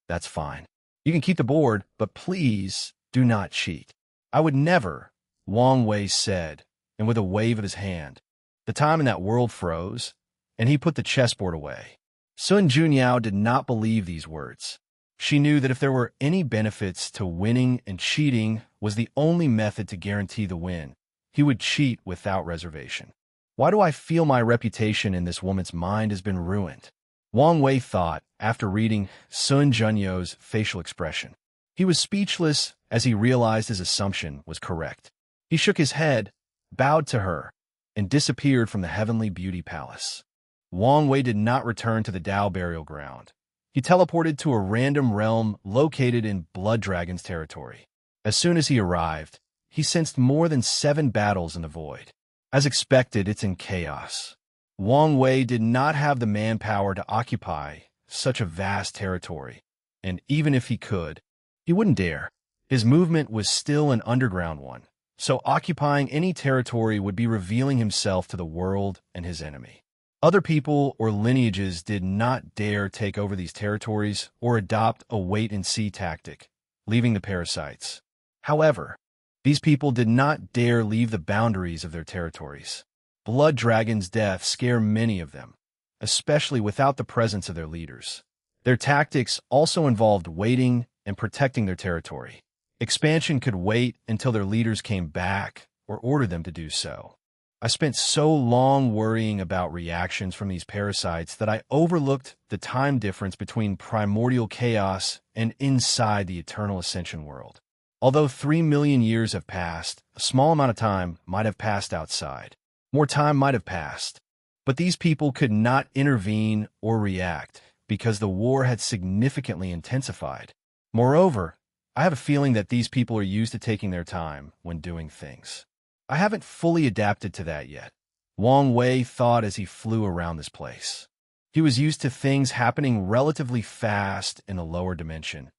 That's fine. You can keep the board, but please do not cheat. I would never, Wang Wei said, and with a wave of his hand. The time in that world froze, and he put the chessboard away. Sun Junyao did not believe these words. She knew that if there were any benefits to winning and cheating was the only method to guarantee the win, he would cheat without reservation. Why do I feel my reputation in this woman's mind has been ruined? Wang Wei thought after reading Sun Junyao's facial expression. He was speechless as he realized his assumption was correct. He shook his head, bowed to her, and disappeared from the heavenly beauty palace. Wang Wei did not return to the Dao burial ground. He teleported to a random realm located in Blood Dragon's territory. As soon as he arrived, he sensed more than 7 battles in the void. As expected, it's in chaos. Wang Wei did not have the manpower to occupy such a vast territory, and even if he could, he wouldn't dare. His movement was still an underground one, so occupying any territory would be revealing himself to the world and his enemy. Other people or lineages did not dare take over these territories or adopt a wait-and-see tactic, leaving the parasites. However, these people did not dare leave the boundaries of their territories. Blood Dragon's death scared many of them, especially without the presence of their leaders. Their tactics also involved waiting and protecting their territory. Expansion could wait until their leaders came back or order them to do so. I spent so long worrying about reactions from these parasites that I overlooked the time difference between primordial chaos and inside the eternal ascension world. Although 3 million years have passed, a small amount of time might have passed outside. More time might have passed, but these people could not intervene or react because the war had significantly intensified. Moreover, I have a feeling that these people are used to taking their time when doing things. I haven't fully adapted to that yet, Wang Wei thought as he flew around this place. He was used to things happening relatively fast in a lower dimension,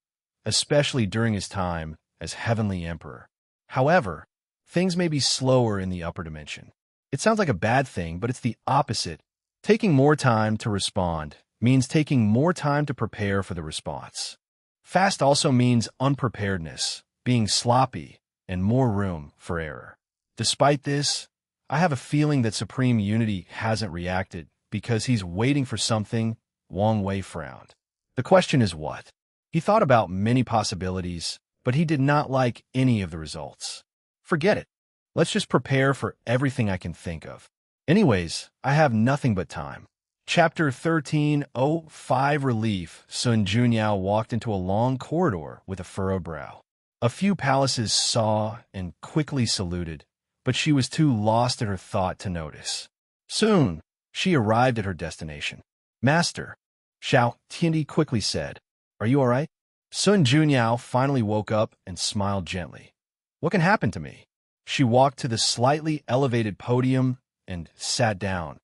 especially during his time as Heavenly Emperor. However, things may be slower in the upper dimension. It sounds like a bad thing, but it's the opposite. Taking more time to respond means taking more time to prepare for the response. Fast also means unpreparedness, being sloppy, and more room for error. Despite this, I have a feeling that Supreme Unity hasn't reacted because he's waiting for something. Wang Wei frowned. The question is what? He thought about many possibilities, but he did not like any of the results. Forget it. Let's just prepare for everything I can think of. Anyways, I have nothing but time. Chapter 13:05 Relief. Sun Junyao walked into a long corridor with a furrowed brow. A few palaces saw and quickly saluted, but she was too lost in her thought to notice. Soon, she arrived at her destination. Master, Xiao Tiandi quickly said, "Are you all right?" Sun Junyao finally woke up and smiled gently. "What can happen to me?" She walked to the slightly elevated podium and sat down,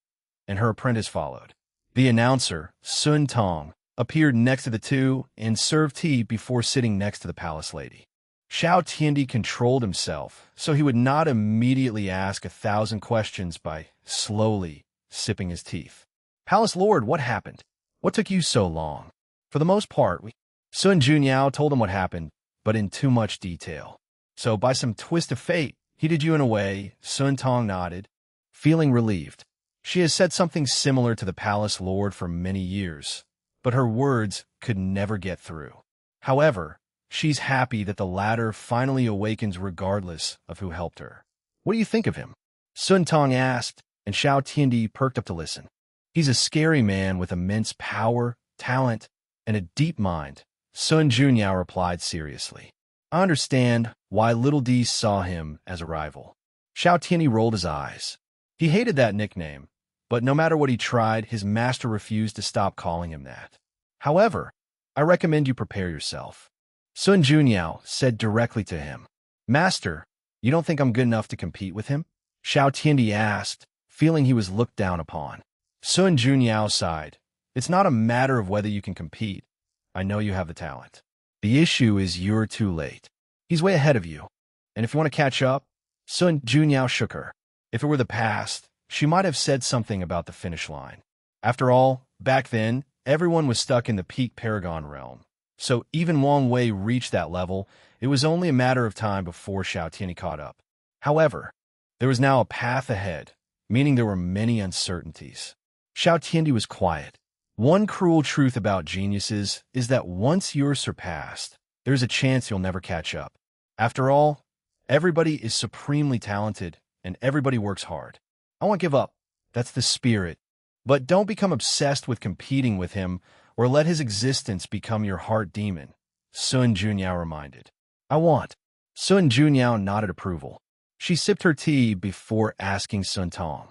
and her apprentice followed. The announcer, Sun Tong, appeared next to the two and served tea before sitting next to the palace lady. Xiao Tiandi controlled himself, so he would not immediately ask 1,000 questions by slowly sipping his teeth. "Palace Lord, what happened? What took you so long?" "For the most part, Sun Junyao told him what happened, but in too much detail. "So by some twist of fate, he did you in a way," Sun Tong nodded, feeling relieved. She has said something similar to the Palace Lord for many years, but her words could never get through. However, She's happy that the latter finally awakens regardless of who helped her. What do you think of him? Sun Tong asked, and Xiao Tiandi perked up to listen. He's a scary man with immense power, talent, and a deep mind, Sun Junyao replied seriously. I understand why Little D saw him as a rival. Xiao Tiandi rolled his eyes. He hated that nickname, but no matter what he tried, his master refused to stop calling him that. However, I recommend you prepare yourself. Sun Junyao said directly to him. Master, you don't think I'm good enough to compete with him? Xiao Tiandi asked, feeling he was looked down upon. Sun Junyao sighed. It's not a matter of whether you can compete. I know you have the talent. The issue is you're too late. He's way ahead of you. And if you want to catch up, Sun Junyao shook her. If it were the past, she might have said something about the finish line. After all, back then, everyone was stuck in the peak Paragon realm. So even Wang Wei reached that level, it was only a matter of time before Xiao Tiandi caught up. However, there was now a path ahead, meaning there were many uncertainties. Xiao Tiandi was quiet. One cruel truth about geniuses is that once you're surpassed, there's a chance you'll never catch up. After all, everybody is supremely talented, and everybody works hard. I won't give up. That's the spirit. But don't become obsessed with competing with him or let his existence become your heart demon, Sun Junyao reminded. I want. Sun Junyao nodded approval. She sipped her tea before asking Sun Tong.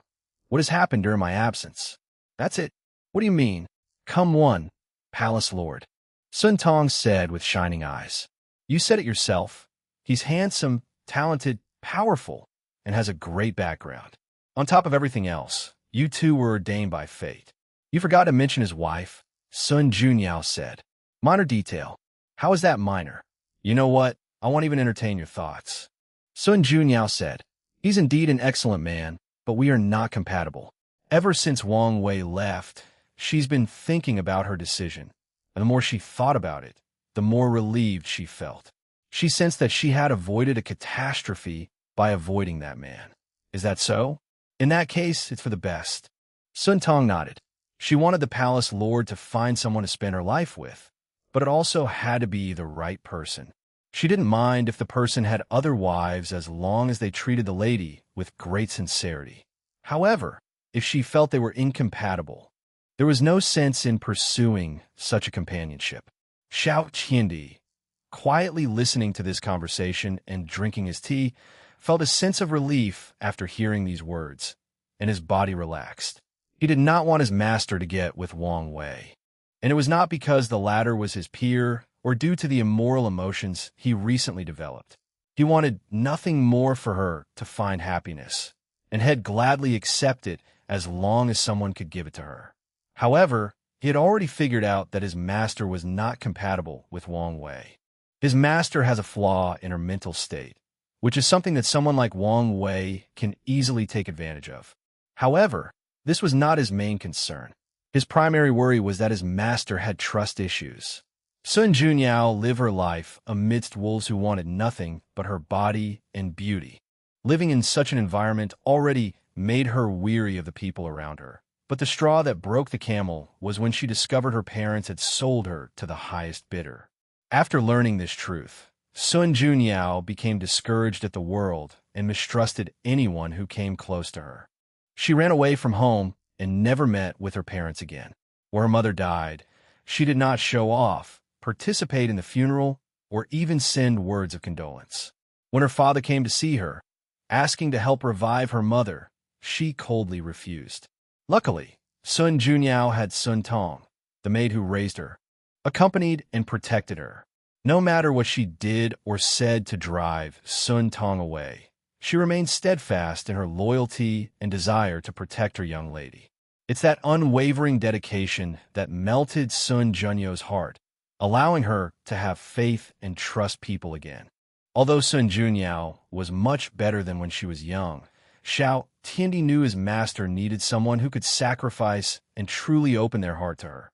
What has happened during my absence? That's it. What do you mean? Come one, Palace Lord. Sun Tong said with shining eyes. You said it yourself. He's handsome, talented, powerful, and has a great background. On top of everything else, you two were ordained by fate. You forgot to mention his wife, Sun Junyao said. Minor detail. How is that minor? You know what? I won't even entertain your thoughts. Sun Junyao said. He's indeed an excellent man, but we are not compatible. Ever since Wang Wei left, she's been thinking about her decision, and the more she thought about it, the more relieved she felt. She sensed that she had avoided a catastrophe by avoiding that man. Is that so? In that case, it's for the best. Sun Tong nodded. She wanted the palace lord to find someone to spend her life with, but it also had to be the right person. She didn't mind if the person had other wives as long as they treated the lady with great sincerity. However, if she felt they were incompatible, there was no sense in pursuing such a companionship. Xiao Tiandi, quietly listening to this conversation and drinking his tea, felt a sense of relief after hearing these words, and his body relaxed. He did not want his master to get with Wang Wei, and it was not because the latter was his peer or due to the immoral emotions he recently developed. He wanted nothing more for her to find happiness, and had gladly accepted as long as someone could give it to her. However, he had already figured out that his master was not compatible with Wang Wei. His master has a flaw in her mental state, which is something that someone like Wang Wei can easily take advantage of. However, this was not his main concern. His primary worry was that his master had trust issues. Sun Junyao lived her life amidst wolves who wanted nothing but her body and beauty. Living in such an environment already made her weary of the people around her. But the straw that broke the camel was when she discovered her parents had sold her to the highest bidder. After learning this truth, Sun Junyao became discouraged at the world and mistrusted anyone who came close to her. She ran away from home and never met with her parents again. Where her mother died, she did not show off, participate in the funeral, or even send words of condolence. When her father came to see her, asking to help revive her mother, she coldly refused. Luckily, Sun Junyao had Sun Tong, the maid who raised her, accompanied and protected her. No matter what she did or said to drive Sun Tong away, she remained steadfast in her loyalty and desire to protect her young lady. It's that unwavering dedication that melted Sun Junyao's heart, allowing her to have faith and trust people again. Although Sun Junyao was much better than when she was young, Xiao Tiandi knew his master needed someone who could sacrifice and truly open their heart to her,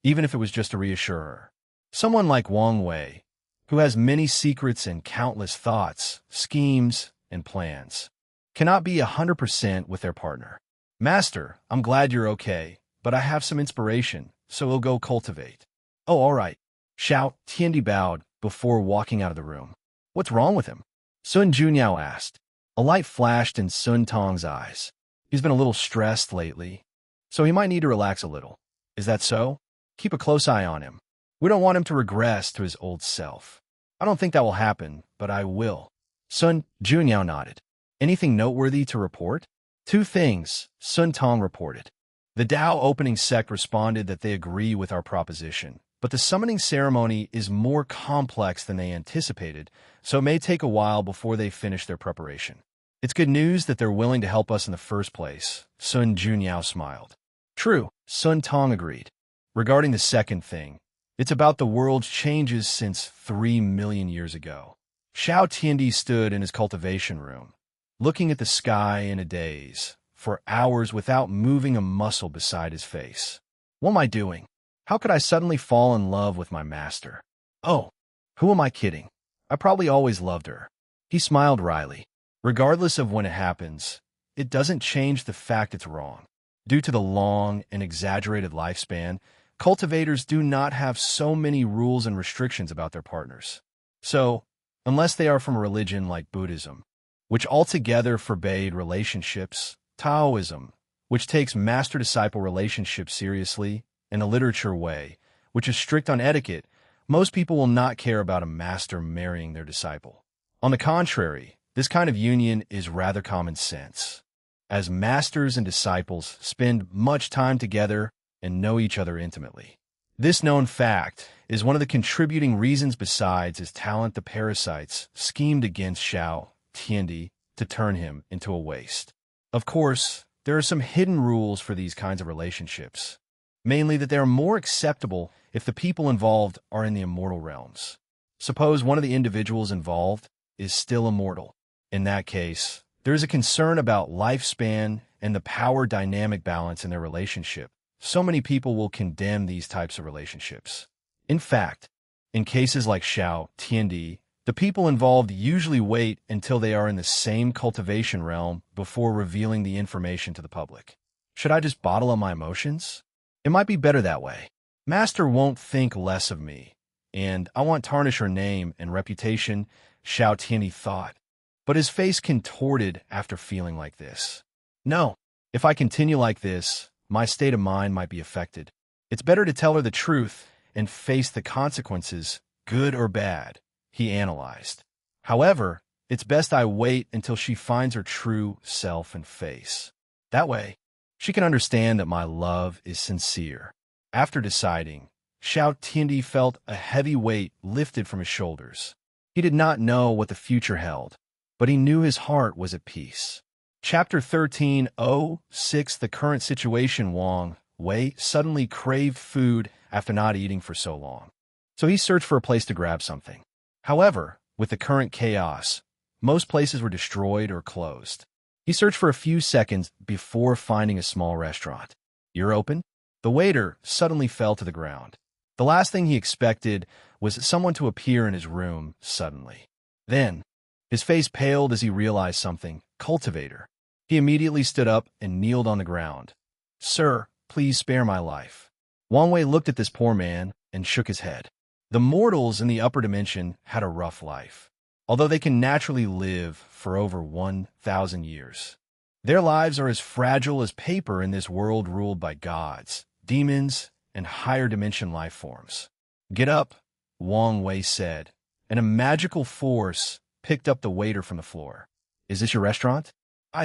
even if it was just to reassure her. Someone like Wang Wei, who has many secrets and countless thoughts, schemes, and plans, cannot be 100% with their partner. Master, I'm glad you're okay, but I have some inspiration, so we'll go cultivate. Oh, all right. Xiao Tiandi bowed before walking out of the room. What's wrong with him? Sun Junyao asked. A light flashed in Sun Tong's eyes. He's been a little stressed lately, so he might need to relax a little. Is that so? Keep a close eye on him. We don't want him to regress to his old self. I don't think that will happen, but I will. Sun Junyao nodded. Anything noteworthy to report? Two things, Sun Tong reported. The Tao opening sect responded that they agree with our proposition, but the summoning ceremony is more complex than they anticipated, so it may take a while before they finish their preparation. It's good news that they're willing to help us in the first place, Sun Junyao smiled. True, Sun Tong agreed. Regarding the second thing, it's about the world's changes since 3 million years ago. Xiao Tiandi stood in his cultivation room, looking at the sky in a daze, for hours without moving a muscle beside his face. What am I doing? How could I suddenly fall in love with my master? Oh, who am I kidding? I probably always loved her. He smiled wryly. Regardless of when it happens, it doesn't change the fact it's wrong. Due to the long and exaggerated lifespan, cultivators do not have so many rules and restrictions about their partners. So, unless they are from a religion like Buddhism, which altogether forbade relationships, Taoism, which takes master-disciple relationships seriously, in a literature way, which is strict on etiquette, most people will not care about a master marrying their disciple. On the contrary, this kind of union is rather common sense, as masters and disciples spend much time together and know each other intimately. This known fact is one of the contributing reasons besides his talent the parasites schemed against Xiao Tiandi to turn him into a waste. Of course, there are some hidden rules for these kinds of relationships, mainly that they are more acceptable if the people involved are in the immortal realms. Suppose one of the individuals involved is still immortal. In that case, there is a concern about lifespan and the power dynamic balance in their relationship. So many people will condemn these types of relationships. In fact, in cases like Xiao Tiandi, the people involved usually wait until they are in the same cultivation realm before revealing the information to the public. Should I just bottle up my emotions? It might be better that way. Master won't think less of me, and I won't tarnish her name and reputation, Xiao Tiandi thought. But his face contorted after feeling like this. No, if I continue like this, my state of mind might be affected. It's better to tell her the truth and face the consequences, good or bad, he analyzed. However, it's best I wait until she finds her true self and face. That way, she can understand that my love is sincere. After deciding, Xiao Tiandi felt a heavy weight lifted from his shoulders. He did not know what the future held, but he knew his heart was at peace. Chapter 13:06 The current situation. Wang Wei suddenly craved food after not eating for so long, so he searched for a place to grab something. However, with the current chaos, most places were destroyed or closed. He searched for a few seconds before finding a small restaurant. "You're open?" The waiter suddenly fell to the ground. The last thing he expected was someone to appear in his room suddenly. Then, his face paled as he realized something. Cultivator. He immediately stood up and kneeled on the ground. "Sir, please spare my life." Wang Wei looked at this poor man and shook his head. The mortals in the upper dimension had a rough life, although they can naturally live for over 1,000 years. Their lives are as fragile as paper in this world ruled by gods, demons, and higher dimension life forms. "Get up," Wang Wei said, and a magical force picked up the waiter from the floor. "Is this your restaurant?"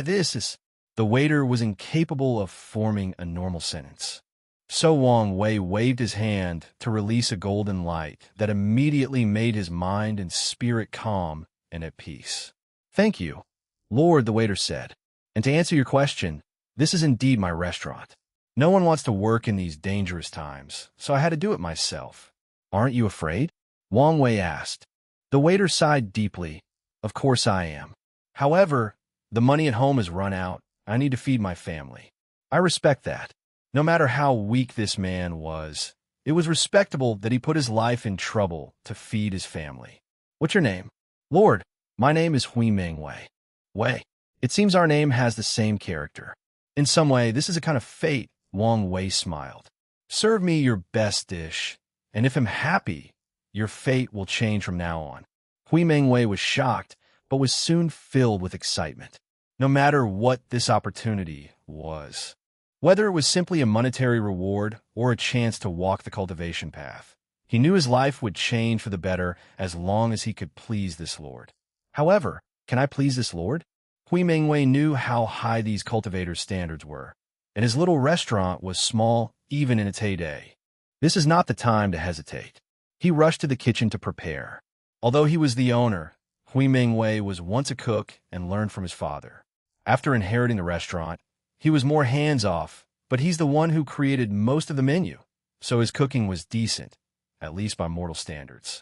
This is..." The waiter was incapable of forming a normal sentence. So Wang Wei waved his hand to release a golden light that immediately made his mind and spirit calm and at peace. "Thank you, Lord," the waiter said. "And to answer your question, this is indeed my restaurant. No one wants to work in these dangerous times, so I had to do it myself." "Aren't you afraid?" Wang Wei asked. The waiter sighed deeply. "Of course I am. However, the money at home has run out. I need to feed my family. I respect that." No matter how weak this man was, it was respectable that he put his life in trouble to feed his family. "What's your name?" "Lord, my name is Huimeng Wei." "Wei. It seems our name has the same character. In some way, this is a kind of fate," Wang Wei smiled. "Serve me your best dish, and if I'm happy, your fate will change from now on. Hui Mengwei was shocked, but was soon filled with excitement. No matter what this opportunity was, whether it was simply a monetary reward or a chance to walk the cultivation path, he knew his life would change for the better as long as he could please this lord. However, can I please this lord? Hui Mengwei knew how high these cultivators' standards were, and his little restaurant was small even in its heyday. This is not the time to hesitate. He rushed to the kitchen to prepare. Although he was the owner, Hui Mengwei was once a cook and learned from his father. After inheriting the restaurant, he was more hands-off, but he's the one who created most of the menu, so his cooking was decent, at least by mortal standards.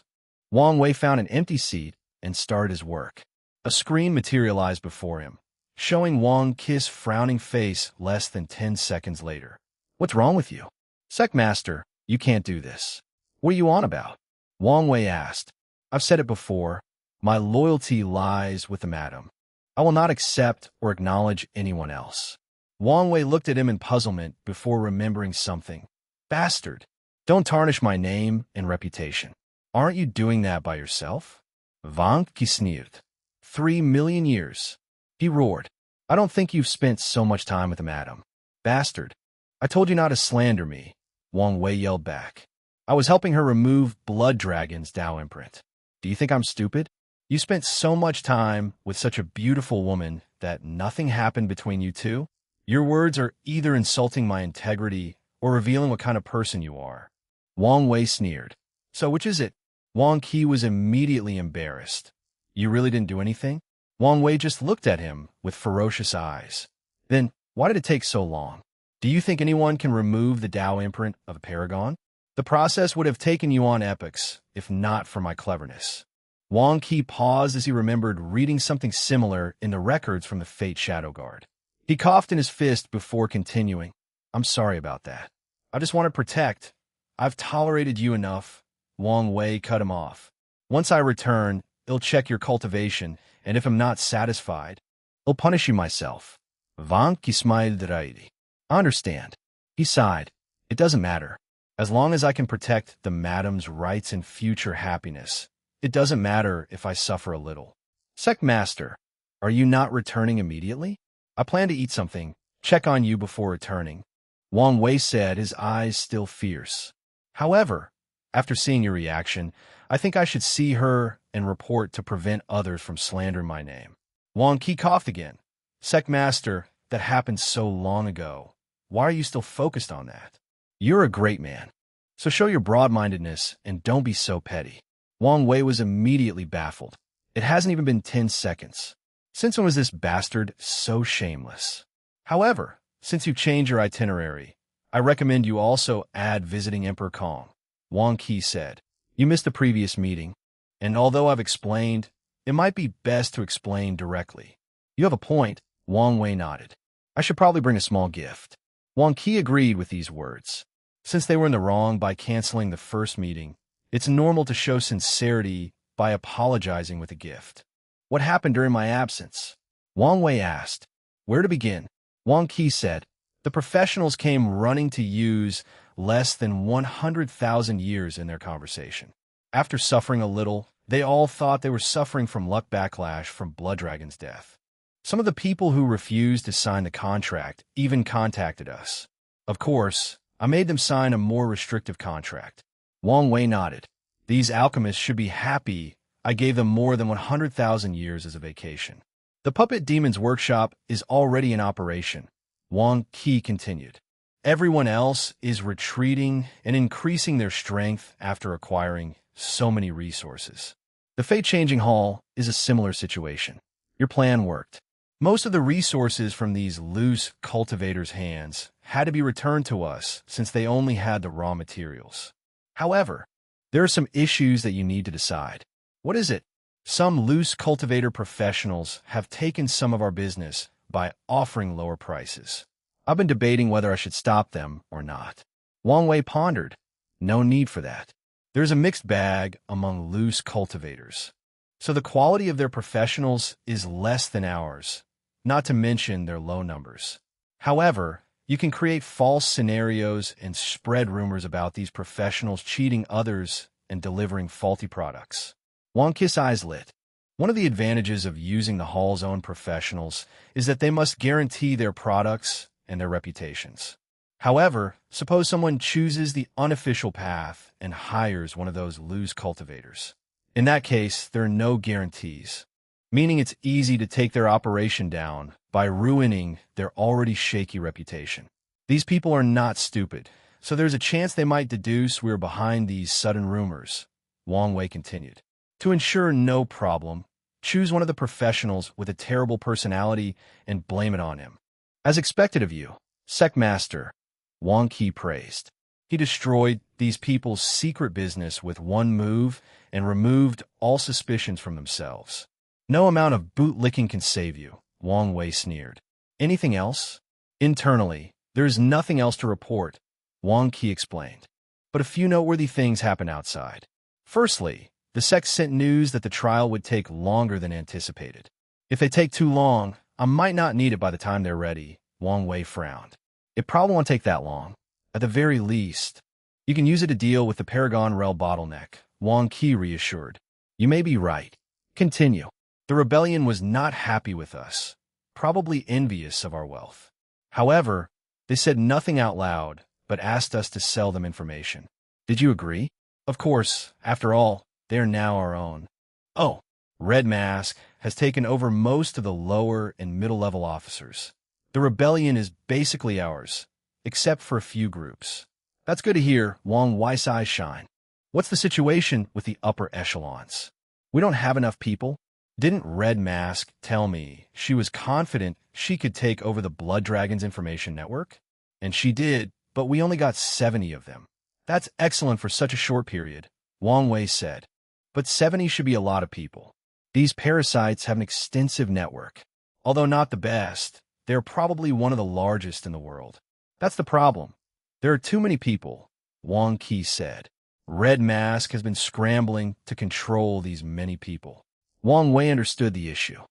Wang Wei found an empty seat and started his work. A screen materialized before him, showing Wang Qi's frowning face less than 10 seconds later. What's wrong with you? Secmaster, you can't do this. What are you on about? Wang Wei asked. I've said it before. My loyalty lies with the madam. I will not accept or acknowledge anyone else. Wang Wei looked at him in puzzlement before remembering something. Bastard! Don't tarnish my name and reputation. Aren't you doing that by yourself? Wang Qi sneered. 3 million years. He roared. I don't think you've spent so much time with the madam. Bastard! I told you not to slander me, Wang Wei yelled back. I was helping her remove Blood Dragon's Tao imprint. Do you think I'm stupid? You spent so much time with such a beautiful woman that nothing happened between you two? Your words are either insulting my integrity or revealing what kind of person you are. Wang Wei sneered. So which is it? Wang Qi was immediately embarrassed. You really didn't do anything? Wang Wei just looked at him with ferocious eyes. Then, why did it take so long? Do you think anyone can remove the Tao imprint of a paragon? The process would have taken you on epochs, if not for my cleverness. Wang Qi paused as he remembered reading something similar in the records from the Fate Shadow Guard. He coughed in his fist before continuing. I'm sorry about that. I just want to protect. I've tolerated you enough. Wang Wei cut him off. Once I return, I'll check your cultivation, and if I'm not satisfied, I'll punish you myself. Wang Qi smiled dryly. I understand. He sighed. It doesn't matter. As long as I can protect the madam's rights and future happiness, it doesn't matter if I suffer a little. Secmaster, are you not returning immediately? I plan to eat something, check on you before returning. Wang Wei said, his eyes still fierce. However, after seeing your reaction, I think I should see her and report to prevent others from slandering my name. Wang Qi coughed again. Secmaster, that happened so long ago. Why are you still focused on that? You're a great man. So show your broad-mindedness and don't be so petty. Wang Wei was immediately baffled. It hasn't even been 10 seconds. Since when was this bastard so shameless? However, since you've changed your itinerary, I recommend you also add visiting Emperor Kong, Wang Qi said. You missed the previous meeting, and although I've explained, it might be best to explain directly. You have a point, Wang Wei nodded. I should probably bring a small gift. Wang Qi agreed with these words. Since they were in the wrong by canceling the first meeting, it's normal to show sincerity by apologizing with a gift. What happened during my absence? Wang Wei asked. Where to begin? Wang Qi said. The professionals came running to use less than 100,000 years in their conversation. After suffering a little, they all thought they were suffering from luck backlash from Blood Dragon's death. Some of the people who refused to sign the contract even contacted us. Of course, I made them sign a more restrictive contract. Wang Wei nodded. These alchemists should be happy I gave them more than 100,000 years as a vacation. The Puppet Demon's workshop is already in operation, Wang Qi continued. Everyone else is retreating and increasing their strength after acquiring so many resources. The Fate-Changing Hall is a similar situation. Your plan worked. Most of the resources from these loose cultivators' hands had to be returned to us since they only had the raw materials. However, there are some issues that you need to decide. What is it? Some loose cultivator professionals have taken some of our business by offering lower prices. I've been debating whether I should stop them or not. Wang Wei pondered. No need for that. There's a mixed bag among loose cultivators. So the quality of their professionals is less than ours, not to mention their low numbers. However, you can create false scenarios and spread rumors about these professionals cheating others and delivering faulty products. Wang Qi's eyes lit. One of the advantages of using the hall's own professionals is that they must guarantee their products and their reputations. However, suppose someone chooses the unofficial path and hires one of those loose cultivators. In that case, there are no guarantees, meaning it's easy to take their operation down by ruining their already shaky reputation. These people are not stupid, so there's a chance they might deduce we're behind these sudden rumors, Wang Wei continued. To ensure no problem, choose one of the professionals with a terrible personality and blame it on him. As expected of you, Sect Master, Wang Qi praised. He destroyed these people's secret business with one move and removed all suspicions from themselves. No amount of bootlicking can save you, Wang Wei sneered. Anything else? Internally, there is nothing else to report, Wang Qi explained. But a few noteworthy things happen outside. Firstly, the sect sent news that the trial would take longer than anticipated. If they take too long, I might not need it by the time they're ready, Wang Wei frowned. It probably won't take that long. At the very least, you can use it to deal with the Paragon Rel bottleneck, Wang Qi reassured. You may be right. Continue. The rebellion was not happy with us, probably envious of our wealth. However, they said nothing out loud, but asked us to sell them information. Did you agree? Of course, after all, they are now our own. Oh, Red Mask has taken over most of the lower and middle-level officers. The rebellion is basically ours, except for a few groups. That's good to hear, Wang Wei's eyes shine. What's the situation with the upper echelons? We don't have enough people. Didn't Red Mask tell me she was confident she could take over the Blood Dragon's information network? And she did, but we only got 70 of them. That's excellent for such a short period, Wang Wei said. But 70 should be a lot of people. These parasites have an extensive network. Although not the best, they are probably one of the largest in the world. That's the problem. There are too many people, Wang Qi said. Red Mask has been scrambling to control these many people. Wang Wei understood the issue.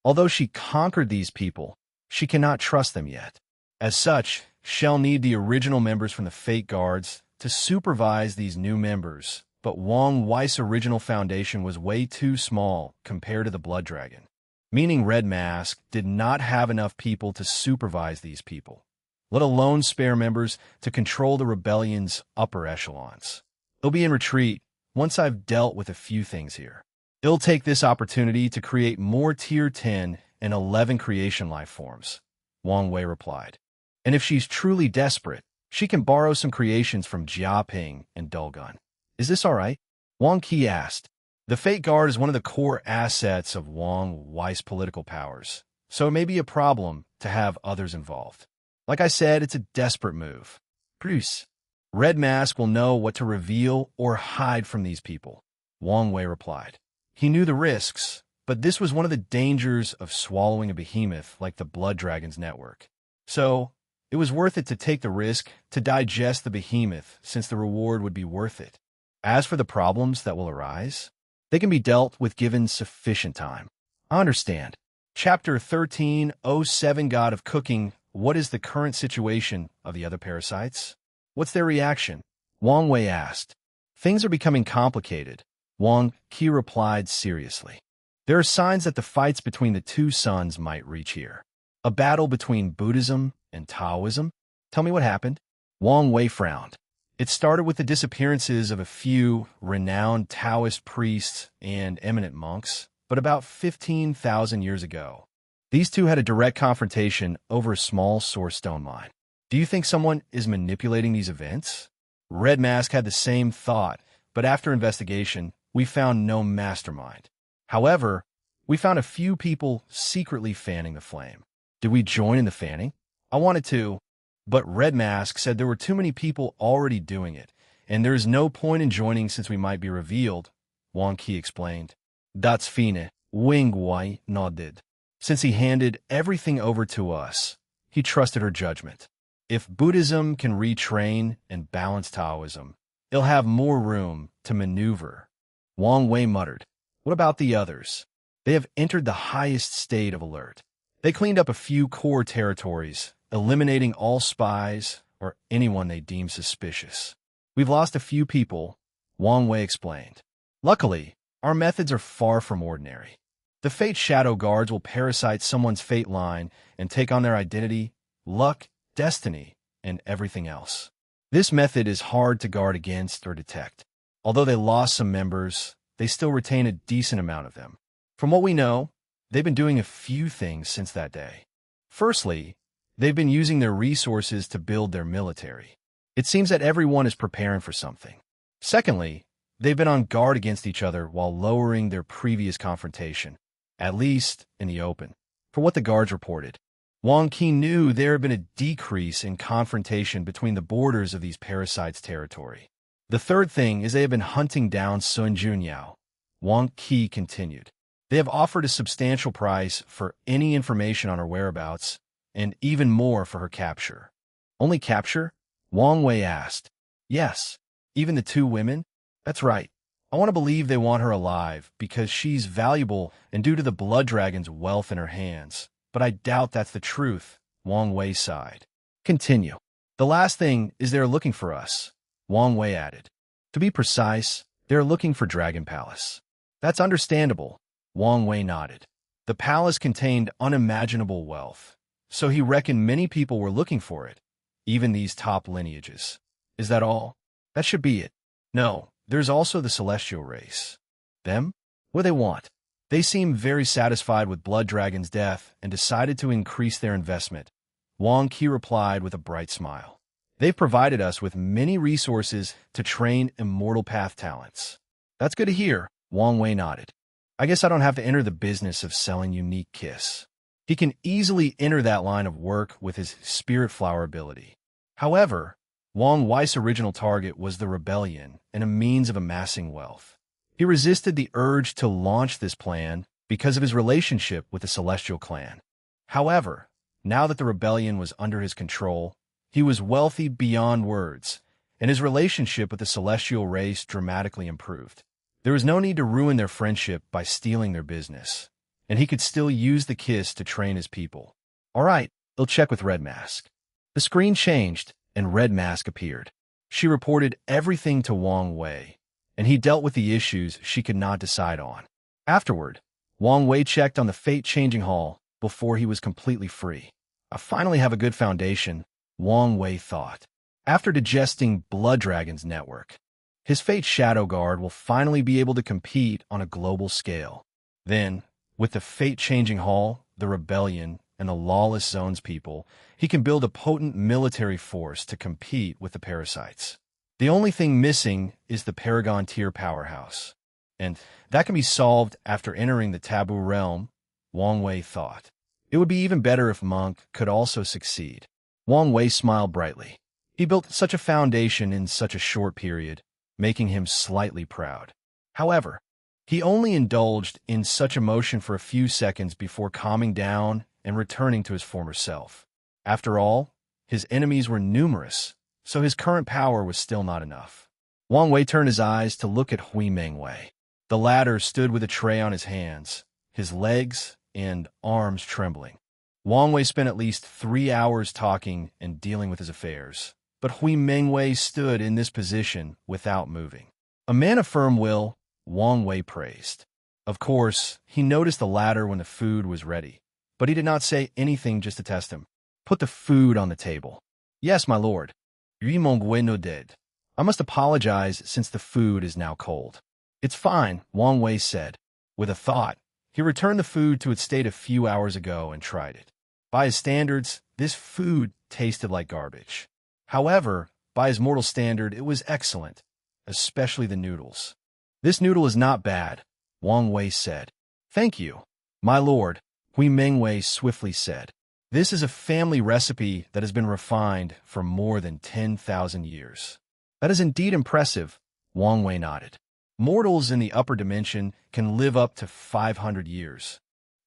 Although she conquered these people, she cannot trust them yet. As such, she'll need the original members from the Fate Guards to supervise these new members, but Wang Wei's original foundation was way too small compared to the Blood Dragon, meaning Red Mask did not have enough people to supervise these people, let alone spare members to control the rebellion's upper echelons. They'll be in retreat once I've dealt with a few things here. It'll take this opportunity to create more Tier 10 and 11 creation life forms, Wang Wei replied. And if she's truly desperate, she can borrow some creations from Jiaping and Dulgun. Is this all right? Wang Qi asked. The Fate Guard is one of the core assets of Wang Wei's political powers, so it may be a problem to have others involved. Like I said, it's a desperate move. Plus, Red Mask will know what to reveal or hide from these people, Wang Wei replied. He knew the risks, but this was one of the dangers of swallowing a behemoth like the Blood Dragon's network. So, it was worth it to take the risk to digest the behemoth since the reward would be worth it. As for the problems that will arise, they can be dealt with given sufficient time. I understand. Chapter 1307 God of Cooking. What is the current situation of the other parasites? What's their reaction? Wang Wei asked. Things are becoming complicated, Wang Qi replied seriously. There are signs that the fights between the two suns might reach here. A battle between Buddhism and Taoism? Tell me what happened. Wang Wei frowned. It started with the disappearances of a few renowned Taoist priests and eminent monks, but about 15,000 years ago. These two had a direct confrontation over a small source stone mine. Do you think someone is manipulating these events? Red Mask had the same thought, but after investigation, we found no mastermind. However, we found a few people secretly fanning the flame. Did we join in the fanning? I wanted to, but Red Mask said there were too many people already doing it, and there is no point in joining since we might be revealed, Wang Qi explained. That's fine, Wang Wei nodded. Since he handed everything over to us, he trusted her judgment. If Buddhism can retrain and balance Taoism, it'll have more room to maneuver. Wang Wei muttered. What about the others? They have entered the highest state of alert. They cleaned up a few core territories, eliminating all spies or anyone they deem suspicious. We've lost a few people, Wang Wei explained. Luckily, our methods are far from ordinary. The Fate Shadow Guards will parasite someone's fate line and take on their identity, luck, destiny, and everything else. This method is hard to guard against or detect. Although they lost some members, they still retain a decent amount of them. From what we know, they've been doing a few things since that day. Firstly, they've been using their resources to build their military. It seems that everyone is preparing for something. Secondly, they've been on guard against each other while lowering their previous confrontation, at least in the open. For what the guards reported, Wang Qi knew there had been a decrease in confrontation between the borders of these parasites' territory. The third thing is they have been hunting down Sun Junyao. Wang Qi continued. They have offered a substantial price for any information on her whereabouts, and even more for her capture. Only capture? Wang Wei asked. Yes. Even the two women? That's right. I want to believe they want her alive because she's valuable and due to the blood dragon's wealth in her hands. But I doubt that's the truth, Wang Wei sighed. Continue. The last thing is they're looking for us, Wang Wei added. To be precise, they're looking for Dragon Palace. That's understandable, Wang Wei nodded. The palace contained unimaginable wealth, so he reckoned many people were looking for it, even these top lineages. Is that all? That should be it. No, there's also the celestial race. Them? What do they want? They seem very satisfied with Blood Dragon's death and decided to increase their investment. Wang Qi replied with a bright smile. They've provided us with many resources to train immortal path talents. That's good to hear, Wang Wei nodded. I guess I don't have to enter the business of selling unique kiss. He can easily enter that line of work with his spirit flower ability. However, Wang Wei's original target was the rebellion and a means of amassing wealth. He resisted the urge to launch this plan because of his relationship with the Celestial clan. However, now that the rebellion was under his control, he was wealthy beyond words, and his relationship with the Celestial race dramatically improved. There was no need to ruin their friendship by stealing their business, and he could still use the kiss to train his people. All right, he'll check with Red Mask. The screen changed, and Red Mask appeared. She reported everything to Wang Wei, and he dealt with the issues she could not decide on. Afterward, Wang Wei checked on the fate-changing hall before he was completely free. I finally have a good foundation, Wang Wei thought. After digesting Blood Dragon's network, his Fate Shadow Guard will finally be able to compete on a global scale. Then, with the fate-changing hall, the rebellion, and the lawless zones people, he can build a potent military force to compete with the parasites. The only thing missing is the Paragon tier powerhouse, and that can be solved after entering the taboo realm, Wang Wei thought. It would be even better if Monk could also succeed. Wang Wei smiled brightly. He built such a foundation in such a short period, making him slightly proud. However, he only indulged in such emotion for a few seconds before calming down and returning to his former self. After all, his enemies were numerous, so his current power was still not enough. Wang Wei turned his eyes to look at Hui Mengwei. The latter stood with a tray on his hands, his legs and arms trembling. Wang Wei spent at least 3 hours talking and dealing with his affairs, but Hui Mengwei stood in this position without moving. A man of firm will, Wang Wei praised. Of course, he noticed the latter when the food was ready, but he did not say anything just to test him. Put the food on the table. Yes, my lord. Yu Mengwei no dead. I must apologize since the food is now cold. It's fine, Wang Wei said. With a thought, he returned the food to its state a few hours ago and tried it. By his standards, this food tasted like garbage. However, by his mortal standard, it was excellent, especially the noodles. This noodle is not bad, Wang Wei said. Thank you, my lord, Hui Mengwei swiftly said. This is a family recipe that has been refined for more than 10,000 years. That is indeed impressive, Wang Wei nodded. Mortals in the upper dimension can live up to 500 years.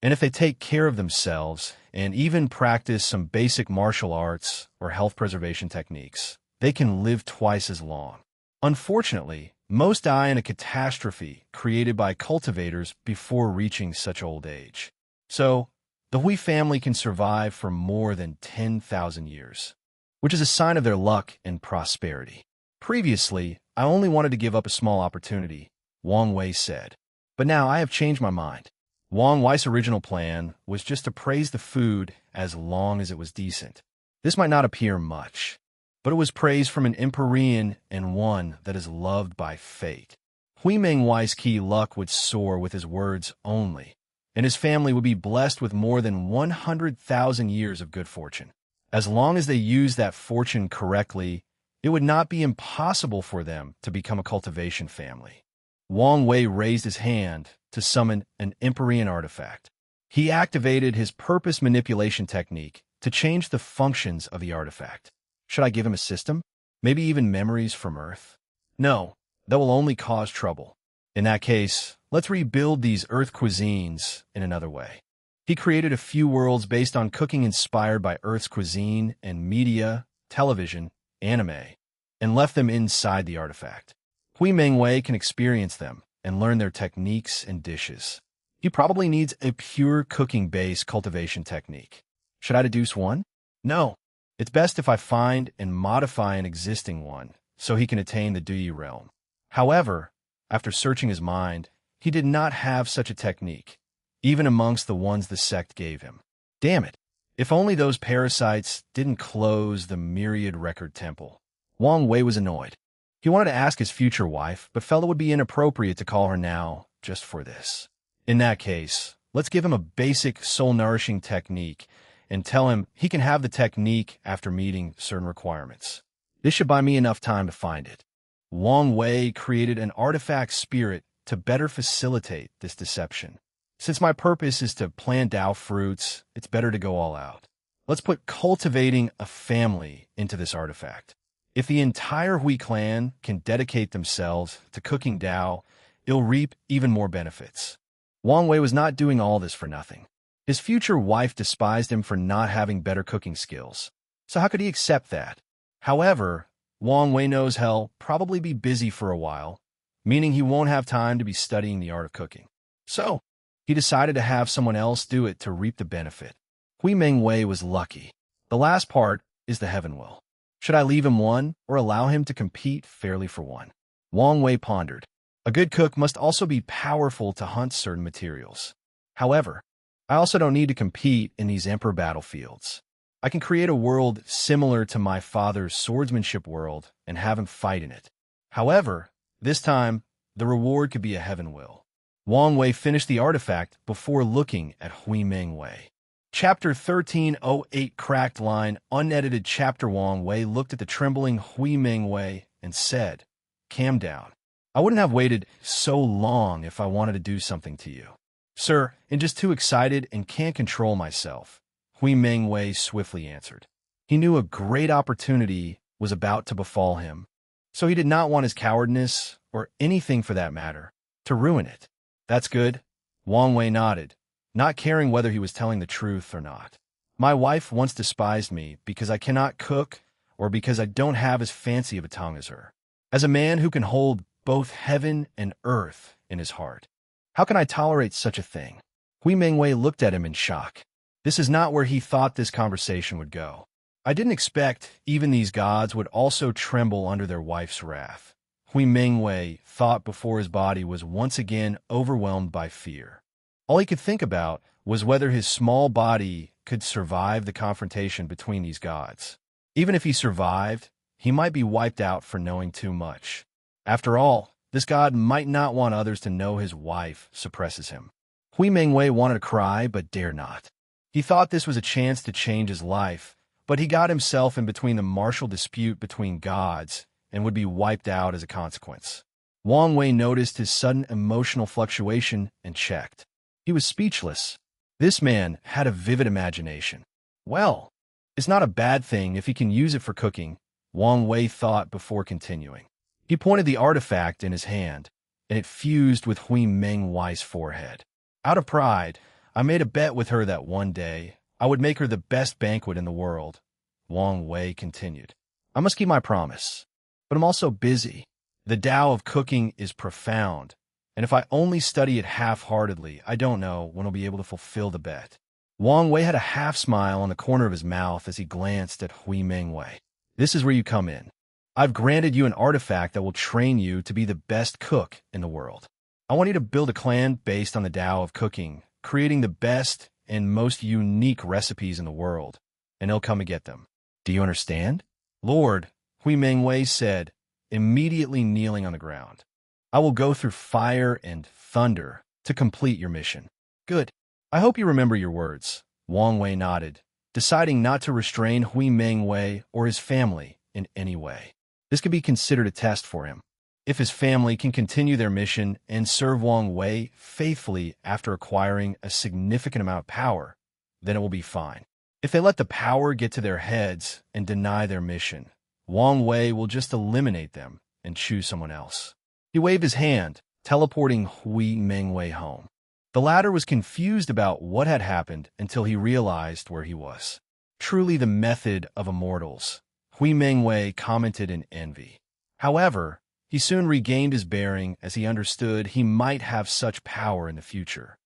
And if they take care of themselves and even practice some basic martial arts or health preservation techniques, they can live twice as long. Unfortunately, most die in a catastrophe created by cultivators before reaching such old age. So, the Hui family can survive for more than 10,000 years, which is a sign of their luck and prosperity. Previously, I only wanted to give up a small opportunity, Wang Wei said. But now I have changed my mind. Wang Wei's original plan was just to praise the food as long as it was decent. This might not appear much, but it was praise from an Empyrean and one that is loved by fate. Hui Mengwei's key luck would soar with his words only, and his family would be blessed with more than 100,000 years of good fortune. As long as they used that fortune correctly, it would not be impossible for them to become a cultivation family. Wang Wei raised his hand to summon an Empyrean artifact. He activated his purpose manipulation technique to change the functions of the artifact. Should I give him a system? Maybe even memories from Earth? No, that will only cause trouble. In that case, let's rebuild these Earth cuisines in another way. He created a few worlds based on cooking inspired by Earth's cuisine and media, television, anime, and left them inside the artifact. Hui Mengwei can experience them and learn their techniques and dishes. He probably needs a pure cooking-based cultivation technique. Should I deduce one? No. It's best if I find and modify an existing one so he can attain the Duyi realm. However, after searching his mind, he did not have such a technique, even amongst the ones the sect gave him. Damn it. If only those parasites didn't close the myriad record temple. Wang Wei was annoyed. He wanted to ask his future wife, but felt it would be inappropriate to call her now just for this. In that case, let's give him a basic soul-nourishing technique and tell him he can have the technique after meeting certain requirements. This should buy me enough time to find it. Wang Wei created an artifact spirit to better facilitate this deception. Since my purpose is to plant Dao fruits, it's better to go all out. Let's put cultivating a family into this artifact. If the entire Hui clan can dedicate themselves to cooking Dao, it'll reap even more benefits. Wang Wei was not doing all this for nothing. His future wife despised him for not having better cooking skills. So how could he accept that? However, Wang Wei knows he'll probably be busy for a while, meaning he won't have time to be studying the art of cooking. So, he decided to have someone else do it to reap the benefit. Hui Mengwei was lucky. The last part is the heaven will. Should I leave him one or allow him to compete fairly for one? Wang Wei pondered. A good cook must also be powerful to hunt certain materials. However, I also don't need to compete in these emperor battlefields. I can create a world similar to my father's swordsmanship world and have him fight in it. However, this time, the reward could be a heaven will. Wang Wei finished the artifact before looking at Hui Mengwei. Chapter 1308 Cracked Line Unedited Chapter. Wang Wei looked at the trembling Hui Mengwei and said, "Calm down. I wouldn't have waited so long if I wanted to do something to you." "Sir, I'm just too excited and can't control myself," Hui Mengwei swiftly answered. He knew a great opportunity was about to befall him, so he did not want his cowardness, or anything for that matter, to ruin it. "That's good," Wang Wei nodded, not caring whether he was telling the truth or not. "My wife once despised me because I cannot cook or because I don't have as fancy of a tongue as her. As a man who can hold both heaven and earth in his heart, how can I tolerate such a thing?" Hui Mengwei looked at him in shock. This is not where he thought this conversation would go. I didn't expect even these gods would also tremble under their wife's wrath. Hui Mengwei thought before his body was once again overwhelmed by fear. All he could think about was whether his small body could survive the confrontation between these gods. Even if he survived, he might be wiped out for knowing too much. After all, this god might not want others to know his wife suppresses him. Hui Mengwei wanted to cry but dare not. He thought this was a chance to change his life, but he got himself in between the martial dispute between gods and would be wiped out as a consequence. Wang Wei noticed his sudden emotional fluctuation and checked. He was speechless. This man had a vivid imagination. Well, it's not a bad thing if he can use it for cooking, Wang Wei thought before continuing. He pointed the artifact in his hand, and it fused with Hui Mengwei's forehead. Out of pride, I made a bet with her that one day I would make her the best banquet in the world, Wang Wei continued. I must keep my promise, but I'm also busy. The Tao of cooking is profound, and if I only study it half-heartedly, I don't know when I'll be able to fulfill the bet. Wang Wei had a half-smile on the corner of his mouth as he glanced at Hui Mengwei. This is where you come in. I've granted you an artifact that will train you to be the best cook in the world. I want you to build a clan based on the Tao of cooking, creating the best and most unique recipes in the world, and he'll come and get them. Do you understand? Lord, Hui Mengwei said, immediately kneeling on the ground. I will go through fire and thunder to complete your mission. Good. I hope you remember your words. Wang Wei nodded, deciding not to restrain Hui Mengwei or his family in any way. This could be considered a test for him. If his family can continue their mission and serve Wang Wei faithfully after acquiring a significant amount of power, then it will be fine. If they let the power get to their heads and deny their mission, Wang Wei will just eliminate them and choose someone else. He waved his hand, teleporting Hui Mengwei home. The latter was confused about what had happened until he realized where he was. Truly the method of immortals, Hui Mengwei commented in envy. However, he soon regained his bearing as he understood he might have such power in the future.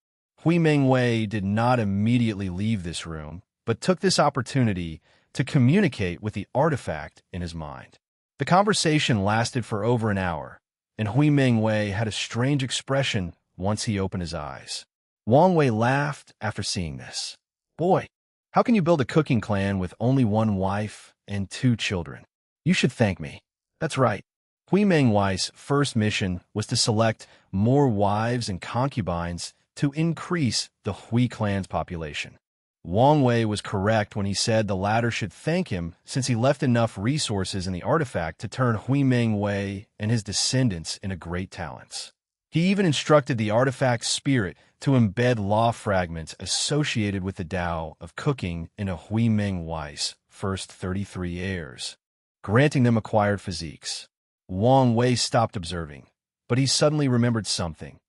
Hui Mengwei did not immediately leave this room, but took this opportunity to communicate with the artifact in his mind. The conversation lasted for over an hour, and Hui Mengwei had a strange expression once he opened his eyes. Wang Wei laughed after seeing this. Boy, how can you build a cooking clan with only one wife and 2 children? You should thank me. That's right. Hui Mengwei's first mission was to select more wives and concubines to increase the Hui clan's population. Wang Wei was correct when he said the latter should thank him since he left enough resources in the artifact to turn Hui Mengwei and his descendants into great talents. He even instructed the artifact's spirit to embed law fragments associated with the Tao of cooking into Hui Mengwei's first 33 heirs, granting them acquired physiques. Wang Wei stopped observing, but he suddenly remembered something.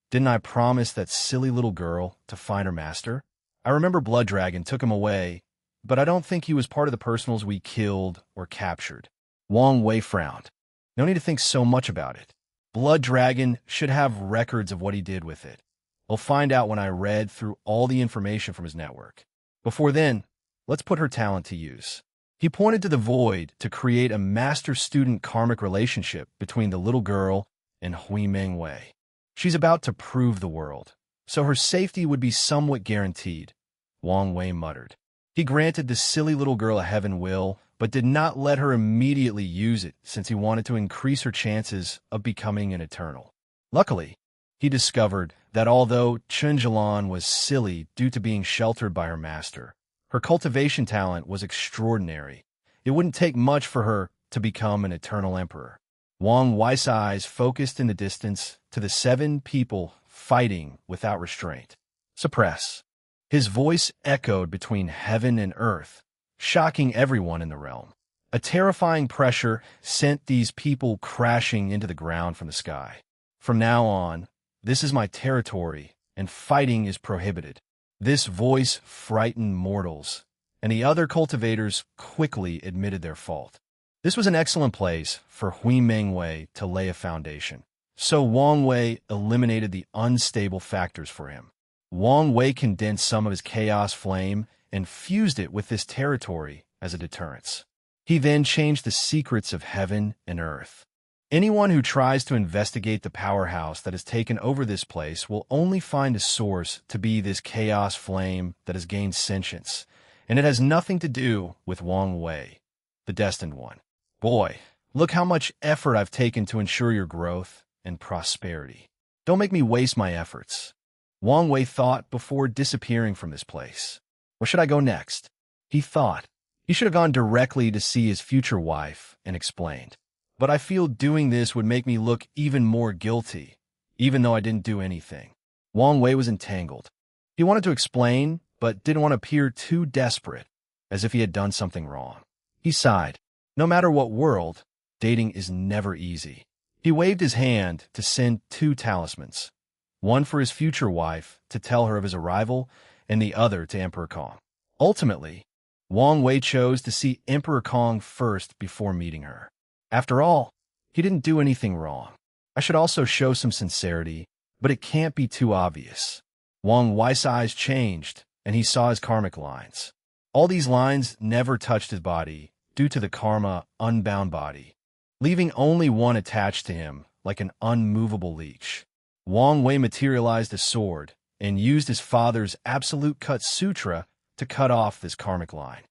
Didn't I promise that silly little girl to find her master? I remember Blood Dragon took him away, but I don't think he was part of the personals we killed or captured. Wang Wei frowned. No need to think so much about it. Blood Dragon should have records of what he did with it. We'll find out when I read through all the information from his network. Before then, let's put her talent to use. He pointed to the void to create a master-student karmic relationship between the little girl and Hui Mengwei. She's about to prove the world, so her safety would be somewhat guaranteed, Wang Wei muttered. He granted the silly little girl a heaven will, but did not let her immediately use it since he wanted to increase her chances of becoming an eternal. Luckily, he discovered that although Chunjilan was silly due to being sheltered by her master, her cultivation talent was extraordinary. It wouldn't take much for her to become an eternal emperor. Wang Wei's eyes focused in the distance to the 7 people fighting without restraint. Suppress. His voice echoed between heaven and earth, shocking everyone in the realm. A terrifying pressure sent these people crashing into the ground from the sky. From now on, this is my territory, and fighting is prohibited. This voice frightened mortals, and the other cultivators quickly admitted their fault. This was an excellent place for Hui Mengwei to lay a foundation, so Wang Wei eliminated the unstable factors for him. Wang Wei condensed some of his chaos flame and fused it with this territory as a deterrence. He then changed the secrets of heaven and earth. Anyone who tries to investigate the powerhouse that has taken over this place will only find a source to be this chaos flame that has gained sentience, and it has nothing to do with Wang Wei, the destined one. Boy, look how much effort I've taken to ensure your growth and prosperity. Don't make me waste my efforts. Wang Wei thought before disappearing from this place. Where should I go next? He thought. He should have gone directly to see his future wife and explained. But I feel doing this would make me look even more guilty, even though I didn't do anything. Wang Wei was entangled. He wanted to explain, but didn't want to appear too desperate, as if he had done something wrong. He sighed. No matter what world, dating is never easy. He waved his hand to send 2 talismans, one for his future wife to tell her of his arrival, and the other to Emperor Kong. Ultimately, Wang Wei chose to see Emperor Kong first before meeting her. After all, he didn't do anything wrong. I should also show some sincerity, but it can't be too obvious. Wang Wei's eyes changed, and he saw his karmic lines. All these lines never touched his body due to the karma unbound body, leaving only one attached to him like an unmovable leech. Wang Wei materialized a sword and used his father's Absolute Cut Sutra to cut off this karmic line.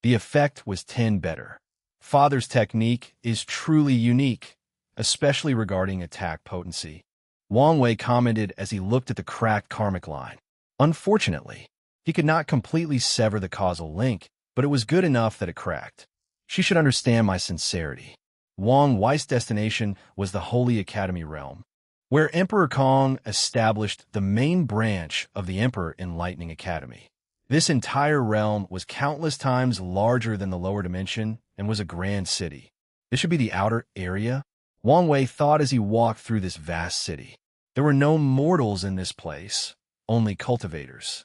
The effect was 10 better. Father's technique is truly unique, especially regarding attack potency. Wang Wei commented as he looked at the cracked karmic line. Unfortunately, he could not completely sever the causal link, but it was good enough that it cracked. She should understand my sincerity. Wang Wei's destination was the Holy Academy realm, where Emperor Kong established the main branch of the Emperor Enlightening Academy. This entire realm was countless times larger than the lower dimension and was a grand city. This should be the outer area, Wang Wei thought as he walked through this vast city. There were no mortals in this place, only cultivators.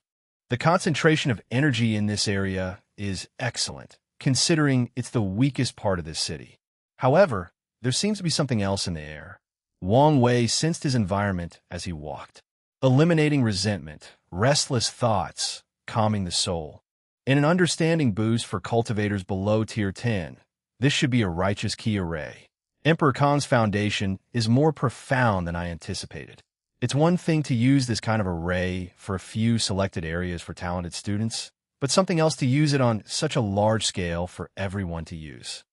The concentration of energy in this area is excellent, considering it's the weakest part of this city. However, there seems to be something else in the air. Wang Wei sensed his environment as he walked, eliminating resentment, restless thoughts, calming the soul, and an understanding boost for cultivators below Tier 10. This should be a righteous key array. Emperor Khan's foundation is more profound than I anticipated. It's one thing to use this kind of array for a few selected areas for talented students, but something else to use it on such a large scale for everyone to use.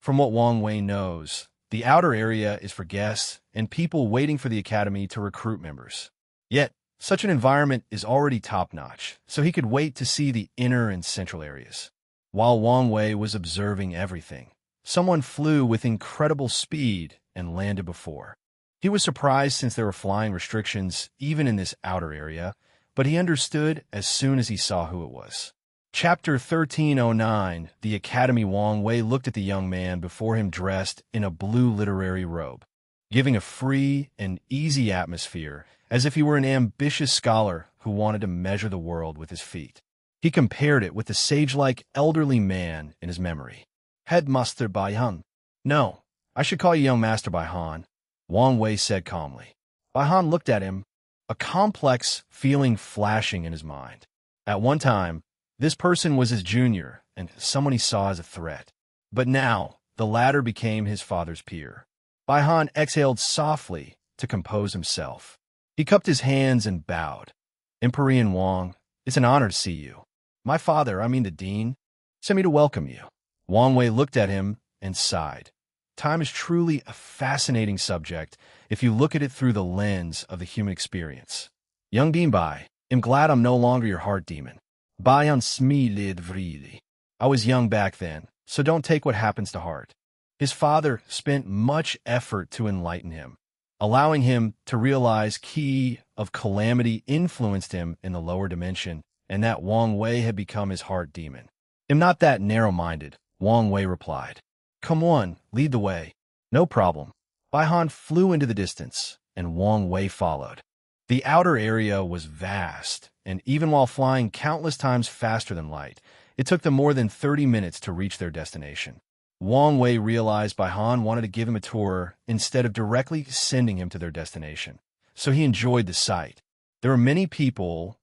From what Wang Wei knows, the outer area is for guests and people waiting for the academy to recruit members. Yet, such an environment is already top-notch, so he could wait to see the inner and central areas. While Wang Wei was observing everything, someone flew with incredible speed and landed before. He was surprised since there were flying restrictions even in this outer area, but he understood as soon as he saw who it was. Chapter 1309, The Academy. Wang Wei looked at the young man before him dressed in a blue literary robe, giving a free and easy atmosphere as if he were an ambitious scholar who wanted to measure the world with his feet. He compared it with the sage-like elderly man in his memory. Headmaster Bai Han. No, I should call you Young Master Bai Han, Wang Wei said calmly. Bai Han looked at him, a complex feeling flashing in his mind. At one time, this person was his junior and someone he saw as a threat. But now, the latter became his father's peer. Bai Han exhaled softly to compose himself. He cupped his hands and bowed. Emperor Wang, it's an honor to see you. My father, the dean, sent me to welcome you. Wang Wei looked at him and sighed. Time is truly a fascinating subject if you look at it through the lens of the human experience. Young Bean Bai, I'm glad I'm no longer your heart demon. Bai Han smiled vriely. I was young back then, so don't take what happens to heart. His father spent much effort to enlighten him, allowing him to realize key of calamity influenced him in the lower dimension, and that Wang Wei had become his heart demon. I'm not that narrow-minded, Wang Wei replied. Come on, lead the way. No problem. Bai Han flew into the distance, and Wang Wei followed. The outer area was vast, and even while flying countless times faster than light, it took them more than 30 minutes to reach their destination. Wang Wei realized Bai Han wanted to give him a tour instead of directly sending him to their destination, so he enjoyed the sight. There were many people.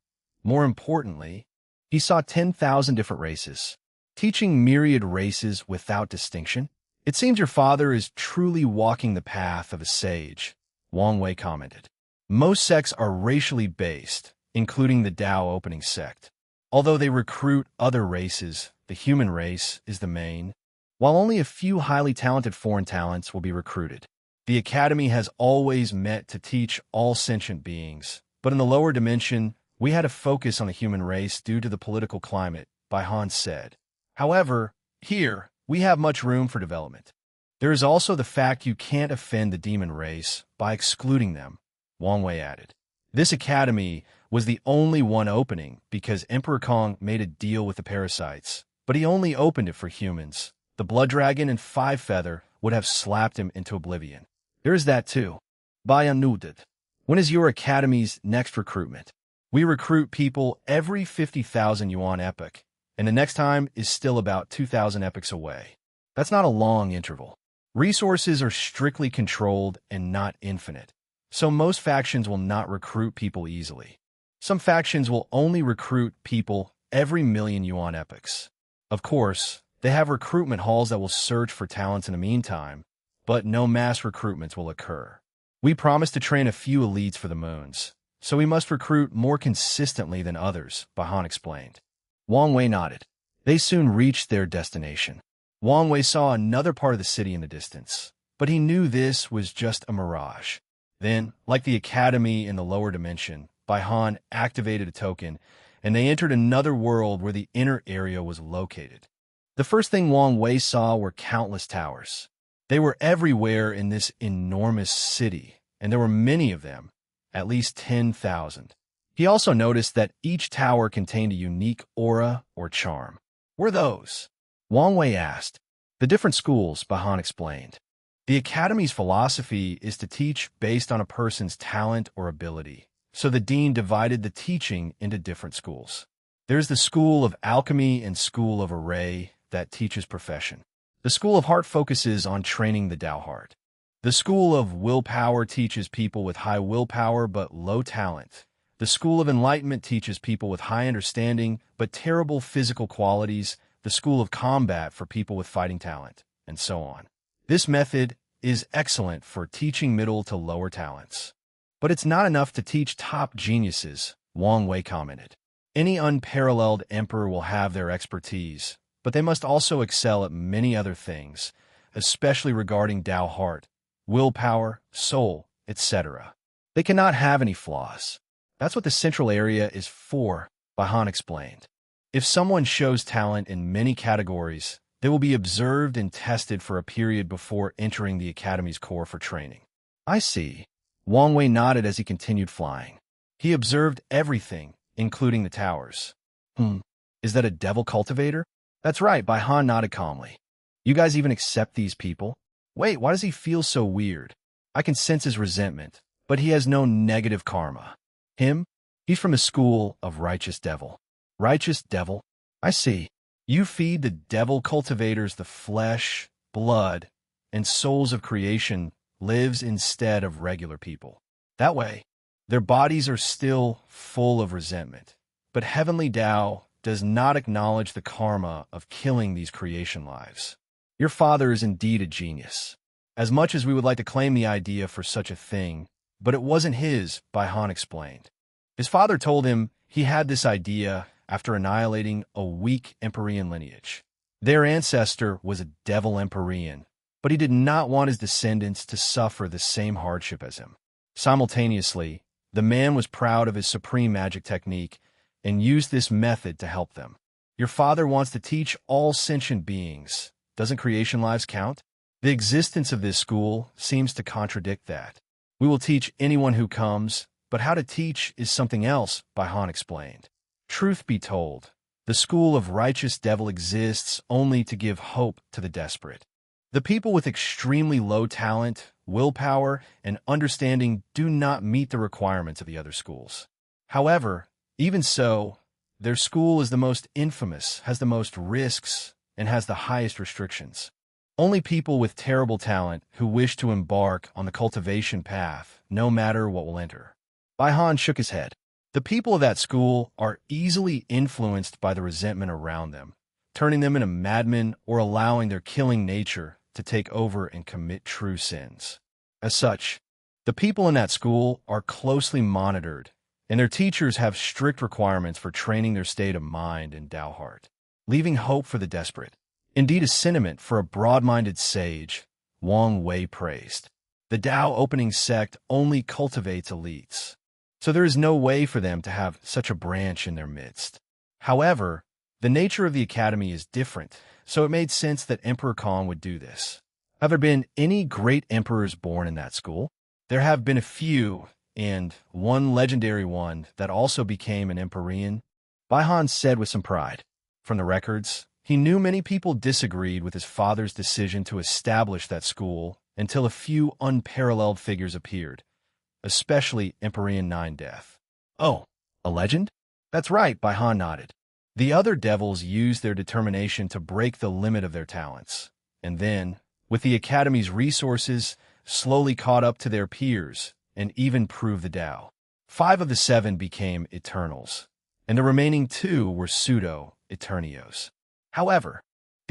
More importantly, he saw 10,000 different races. Teaching myriad races without distinction? It seems your father is truly walking the path of a sage, Wang Wei commented. Most sects are racially based, including the Tao opening sect. Although they recruit other races, the human race is the main, while only a few highly talented foreign talents will be recruited. The academy has always meant to teach all sentient beings, but in the lower dimension, we had to focus on the human race due to the political climate, Bai Han said. However, here, we have much room for development. There is also the fact you can't offend the demon race by excluding them, Wang Wei added. This academy was the only one opening because Emperor Kong made a deal with the parasites, but he only opened it for humans. The Blood Dragon and Five Feather would have slapped him into oblivion. There is that too. Bai Han nodded. When is your academy's next recruitment? We recruit people every 50,000 yuan epoch, and the next time is still about 2,000 epochs away. That's not a long interval. Resources are strictly controlled and not infinite, so most factions will not recruit people easily. Some factions will only recruit people every million yuan epochs. Of course, They have recruitment halls that will search for talents in the meantime, but no mass recruitments will occur. We promise to train a few elites for the moons, so we must recruit more consistently than others, Bahan explained. Wang Wei nodded. They soon reached their destination. Wang Wei saw another part of the city in the distance, but he knew this was just a mirage. Then, like the academy in the lower dimension, Baihan activated a token, and they entered another world where the inner area was located. The first thing Wang Wei saw were countless towers. They were everywhere in this enormous city, and there were many of them, at least 10,000. He also noticed that each tower contained a unique aura or charm. What were those? Wang Wei asked. The different schools, Bahan explained. The academy's philosophy is to teach based on a person's talent or ability, so the dean divided the teaching into different schools. There's the School of Alchemy and School of Array that teaches profession. The School of Heart focuses on training the Tao heart. The School of Willpower teaches people with high willpower but low talent. The School of Enlightenment teaches people with high understanding but terrible physical qualities. The School of Combat for people with fighting talent, and so on. This method is excellent for teaching middle to lower talents. But it's not enough to teach top geniuses, Wang Wei commented. Any unparalleled emperor will have their expertise, but they must also excel at many other things, especially regarding Tao heart, willpower, soul, etc. They cannot have any flaws. That's what the central area is for, Bahan explained. If someone shows talent in many categories, they will be observed and tested for a period before entering the academy's core for training. I see. Wang Wei nodded as he continued flying. He observed everything, including the towers. Is that a devil cultivator? That's right, Baihan nodded calmly. You guys even accept these people? Wait, why does he feel so weird? I can sense his resentment, but he has no negative karma. Him? He's from the school of righteous devil. Righteous devil? I see. You feed the devil cultivators the flesh, blood, and souls of creation lives instead of regular people. That way, their bodies are still full of resentment. But heavenly Tao does not acknowledge the karma of killing these creation lives. Your father is indeed a genius. As much as we would like to claim the idea for such a thing, but it wasn't his, Baihan explained. His father told him he had this idea after annihilating a weak Empyrean lineage. Their ancestor was a devil Empyrean, but he did not want his descendants to suffer the same hardship as him. Simultaneously, the man was proud of his supreme magic technique and used this method to help them. Your father wants to teach all sentient beings. Doesn't creation lives count? The existence of this school seems to contradict that. We will teach anyone who comes, but how to teach is something else, Baihan explained. Truth be told, the school of righteous devil exists only to give hope to the desperate. The people with extremely low talent, willpower, and understanding do not meet the requirements of the other schools. However, even so, their school is the most infamous, has the most risks, and has the highest restrictions. Only people with terrible talent who wish to embark on the cultivation path, no matter what, will enter. Baihan shook his head. The people of that school are easily influenced by the resentment around them, turning them into madmen or allowing their killing nature to take over and commit true sins. As such, the people in that school are closely monitored, and their teachers have strict requirements for training their state of mind and Tao heart, leaving hope for the desperate. Indeed, a sentiment for a broad-minded sage, Wang Wei praised. The Tao opening sect only cultivates elites, so there is no way for them to have such a branch in their midst. However, the nature of the academy is different, so it made sense that Emperor Kong would do this. Have there been any great emperors born in that school? There have been a few, and one legendary one that also became an Empyrean, Baihan said with some pride. From the records, he knew many people disagreed with his father's decision to establish that school until a few unparalleled figures appeared, especially Empyrean Nine Death. Oh, a legend? That's right, Baihan nodded. The other devils used their determination to break the limit of their talents, and then, with the Academy's resources, slowly caught up to their peers and even proved the Tao. 5 of the 7 became Eternals, and the remaining 2 were pseudo-Eternios. However,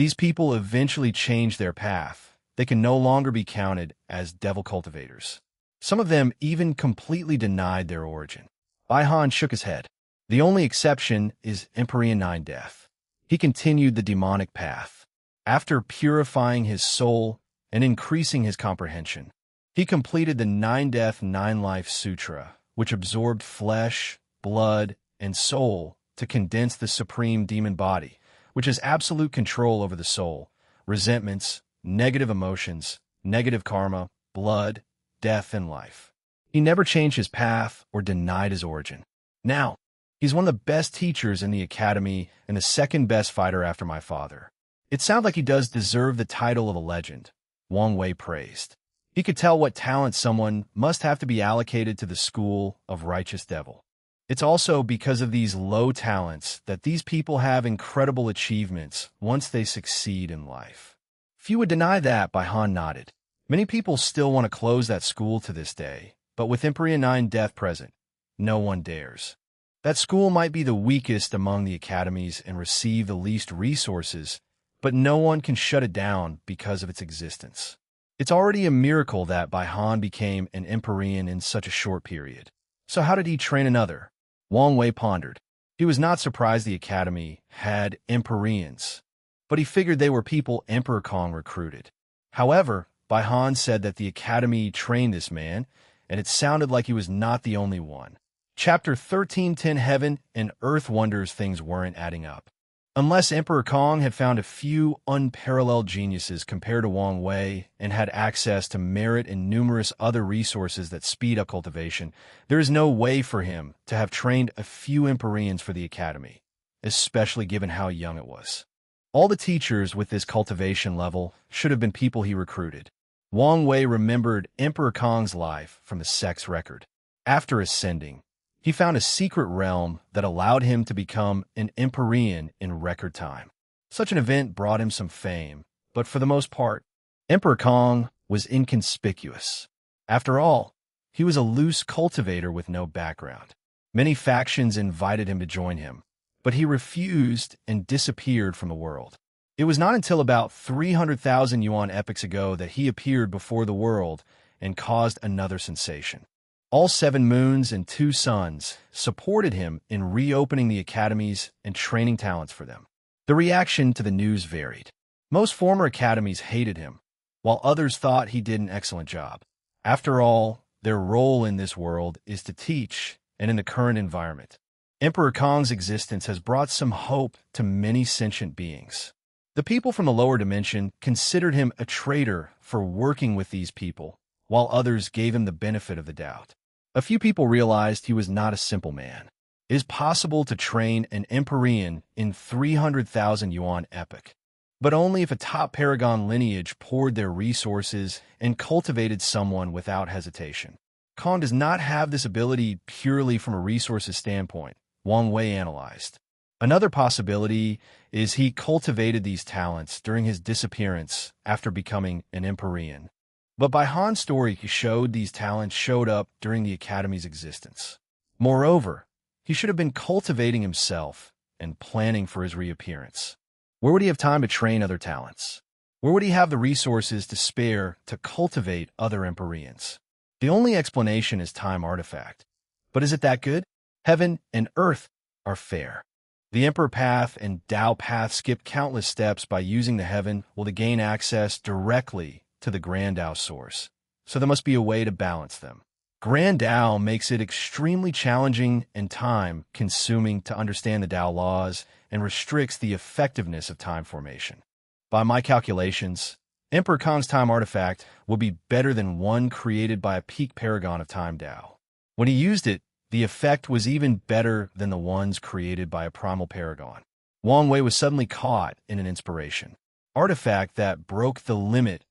These people eventually changed their path. They can no longer be counted as devil cultivators. Some of them even completely denied their origin. Baihan shook his head. The only exception is Empyrean Nine Death. He continued the demonic path. After purifying his soul and increasing his comprehension, he completed the Nine Death, Nine Life Sutra, which absorbed flesh, blood, and soul to condense the supreme demon body, which has absolute control over the soul, resentments, negative emotions, negative karma, blood, death, and life. He never changed his path or denied his origin. Now, he's one of the best teachers in the academy and the second best fighter after my father. It sounds like he does deserve the title of a legend, Wang Wei praised. He could tell what talent someone must have to be allocated to the school of righteous devil. It's also because of these low talents that these people have incredible achievements once they succeed in life. Few would deny that, Baihan nodded. Many people still want to close that school to this day, but with Empyrean 9 Death present, no one dares. That school might be the weakest among the academies and receive the least resources, but no one can shut it down because of its existence. It's already a miracle that Baihan became an Empyrean in such a short period. So how did he train another? Wang Wei pondered. He was not surprised the academy had Empyreans, but he figured they were people Emperor Kong recruited. However, Baihan said that the academy trained this man, and it sounded like he was not the only one. Chapter 13:10 Heaven and Earth Wonders. Things weren't adding up. Unless Emperor Kong had found a few unparalleled geniuses compared to Wang Wei and had access to merit and numerous other resources that speed up cultivation, there is no way for him to have trained a few Empyreans for the academy, especially given how young it was. All the teachers with this cultivation level should have been people he recruited. Wang Wei remembered Emperor Kong's life from the sex record. After ascending, he found a secret realm that allowed him to become an Empyrean in record time. Such an event brought him some fame, but for the most part, Emperor Kong was inconspicuous. After all, he was a loose cultivator with no background. Many factions invited him to join him, but he refused and disappeared from the world. It was not until about 300,000 yuan epochs ago that he appeared before the world and caused another sensation. All 7 moons and 2 suns supported him in reopening the academies and training talents for them. The reaction to the news varied. Most former academies hated him, while others thought he did an excellent job. After all, their role in this world is to teach, and in the current environment, Emperor Kong's existence has brought some hope to many sentient beings. The people from the lower dimension considered him a traitor for working with these people, while others gave him the benefit of the doubt. A few people realized he was not a simple man. It is possible to train an Empyrean in 300,000 yuan epoch, but only if a top paragon lineage poured their resources and cultivated someone without hesitation. Kong does not have this ability purely from a resources standpoint, Wang Wei analyzed. Another possibility is he cultivated these talents during his disappearance after becoming an Empyrean. But by Han's story, he showed these talents showed up during the academy's existence. Moreover, he should have been cultivating himself and planning for his reappearance. Where would he have time to train other talents? Where would he have the resources to spare to cultivate other Empyreans? The only explanation is time artifact. But is it that good? Heaven and earth are fair. The Emperor Path and Tao Path skip countless steps by using the heaven to gain access directly to the Grand Tao source, so there must be a way to balance them. Grand Tao makes it extremely challenging and time-consuming to understand the Tao laws and restricts the effectiveness of time formation. By my calculations, Emperor Kong's time artifact would be better than one created by a peak paragon of time Tao. When he used it, the effect was even better than the ones created by a primal paragon. Wang Wei was suddenly caught in an inspiration. Artifact that broke the limit,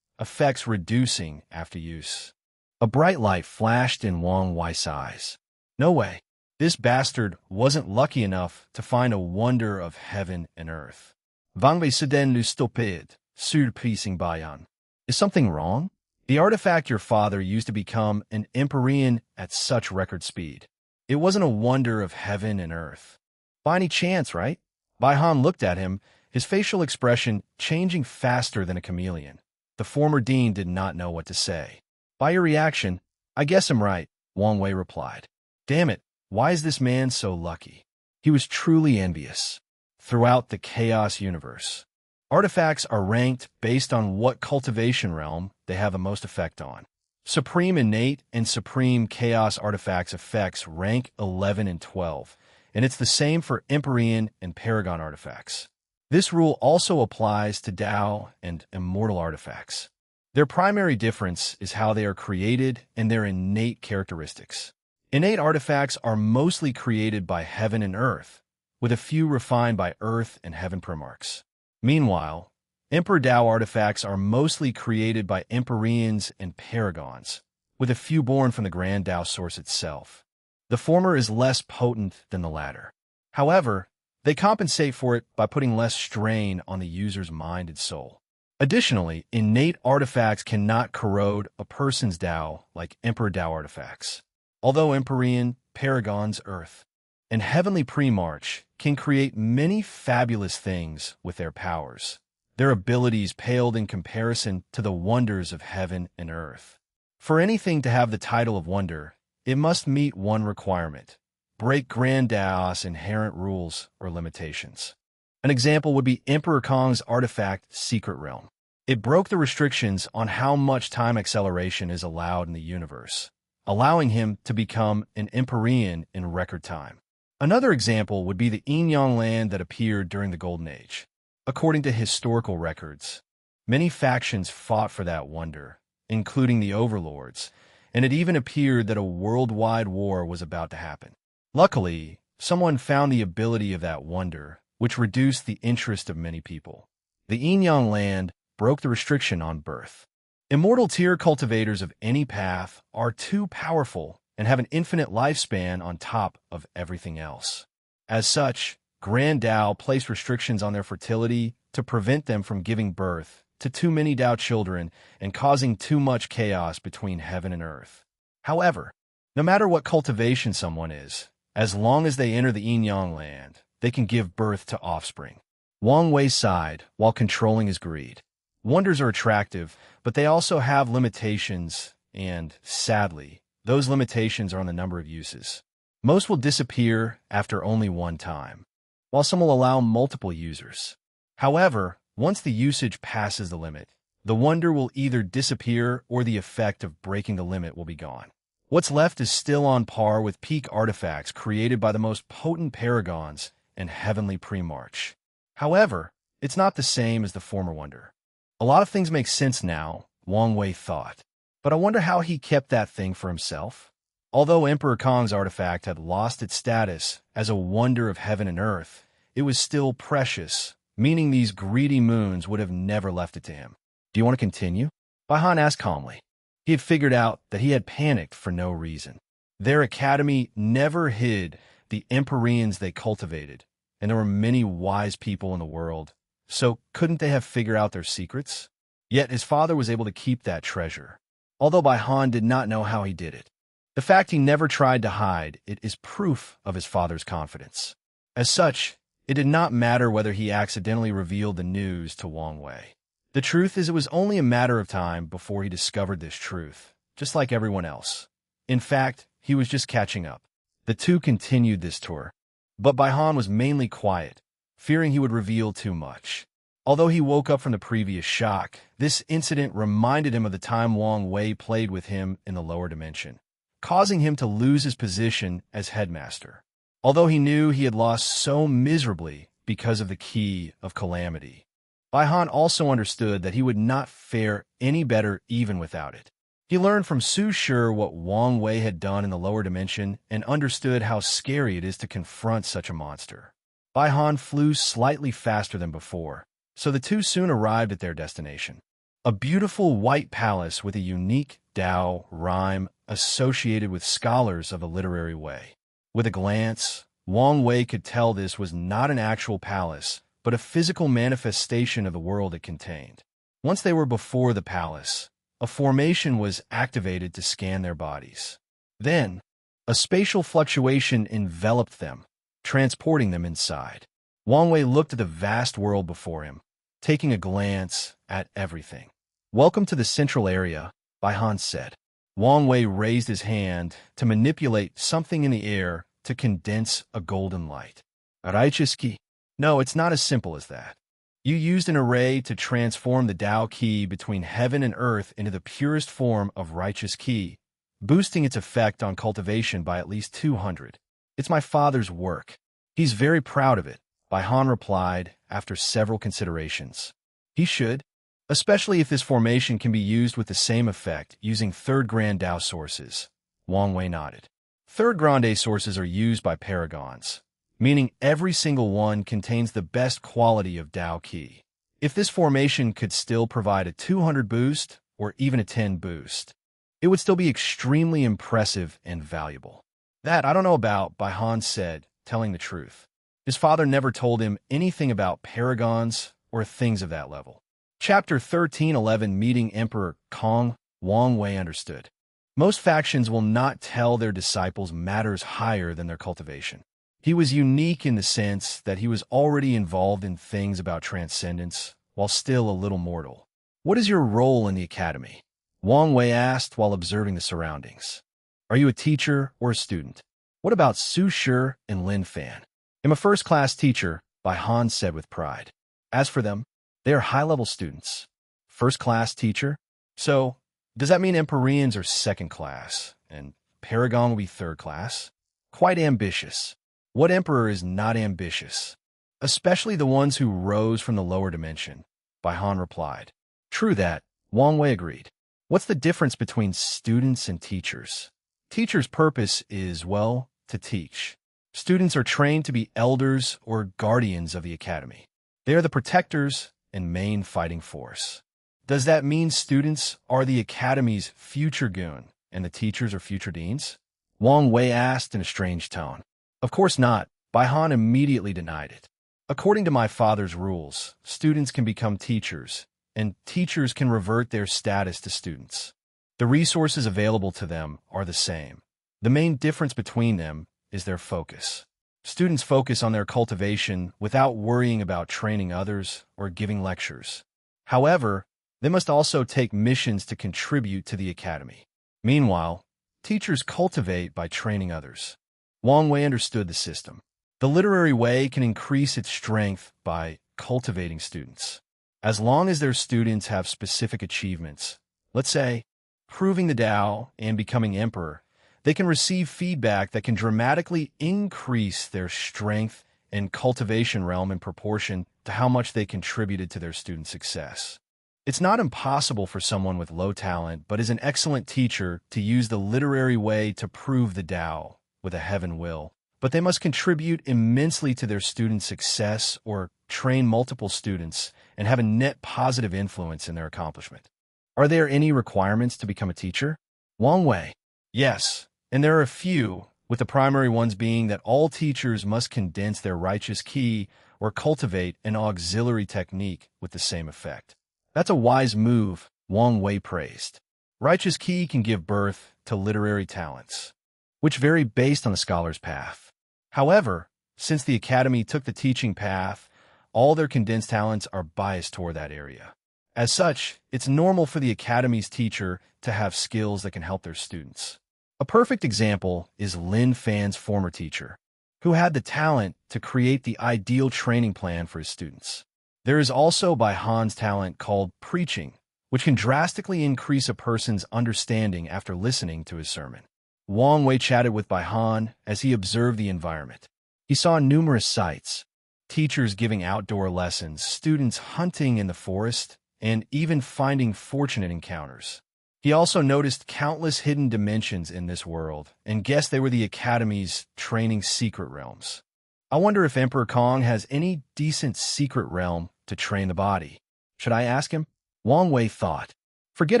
effects reducing after use. A bright light flashed in Wang Wei's eyes. No way. This bastard wasn't lucky enough to find a wonder of heaven and earth. Wang Wei Suden lu stupid, surprising Bayan. Is something wrong? The artifact your father used to become an Empyrean at such record speed. It wasn't a wonder of heaven and earth. By any chance, right? Baihan looked at him, his facial expression changing faster than a chameleon. The former dean did not know what to say. "By your reaction, I guess I'm right," Wang Wei replied. "Damn it, why is this man so lucky?" He was truly envious. Throughout the Chaos universe, artifacts are ranked based on what cultivation realm they have the most effect on. Supreme Innate and Supreme Chaos artifacts effects rank 11 and 12, and it's the same for Empyrean and Paragon artifacts. This rule also applies to Tao and Immortal artifacts. Their primary difference is how they are created and their innate characteristics. Innate artifacts are mostly created by heaven and earth, with a few refined by earth and heaven primarchs. Meanwhile, Emperor Tao artifacts are mostly created by Empyreans and Paragons, with a few born from the Grand Tao source itself. The former is less potent than the latter. However, they compensate for it by putting less strain on the user's mind and soul. Additionally, innate artifacts cannot corrode a person's Tao like Emperor Tao artifacts. Although Empyrean, Paragons, Earth, and Heavenly Premarch can create many fabulous things with their powers, their abilities paled in comparison to the wonders of heaven and earth. For anything to have the title of wonder, it must meet one requirement: break Grand Tao's inherent rules or limitations. An example would be Emperor Kong's artifact Secret Realm. It broke the restrictions on how much time acceleration is allowed in the universe, allowing him to become an Empyrean in record time. Another example would be the Yin-Yang land that appeared during the Golden Age. According to historical records, many factions fought for that wonder, including the Overlords, and it even appeared that a worldwide war was about to happen. Luckily, someone found the ability of that wonder, which reduced the interest of many people. The Yin-Yang land broke the restriction on birth. Immortal tier cultivators of any path are too powerful and have an infinite lifespan on top of everything else. As such, Grand Tao placed restrictions on their fertility to prevent them from giving birth to too many Tao children and causing too much chaos between heaven and earth. However, no matter what cultivation someone is, as long as they enter the Yin-Yang land, they can give birth to offspring. Wang Wei sighed while controlling his greed. Wonders are attractive, but they also have limitations, and, sadly, those limitations are on the number of uses. Most will disappear after only one time, while some will allow multiple users. However, once the usage passes the limit, the wonder will either disappear or the effect of breaking the limit will be gone. What's left is still on par with peak artifacts created by the most potent Paragons and Heavenly Premarch. However, it's not the same as the former wonder. A lot of things make sense now, Wang Wei thought, but I wonder how he kept that thing for himself. Although Emperor Kong's artifact had lost its status as a wonder of heaven and earth, it was still precious, meaning these greedy moons would have never left it to him. "Do you want to continue?" Baihan asked calmly. He had figured out that he had panicked for no reason. Their academy never hid the Empyreans they cultivated, and there were many wise people in the world, so couldn't they have figured out their secrets? Yet his father was able to keep that treasure, although Baihan did not know how he did it. The fact he never tried to hide it is proof of his father's confidence. As such, it did not matter whether he accidentally revealed the news to Wang Wei. The truth is, it was only a matter of time before he discovered this truth, just like everyone else. In fact, he was just catching up. The two continued this tour, but Baihan was mainly quiet, fearing he would reveal too much. Although he woke up from the previous shock, this incident reminded him of the time Wang Wei played with him in the lower dimension, causing him to lose his position as headmaster. Although he knew he had lost so miserably because of the Key of Calamity, Baihan also understood that he would not fare any better even without it. He learned from Su Shi what Wang Wei had done in the lower dimension and understood how scary it is to confront such a monster. Baihan flew slightly faster than before, so the two soon arrived at their destination. A beautiful white palace with a unique Tao rhyme associated with scholars of the literary way. With a glance, Wang Wei could tell this was not an actual palace, but a physical manifestation of the world it contained. Once they were before the palace, a formation was activated to scan their bodies. Then, a spatial fluctuation enveloped them, transporting them inside. Wang Wei looked at the vast world before him, taking a glance at everything. "Welcome to the central area," Bai Han said. Wang Wei raised his hand to manipulate something in the air to condense a golden light. Righteous key? No, it's not as simple as that. You used an array to transform the Tao key between heaven and earth into the purest form of righteous key, boosting its effect on cultivation by at least 200. It's my father's work. He's very proud of it, Bai Han replied after several considerations. He should, especially if this formation can be used with the same effect using third grand Tao sources. Wang Wei nodded. Third grande sources are used by paragons, meaning every single one contains the best quality of Tao Qi. If this formation could still provide a 200 boost or even a 10 boost, it would still be extremely impressive and valuable. That I don't know about, Bai Han said, telling the truth. His father never told him anything about paragons or things of that level. Chapter 13:11 Meeting Emperor Kong. Wang Wei understood. Most factions will not tell their disciples matters higher than their cultivation. He was unique in the sense that he was already involved in things about transcendence, while still a little mortal. "What is your role in the academy?" Wang Wei asked while observing the surroundings. "Are you a teacher or a student?" "What about Su Shi and Lin Fan?" "I'm a first-class teacher," Bai Han said with pride. "As for them, they are high-level students." "First-class teacher? So, does that mean Empyreans are second class, and Paragon will be third class?" "Quite ambitious. What emperor is not ambitious? Especially the ones who rose from the lower dimension," Bai Han replied. "True that," Wang Wei agreed. "What's the difference between students and teachers?" Teachers' purpose is, well, to teach. Students are trained to be elders or guardians of the academy. They are the protectors and main fighting force. Does that mean students are the academy's future goon and the teachers are future deans? Wang Wei asked in a strange tone. "Of course not." Bai Han immediately denied it. "According to my father's rules, students can become teachers, and teachers can revert their status to students. The resources available to them are the same. The main difference between them is their focus. Students focus on their cultivation without worrying about training others or giving lectures. However, they must also take missions to contribute to the academy. Meanwhile, teachers cultivate by training others." Wang Wei understood the system. The literary way can increase its strength by cultivating students. As long as their students have specific achievements, let's say, proving the Tao and becoming emperor, they can receive feedback that can dramatically increase their strength and cultivation realm in proportion to how much they contributed to their student success. It's not impossible for someone with low talent but is an excellent teacher to use the literary way to prove the Tao with a heaven will, but they must contribute immensely to their student success or train multiple students and have a net positive influence in their accomplishment. Are there any requirements to become a teacher? Wang Wei. Yes, and there are a few, with the primary ones being that all teachers must condense their righteous key or cultivate an auxiliary technique with the same effect. That's a wise move, Wang Wei praised. Righteous key can give birth to literary talents, which vary based on the scholar's path. However, since the academy took the teaching path, all their condensed talents are biased toward that area. As such, it's normal for the academy's teacher to have skills that can help their students. A perfect example is Lin Fan's former teacher, who had the talent to create the ideal training plan for his students. There is also Bai Han's talent called preaching, which can drastically increase a person's understanding after listening to his sermon. Wang Wei chatted with Bai Han as he observed the environment. He saw numerous sights, teachers giving outdoor lessons, students hunting in the forest, and even finding fortunate encounters. He also noticed countless hidden dimensions in this world and guessed they were the Academy's training secret realms. I wonder if Emperor Kong has any decent secret realm to train the body. Should I ask him? Wang Wei thought. Forget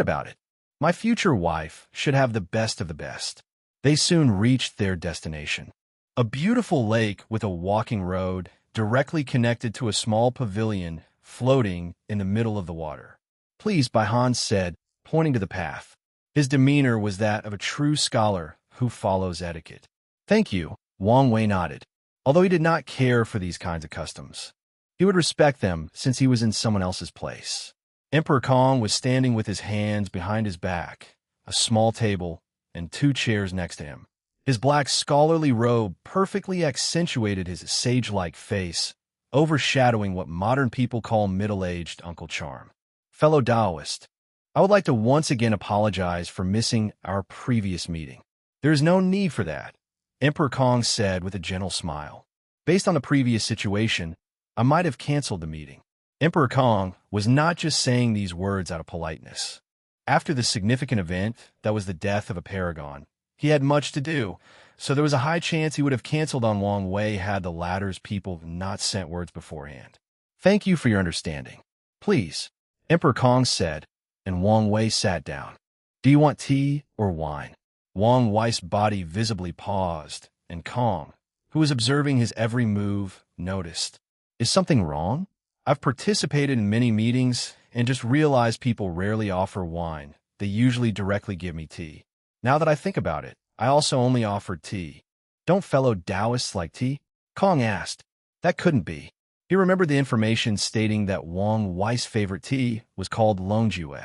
about it. My future wife should have the best of the best. They soon reached their destination. A beautiful lake with a walking road directly connected to a small pavilion floating in the middle of the water. "Please," Bai Han said, pointing to the path. His demeanor was that of a true scholar who follows etiquette. "Thank you," Wang Wei nodded. although he did not care for these kinds of customs. He would respect them since he was in someone else's place. Emperor Kong was standing with his hands behind his back, a small table, and 2 chairs next to him. His black scholarly robe perfectly accentuated his sage-like face, overshadowing what modern people call middle-aged Uncle Charm. Fellow Taoist, I would like to once again apologize for missing our previous meeting. There is no need for that, Emperor Kong said with a gentle smile. Based on the previous situation, I might have canceled the meeting. Emperor Kong was not just saying these words out of politeness. After the significant event that was the death of a paragon, he had much to do, so there was a high chance he would have canceled on Wang Wei had the latter's people not sent words beforehand. Thank you for your understanding. Please, Emperor Kong said, and Wang Wei sat down. Do you want tea or wine? Wang Wei's body visibly paused, and Kong, who was observing his every move, noticed. Is something wrong? I've participated in many meetings and just realized people rarely offer wine. They usually directly give me tea. Now that I think about it, I also only offered tea. Don't fellow Taoists like tea? Kong asked. That couldn't be. He remembered the information stating that Wang Wei's favorite tea was called Longjue.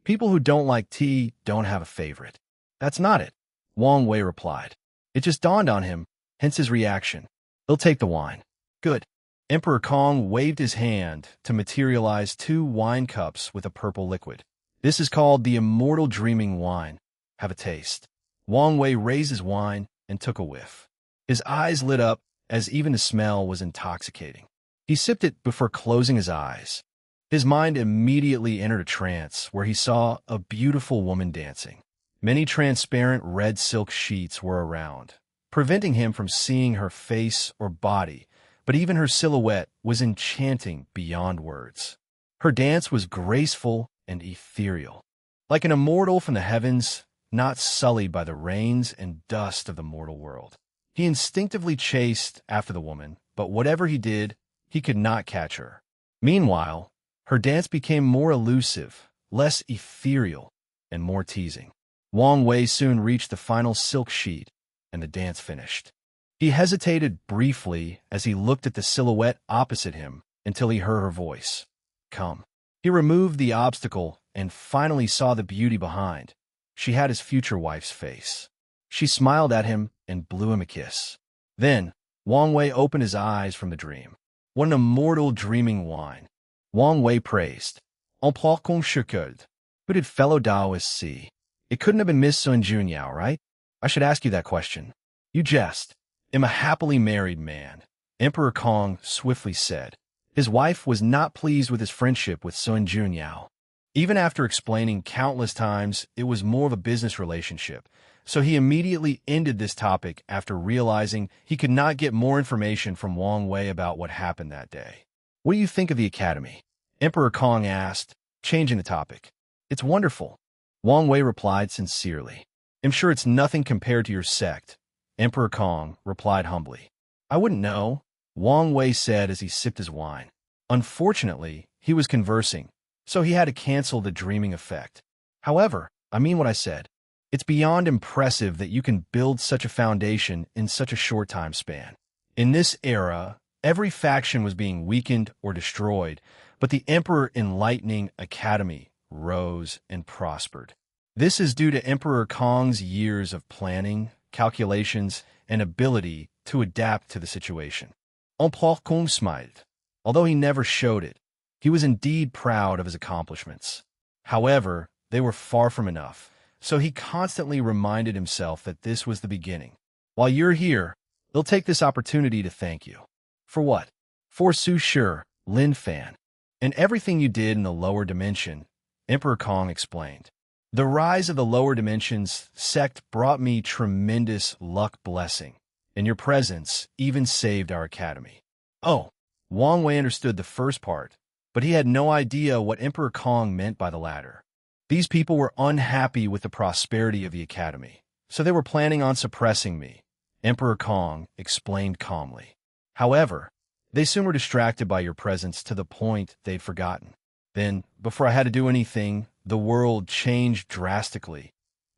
People who don't like tea don't have a favorite. That's not it, Wang Wei replied. It just dawned on him, hence his reaction. He'll take the wine. Good. Emperor Kong waved his hand to materialize 2 wine cups with a purple liquid. This is called the Immortal Dreaming Wine. Have a taste. Wang Wei raised his wine and took a whiff. His eyes lit up as even the smell was intoxicating. He sipped it before closing his eyes. His mind immediately entered a trance where he saw a beautiful woman dancing. Many transparent red silk sheets were around, preventing him from seeing her face or body, but even her silhouette was enchanting beyond words. Her dance was graceful and ethereal, like an immortal from the heavens, not sullied by the rains and dust of the mortal world. He instinctively chased after the woman, but whatever he did, he could not catch her. Meanwhile, her dance became more elusive, less ethereal, and more teasing. Wang Wei soon reached the final silk sheet, and the dance finished. He hesitated briefly as he looked at the silhouette opposite him until he heard her voice. Come. He removed the obstacle and finally saw the beauty behind. She had his future wife's face. She smiled at him and blew him a kiss. Then, Wang Wei opened his eyes from the dream. What an immortal dreaming wine. Wang Wei praised. En plus qu'on chacun. Who did fellow Taoists see? It couldn't have been Miss Sun Junyao, right? I should ask you that question. You jest. Am a happily married man, Emperor Kong swiftly said. His wife was not pleased with his friendship with Sun Junyao. Even after explaining countless times it was more of a business relationship, so he immediately ended this topic after realizing he could not get more information from Wang Wei about what happened that day. What do you think of the academy? Emperor Kong asked, changing the topic. It's wonderful, Wang Wei replied sincerely. I'm sure it's nothing compared to your sect, Emperor Kong replied humbly. I wouldn't know, Wang Wei said as he sipped his wine. Unfortunately, he was conversing, so he had to cancel the dreaming effect. However, I mean what I said. It's beyond impressive that you can build such a foundation in such a short time span. In this era, every faction was being weakened or destroyed, but the Emperor Enlightening Academy rose and prospered. This is due to Emperor Kong's years of planning, calculations, and ability to adapt to the situation. En plus Kong smiled. Although he never showed it, he was indeed proud of his accomplishments. However, they were far from enough, so he constantly reminded himself that this was the beginning. While you're here, they'll take this opportunity to thank you. For what? For Su Shi, Lin Fan, and everything you did in the lower dimension, Emperor Kong explained. The rise of the lower dimensions sect brought me tremendous luck blessing, and your presence even saved our academy. Oh, Wang Wei understood the first part, but he had no idea what Emperor Kong meant by the latter. These people were unhappy with the prosperity of the academy, so they were planning on suppressing me, Emperor Kong explained calmly. However, they soon were distracted by your presence to the point they'd forgotten. Then, before I had to do anything, the world changed drastically,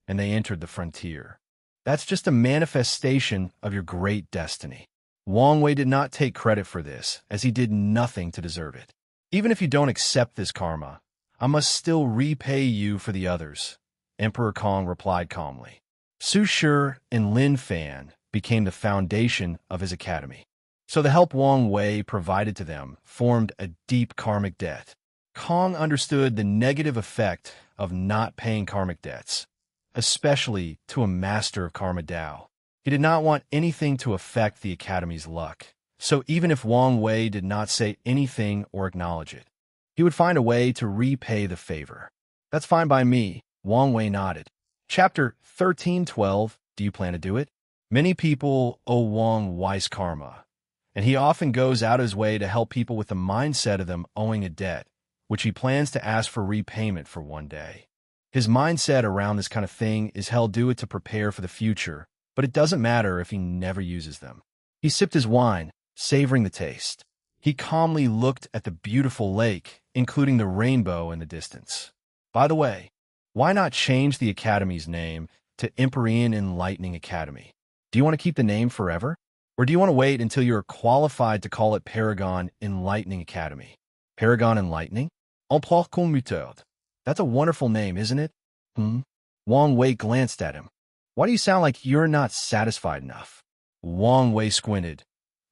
and they entered the frontier. That's just a manifestation of your great destiny. Wang Wei did not take credit for this, as he did nothing to deserve it. Even if you don't accept this karma, I must still repay you for the others, Emperor Kong replied calmly. Su Shi and Lin Fan became the foundation of his academy. So the help Wang Wei provided to them formed a deep karmic debt. Kong understood the negative effect of not paying karmic debts, especially to a master of Karma Dao. He did not want anything to affect the academy's luck, so even if Wang Wei did not say anything or acknowledge it, he would find a way to repay the favor. That's fine by me, Wang Wei nodded. Chapter 13:12, do you plan to do it? Many people owe Wang Wei's karma, and he often goes out of his way to help people with the mindset of them owing a debt, which he plans to ask for repayment for one day. His mindset around this kind of thing is he'll do it to prepare for the future, but it doesn't matter if he never uses them. He sipped his wine, savoring the taste. He calmly looked at the beautiful lake, including the rainbow in the distance. By the way, why not change the academy's name to Empyrean Enlightening Academy? Do you want to keep the name forever? Or do you want to wait until you're qualified to call it Paragon Enlightening Academy? Paragon Enlightening? Emploi commuteur. That's a wonderful name, isn't it? Wang Wei glanced at him. Why do you sound like you're not satisfied enough? Wang Wei squinted.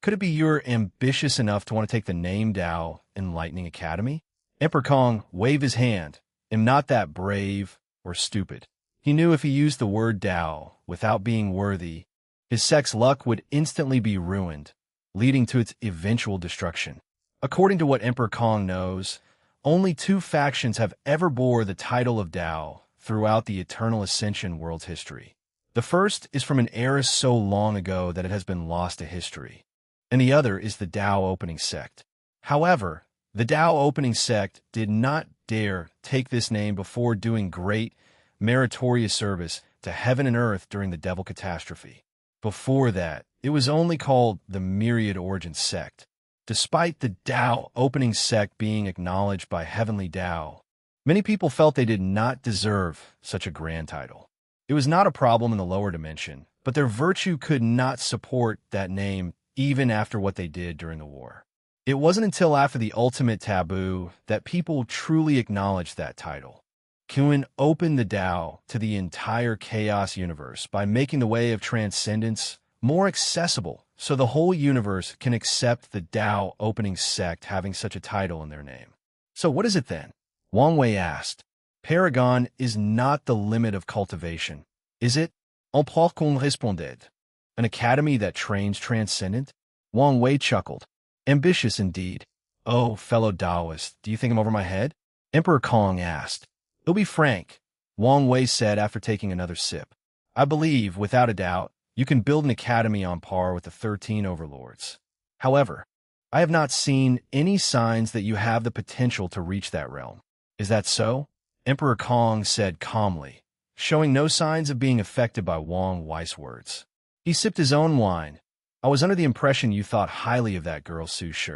Could it be you're ambitious enough to want to take the name Dao Enlightening Academy? Emperor Kong waved his hand. I'm not that brave or stupid. He knew if he used the word Dao without being worthy, his sect's luck would instantly be ruined, leading to its eventual destruction. According to what Emperor Kong knows, only 2 factions have ever bore the title of Dao throughout the Eternal Ascension world's history. The first is from an era so long ago that it has been lost to history, and the other is the Dao Opening Sect. However, the Dao Opening Sect did not dare take this name before doing great, meritorious service to heaven and earth during the Devil Catastrophe. Before that, it was only called the Myriad Origin Sect. Despite the Dao Opening Sect being acknowledged by Heavenly Dao, many people felt they did not deserve such a grand title. It was not a problem in the lower dimension, but their virtue could not support that name even after what they did during the war. It wasn't until after the ultimate taboo that people truly acknowledged that title. Kuan opened the Dao to the entire chaos universe by making the way of transcendence more accessible so the whole universe can accept the Dao Opening Sect having such a title in their name. So what is it then? Wang Wei asked. Paragon is not the limit of cultivation, is it? Emploi qu'on répondait. An academy that trains transcendent? Wang Wei chuckled. Ambitious indeed. Oh, fellow Taoist, do you think I'm over my head? Emperor Kong asked. It'll be frank, Wang Wei said after taking another sip. I believe, without a doubt, you can build an academy on par with the 13 overlords. However, I have not seen any signs that you have the potential to reach that realm. Is that so? Emperor Kong said calmly, showing no signs of being affected by Wang Wei's words. He sipped his own wine. I was under the impression you thought highly of that girl, Su Shi.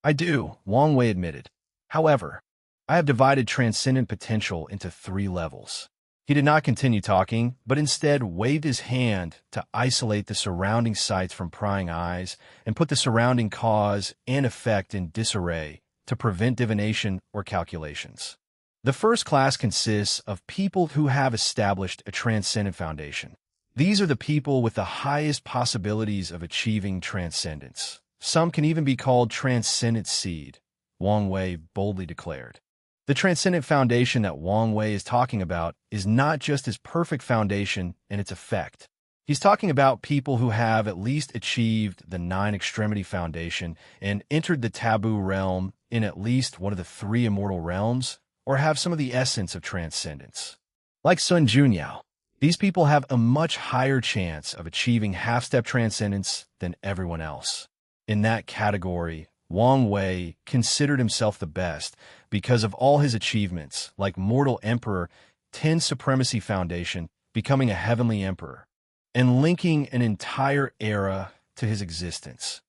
I do, Wang Wei admitted. However, I have divided transcendent potential into 3 levels. He did not continue talking, but instead waved his hand to isolate the surrounding sights from prying eyes and put the surrounding cause and effect in disarray to prevent divination or calculations. The first class consists of people who have established a transcendent foundation. These are the people with the highest possibilities of achieving transcendence. Some can even be called transcendent seed, Wang Wei boldly declared. The transcendent foundation that Wang Wei is talking about is not just his perfect foundation and its effect. He's talking about people who have at least achieved the 9-extremity foundation and entered the taboo realm in at least one of the 3 immortal realms, or have some of the essence of transcendence. Like Sun Junyao, these people have a much higher chance of achieving half-step transcendence than everyone else. In that category, Wang Wei considered himself the best because of all his achievements, like Mortal Emperor, 10 Supremacy Foundation, becoming a Heavenly Emperor, and linking an entire era to his existence.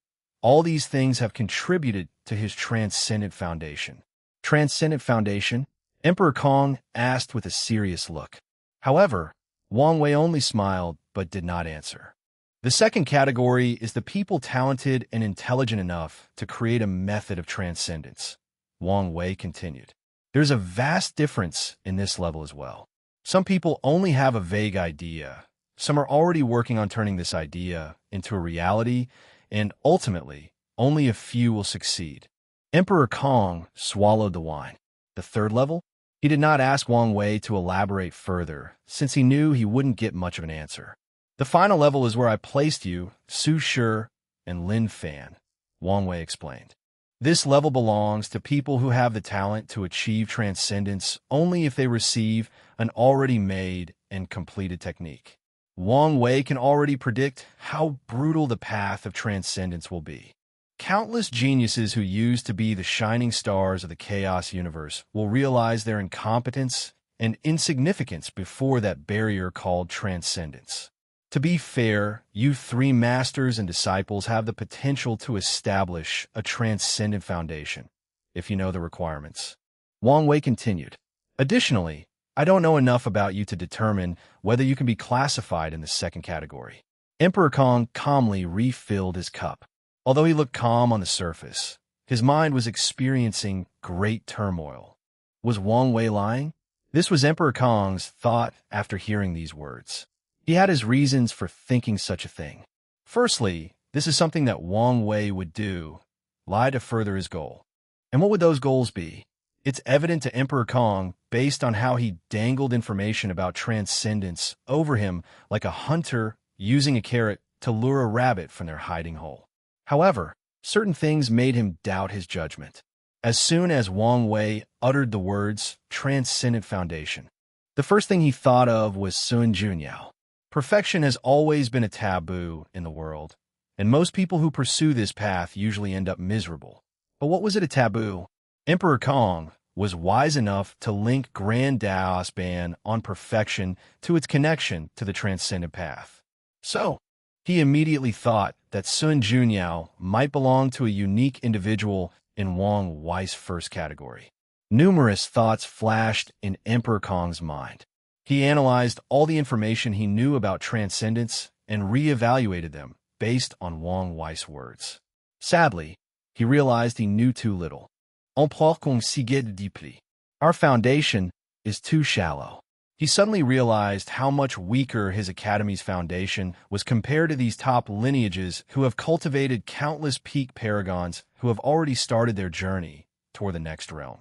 All these things have contributed to his Transcendent Foundation. Transcendent Foundation? Emperor Kong asked with a serious look. However, Wang Wei only smiled but did not answer. The second category is the people talented and intelligent enough to create a method of transcendence. Wang Wei continued. There's a vast difference in this level as well. Some people only have a vague idea. Some are already working on turning this idea into a reality, and ultimately, only a few will succeed. Emperor Kong swallowed the wine. The third level? He did not ask Wang Wei to elaborate further, since he knew he wouldn't get much of an answer. The final level is where I placed you, Su Shi and Lin Fan, Wang Wei explained. This level belongs to people who have the talent to achieve transcendence only if they receive an already made and completed technique. Wang Wei can already predict how brutal the path of transcendence will be. Countless geniuses who used to be the shining stars of the chaos universe will realize their incompetence and insignificance before that barrier called transcendence. To be fair, you three masters and disciples have the potential to establish a transcendent foundation, if you know the requirements. Wang Wei continued. Additionally, I don't know enough about you to determine whether you can be classified in the second category. Emperor Kong calmly refilled his cup. Although he looked calm on the surface, his mind was experiencing great turmoil. Was Wang Wei lying? This was Emperor Kong's thought after hearing these words. He had his reasons for thinking such a thing. Firstly, this is something that Wang Wei would do, lie to further his goal. And what would those goals be? It's evident to Emperor Kong based on how he dangled information about transcendence over him like a hunter using a carrot to lure a rabbit from their hiding hole. However, certain things made him doubt his judgment. As soon as Wang Wei uttered the words transcendent foundation, the first thing he thought of was Sun Junyao. Perfection has always been a taboo in the world, and most people who pursue this path usually end up miserable. But what was it a taboo? Emperor Kong was wise enough to link Grand Dao's ban on perfection to its connection to the transcendent path. So, he immediately thought that Sun Junyao might belong to a unique individual in Wang Wei's first category. Numerous thoughts flashed in Emperor Kong's mind. He analyzed all the information he knew about transcendence and re-evaluated them based on Wang Wei's words. Sadly, he realized he knew too little. On peut consider deeply. Our foundation is too shallow. He suddenly realized how much weaker his academy's foundation was compared to these top lineages who have cultivated countless peak paragons who have already started their journey toward the next realm.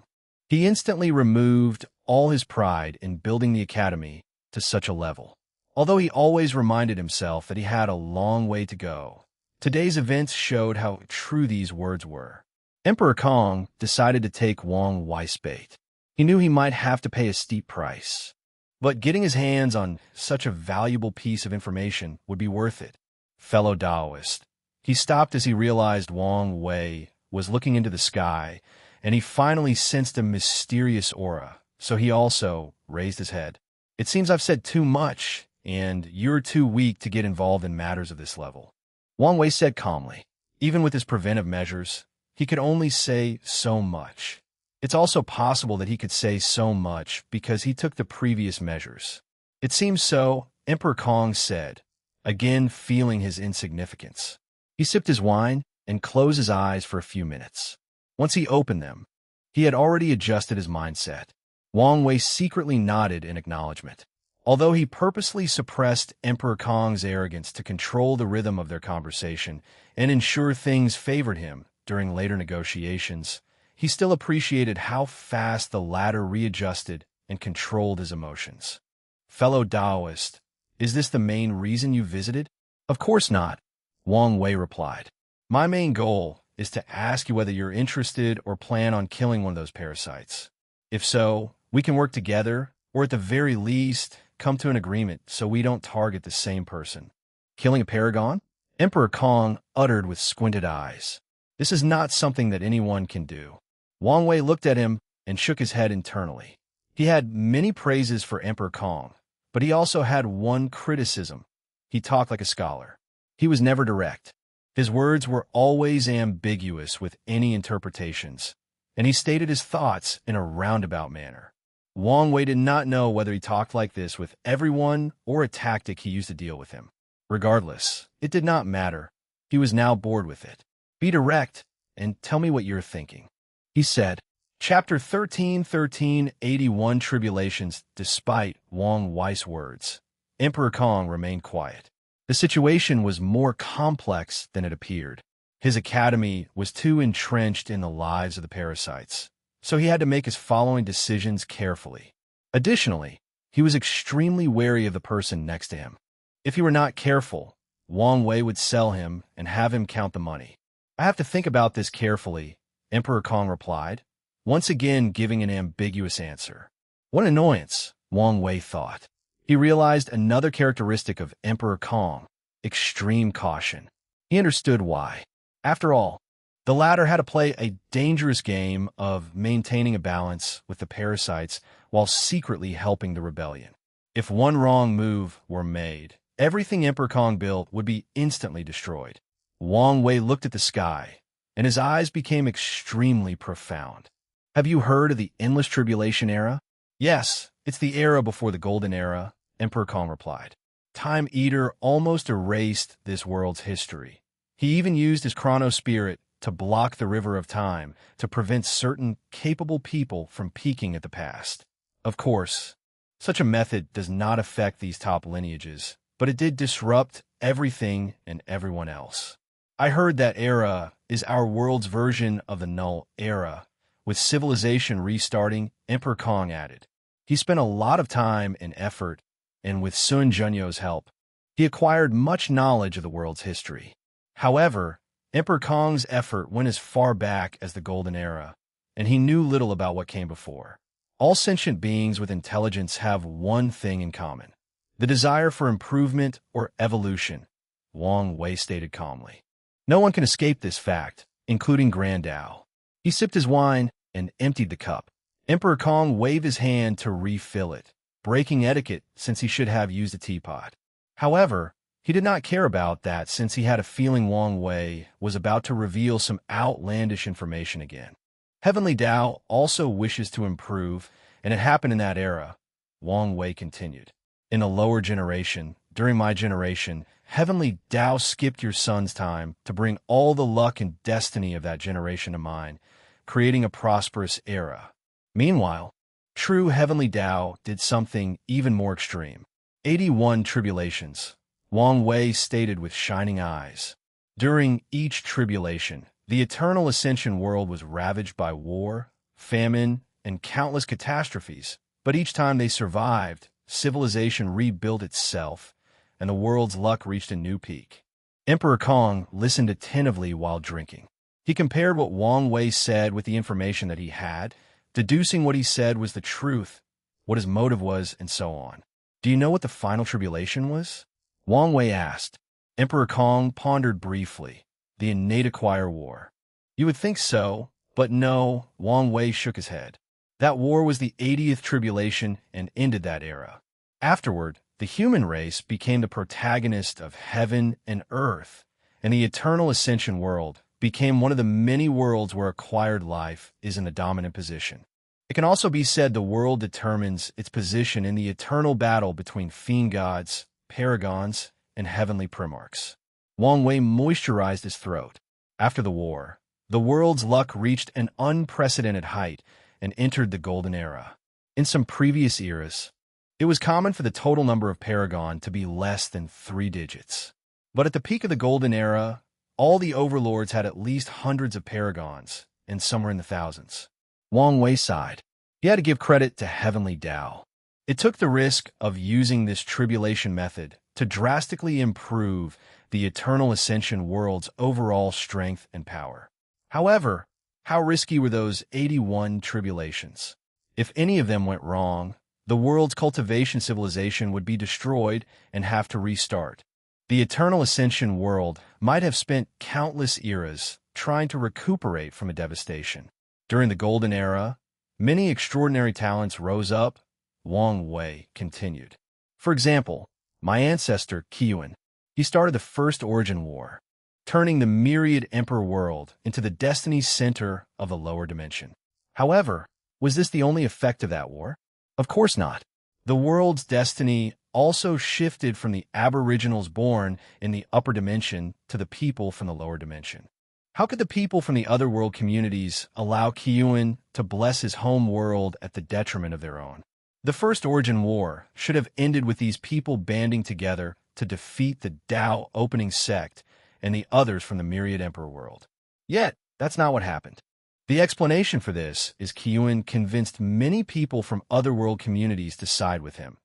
He instantly removed all his pride in building the academy to such a level. Although he always reminded himself that he had a long way to go, today's events showed how true these words were. Emperor Kong decided to take Wang Wei's bait. He knew he might have to pay a steep price, but getting his hands on such a valuable piece of information would be worth it. Fellow Taoist. He stopped as he realized Wang Wei was looking into the sky, and he finally sensed a mysterious aura, so he also raised his head. It seems I've said too much, and you're too weak to get involved in matters of this level. Wang Wei said calmly. Even with his preventive measures, he could only say so much. It's also possible that he could say so much because he took the previous measures. It seems so, Emperor Kong said, again feeling his insignificance. He sipped his wine and closed his eyes for a few minutes. Once he opened them, he had already adjusted his mindset. Wang Wei secretly nodded in acknowledgement. Although he purposely suppressed Emperor Kong's arrogance to control the rhythm of their conversation and ensure things favored him during later negotiations, he still appreciated how fast the latter readjusted and controlled his emotions. Fellow Taoist, is this the main reason you visited? Of course not, Wang Wei replied. My main goal is to ask you whether you're interested or plan on killing one of those parasites. If so, we can work together, or at the very least, come to an agreement so we don't target the same person. Killing a paragon? Emperor Kong uttered with squinted eyes. This is not something that anyone can do. Wang Wei looked at him and shook his head internally. He had many praises for Emperor Kong, but he also had one criticism. He talked like a scholar. He was never direct. His words were always ambiguous with any interpretations, and he stated his thoughts in a roundabout manner. Wang Wei did not know whether he talked like this with everyone or a tactic he used to deal with him. Regardless, it did not matter. He was now bored with it. Be direct and tell me what you're thinking, he said. Chapter 13:81 Tribulations. Despite Wang Wei's words, Emperor Kong remained quiet. The situation was more complex than it appeared. His academy was too entrenched in the lives of the parasites, so he had to make his following decisions carefully. Additionally, he was extremely wary of the person next to him. If he were not careful, Wang Wei would sell him and have him count the money. I have to think about this carefully, Emperor Kong replied, once again giving an ambiguous answer. What annoyance, Wang Wei thought. He realized another characteristic of Emperor Kong: extreme caution. He understood why. After all, the latter had to play a dangerous game of maintaining a balance with the parasites while secretly helping the rebellion. If one wrong move were made, everything Emperor Kong built would be instantly destroyed. Wang Wei looked at the sky, and his eyes became extremely profound. Have you heard of the Endless Tribulation Era? Yes, it's the era before the Golden Era, Emperor Kong replied. Time Eater almost erased this world's history. He even used his Chrono Spirit to block the river of time to prevent certain capable people from peeking at the past. Of course, such a method does not affect these top lineages, but it did disrupt everything and everyone else. I heard that era is our world's version of the Null Era, with civilization restarting, Emperor Kong added. He spent a lot of time and effort, and with Sun Junyo's help, he acquired much knowledge of the world's history. However, Emperor Kong's effort went as far back as the Golden Era, and he knew little about what came before. All sentient beings with intelligence have one thing in common: the desire for improvement or evolution, Wang Wei stated calmly. No one can escape this fact, including Grand Dao. He sipped his wine and emptied the cup. Emperor Kong waved his hand to refill it, breaking etiquette since he should have used a teapot. However, he did not care about that since he had a feeling Wang Wei was about to reveal some outlandish information again. Heavenly Dao also wishes to improve, and it happened in that era, Wang Wei continued. In a lower generation, during my generation, Heavenly Dao skipped your son's time to bring all the luck and destiny of that generation to mine, creating a prosperous era. Meanwhile, true Heavenly Dao did something even more extreme. 81 Tribulations, Wang Wei stated with shining eyes. During each tribulation, the eternal ascension world was ravaged by war, famine, and countless catastrophes, but each time they survived, civilization rebuilt itself, and the world's luck reached a new peak. Emperor Kong listened attentively while drinking. He compared what Wang Wei said with the information that he had, deducing what he said was the truth, what his motive was, and so on. Do you know what the final tribulation was? Wang Wei asked. Emperor Kong pondered briefly. The innate acquire war. You would think so, but no, Wang Wei shook his head. That war was the 80th tribulation and ended that era. Afterward, the human race became the protagonist of heaven and earth, and the eternal ascension world became one of the many worlds where acquired life is in a dominant position. It can also be said the world determines its position in the eternal battle between fiend gods, paragons, and heavenly primarchs. Wang Wei moisturized his throat. After the war, the world's luck reached an unprecedented height and entered the Golden Era. In some previous eras, it was common for the total number of paragon to be less than 3 digits. But at the peak of the Golden Era, all the overlords had at least hundreds of paragons, and some were in the thousands. Wang Wei sighed. He had to give credit to Heavenly Dao. It took the risk of using this tribulation method to drastically improve the eternal ascension world's overall strength and power. However, how risky were those 81 tribulations? If any of them went wrong, the world's cultivation civilization would be destroyed and have to restart. The eternal ascension world might have spent countless eras trying to recuperate from a devastation. During the Golden Era, many extraordinary talents rose up, Wang Wei continued. For example, my ancestor, Qiyuan, he started the First Origin War, turning the myriad emperor world into the destiny center of the lower dimension. However, was this the only effect of that war? Of course not. The world's destiny also shifted from the aboriginals born in the upper dimension to the people from the lower dimension. How could the people from the otherworld communities allow Kiyun to bless his home world at the detriment of their own? The First Origin War should have ended with these people banding together to defeat the Tao opening sect and the others from the Myriad Emperor world. Yet, that's not what happened. The explanation for this is Kiyun convinced many people from otherworld communities to side with him,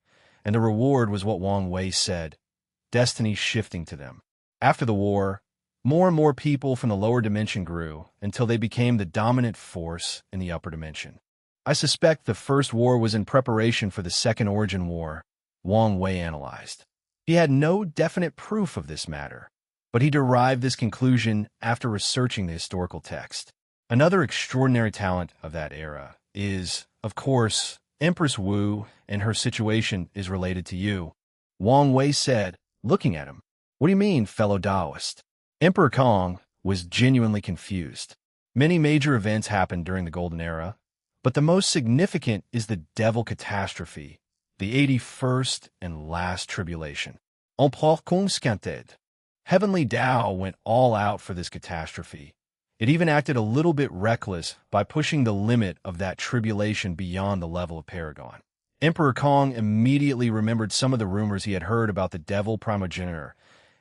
and the reward was what Wang Wei said, destiny shifting to them. After the war, more and more people from the lower dimension grew until they became the dominant force in the upper dimension. I suspect the first war was in preparation for the Second Origin War, Wang Wei analyzed. He had no definite proof of this matter, but he derived this conclusion after researching the historical text. Another extraordinary talent of that era is, of course, Empress Wu, and her situation is related to you. Wang Wei said, looking at him. What do you mean, fellow Taoist? Emperor Kong was genuinely confused. Many major events happened during the Golden Era, but the most significant is the Devil Catastrophe, the 81st and last tribulation. En consciented. Heavenly Tao went all out for this catastrophe. It even acted a little bit reckless by pushing the limit of that tribulation beyond the level of Paragon. Emperor Kong immediately remembered some of the rumors he had heard about the devil primogenitor,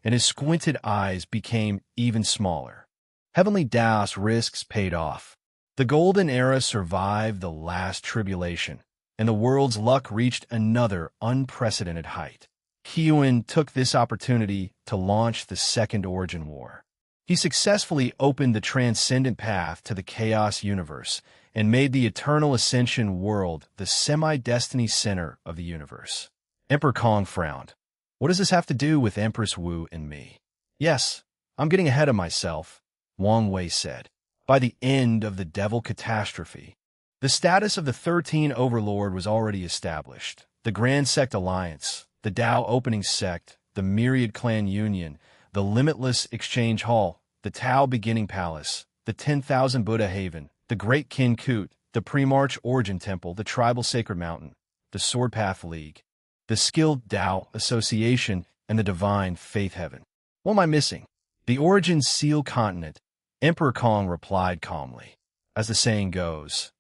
and his squinted eyes became even smaller. Heavenly Tao's risks paid off. The Golden Era survived the last tribulation, and the world's luck reached another unprecedented height. Kiyun took this opportunity to launch the Second Origin War. He successfully opened the transcendent path to the Chaos universe and made the Eternal Ascension world the semi-destiny center of the universe. Emperor Kong frowned. What does this have to do with Empress Wu and me? Yes, I'm getting ahead of myself, Wang Wei said. By the end of the Devil Catastrophe, the status of the 13 Overlord was already established. The Grand Sect Alliance, the Tao Opening Sect, the Myriad Clan Union, the Limitless Exchange Hall, the Tao Beginning Palace, the 10,000 Buddha Haven, the Great Kin Kut, the Pre-March Origin Temple, the Tribal Sacred Mountain, the Sword Path League, the Skilled Tao Association, and the Divine Faith Heaven. What am I missing? The Origin Seal Continent, Emperor Kong replied calmly. As the saying goes,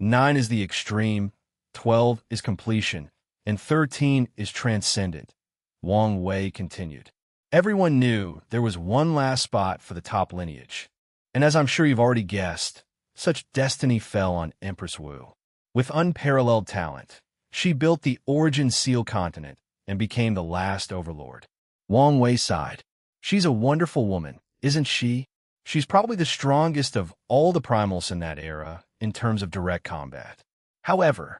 9 is the extreme, 12 is completion, and 13 is transcendent. Wang Wei continued. Everyone knew there was one last spot for the top lineage. And as I'm sure you've already guessed, such destiny fell on Empress Wu. With unparalleled talent, she built the Origin Seal Continent and became the last overlord. Wang Wei sighed. She's a wonderful woman, isn't she? She's probably the strongest of all the primals in that era in terms of direct combat. However,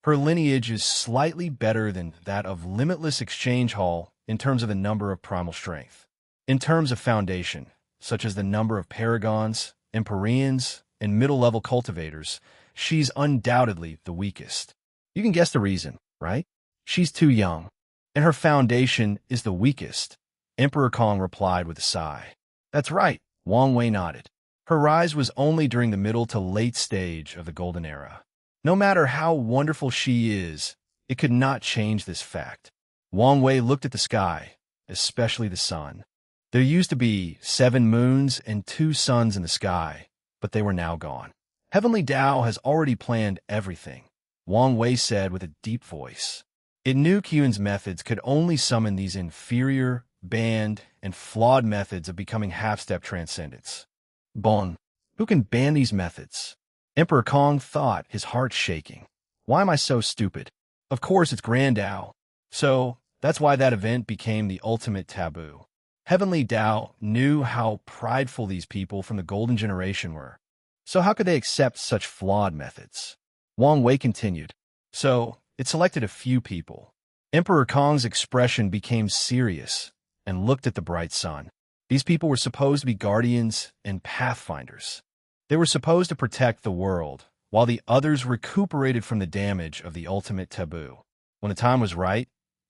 her lineage is slightly better than that of Limitless Exchange Hall in terms of the number of primal strength. In terms of foundation, such as the number of paragons, empyreans, and middle-level cultivators, she's undoubtedly the weakest. You can guess the reason, right? She's too young, and her foundation is the weakest. Emperor Kong replied with a sigh. That's right, Wang Wei nodded. Her rise was only during the middle to late stage of the Golden Era. No matter how wonderful she is, it could not change this fact. Wang Wei looked at the sky, especially the sun. There used to be 7 moons and 2 suns in the sky, but they were now gone. Heavenly Tao has already planned everything, Wang Wei said with a deep voice. It knew Kiyun's methods could only summon these inferior, banned, and flawed methods of becoming half-step transcendence. Bon, who can ban these methods? Emperor Kong thought, his heart shaking. Why am I so stupid? Of course it's Grand Tao. So, that's why that event became the ultimate taboo. Heavenly Tao knew how prideful these people from the Golden Generation were. So how could they accept such flawed methods? Wang Wei continued. So, it selected a few people. Emperor Kong's expression became serious and looked at the bright sun. These people were supposed to be guardians and pathfinders. They were supposed to protect the world, while the others recuperated from the damage of the ultimate taboo. When the time was right,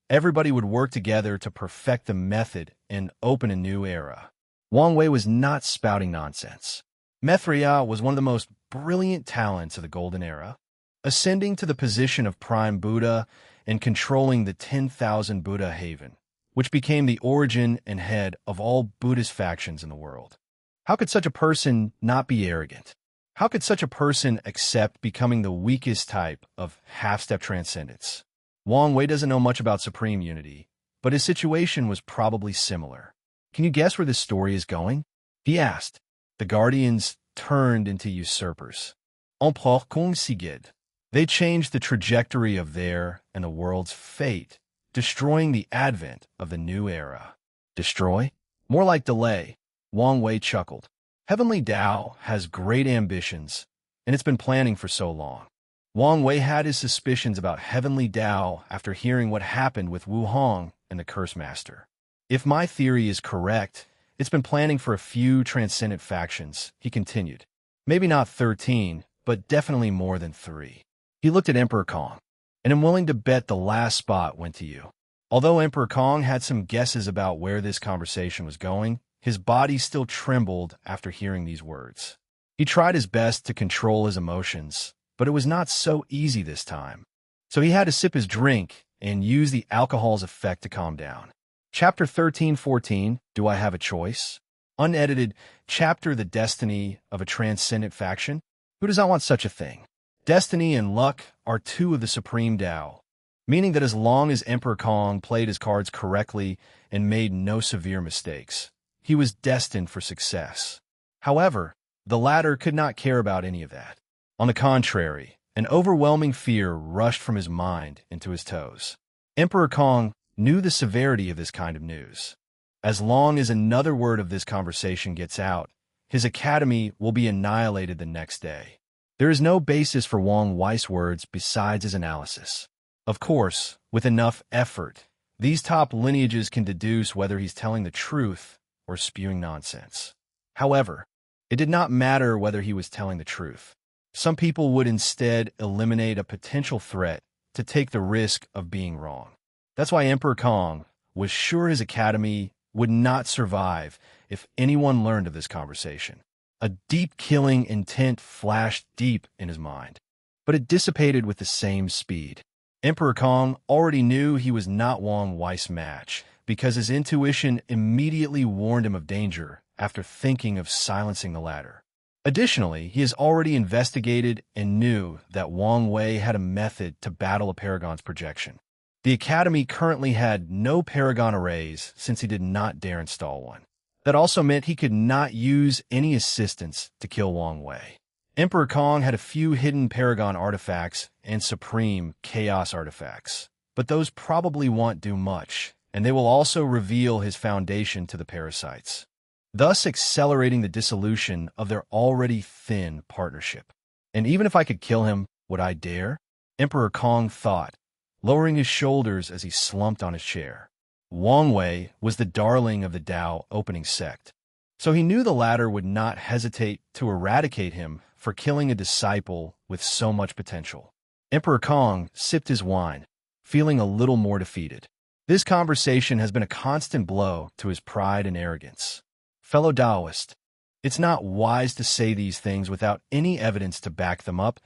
everybody would work together to perfect the method and open a new era. Wang Wei was not spouting nonsense. Mithria was one of the most brilliant talents of the Golden Era. Ascending to the position of Prime Buddha and controlling the 10,000 Buddha haven, which became the origin and head of all Buddhist factions in the world. How could such a person not be arrogant? How could such a person accept becoming the weakest type of half-step transcendence? Wang Wei doesn't know much about supreme unity, but his situation was probably similar. Can you guess where this story is going? He asked. The Guardians turned into usurpers. On peut conseguir. They changed the trajectory of their and the world's fate, destroying the advent of the new era. Destroy? More like delay. Wang Wei chuckled. Heavenly Tao has great ambitions, and it's been planning for so long. Wang Wei had his suspicions about Heavenly Tao after hearing what happened with Wu Hong and the Curse Master. If my theory is correct, it's been planning for a few transcendent factions, he continued. Maybe not 13, but definitely more than 3. He looked at Emperor Kong, and I'm willing to bet the last spot went to you. Although Emperor Kong had some guesses about where this conversation was going, his body still trembled after hearing these words. He tried his best to control his emotions, but it was not so easy this time. So he had to sip his drink and use the alcohol's effect to calm down. Chapter 13-14, Do I Have a Choice? Unedited, Chapter The Destiny of a Transcendent Faction. Who does not want such a thing? Destiny and luck are two of the supreme Tao, meaning that as long as Emperor Kong played his cards correctly and made no severe mistakes, he was destined for success. However, the latter could not care about any of that. On the contrary, an overwhelming fear rushed from his mind into his toes. Emperor Kong knew the severity of this kind of news. As long as another word of this conversation gets out, his academy will be annihilated the next day. There is no basis for Wang Wei's words besides his analysis. Of course, with enough effort, these top lineages can deduce whether he's telling the truth or spewing nonsense. However, it did not matter whether he was telling the truth. Some people would instead eliminate a potential threat to take the risk of being wrong. That's why Emperor Kong was sure his academy would not survive if anyone learned of this conversation. A deep killing intent flashed deep in his mind, but it dissipated with the same speed. Emperor Kong already knew he was not Wang Wei's match because his intuition immediately warned him of danger after thinking of silencing the latter. Additionally, he has already investigated and knew that Wang Wei had a method to battle a Paragon's projection. The Academy currently had no Paragon arrays since he did not dare install one. That also meant he could not use any assistance to kill Wang Wei. Emperor Kong had a few hidden Paragon artifacts and supreme Chaos artifacts, but those probably won't do much, and they will also reveal his foundation to the parasites, thus accelerating the dissolution of their already thin partnership. And even if I could kill him, would I dare? Emperor Kong thought, lowering his shoulders as he slumped on his chair. Wang Wei was the darling of the Tao opening sect, so he knew the latter would not hesitate to eradicate him for killing a disciple with so much potential. Emperor Kong sipped his wine, feeling a little more defeated. This conversation has been a constant blow to his pride and arrogance. Fellow Taoist, it's not wise to say these things without any evidence to back them up,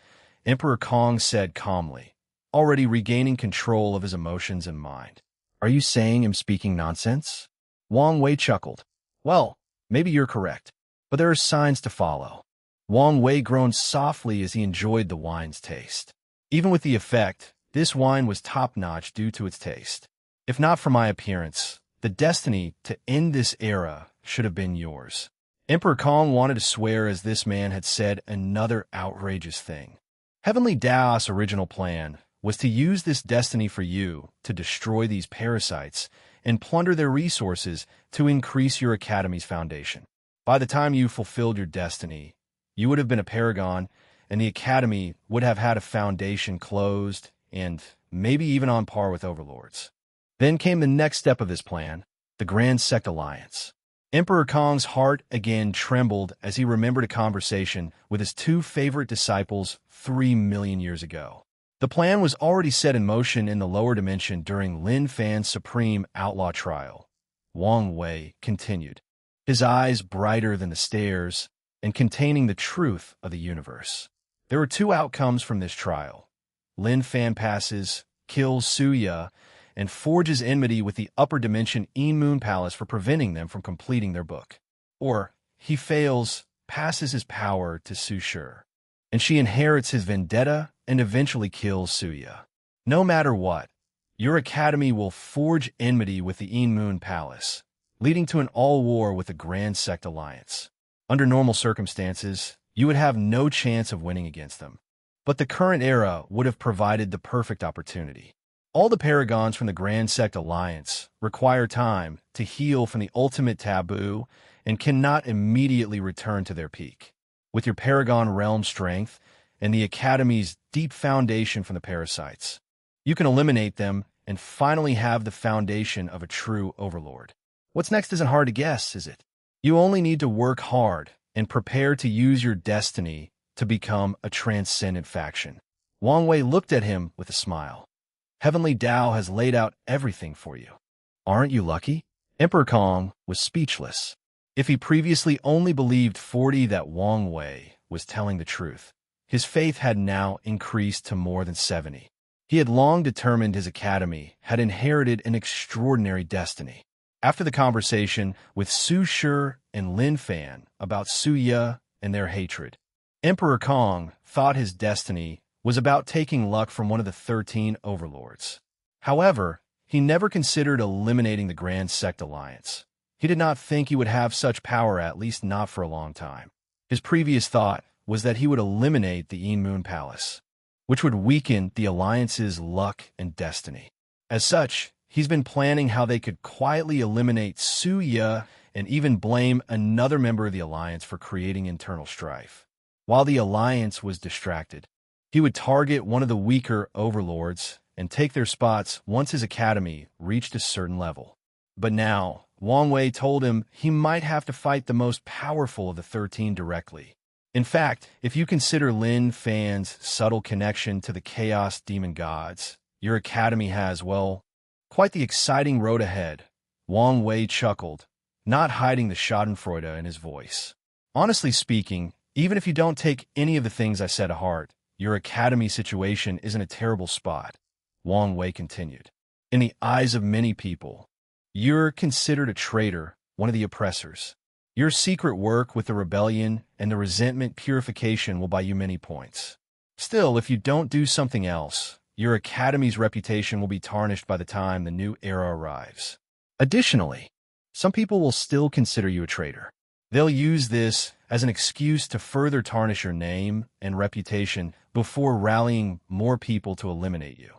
Emperor Kong said calmly, already regaining control of his emotions and mind. Are you saying I'm speaking nonsense? Wang Wei chuckled. Well, maybe you're correct, but there are signs to follow. Wang Wei groaned softly as he enjoyed the wine's taste. Even with the effect, this wine was top-notch due to its taste. If not for my appearance, the destiny to end this era should have been yours. Emperor Kong wanted to swear as this man had said another outrageous thing. Heavenly Tao's original plan was to use this destiny for you to destroy these parasites and plunder their resources to increase your academy's foundation. By the time you fulfilled your destiny, you would have been a paragon, and the academy would have had a foundation closed and maybe even on par with overlords. Then came the next step of this plan, the Grand Sect Alliance. Emperor Kong's heart again trembled as he remembered a conversation with his two favorite disciples 3 million years ago. The plan was already set in motion in the lower dimension during Lin Fan's supreme outlaw trial. Wang Wei continued, his eyes brighter than the stars and containing the truth of the universe. There were 2 outcomes from this trial. Lin Fan passes, kills Suya, and forges enmity with the upper dimension Moon Palace for preventing them from completing their book. Or he fails, passes his power to Su Shi, and she inherits his vendetta and eventually kills Suya. No matter what, your academy will forge enmity with the Moon Palace, leading to an all-war with the Grand Sect Alliance. Under normal circumstances, you would have no chance of winning against them. But the current era would have provided the perfect opportunity. All the paragons from the Grand Sect Alliance require time to heal from the ultimate taboo and cannot immediately return to their peak. With your paragon realm strength and the Academy's deep foundation from the parasites, you can eliminate them and finally have the foundation of a true overlord. What's next isn't hard to guess, is it? You only need to work hard and prepare to use your destiny to become a transcendent faction. Wang Wei looked at him with a smile. Heavenly Tao has laid out everything for you. Aren't you lucky? Emperor Kong was speechless. If he previously only believed 40 that Wang Wei was telling the truth, his faith had now increased to more than 70. He had long determined his academy had inherited an extraordinary destiny. After the conversation with Su Shi and Lin Fan about Su Ye and their hatred, Emperor Kong thought his destiny was about taking luck from one of the 13 overlords. However, he never considered eliminating the Grand Sect Alliance. He did not think he would have such power, at least not for a long time. His previous thought was that he would eliminate the Moon Palace, which would weaken the Alliance's luck and destiny. As such, he's been planning how they could quietly eliminate Su Ye and even blame another member of the Alliance for creating internal strife. While the Alliance was distracted, he would target one of the weaker overlords and take their spots once his academy reached a certain level. But now, Wang Wei told him he might have to fight the most powerful of the 13 directly. In fact, if you consider Lin Fan's subtle connection to the Chaos Demon Gods, your academy has, well, quite the exciting road ahead. Wang Wei chuckled, not hiding the schadenfreude in his voice. Honestly speaking, even if you don't take any of the things I said to heart, your academy situation is in a terrible spot, Wang Wei continued. In the eyes of many people, you're considered a traitor, one of the oppressors. Your secret work with the rebellion and the resentment purification will buy you many points. Still, if you don't do something else, your academy's reputation will be tarnished by the time the new era arrives. Additionally, some people will still consider you a traitor. They'll use this as an excuse to further tarnish your name and reputation before rallying more people to eliminate you.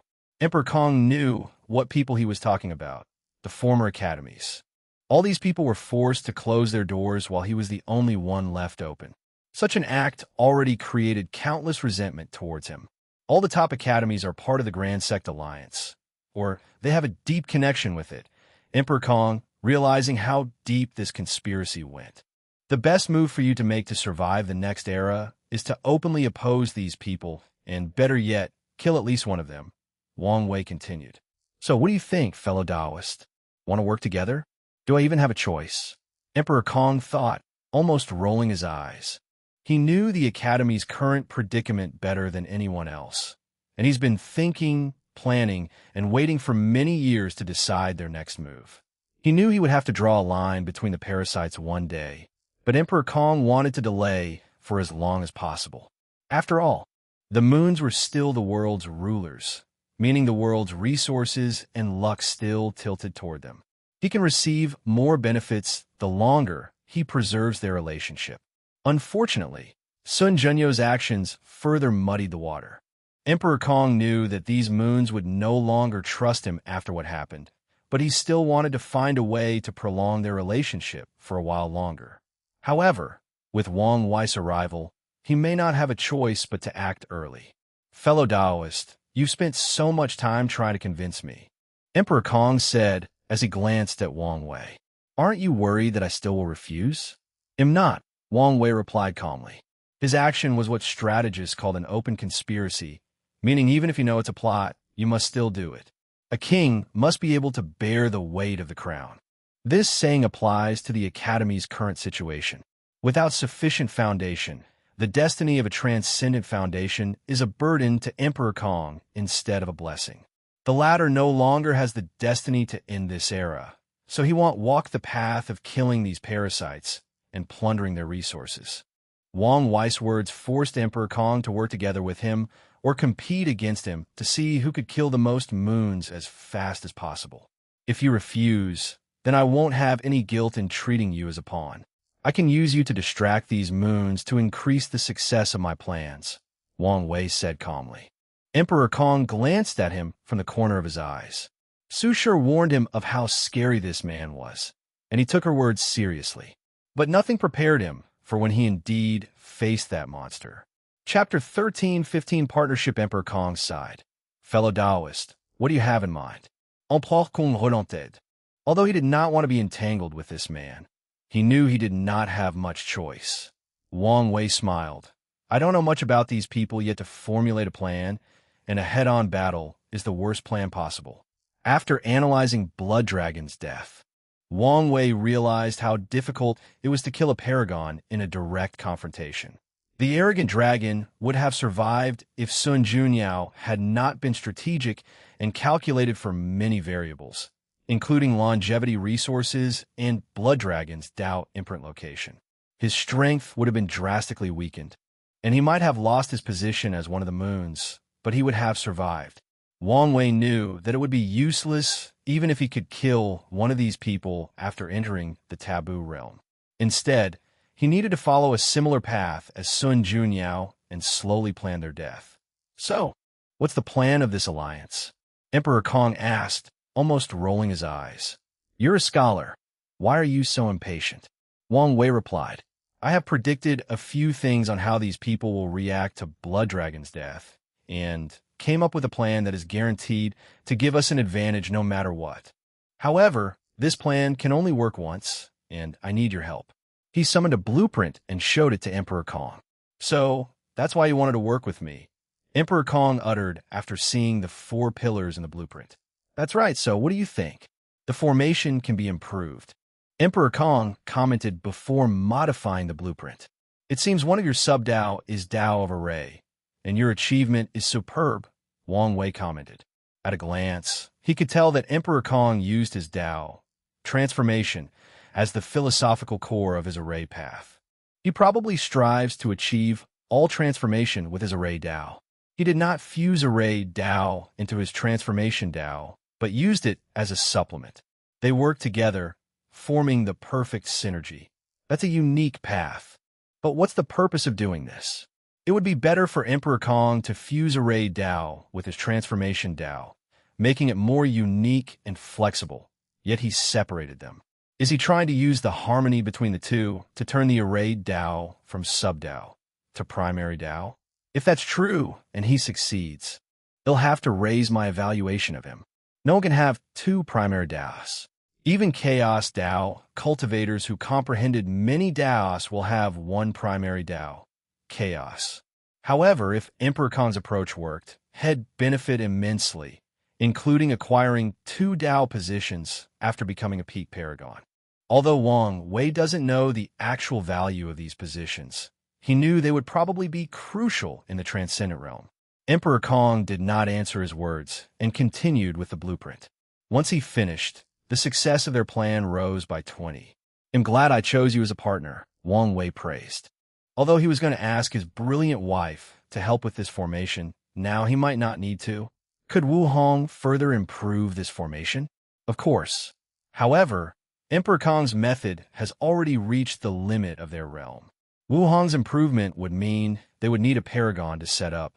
Emperor Kong knew what people he was talking about, the former academies. All these people were forced to close their doors while he was the only one left open. Such an act already created countless resentment towards him. All the top academies are part of the Grand Sect Alliance, or they have a deep connection with it. Emperor Kong, realizing how deep this conspiracy went. The best move for you to make to survive the next era is to openly oppose these people, and better yet, kill at least one of them, Wang Wei continued. So what do you think, fellow Taoist? Want to work together? Do I even have a choice? Emperor Kong thought, almost rolling his eyes. He knew the Academy's current predicament better than anyone else, and he's been thinking, planning, and waiting for many years to decide their next move. He knew he would have to draw a line between the parasites one day, but Emperor Kong wanted to delay for as long as possible. After all, the moons were still the world's rulers, meaning the world's resources and luck still tilted toward them. He can receive more benefits the longer he preserves their relationship. Unfortunately, Sun Junyo's actions further muddied the water. Emperor Kong knew that these moons would no longer trust him after what happened, but he still wanted to find a way to prolong their relationship for a while longer. However, with Wang Wei's arrival, he may not have a choice but to act early. Fellow Taoist, you've spent so much time trying to convince me, Emperor Kong said as he glanced at Wang Wei. Aren't you worried that I still will refuse? Am not, Wang Wei replied calmly. His action was what strategists called an open conspiracy, meaning even if you know it's a plot, you must still do it. A king must be able to bear the weight of the crown. This saying applies to the Academy's current situation. Without sufficient foundation, the destiny of a transcendent foundation is a burden to Emperor Kong instead of a blessing. The latter no longer has the destiny to end this era, so he won't walk the path of killing these parasites and plundering their resources. Wang Wei's words forced Emperor Kong to work together with him or compete against him to see who could kill the most moons as fast as possible. If you refuse, then I won't have any guilt in treating you as a pawn. I can use you to distract these moons to increase the success of my plans, Wang Wei said calmly. Emperor Kong glanced at him from the corner of his eyes. Su Shi warned him of how scary this man was, and he took her words seriously. But nothing prepared him for when he indeed faced that monster. Chapter 13-15 Partnership. Emperor Kong sighed. Fellow Taoist, what do you have in mind? Although he did not want to be entangled with this man, he knew he did not have much choice. Wang Wei smiled. I don't know much about these people yet to formulate a plan, and a head-on battle is the worst plan possible. After analyzing Blood Dragon's death, Wang Wei realized how difficult it was to kill a paragon in a direct confrontation. The arrogant dragon would have survived if Sun Junyao had not been strategic and calculated for many variables, including longevity resources and Blood Dragon's Dao imprint location. His strength would have been drastically weakened, and he might have lost his position as one of the moons, but he would have survived. Wang Wei knew that it would be useless even if he could kill one of these people after entering the taboo realm. Instead, he needed to follow a similar path as Sun Junyao and slowly plan their death. So, what's the plan of this alliance? Emperor Kong asked, almost rolling his eyes. You're a scholar. Why are you so impatient? Wang Wei replied, I have predicted a few things on how these people will react to Blood Dragon's death, and came up with a plan that is guaranteed to give us an advantage no matter what. However, this plan can only work once, and I need your help. He summoned a blueprint and showed it to Emperor Kong. So, that's why you wanted to work with me, Emperor Kong uttered after seeing the 4 pillars in the blueprint. That's right, so what do you think? The formation can be improved. Emperor Kong commented before modifying the blueprint. It seems one of your sub-Dao is Dao of Array, and your achievement is superb, Wang Wei commented. At a glance, he could tell that Emperor Kong used his Dao, transformation, as the philosophical core of his array path. He probably strives to achieve all transformation with his array Dao. He did not fuse array Dao into his transformation Dao, but used it as a supplement. They work together, forming the perfect synergy. That's a unique path. But what's the purpose of doing this? It would be better for Emperor Kong to fuse array Dao with his transformation Dao, making it more unique and flexible, yet he separated them. Is he trying to use the harmony between the two to turn the array Dao from sub-Dao to primary Dao? If that's true, and he succeeds, he'll have to raise my evaluation of him. No one can have 2 primary Daos. Even Chaos Dao cultivators who comprehended many Daos will have 1 primary Dao, Chaos. However, if Emperor Kong's approach worked, he'd benefit immensely, including acquiring 2 Dao positions after becoming a peak paragon. Although Wang Wei doesn't know the actual value of these positions, he knew they would probably be crucial in the Transcendent Realm. Emperor Kong did not answer his words and continued with the blueprint. Once he finished, the success of their plan rose by 20. I'm glad I chose you as a partner, Wang Wei praised. Although he was going to ask his brilliant wife to help with this formation, now he might not need to. Could Wu Hong further improve this formation? Of course. However, Emperor Kong's method has already reached the limit of their realm. Wu Hong's improvement would mean they would need a paragon to set up.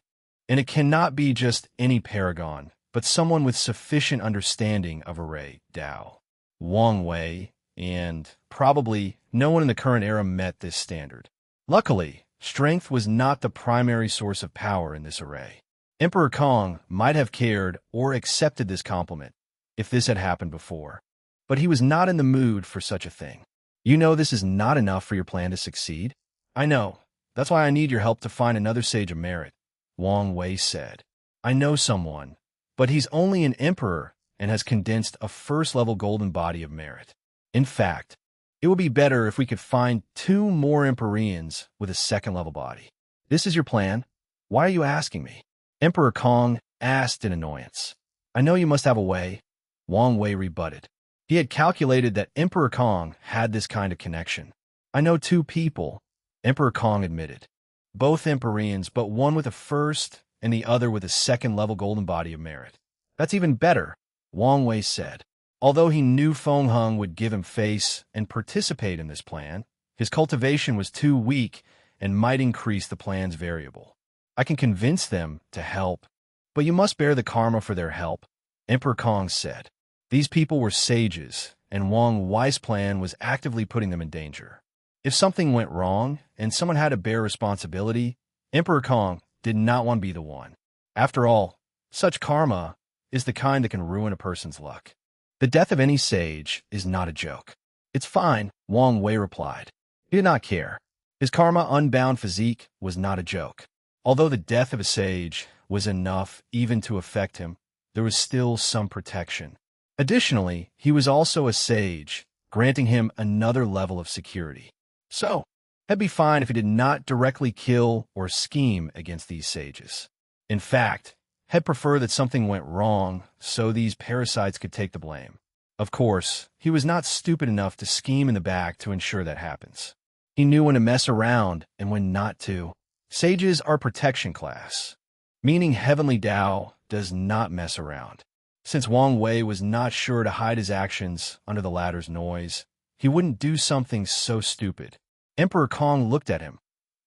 And it cannot be just any paragon, but someone with sufficient understanding of array Dao. Wang Wei, and probably no one in the current era met this standard. Luckily, strength was not the primary source of power in this array. Emperor Kong might have cared or accepted this compliment if this had happened before, but he was not in the mood for such a thing. You know this is not enough for your plan to succeed? I know. That's why I need your help to find another sage of merit, Wang Wei said. I know someone, but he's only an emperor and has condensed a first-level golden body of merit. In fact, it would be better if we could find 2 more Empyreans with a second-level body. This is your plan? Why are you asking me? Emperor Kong asked in annoyance. I know you must have a way, Wang Wei rebutted. He had calculated that Emperor Kong had this kind of connection. I know two people, Emperor Kong admitted. Both Empyreans, but one with a first and the other with a second-level golden body of merit. That's even better, Wang Wei said. Although he knew Feng Hung would give him face and participate in this plan, his cultivation was too weak and might increase the plan's variable. I can convince them to help, but you must bear the karma for their help, Emperor Kong said. These people were sages, and Wang Wei's plan was actively putting them in danger. If something went wrong and someone had to bear responsibility, Emperor Kong did not want to be the one. After all, such karma is the kind that can ruin a person's luck. The death of any sage is not a joke. It's fine, Wang Wei replied. He did not care. His karma-unbound physique was not a joke. Although the death of a sage was enough even to affect him, there was still some protection. Additionally, he was also a sage, granting him another level of security. So, it'd be fine if he did not directly kill or scheme against these sages. In fact, he'd prefer that something went wrong so these parasites could take the blame. Of course, he was not stupid enough to scheme in the back to ensure that happens. He knew when to mess around and when not to. Sages are protection class, meaning Heavenly Tao does not mess around. Since Wang Wei was not sure to hide his actions under the latter's noise, he wouldn't do something so stupid. Emperor Kong looked at him.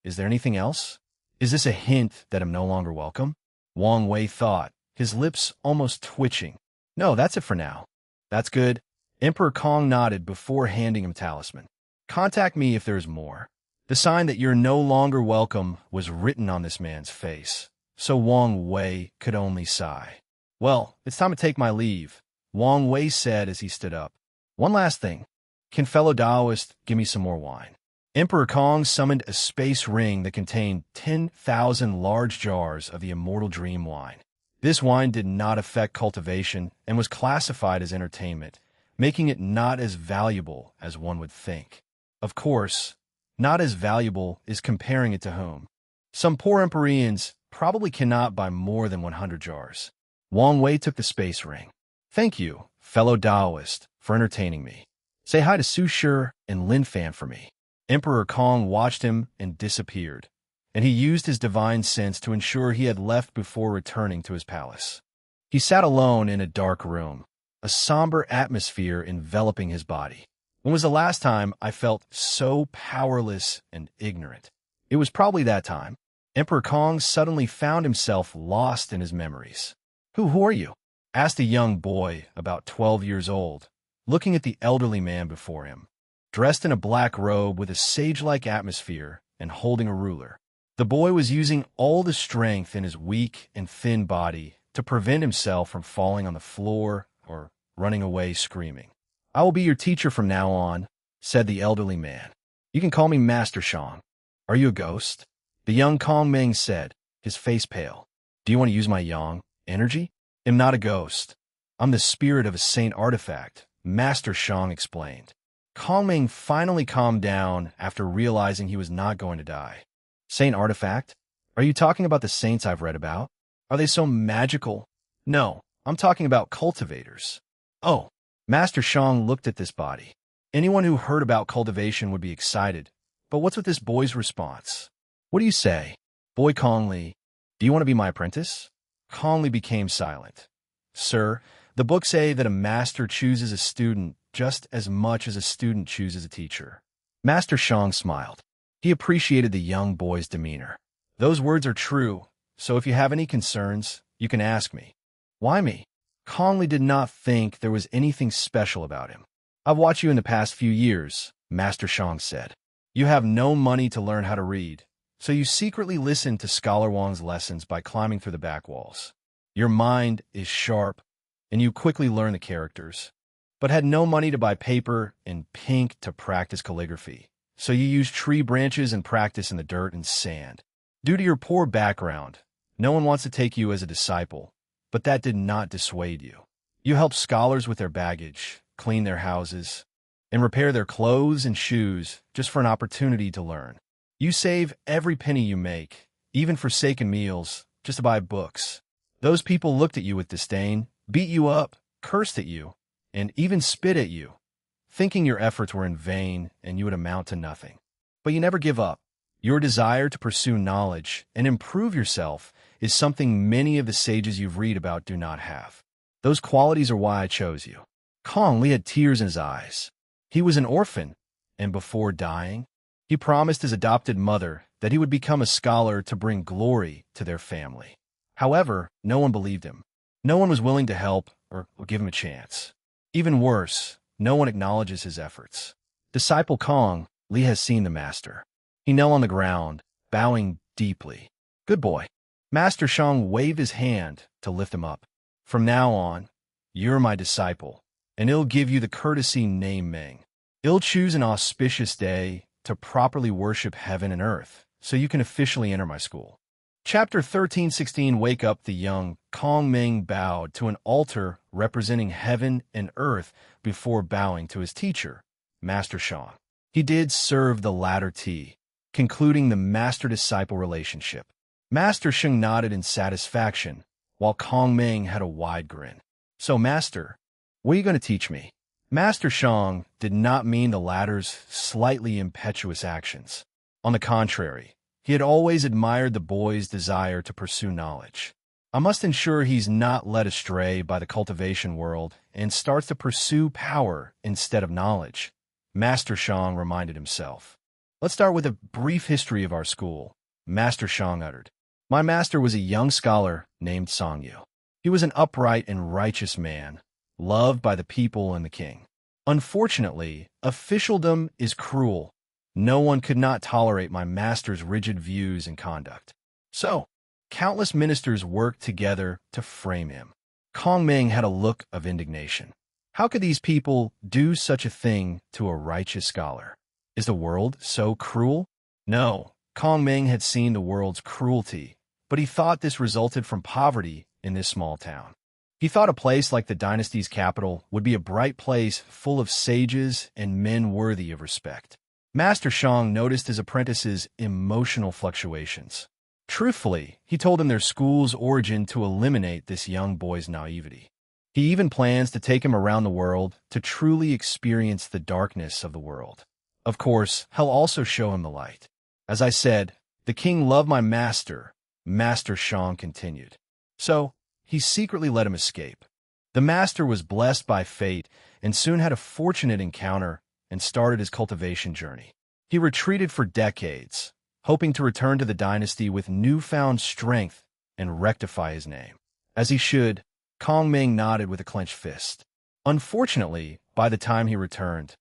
Is there anything else? Is this a hint that I'm no longer welcome? Wang Wei thought, his lips almost twitching. No, that's it for now. That's good. Emperor Kong nodded before handing him talisman. Contact me if there's more. The sign that you're no longer welcome was written on this man's face, so Wang Wei could only sigh. Well, it's time to take my leave, Wang Wei said as he stood up. One last thing. Can fellow Taoist give me some more wine? Emperor Kong summoned a space ring that contained 10,000 large jars of the immortal dream wine. This wine did not affect cultivation and was classified as entertainment, making it not as valuable as one would think. Of course, not as valuable is comparing it to whom. Some poor Empyreans probably cannot buy more than 100 jars. Wang Wei took the space ring. Thank you, fellow Taoist, for entertaining me. Say hi to Su Shi and Lin Fan for me. Emperor Kong watched him and disappeared, and he used his divine sense to ensure he had left before returning to his palace. He sat alone in a dark room, a somber atmosphere enveloping his body. When was the last time I felt so powerless and ignorant? It was probably that time. Emperor Kong suddenly found himself lost in his memories. Who are you? Asked a young boy about 12 years old, looking at the elderly man before him, dressed in a black robe with a sage-like atmosphere and holding a ruler. The boy was using all the strength in his weak and thin body to prevent himself from falling on the floor or running away screaming. I will be your teacher from now on, said the elderly man. You can call me Master Shang. Are you a ghost? The young Kong Meng said, his face pale. Do you want to use my yang energy? I'm not a ghost. I'm the spirit of a saint artifact, Master Shang explained. Kong Meng finally calmed down after realizing he was not going to die. Saint artifact? Are you talking about the saints I've read about? Are they so magical? No, I'm talking about cultivators. Oh, Master Shang looked at this body. Anyone who heard about cultivation would be excited, but what's with this boy's response? What do you say? Boy Kongli, do you want to be my apprentice? Kongli became silent. Sir, the books say that a master chooses a student just as much as a student chooses a teacher. Master Shang smiled. He appreciated the young boy's demeanor. Those words are true, so if you have any concerns, you can ask me. Why me? Kongli did not think there was anything special about him. I've watched you in the past few years, Master Shang said. You have no money to learn how to read, so you secretly listen to Scholar Wang's lessons by climbing through the back walls. Your mind is sharp, and you quickly learn the characters, but had no money to buy paper and ink to practice calligraphy, so you use tree branches and practice in the dirt and sand. Due to your poor background, no one wants to take you as a disciple, but that did not dissuade you. You help scholars with their baggage, clean their houses, and repair their clothes and shoes just for an opportunity to learn. You save every penny you make, even forsaken meals, just to buy books. Those people looked at you with disdain, beat you up, cursed at you, and even spit at you, thinking your efforts were in vain and you would amount to nothing. But you never give up. Your desire to pursue knowledge and improve yourself is something many of the sages you've read about do not have. Those qualities are why I chose you. Kong Li had tears in his eyes. He was an orphan, and before dying, he promised his adopted mother that he would become a scholar to bring glory to their family. However, no one believed him. No one was willing to help or give him a chance. Even worse, no one acknowledges his efforts. Disciple Kong Li has seen the master. He knelt on the ground, bowing deeply. Good boy. Master Shang waved his hand to lift him up. From now on, you're my disciple, and he'll give you the courtesy name Meng. He'll choose an auspicious day to properly worship heaven and earth, so you can officially enter my school. Chapter 1316 Wake Up the Young. Kong Meng bowed to an altar representing heaven and earth before bowing to his teacher, Master Shang. He did serve the latter tea, concluding the master-disciple relationship. Master Shang nodded in satisfaction, while Kong Meng had a wide grin. So, Master, what are you going to teach me? Master Shang did not mean the latter's slightly impetuous actions. On the contrary, he had always admired the boy's desire to pursue knowledge. I must ensure he's not led astray by the cultivation world and starts to pursue power instead of knowledge, Master Shang reminded himself. Let's start with a brief history of our school, Master Shang uttered. My master was a young scholar named Songyu. He was an upright and righteous man, loved by the people and the king. Unfortunately, officialdom is cruel. No one could not tolerate my master's rigid views and conduct. So, countless ministers worked together to frame him. Kong Meng had a look of indignation. How could these people do such a thing to a righteous scholar? Is the world so cruel? No, Kong Meng had seen the world's cruelty, but he thought this resulted from poverty in this small town. He thought a place like the dynasty's capital would be a bright place full of sages and men worthy of respect. Master Shang noticed his apprentices' emotional fluctuations. Truthfully, he told him their school's origin to eliminate this young boy's naivety. He even plans to take him around the world to truly experience the darkness of the world. Of course, he'll also show him the light. As I said, the king loved my master, Master Shang continued. So, he secretly let him escape. The master was blessed by fate and soon had a fortunate encounter and started his cultivation journey. He retreated for decades, hoping to return to the dynasty with newfound strength and rectify his name. As he should, Kong Meng nodded with a clenched fist. Unfortunately, by the time he returned,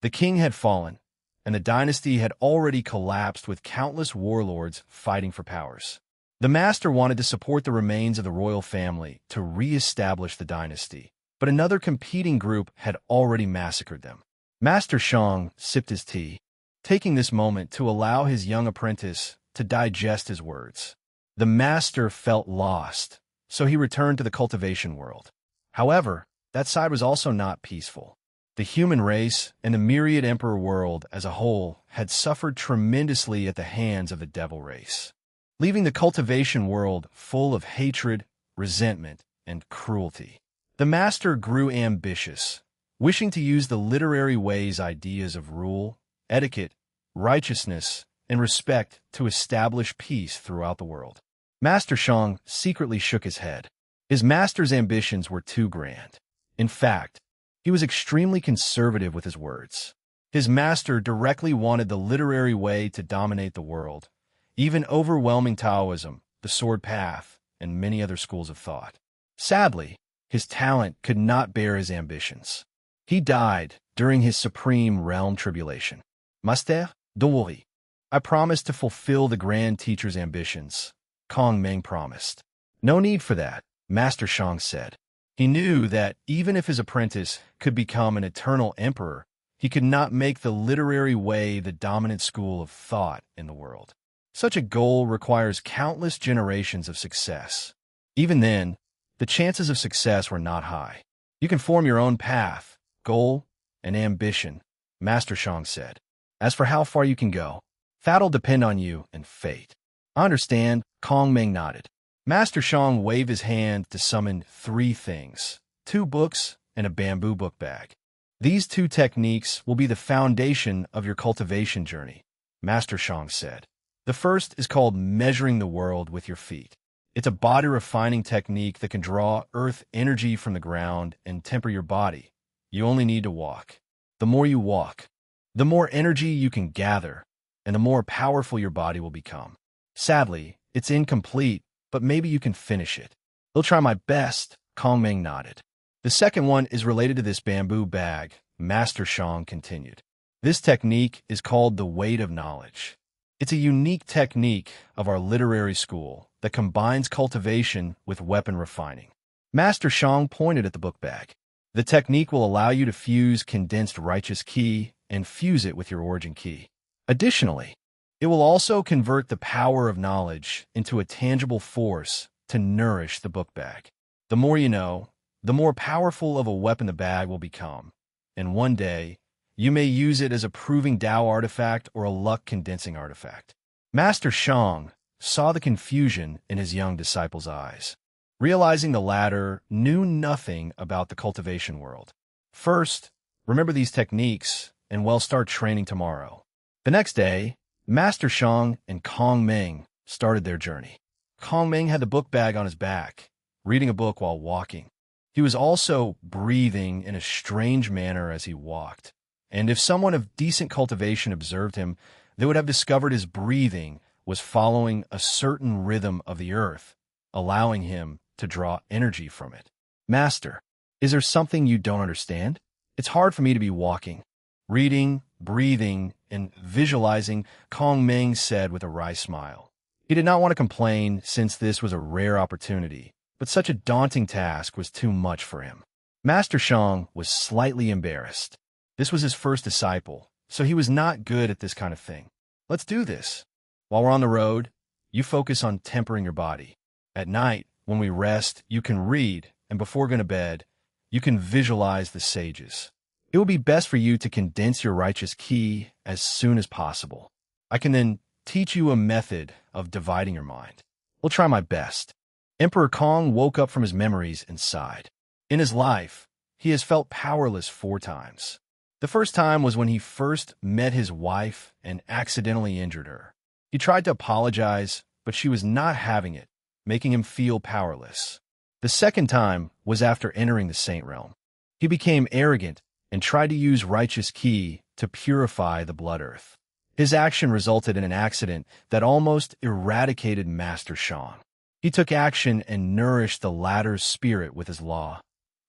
the king had fallen, and the dynasty had already collapsed with countless warlords fighting for powers. The master wanted to support the remains of the royal family to re-establish the dynasty, but another competing group had already massacred them. Master Shang sipped his tea, taking this moment to allow his young apprentice to digest his words. The master felt lost, so he returned to the cultivation world. However, that side was also not peaceful. The human race and the myriad emperor world as a whole had suffered tremendously at the hands of the devil race, leaving the cultivation world full of hatred, resentment, and cruelty. The master grew ambitious, wishing to use the literary way's ideas of rule, etiquette, righteousness, and respect to establish peace throughout the world. Master Shang secretly shook his head. His master's ambitions were too grand. In fact, he was extremely conservative with his words. His master directly wanted the literary way to dominate the world, even overwhelming Taoism, the sword path, and many other schools of thought. Sadly, his talent could not bear his ambitions. He died during his supreme realm tribulation. Master, don't worry. I promise to fulfill the grand teacher's ambitions, Kong Meng promised. No need for that, Master Shang said. He knew that even if his apprentice could become an eternal emperor, he could not make the literary way the dominant school of thought in the world. Such a goal requires countless generations of success. Even then, the chances of success were not high. You can form your own path, goal, and ambition, Master Shang said. As for how far you can go, that'll depend on you and fate. I understand, Kong Meng nodded. Master Shang waved his hand to summon three things: two books and a bamboo book bag. These two techniques will be the foundation of your cultivation journey, Master Shang said. The first is called measuring the world with your feet. It's a body refining technique that can draw earth energy from the ground and temper your body. You only need to walk. The more you walk, the more energy you can gather, and the more powerful your body will become. Sadly, it's incomplete, but maybe you can finish it. I'll try my best, Kong Meng nodded. The second one is related to this bamboo bag, Master Shang continued. This technique is called the weight of knowledge. It's a unique technique of our literary school that combines cultivation with weapon refining. Master Shang pointed at the book bag. The technique will allow you to fuse condensed righteous ki and fuse it with your origin ki. Additionally, it will also convert the power of knowledge into a tangible force to nourish the book bag. The more you know, the more powerful of a weapon the bag will become, and one day, you may use it as a proving Tao artifact or a luck-condensing artifact. Master Shang saw the confusion in his young disciple's eyes, realizing the latter knew nothing about the cultivation world. First, remember these techniques, and we'll start training tomorrow. The next day, Master Shang and Kong Meng started their journey. Kong Meng had the book bag on his back, reading a book while walking. He was also breathing in a strange manner as he walked, and if someone of decent cultivation observed him, they would have discovered his breathing was following a certain rhythm of the earth, allowing him to draw energy from it. Master, is there something you don't understand? It's hard for me to be walking, reading, breathing, and visualizing, Kong Meng said with a wry smile. He did not want to complain since this was a rare opportunity, but such a daunting task was too much for him. Master Shang was slightly embarrassed. This was his first disciple, so he was not good at this kind of thing. Let's do this. While we're on the road, you focus on tempering your body. At night, when we rest, you can read, and before going to bed, you can visualize the sages. It will be best for you to condense your righteous ki as soon as possible. I can then teach you a method of dividing your mind. We'll try my best. Emperor Kong woke up from his memories and sighed. In his life, he has felt powerless 4 times. The first time was when he first met his wife and accidentally injured her. He tried to apologize, but she was not having it, making him feel powerless. The second time was after entering the Saint Realm. He became arrogant and tried to use righteous ki to purify the blood earth. His action resulted in an accident that almost eradicated Master Shang. He took action and nourished the latter's spirit with his law,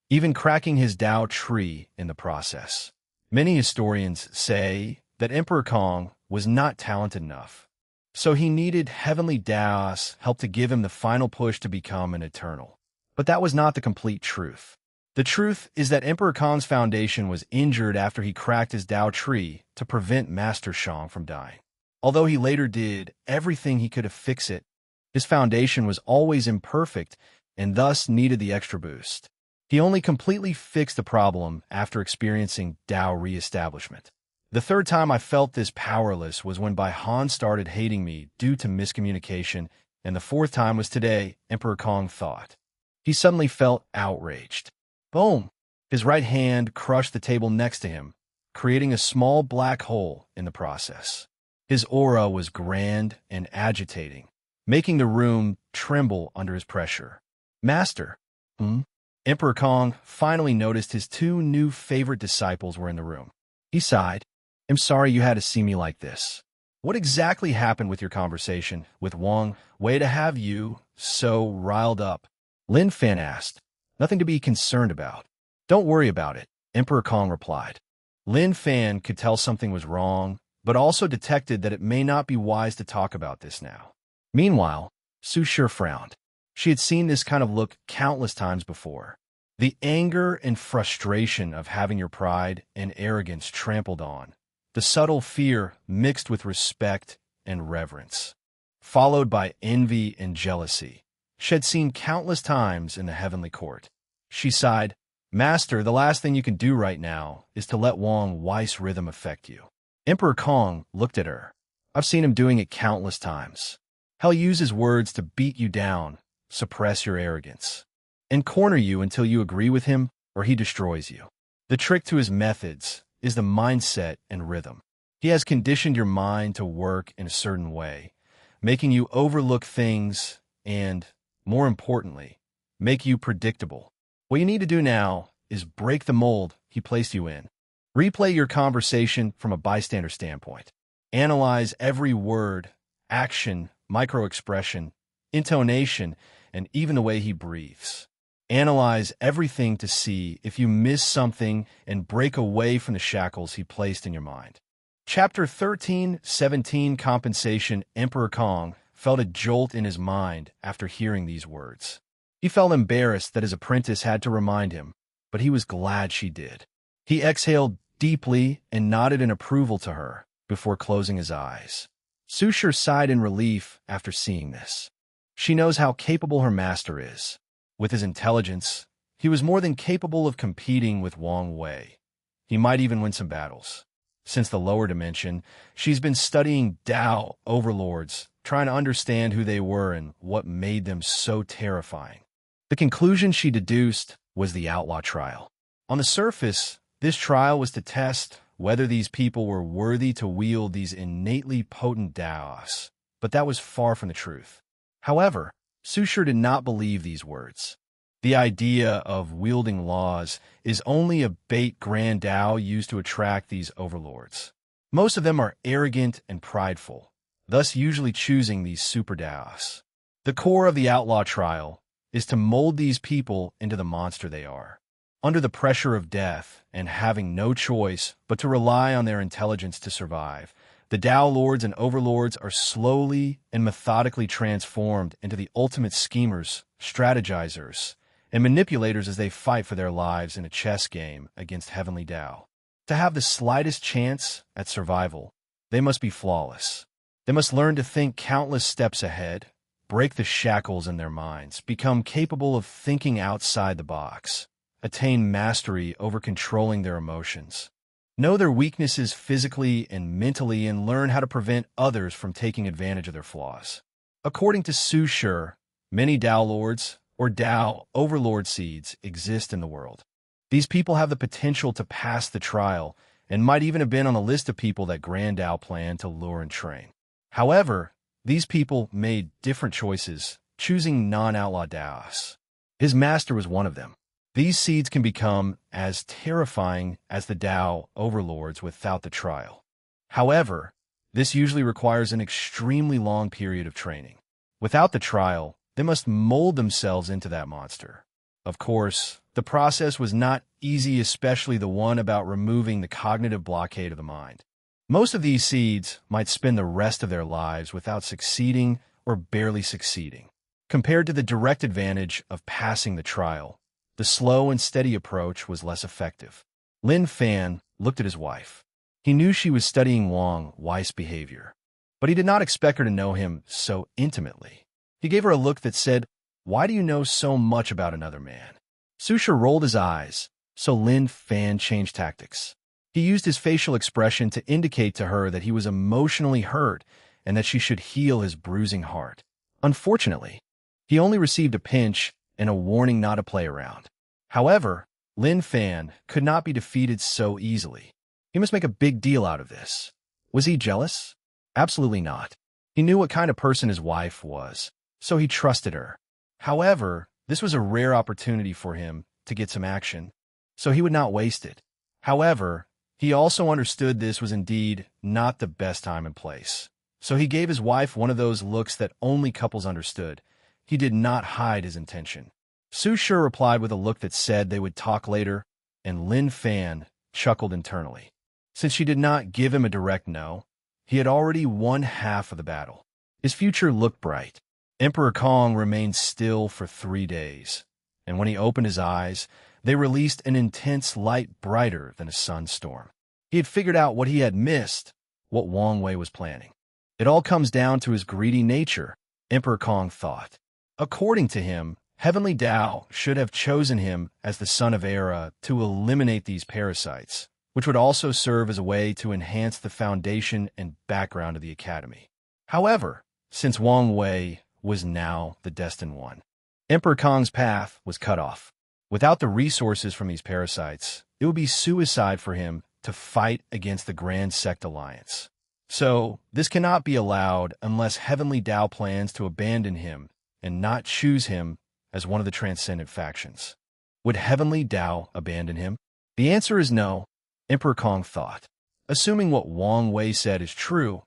even cracking his Tao tree in the process. Many historians say that Emperor Kong was not talented enough, so he needed heavenly Tao's help to give him the final push to become an eternal. But that was not the complete truth. The truth is that Emperor Kong's foundation was injured after he cracked his Tao tree to prevent Master Shang from dying. Although he later did everything he could to fix it, his foundation was always imperfect and thus needed the extra boost. He only completely fixed the problem after experiencing Tao reestablishment. The third time I felt this powerless was when Bai Han started hating me due to miscommunication, and the fourth time was today, Emperor Kong thought. He suddenly felt outraged. Boom! His right hand crushed the table next to him, creating a small black hole in the process. His aura was grand and agitating, making the room tremble under his pressure. Master, Emperor Kong finally noticed his 2 new favorite disciples were in the room. He sighed. I'm sorry you had to see me like this. What exactly happened with your conversation with Wang Wei to have you so riled up? Lin Fan asked. Nothing to be concerned about. Don't worry about it, Emperor Kong replied. Lin Fan could tell something was wrong, but also detected that it may not be wise to talk about this now. Meanwhile, Su Shi frowned. She had seen this kind of look countless times before. The anger and frustration of having your pride and arrogance trampled on. The subtle fear mixed with respect and reverence, followed by envy and jealousy. She had seen countless times in the heavenly court. She sighed, Master, the last thing you can do right now is to let Wang Wei's rhythm affect you. Emperor Kong looked at her. I've seen him doing it countless times. He'll use his words to beat you down, suppress your arrogance, and corner you until you agree with him or he destroys you. The trick to his methods is the mindset and rhythm. He has conditioned your mind to work in a certain way, making you overlook things and, more importantly, make you predictable. What you need to do now is break the mold he placed you in. Replay your conversation from a bystander standpoint. Analyze every word, action, microexpression, intonation, and even the way he breathes. Analyze everything to see if you miss something and break away from the shackles he placed in your mind. Chapter 13:17 Compensation. Emperor Kong felt a jolt in his mind after hearing these words. He felt embarrassed that his apprentice had to remind him, but he was glad she did. He exhaled deeply and nodded in approval to her before closing his eyes. Sushir sighed in relief after seeing this. She knows how capable her master is. With his intelligence, he was more than capable of competing with Wang Wei. He might even win some battles. Since the lower dimension, she's been studying Tao overlords, trying to understand who they were and what made them so terrifying. The conclusion she deduced was the outlaw trial. On the surface, this trial was to test whether these people were worthy to wield these innately potent Daos, but that was far from the truth. However, Sushir did not believe these words. The idea of wielding laws is only a bait Grand Tao used to attract these overlords. Most of them are arrogant and prideful, thus usually choosing these super Daos. The core of the outlaw trial is to mold these people into the monster they are. Under the pressure of death and having no choice but to rely on their intelligence to survive, the Tao lords and overlords are slowly and methodically transformed into the ultimate schemers, strategizers, and manipulators as they fight for their lives in a chess game against heavenly Tao. To have the slightest chance at survival, they must be flawless. They must learn to think countless steps ahead, break the shackles in their minds, become capable of thinking outside the box, attain mastery over controlling their emotions, know their weaknesses physically and mentally, and learn how to prevent others from taking advantage of their flaws. According to Sushir, many Tao lords, or Tao overlord seeds, exist in the world. These people have the potential to pass the trial and might even have been on the list of people that Grand Tao planned to lure and train. However, these people made different choices, choosing non-outlaw Taos. His master was one of them. These seeds can become as terrifying as the Tao overlords without the trial. However, this usually requires an extremely long period of training. Without the trial, they must mold themselves into that monster. Of course, the process was not easy, especially the one about removing the cognitive blockade of the mind. Most of these seeds might spend the rest of their lives without succeeding or barely succeeding. Compared to the direct advantage of passing the trial, the slow and steady approach was less effective. Lin Fan looked at his wife. He knew she was studying Wang Wei's behavior, but he did not expect her to know him so intimately. He gave her a look that said, "Why do you know so much about another man?" Sushir rolled his eyes, so Lin Fan changed tactics. He used his facial expression to indicate to her that he was emotionally hurt and that she should heal his bruising heart. Unfortunately, he only received a pinch and a warning not to play around. However, Lin Fan could not be defeated so easily. He must make a big deal out of this. Was he jealous? Absolutely not. He knew what kind of person his wife was, so he trusted her. However, this was a rare opportunity for him to get some action, so he would not waste it. However, he also understood this was indeed not the best time and place, so he gave his wife one of those looks that only couples understood. He did not hide his intention. Sushir replied with a look that said they would talk later, and Lin Fan chuckled internally. Since she did not give him a direct no, he had already won half of the battle. His future looked bright. Emperor Kong remained still for 3 days, and when he opened his eyes, they released an intense light brighter than a sunstorm. He had figured out what he had missed, what Wang Wei was planning. It all comes down to his greedy nature, Emperor Kong thought. According to him, Heavenly Tao should have chosen him as the son of Era to eliminate these parasites, which would also serve as a way to enhance the foundation and background of the academy. However, since Wang Wei was now the destined one, Emperor Kong's path was cut off. Without the resources from these parasites, it would be suicide for him to fight against the Grand Sect Alliance. So, this cannot be allowed unless Heavenly Tao plans to abandon him and not choose him as one of the transcendent factions. Would Heavenly Tao abandon him? The answer is no, Emperor Kong thought. Assuming what Wang Wei said is true,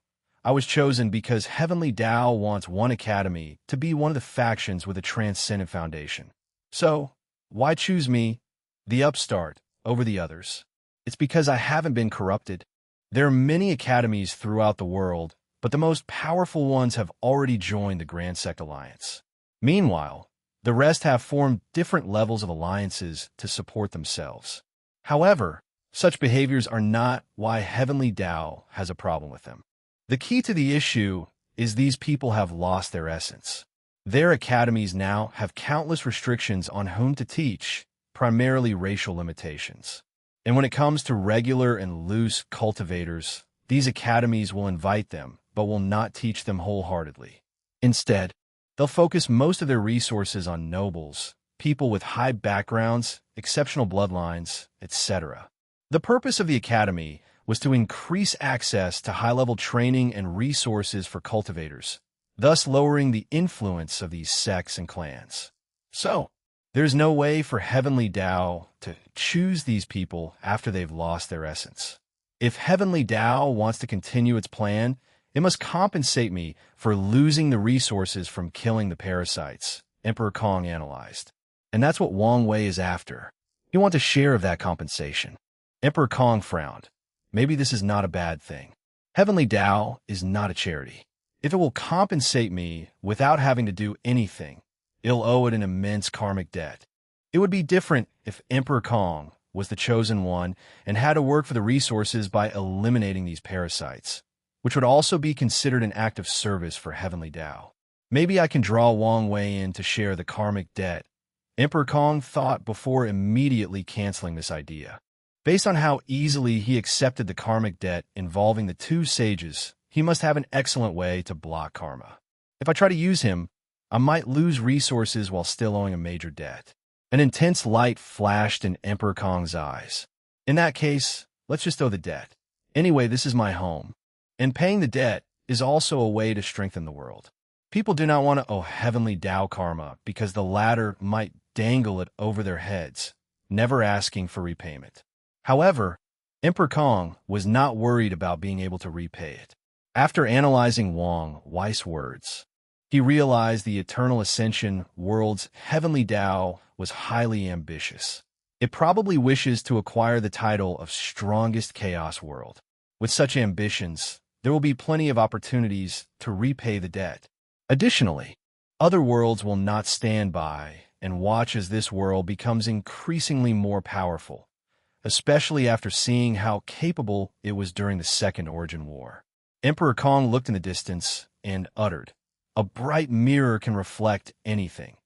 I was chosen because Heavenly Tao wants one academy to be one of the factions with a transcendent foundation. So, why choose me, the upstart, over the others? It's because I haven't been corrupted. There are many academies throughout the world, but the most powerful ones have already joined the Grand Sect Alliance. Meanwhile, the rest have formed different levels of alliances to support themselves. However, such behaviors are not why Heavenly Tao has a problem with them. The key to the issue is these people have lost their essence. Their academies now have countless restrictions on whom to teach, primarily racial limitations. And when it comes to regular and loose cultivators, these academies will invite them, but will not teach them wholeheartedly. Instead, they'll focus most of their resources on nobles, people with high backgrounds, exceptional bloodlines, etc. The purpose of the academy was to increase access to high-level training and resources for cultivators, thus lowering the influence of these sects and clans. So, there's no way for Heavenly Tao to choose these people after they've lost their essence. If Heavenly Tao wants to continue its plan, it must compensate me for losing the resources from killing the parasites, Emperor Kong analyzed. And that's what Wang Wei is after. He wants a share of that compensation. Emperor Kong frowned. Maybe this is not a bad thing. Heavenly Tao is not a charity. If it will compensate me without having to do anything, it'll owe it an immense karmic debt. It would be different if Emperor Kong was the chosen one and had to work for the resources by eliminating these parasites, which would also be considered an act of service for Heavenly Tao. Maybe I can draw Wang Wei in to share the karmic debt, Emperor Kong thought before immediately canceling this idea. Based on how easily he accepted the karmic debt involving the two sages, he must have an excellent way to block karma. If I try to use him, I might lose resources while still owing a major debt. An intense light flashed in Emperor Kong's eyes. In that case, let's just owe the debt. Anyway, this is my home. And paying the debt is also a way to strengthen the world. People do not want to owe Heavenly Tao karma because the latter might dangle it over their heads, never asking for repayment. However, Emperor Kong was not worried about being able to repay it. After analyzing Wang Wei's words, he realized the Eternal Ascension world's Heavenly Tao was highly ambitious. It probably wishes to acquire the title of Strongest Chaos World. With such ambitions, there will be plenty of opportunities to repay the debt. Additionally, other worlds will not stand by and watch as this world becomes increasingly more powerful, especially after seeing how capable it was during the Second Origin War. Emperor Kong looked in the distance and uttered, "A bright mirror can reflect anything,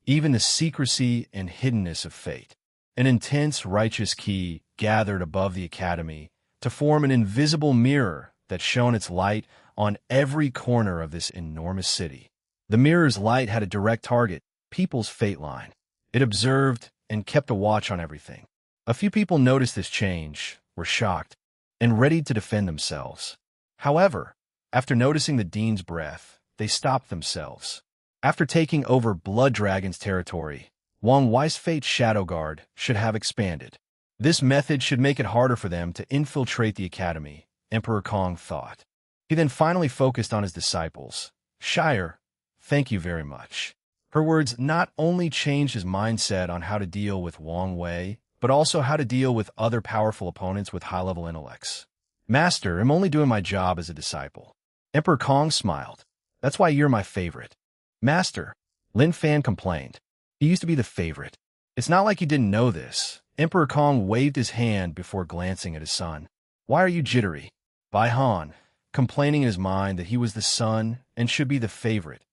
even the secrecy and hiddenness of fate." An intense righteous key gathered above the academy to form an invisible mirror that shone its light on every corner of this enormous city. The mirror's light had a direct target, people's fate line. It observed and kept a watch on everything. A few people noticed this change, were shocked, and ready to defend themselves. However, after noticing the Dean's breath, they stopped themselves. After taking over Blood Dragon's territory, Wang Wei's Fate's Shadow Guard should have expanded. This method should make it harder for them to infiltrate the academy, Emperor Kong thought. He then finally focused on his disciples. "Shire, thank you very much." Her words not only changed his mindset on how to deal with Wang Wei, but also how to deal with other powerful opponents with high-level intellects. "Master, I'm only doing my job as a disciple." Emperor Kong smiled. "That's why you're my favorite." "Master," Lin Fan complained. He used to be the favorite. It's not like he didn't know this. Emperor Kong waved his hand before glancing at his son. "Why are you jittery?" Bai Han, complaining in his mind that he was the son and should be the favorite,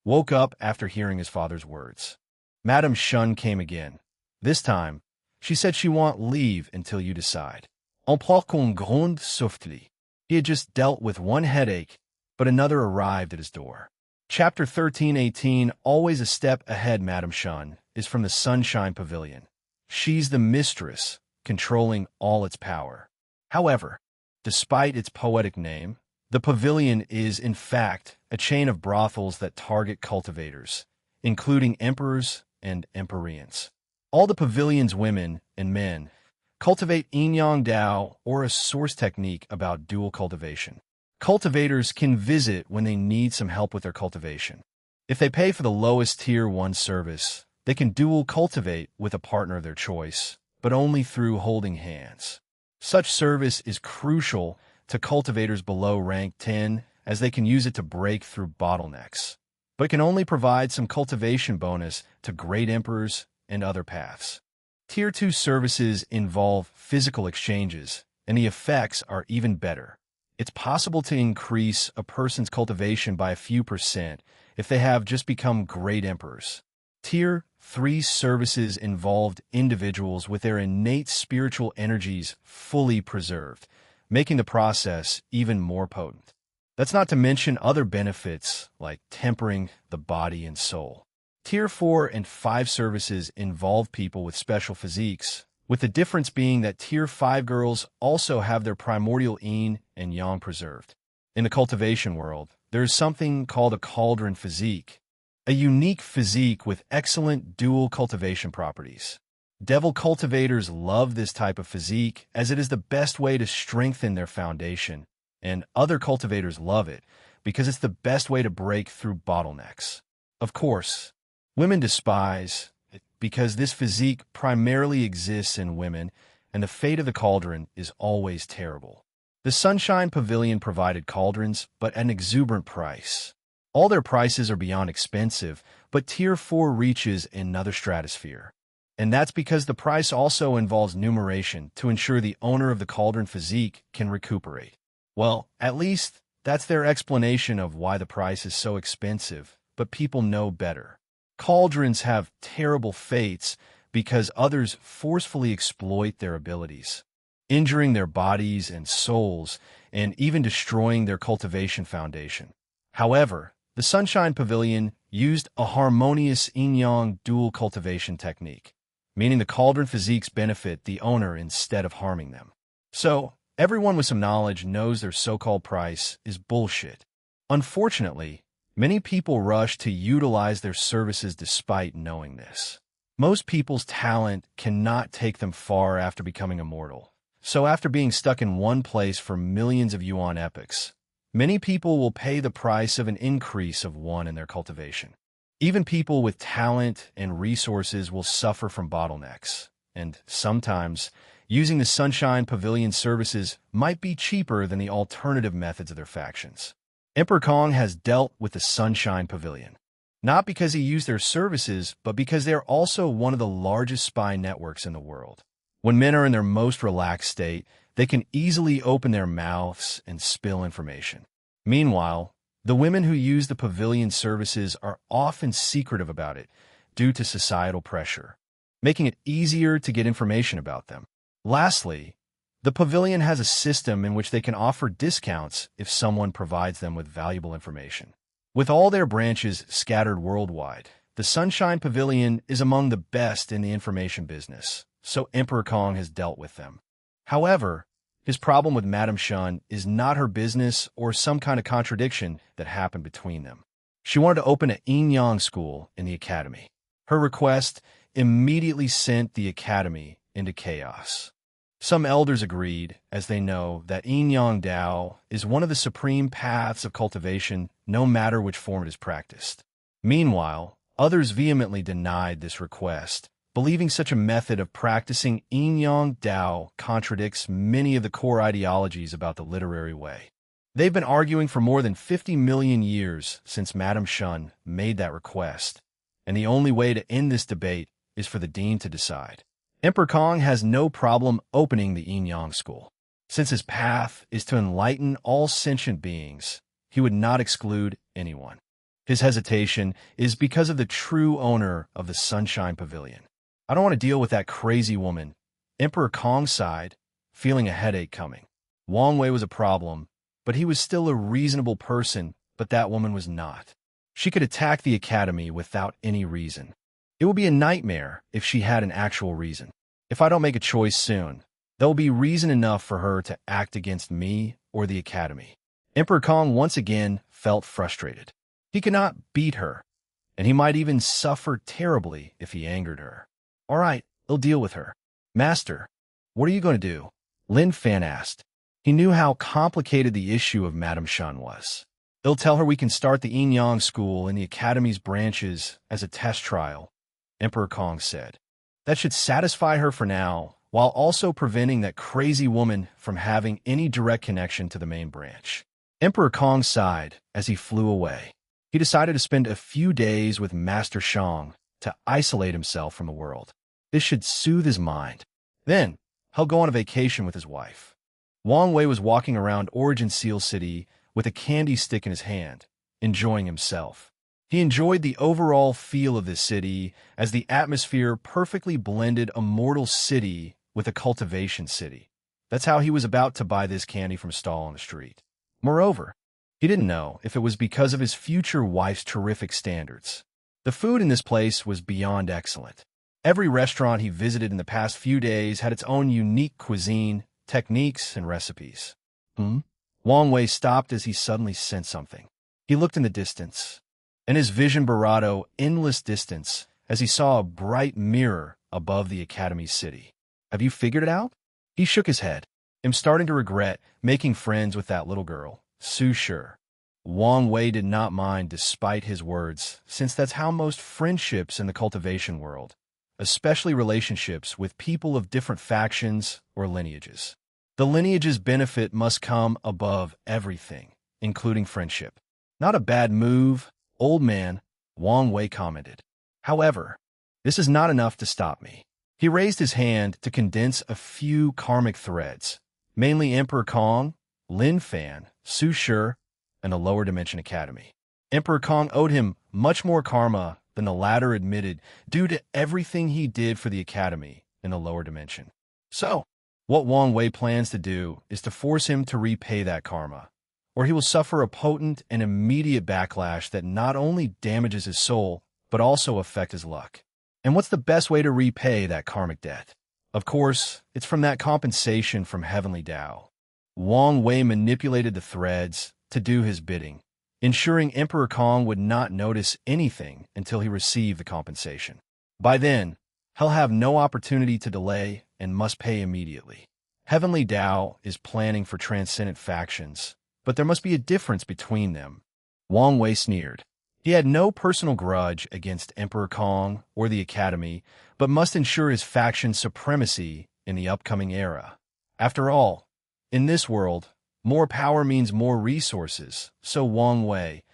woke up after hearing his father's words. Madame Shun came again. This time, she said she won't leave until you decide. En plus qu'on gronde softly. He had just dealt with one headache, but another arrived at his door. Chapter 1318, Always a Step Ahead, Madame Shun, is from the Sunshine Pavilion. She's the mistress, controlling all its power. However, despite its poetic name, the pavilion is, in fact, a chain of brothels that target cultivators, including emperors and empyreans. All the pavilion's women and men cultivate yin-yang Dao, or a source technique about dual cultivation. Cultivators can visit when they need some help with their cultivation. If they pay for the lowest Tier 1 service, they can dual cultivate with a partner of their choice, but only through holding hands. Such service is crucial to cultivators below rank 10, as they can use it to break through bottlenecks, but can only provide some cultivation bonus to great emperors and other paths. Tier 2 services involve physical exchanges, and the effects are even better. It's possible to increase a person's cultivation by a few percent if they have just become great emperors. Tier 3 services involved individuals with their innate spiritual energies fully preserved, making the process even more potent. That's not to mention other benefits like tempering the body and soul. Tier 4 and 5 services involve people with special physiques, with the difference being that Tier 5 girls also have their primordial yin and yang preserved. In the cultivation world, there is something called a cauldron physique, a unique physique with excellent dual cultivation properties. Devil cultivators love this type of physique as it is the best way to strengthen their foundation, and other cultivators love it because it's the best way to break through bottlenecks. Of course, women despise it because this physique primarily exists in women, and the fate of the cauldron is always terrible. The Sunshine Pavilion provided cauldrons, but at an exuberant price. All their prices are beyond expensive, but Tier 4 reaches another stratosphere. And that's because the price also involves numeration to ensure the owner of the cauldron physique can recuperate. Well, at least that's their explanation of why the price is so expensive, but people know better. Cauldrons have terrible fates because others forcefully exploit their abilities, injuring their bodies and souls, and even destroying their cultivation foundation. However, the Sunshine Pavilion used a harmonious yin-yang dual cultivation technique, meaning the cauldron physiques benefit the owner instead of harming them. So, everyone with some knowledge knows their so-called price is bullshit. Unfortunately, many people rush to utilize their services despite knowing this. Most people's talent cannot take them far after becoming immortal. So after being stuck in one place for millions of yuan epochs, many people will pay the price of an increase of one in their cultivation. Even people with talent and resources will suffer from bottlenecks, and sometimes using the Sunshine Pavilion services might be cheaper than the alternative methods of their factions. Emperor Kong has dealt with the Sunshine Pavilion, not because he used their services, but because they are also one of the largest spy networks in the world. When men are in their most relaxed state, they can easily open their mouths and spill information. Meanwhile, the women who use the pavilion services are often secretive about it due to societal pressure, making it easier to get information about them. Lastly, the pavilion has a system in which they can offer discounts if someone provides them with valuable information. With all their branches scattered worldwide, the Sunshine Pavilion is among the best in the information business, so Emperor Kong has dealt with them. However, his problem with Madame Shun is not her business or some kind of contradiction that happened between them. She wanted to open a yin-yang school in the academy. Her request immediately sent the academy into chaos. Some elders agreed, as they know that yin-yang Dao is one of the supreme paths of cultivation, no matter which form it is practiced. Meanwhile, others vehemently denied this request, believing such a method of practicing yin-yang Dao contradicts many of the core ideologies about the literary way. They've been arguing for more than 50 million years since Madame Shun made that request, and the only way to end this debate is for the dean to decide. Emperor Kong has no problem opening the yin-yang school. Since his path is to enlighten all sentient beings, he would not exclude anyone. His hesitation is because of the true owner of the Sunshine Pavilion. I don't want to deal with that crazy woman. Emperor Kong sighed, feeling a headache coming. Wang Wei was a problem, but he was still a reasonable person, but that woman was not. She could attack the academy without any reason. It will be a nightmare if she had an actual reason. If I don't make a choice soon, there will be reason enough for her to act against me or the academy. Emperor Kong once again felt frustrated. He could not beat her, and he might even suffer terribly if he angered her. All right, he'll deal with her. Master, what are you going to do? Lin Fan asked. He knew how complicated the issue of Madame Shan was. They'll tell her we can start the Yin Yang school in the academy's branches as a test trial, Emperor Kong said. That should satisfy her for now, while also preventing that crazy woman from having any direct connection to the main branch. Emperor Kong sighed as he flew away. He decided to spend a few days with Master Shang to isolate himself from the world. This should soothe his mind. Then, he'll go on a vacation with his wife. Wang Wei was walking around Origin Seal City with a candy stick in his hand, enjoying himself. He enjoyed the overall feel of this city as the atmosphere perfectly blended a mortal city with a cultivation city. That's how he was about to buy this candy from a stall on the street. Moreover, he didn't know if it was because of his future wife's terrific standards. The food in this place was beyond excellent. Every restaurant he visited in the past few days had its own unique cuisine, techniques, and recipes. Wang Wei stopped as he suddenly sensed something. He looked in the distance, and his vision barado endless distance as he saw a bright mirror above the academy city. Have you figured it out? He shook his head. I'm starting to regret making friends with that little girl, Su Shi. Wang Wei did not mind despite his words, since that's how most friendships in the cultivation world, especially relationships with people of different factions or lineages. The lineage's benefit must come above everything, including friendship. Not a bad move, old man, Wang Wei commented. However, this is not enough to stop me. He raised his hand to condense a few karmic threads, mainly Emperor Kong, Lin Fan, Su Shi, and the Lower Dimension Academy. Emperor Kong owed him much more karma than the latter admitted due to everything he did for the academy in the lower dimension. So, what Wang Wei plans to do is to force him to repay that karma, or he will suffer a potent and immediate backlash that not only damages his soul, but also affect his luck. And what's the best way to repay that karmic debt? Of course, it's from that compensation from Heavenly Tao. Wang Wei manipulated the threads to do his bidding, ensuring Emperor Kong would not notice anything until he received the compensation. By then, he'll have no opportunity to delay and must pay immediately. Heavenly Tao is planning for transcendent factions, but there must be a difference between them. Wang Wei sneered. He had no personal grudge against Emperor Kong or the Academy, but must ensure his faction's supremacy in the upcoming era. After all, in this world, more power means more resources, so Wang Wei,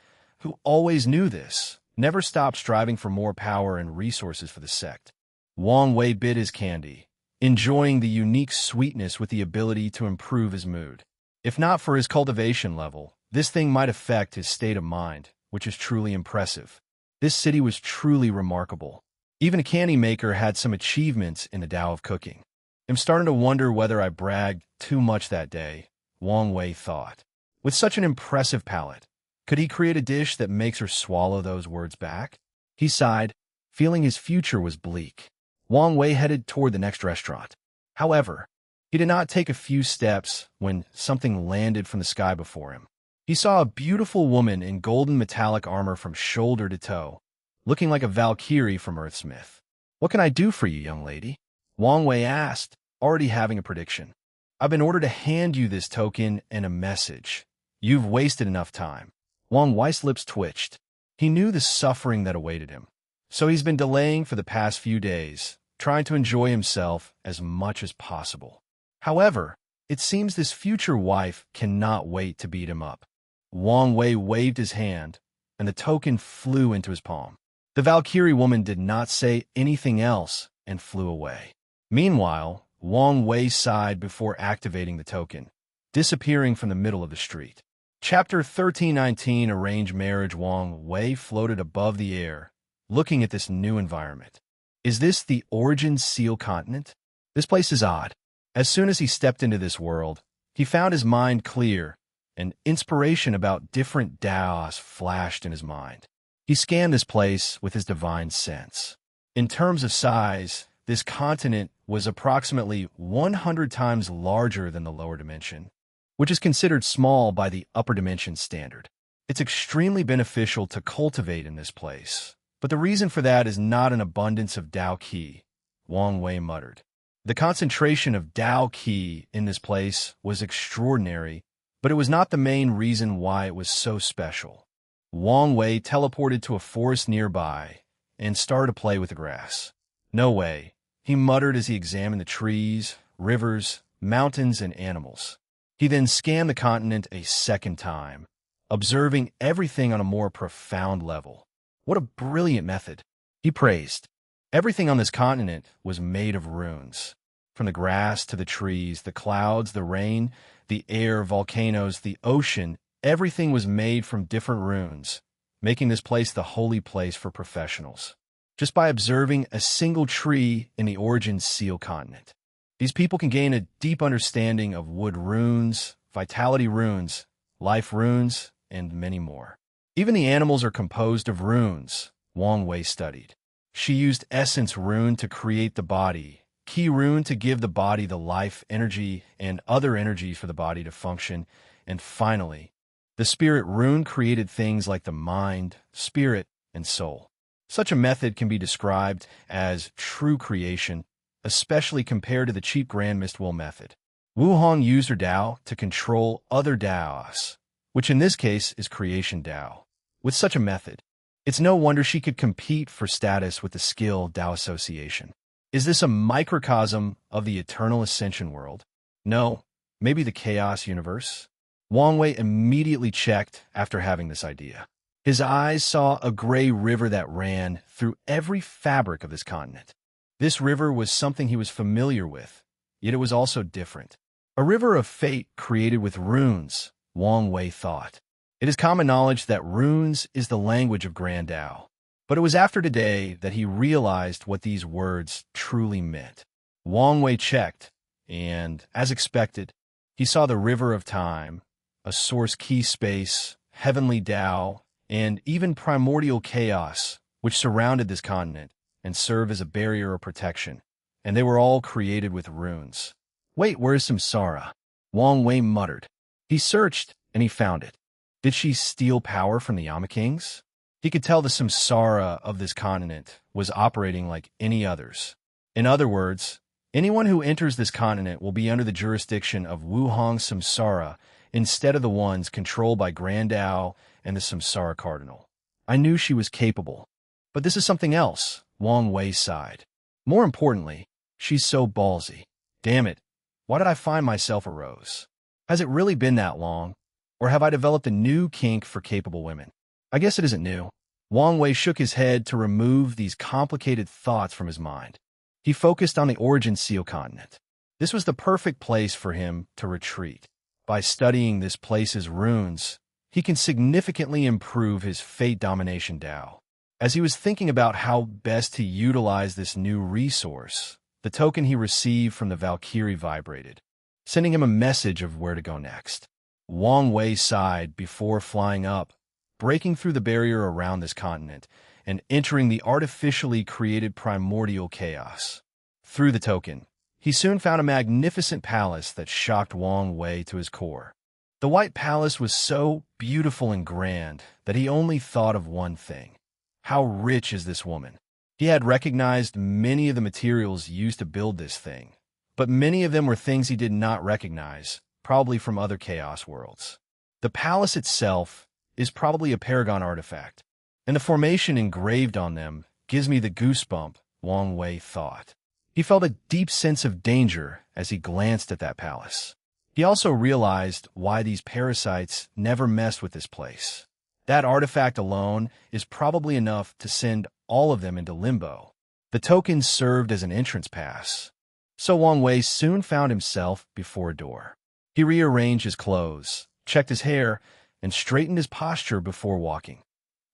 who always knew this, never stopped striving for more power and resources for the sect. Wang Wei bit his candy, enjoying the unique sweetness with the ability to improve his mood. If not for his cultivation level, this thing might affect his state of mind, which is truly impressive. This city was truly remarkable. Even a candy maker had some achievements in the Tao of cooking. I'm starting to wonder whether I bragged too much that day, Wang Wei thought. With such an impressive palate, could he create a dish that makes her swallow those words back? He sighed, feeling his future was bleak. Wang Wei headed toward the next restaurant. However, he did not take a few steps when something landed from the sky before him. He saw a beautiful woman in golden metallic armor from shoulder to toe, looking like a Valkyrie from Earthsmith. What can I do for you, young lady? Wang Wei asked, already having a prediction. I've been ordered to hand you this token and a message. You've wasted enough time. Wang Wei's lips twitched. He knew the suffering that awaited him. So he's been delaying for the past few days, trying to enjoy himself as much as possible. However, it seems this future wife cannot wait to beat him up. Wang Wei waved his hand, and the token flew into his palm. The Valkyrie woman did not say anything else and flew away. Meanwhile, Wang Wei sighed before activating the token, disappearing from the middle of the street. Chapter 1319 Arranged Marriage. Wang Wei floated above the air, looking at this new environment. Is this the Origin Seal continent? This place is odd. As soon as he stepped into this world, he found his mind clear, and inspiration about different Daos flashed in his mind. He scanned this place with his divine sense. In terms of size, this continent was approximately 100 times larger than the lower dimension, which is considered small by the upper dimension standard. It's extremely beneficial to cultivate in this place, but the reason for that is not an abundance of Tao Qi, Wang Wei muttered. The concentration of Tao Qi in this place was extraordinary, but it was not the main reason why it was so special. Wang Wei teleported to a forest nearby and started to play with the grass. No way, he muttered as he examined the trees, rivers, mountains, and animals. He then scanned the continent a second time, observing everything on a more profound level. What a brilliant method, he praised. Everything on this continent was made of runes. From the grass to the trees, the clouds, the rain, the air, volcanoes, the ocean, everything was made from different runes, making this place the holy place for professionals. Just by observing a single tree in the Origin Seal continent, these people can gain a deep understanding of wood runes, vitality runes, life runes, and many more. Even the animals are composed of runes, Wang Wei studied. She used Essence Rune to create the body, Qi Rune to give the body the life energy and other energies for the body to function, and finally, the Spirit Rune created things like the mind, spirit, and soul. Such a method can be described as true creation, especially compared to the cheap Grand Mist Wool method. Wu Hong used her Tao to control other Taos, which in this case is creation Tao. With such a method, it's no wonder she could compete for status with the skill Tao Association. Is this a microcosm of the eternal ascension world? No, maybe the chaos universe? Wang Wei immediately checked after having this idea. His eyes saw a gray river that ran through every fabric of this continent. This river was something he was familiar with, yet it was also different. A river of fate created with runes, Wang Wei thought. It is common knowledge that runes is the language of Grand Tao. But it was after today that he realized what these words truly meant. Wang Wei checked, and, as expected, he saw the river of time, a source key space, heavenly Tao, and even primordial chaos, which surrounded this continent and served as a barrier of protection, and they were all created with runes. Wait, where's Samsara? Wang Wei muttered. He searched, and he found it. Did she steal power from the Yama Kings? He could tell the samsara of this continent was operating like any others. In other words, anyone who enters this continent will be under the jurisdiction of Wuhong Samsara instead of the ones controlled by Grand Tao and the Samsara Cardinal. I knew she was capable. But this is something else, Wang Wei sighed. More importantly, she's so ballsy. Damn it, why did I find myself a rose? Has it really been that long? Or have I developed a new kink for capable women? I guess it isn't new. Wang Wei shook his head to remove these complicated thoughts from his mind. He focused on the Origin Seal continent. This was the perfect place for him to retreat. By studying this place's runes, he can significantly improve his fate domination Tao. As he was thinking about how best to utilize this new resource, the token he received from the Valkyrie vibrated, sending him a message of where to go next. Wang Wei sighed before flying up, breaking through the barrier around this continent and entering the artificially created primordial chaos. Through the token, he soon found a magnificent palace that shocked Wang Wei to his core. The White Palace was so beautiful and grand that he only thought of one thing. How rich is this woman? He had recognized many of the materials used to build this thing, but many of them were things he did not recognize, probably from other chaos worlds. The palace itself is probably a paragon artifact, and the formation engraved on them gives me the goosebump, Wang Wei thought. He felt a deep sense of danger as he glanced at that palace. He also realized why these parasites never messed with this place. That artifact alone is probably enough to send all of them into limbo. The token served as an entrance pass. So Wang Wei soon found himself before a door. He rearranged his clothes, checked his hair, and straightened his posture before walking.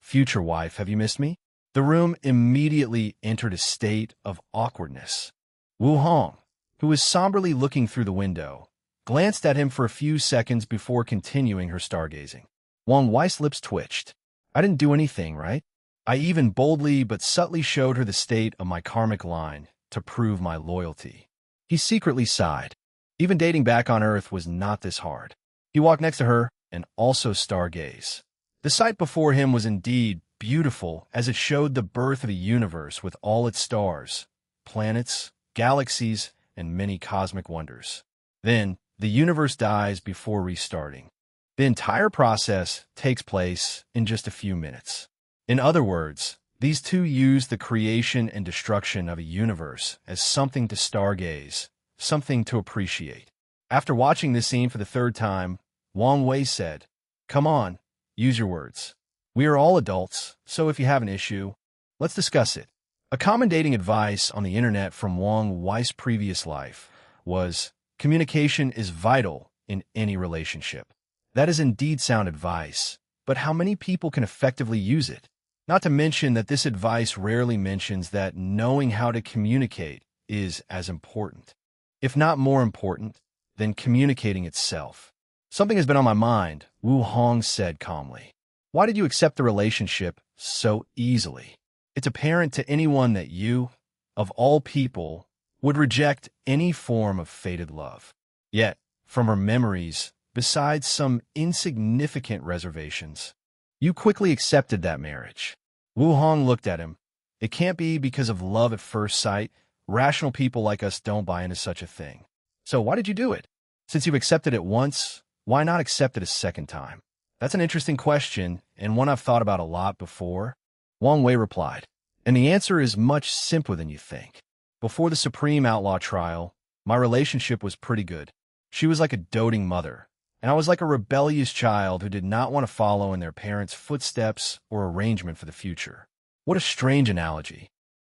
Future wife, have you missed me? The room immediately entered a state of awkwardness. Wu Hong, who was somberly looking through the window, glanced at him for a few seconds before continuing her stargazing. Wang Wei's lips twitched. I didn't do anything, right? I even boldly but subtly showed her the state of my karmic line to prove my loyalty. He secretly sighed. Even dating back on Earth was not this hard. He walked next to her and also stargazed. The sight before him was indeed beautiful, as it showed the birth of a universe with all its stars, planets, galaxies, and many cosmic wonders. Then, the universe dies before restarting. The entire process takes place in just a few minutes. In other words, these two use the creation and destruction of a universe as something to stargaze, something to appreciate. After watching this scene for the third time, Wang Wei said, "Come on, use your words. We are all adults, so if you have an issue, let's discuss it." A common dating advice on the internet from Wang Wei's previous life was, communication is vital in any relationship. That is indeed sound advice, but how many people can effectively use it? Not to mention that this advice rarely mentions that knowing how to communicate is as important, if not more important, than communicating itself. "Something has been on my mind," Wu Hong said calmly. "Why did you accept the relationship so easily? It's apparent to anyone that you, of all people, would reject any form of fated love. Yet, from her memories, besides some insignificant reservations, you quickly accepted that marriage." Wu Hong looked at him. "It can't be because of love at first sight. Rational people like us don't buy into such a thing. So why did you do it? Since you've accepted it once, why not accept it a second time?" "That's an interesting question, and one I've thought about a lot before," Wang Wei replied. "And the answer is much simpler than you think. Before the Supreme Outlaw trial, my relationship was pretty good. She was like a doting mother, and I was like a rebellious child who did not want to follow in their parents' footsteps or arrangement for the future." What a strange analogy.